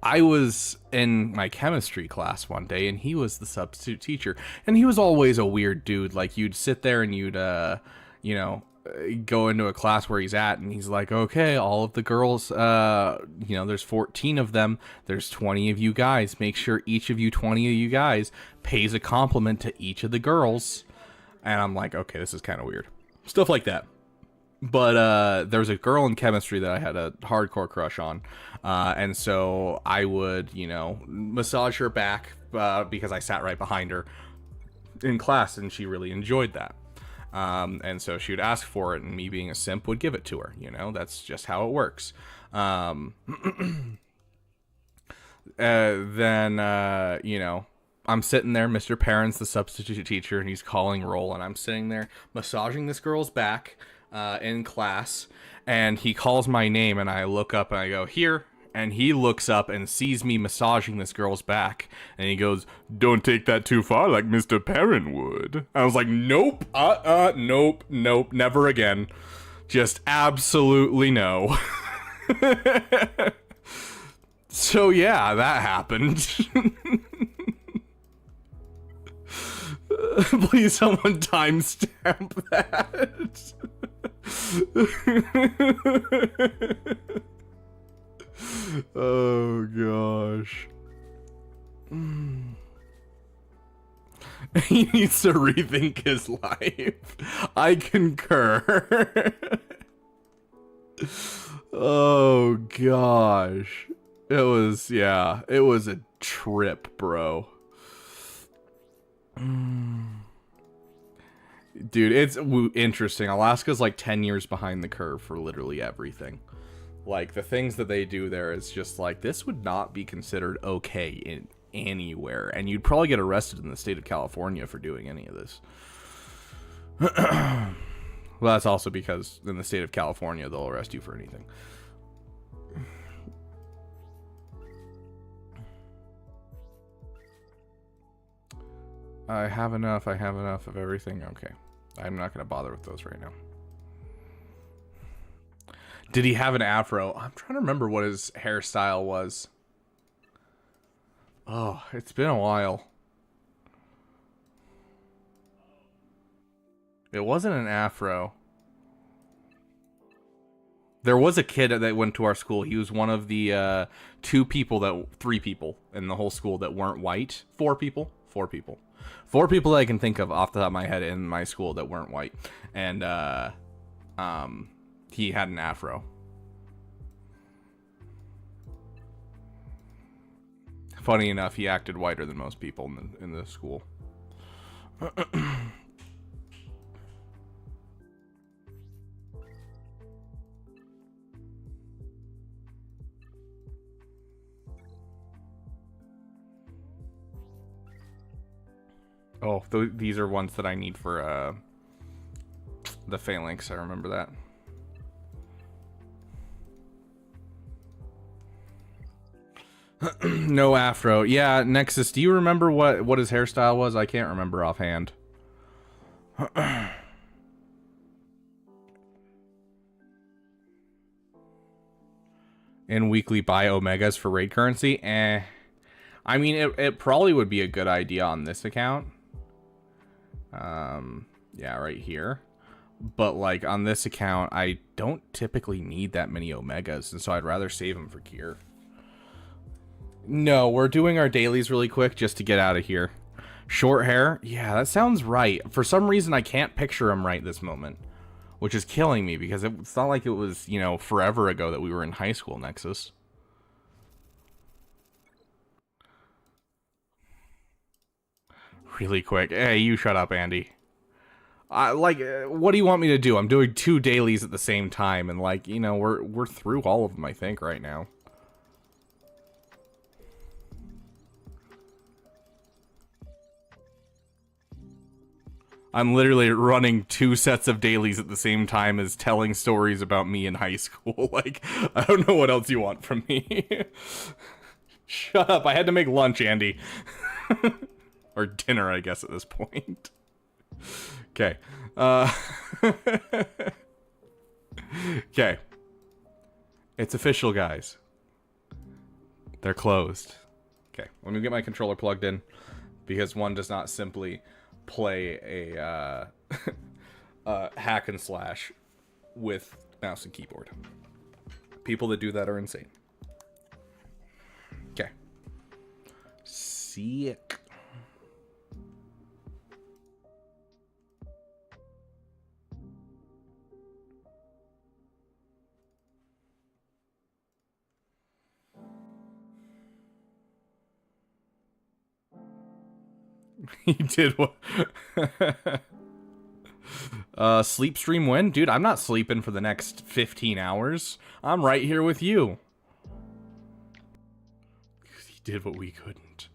I was in my chemistry class one day, and he was the substitute teacher, and he was always a weird dude. Like, you'd sit there and you'd, go into a class where he's at, and he's like, okay, all of the girls, there's 14 of them, there's 20 of you guys, make sure each of you 20 of you guys pays a compliment to each of the girls. And I'm like, okay, this is kind of weird, stuff like that. But there was a girl in chemistry that I had a hardcore crush on, and so I would massage her back because I sat right behind her in class, and she really enjoyed that. And so she would ask for it, and me being a simp would give it to her. That's just how it works. Then, I'm sitting there, Mr. Perrin's the substitute teacher, and he's calling roll, and I'm sitting there massaging this girl's back in class, and he calls my name, and I look up, and I go, here. And he looks up and sees me massaging this girl's back. And he goes, don't take that too far like Mr. Perrin would. I was like, nope, nope, never again. Just absolutely no. So yeah, that happened. Please someone timestamp that. Oh gosh. He needs to rethink his life. I concur. Oh gosh. It was a trip, bro. Dude, it's interesting. Alaska's like 10 years behind the curve for literally everything. Like, the things that they do there is just like, this would not be considered okay in anywhere. And you'd probably get arrested in the state of California for doing any of this. Well, that's also because in the state of California, they'll arrest you for anything. I have enough of everything. Okay. I'm not going to bother with those right now. Did he have an afro? I'm trying to remember what his hairstyle was. Oh, it's been a while. It wasn't an afro. There was a kid that went to our school. He was one of the 3 people in the whole school that weren't white. 4 people. 4 people that I can think of off the top of my head in my school that weren't white. And he had an afro. Funny enough, he acted whiter than most people in the school. Oh, these are ones that I need for the phalanx. I remember that. No afro. Yeah, Nexus, do you remember what his hairstyle was? I can't remember offhand. In weekly buy omegas for raid currency? I mean, it probably would be a good idea on this account. Yeah, right here. But, like, on this account, I don't typically need that many Omegas, and so I'd rather save them for gear. No, we're doing our dailies really quick just to get out of here. Short hair? Yeah, that sounds right. For some reason, I can't picture him right this moment, which is killing me, because it's not like it was, you know, forever ago that we were in high school, Nexus. Really quick. Hey, you shut up, Andy. Like, what do you want me to do? I'm doing 2 dailies at the same time, and, like, you know, we're through all of them, I think, right now. I'm literally running 2 sets of dailies at the same time as telling stories about me in high school. Like, I don't know what else you want from me. Shut up, I had to make lunch, Andy. Or dinner, I guess, at this point. Okay. Okay. It's official, guys. They're closed. Okay, let me get my controller plugged in, because one does not simply play a hack and slash with mouse and keyboard. People that do that are insane. Okay. Sick. He did what? Sleep stream when? Dude, I'm not sleeping for the next 15 hours. I'm right here with you. He did what we couldn't.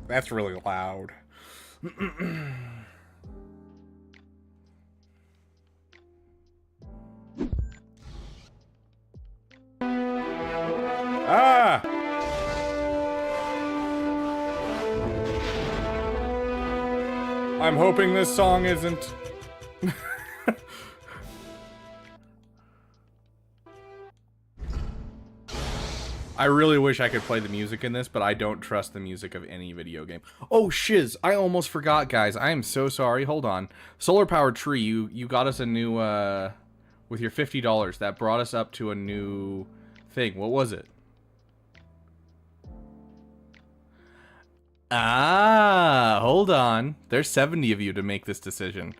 That's really loud. Ah! I'm hoping this song isn't... I really wish I could play the music in this, but I don't trust the music of any video game. Oh, shiz! I almost forgot, guys. I am so sorry. Hold on. Solar Powered Tree, you got us a new, with your $50. That brought us up to a new thing. What was it? Ah, hold on. There's 70 of you to make this decision.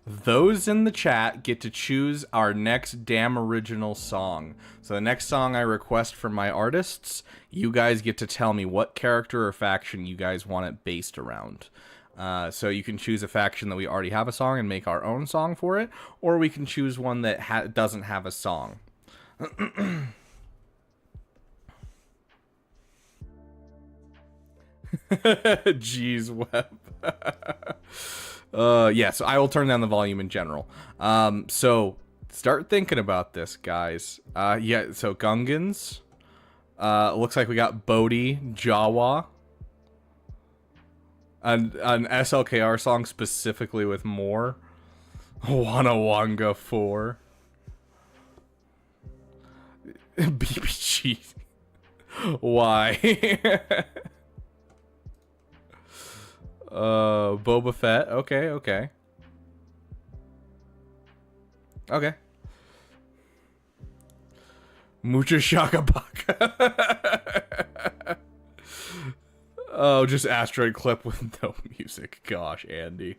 Those in the chat get to choose our next damn original song. So the next song I request from my artists, you guys get to tell me what character or faction you guys want it based around. So you can choose a faction that we already have a song and make our own song for it, or we can choose one that doesn't have a song. Jeez, Web. Yeah, so I will turn down the volume in general. So start thinking about this, guys. Yeah, so Gungans. Looks like we got Bodhi, Jawa. An SLKR song specifically with more. Wanawanga 4. BBG. Why? Boba Fett. Okay, okay. Okay. Mucha Shaka Baka. Oh, just asteroid clip with no music. Gosh, Andy.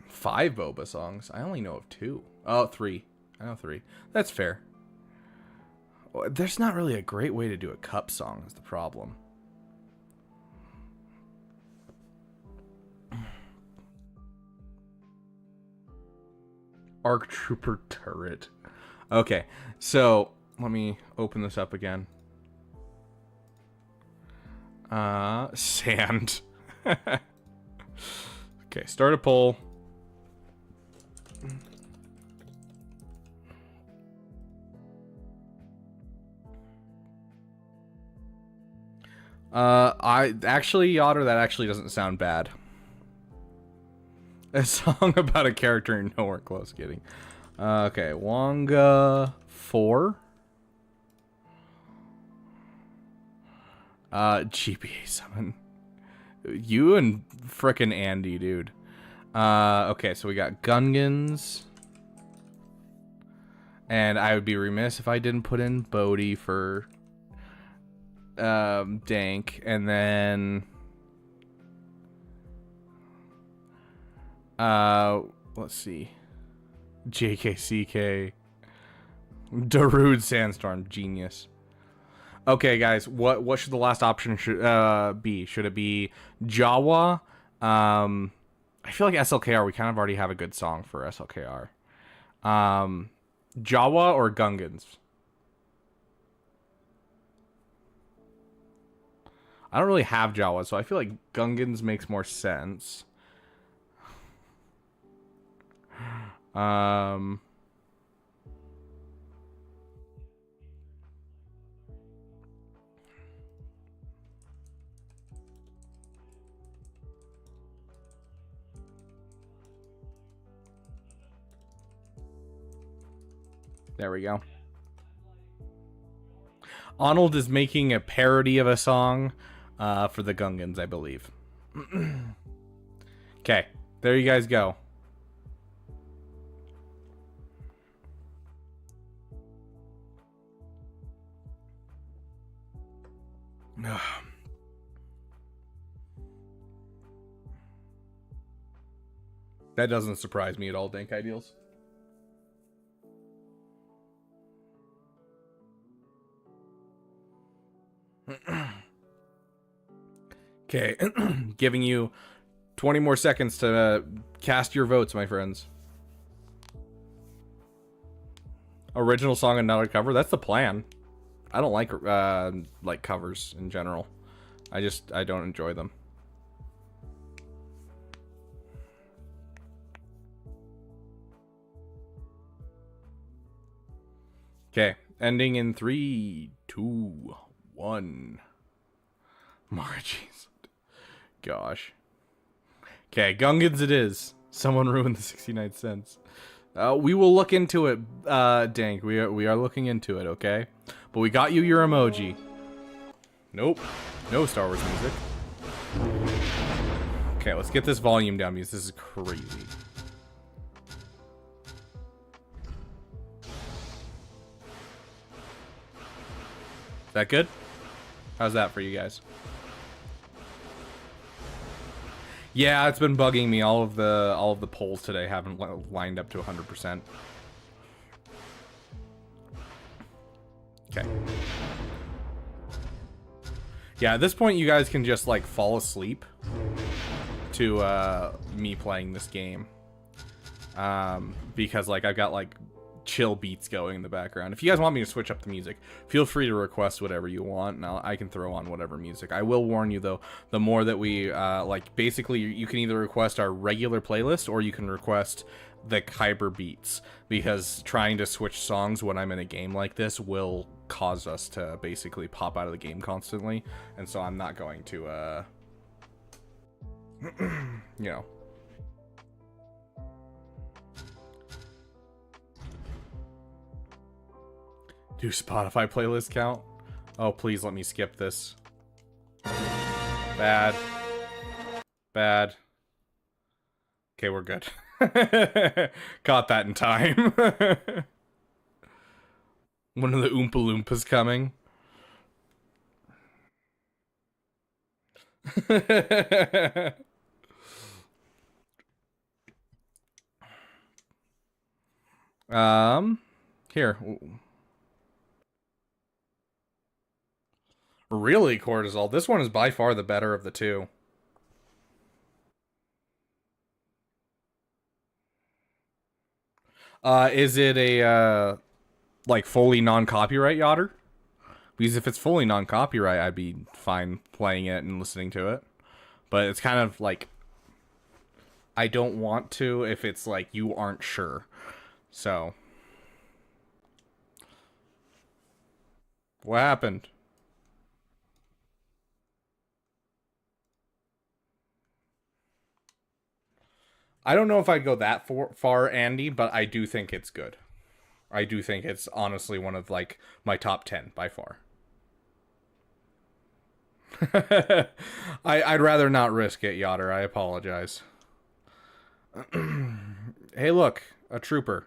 5 Boba songs. I only know of 2. Oh, 3. I know 3. That's fair. There's not really a great way to do a cup song is the problem. Arc Trooper turret. Okay, so let me open this up again. Sand. Okay, start a poll. I actually, Yotter, that actually doesn't sound bad. A song about a character in Nowhere Close. Kidding. Okay, Wonga 4. GPA 7. You and frickin' Andy, dude. Okay, so we got Gungans. And I would be remiss if I didn't put in Bodhi for dank, and then let's see, JKCK, Darude Sandstorm, genius. Okay, guys, what should the last option be? Should it be Jawa? I feel like SLKR, we kind of already have a good song for SLKR. Jawa or Gungans? I don't really have Jawa, so I feel like Gungans makes more sense. There we go. Arnold is making a parody of a song for the Gungans, I believe. Okay, there you guys go. That doesn't surprise me at all, Dank Ideals. Okay, giving you 20 more seconds to cast your votes, my friends. Original song and not a cover? That's the plan. I don't like covers in general. I don't enjoy them. Okay, ending in 3, 2, 1. Margie's. Gosh. Okay, Gungans it is. Someone ruined the 69 cents. We will look into it, Dank. We are looking into it, okay? But we got you your emoji. Nope. No Star Wars music. Okay, let's get this volume down because this is crazy. Is that good? How's that for you guys? Yeah, it's been bugging me. All of the polls today haven't lined up to 100%. Okay. Yeah, at this point you guys can just like fall asleep to me playing this game. Because like I've got like chill beats going in the background. If you guys want me to switch up the music, feel free to request whatever you want, and I can throw on whatever music. I will warn you though, the more that we like, basically you can either request our regular playlist or you can request the Kyber beats, because trying to switch songs when I'm in a game like this will cause us to basically pop out of the game constantly, and so I'm not going to you know. Do Spotify playlist count? Oh, please let me skip this. Bad. Bad. Okay, we're good. Caught that in time. One of the Oompa Loompas coming. Here. Really, Cortisol. This one is by far the better of the two. Is it a, like, fully non-copyright Yotter? Because if it's fully non-copyright, I'd be fine playing it and listening to it. But it's kind of like, I don't want to if it's like you aren't sure. So. What happened? I don't know if I'd go that far, Andy, but I do think it's good. I do think it's honestly one of, like, my top 10 by far. I'd rather not risk it, Yotter. I apologize. Hey, look, a trooper.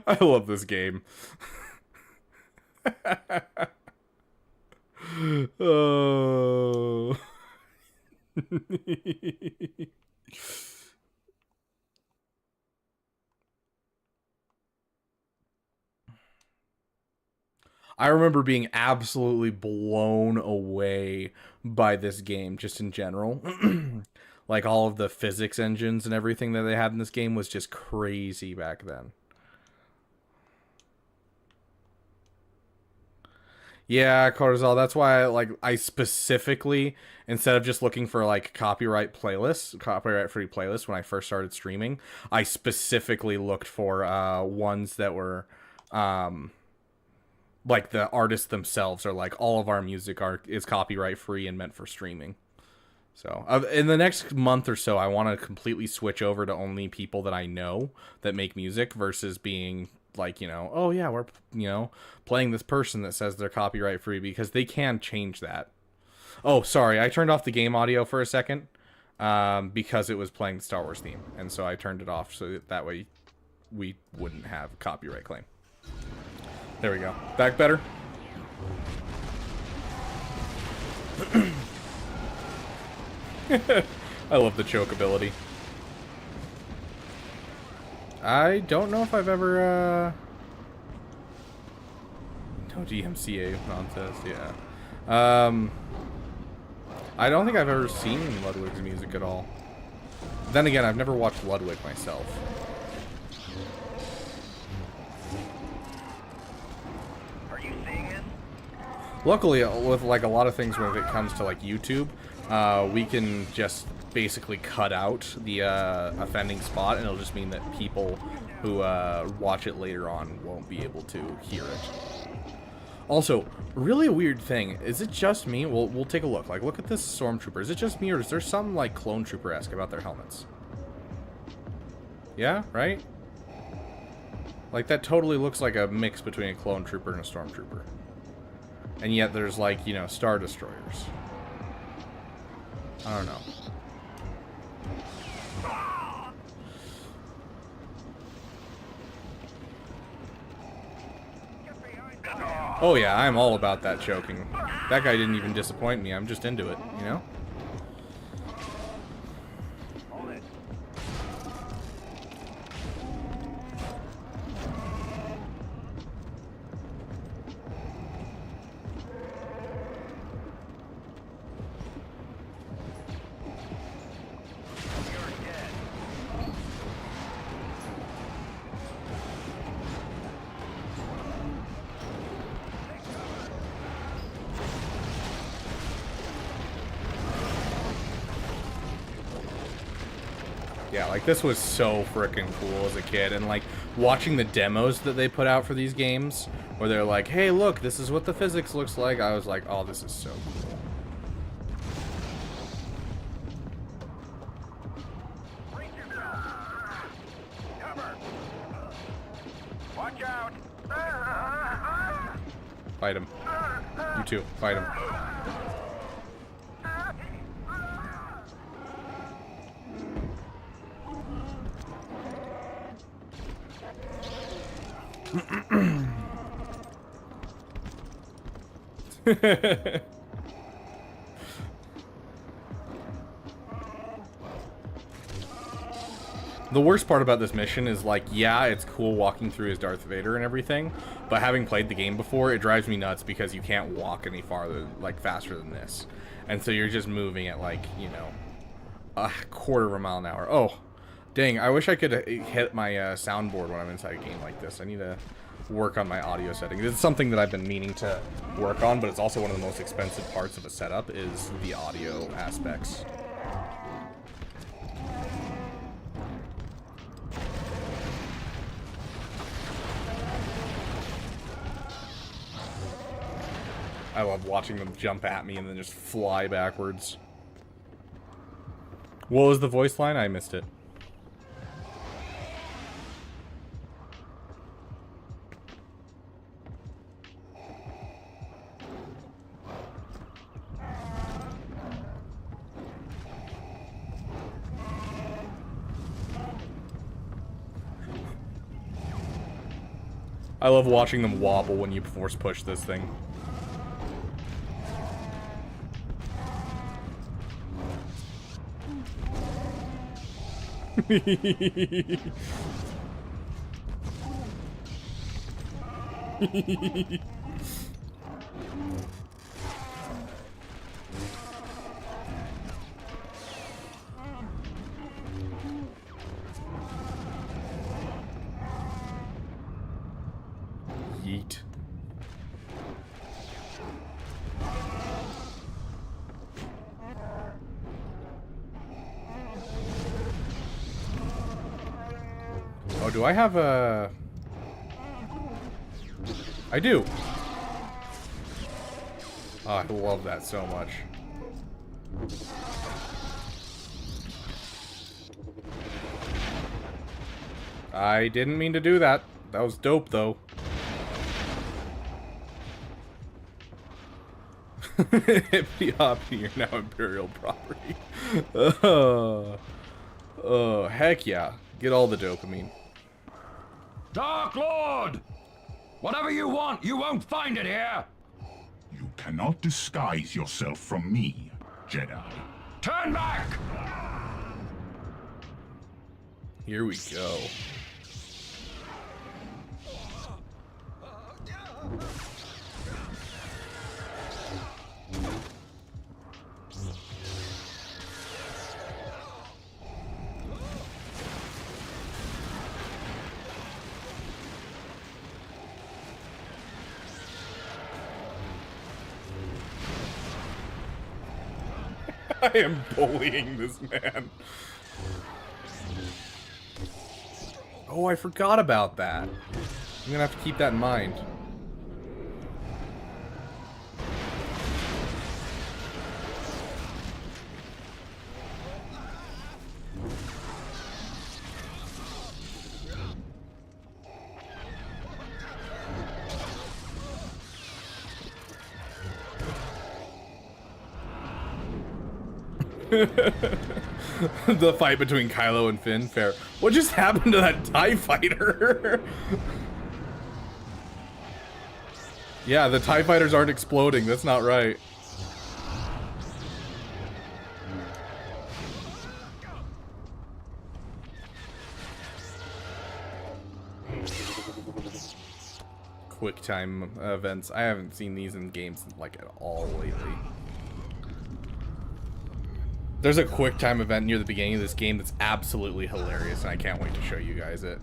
I love this game. Oh. I remember being absolutely blown away by this game, just in general. Like, all of the physics engines and everything that they had in this game was just crazy back then. Yeah, Cortisol, that's why I specifically, instead of just looking for, like, copyright-free playlists when I first started streaming, I specifically looked for ones that were, like, the artists themselves are like, all of our music is copyright-free and meant for streaming. So, in the next month or so, I want to completely switch over to only people that I know that make music versus being... like, you know, oh yeah, we're, you know, playing this person that says they're copyright free, because they can change that. Oh, sorry, I turned off the game audio for a second because it was playing the Star Wars theme, and so I turned it off so that way we wouldn't have a copyright claim. There we go. Back better? I love the choke ability. I don't know if I've ever, no DMCA nonsense, yeah. I don't think I've ever seen Ludwig's music at all. Then again, I've never watched Ludwig myself. Are you seeing it? Luckily, with, like, a lot of things when it comes to, like, YouTube, we can just basically cut out the offending spot, and it'll just mean that people who watch it later on won't be able to hear it. Also, really a weird thing, is it just me? We'll take a look. Like, look at this Stormtrooper. Is it just me, or is there some, like, Clone Trooper-esque about their helmets? Yeah, right? Like, that totally looks like a mix between a Clone Trooper and a Stormtrooper. And yet there's, like, you know, Star Destroyers. I don't know. Oh yeah, I'm all about that choking. That guy didn't even disappoint me. I'm just into it, you know? Yeah, like, this was so freaking cool as a kid, and, like, watching the demos that they put out for these games, where they're like, hey, look, this is what the physics looks like, I was like, oh, this is so cool. Watch out! Fight him. You too, fight him. The worst part about this mission is, like, yeah, it's cool walking through as Darth Vader and everything, but having played the game before, it drives me nuts because you can't walk any farther, like, faster than this. And so you're just moving at, like, you know, a quarter of a mile an hour. Oh, dang, I wish I could hit my soundboard when I'm inside a game like this. I need to work on my audio settings. It's something that I've been meaning to work on, but it's also one of the most expensive parts of a setup is the audio aspects. I love watching them jump at me and then just fly backwards. What was the voice line? I missed it. I love watching them wobble when you force push this thing. Yeet. Oh, do I have a... I do. Oh, I love that so much. I didn't mean to do that. That was dope, though. Hippie hoppy, you're now Imperial property. Oh, heck yeah. Get all the dopamine. Dark Lord! Whatever you want, you won't find it here! You cannot disguise yourself from me, Jedi. Turn back! Here we go. I am bullying this man. Oh, I forgot about that. I'm gonna have to keep that in mind. The fight between Kylo and Finn, fair. What just happened to that TIE fighter? Yeah, the TIE fighters aren't exploding. That's not right. Quick time events. I haven't seen these in games like at all lately. There's a quick time event near the beginning of this game that's absolutely hilarious, and I can't wait to show you guys it.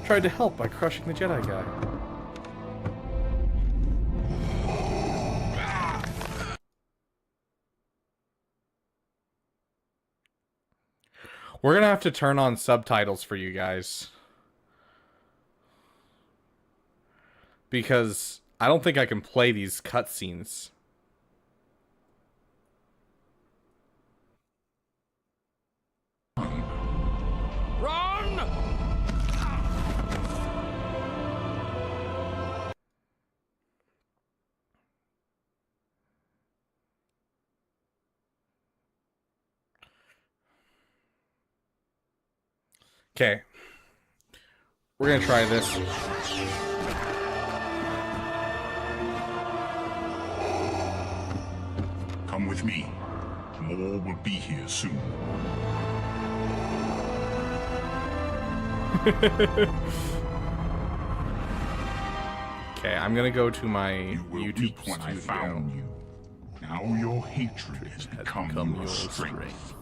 Tried to help by crushing the Jedi guy. We're gonna have to turn on subtitles for you guys. Because I don't think I can play these cutscenes. Run! Okay. We're gonna try this. Come with me. Maul will be here soon. Okay, I'm gonna go to my You were YouTube weak when I found you. Now your hatred has become your strength.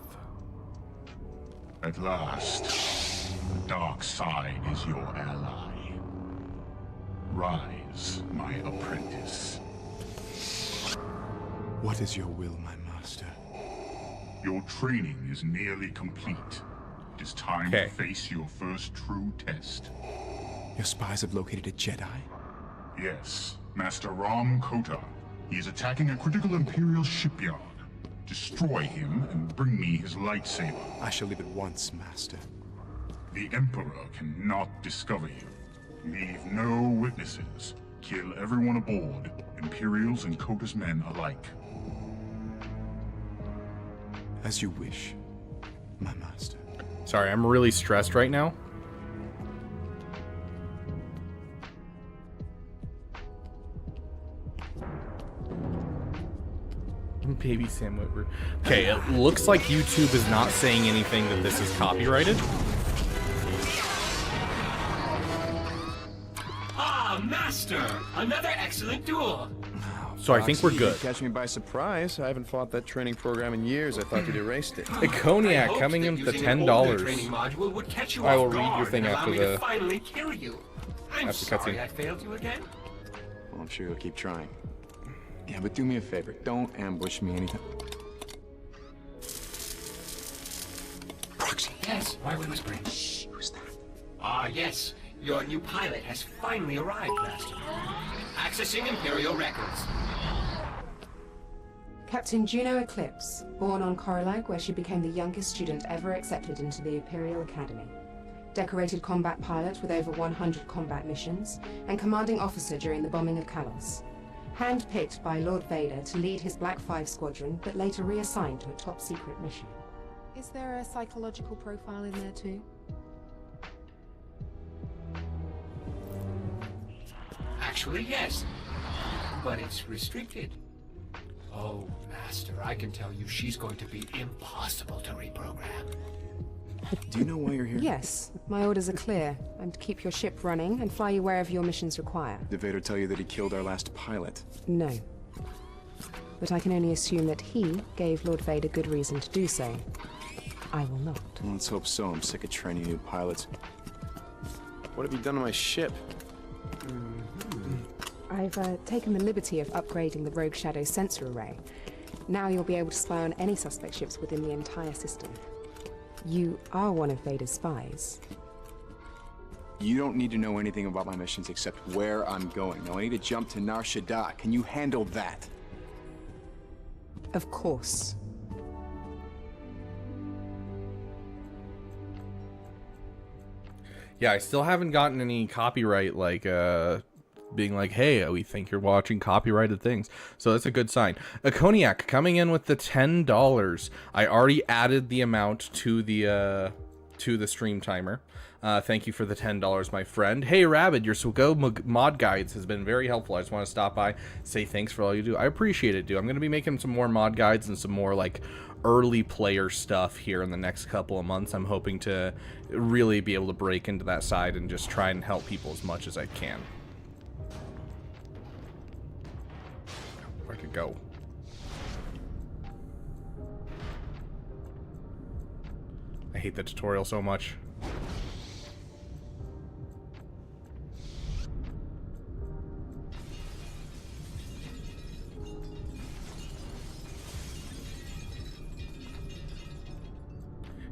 At last, the dark side is your ally. Rise, my apprentice. What is your will, my master? Your training is nearly complete. It is time to face your first true test. Your spies have located a Jedi? Yes, Master Ram Kota. He is attacking a critical Imperial shipyard. Destroy him and bring me his lightsaber. I shall leave at once, Master. The Emperor cannot discover you. Leave no witnesses. Kill everyone aboard, Imperials and Kota's men alike. As you wish, my master. Sorry, I'm really stressed right now. Baby Sam Whitver. Okay, it looks like YouTube is not saying anything that this is copyrighted. Ah, Master! Another excellent duel! So I think we're good. Catch me by surprise. I haven't fought that training program in years. I thought you'd erased it. A cognac coming in with the $10. I will read your thing after the cutscene. I failed you again? Well, I'm sure you'll keep trying. Yeah, but do me a favor. Don't ambush me anytime. Proxy. Yes, why are we whispering? Shh, who's that? Ah, yes. Your new pilot has finally arrived, Master. Accessing Imperial records. Captain Juno Eclipse, born on Corilag, where she became the youngest student ever accepted into the Imperial Academy. Decorated combat pilot with over 100 combat missions, and commanding officer during the bombing of Kalos. Hand-picked by Lord Vader to lead his Black 5 squadron, but later reassigned to a top-secret mission. Is there a psychological profile in there too? Actually, yes. But it's restricted. Oh, Master, I can tell you she's going to be impossible to reprogram. Do you know why you're here? Yes. My orders are clear. I'm to keep your ship running and fly you wherever your missions require. Did Vader tell you that he killed our last pilot? No. But I can only assume that he gave Lord Vader good reason to do so. I will not. Well, let's hope so. I'm sick of training new pilots. What have you done to my ship? I've taken the liberty of upgrading the Rogue Shadow sensor array. Now you'll be able to spy on any suspect ships within the entire system. You are one of Vader's spies. You don't need to know anything about my missions except where I'm going. Now I need to jump to Nar Shaddaa. Can you handle that? Of course. Yeah, I still haven't gotten any copyright, like, being like, hey, we think you're watching copyrighted things. So that's a good sign. A cognac coming in with the $10. I already added the amount to the stream timer. Thank you for the $10, my friend. Hey, Rabid, your Swgo mod guides has been very helpful. I just want to stop by, say thanks for all you do. I appreciate it, dude. I'm going to be making some more mod guides and some more, like, early player stuff here in the next couple of months. I'm hoping to really be able to break into that side and just try and help people as much as I can. Where to go? I hate the tutorial so much.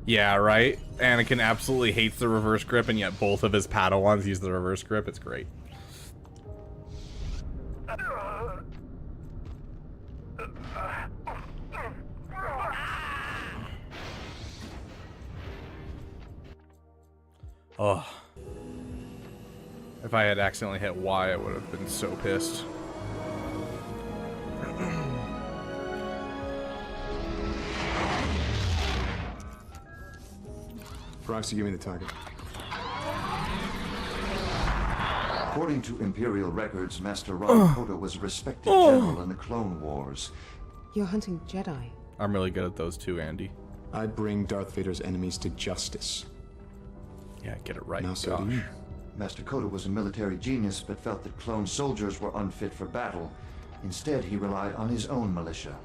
Yeah, right? Anakin absolutely hates the reverse grip, and yet both of his Padawans use the reverse grip. It's great. Oh. If I had accidentally hit Y, I would have been so pissed. Proxy, give me the target. According to Imperial records, Master Ram Kota was a respected general in the Clone Wars. You're hunting Jedi. I'm really good at those too, Andy. I bring Darth Vader's enemies to justice. Yeah, get it right. Now so do you. Master Kota was a military genius, but felt that clone soldiers were unfit for battle. Instead, he relied on his own militia.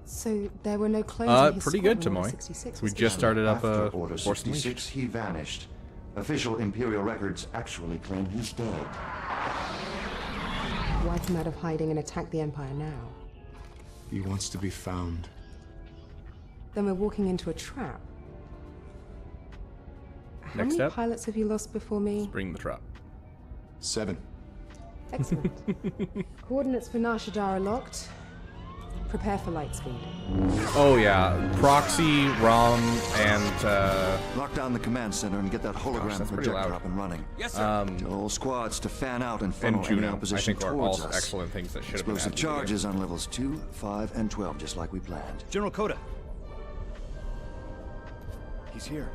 So there were no clones in his pretty good, squadron when Tamoy. 66 We was just given? started up After a Order Force 66, he vanished. Official Imperial records actually claim he's dead. Why come out of hiding and attack the Empire now? He wants to be found. Then we're walking into a trap. How many pilots have you lost before me? Bring the truck. 7. Excellent. Coordinates for Nar Shaddaa are locked. Prepare for light speed. Oh yeah, proxy, ROM, and lock down the command center and get that hologram projector up and running. Yes, sir. Tell all squads to fan out and funnel any opposition towards us. Excellent things that should have been explosive charges on levels 2, 5, and 12, just like we planned. General Coda. He's here.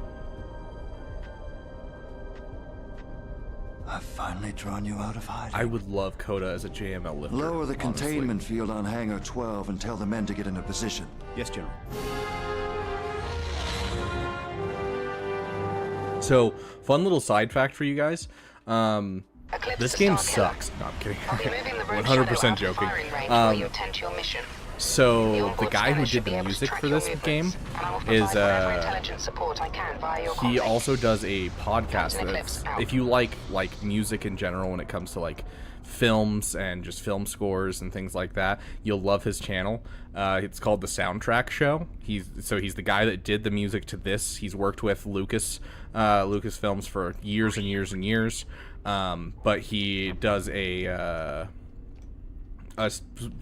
I've finally drawn you out of hiding. I would love Coda as a JML lifter. Lower the containment field on Hangar 12 and tell the men to get into position. Yes, General. So, fun little side fact for you guys. This game sucks. No, I'm kidding. 100% joking. So the guy who did the music for this game is he also does a podcast that's, if you like music in general when it comes to like films and just film scores and things like that, you'll love his channel. It's called The Soundtrack Show. He's the guy that did the music to this. He's worked with Lucasfilms for years and years and years. But he does a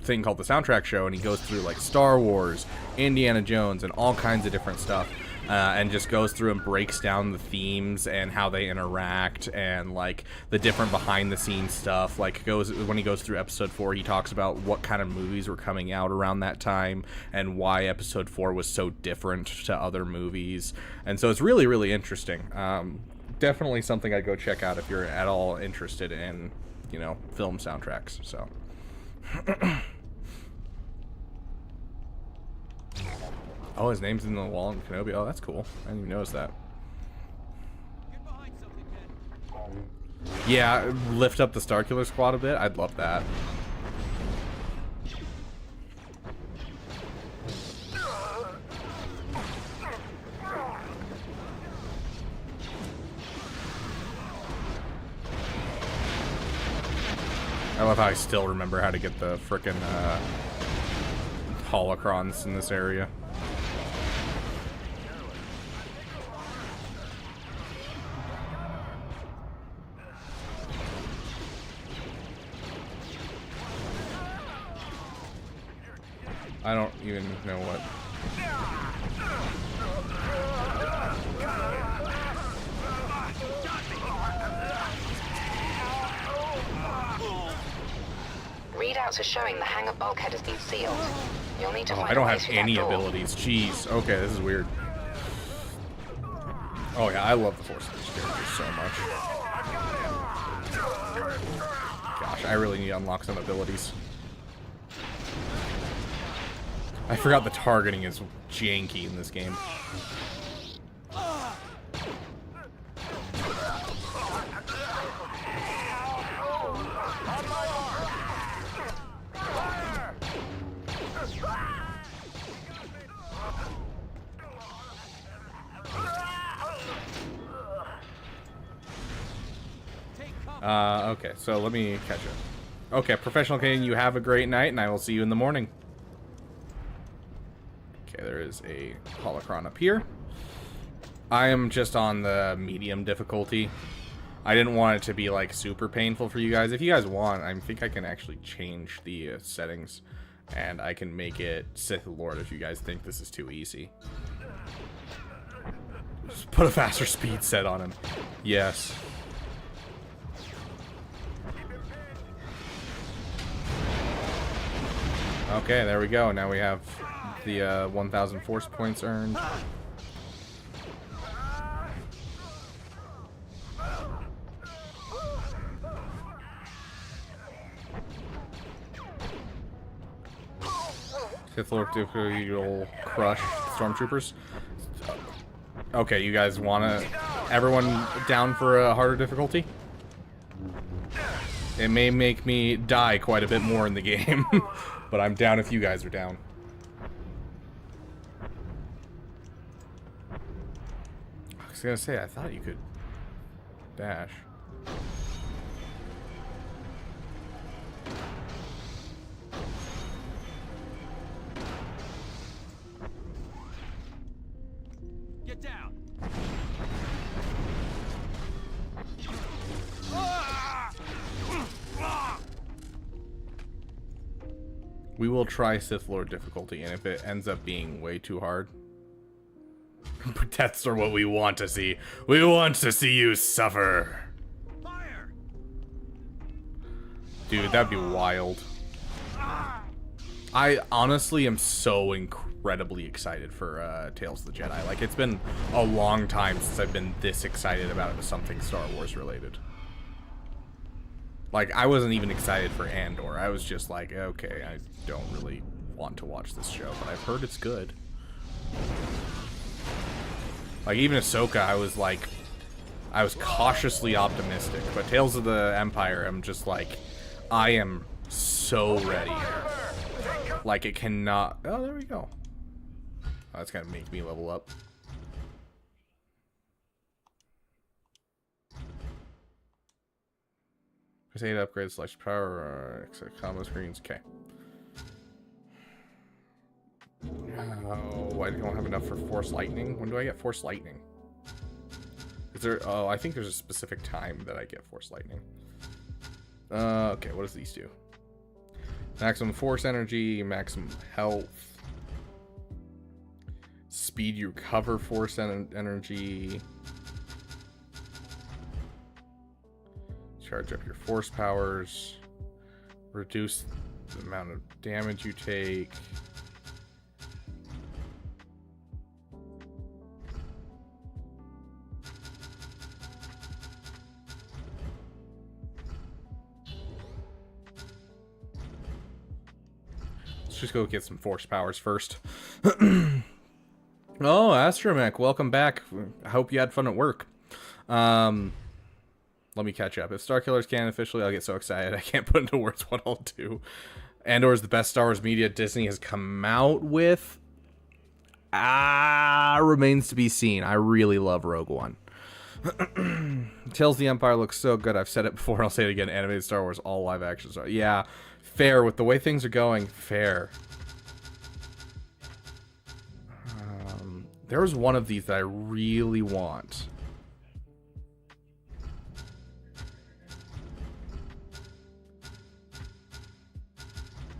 thing called The Soundtrack Show, and he goes through like Star Wars, Indiana Jones, and all kinds of different stuff, and just goes through and breaks down the themes and how they interact and like the different behind the scenes stuff. Like when he goes through episode 4, he talks about what kind of movies were coming out around that time and why episode 4 was so different to other movies. And so it's really, really interesting. Definitely something I'd go check out if you're at all interested in, you know, film soundtracks. So oh, his name's in the wall in Kenobi. Oh, that's cool. I didn't even notice that. Yeah, lift up the Starkiller squad a bit. I'd love that. I love how I still remember how to get the frickin' holocrons in this area. I don't even know what. Readouts are showing the hangar bulkhead has been sealed. You'll need to find I don't a way have through any that door. abilities. Jeez. Okay, this is weird. Oh yeah, I love the Force of these characters so much. Gosh, I really need to unlock some abilities. I forgot the targeting is janky in this game. Okay, so let me catch up. Okay, Professional Canadian, you have a great night, and I will see you in the morning. Okay, there is a holocron up here. I am just on the medium difficulty. I didn't want it to be, like, super painful for you guys. If you guys want, I think I can actually change the settings, and I can make it Sith Lord if you guys think this is too easy. Just put a faster speed set on him. Yes. Okay, there we go. Now we have the 1,000 force points earned. Sith Lord you'll crush stormtroopers. Okay, you guys wanna... Everyone down for a harder difficulty? It may make me die quite a bit more in the game. But I'm down if you guys are down. I was gonna say, I thought you could dash. Get down. We will try Sith Lord difficulty, and if it ends up being way too hard, but that's what we want to see. We want to see you suffer. Fire! Dude, that'd be wild. I honestly am so incredibly excited for Tales of the Jedi. Like, it's been a long time since I've been this excited about something Star Wars related. Like, I wasn't even excited for Andor. I was just like, okay, I don't really want to watch this show, but I've heard it's good. Like, even Ahsoka, I was cautiously optimistic, but Tales of the Empire, I'm just like, I am so ready. Like, it cannot... Oh, there we go. Oh, that's gonna make me level up. Press A to upgrade selection power, combo screens. Okay. Oh, I don't have enough for Force Lightning. When do I get Force Lightning? Is there... Oh, I think there's a specific time that I get Force Lightning. Okay, what does these do? Maximum Force Energy, maximum health. Speed you recover Force Energy. Charge up your Force powers. Reduce the amount of damage you take. Let's just go get some Force powers first. Oh, AsTeroidmech, welcome back. I hope you had fun at work. Let me catch up. If Starkillers can officially, I'll get so excited I can't put into words what I'll do. Andor is the best Star Wars media Disney has come out with. Remains to be seen. I really love Rogue One. Tales of the Empire looks so good. I've said it before, I'll say it again. Animated Star Wars, all live action Star Wars. Yeah, fair. With the way things are going, fair. There was one of these that I really want.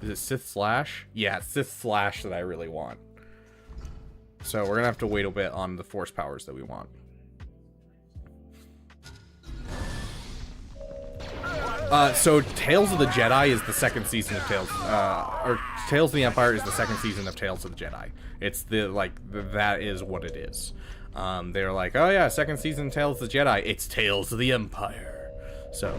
Is it Sith Slash? Yeah, it's Sith Slash that I really want. So we're gonna have to wait a bit on the Force powers that we want. So Tales of the Jedi is the second season of Tales, or Tales of the Empire is the second season of Tales of the Jedi. It's that is what it is. They're like, oh yeah, second season Tales of the Jedi. It's Tales of the Empire. So.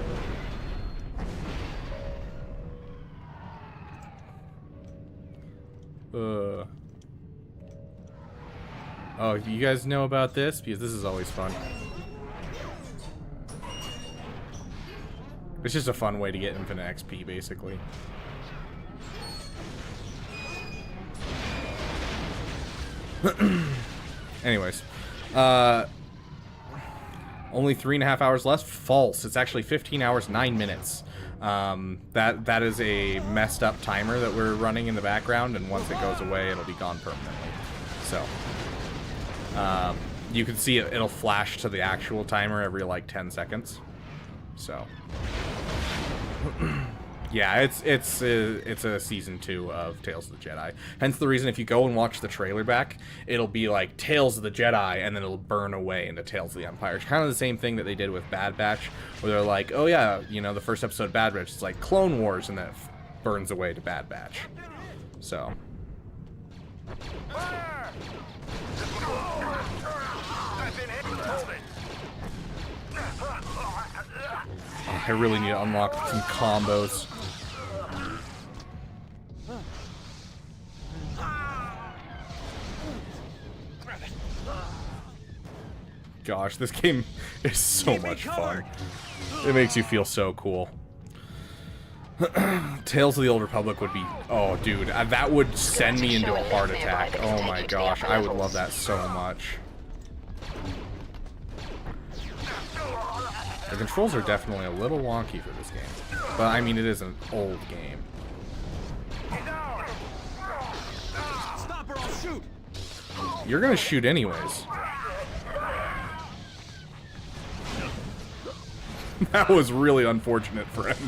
Oh, you guys know about this? Because this is always fun. It's just a fun way to get infinite XP, basically. Anyways. Only 3.5 hours left? False. It's actually 15 hours, 9 minutes. That is a messed up timer that we're running in the background, and once it goes away, it'll be gone permanently. So, you can see it'll flash to the actual timer every like 10 seconds. So, yeah, it's a season 2 of Tales of the Jedi. Hence the reason if you go and watch the trailer back, it'll be like Tales of the Jedi, and then it'll burn away into Tales of the Empire. It's kind of the same thing that they did with Bad Batch, where they're like, oh yeah, you know, the first episode of Bad Batch is like Clone Wars, and then it burns away to Bad Batch. So. I really need to unlock some combos. Gosh, this game is so much fun. It makes you feel so cool. Tales of the Old Republic would be... Oh, dude, that would send me into a heart attack. Oh my gosh, I would love that so much. The controls are definitely a little wonky for this game. But, I mean, it is an old game. Stop or I'll shoot. You're gonna shoot anyways. That was really unfortunate, friend.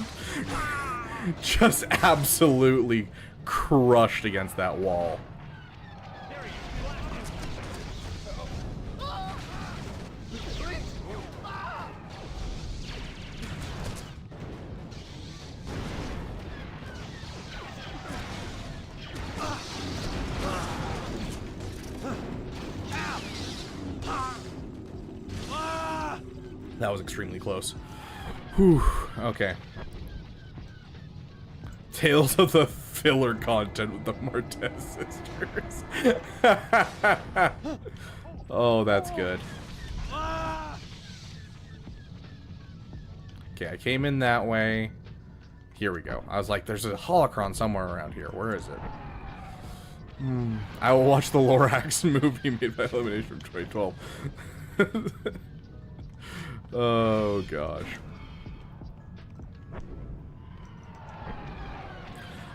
Just absolutely crushed against that wall. That was extremely close. Whew. Okay. Tales of the filler content with the Martez sisters. Oh, that's good. Okay, I came in that way. Here we go. I was like, there's a holocron somewhere around here. Where is it? I will watch the Lorax movie made by Elimination from 2012. Oh, gosh.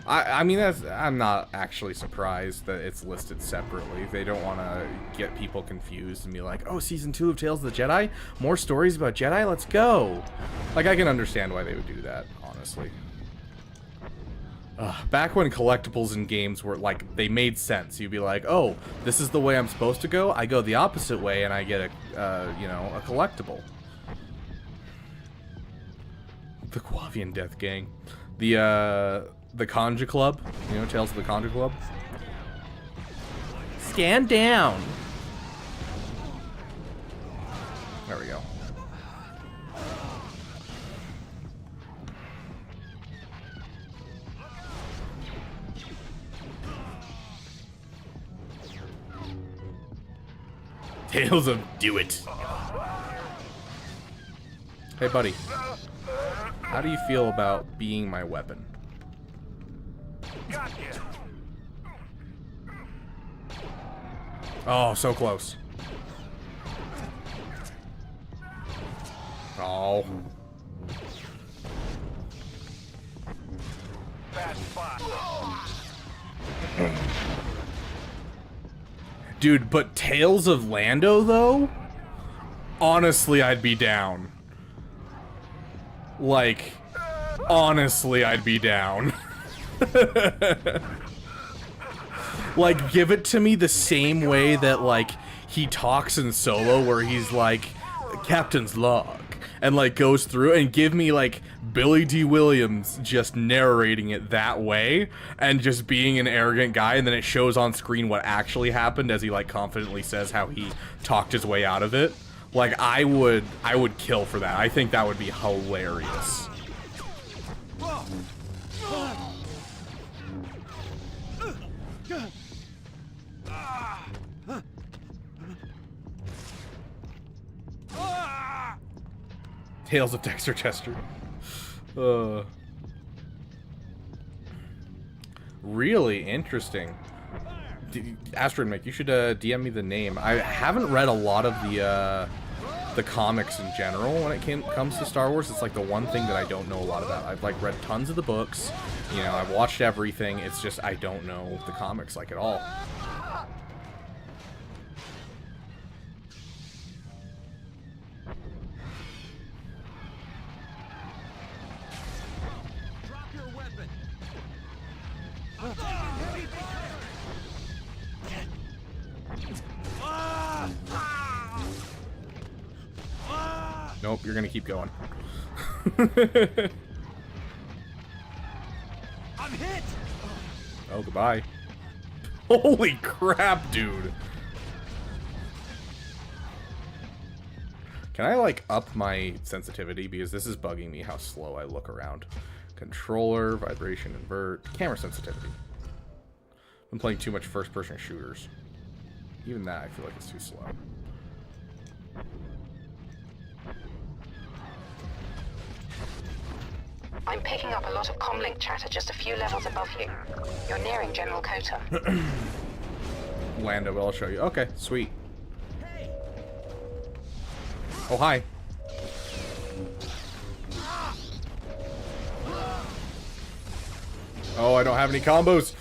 I mean, I'm not actually surprised that it's listed separately. They don't want to get people confused and be like, oh, Season 2 of Tales of the Jedi? More stories about Jedi? Let's go! Like, I can understand why they would do that, honestly. Back when collectibles in games were, like, they made sense. You'd be like, oh, this is the way I'm supposed to go? I go the opposite way and I get a, you know, a collectible. The Quavian Death Gang. The Conja Club. You know, Tales of the Conja Club. Scan down! There we go. Tales of Do It. Hey, buddy. How do you feel about being my weapon? Oh, so close. Oh. Dude, but Tales of Lando, though? Honestly, I'd be down. Like, honestly, I'd be down. Like, give it to me the same way that, like, he talks in Solo, where he's like, Captain's log, and, like, goes through, and give me, like, Billy D. Williams just narrating it that way, and just being an arrogant guy, and then it shows on screen what actually happened as he, like, confidently says how he talked his way out of it. Like, I would kill for that. I think that would be hilarious. Tales of Dexter Chester. Really interesting. AsTeroidmech, you should DM me the name. I haven't read a lot of the comics in general when it comes to Star Wars. It's like the one thing that I don't know a lot about. I've like read tons of the books, you know, I've watched everything. It's just I don't know the comics like at all. Nope, you're gonna keep going. I'm hit. Oh, goodbye. Holy crap, dude. Can I, like, up my sensitivity? Because this is bugging me how slow I look around. Controller, vibration, invert, camera sensitivity. I'm playing too much first-person shooters. Even that, I feel like it's too slow. I'm picking up a lot of comlink chatter just a few levels above you. You're nearing General Kota. Lando, I'll show you. Okay, sweet. Oh, hi. Oh, I don't have any combos.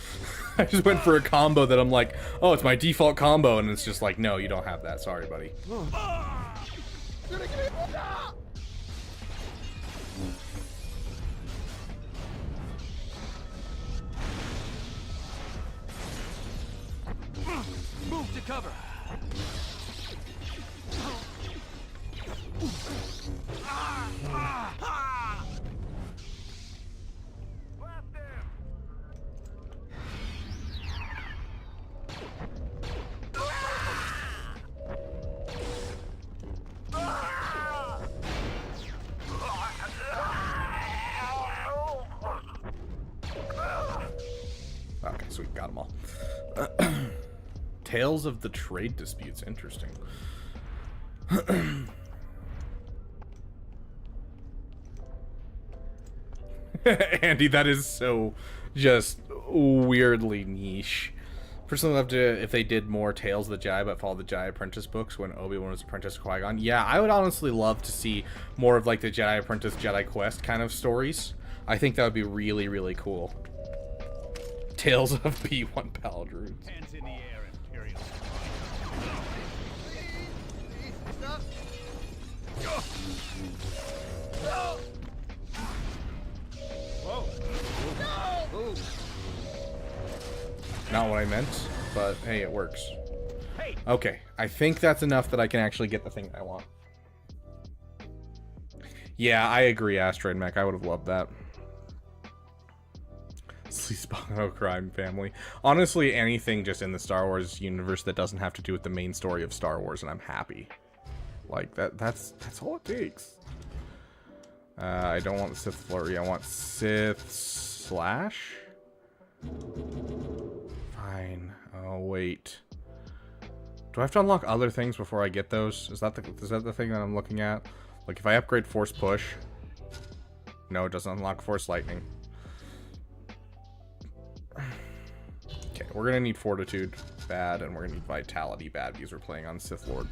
I just went for a combo that I'm like, oh, it's my default combo, and it's just like, no, you don't have that. Sorry, buddy. got them all. Tales of the trade disputes. Interesting. Andy, that is so just weirdly niche. Personally, love to if they did more Tales of the Jedi, but followed the Jedi Apprentice books when Obi-Wan was apprentice to Qui-Gon. Yeah, I would honestly love to see more of like the Jedi Apprentice, Jedi Quest kind of stories. I think that would be really, really cool. Tales of P1 Paladins. Hands in the air, Imperial. Whoa. No. Not what I meant, but hey, it works. Okay, I think that's enough that I can actually get the thing I want. Yeah, I agree, AsTeroidmech. I would have loved that. Subathon crime family. Honestly, anything just in the Star Wars universe that doesn't have to do with the main story of Star Wars, and I'm happy. Like that's all it takes. I don't want Sith Flurry. I want Sith Slash. Fine. Oh wait. Do I have to unlock other things before I get those? Is that the thing that I'm looking at? Like if I upgrade Force Push. No, it doesn't unlock Force Lightning. Okay, we're gonna need Fortitude bad, and we're gonna need Vitality bad because we're playing on Sith Lord.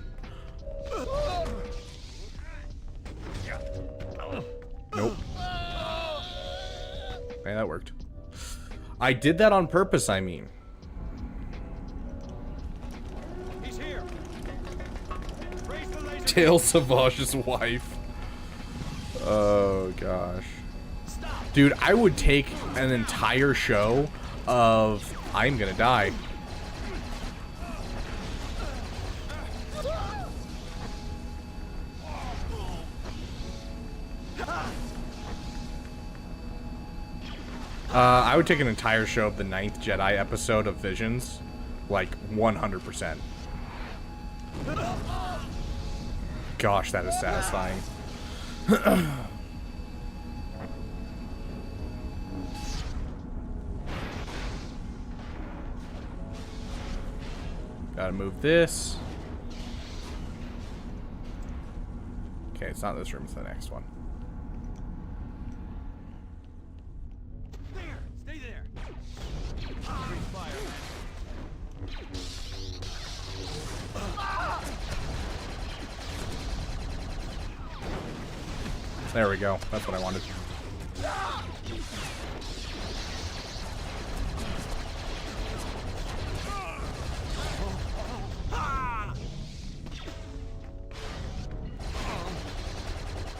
Nope. Hey, that worked. I did that on purpose, I mean. He's here. Tail Savage's wife. Oh gosh. Dude, I would take an entire show of I'm gonna die. I would take an entire show of the 9th Jedi episode of Visions, like 100%. Gosh, that is satisfying. Gotta move this. Okay, it's not this room, it's the next one. There, stay there. Fire. There we go. That's what I wanted.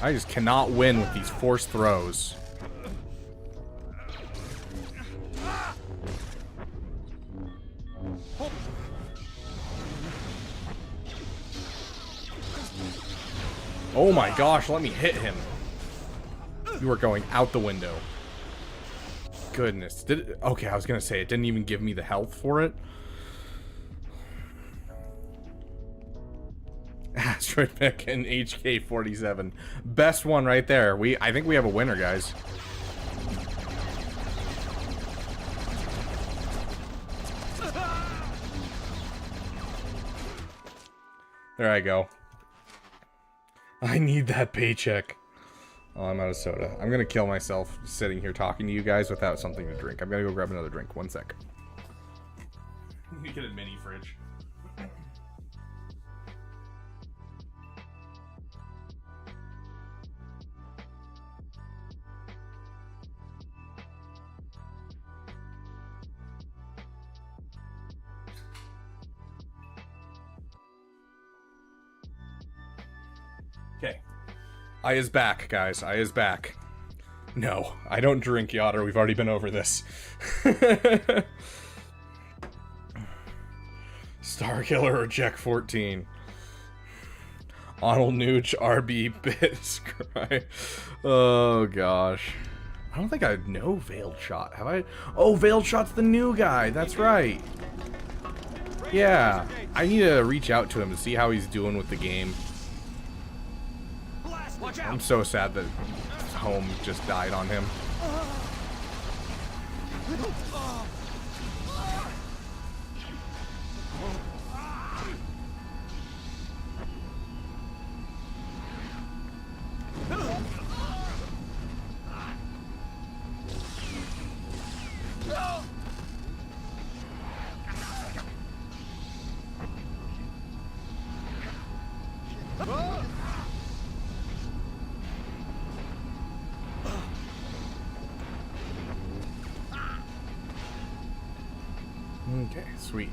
I just cannot win with these force throws. Oh my gosh, let me hit him. You are going out the window. Goodness. Did it, okay, I was gonna say it didn't even give me the health for it. AsTeroidmech and HK47. Best one right there. I think we have a winner, guys. There I go. I need that paycheck. Oh, I'm out of soda. I'm gonna kill myself sitting here talking to you guys without something to drink. I'm gonna go grab another drink. 1 sec. You get a mini fridge. Okay. I is back, guys. I is back. No, I don't drink Yoder. We've already been over this. Starkiller or Jack 14. Arnold Nooch, RB, Bit, Scry. Oh, gosh. I don't think I know Veiled Shot. Have I? Oh, Veiled Shot's the new guy. That's right. Yeah. I need to reach out to him to see how he's doing with the game. I'm so sad that Home just died on him. Okay, sweet.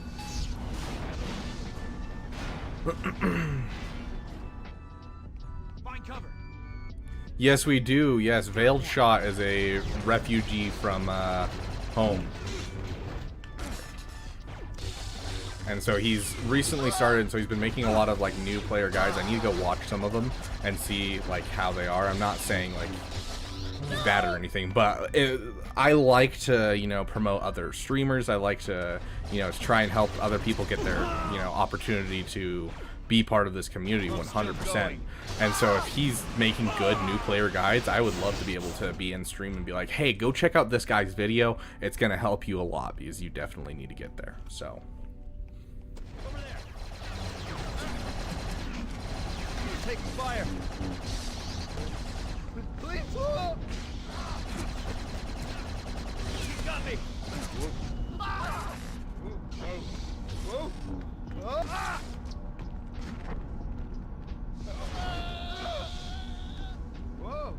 Find cover. Yes, we do. Yes, Veiled Shot is a refugee from home. And so he's recently started, so he's been making a lot of like new player guides. I need to go watch some of them and see like how they are. I'm not saying like he's bad or anything, but I like to, you know, promote other streamers. I like to, you know, try and help other people get their, you know, opportunity to be part of this community 100%. And so if he's making good new player guides, I would love to be able to be in stream and be like, hey, go check out this guy's video. It's going to help you a lot because you definitely need to get there. So. Take fire. Please. You got me. Whoa.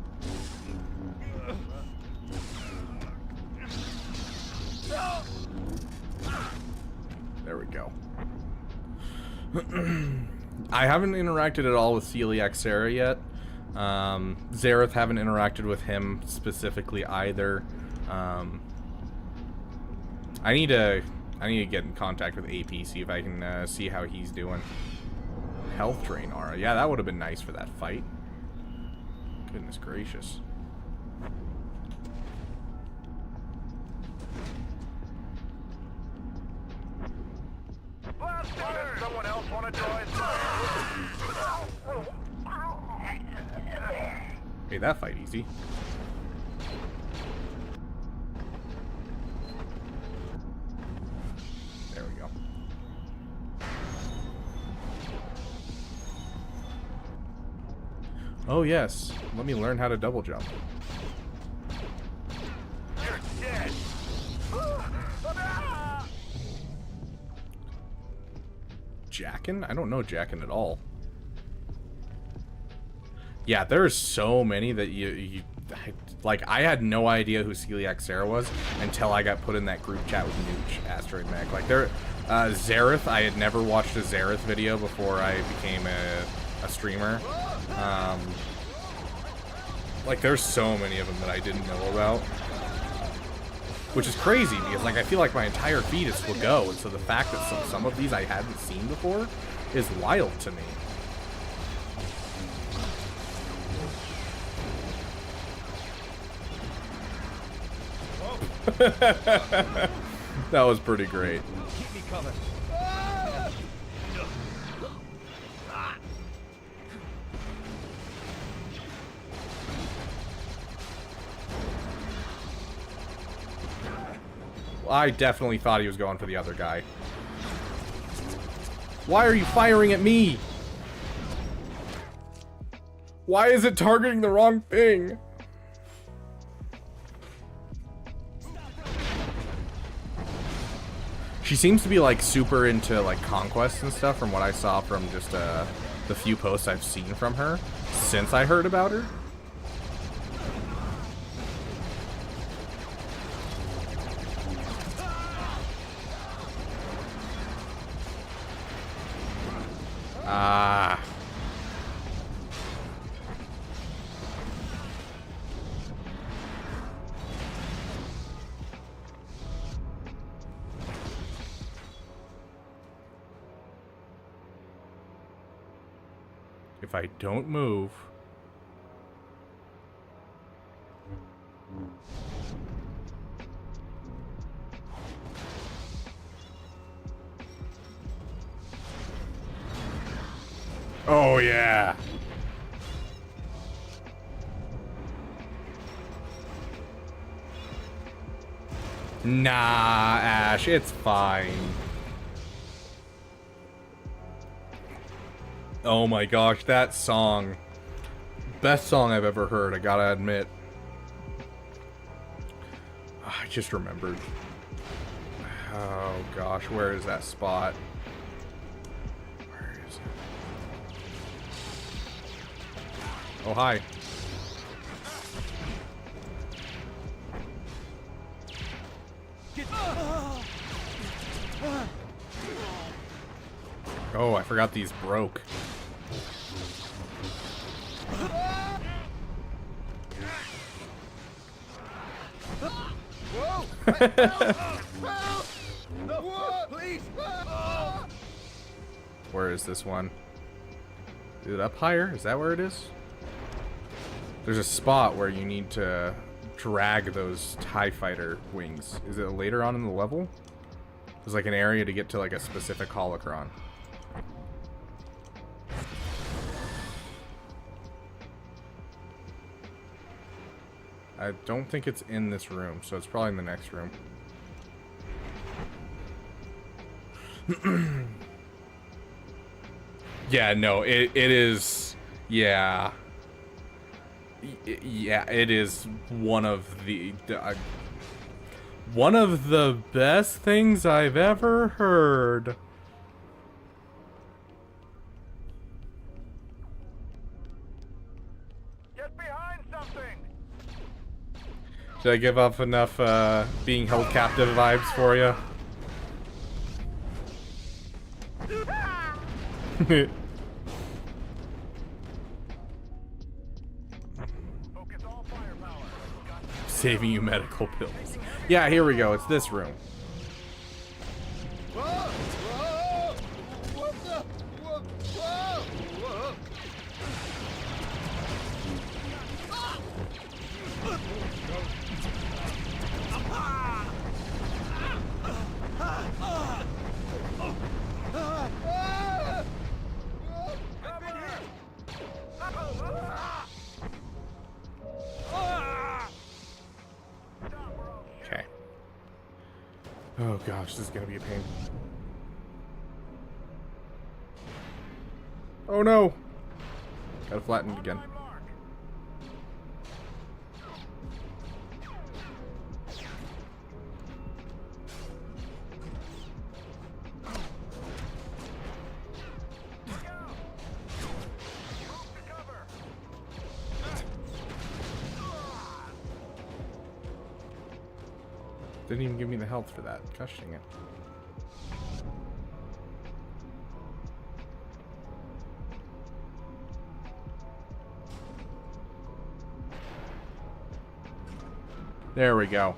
There we go. I haven't interacted at all with Celiac Sarah yet. Zareth haven't interacted with him specifically either. I need to get in contact with AP, see if I can see how he's doing. Health drain aura. Yeah, that would have been nice for that fight. Goodness gracious. Someone else want to join? Made that fight easy. There we go. Oh yes, let me learn how to double jump. You're dead. Jackin? I don't know Jackin at all. Yeah, there's so many that like, I had no idea who Celiac Sarah was until I got put in that group chat with Nooch, AsTeroidmech. Like, Zareth, I had never watched a Zareth video before I became a streamer. Like, there's so many of them that I didn't know about. Which is crazy, because, like, I feel like my entire feed is Go, and so the fact that some of these I hadn't seen before is wild to me. That was pretty great. Keep me coming. I definitely thought he was going for the other guy. Why are you firing at me? Why is it targeting the wrong thing? She seems to be like super into like Conquest and stuff from what I saw from just the few posts I've seen from her since I heard about her. Ah. If I don't move... Oh, yeah. Nah, Ash, it's fine. Oh my gosh, that song. Best song I've ever heard, I gotta admit. I just remembered. Oh gosh, where is that spot? Where is it? Oh, hi. Oh, I forgot these broke. Where is this one? Is it up higher? Is that where it is? There's a spot where you need to drag those TIE fighter wings. Is it later on in the level? There's like an area to get to like a specific holocron. I don't think it's in this room, so it's probably in the next room. Yeah, no, it is, yeah. Yeah, it is one of the best things I've ever heard. Get behind something. Should I give up enough being held captive vibes for you? Saving you medical pills. Yeah, here we go. It's this room. Okay. Oh gosh, this is gonna be a pain. Oh no! Gotta flatten it again. Didn't even give me the health for that. Gosh dang it. There we go.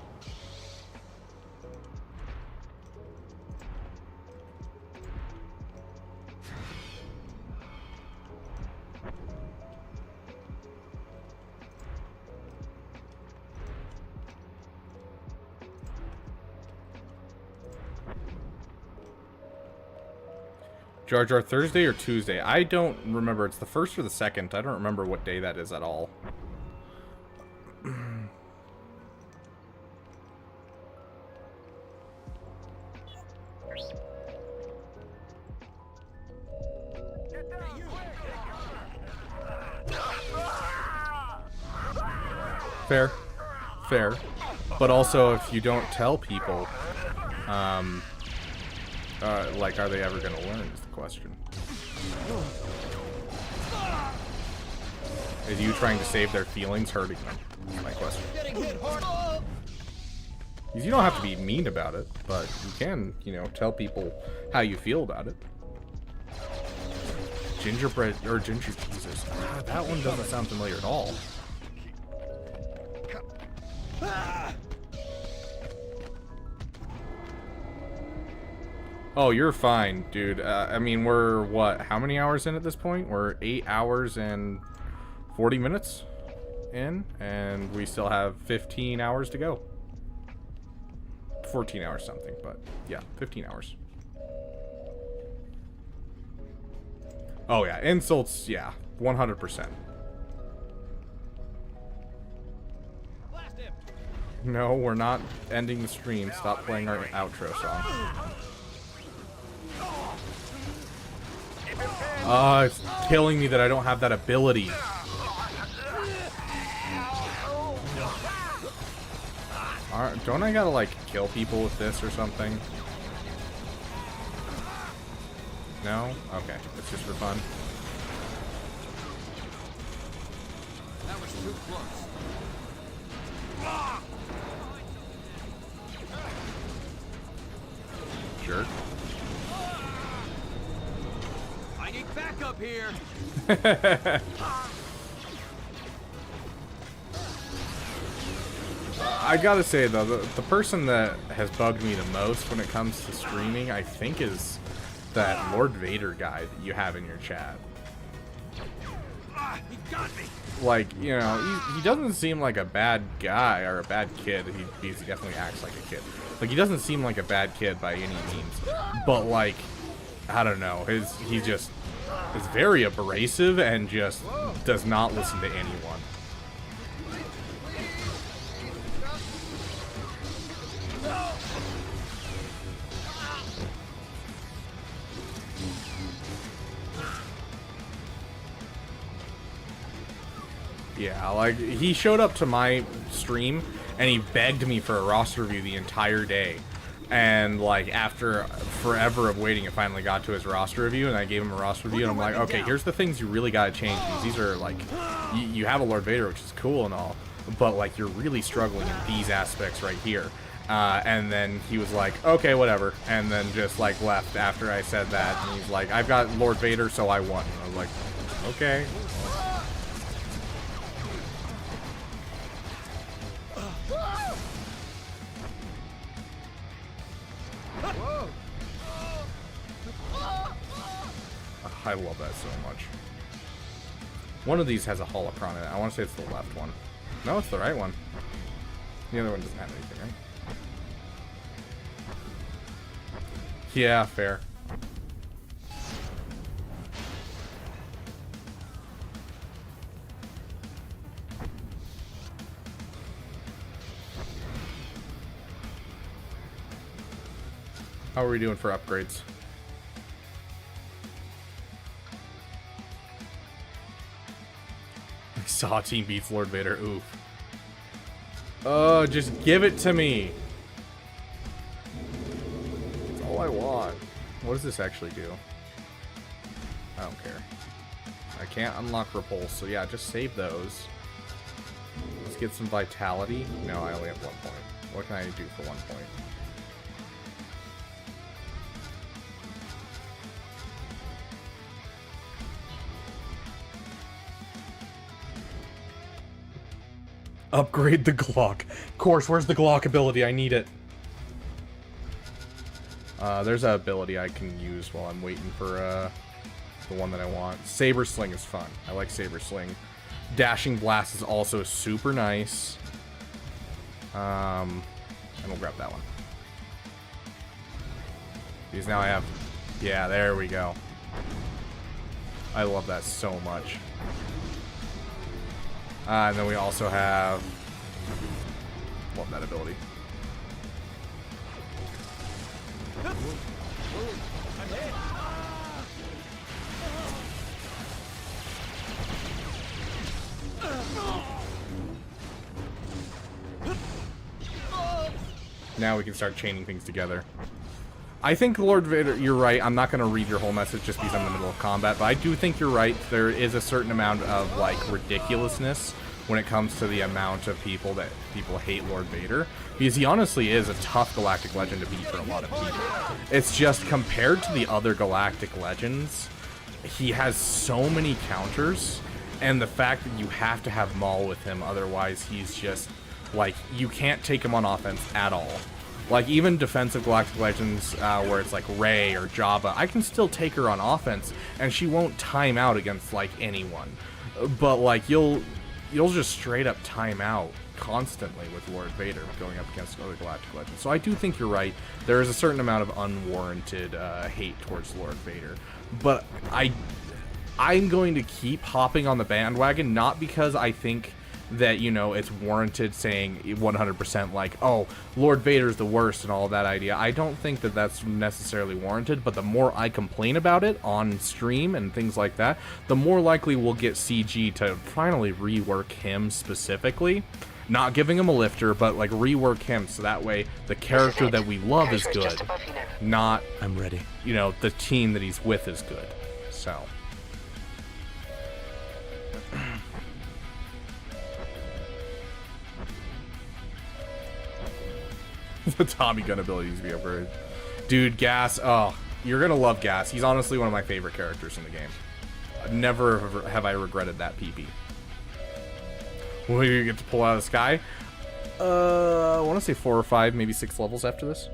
Jar Jar Thursday or Tuesday? I don't remember. It's the first or the second. I don't remember what day that is at all. Fair. Fair. But also, if you don't tell people, like, are they ever going to learn is the question. Is you trying to save their feelings hurting them? Is my question. Because you don't have to be mean about it, but you can, you know, tell people how you feel about it. Gingerbread, or ginger Jesus. God, that one doesn't sound familiar at all. Oh, you're fine, dude. I mean, we're, what, how many hours in at this point? We're 8 hours and 40 minutes in, and we still have 15 hours to go. 14 hours something, but yeah, 15 hours. Oh yeah, insults, yeah, 100%. No, we're not ending the stream. Stop playing our outro song. It's killing me that I don't have that ability. Don't I gotta, like, kill people with this or something? No? Okay, it's just for fun. That was too close. Jerk. here. I gotta say though, the person that has bugged me the most when it comes to streaming, I think, is that Lord Vader guy that you have in your chat. He got me. Like, you know, he doesn't seem like a bad guy or a bad kid. He definitely acts like a kid. Like, he doesn't seem like a bad kid by any means. But like, I don't know, he just is very abrasive and just does not listen to anyone. Yeah, like, he showed up to my stream and he begged me for a roster review the entire day. And like, after forever of waiting, it finally got to his roster review, and I gave him a roster review, and I'm like, okay, here's the things you really gotta change. These are like, you have a Lord Vader, which is cool and all, but like, you're really struggling in these aspects right here. And then he was like, okay, whatever, and then just like left after I said that, and he's like, I've got Lord Vader, so I won. And I was like, okay. I love that so much. One of these has a holocron in it. I want to say it's the left one. No, it's the right one. The other one doesn't have anything, right? Yeah, fair. How are we doing for upgrades? Saw team beats Lord Vader. Oof. Oh, just give it to me. That's all I want. What does this actually do? I don't care. I can't unlock repulse, so yeah, just save those. Let's get some vitality. No, I only have 1 point. What can I do for 1 point? Upgrade the Glock. Of course, where's the Glock ability? I need it. There's an ability I can use while I'm waiting for the one that I want. Saber Sling is fun. I like Saber Sling. Dashing Blast is also super nice. And we'll grab that one. Because now I have... Yeah, there we go. I love that so much. And then we also have... Love that ability. Now we can start chaining things together. I think, Lord Vader, you're right. I'm not going to read your whole message just because I'm in the middle of combat, but I do think you're right. There is a certain amount of, like, ridiculousness when it comes to the amount of people that people hate Lord Vader, because he honestly is a tough galactic legend to beat for a lot of people. It's just, compared to the other galactic legends, he has so many counters, and the fact that you have to have Maul with him, otherwise he's just, like, you can't take him on offense at all. Like, even defensive galactic legends, where it's like Rey or Jabba, I can still take her on offense, and she won't time out against, like, anyone. But, like, you'll just straight up time out constantly with Lord Vader going up against other galactic legends. So I do think you're right. There is a certain amount of unwarranted hate towards Lord Vader. But I'm going to keep hopping on the bandwagon, not because I think that, you know, it's warranted saying 100% like, oh, Lord Vader's the worst and all that idea. I don't think that that's necessarily warranted, but the more I complain about it on stream and things like that, the more likely we'll get CG to finally rework him specifically. Not giving him a lifter, but like rework him so that way the character that we love is good, not, I'm ready, you know, the team that he's with is good. So the Tommy gun ability needs to be upgraded. Dude, Gas, oh, you're gonna love Gas. He's honestly one of my favorite characters in the game. never have I regretted that PP. Will you get to pull out of the sky? I want to say 4 or 5, maybe 6 levels after this.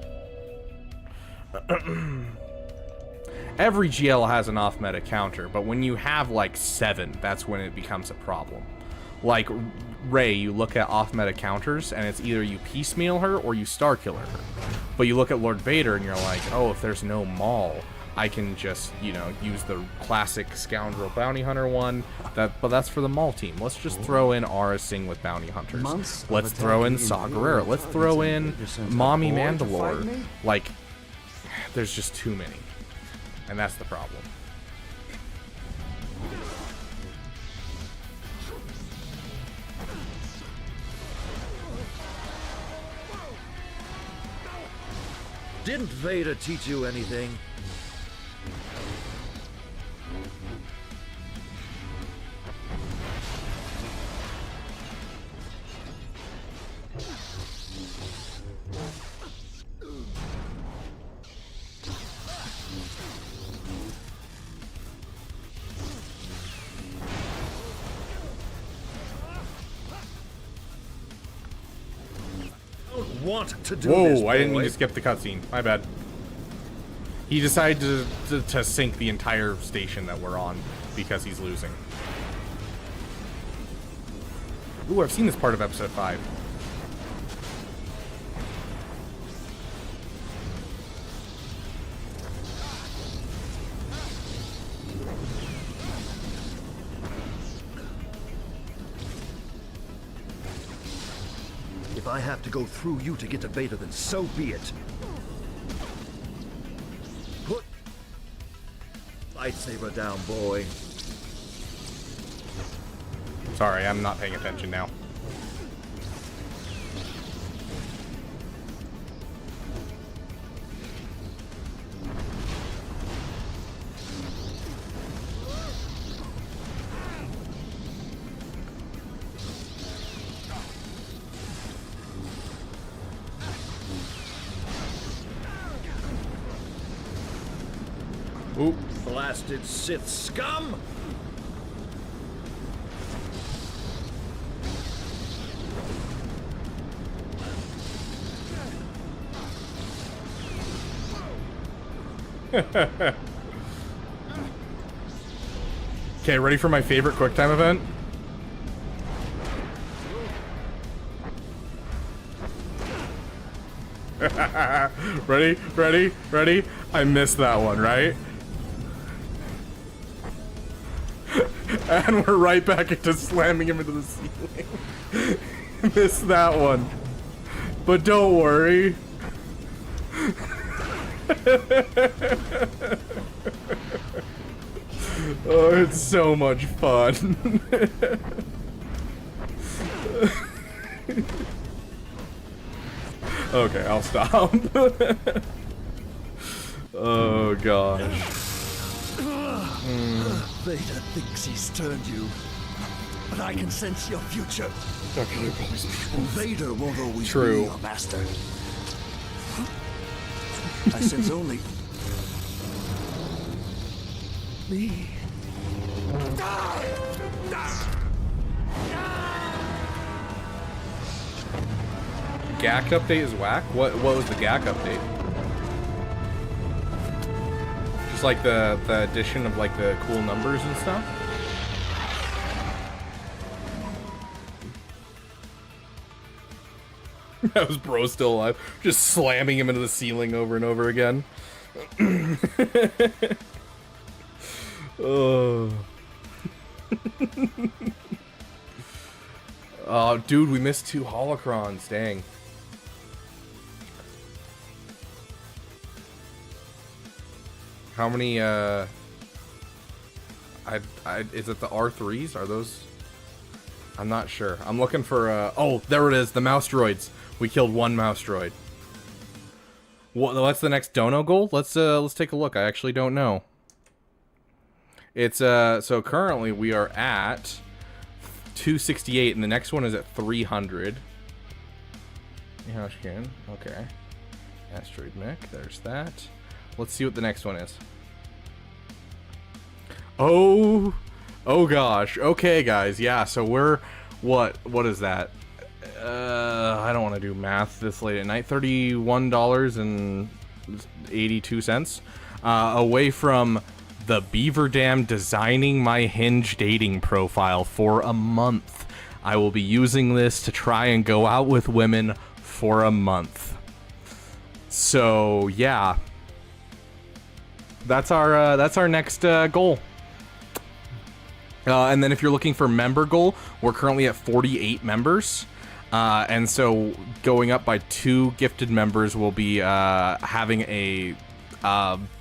Every GL has an off-meta counter, but when you have like 7, that's when it becomes a problem. Like Rey, you look at off-meta counters, and it's either you piecemeal her or you star-killer her. But you look at Lord Vader, and you're like, oh, if there's no Maul, I can just, you know, use the classic Scoundrel Bounty Hunter one. But that's for the Maul team. Let's just throw in Aura Singh with Bounty Hunters. Let's throw in Saw Gerrera. Let's throw in Mommy Mandalore. Like, there's just too many. And that's the problem. Didn't Vader teach you anything? Want to do this, Whoa, I didn't mean to skip the cutscene. My bad. He decided to sink the entire station that we're on because he's losing. Ooh, I've seen this part of episode 5. If I have to go through you to get to Vader, then so be it. Put lightsaber down, boy. Sorry, I'm not paying attention now. Oop. Blasted Sith scum! Okay, ready for my favorite QuickTime event? Ready? I missed that one, right? And we're right back into slamming him into the ceiling. Missed that one. But don't worry. Oh, it's so much fun. Okay, I'll stop. Oh gosh. Vader thinks he's turned you, but I can sense your future. Vader won't always be your master. I sense only me. GAC update is whack? What was the GAC update? Just like the addition of like the cool numbers and stuff? That was bro still alive. Just slamming him into the ceiling over and over again. Oh. Oh, dude, we missed 2 holocrons. Dang. How many, is it the R3s? Are those? I'm not sure. I'm looking for, oh, there it is, the mouse droids. We killed 1 mouse droid. What's the next dono goal? Let's take a look. I actually don't know. It's, so currently we are at 268, and the next one is at 300. Yeah, okay. AsTeroidmech, there's that. Let's see what the next one is. Oh, Oh gosh. Okay, guys. Yeah. So we're what is that? I don't want to do math this late at night. $31.82 away from the Beaver Dam designing my Hinge dating profile for a month. I will be using this to try and go out with women for a month. So yeah, that's our next goal. And then if you're looking for member goal, we're currently at 48 members. And so going up by 2 gifted members, will be having a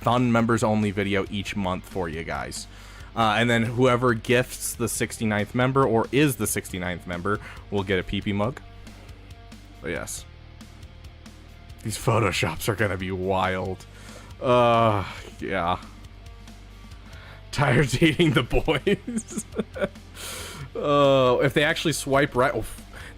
fun members only video each month for you guys. And then whoever gifts the 69th member or is the 69th member will get a PP mug. But yes, these photoshops are gonna be wild. Yeah. Tired dating the boys. If they actually swipe right,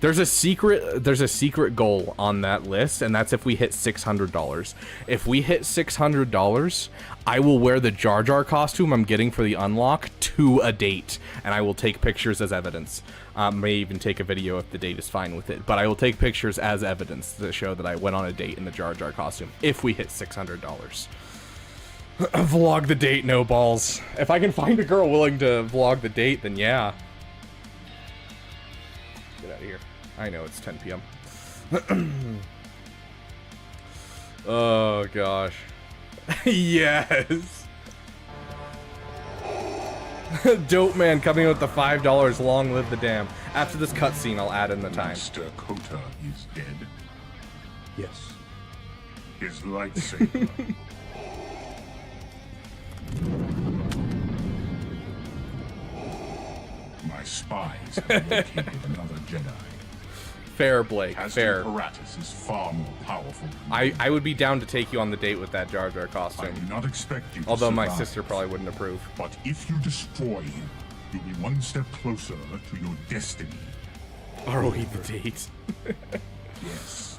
there's a secret goal on that list, and that's if we hit $600. If we hit $600, I will wear the Jar Jar costume I'm getting for the unlock to a date, and I will take pictures as evidence. May even take a video if the date is fine with it, but I will take pictures as evidence to show that I went on a date in the Jar Jar costume if we hit $600. Vlog the date, no balls. If I can find a girl willing to vlog the date, then yeah. Get out of here. I know it's 10 p.m. Oh gosh. Yes. Dope man coming in with the $5. Long live the dam. After this cutscene, I'll add in the time. Mr. Kota is dead. Yes. His lightsaber. My spies have located another Jedi. Fair, Blake. Fair. Apparatus is far more powerful. I would be down to take you on the date with that Jar Jar costume. I do not expect you to Although my survive. sister probably wouldn't approve. But if you destroy him, you'll be one step closer to your destiny. Are we the date? Yes.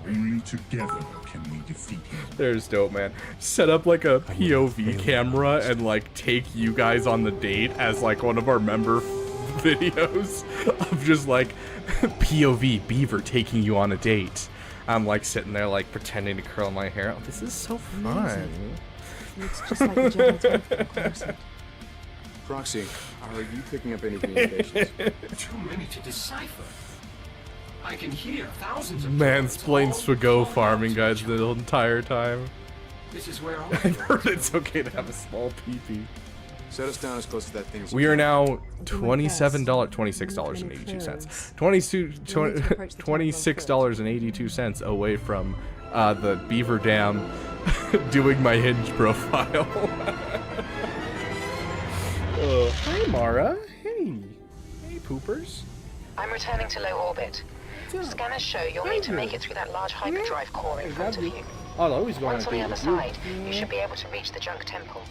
Only together can we defeat him. There's Dope man. Set up like a POV camera and like take you guys on the date as like one of our member videos of just like POV Beaver taking you on a date. I'm like sitting there like pretending to curl my hair. Oh, this is so fun. Looks just like a Jedi closet. Proxy, are you picking up any communications? Too many to decipher. I can hear thousands of Mansplain Swago farming guys the entire time. This is where I've heard it's okay to have a small PP. Set us down as close to that thing as we are now $26.82. $26.82 away from the Beaver Dam doing my Hinge profile. Hi Mara. Hey poopers. I'm returning to low orbit. Scanners show you'll need to make it through that large hyperdrive core in front of you. I'll always go on a Once on the date other with you. side, you should be able to reach the junk temple.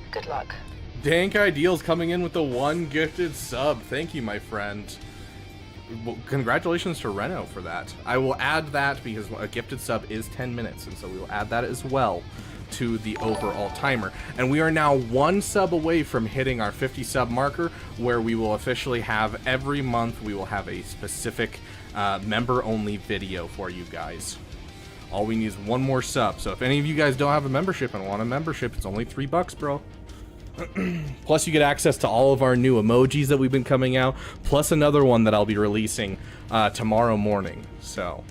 Good luck. Dank Ideals coming in with the 1 gifted sub. Thank you, my friend. Well, congratulations to Reno for that. I will add that because a gifted sub is 10 minutes, and so we will add that as well to the overall timer. And we are now 1 sub away from hitting our 50 sub marker, where we will officially have every month we will have a specific member only video for you guys. All we need is 1 more sub. So if any of you guys don't have a membership and want a membership, it's only $3, bro. Plus you get access to all of our new emojis that we've been coming out, plus another one that I'll be releasing tomorrow morning. So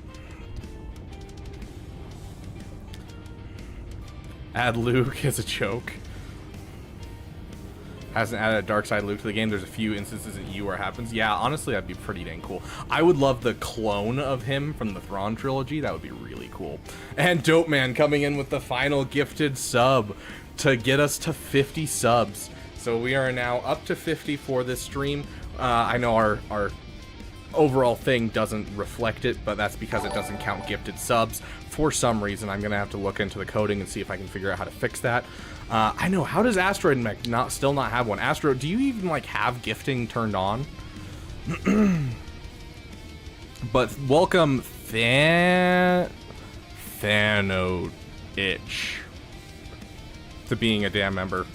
add Luke as a joke. Hasn't added a dark side Luke to the game. There's a few instances in EU where it happens. Yeah, honestly, that'd be pretty dang cool. I would love the clone of him from the Thrawn trilogy. That would be really cool. And Dope Man coming in with the final gifted sub to get us to 50 subs. So we are now up to 50 for this stream. I know our overall thing doesn't reflect it, but that's because it doesn't count gifted subs. For some reason, I'm gonna have to look into the coding and see if I can figure out how to fix that. I know, how does AsTeroidmech still not have one? Astro, do you even like have gifting turned on? But welcome Phenoix to being a damn member.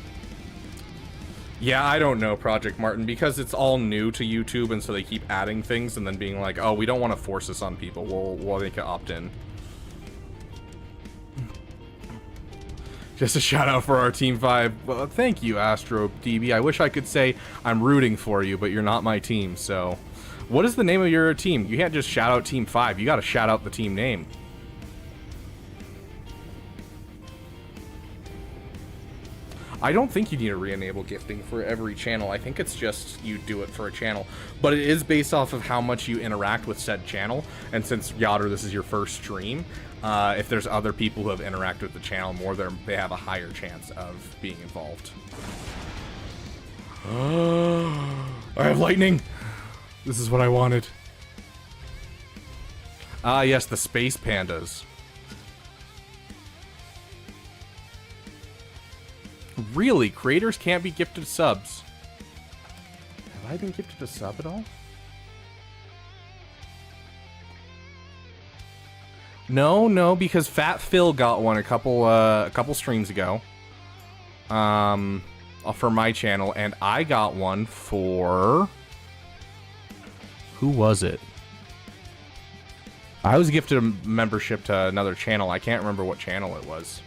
Yeah, I don't know, Project Martin, because it's all new to YouTube, and so they keep adding things and then being like, oh, we don't want to force this on people. We'll make it opt-in. Just a shout out for our Team 5. Well, thank you, AsTeroidmech. I wish I could say I'm rooting for you, but you're not my team, so... What is the name of your team? You can't just shout out Team 5. You gotta shout out the team name. I don't think you need to re-enable gifting for every channel. I think it's just you do it for a channel. But it is based off of how much you interact with said channel. And since, Yadder, this is your first stream, if there's other people who have interacted with the channel more, they have a higher chance of being involved. I have lightning! This is what I wanted. Ah, yes, the space pandas. Really? Creators can't be gifted subs? Have I been gifted a sub at all? No, because Fat Phil got one a couple streams ago. For my channel, and I got one for... Who was it? I was gifted a membership to another channel. I can't remember what channel it was.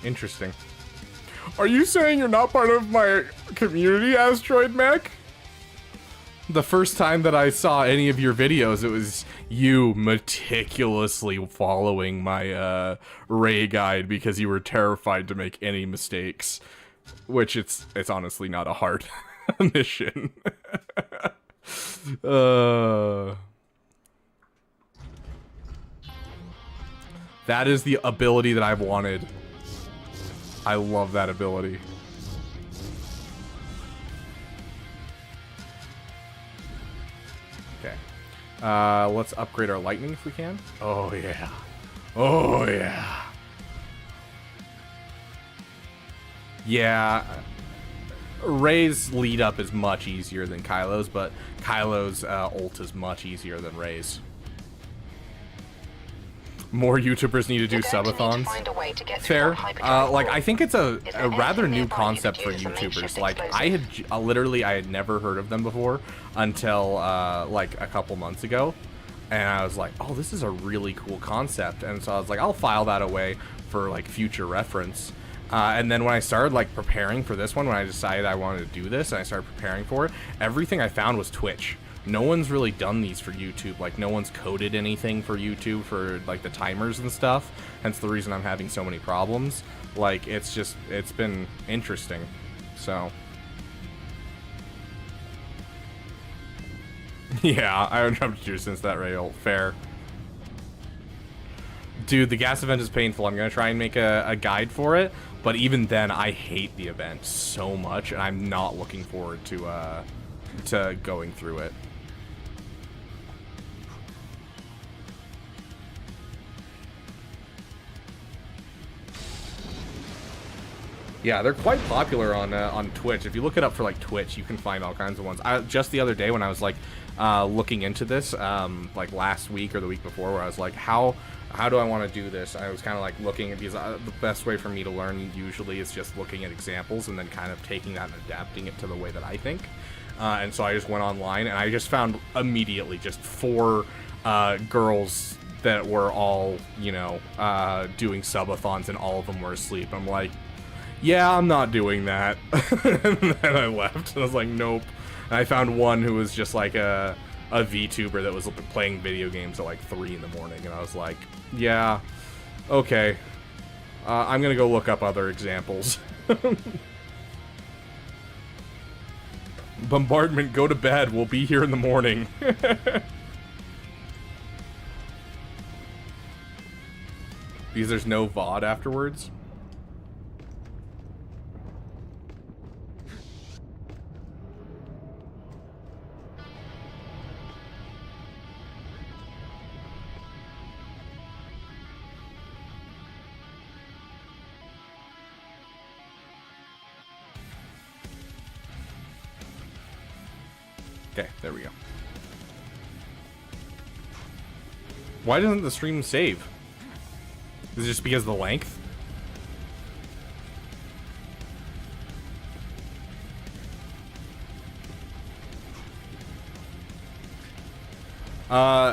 Interesting. Are you saying you're not part of my community, AsTeroidmech? The first time that I saw any of your videos, it was you meticulously following my Ray guide because you were terrified to make any mistakes. Which it's honestly not a hard mission. That is the ability that I've wanted. I love that ability. Okay. Let's upgrade our lightning if we can. Oh, yeah. Oh, yeah. Yeah. Ray's lead up is much easier than Kylo's, but Kylo's ult is much easier than Ray's. More YouTubers need to do subathons. Fair. Like, I think it's a rather new concept for YouTubers. Like, I had never heard of them before until like a couple months ago, and I was like, oh, this is a really cool concept. And so I was like, I'll file that away for like future reference. And then when I started like preparing for this one, when I decided I wanted to do this and I started preparing for it, everything I found was Twitch. No one's really done these for YouTube. Like, no one's coded anything for YouTube for, like, the timers and stuff. Hence the reason I'm having so many problems. Like, it's been interesting. So. Yeah, I haven't jumped you since that rail. Fair. Dude, the gas event is painful. I'm going to try and make a guide for it. But even then, I hate the event so much. And I'm not looking forward to going through it. Yeah, they're quite popular on Twitch. If you look it up for like Twitch, you can find all kinds of ones. Just the other day when I was like looking into this, like last week or the week before, where I was like, how do I want to do this? I was kind of like looking at these. The best way for me to learn usually is just looking at examples and then kind of taking that and adapting it to the way that I think. And so I just went online and I just found immediately just 4 girls that were all, you know, doing subathons, and all of them were asleep. I'm like, yeah, I'm not doing that. And then I left. And I was like, nope. And I found one who was just like a VTuber that was playing video games at like 3 in the morning. And I was like, yeah, okay. I'm going to go look up other examples. Bombardment, go to bed. We'll be here in the morning. Because there's no VOD afterwards. Okay, there we go. Why doesn't the stream save? Is it just because of the length?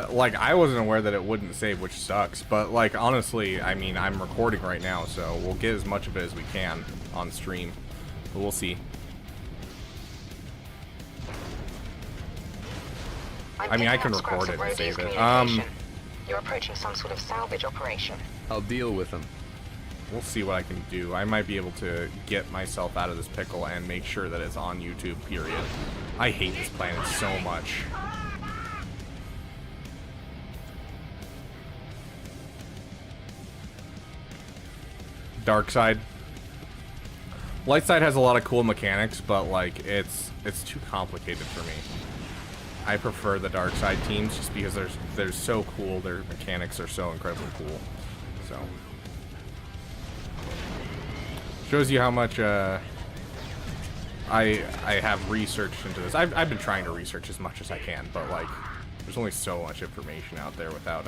Like, I wasn't aware that it wouldn't save, which sucks, but, like, honestly, I mean, I'm recording right now, so we'll get as much of it as we can on stream, but we'll see. I mean, I can record it and save it. You're approaching some sort of salvage operation. I'll deal with them. We'll see what I can do. I might be able to get myself out of this pickle and make sure that it's on YouTube, period. I hate this planet so much. Dark side. Light side has a lot of cool mechanics, but like it's too complicated for me. I prefer the dark side teams just because they're so cool. Their mechanics are so incredibly cool. So shows you how much I have researched into this. I've been trying to research as much as I can, but like there's only so much information out there without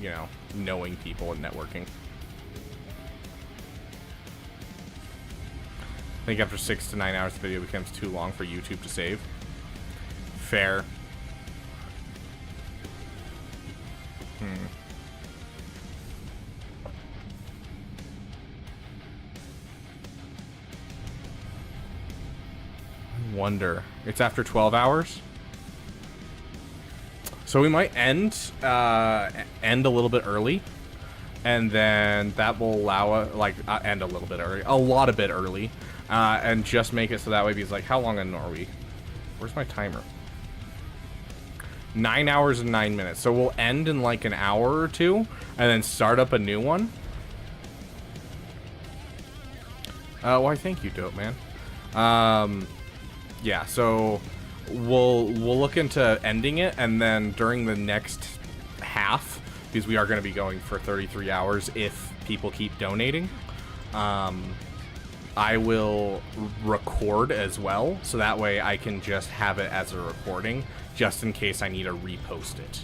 you know, knowing people and networking. I think after 6 to 9 hours the video becomes too long for YouTube to save. Fair. I wonder. It's after 12 hours? So we might end a little bit early. And then that will allow us, like, end a little bit early. A lot of bit early. And just make it so that way, because, like, how long in are we? Where's my timer? 9 hours and 9 minutes. So we'll end in, like, an hour or two, and then start up a new one. Why, thank you, Dope Man. Yeah, so we'll look into ending it, and then during the next half, because we are going to be going for 33 hours if people keep donating, I will record as well, so that way I can just have it as a recording, just in case I need to repost it.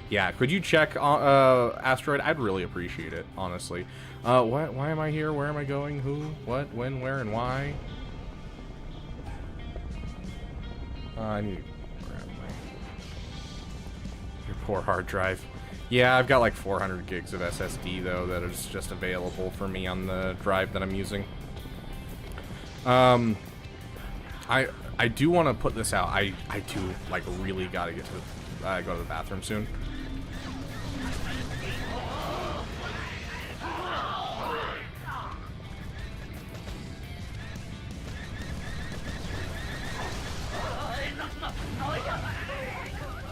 Yeah, could you check Asteroid? I'd really appreciate it, honestly. What? Why am I here? Where am I going? Who? What? When? Where? And why? I need to grab your poor hard drive. Yeah, I've got like 400 gigs of SSD though that is just available for me on the drive that I'm using. I do want to put this out. I do like really gotta get to go to the bathroom soon.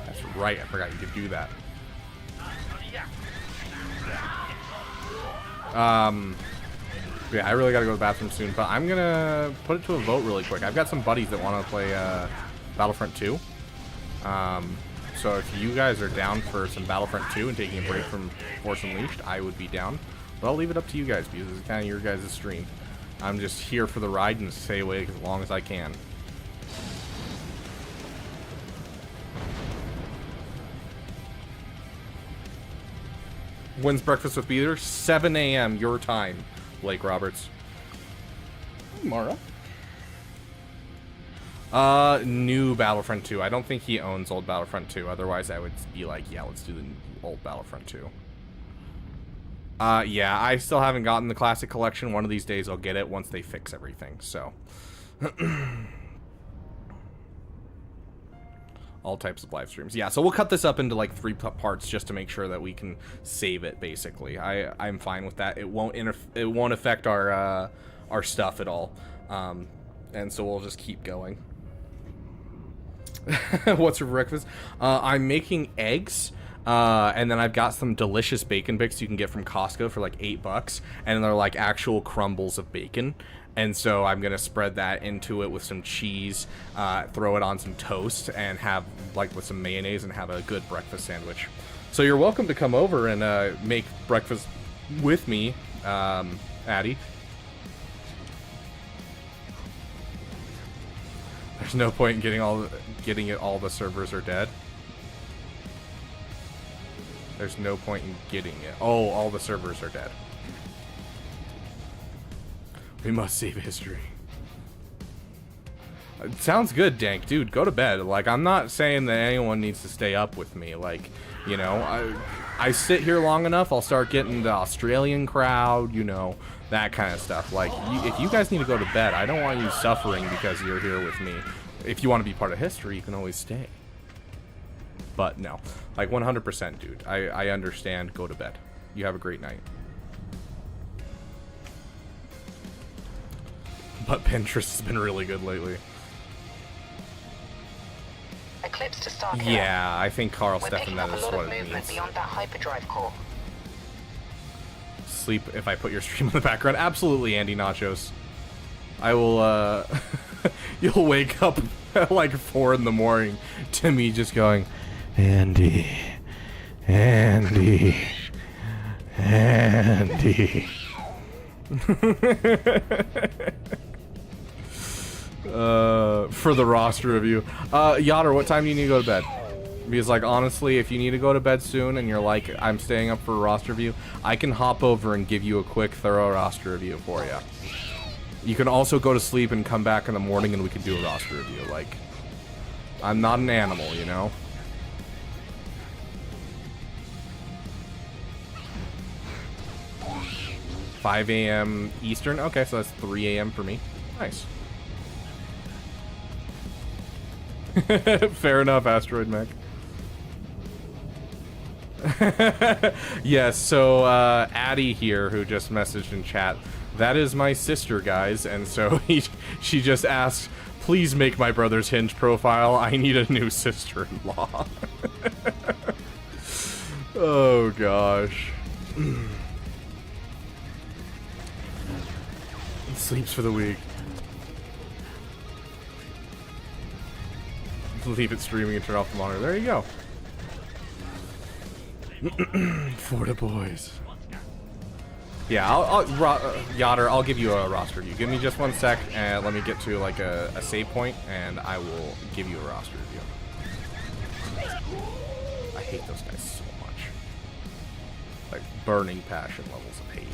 That's right, I forgot you could do that. Yeah, I really gotta go to the bathroom soon, but I'm gonna put it to a vote really quick. I've got some buddies that want to play Battlefront 2. So if you guys are down for some Battlefront 2 and taking a break from Force Unleashed, I would be down. But I'll leave it up to you guys because it's kind of your guys' stream. I'm just here for the ride and stay awake as long as I can. When's breakfast with Beater? 7 a.m. your time, Blake Roberts. Mara. New Battlefront 2. I don't think he owns old Battlefront 2. Otherwise, I would be like, yeah, let's do the old Battlefront 2. Yeah, I still haven't gotten the Classic Collection. One of these days I'll get it once they fix everything, so. All types of live streams. Yeah, so we'll cut this up into like 3 parts just to make sure that we can save it, basically. I'm fine with that. It won't affect our stuff at all. And so we'll just keep going. What's for breakfast? I'm making eggs. And then I've got some delicious bacon bits you can get from Costco for like $8, and they're like actual crumbles of bacon. And so I'm gonna spread that into it with some cheese, throw it on some toast, and have like with some mayonnaise and have a good breakfast sandwich. So you're welcome to come over and make breakfast with me, Addie. There's no point in getting it all the servers are dead. There's no point in getting it. Oh, all the servers are dead. We must save history. It sounds good, Dank. Dude, go to bed. Like, I'm not saying that anyone needs to stay up with me. Like, you know, I sit here long enough, I'll start getting the Australian crowd, you know, that kind of stuff. Like, if you guys need to go to bed, I don't want you suffering because you're here with me. If you want to be part of history, you can always stay. But no, like 100%, dude. I understand. Go to bed. You have a great night. But Pinterest has been really good lately. Eclipse to start. Yeah, I think Carl Stefan, that is what it means. Beyond that hyperdrive core. Sleep if I put your stream in the background. Absolutely, Andy Nachos. I will, you'll wake up at like 4 in the morning to me just going, Andy, Andy, Andy. For the roster review. Yotter, what time do you need to go to bed? Because, like, honestly, if you need to go to bed soon and you're like, I'm staying up for a roster review, I can hop over and give you a quick, thorough roster review for you. You can also go to sleep and come back in the morning and we can do a roster review. Like, I'm not an animal, you know? $5 a.m. Eastern? Okay, so that's 3 a.m. for me. Nice. Fair enough, AsTeroidmech. Yes, so Addie here, who just messaged in chat, that is my sister, guys, and so she just asked, please make my brother's Hinge profile. I need a new sister-in-law. Oh gosh. Sleeps for the week. Leave it streaming and turn off the monitor. There you go. For the boys. Yeah, Yotter, I'll give you a roster review. Give me just 1 sec, and let me get to like a save point, and I will give you a roster review. I hate those guys so much. Like, burning passion levels of hate.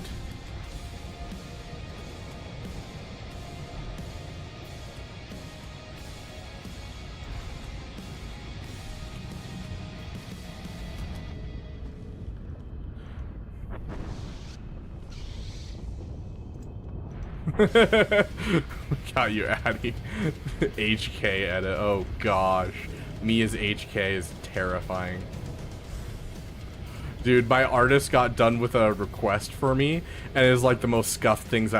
Got you, Addy. HK edit. Oh gosh, me as HK is terrifying. Dude, my artist got done with a request for me, and it is like the most scuffed thing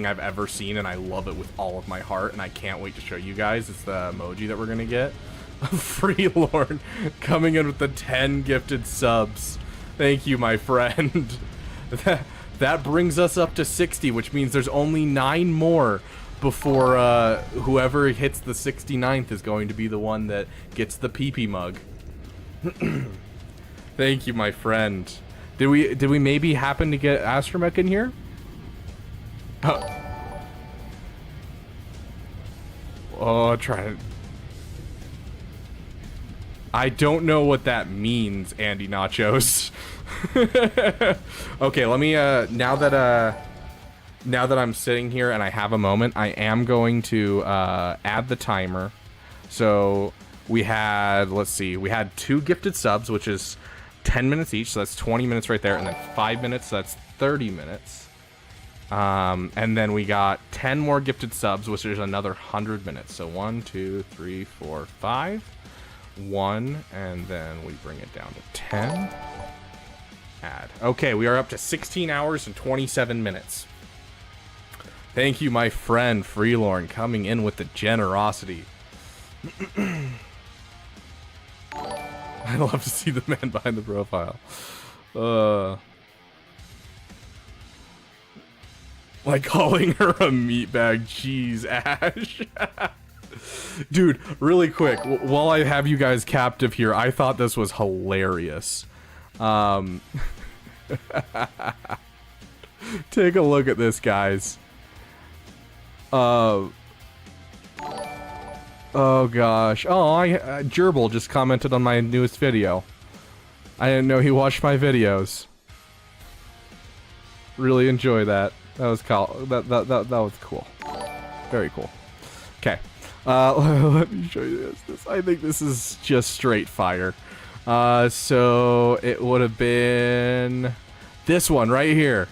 I've ever seen, and I love it with all of my heart, and I can't wait to show you guys. It's the emoji that we're gonna get. Free Lord coming in with the 10 gifted subs. Thank you, my friend. That brings us up to 60, which means there's only 9 more before whoever hits the 69th is going to be the one that gets the pee-pee mug. Thank you, my friend. Did we maybe happen to get AsTeroidmech in here? Oh, try to... I don't know what that means, Andy Nachos. Okay, let me now that I'm sitting here and I have a moment, I am going to add the timer. So we had, let's see, we had 2 gifted subs, which is 10 minutes each, so that's 20 minutes right there, and then 5 minutes, so that's 30 minutes. And then we got 10 more gifted subs, which is another 100 minutes. So 1, 2, 3, 4, 5, 1, and then we bring it down to 10. Add. Okay, we are up to 16 hours and 27 minutes. Thank you, my friend Freelorn, coming in with the generosity. I love to see the man behind the profile. Like calling her a meatbag. Jeez, Ash. Dude, really quick, while I have you guys captive here, I thought this was hilarious. Take a look at this, guys. Oh gosh. Oh, Gerbil just commented on my newest video. I didn't know he watched my videos. Really enjoy that. That was cool. That was cool. Very cool. Okay. Let me show you this. I think this is just straight fire. So it would have been this one right here.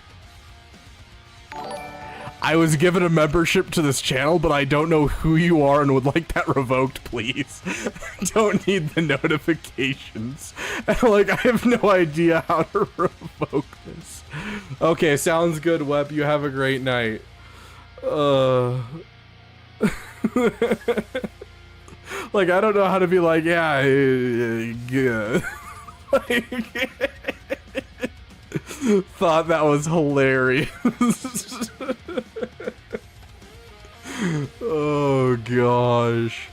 I was given a membership to this channel, but I don't know who you are and would like that revoked, please. Don't need the notifications. Like, I have no idea how to revoke this. Okay, sounds good, Web. You have a great night. Like, I don't know how to be like, yeah. Like, thought that was hilarious. Oh gosh.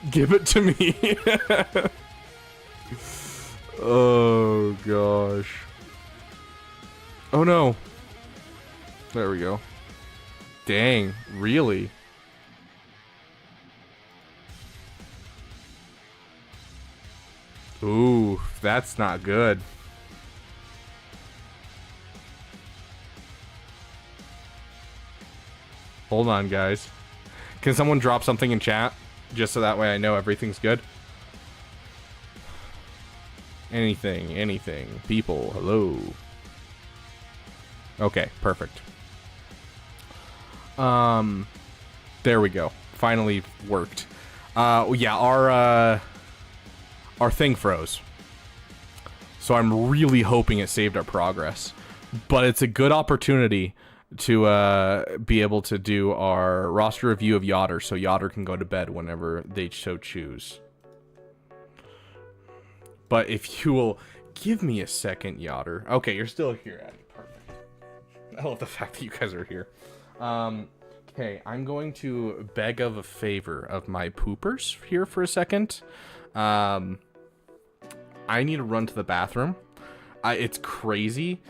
Give it to me. Oh gosh. Oh no. There we go. Dang, really? Ooh, that's not good. Hold on, guys. Can someone drop something in chat? Just so that way I know everything's good. Anything. People, hello. Okay, perfect. There we go. Finally worked. Yeah, our thing froze. So I'm really hoping it saved our progress. But it's a good opportunity to be able to do our roster review of Yoder, so Yoder can go to bed whenever they so choose. But if you will give me a second, Yoder. Okay, you're still here, Eddie. Perfect. I love the fact that you guys are here. Okay, I'm going to beg of a favor of my poopers here for a second. I need to run to the bathroom. It's crazy.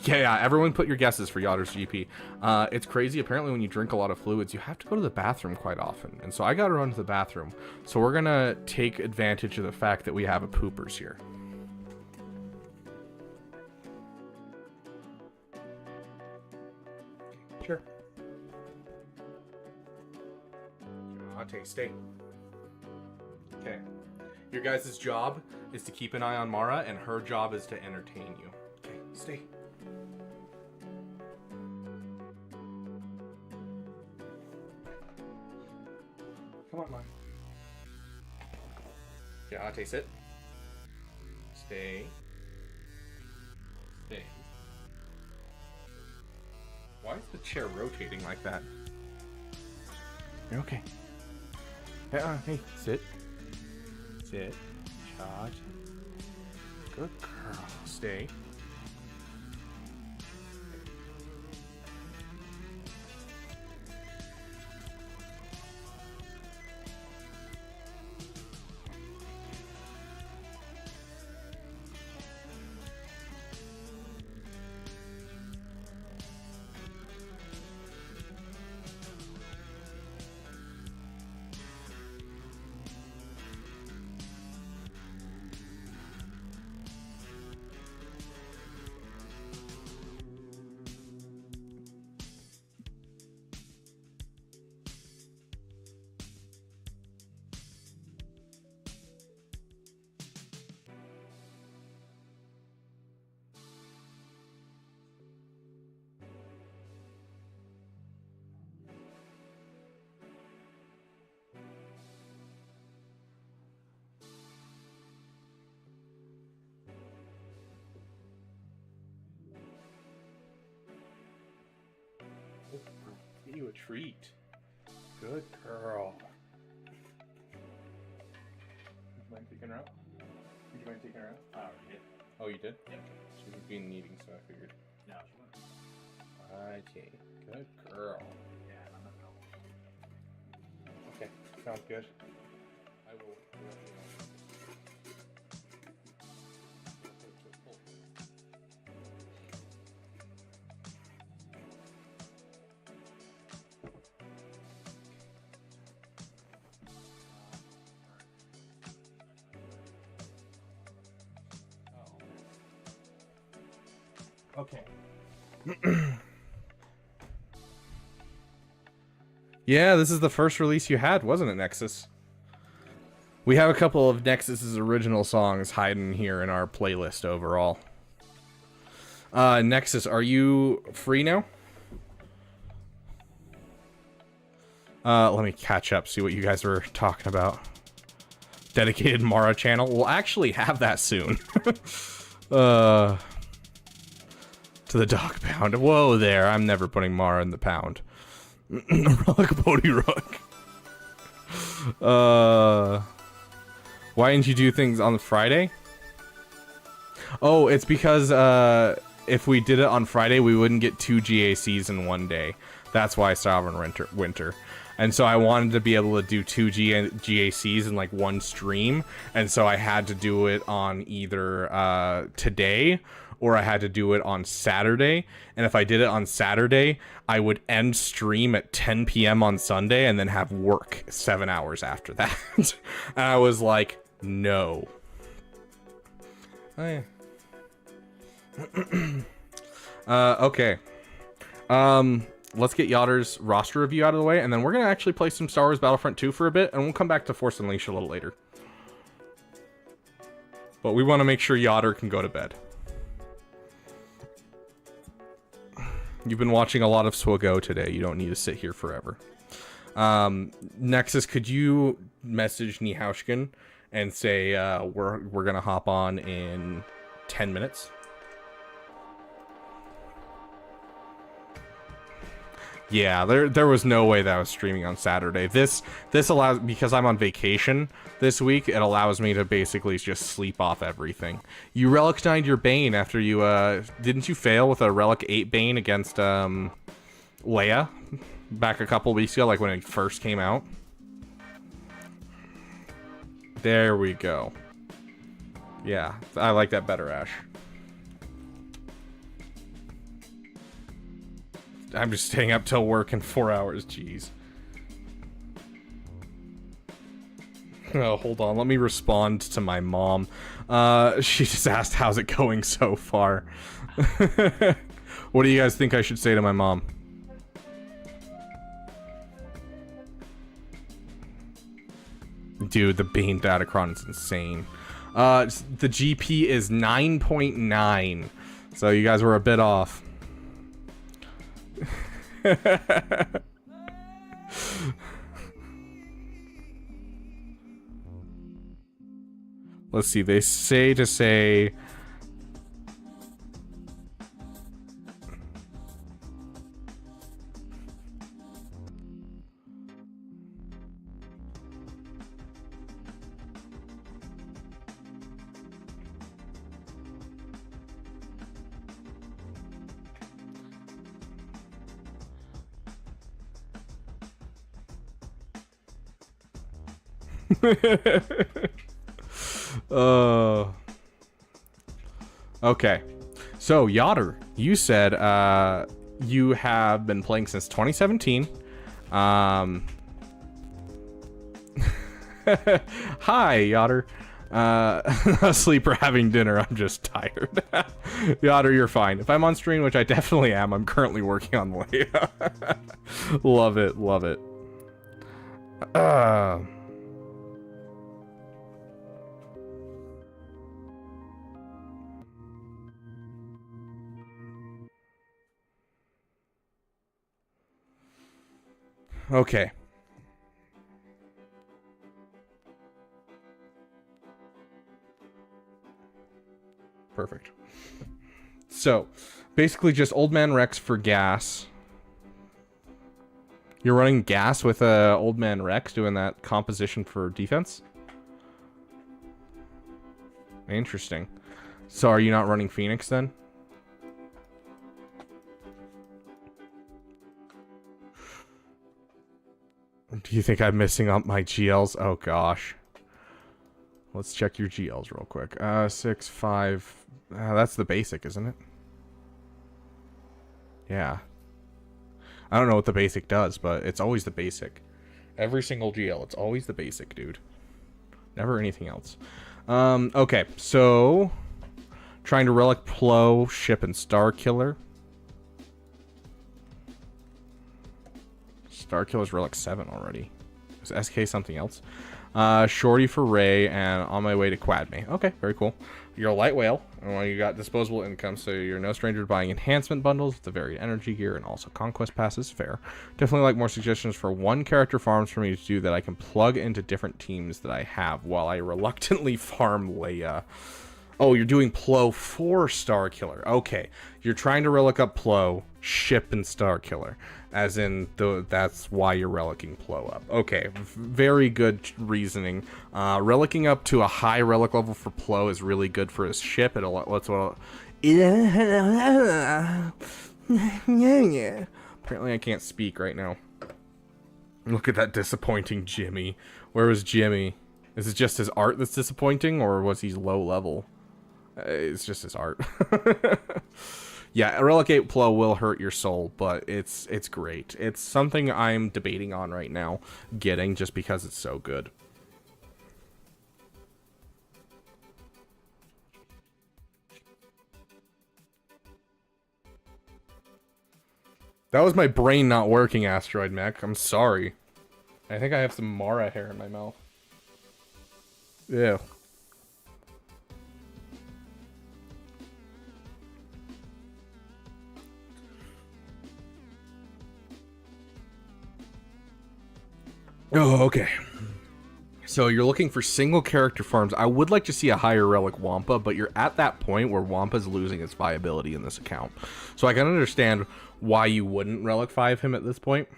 Yeah, everyone put your guesses for Yoder's GP. It's crazy. Apparently, when you drink a lot of fluids, you have to go to the bathroom quite often. And so I got to run to the bathroom. So we're going to take advantage of the fact that we have a poopers here. Sure. Okay, stay. Okay. Your guys' job is to keep an eye on Mara, and her job is to entertain you. Okay, stay. Come on, Mara. Yeah, Ate, sit. Stay. Stay. Why is the chair rotating like that? You're okay. Hey, sit. Sit. Charge. Good girl. Stay. Get you a treat. Good girl. Would you mind taking her out? Would you mind taking her out? I already did. Oh, you did? Yep. She was being needing, so I figured. No, she wasn't. Okay. Good girl. Yeah, I'm not gonna. Okay, sounds good. I will. Okay. Yeah, this is the first release you had, wasn't it, Nexus? We have a couple of Nexus's original songs hiding here in our playlist overall. Nexus, are you free now? Let me catch up, see what you guys were talking about. Dedicated Mara channel. We'll actually have that soon. To the dog pound. Whoa there, I'm never putting Mara in the pound. Relic Bodhi Rook. Why didn't you do things on Friday? Oh, it's because if we did it on Friday, we wouldn't get 2 GACs in one day. That's why Sovereign Winter. And so I wanted to be able to do 2 GACs in like one stream, and so I had to do it on either today or I had to do it on Saturday. And if I did it on Saturday, I would end stream at 10 p.m. on Sunday and then have work 7 hours after that. And I was like, no. Oh, yeah. Okay. Let's get Yachter's roster review out of the way, and then we're going to actually play some Star Wars Battlefront 2 for a bit, and we'll come back to Force Unleashed a little later. But we want to make sure Yachter can go to bed. You've been watching a lot of Swago today. You don't need to sit here forever. Nexus, could you message Nihaushkin and say we're going to hop on in 10 minutes? Yeah, there was no way that I was streaming on Saturday. This allows, because I'm on vacation this week, it allows me to basically just sleep off everything. You Relic 9'd your Bane after you, didn't you fail with a Relic 8 Bane against, Leia? Back a couple weeks ago, like when it first came out? There we go. Yeah, I like that better, Ash. I'm just staying up till work in 4 hours, jeez. Oh, hold on, let me respond to my mom. She just asked, how's it going so far? What do you guys think I should say to my mom? Dude, the Bane Datacron is insane. The GP is 9.9, so you guys were a bit off. Let's see, they say to say okay, so Yachter, you said you have been playing since 2017. Hi Yachter. Asleep or having dinner, I'm just tired. Yachter, you're fine. If I'm on stream, which I definitely am, I'm currently working on Leia. Love it, love it. Okay. Perfect. So, basically just Old Man Rex for gas. You're running gas with Old Man Rex doing that composition for defense? Interesting. So are you not running Phoenix then? Do you think I'm missing up my GLs? Oh gosh. Let's check your GLs real quick. 6, 5. That's the basic, isn't it? Yeah. I don't know what the basic does, but it's always the basic. Every single GL, it's always the basic, dude. Never anything else. Okay, so Trying to relic Plo, Ship, and Star Killer. Star Killer's relic 7 already. Is SK something else? Shorty for Ray, and on my way to Quadme. Okay, very cool. You're a light whale, and you got disposable income, so you're no stranger to buying enhancement bundles with the varied energy gear and also conquest passes. Fair. Definitely like more suggestions for one character farms for me to do that I can plug into different teams that I have while I reluctantly farm Leia. Oh, you're doing Plo for Star Killer. Okay, you're trying to relic up Plo, Ship, and Star Killer. As in, that's why you're relicking Plo up. Okay, very good reasoning. Relicking up to a high relic level for Plo is really good for his ship. Apparently I can't speak right now. Look at that disappointing Jimmy. Where was Jimmy? Is it just his art that's disappointing, or was he low level? It's just his art. Yeah, Relicate Plo will hurt your soul, but it's great. It's something I'm debating on right now, getting, just because it's so good. That was my brain not working, AsTeroidmech. I'm sorry. I think I have some Mara hair in my mouth. Yeah. Oh, okay. So you're looking for single character farms. I would like to see a higher relic Wampa, but you're at that point where Wampa's losing its viability in this account. So I can understand why you wouldn't relic 5 him at this point.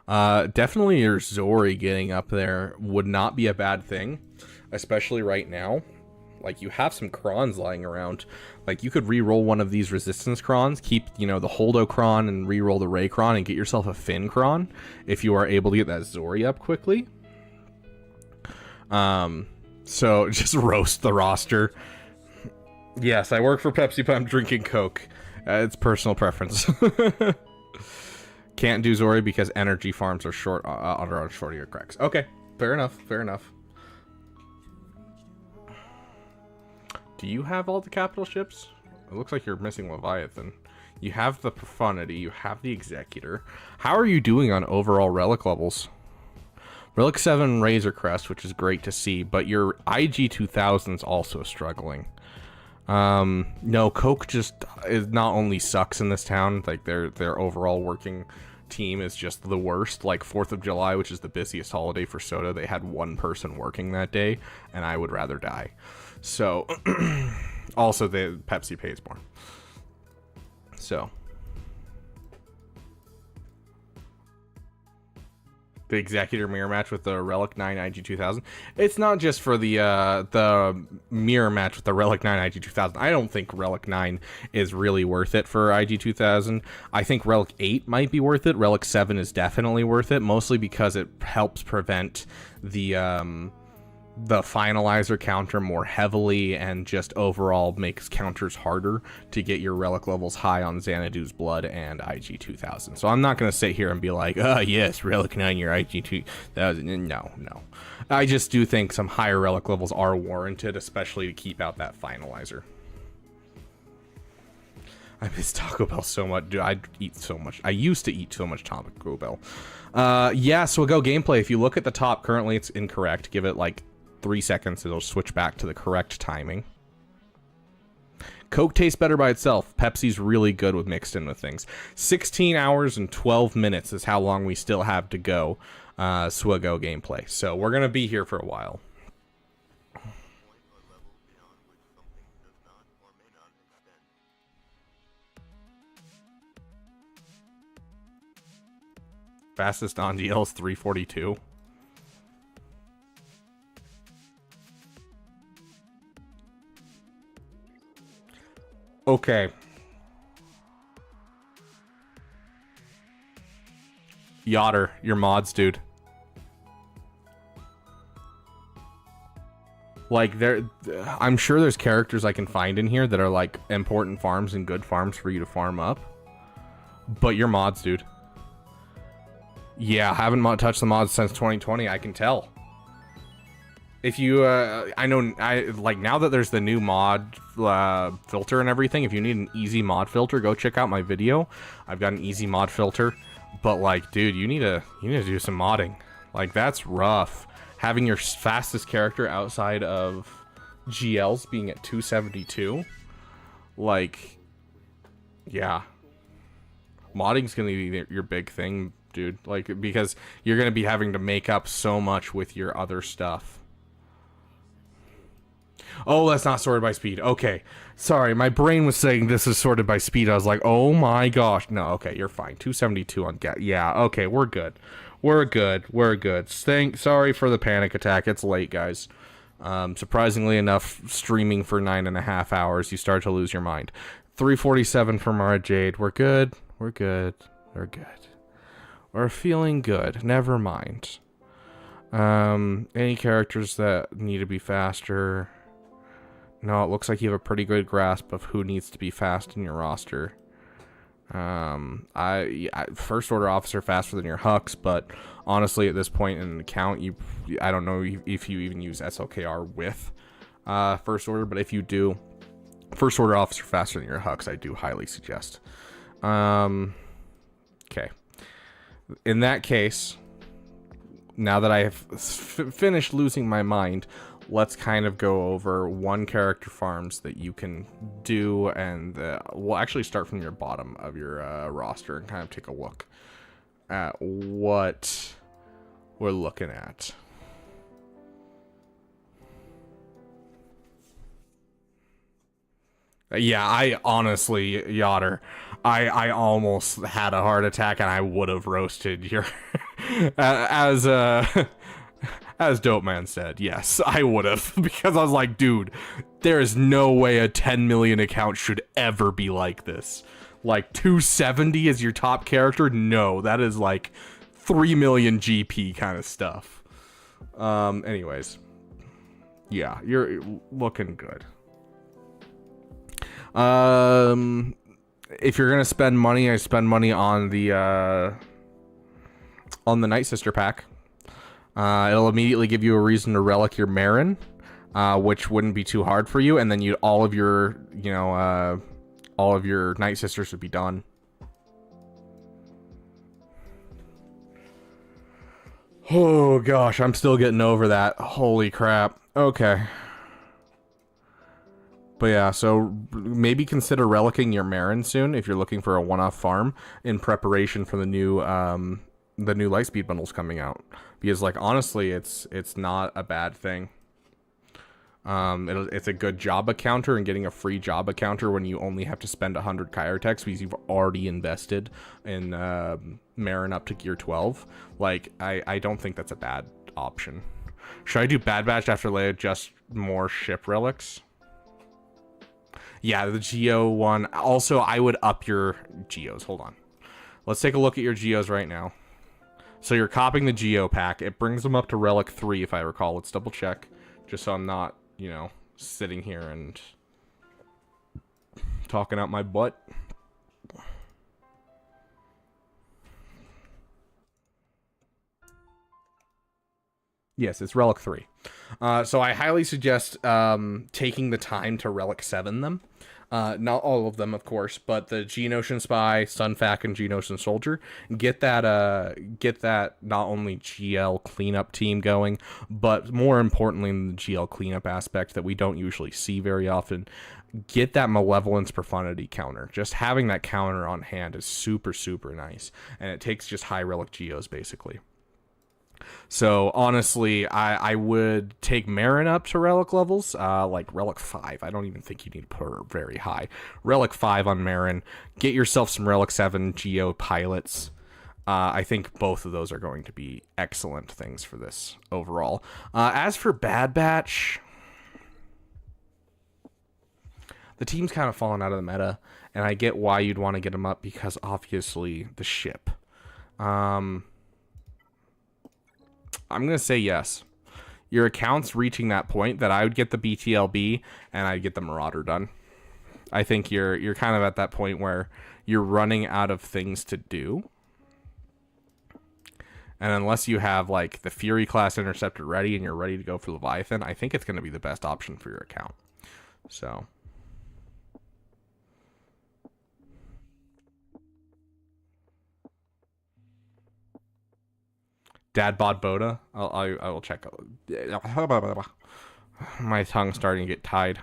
Definitely your Zori getting up there would not be a bad thing, especially right now. Like, you have some Crons lying around. Like, you could re-roll one of these Resistance Crons, keep, you know, the Holdo Cron and re-roll the Ray Cron and get yourself a Finn Cron if you are able to get that Zori up quickly. So just roast the roster. Yes, I work for Pepsi, but I'm drinking Coke. It's personal preference. Can't do Zori because energy farms are short on shortier cracks. Okay, fair enough, fair enough. Do you have all the capital ships? It looks like you're missing Leviathan. You have the Profundity, you have the Executor. How are you doing on overall relic levels? Relic 7 Razor Crest, which is great to see, but your IG-2000's also struggling. No, Coke just not only sucks in this town, like their overall working team is just the worst. Like 4th of July, which is the busiest holiday for soda, they had one person working that day, and I would rather die. So, also the Pepsi pays more. So, the Executor mirror match with the Relic 9 IG-2000. It's not just for the mirror match with the Relic 9 IG-2000. I don't think Relic 9 is really worth it for IG-2000. I think Relic 8 might be worth it. Relic 7 is definitely worth it, mostly because it helps prevent the finalizer counter more heavily and just overall makes counters harder to get your relic levels high on Xanadu's Blood and IG-2000. So I'm not going to sit here and be like, oh yes, Relic 9 your IG-2000. No. I just do think some higher relic levels are warranted, especially to keep out that finalizer. I miss Taco Bell so much. Dude, I eat so much. I used to eat so much Taco Bell. Yeah, so we'll go gameplay. If you look at the top, currently it's incorrect. Give it like 3 seconds, it'll switch back to the correct timing. Coke tastes better by itself. Pepsi's really good with mixed in with things. 16 hours and 12 minutes is how long we still have to go Swago gameplay. So we're going to be here for a while. Fastest on DL is 342. Okay. Yotter, your mods, dude. Like, I'm sure there's characters I can find in here that are like important farms and good farms for you to farm up. But your mods, dude. Yeah, haven't touched the mods since 2020. I can tell. If you, I know, like now that there's the new mod filter and everything. If you need an easy mod filter, go check out my video. I've got an easy mod filter. But like, dude, you need to do some modding. Like that's rough. Having your fastest character outside of GLs being at 272. Like, yeah. Modding's gonna be your big thing, dude. Like, because you're gonna be having to make up so much with your other stuff. Oh, that's not sorted by speed. Okay. Sorry, my brain was saying this is sorted by speed. I was like, oh my gosh. No, okay, you're fine. 272 on get. Yeah, okay, we're good. We're good. Sorry for the panic attack. It's late, guys. Surprisingly enough, streaming for 9.5 hours, you start to lose your mind. 347 from our Jade. We're good. We're feeling good. Never mind. Any characters that need to be faster? No, it looks like you have a pretty good grasp of who needs to be fast in your roster. First order officer faster than your Hux, but honestly at this point in an account, I don't know if you even use SLKR with first order, but if you do, first order officer faster than your Hux, I do highly suggest. Okay. In that case, now that I have finished losing my mind, let's kind of go over one character farms that you can do, and we'll actually start from your bottom of your roster and kind of take a look at what we're looking at. Yeah, I honestly, Yotter, I almost had a heart attack and I would have roasted your as Dope Man said, yes, I would have, because I was like, dude, there is no way a 10 million account should ever be like this. Like 270 is your top character? No, that is like 3 million GP kind of stuff. Anyways, yeah, you're looking good. If you're gonna spend money, I spend money on the Night Sister pack. It'll immediately give you a reason to relic your Marin, which wouldn't be too hard for you, and then all of your Night Sisters would be done. Oh gosh, I'm still getting over that. Holy crap. Okay. But yeah, so maybe consider relicking your Marin soon if you're looking for a one-off farm in preparation for the new Lightspeed bundles coming out. Because like honestly, it's not a bad thing. It's a good Jabba counter, and getting a free Jabba counter when you only have to spend 100 Kyrotex because you've already invested in Marin up to gear 12. Like I don't think that's a bad option. Should I do Bad Batch after Leia just more ship relics? Yeah, the Geo one. Also, I would up your Geos. Hold on. Let's take a look at your Geos right now. So you're copying the Geo pack. It brings them up to Relic 3, if I recall. Let's double check. Just so I'm not, sitting here and talking out my butt. Yes, it's Relic 3. So I highly suggest taking the time to Relic 7 them. Not all of them, of course, but the Geonosian Spy, Sunfac, and Geonosian Soldier. Get that not only GL cleanup team going, but more importantly in the GL cleanup aspect that we don't usually see very often, get that Malevolence Profundity counter. Just having that counter on hand is super, super nice, and it takes just high relic Geos, basically. So honestly, I would take Marin up to relic levels, like relic 5. I don't even think you need to put her very high. Relic 5 on Marin. Get yourself some relic 7 Geo pilots. I think both of those are going to be excellent things for this overall. As for Bad Batch, the team's kind of fallen out of the meta, and I get why you'd want to get them up, because obviously the ship. I'm going to say yes. Your account's reaching that point that I would get the BTLB and I'd get the Marauder done. I think you're kind of at that point where you're running out of things to do. And unless you have like the Fury class interceptor ready and you're ready to go for Leviathan, I think it's going to be the best option for your account. So Dad bod Boda. I will check. My tongue's starting to get tied.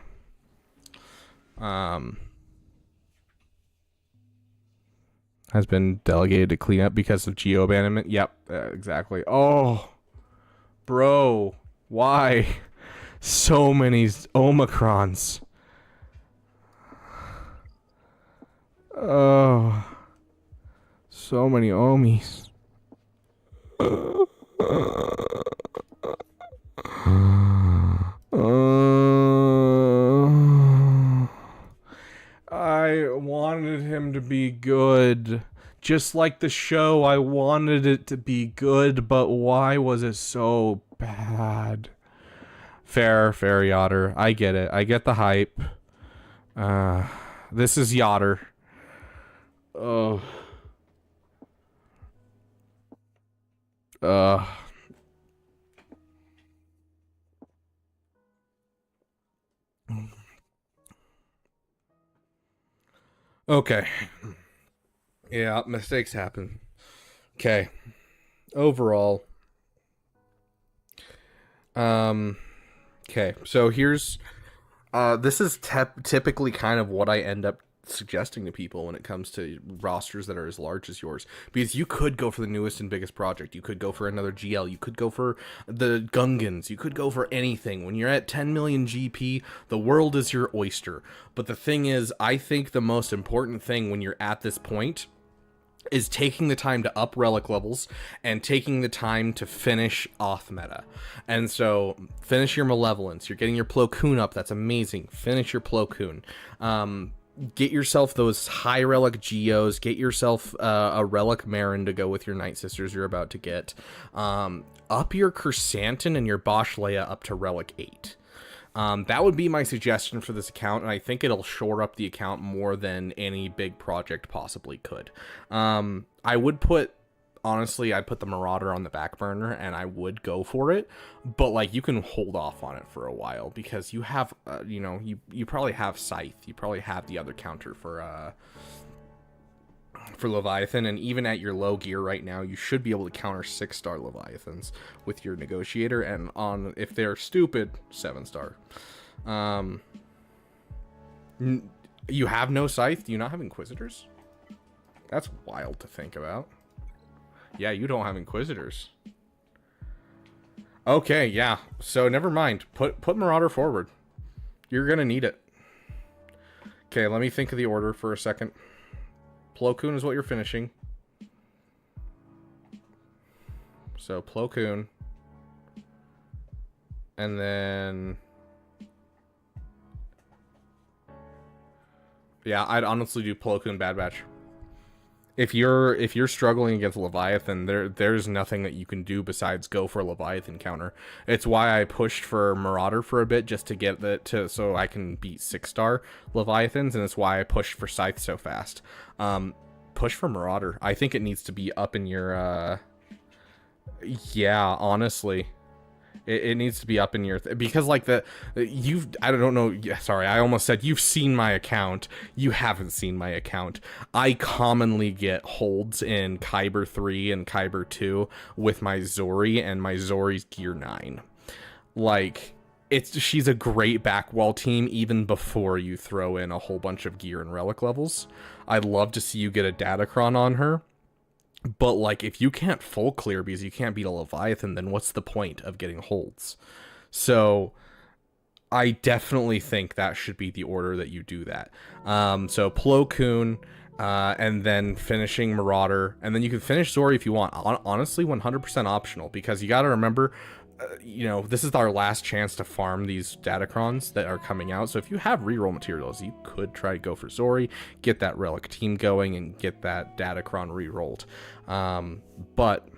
Has been delegated to clean up because of geo abandonment. Yep, exactly. Oh, bro, why so many Omicrons? Oh, so many Omis. I wanted him to be good. Just like the show, I wanted it to be good, but why was it so bad? Fair, Yotter. I get it. I get the hype. This is Yotter. Oh. Okay. Yeah, mistakes happen. Okay. Overall. Okay, so here's this is typically kind of what I end up suggesting to people when it comes to rosters that are as large as yours, because you could go for the newest and biggest project, you could go for another GL, you could go for the Gungans, you could go for anything. When you're at 10 million GP, the world is your oyster. But the thing is, I think the most important thing when you're at this point is taking the time to up relic levels and taking the time to finish off meta. And so finish your Malevolence. You're getting your Plo Koon up. That's amazing. Finish your Plo Koon. Get yourself those high relic geos. Get yourself a relic Marin to go with your Night Sisters you're about to get. Up your Chrysanthemum and your Bosch Leia up to relic 8. That would be my suggestion for this account, and I think it'll shore up the account more than any big project possibly could. I would put, honestly, I'd put the Marauder on the back burner, and I would go for it, but, like, you can hold off on it for a while, because you have, you know, you probably have Scythe, you probably have the other counter for Leviathan, and even at your low gear right now, you should be able to counter 6-star Leviathans with your Negotiator, and on, if they're stupid, 7-star. You have no Scythe? Do you not have Inquisitors? That's wild to think about. Yeah, you don't have Inquisitors. Okay, yeah, so never mind. Put Marauder forward. You're gonna need it. Okay, let me think of the order for a second. Plo Koon is what you're finishing. So Plo Koon. And then... yeah, I'd honestly do Plo Koon Bad Batch. If you're struggling against Leviathan, there's nothing that you can do besides go for a Leviathan counter. It's why I pushed for Marauder for a bit, just to get that so I can beat 6-star Leviathans, and it's why I pushed for Scythe so fast. Push for Marauder. I think it needs to be up in your yeah, honestly. It needs to be up in your... because, like, I don't know... sorry, I almost said you've seen my account. You haven't seen my account. I commonly get holds in Kyber 3 and Kyber 2 with my Zori, and my Zori's gear 9. Like, she's a great backwall team even before you throw in a whole bunch of gear and relic levels. I'd love to see you get a Datacron on her. But, like, if you can't full clear because you can't beat a Leviathan, then what's the point of getting holds? So, I definitely think that should be the order that you do that. So, Plo Koon, and then finishing Marauder, and then you can finish Zori if you want. Honestly, 100% optional, because you gotta remember, you know, this is our last chance to farm these Datacrons that are coming out. So if you have reroll materials, you could try to go for Zori, get that relic team going, and get that Datacron rerolled. But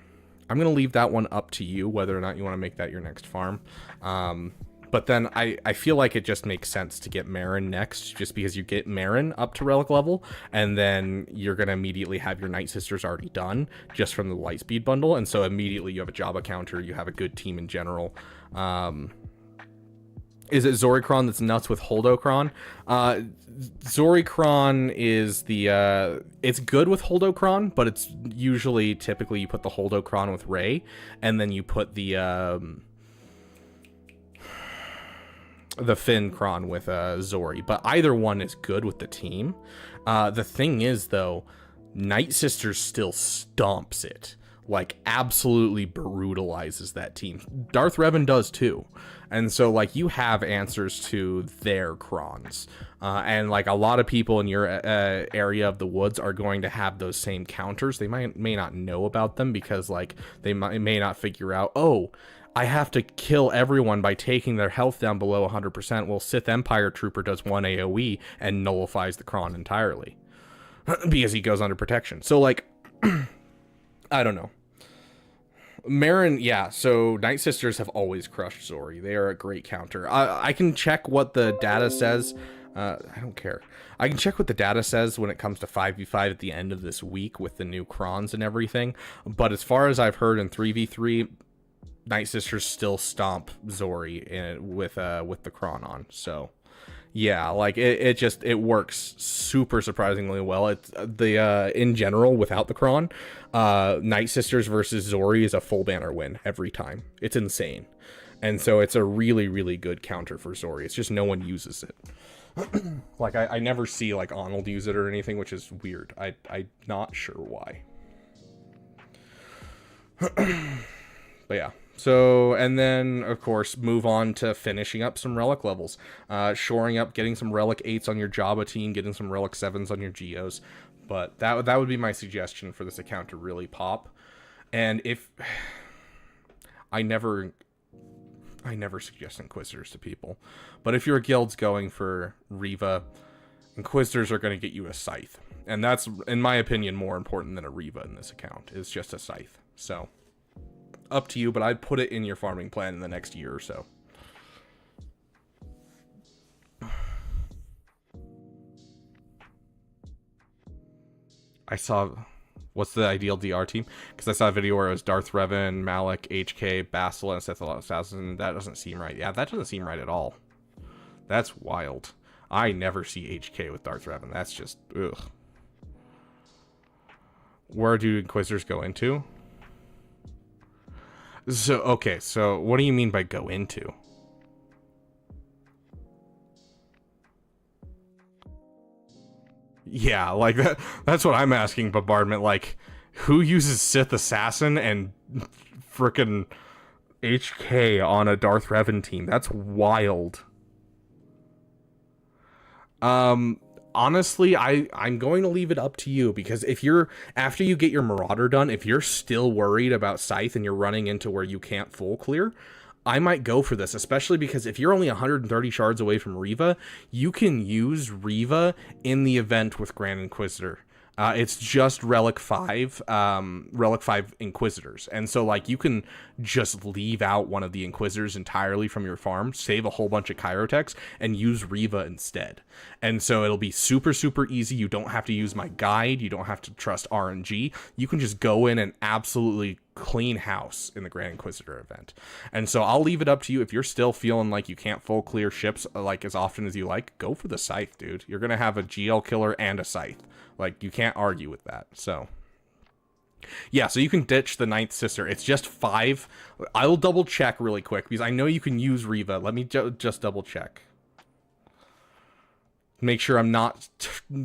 I'm going to leave that one up to you, whether or not you want to make that your next farm. But But then I feel like it just makes sense to get Marin next, just because you get Marin up to relic level, and then you're going to immediately have your Night Sisters already done, just from the Lightspeed bundle, and so immediately you have a Jabba counter, you have a good team in general. Is it Zoricron that's nuts with Holdocron? Zoricron is the, it's good with Holdocron, but it's usually, typically, you put the Holdocron with Rey, and then you put the Fincron with Zori. But either one is good with the team. The thing is, though, Night Sisters still stomps it. Like, absolutely brutalizes that team. Darth Revan does too. And so, like, you have answers to their crons. And, like, a lot of people in your area of the woods are going to have those same counters. They may not know about them because, like, they may not figure out, oh, I have to kill everyone by taking their health down below 100%. Well, Sith Empire Trooper does 1 AoE and nullifies the cron entirely. Because he goes under protection. So, like... I don't know. Marin, yeah, so Night Sisters have always crushed Zori. They are a great counter. I can check what the data says. I don't care. I can check what the data says when it comes to 5v5 at the end of this week with the new crons and everything. But as far as I've heard in 3v3, Night Sisters still stomp Zori with the cron on. So... yeah, like it works super surprisingly well. It's in general without the cron, Night Sisters versus Zori is a full banner win every time. It's insane, and so it's a really, really good counter for Zori. It's just no one uses it. Like I never see like Arnold use it or anything, which is weird. I'm not sure why. But yeah. So, and then, of course, move on to finishing up some relic levels. Shoring up, getting some relic 8s on your Jabba team, getting some relic 7s on your geos. But that would be my suggestion for this account to really pop. And if... I never suggest Inquisitors to people. But if your guild's going for Reva, Inquisitors are going to get you a Scythe. And that's, in my opinion, more important than a Reva in this account. It's just a Scythe. So... up to you, but I'd put it in your farming plan in the next year or so. I saw... what's the ideal DR team? Because I saw a video where it was Darth Revan, Malak, HK, Bastila, and Sith Assassin. That doesn't seem right. Yeah, that doesn't seem right at all. That's wild. I never see HK with Darth Revan. That's just... ugh. Where do Inquisitors go into? So, okay, so what do you mean by go into? Yeah, like that's what I'm asking, Bombardment. Like, who uses Sith Assassin and frickin' HK on a Darth Revan team? That's wild. Honestly, I'm going to leave it up to you, because if you're, after you get your Marauder done, if you're still worried about Scythe and you're running into where you can't full clear, I might go for this, especially because if you're only 130 shards away from Reva, you can use Reva in the event with Grand Inquisitor. It's just Relic 5 Inquisitors. And so, like, you can just leave out one of the Inquisitors entirely from your farm, save a whole bunch of Chirotechs, and use Reva instead. And so it'll be super, super easy. You don't have to use my guide. You don't have to trust RNG. You can just go in and absolutely clean house in the Grand Inquisitor event. And so I'll leave it up to you. If you're still feeling like you can't full clear ships like as often as you like, go for the Scythe, dude. You're going to have a GL killer and a Scythe. Like, you can't argue with that. So, yeah, so you can ditch the Ninth Sister. It's just 5. I'll double check really quick, because I know you can use Reva. Let me just double check. Make sure I'm not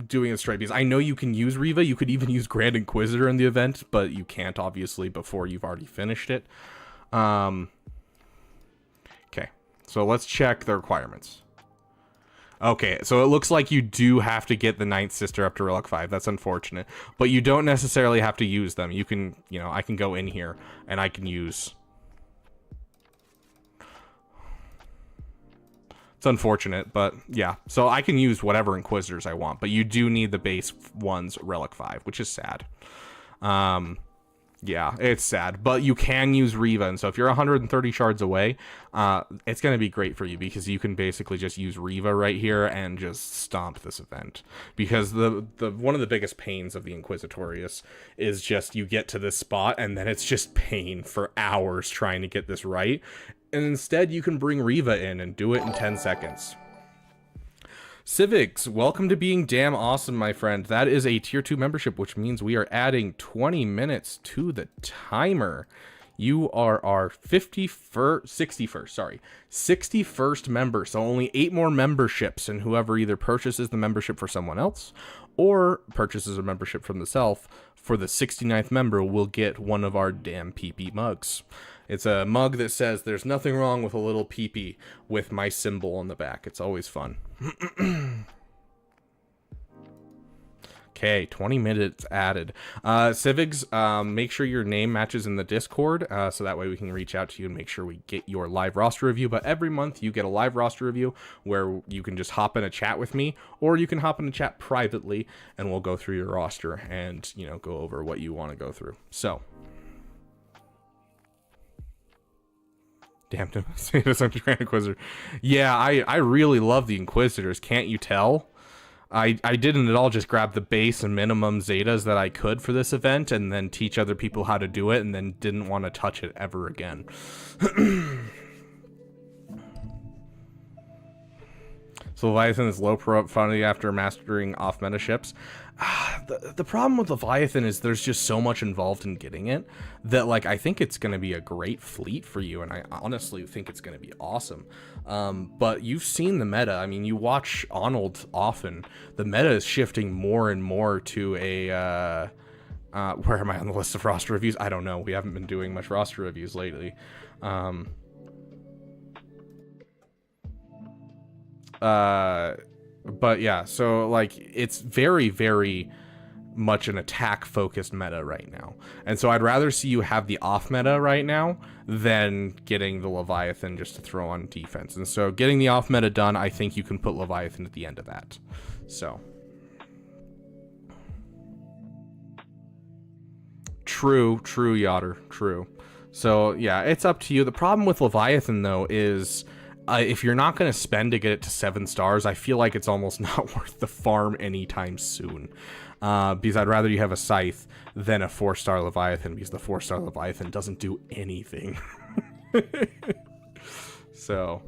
doing it straight, because I know you can use Reva. You could even use Grand Inquisitor in the event, but you can't, obviously, before you've already finished it. Okay, so let's check the requirements. Okay, so it looks like you do have to get the Ninth Sister up to Relic 5. That's unfortunate. But you don't necessarily have to use them. You can, you know, I can go in here and I can use... It's unfortunate, but yeah. So I can use whatever Inquisitors I want, but you do need the base ones Relic 5, which is sad. Yeah, it's sad, but you can use Riva, and so if you're 130 shards away, it's going to be great for you because you can basically just use Riva right here and just stomp this event. Because the one of the biggest pains of the Inquisitorius is just you get to this spot and then it's just pain for hours trying to get this right, and instead you can bring Riva in and do it in 10 seconds. Civics, welcome to being damn awesome, my friend. That is a tier 2 membership, which means we are adding 20 minutes to the timer. You are our 61st member, so only 8 more memberships, and whoever either purchases the membership for someone else or purchases a membership from themselves for the 69th member will get one of our damn PP mugs. It's a mug that says there's nothing wrong with a little PP with my symbol on the back. It's always fun. Okay, 20 minutes added. Civics, make sure your name matches in the Discord, so that way we can reach out to you and make sure we get your live roster review. But every month you get a live roster review where you can just hop in a chat with me, or you can hop in a chat privately and we'll go through your roster and, you know, go over what you want to go through. So, damn, to say this on Grand Inquisitor. Yeah, I really love the Inquisitors. Can't you tell? I didn't at all just grab the base and minimum Zetas that I could for this event and then teach other people how to do it and then didn't want to touch it ever again. So Leviathan is low profundity after mastering off-meta ships. The problem with Leviathan is there's just so much involved in getting it that, like, I think it's going to be a great fleet for you, and I honestly think it's going to be awesome. But you've seen the meta. I mean, you watch Arnold often. The meta is shifting more and more to a... where am I on the list of roster reviews? I don't know. We haven't been doing much roster reviews lately. But yeah, so like it's very, very much an attack focused meta right now. And so I'd rather see you have the off meta right now than getting the Leviathan just to throw on defense. And so getting the off meta done, I think you can put Leviathan at the end of that. So true, Yotter, true. So yeah, it's up to you. The problem with Leviathan though is if you're not going to spend to get it to 7 stars, I feel like it's almost not worth the farm anytime soon. Because I'd rather you have a Scythe than a 4-star Leviathan, because the 4-star Leviathan doesn't do anything. So,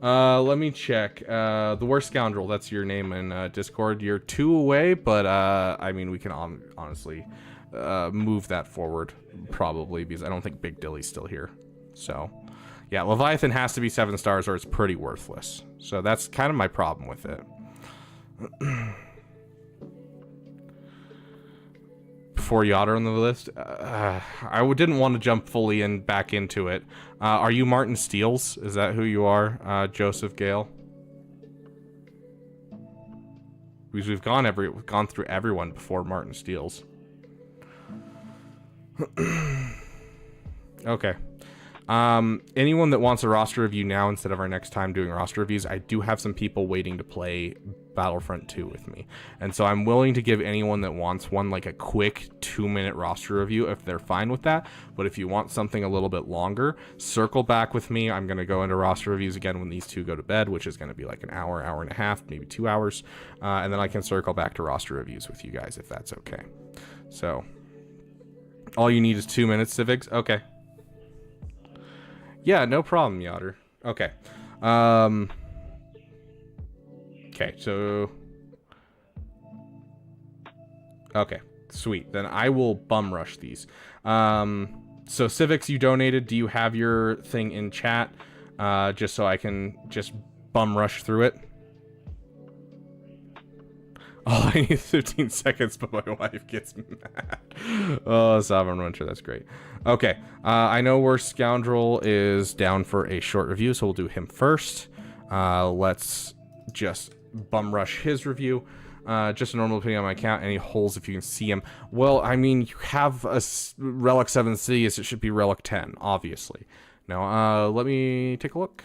let me check. The Worst Scoundrel, that's your name in Discord. You're 2 away, but I mean, we can honestly move that forward, probably, because I don't think Big Dilly's still here. So... yeah, Leviathan has to be 7 stars or it's pretty worthless. So that's kind of my problem with it. Before Yotter on the list, I didn't want to jump fully back into it. Are you Martin Steels? Is that who you are, Joseph Gale? Because we've gone through everyone before Martin Steels. Okay. Anyone that wants a roster review now instead of our next time doing roster reviews, I do have some people waiting to play Battlefront 2 with me. And so I'm willing to give anyone that wants one like a quick 2-minute roster review if they're fine with that. But if you want something a little bit longer, circle back with me. I'm going to go into roster reviews again when these two go to bed, which is going to be like an hour, hour and a half, maybe 2 hours. And then I can circle back to roster reviews with you guys if that's okay. So all you need is 2 minutes, Civics. Okay. Yeah, no problem, Yotter. Okay. Okay, so... okay, sweet. Then I will bum rush these. So, Civics, you donated. Do you have your thing in chat? Just so I can just bum rush through it? All I need is 15 seconds, but my wife gets mad. Oh, Sovereign Winter, that's great. Okay, I know Worst Scoundrel is down for a short review, so we'll do him first. Let's just bum rush his review. Just a normal opinion on my account. Any holes if you can see him? Well, I mean, you have a Relic 7 Sidious, it should be Relic 10, obviously. Now, let me take a look.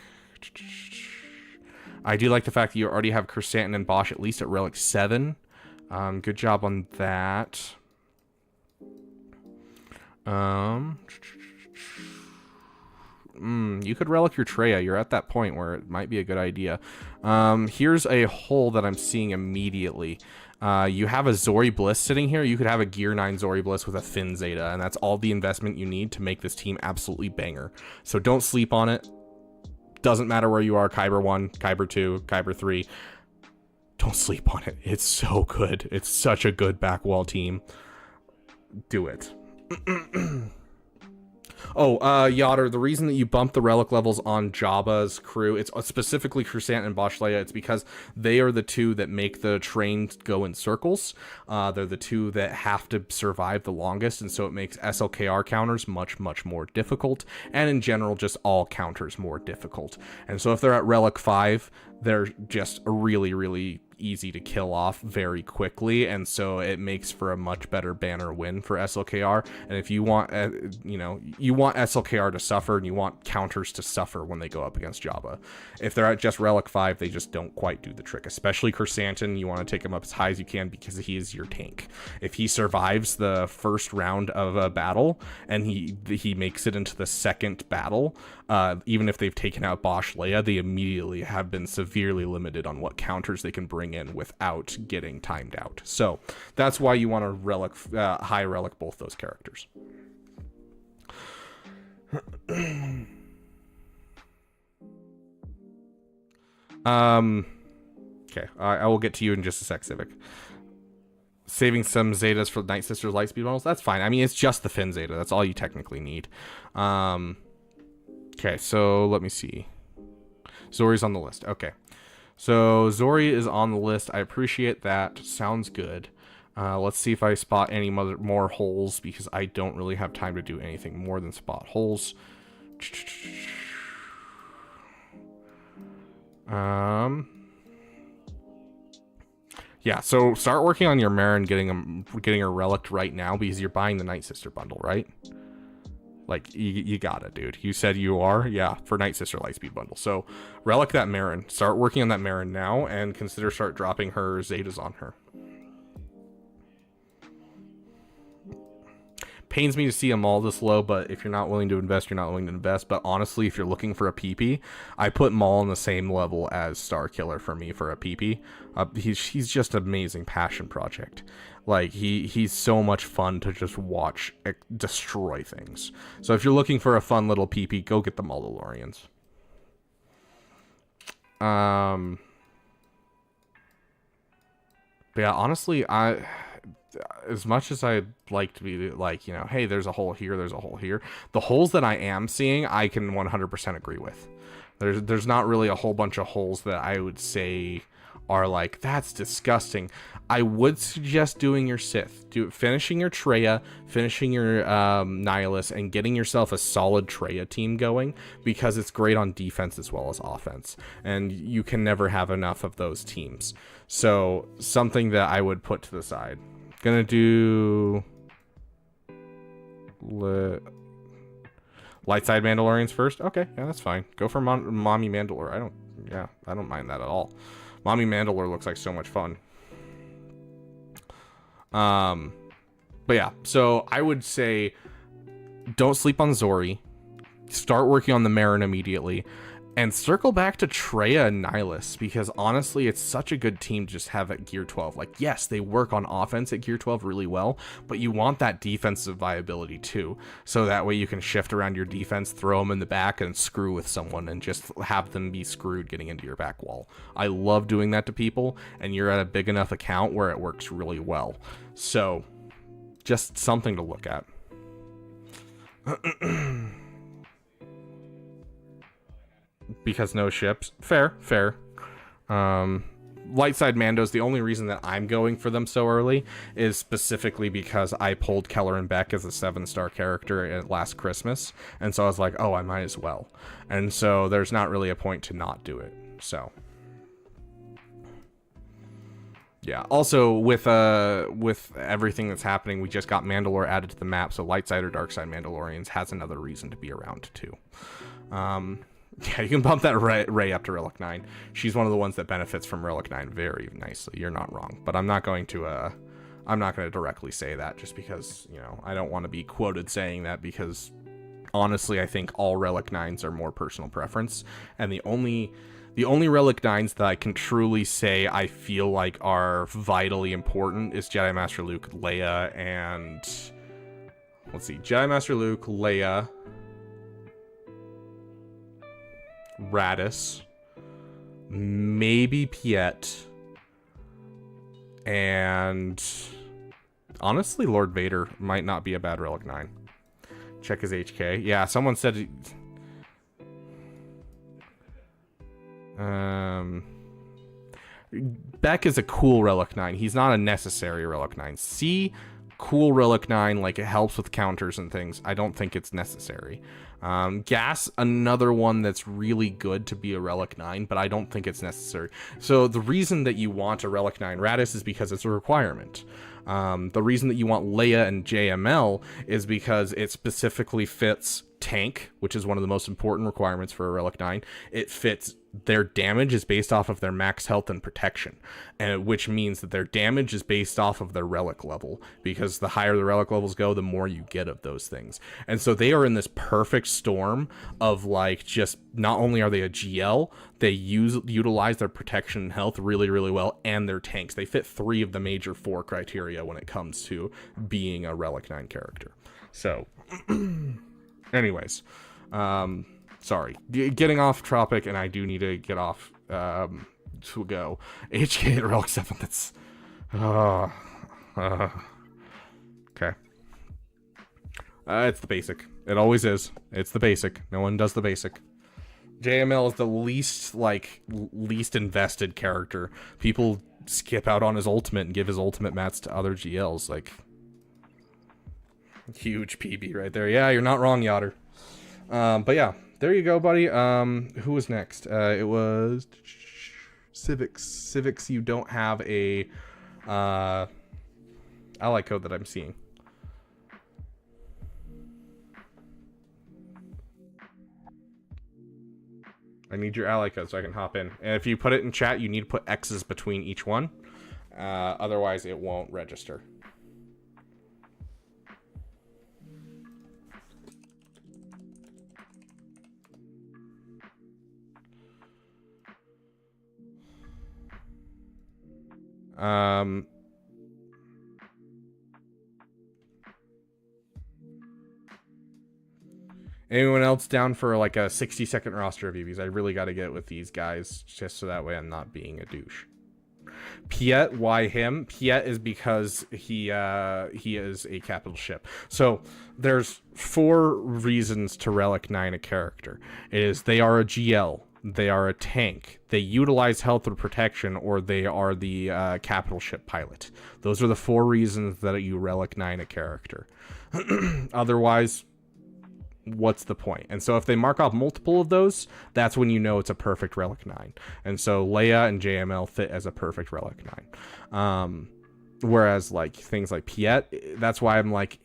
I do like the fact that you already have Chrysanthemum and Bosch at least at Relic 7. Good job on that. You could relic your Traya. You're at that point where it might be a good idea. Here's a hole that I'm seeing immediately. You have a Zori Bliss sitting here. You could have a Gear 9 Zori Bliss with a Thin Zeta, and that's all the investment you need to make this team absolutely banger. So don't sleep on it. Doesn't matter where you are, Kyber 1, Kyber 2, Kyber 3. Don't sleep on it. It's so good. It's such a good backwall team. Do it. Oh, Yoder, the reason that you bump the relic levels on Jabba's crew, it's specifically Crusant and Bosh Leia, it's because they are the two that make the train go in circles. They're the two that have to survive the longest, and so it makes SLKR counters much, much more difficult, and in general, just all counters more difficult. And so if they're at Relic 5, they're just really, really easy to kill off very quickly, and so it makes for a much better banner win for SLKR. And if you want, you want SLKR to suffer, and you want counters to suffer when they go up against Jabba. If they're at just Relic 5, they just don't quite do the trick, especially Chrysanthemum. You want to take him up as high as you can because he is your tank. If he survives the first round of a battle and he makes it into the second battle, even if they've taken out Bosh Leia, they immediately have been severely limited on what counters they can bring in without getting timed out. So that's why you want to relic, high relic both those characters. Okay, I will get to you in just a sec, Civic. Saving some Zetas for Night Sisters Lightspeed bundles, that's fine. I mean, it's just the Finn Zeta. That's all you technically need. Okay, so let me see. Zori's on the list. Okay. So Zori is on the list. I appreciate that. Sounds good. Let's see if I spot any more holes, because I don't really have time to do anything more than spot holes. Yeah, so start working on your Marin, getting her relic right now, because you're buying the Night Sister bundle, right? Like, you got it, dude. You said you are? Yeah, for Night Sister Lightspeed bundle. So, relic that Marin. Start working on that Marin now, and consider start dropping her Zetas on her. Pains me to see a Maul this low, but if you're not willing to invest, you're not willing to invest. But honestly, if you're looking for a PP, I put Maul on the same level as Starkiller for me for a PP. He's just an amazing passion project. Like, he's so much fun to just watch destroy things. So if you're looking for a fun little PP, go get the Mandalorians. But yeah, honestly, as much as I'd like to be like, you know, hey, there's a hole here, there's a hole here. The holes that I am seeing, I can 100% agree with. There's not really a whole bunch of holes that I would say are like, that's disgusting. I would suggest doing your Sith. Finishing your Traya, finishing your Nihilus, and getting yourself a solid Traya team going, because it's great on defense as well as offense. And you can never have enough of those teams. So, something that I would put to the side. Gonna do light side Mandalorians first. Okay, yeah, that's fine. Go for Mommy Mandalore. I don't mind that at all. Mommy Mandalore looks like so much fun. But yeah, so I would say don't sleep on Zori. Start working on the Marin immediately. And circle back to Traya and Nihilus, because honestly, it's such a good team to just have at Gear 12. Like, yes, they work on offense at Gear 12 really well, but you want that defensive viability too. So that way you can shift around your defense, throw them in the back, and screw with someone, and just have them be screwed getting into your back wall. I love doing that to people, and you're at a big enough account where it works really well. So, just something to look at. Because no ships. Fair. Light side Mandos, the only reason that I'm going for them so early is specifically because I pulled Keller and Beck as a 7-star character at last Christmas. And so I was like, oh, I might as well. And so there's not really a point to not do it. So. Yeah, also with everything that's happening, we just got Mandalore added to the map, so light side or dark side Mandalorians has another reason to be around too. Yeah, you can bump that Rey up to Relic 9. She's one of the ones that benefits from Relic 9 very nicely. You're not wrong, but I'm not going to I'm not going to directly say that just because, you know, I don't want to be quoted saying that, because honestly, I think all Relic 9s are more personal preference, and the only Relic 9s that I can truly say I feel like are vitally important is Jedi Master Luke, Leia, and let's see, Jedi Master Luke, Leia, Radis, maybe Piet, and honestly, Lord Vader might not be a bad Relic 9. Check his HK. Yeah, someone said... Beck is a cool Relic 9. He's not a necessary Relic 9. C, cool Relic 9, like it helps with counters and things. I don't think it's necessary. Gas, another one that's really good to be a Relic 9, but I don't think it's necessary. So the reason that you want a Relic 9 Radis is because it's a requirement. The reason that you want Leia and JML is because it specifically fits tank, which is one of the most important requirements for a Relic 9. It fits, their damage is based off of their max health and protection, and which means that their damage is based off of their relic level, because the higher the relic levels go, the more you get of those things. And so they are in this perfect storm of, like, just not only are they a GL, they utilize their protection and health really, really well, and their tanks. They fit 3 of the major 4 criteria when it comes to being a Relic 9 character. So anyways, sorry, getting off topic, and I do need to get off to go. HK at Relic 7, that's... okay. It's the basic. It always is. It's the basic. No one does the basic. JML is the least invested character. People skip out on his ultimate and give his ultimate mats to other GLs. Like, huge PB right there. Yeah, you're not wrong, Yotter. But yeah, there you go, buddy. Who was next? It was Civics. Civics, you don't have a ally code that I'm seeing. I need your ally code so I can hop in. And if you put it in chat, you need to put X's between each one. Otherwise, it won't register. Anyone else down for like a 60-second roster of EVs? I really got to get with these guys just so that way I'm not being a douche. Piet, why him? Piet is because he is a capital ship. So there's 4 reasons to Relic 9 a character. It is they are a GL, they are a tank, they utilize health or protection, or they are the capital ship pilot. Those are the 4 reasons that you Relic 9 a character. Otherwise, what's the point? And so if they mark off multiple of those, that's when you know it's a perfect Relic 9. And so Leia and JML fit as a perfect Relic 9. Whereas like things like Piet, that's why I'm like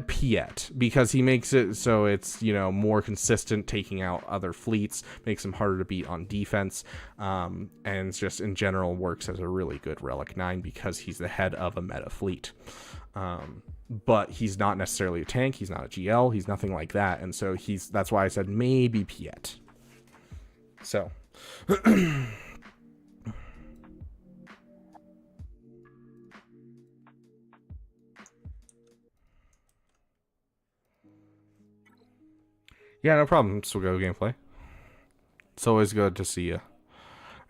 Piet, because he makes it so it's, you know, more consistent, taking out other fleets, makes him harder to beat on defense, and just in general works as a really good Relic 9 because he's the head of a meta fleet. But he's not necessarily a tank, he's not a GL, he's nothing like that, and so that's why I said maybe Piet. So yeah, no problem. Still go gameplay. It's always good to see you.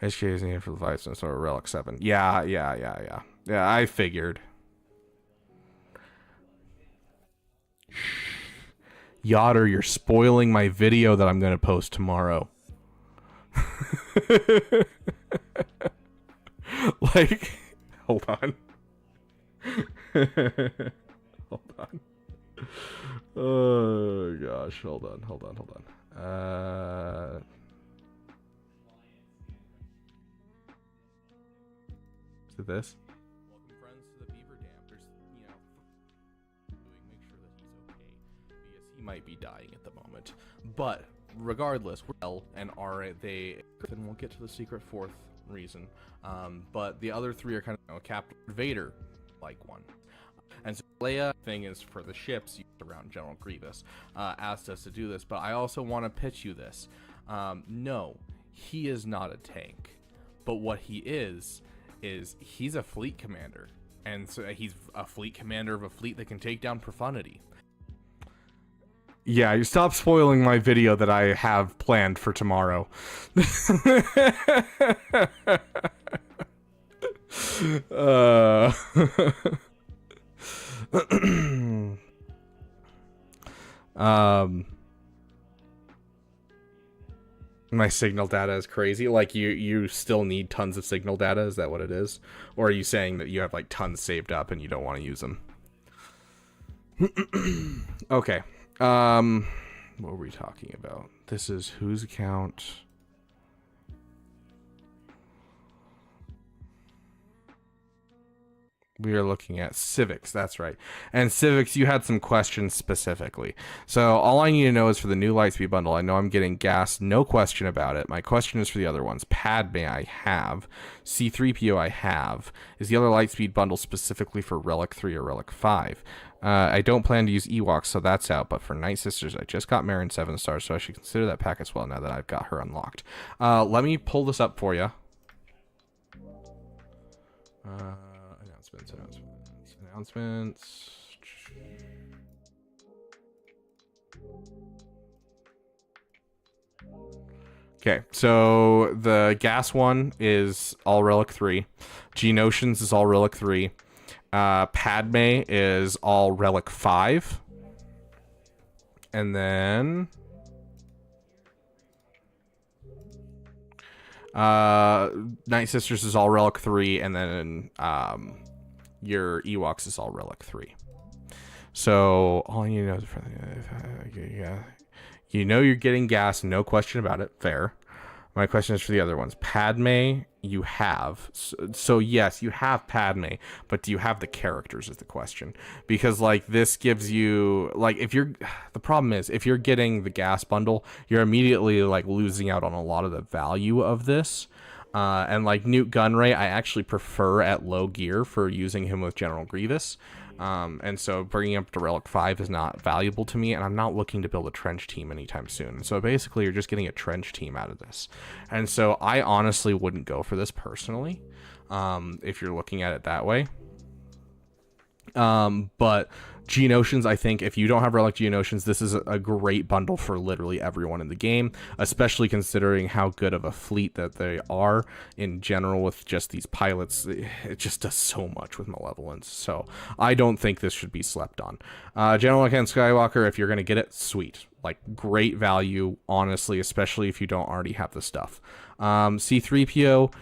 HK is here for the fight, so sort of Relic 7. Yeah, I figured. Yotter, you're spoiling my video that I'm going to post tomorrow. Like, hold on. Hold on. Oh gosh, hold on. Is it this? Welcome friends to the Beaver Dam. There's, you know, make sure that he's okay, because he might be dying at the moment. But regardless, L and are they? Then we'll get to the secret 4th reason. But the other 3 are kind of, you know, Captain Vader. like one. And so Leia thing is for the ships used around General Grievous asked us to do this, but I also want to pitch you this. No, he is not a tank, but what he is he's a fleet commander, and so he's a fleet commander of a fleet that can take down Profundity. Yeah, you stop spoiling my video that I have planned for tomorrow. My signal data is crazy. Like you still need tons of signal data. Is that what it is? Or are you saying that you have like tons saved up and you don't want to use them? Okay. What were we talking about? This is whose account? We are looking at Civics, that's right. And Civics, you had some questions specifically. So all I need to know is for the new Lightspeed bundle. I know I'm getting gas, no question about it. My question is for the other ones. Padme I have. C-3PO I have. Is the other Lightspeed bundle specifically for Relic 3 or Relic 5? I don't plan to use Ewoks, so that's out. But for Night Sisters, I just got Marin 7 stars, so I should consider that pack as well now that I've got her unlocked. Let me pull this up for you. Announcements. Okay, so the gas one is all Relic 3. Geonosians is all Relic 3. Padme is all Relic 5. And then Night Sisters is all Relic 3, and then your Ewoks is all Relic 3. So all you know is you know you're getting gas, no question about it. Fair. My question is for the other ones. Padme, you have. So yes, you have Padme, but do you have the characters is the question. Because like this gives you like the problem is if you're getting the gas bundle, you're immediately like losing out on a lot of the value of this. And like Newt Gunray, I actually prefer at low gear for using him with General Grievous. And so bringing him up to Relic 5 is not valuable to me, and I'm not looking to build a trench team anytime soon. So basically, you're just getting a trench team out of this. And so I honestly wouldn't go for this personally, if you're looking at it that way. But Geonosians, I think if you don't have Relic Geonosians, this is a great bundle for literally everyone in the game, especially considering how good of a fleet that they are in general with just these pilots. It just does so much with Malevolence. So I don't think this should be slept on. General Ken Skywalker, if you're going to get it, sweet. Like great value, honestly, especially if you don't already have the stuff. C-3PO,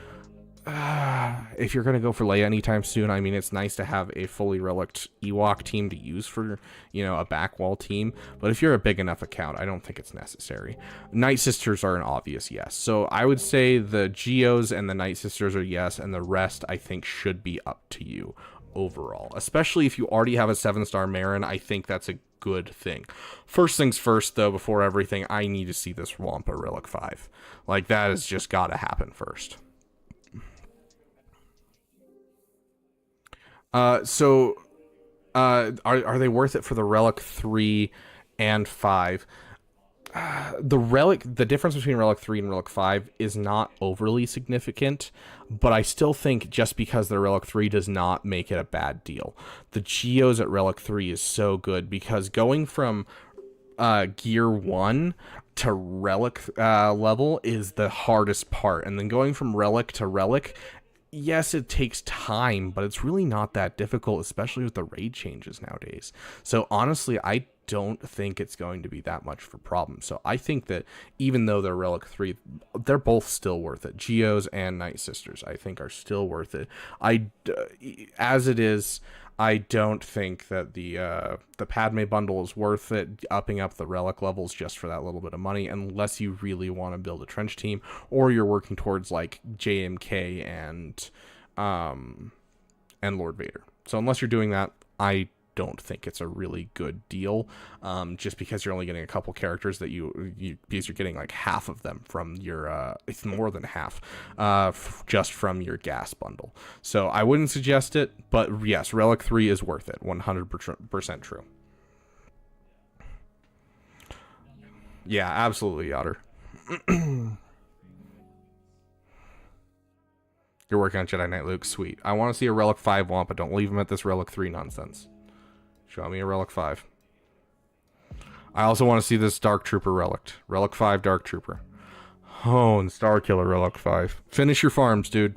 if you're going to go for Leia anytime soon, I mean, it's nice to have a fully relict Ewok team to use for, you know, a backwall team. But if you're a big enough account, I don't think it's necessary. Night Sisters are an obvious yes. So I would say the Geos and the Night Sisters are yes, and the rest I think should be up to you overall. Especially if you already have a 7-star Marin, I think that's a good thing. First things first, though, before everything, I need to see this Wampa Relic 5. Like, that has just got to happen first. So are they worth it for the Relic 3 and 5? The difference between Relic 3 and Relic 5 is not overly significant, but I still think just because they're Relic 3 does not make it a bad deal. The Geos at Relic 3 is so good because going from Gear 1 to Relic level is the hardest part, and then going from Relic to Relic, yes, it takes time, but it's really not that difficult, especially with the raid changes nowadays. So honestly, I don't think it's going to be that much of a problem. So I think that even though they're Relic 3, they're both still worth it. Geos and Night Sisters, I think, are still worth it. As it is, I don't think that the Padme bundle is worth it, upping up the Relic levels just for that little bit of money, unless you really want to build a trench team, or you're working towards like JMK and Lord Vader. So unless you're doing that, I don't think it's a really good deal, just because you're only getting a couple characters that because you're getting like half of them from your, it's more than half, just from your gas bundle. So I wouldn't suggest it, but yes, Relic 3 is worth it. 100% true. Yeah, absolutely, Otter. You're working on Jedi Knight Luke. Sweet. I want to see a Relic 5 Wampa. Don't leave him at this Relic 3 nonsense. Show me a Relic 5. I also want to see this Dark Trooper Relic. Relic 5 Dark Trooper. Oh, and Star Killer Relic 5. Finish your farms, dude.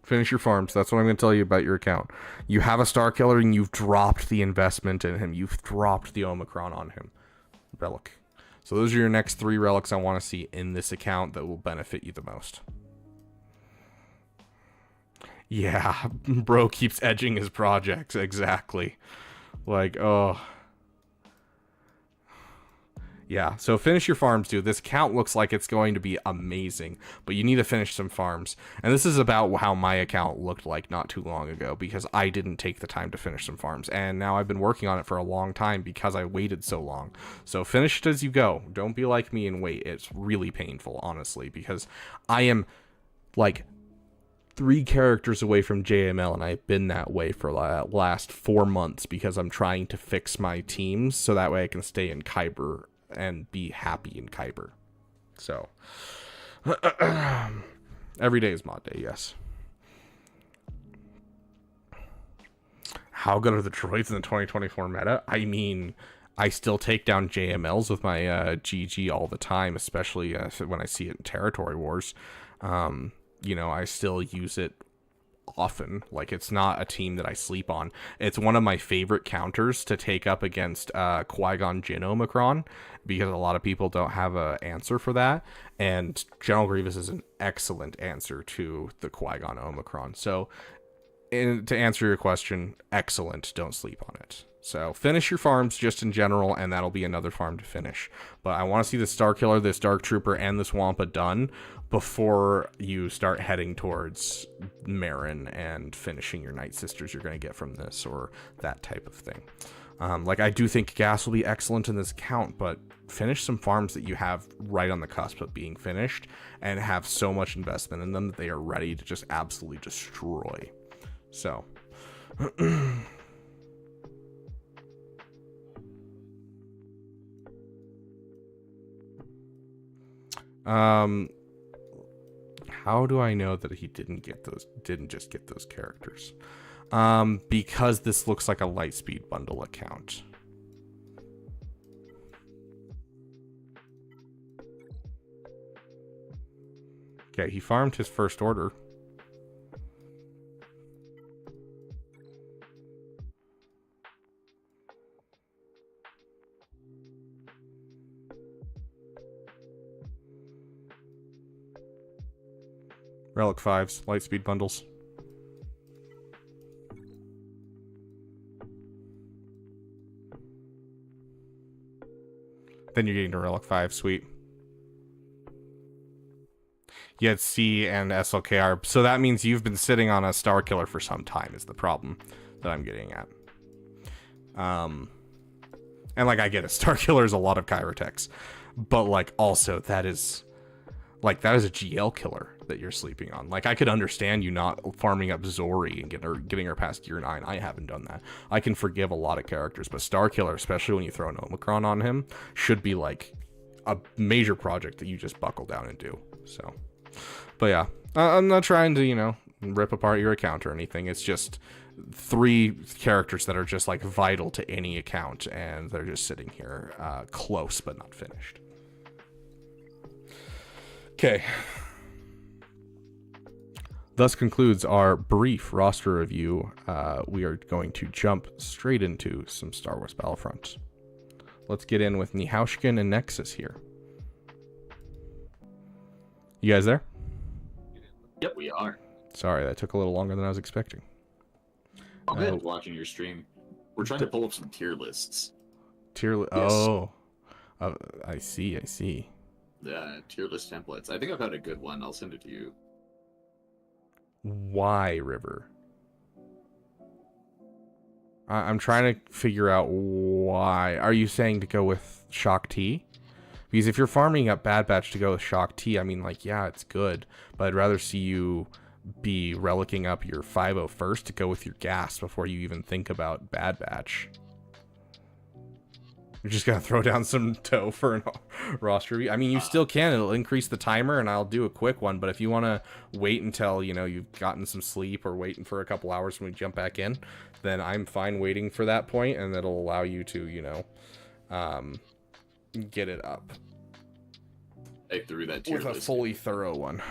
Finish your farms. That's what I'm going to tell you about your account. You have a Star Killer and you've dropped the investment in him. You've dropped the Omicron on him. Relic. So those are your next 3 relics I want to see in this account that will benefit you the most. Yeah, bro keeps edging his projects. Exactly. Like, oh. Yeah, so finish your farms, dude. This account looks like it's going to be amazing, but you need to finish some farms. And this is about how my account looked like not too long ago, because I didn't take the time to finish some farms. And now I've been working on it for a long time because I waited so long. So finish it as you go. Don't be like me and wait. It's really painful, honestly, because I am, like, 3 characters away from JML, and I've been that way for the last 4 months because I'm trying to fix my teams so that way I can stay in Kyber and be happy in Kyber. So every day is mod day, yes. How good are the droids in the 2024 meta? I mean, I still take down JMLs with my GG all the time, especially when I see it in Territory Wars. You know, I still use it often. Like, it's not a team that I sleep on. It's one of my favorite counters to take up against Qui-Gon Jinn Omicron, because a lot of people don't have an answer for that, and General Grievous is an excellent answer to the Qui-Gon Omicron. So, to answer your question, excellent. Don't sleep on it. So finish your farms just in general, and that'll be another farm to finish. But I want to see the Star Killer, this Dark Trooper, and this Wampa done before you start heading towards Marin and finishing your Night Sisters you're going to get from this, or that type of thing. Like, I do think gas will be excellent in this account, but finish some farms that you have right on the cusp of being finished and have so much investment in them that they are ready to just absolutely destroy. So... how do I know that he didn't just get those characters? Because this looks like a Lightspeed bundle account. Okay, he farmed his First Order. Relic 5s, Lightspeed bundles. Then you're getting to Relic 5, sweet. You had C and SLKR, so that means you've been sitting on a Star Killer for some time is the problem that I'm getting at. And like, I get it, Star Killer is a lot of Kyrotex, but like, also that is a GL killer that you're sleeping on. Like, I could understand you not farming up Zori and getting her past gear 9. I haven't done that. I can forgive a lot of characters, but Star Killer, especially when you throw an Omicron on him, should be like a major project that you just buckle down and do. So, but yeah, I'm not trying to, you know, rip apart your account or anything. It's just 3 characters that are just like vital to any account, and they're just sitting here close but not finished. Okay. Thus concludes our brief roster review. We are going to jump straight into some Star Wars Battlefront. Let's get in with Nihaushkin and Nexus here. You guys there? Yep, we are. Sorry, that took a little longer than I was expecting. I'm good watching your stream. We're trying to pull up some tier lists. Yes. Oh. I see. Tier list templates. I think I've had a good one. I'll send it to you. Why River? I'm trying to figure out why. Are you saying to go with Shock T? Because if you're farming up Bad Batch to go with Shock T, I mean, like, yeah, it's good, but I'd rather see you be relicking up your 5.0 first to go with your gas before you even think about Bad Batch. You're just gonna throw down some tow for a roster review. I mean, you still can. It'll increase the timer, and I'll do a quick one. But if you want to wait until, you know, you've gotten some sleep or waiting for a couple hours when we jump back in, then I'm fine waiting for that point, and that'll allow you to, you know, get it up. I threw that tier with a list. fully thorough one.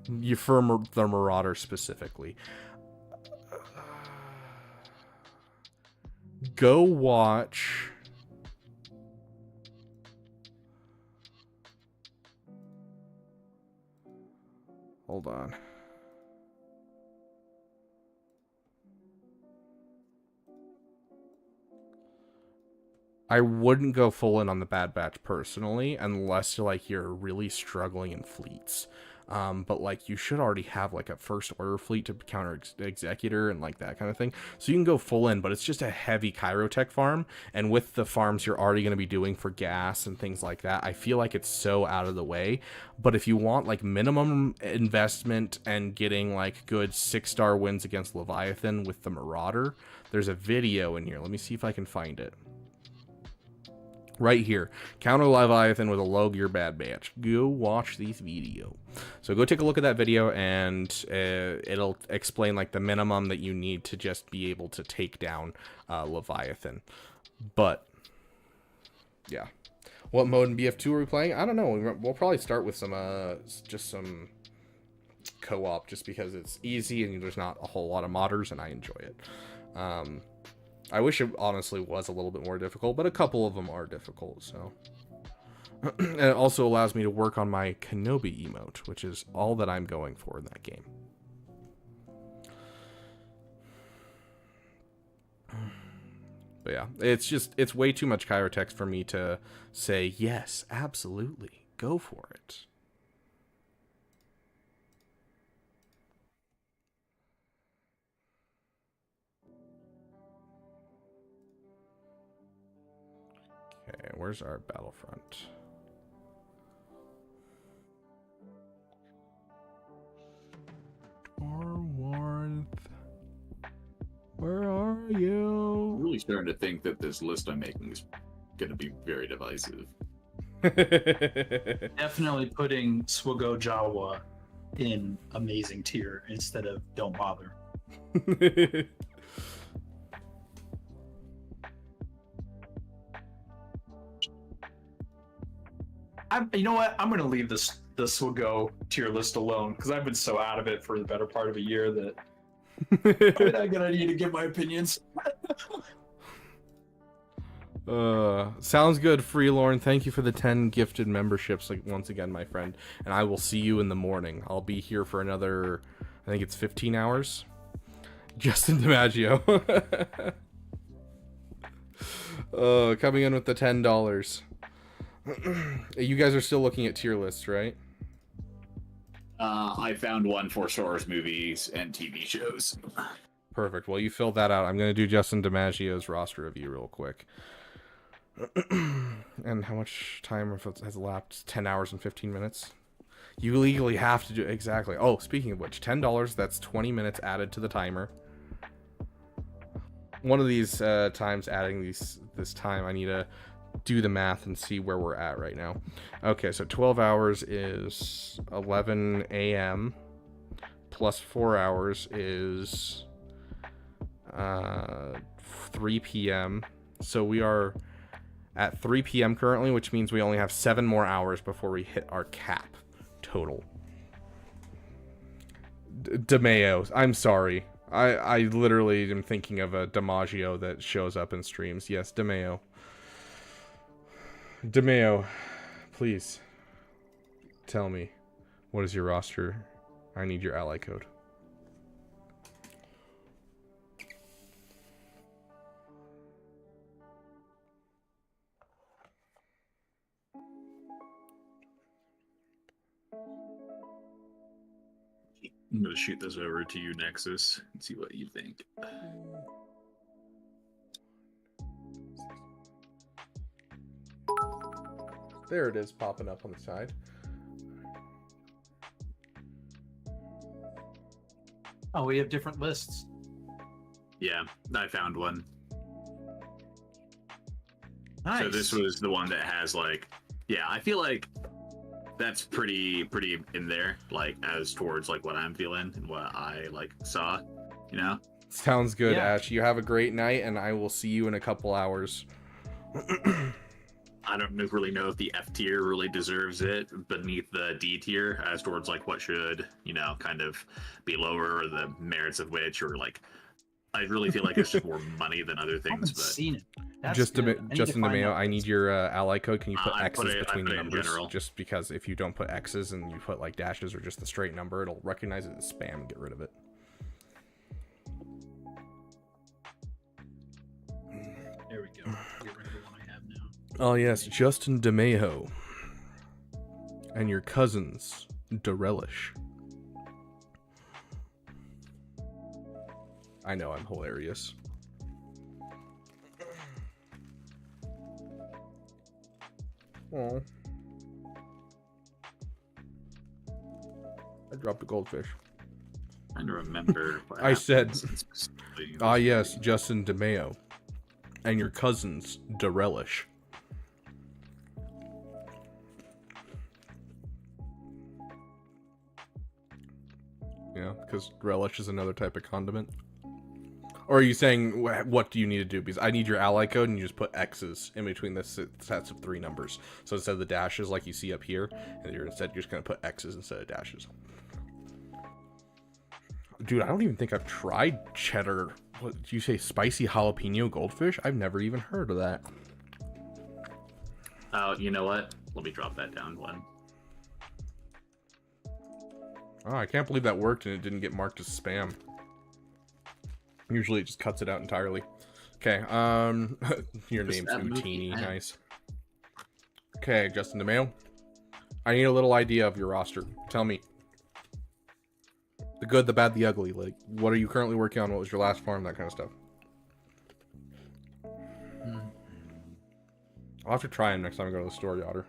You for the Marauder specifically. Go watch. Hold on. I wouldn't go full in on the Bad Batch personally, unless you're really struggling in fleets. But like you should already have like a first order fleet to counter Executor and like that kind of thing. So you can go full in, but it's just a heavy Chirotech farm. And with the farms you're already going to be doing for gas and things like that, I feel like it's so out of the way. But if you want like minimum investment and getting like good 6-star wins against Leviathan with the Marauder, there's a video in here. Let me see if I can find it. Right here, counter Leviathan with a low gear Bad Batch. Go watch this video. So go take a look at that video, and it'll explain like the minimum that you need to just be able to take down Leviathan. But yeah, what mode in BF2 are we playing? I don't know. We'll probably start with some just some co-op, just because it's easy and there's not a whole lot of modders, and I enjoy it. I wish it honestly was a little bit more difficult, but a couple of them are difficult, so. And it also allows me to work on my Kenobi emote, which is all that I'm going for in that game. But yeah, it's way too much Chirotech for me to say, yes, absolutely, go for it. Okay, where's our Battlefront? Warmth. Where are you? I'm really starting to think that this list I'm making is going to be very divisive. Definitely putting Swago Jawa in amazing tier instead of don't bother. You know what? I'm going to leave the Swago tier list alone because I've been so out of it for the better part of a year that I'm going to need to give my opinions. Sounds good, Freelorn. Thank you for the 10 gifted memberships, like once again, my friend. And I will see you in the morning. I'll be here for another, I think it's 15 hours. Justin DiMaggio. Coming in with the $10. You guys are still looking at tier lists, right? I found one for Star Wars movies and TV shows. Perfect. Well, you filled that out. I'm going to do Justin DiMaggio's roster review real quick. And how much time has elapsed? 10 hours and 15 minutes? You legally have to do... Exactly. Oh, speaking of which, $10, that's 20 minutes added to the timer. One of these times adding this time, I need to do the math and see where we're at right now. Okay, so 12 hours is 11 a.m. plus 4 hours is 3 p.m. So we are at 3 p.m. currently, which means we only have 7 more hours before we hit our cap total. DeMayo, I'm sorry. I literally am thinking of a DiMaggio that shows up in streams. Yes, DeMayo. DeMayo, please tell me, what is your roster? I need your ally code. I'm gonna shoot this over to you, Nexus, and see what you think. There it is, popping up on the side. Oh, we have different lists. Yeah, I found one. Nice. So this was the one that has like, yeah, I feel like that's pretty in there, like as towards like what I'm feeling and what I like saw, you know? Sounds good, Yeah. Ash. You have a great night, and I will see you in a couple hours. I don't really know if the F tier really deserves it beneath the D tier as towards like what should, you know, kind of be lower or the merits of which, or like, I really feel like it's just more money than other I things. haven't But seen it. That's Justin good. I need to Justin find DeMeo, that I need list. your ally code. Can you put I X's put it between the in numbers? general. Just because if you don't put X's and you put like dashes or just the straight number, it'll recognize it as spam and get rid of it. There we go. Get rid of the one I have now. Oh yes, Justin DeMeo. And your cousins, Derelish. I know, I'm hilarious. Oh. I dropped a goldfish. I don't remember. What I said, specifically. ah yes, Justin DeMeo. And your cousins, Derelish. Yeah, because relish is another type of condiment. Or are you saying, what do you need to do? Because I need your ally code, and you just put X's in between the sets of 3 numbers. So instead of the dashes like you see up here, and you're just going to put X's instead of dashes. Dude, I don't even think I've tried cheddar. What did you say? Spicy jalapeno goldfish? I've never even heard of that. Oh, you know what? Let me drop that down one. Oh, I can't believe that worked and it didn't get marked as spam. Usually it just cuts it out entirely. Okay, your name's Utini, nice. Okay, Justin DeMeo. I need a little idea of your roster. Tell me. The good, the bad, the ugly. Like, what are you currently working on? What was your last farm? That kind of stuff. I'll have to try him next time I go to the store, Yotter.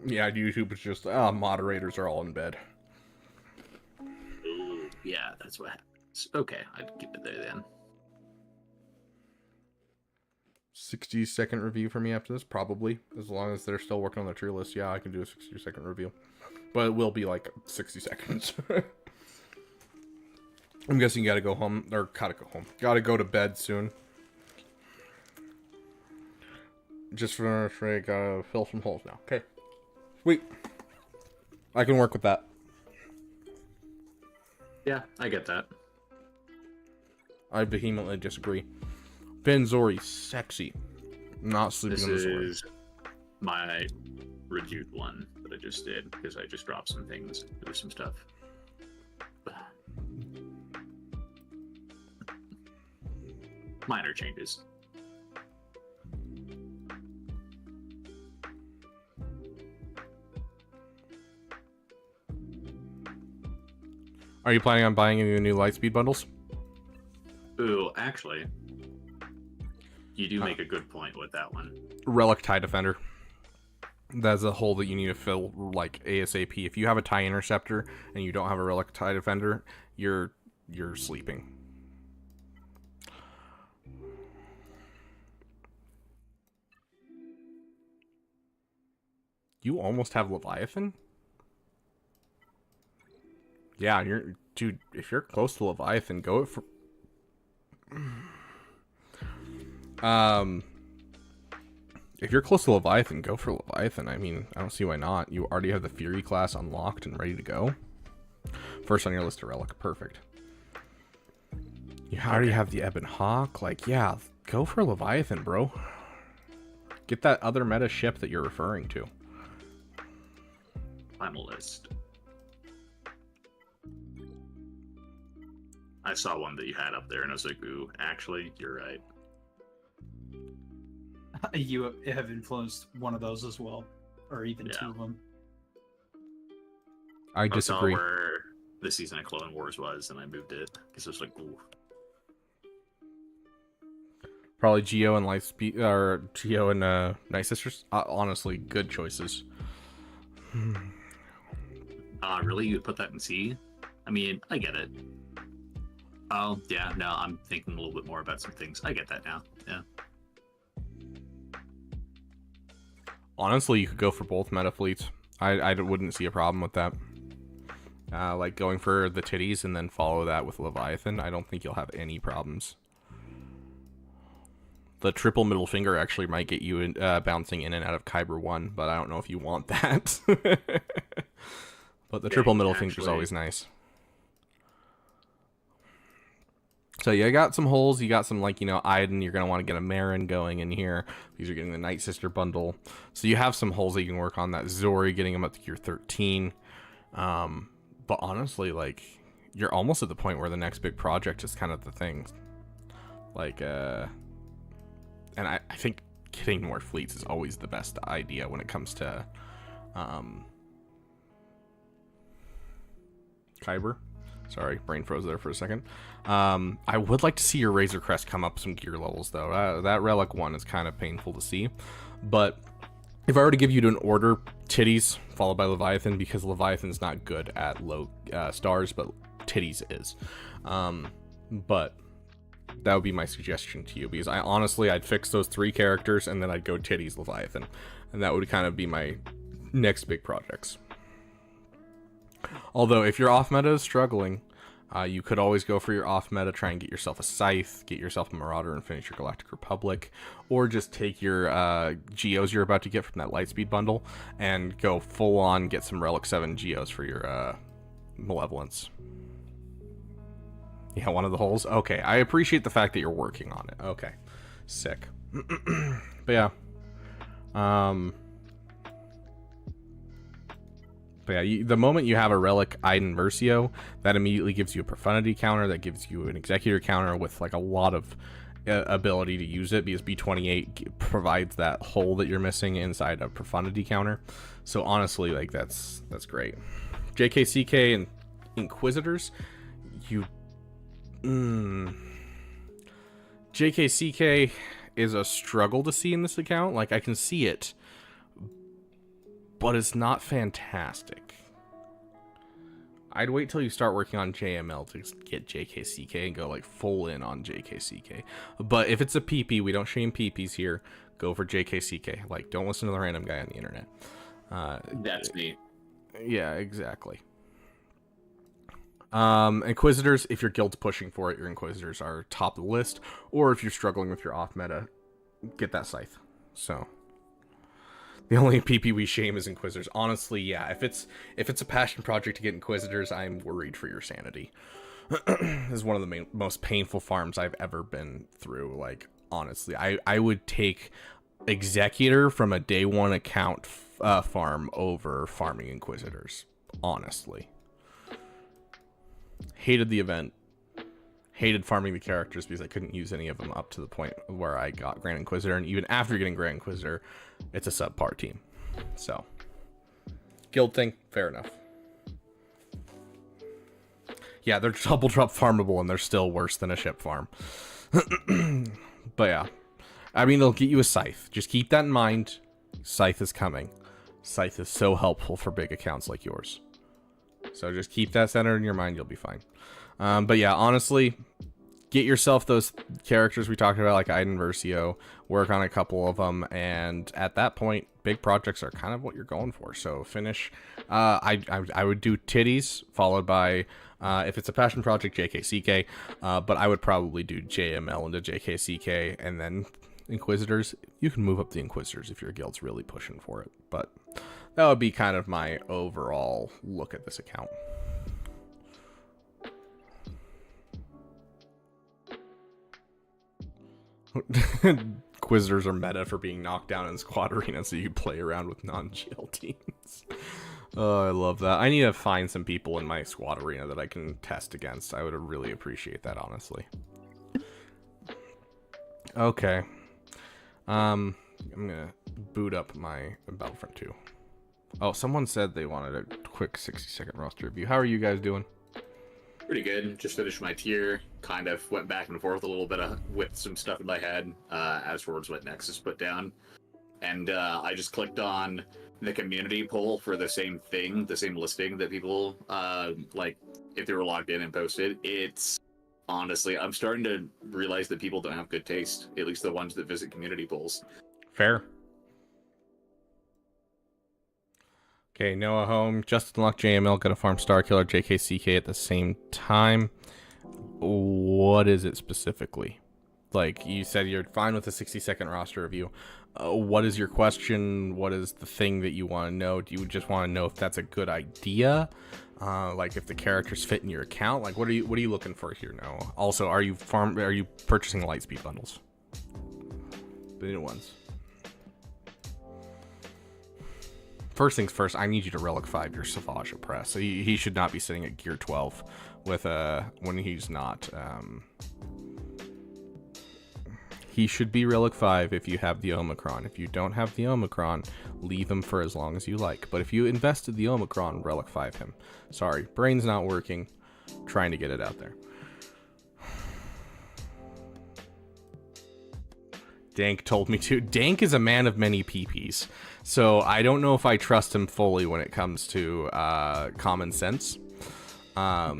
Yeah, YouTube is just, moderators are all in bed. Ooh, yeah, that's what happens. Okay, I'd keep it there then. 60-second review for me after this? Probably. As long as they're still working on the tier list, yeah, I can do a 60-second review. But it will be like 60 seconds. I'm guessing you gotta go home, or gotta go home. Gotta go to bed soon. Just for Traya, gotta fill some holes now. Okay. Sweet. I can work with that. Yeah, I get that. I vehemently disagree. Benzori, sexy. Not sleeping on the sword. This is my Redude one that I just did, because I just dropped some things. There's some stuff. Minor changes. Are you planning on buying any new Lightspeed bundles? Ooh, actually, you do make a good point with that one. Relic TIE Defender. That's a hole that you need to fill, like, ASAP. If you have a TIE Interceptor and you don't have a Relic TIE Defender, you're sleeping. You almost have Leviathan? Yeah, dude, if you're close to Leviathan, go it for... If you're close to Leviathan, go for Leviathan. I mean, I don't see why not. You already have the Fury class unlocked and ready to go. First on your list of Relic. Perfect. You already have the Ebon Hawk. Like, yeah, go for Leviathan, bro. Get that other meta ship that you're referring to. Final list. I saw one that you had up there and I was like, ooh, actually, you're right. You have influenced one of those as well. or even 2 of them. I disagree. That's where the season of Clone Wars was, and I moved it because it was like, ooh. Probably Geo and Lightspeed, or Geo and Night Sisters. Honestly, good choices. Really? You put that in C? I mean, I get it. Oh, yeah, no, I'm thinking a little bit more about some things. I get that now, yeah. Honestly, you could go for both meta fleets. I wouldn't see a problem with that. Like going for the titties and then follow that with Leviathan, I don't think you'll have any problems. The triple middle finger actually might get you in, bouncing in and out of Kyber 1, but I don't know if you want that. But the triple middle finger is always nice. So you got some holes, you got some, like, you know, Iden, you're going to want to get a Marin going in here, because you're getting the Night Sister bundle. So you have some holes that you can work on, that Zori, getting him up to gear 13. But honestly, like, you're almost at the point where the next big project is kind of the thing. Like, and I think getting more fleets is always the best idea when it comes to, Kyber. Sorry, brain froze there for a second. I would like to see your Razor Crest come up some gear levels, though. That Relic 1 is kind of painful to see. But if I were to give you an order, Titties, followed by Leviathan, because Leviathan's not good at low stars, but Titties is. But that would be my suggestion to you, because I'd fix those 3 characters, and then I'd go Titties, Leviathan. And that would kind of be my next big projects. Although, if your off-meta is struggling, you could always go for your off-meta, try and get yourself a Scythe, get yourself a Marauder, and finish your Galactic Republic. Or just take your Geos you're about to get from that Lightspeed bundle, and go full-on get some Relic 7 Geos for your Malevolence. Yeah, one of the holes? Okay, I appreciate the fact that you're working on it. Okay, sick. But yeah. But yeah, the moment you have a Relic Iden Versio, that immediately gives you a Profundity counter, that gives you an Executor counter with like a lot of ability to use it, because B28 provides that hole that you're missing inside a Profundity counter. So honestly, like, that's great. JKCK and Inquisitors, JKCK is a struggle to see in this account. Like, I can see it, but it's not fantastic. I'd wait till you start working on JML to get JKCK and go like full in on JKCK. But if it's a PP, we don't shame PPs here, go for JKCK. Like, don't listen to the random guy on the internet. That's me. Yeah, exactly. Inquisitors, if your guild's pushing for it, your Inquisitors are top of the list. Or if you're struggling with your off meta, get that Scythe. So the only PP we shame is Inquisitors. Honestly, yeah, if it's a passion project to get Inquisitors, I'm worried for your sanity. This is one of the most painful farms I've ever been through. Like, honestly, I would take Executor from a day 1 account farm over farming Inquisitors. Honestly. Hated the event. Hated farming the characters because I couldn't use any of them up to the point where I got Grand Inquisitor, and even after getting Grand Inquisitor, it's a subpar team. So, guild thing, fair enough. Yeah, they're double drop farmable, and they're still worse than a ship farm. But yeah, I mean, they'll get you a Scythe. Just keep that in mind. Scythe is coming. Scythe is so helpful for big accounts like yours. So just keep that centered in your mind, you'll be fine. But yeah, honestly, get yourself those characters we talked about, like Iden Versio, work on a couple of them, and at that point, big projects are kind of what you're going for. So finish. I would do Titties, followed by, if it's a passion project, JKCK, but I would probably do JML into JKCK, and then Inquisitors. You can move up the Inquisitors if your guild's really pushing for it, but that would be kind of my overall look at this account. Inquisitors are meta for being knocked down in squad arena, so you can play around with non-GL teams. Oh, I love that. I need to find some people in my squad arena that I can test against. I would really appreciate that, honestly. Okay. I'm gonna boot up my Battlefront 2. Oh, someone said they wanted a quick 60-second roster review. How are you guys doing? Pretty good. Just finished my tier. Kind of went back and forth a little bit with some stuff in my head as towards what Nexus put down. And I just clicked on the community poll for the same thing, the same listing that people, like, if they were logged in and posted. It's, honestly, I'm starting to realize that people don't have good taste, at least the ones that visit community polls. Fair. Okay, Noah home. Justin Luck, JML, gonna farm Starkiller, JKCK at the same time. What is it specifically? Like, you said you're fine with a 60-second roster review. What is your question? What is the thing that you want to know? Do you just want to know if that's a good idea? Like if the characters fit in your account? Like, what are you looking for here, Noah? Also, are you purchasing Lightspeed bundles? The new ones. First things first, I need you to Relic 5 your Savage Oppress. So he should not be sitting at Gear 12 with when he's not. He should be Relic 5 if you have the Omicron. If you don't have the Omicron, leave him for as long as you like. But if you invested the Omicron, Relic 5 him. Sorry, brain's not working. Trying to get it out there. Dank told me to. Dank is a man of many PPs. So I don't know if I trust him fully when it comes to common sense. I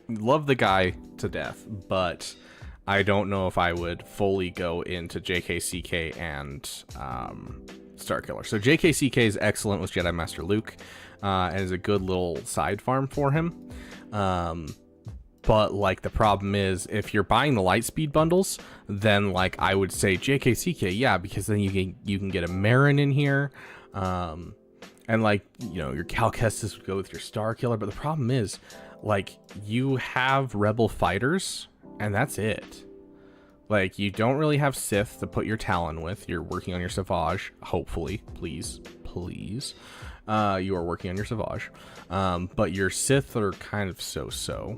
love the guy to death, but I don't know if I would fully go into JKCK and Starkiller. So JKCK is excellent with Jedi Master Luke and is a good little side farm for him. But like the problem is if you're buying the Lightspeed bundles, then like I would say JKCK, yeah, because then you can get a Marin in here. And like, you know, your Cal Kestis would go with your Starkiller, but the problem is like you have Rebel fighters and that's it. Like you don't really have Sith to put your Talon with. You're working on your Savage, hopefully, please. You are working on your Savage. But your Sith are kind of so-so.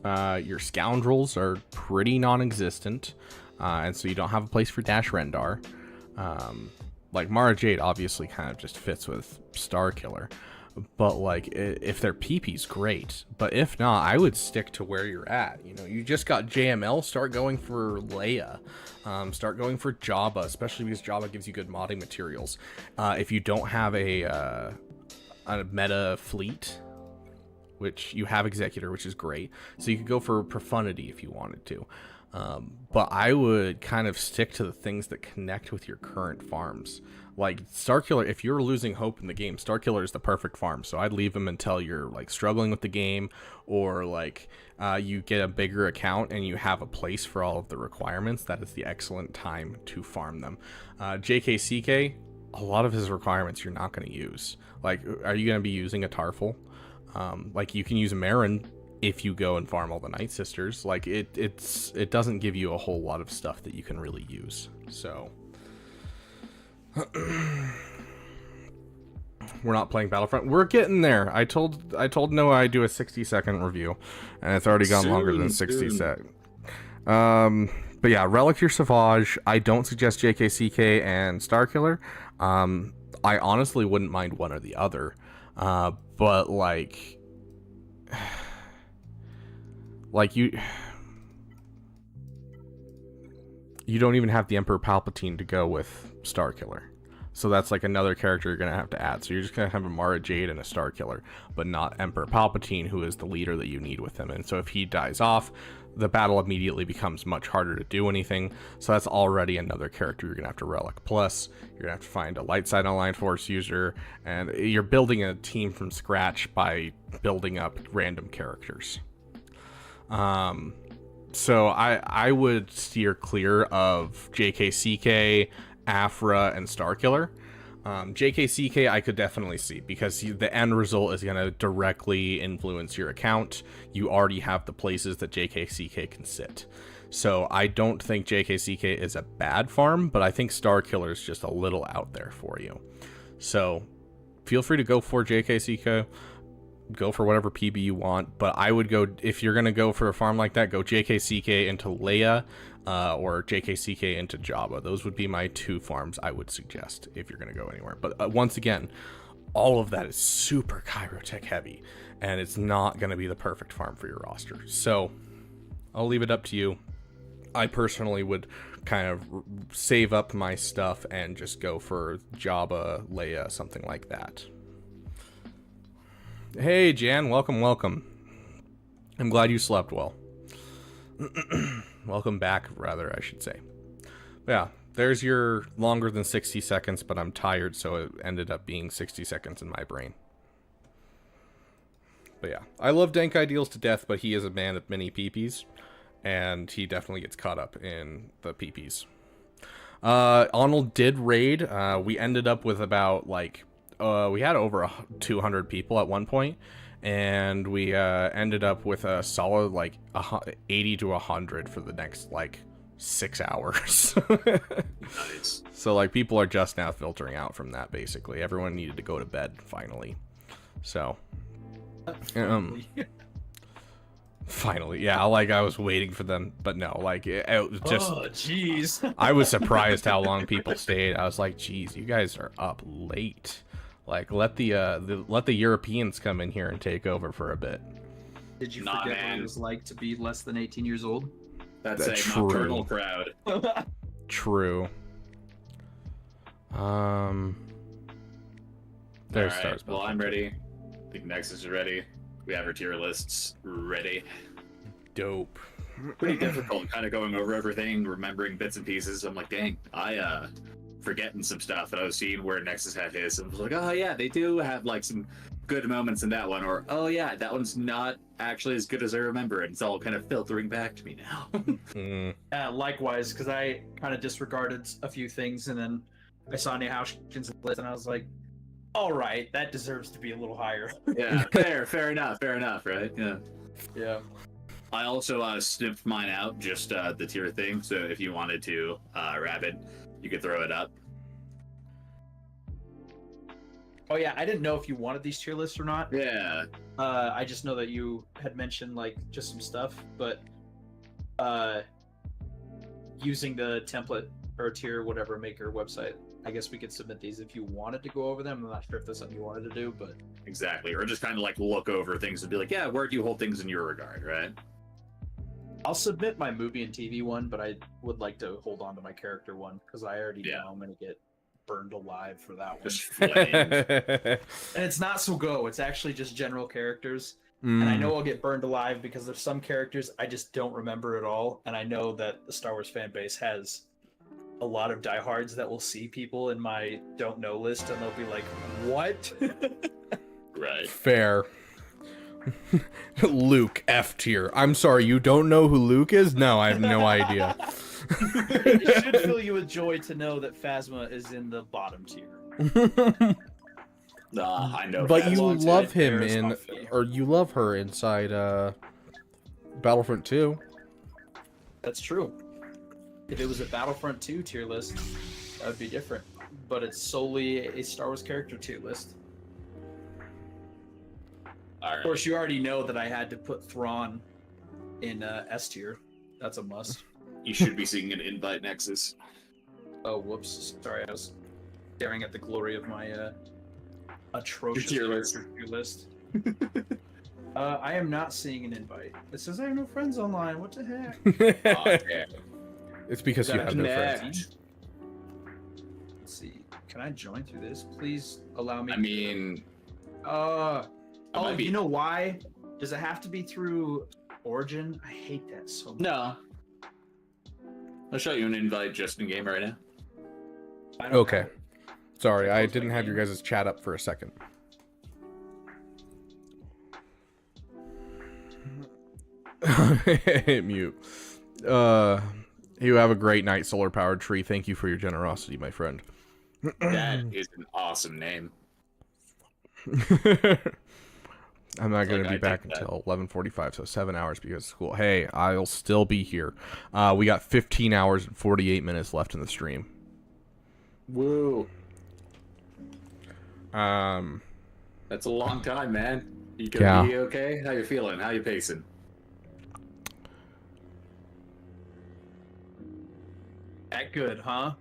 Your Scoundrels are pretty non-existent, and so you don't have a place for Dash Rendar. Like Mara Jade obviously kind of just fits with Starkiller, but like if they're PP's great, but if not, I would stick to where you're at. You know, you just got JML, start going for Leia, start going for Jabba, especially because Jabba gives you good modding materials. If you don't have a meta fleet, which you have Executor, which is great. So you could go for Profundity if you wanted to. But I would kind of stick to the things that connect with your current farms. Like Starkiller, if you're losing hope in the game, Starkiller is the perfect farm. So I'd leave him until you're like struggling with the game, or like you get a bigger account and you have a place for all of the requirements. That is the excellent time to farm them. JKCK, a lot of his requirements you're not going to use. Like, are you going to be using a Tarful? Like you can use a Marin if you go and farm all the Night Sisters. Like it doesn't give you a whole lot of stuff that you can really use. So we're not playing Battlefront. We're getting there. I told Noah I'd do a 60-second review, and it's already gone longer than 60 seconds. But yeah, Relic your Savage. I don't suggest JKCK and Starkiller. I honestly wouldn't mind one or the other. But like you don't even have the Emperor Palpatine to go with Starkiller. So that's like another character you're going to have to add. So you're just going to have a Mara Jade and a Starkiller, but not Emperor Palpatine, who is the leader that you need with him. And so if he dies off, the battle immediately becomes much harder to do anything. So that's already another character you're going to have to Relic. Plus, you're going to have to find a light side Online Force user, and you're building a team from scratch by building up random characters. So I would steer clear of JKCK, Afra, and Starkiller. JKCK I could definitely see, because the end result is going to directly influence your account. You already have the places that JKCK can sit. So I don't think JKCK is a bad farm, but I think Starkiller is just a little out there for you. So feel free to go for JKCK. go for whatever PB you want, but I would go, if you're gonna go for a farm like that, go JKCK into Leia, or JKCK into Jabba. Those would be my 2 farms I would suggest if you're gonna go anywhere. But once again, all of that is super Kyrotech heavy, and it's not gonna be the perfect farm for your roster. So I'll leave it up to you. I personally would kind of save up my stuff and just go for Jabba, Leia, something like that. Hey, Jan, welcome. I'm glad you slept well. Welcome back, rather, I should say. But yeah, there's your longer than 60 seconds, but I'm tired, so it ended up being 60 seconds in my brain. But yeah, I love Dank Ideals to death, but he is a man of many PPs, and he definitely gets caught up in the PPs. Arnold did raid. We ended up with about, like, we had over 200 people at one point, and we ended up with a solid, like, 80 to 100 for the next, like, 6 hours. Nice. So, like, people are just now filtering out from that, basically. Everyone needed to go to bed, finally. So, finally, yeah, like, I was waiting for them, but no, like, it was just... Oh, jeez. I was surprised how long people stayed. I was like, geez, you guys are up late. Like, let the Europeans come in here and take over for a bit. Did you forget what it was like to be less than 18 years old? That's a nocturnal crowd. True. There's stars. Well, I'm ready. I think Nexus is ready. We have our tier lists ready. Dope. Pretty difficult, kind of going over everything, remembering bits and pieces. I'm like, dang, I forgetting some stuff that I was seeing where Nexus had his, and I was like, oh yeah, they do have like some good moments in that one, or oh yeah, that one's not actually as good as I remember, and it's all kind of filtering back to me now. Yeah, likewise, because I kind of disregarded a few things, and then I saw Nehaushkin's list, and I was like, all right, that deserves to be a little higher. Yeah, fair enough, right? Yeah. Yeah. I also snipped mine out, just the tier thing, so if you wanted to, Rabid, you could throw it up. Oh yeah, I didn't know if you wanted these tier lists or not. Yeah. I just know that you had mentioned like just some stuff, but using the template or tier whatever maker website, I guess we could submit these if you wanted to go over them. I'm not sure if that's something you wanted to do, but Exactly, or just kind of like look over things and be like, yeah, where do you hold things in your regard, right? I'll submit my movie and TV one, but I would like to hold on to my character one because I already know I'm gonna get burned alive for that one. And it's not so go. It's actually just general characters, and I know I'll get burned alive because there's some characters I just don't remember at all, and I know that the Star Wars fan base has a lot of diehards that will see people in my don't know list, and they'll be like, "What?" Right. Fair. Luke, F tier. I'm sorry, you don't know who Luke is? No, I have no idea. It should fill you with joy to know that Phasma is in the bottom tier. I know. But you love him in, or you love her inside Battlefront 2. That's true. If it was a Battlefront 2 tier list, that would be different. But it's solely a Star Wars character tier list. Of course, you already know that I had to put Thrawn in S tier. That's a must. You should be seeing an invite Nexus. Oh, whoops. Sorry, I was staring at the glory of my atrocious tier list. Tier list. I am not seeing an invite. It says I have no friends online. What the heck? Okay. It's because you have no friends. Let's see. Can I join through this? Please allow me. I mean, oh, you know why? Does it have to be through Origin? I hate that so much. No. I'll show you an invite just in game right now. Okay. Sorry, I didn't have your guys' chat up for a second. Mute. You have a great night, Solar Powered Tree. Thank you for your generosity, my friend. That is an awesome name. I'm not going to be back until 11:45, so 7 hours because of school. Hey, I'll still be here. We got 15 hours and 48 minutes left in the stream. Woo. That's a long time, man. You gonna be okay? How you feeling? How you pacing? That good, huh?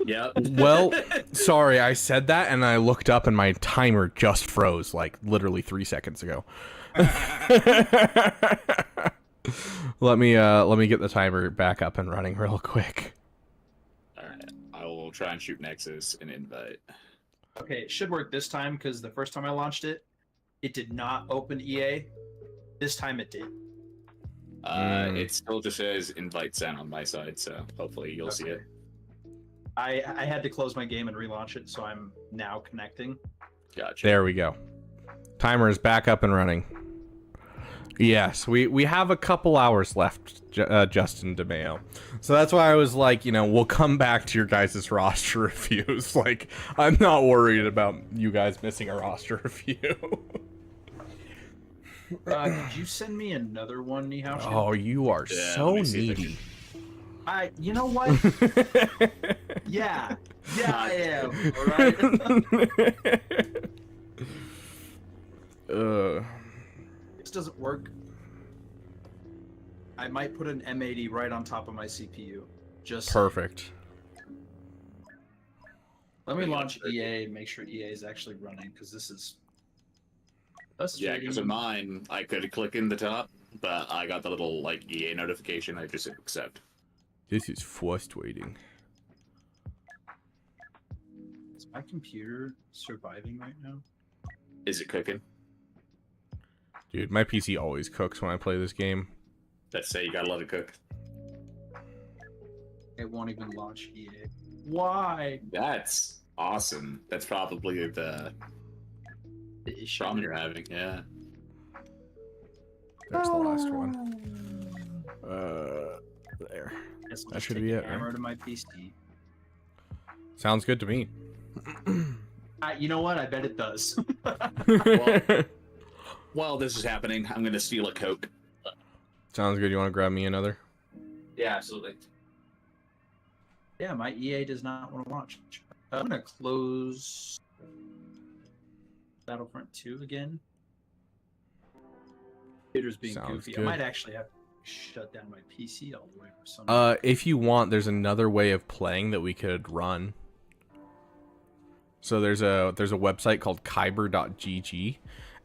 Yep. Well, sorry, I said that and I looked up and my timer just froze like literally 3 seconds ago. Let me get the timer back up and running real quick. All right, I will try and shoot Nexus an invite. Okay, it should work this time because the first time I launched it, it did not open EA. This time it did. It still just says invite sent on my side, so hopefully you'll see it. I had to close my game and relaunch it, so I'm now connecting. Gotcha. There we go. Timer is back up and running. Yes, we have a couple hours left, Justin DeMeo. So that's why I was like, we'll come back to your guys' roster reviews. Like, I'm not worried about you guys missing a roster review. Could you send me another one, Nihao? Oh, you are so needy. You know what? yeah, I am. All right. This doesn't work. I might put an M80 right on top of my CPU. Just perfect. Let me launch EA and make sure EA is actually running because this is. Yeah, because of mine, I could click in the top, but I got the little EA notification. I just hit accept. This is frustrating. Is my computer surviving right now? Is it cooking? Dude, my PC always cooks when I play this game. Let's say you gotta let it cook. It won't even launch EA. Why? That's awesome. That's probably the problem you're having, yeah. There's the last one. There. That should be it, Camera right? to my PC. Sounds good to me. You know what? I bet it does. While this is happening, I'm gonna steal a Coke. Sounds good. You want to grab me another? Yeah, absolutely. Yeah, my EA does not want to launch. I'm gonna close Battlefront 2 again. Computer's being Sounds goofy. good. I might actually have to shut down my PC all the way for some reason. If you want, there's another way of playing that we could run. So there's a website called kyber.gg,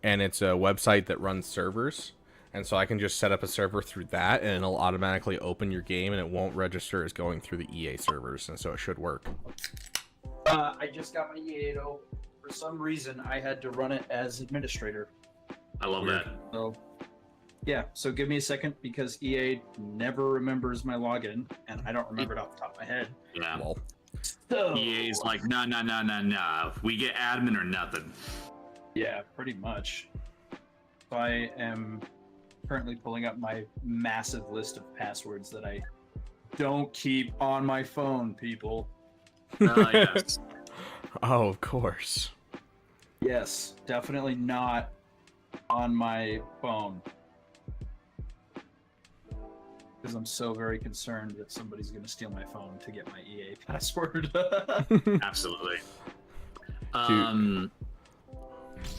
and it's a website that runs servers. And so I can just set up a server through that, and it'll automatically open your game, and it won't register as going through the EA servers, and so it should work. I just got my EA though. For some reason, I had to run it as administrator. I love that. So, yeah. So give me a second because EA never remembers my login, and I don't remember it off the top of my head. Yeah. Well. So, EA's like, no. We get admin or nothing. Yeah, pretty much. So I am currently pulling up my massive list of passwords that I don't keep on my phone, people. Yes. Oh, of course. Yes, definitely not on my phone. Because I'm so very concerned that somebody's going to steal my phone to get my EA password. Absolutely.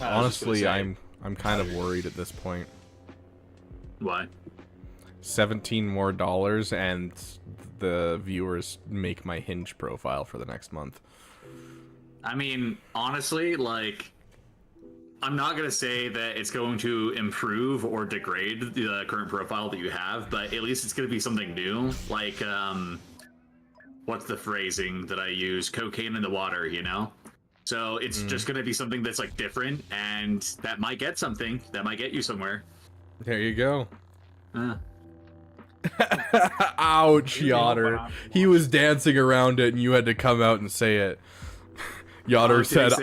Honestly, I'm kind of worried at this point. Why? $17 more and the viewers make my Hinge profile for the next month. I mean, honestly, I'm not going to say that it's going to improve or degrade the current profile that you have, but at least it's going to be something new. What's the phrasing that I use? Cocaine in the water, you know? So it's just going to be something that's different, and that might get something. That might get you somewhere. There you go. Ouch, Yotter. He was dancing around it and you had to come out and say it. Yotter said,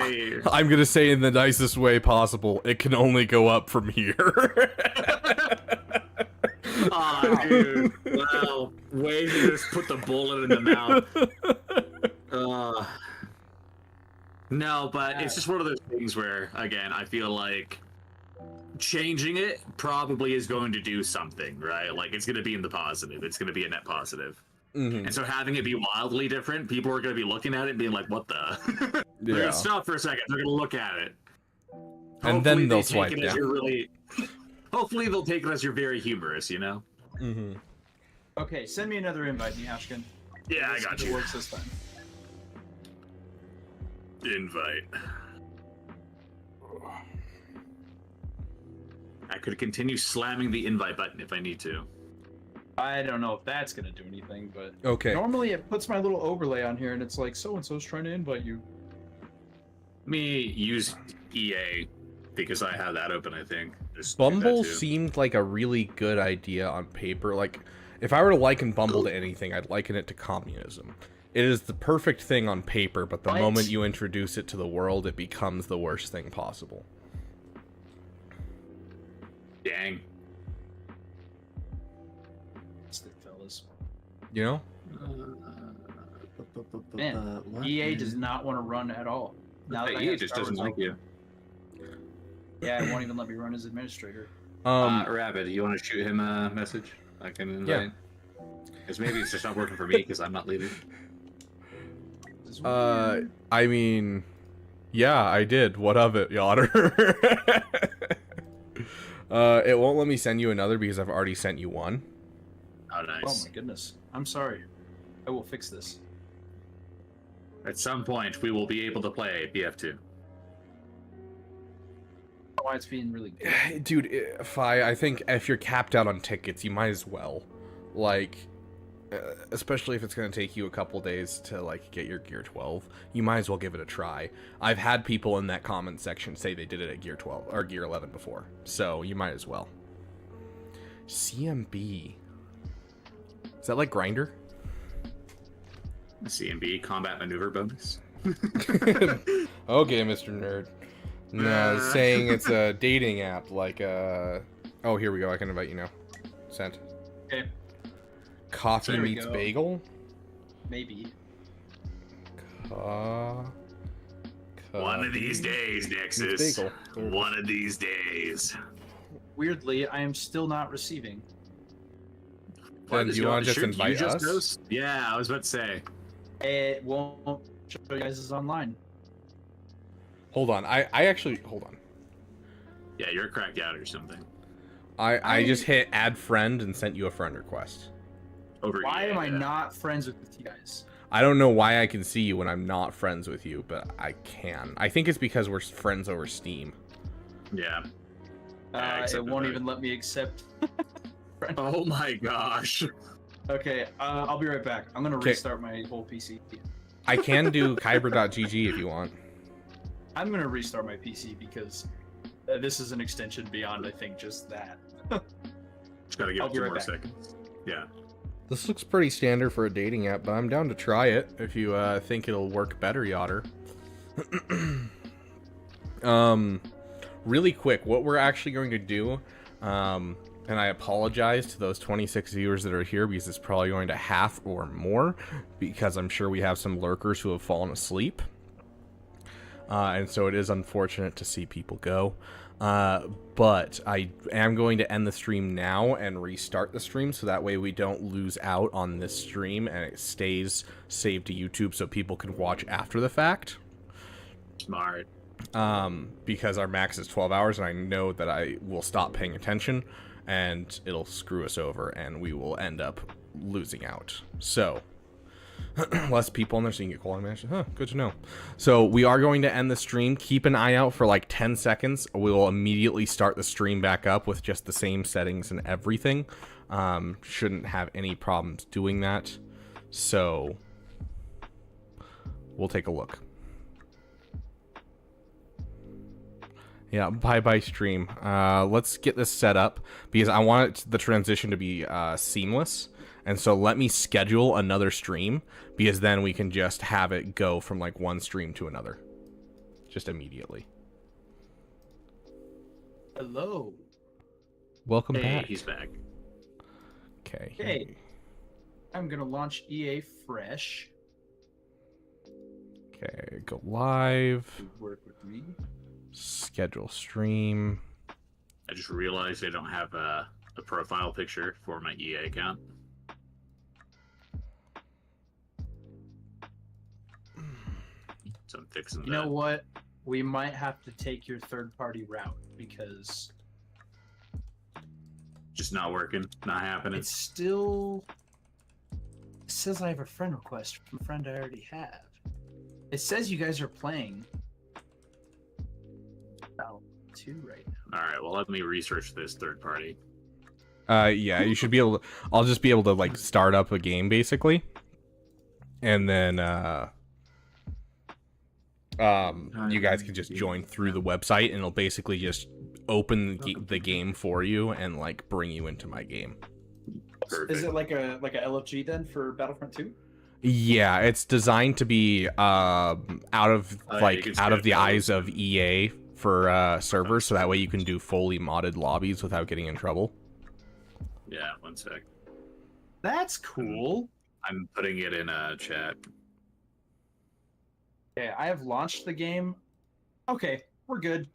I'm going to say in the nicest way possible, it can only go up from here. Aw, dude. Wow. Way to just put the bullet in the mouth. No, but it's just one of those things where, again, I feel like changing it probably is going to do something, right? It's going to be in the positive. It's going to be a net positive. Mm-hmm. And so having it be wildly different, people are going to be looking at it and being like, what the? They're going to stop for a second. They're going to look at it. And then they'll swipe it down. as you're really. Hopefully they'll take it as you're very humorous, you know. Mm-hmm. Okay, send me another invite, Yashkin. Yeah, I got you. It works this time. Invite. I could continue slamming the invite button if I need to. I don't know if that's gonna do anything, but okay. Normally it puts my little overlay on here, and it's like so and so's trying to invite you. Let me use EA because I have that open. I think. Just Bumble seemed like a really good idea on paper. Like, if I were to liken Bumble to anything, I'd liken it to communism. It is the perfect thing on paper, but the moment you introduce it to the world, it becomes the worst thing possible. Dang. Fellas. You know? Man, EA does not want to run at all. Now that EA just doesn't like you. Yeah, it won't even let me run as administrator. Rabbit, you want to shoot him a message? I can invite. Because maybe it's just not working for me because I'm not leaving. I mean, yeah, I did. What of it, Yoder? It won't let me send you another because I've already sent you one. Oh, nice. Oh my goodness. I'm sorry. I will fix this. At some point, we will be able to play BF2. Why it's being really good. Dude, I think if you're capped out on tickets, you might as well. Like, especially if it's going to take you a couple days to, like, get your Gear 12, you might as well give it a try. I've had people in that comment section say they did it at Gear 12, or Gear 11 before, so you might as well. CMB. Is that like Grinder? CMB, combat maneuver bonus. Okay, Mr. Nerd. No, saying it's a dating app, like, Oh, here we go, I can invite you now. Sent. Okay. Coffee meets bagel? Maybe. One of these days, Nexus. One of these days. Weirdly, I am still not receiving. Then do you want to just invite us? Yeah, I was about to say. It won't show you guys is online. Hold on, I actually, hold on. Yeah, you're cracked out or something. I just hit add friend and sent you a friend request. Why am I not friends with you guys? I don't know why I can see you when I'm not friends with you, but I can. I think it's because we're friends over Steam. Yeah. It won't even let me accept. Oh my gosh. Okay, I'll be right back. I'm gonna restart my whole PC. I can do kyber.gg if you want. I'm gonna restart my PC because this is an extension beyond, I think, just that. Just gotta give it 2 more seconds. Yeah. This looks pretty standard for a dating app, but I'm down to try it if you think it'll work better, Yoder. Really quick, what we're actually going to do, and I apologize to those 26 viewers that are here because it's probably going to half or more, because I'm sure we have some lurkers who have fallen asleep. And so it is unfortunate to see people go. But I am going to end the stream now and restart the stream so that way we don't lose out on this stream and it stays saved to YouTube so people can watch after the fact. Smart. Because our max is 12 hours and I know that I will stop paying attention and it'll screw us over and we will end up losing out. So less people on there so you can get quality management. Huh, good to know. So we are going to end the stream. Keep an eye out for like 10 seconds. We will immediately start the stream back up with just the same settings and everything. Shouldn't have any problems doing that. So we'll take a look. Yeah, bye-bye stream. Let's get this set up because I want the transition to be seamless. And so let me schedule another stream because then we can just have it go from like one stream to another. Just immediately. Hello. Welcome back. He's back. Okay. Hey. I'm going to launch EA Fresh. Okay, go live. Work with me. Schedule stream. I just realized I don't have a profile picture for my EA account. So I'm fixing that. You know what? we might have to take your third-party route because just not working, not happening. It's still it says I have a friend request from a friend I already have. It says you guys are playing Battlefront 2 right now. All right, well, let me research this third party. Yeah, you should be able to, I'll just be able to like start up a game basically. And then you guys can just join through the website and it'll basically just open the game for you and like bring you into my game. Perfect. Is it like a LFG then for Battlefront 2? Yeah, it's designed to be out of the eyes of EA for servers, so that way you can do fully modded lobbies without getting in trouble. Yeah, one sec. That's cool. I'm putting it in a chat. Okay, I have launched the game. Okay, we're good.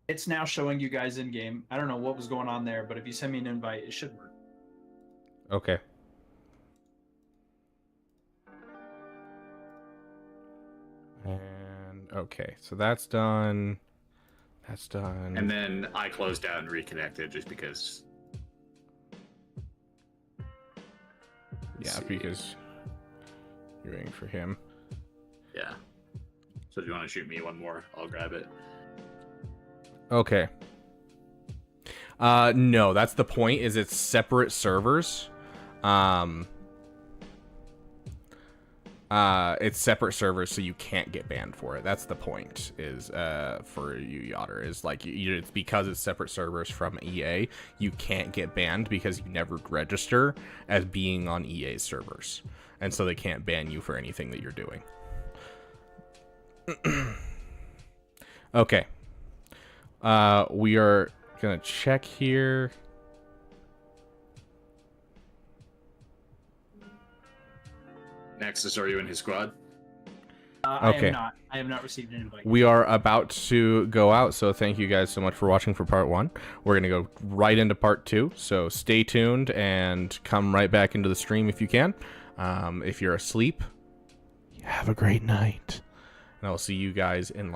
It's now showing you guys in game. I don't know what was going on there, but if you send me an invite, it should work. Okay. And okay, so that's done. That's done. And then I closed out and reconnected just because. Yeah, because you're waiting for him. Yeah. So if you want to shoot me one more, I'll grab it. Okay. No, that's the point, is it's separate servers. It's separate servers, so you can't get banned for it. That's the point, is for you, Yotter, is like it's because it's separate servers from EA, you can't get banned because you never register as being on EA's servers, and so they can't ban you for anything that you're doing. Okay. We are gonna check here. Nexus, are you in his squad? Okay. I have not received an invite. We are about to go out, so thank you guys so much for watching for part 1. We're going to go right into part 2, so stay tuned and come right back into the stream if you can. If you're asleep, have a great night. And I'll see you guys in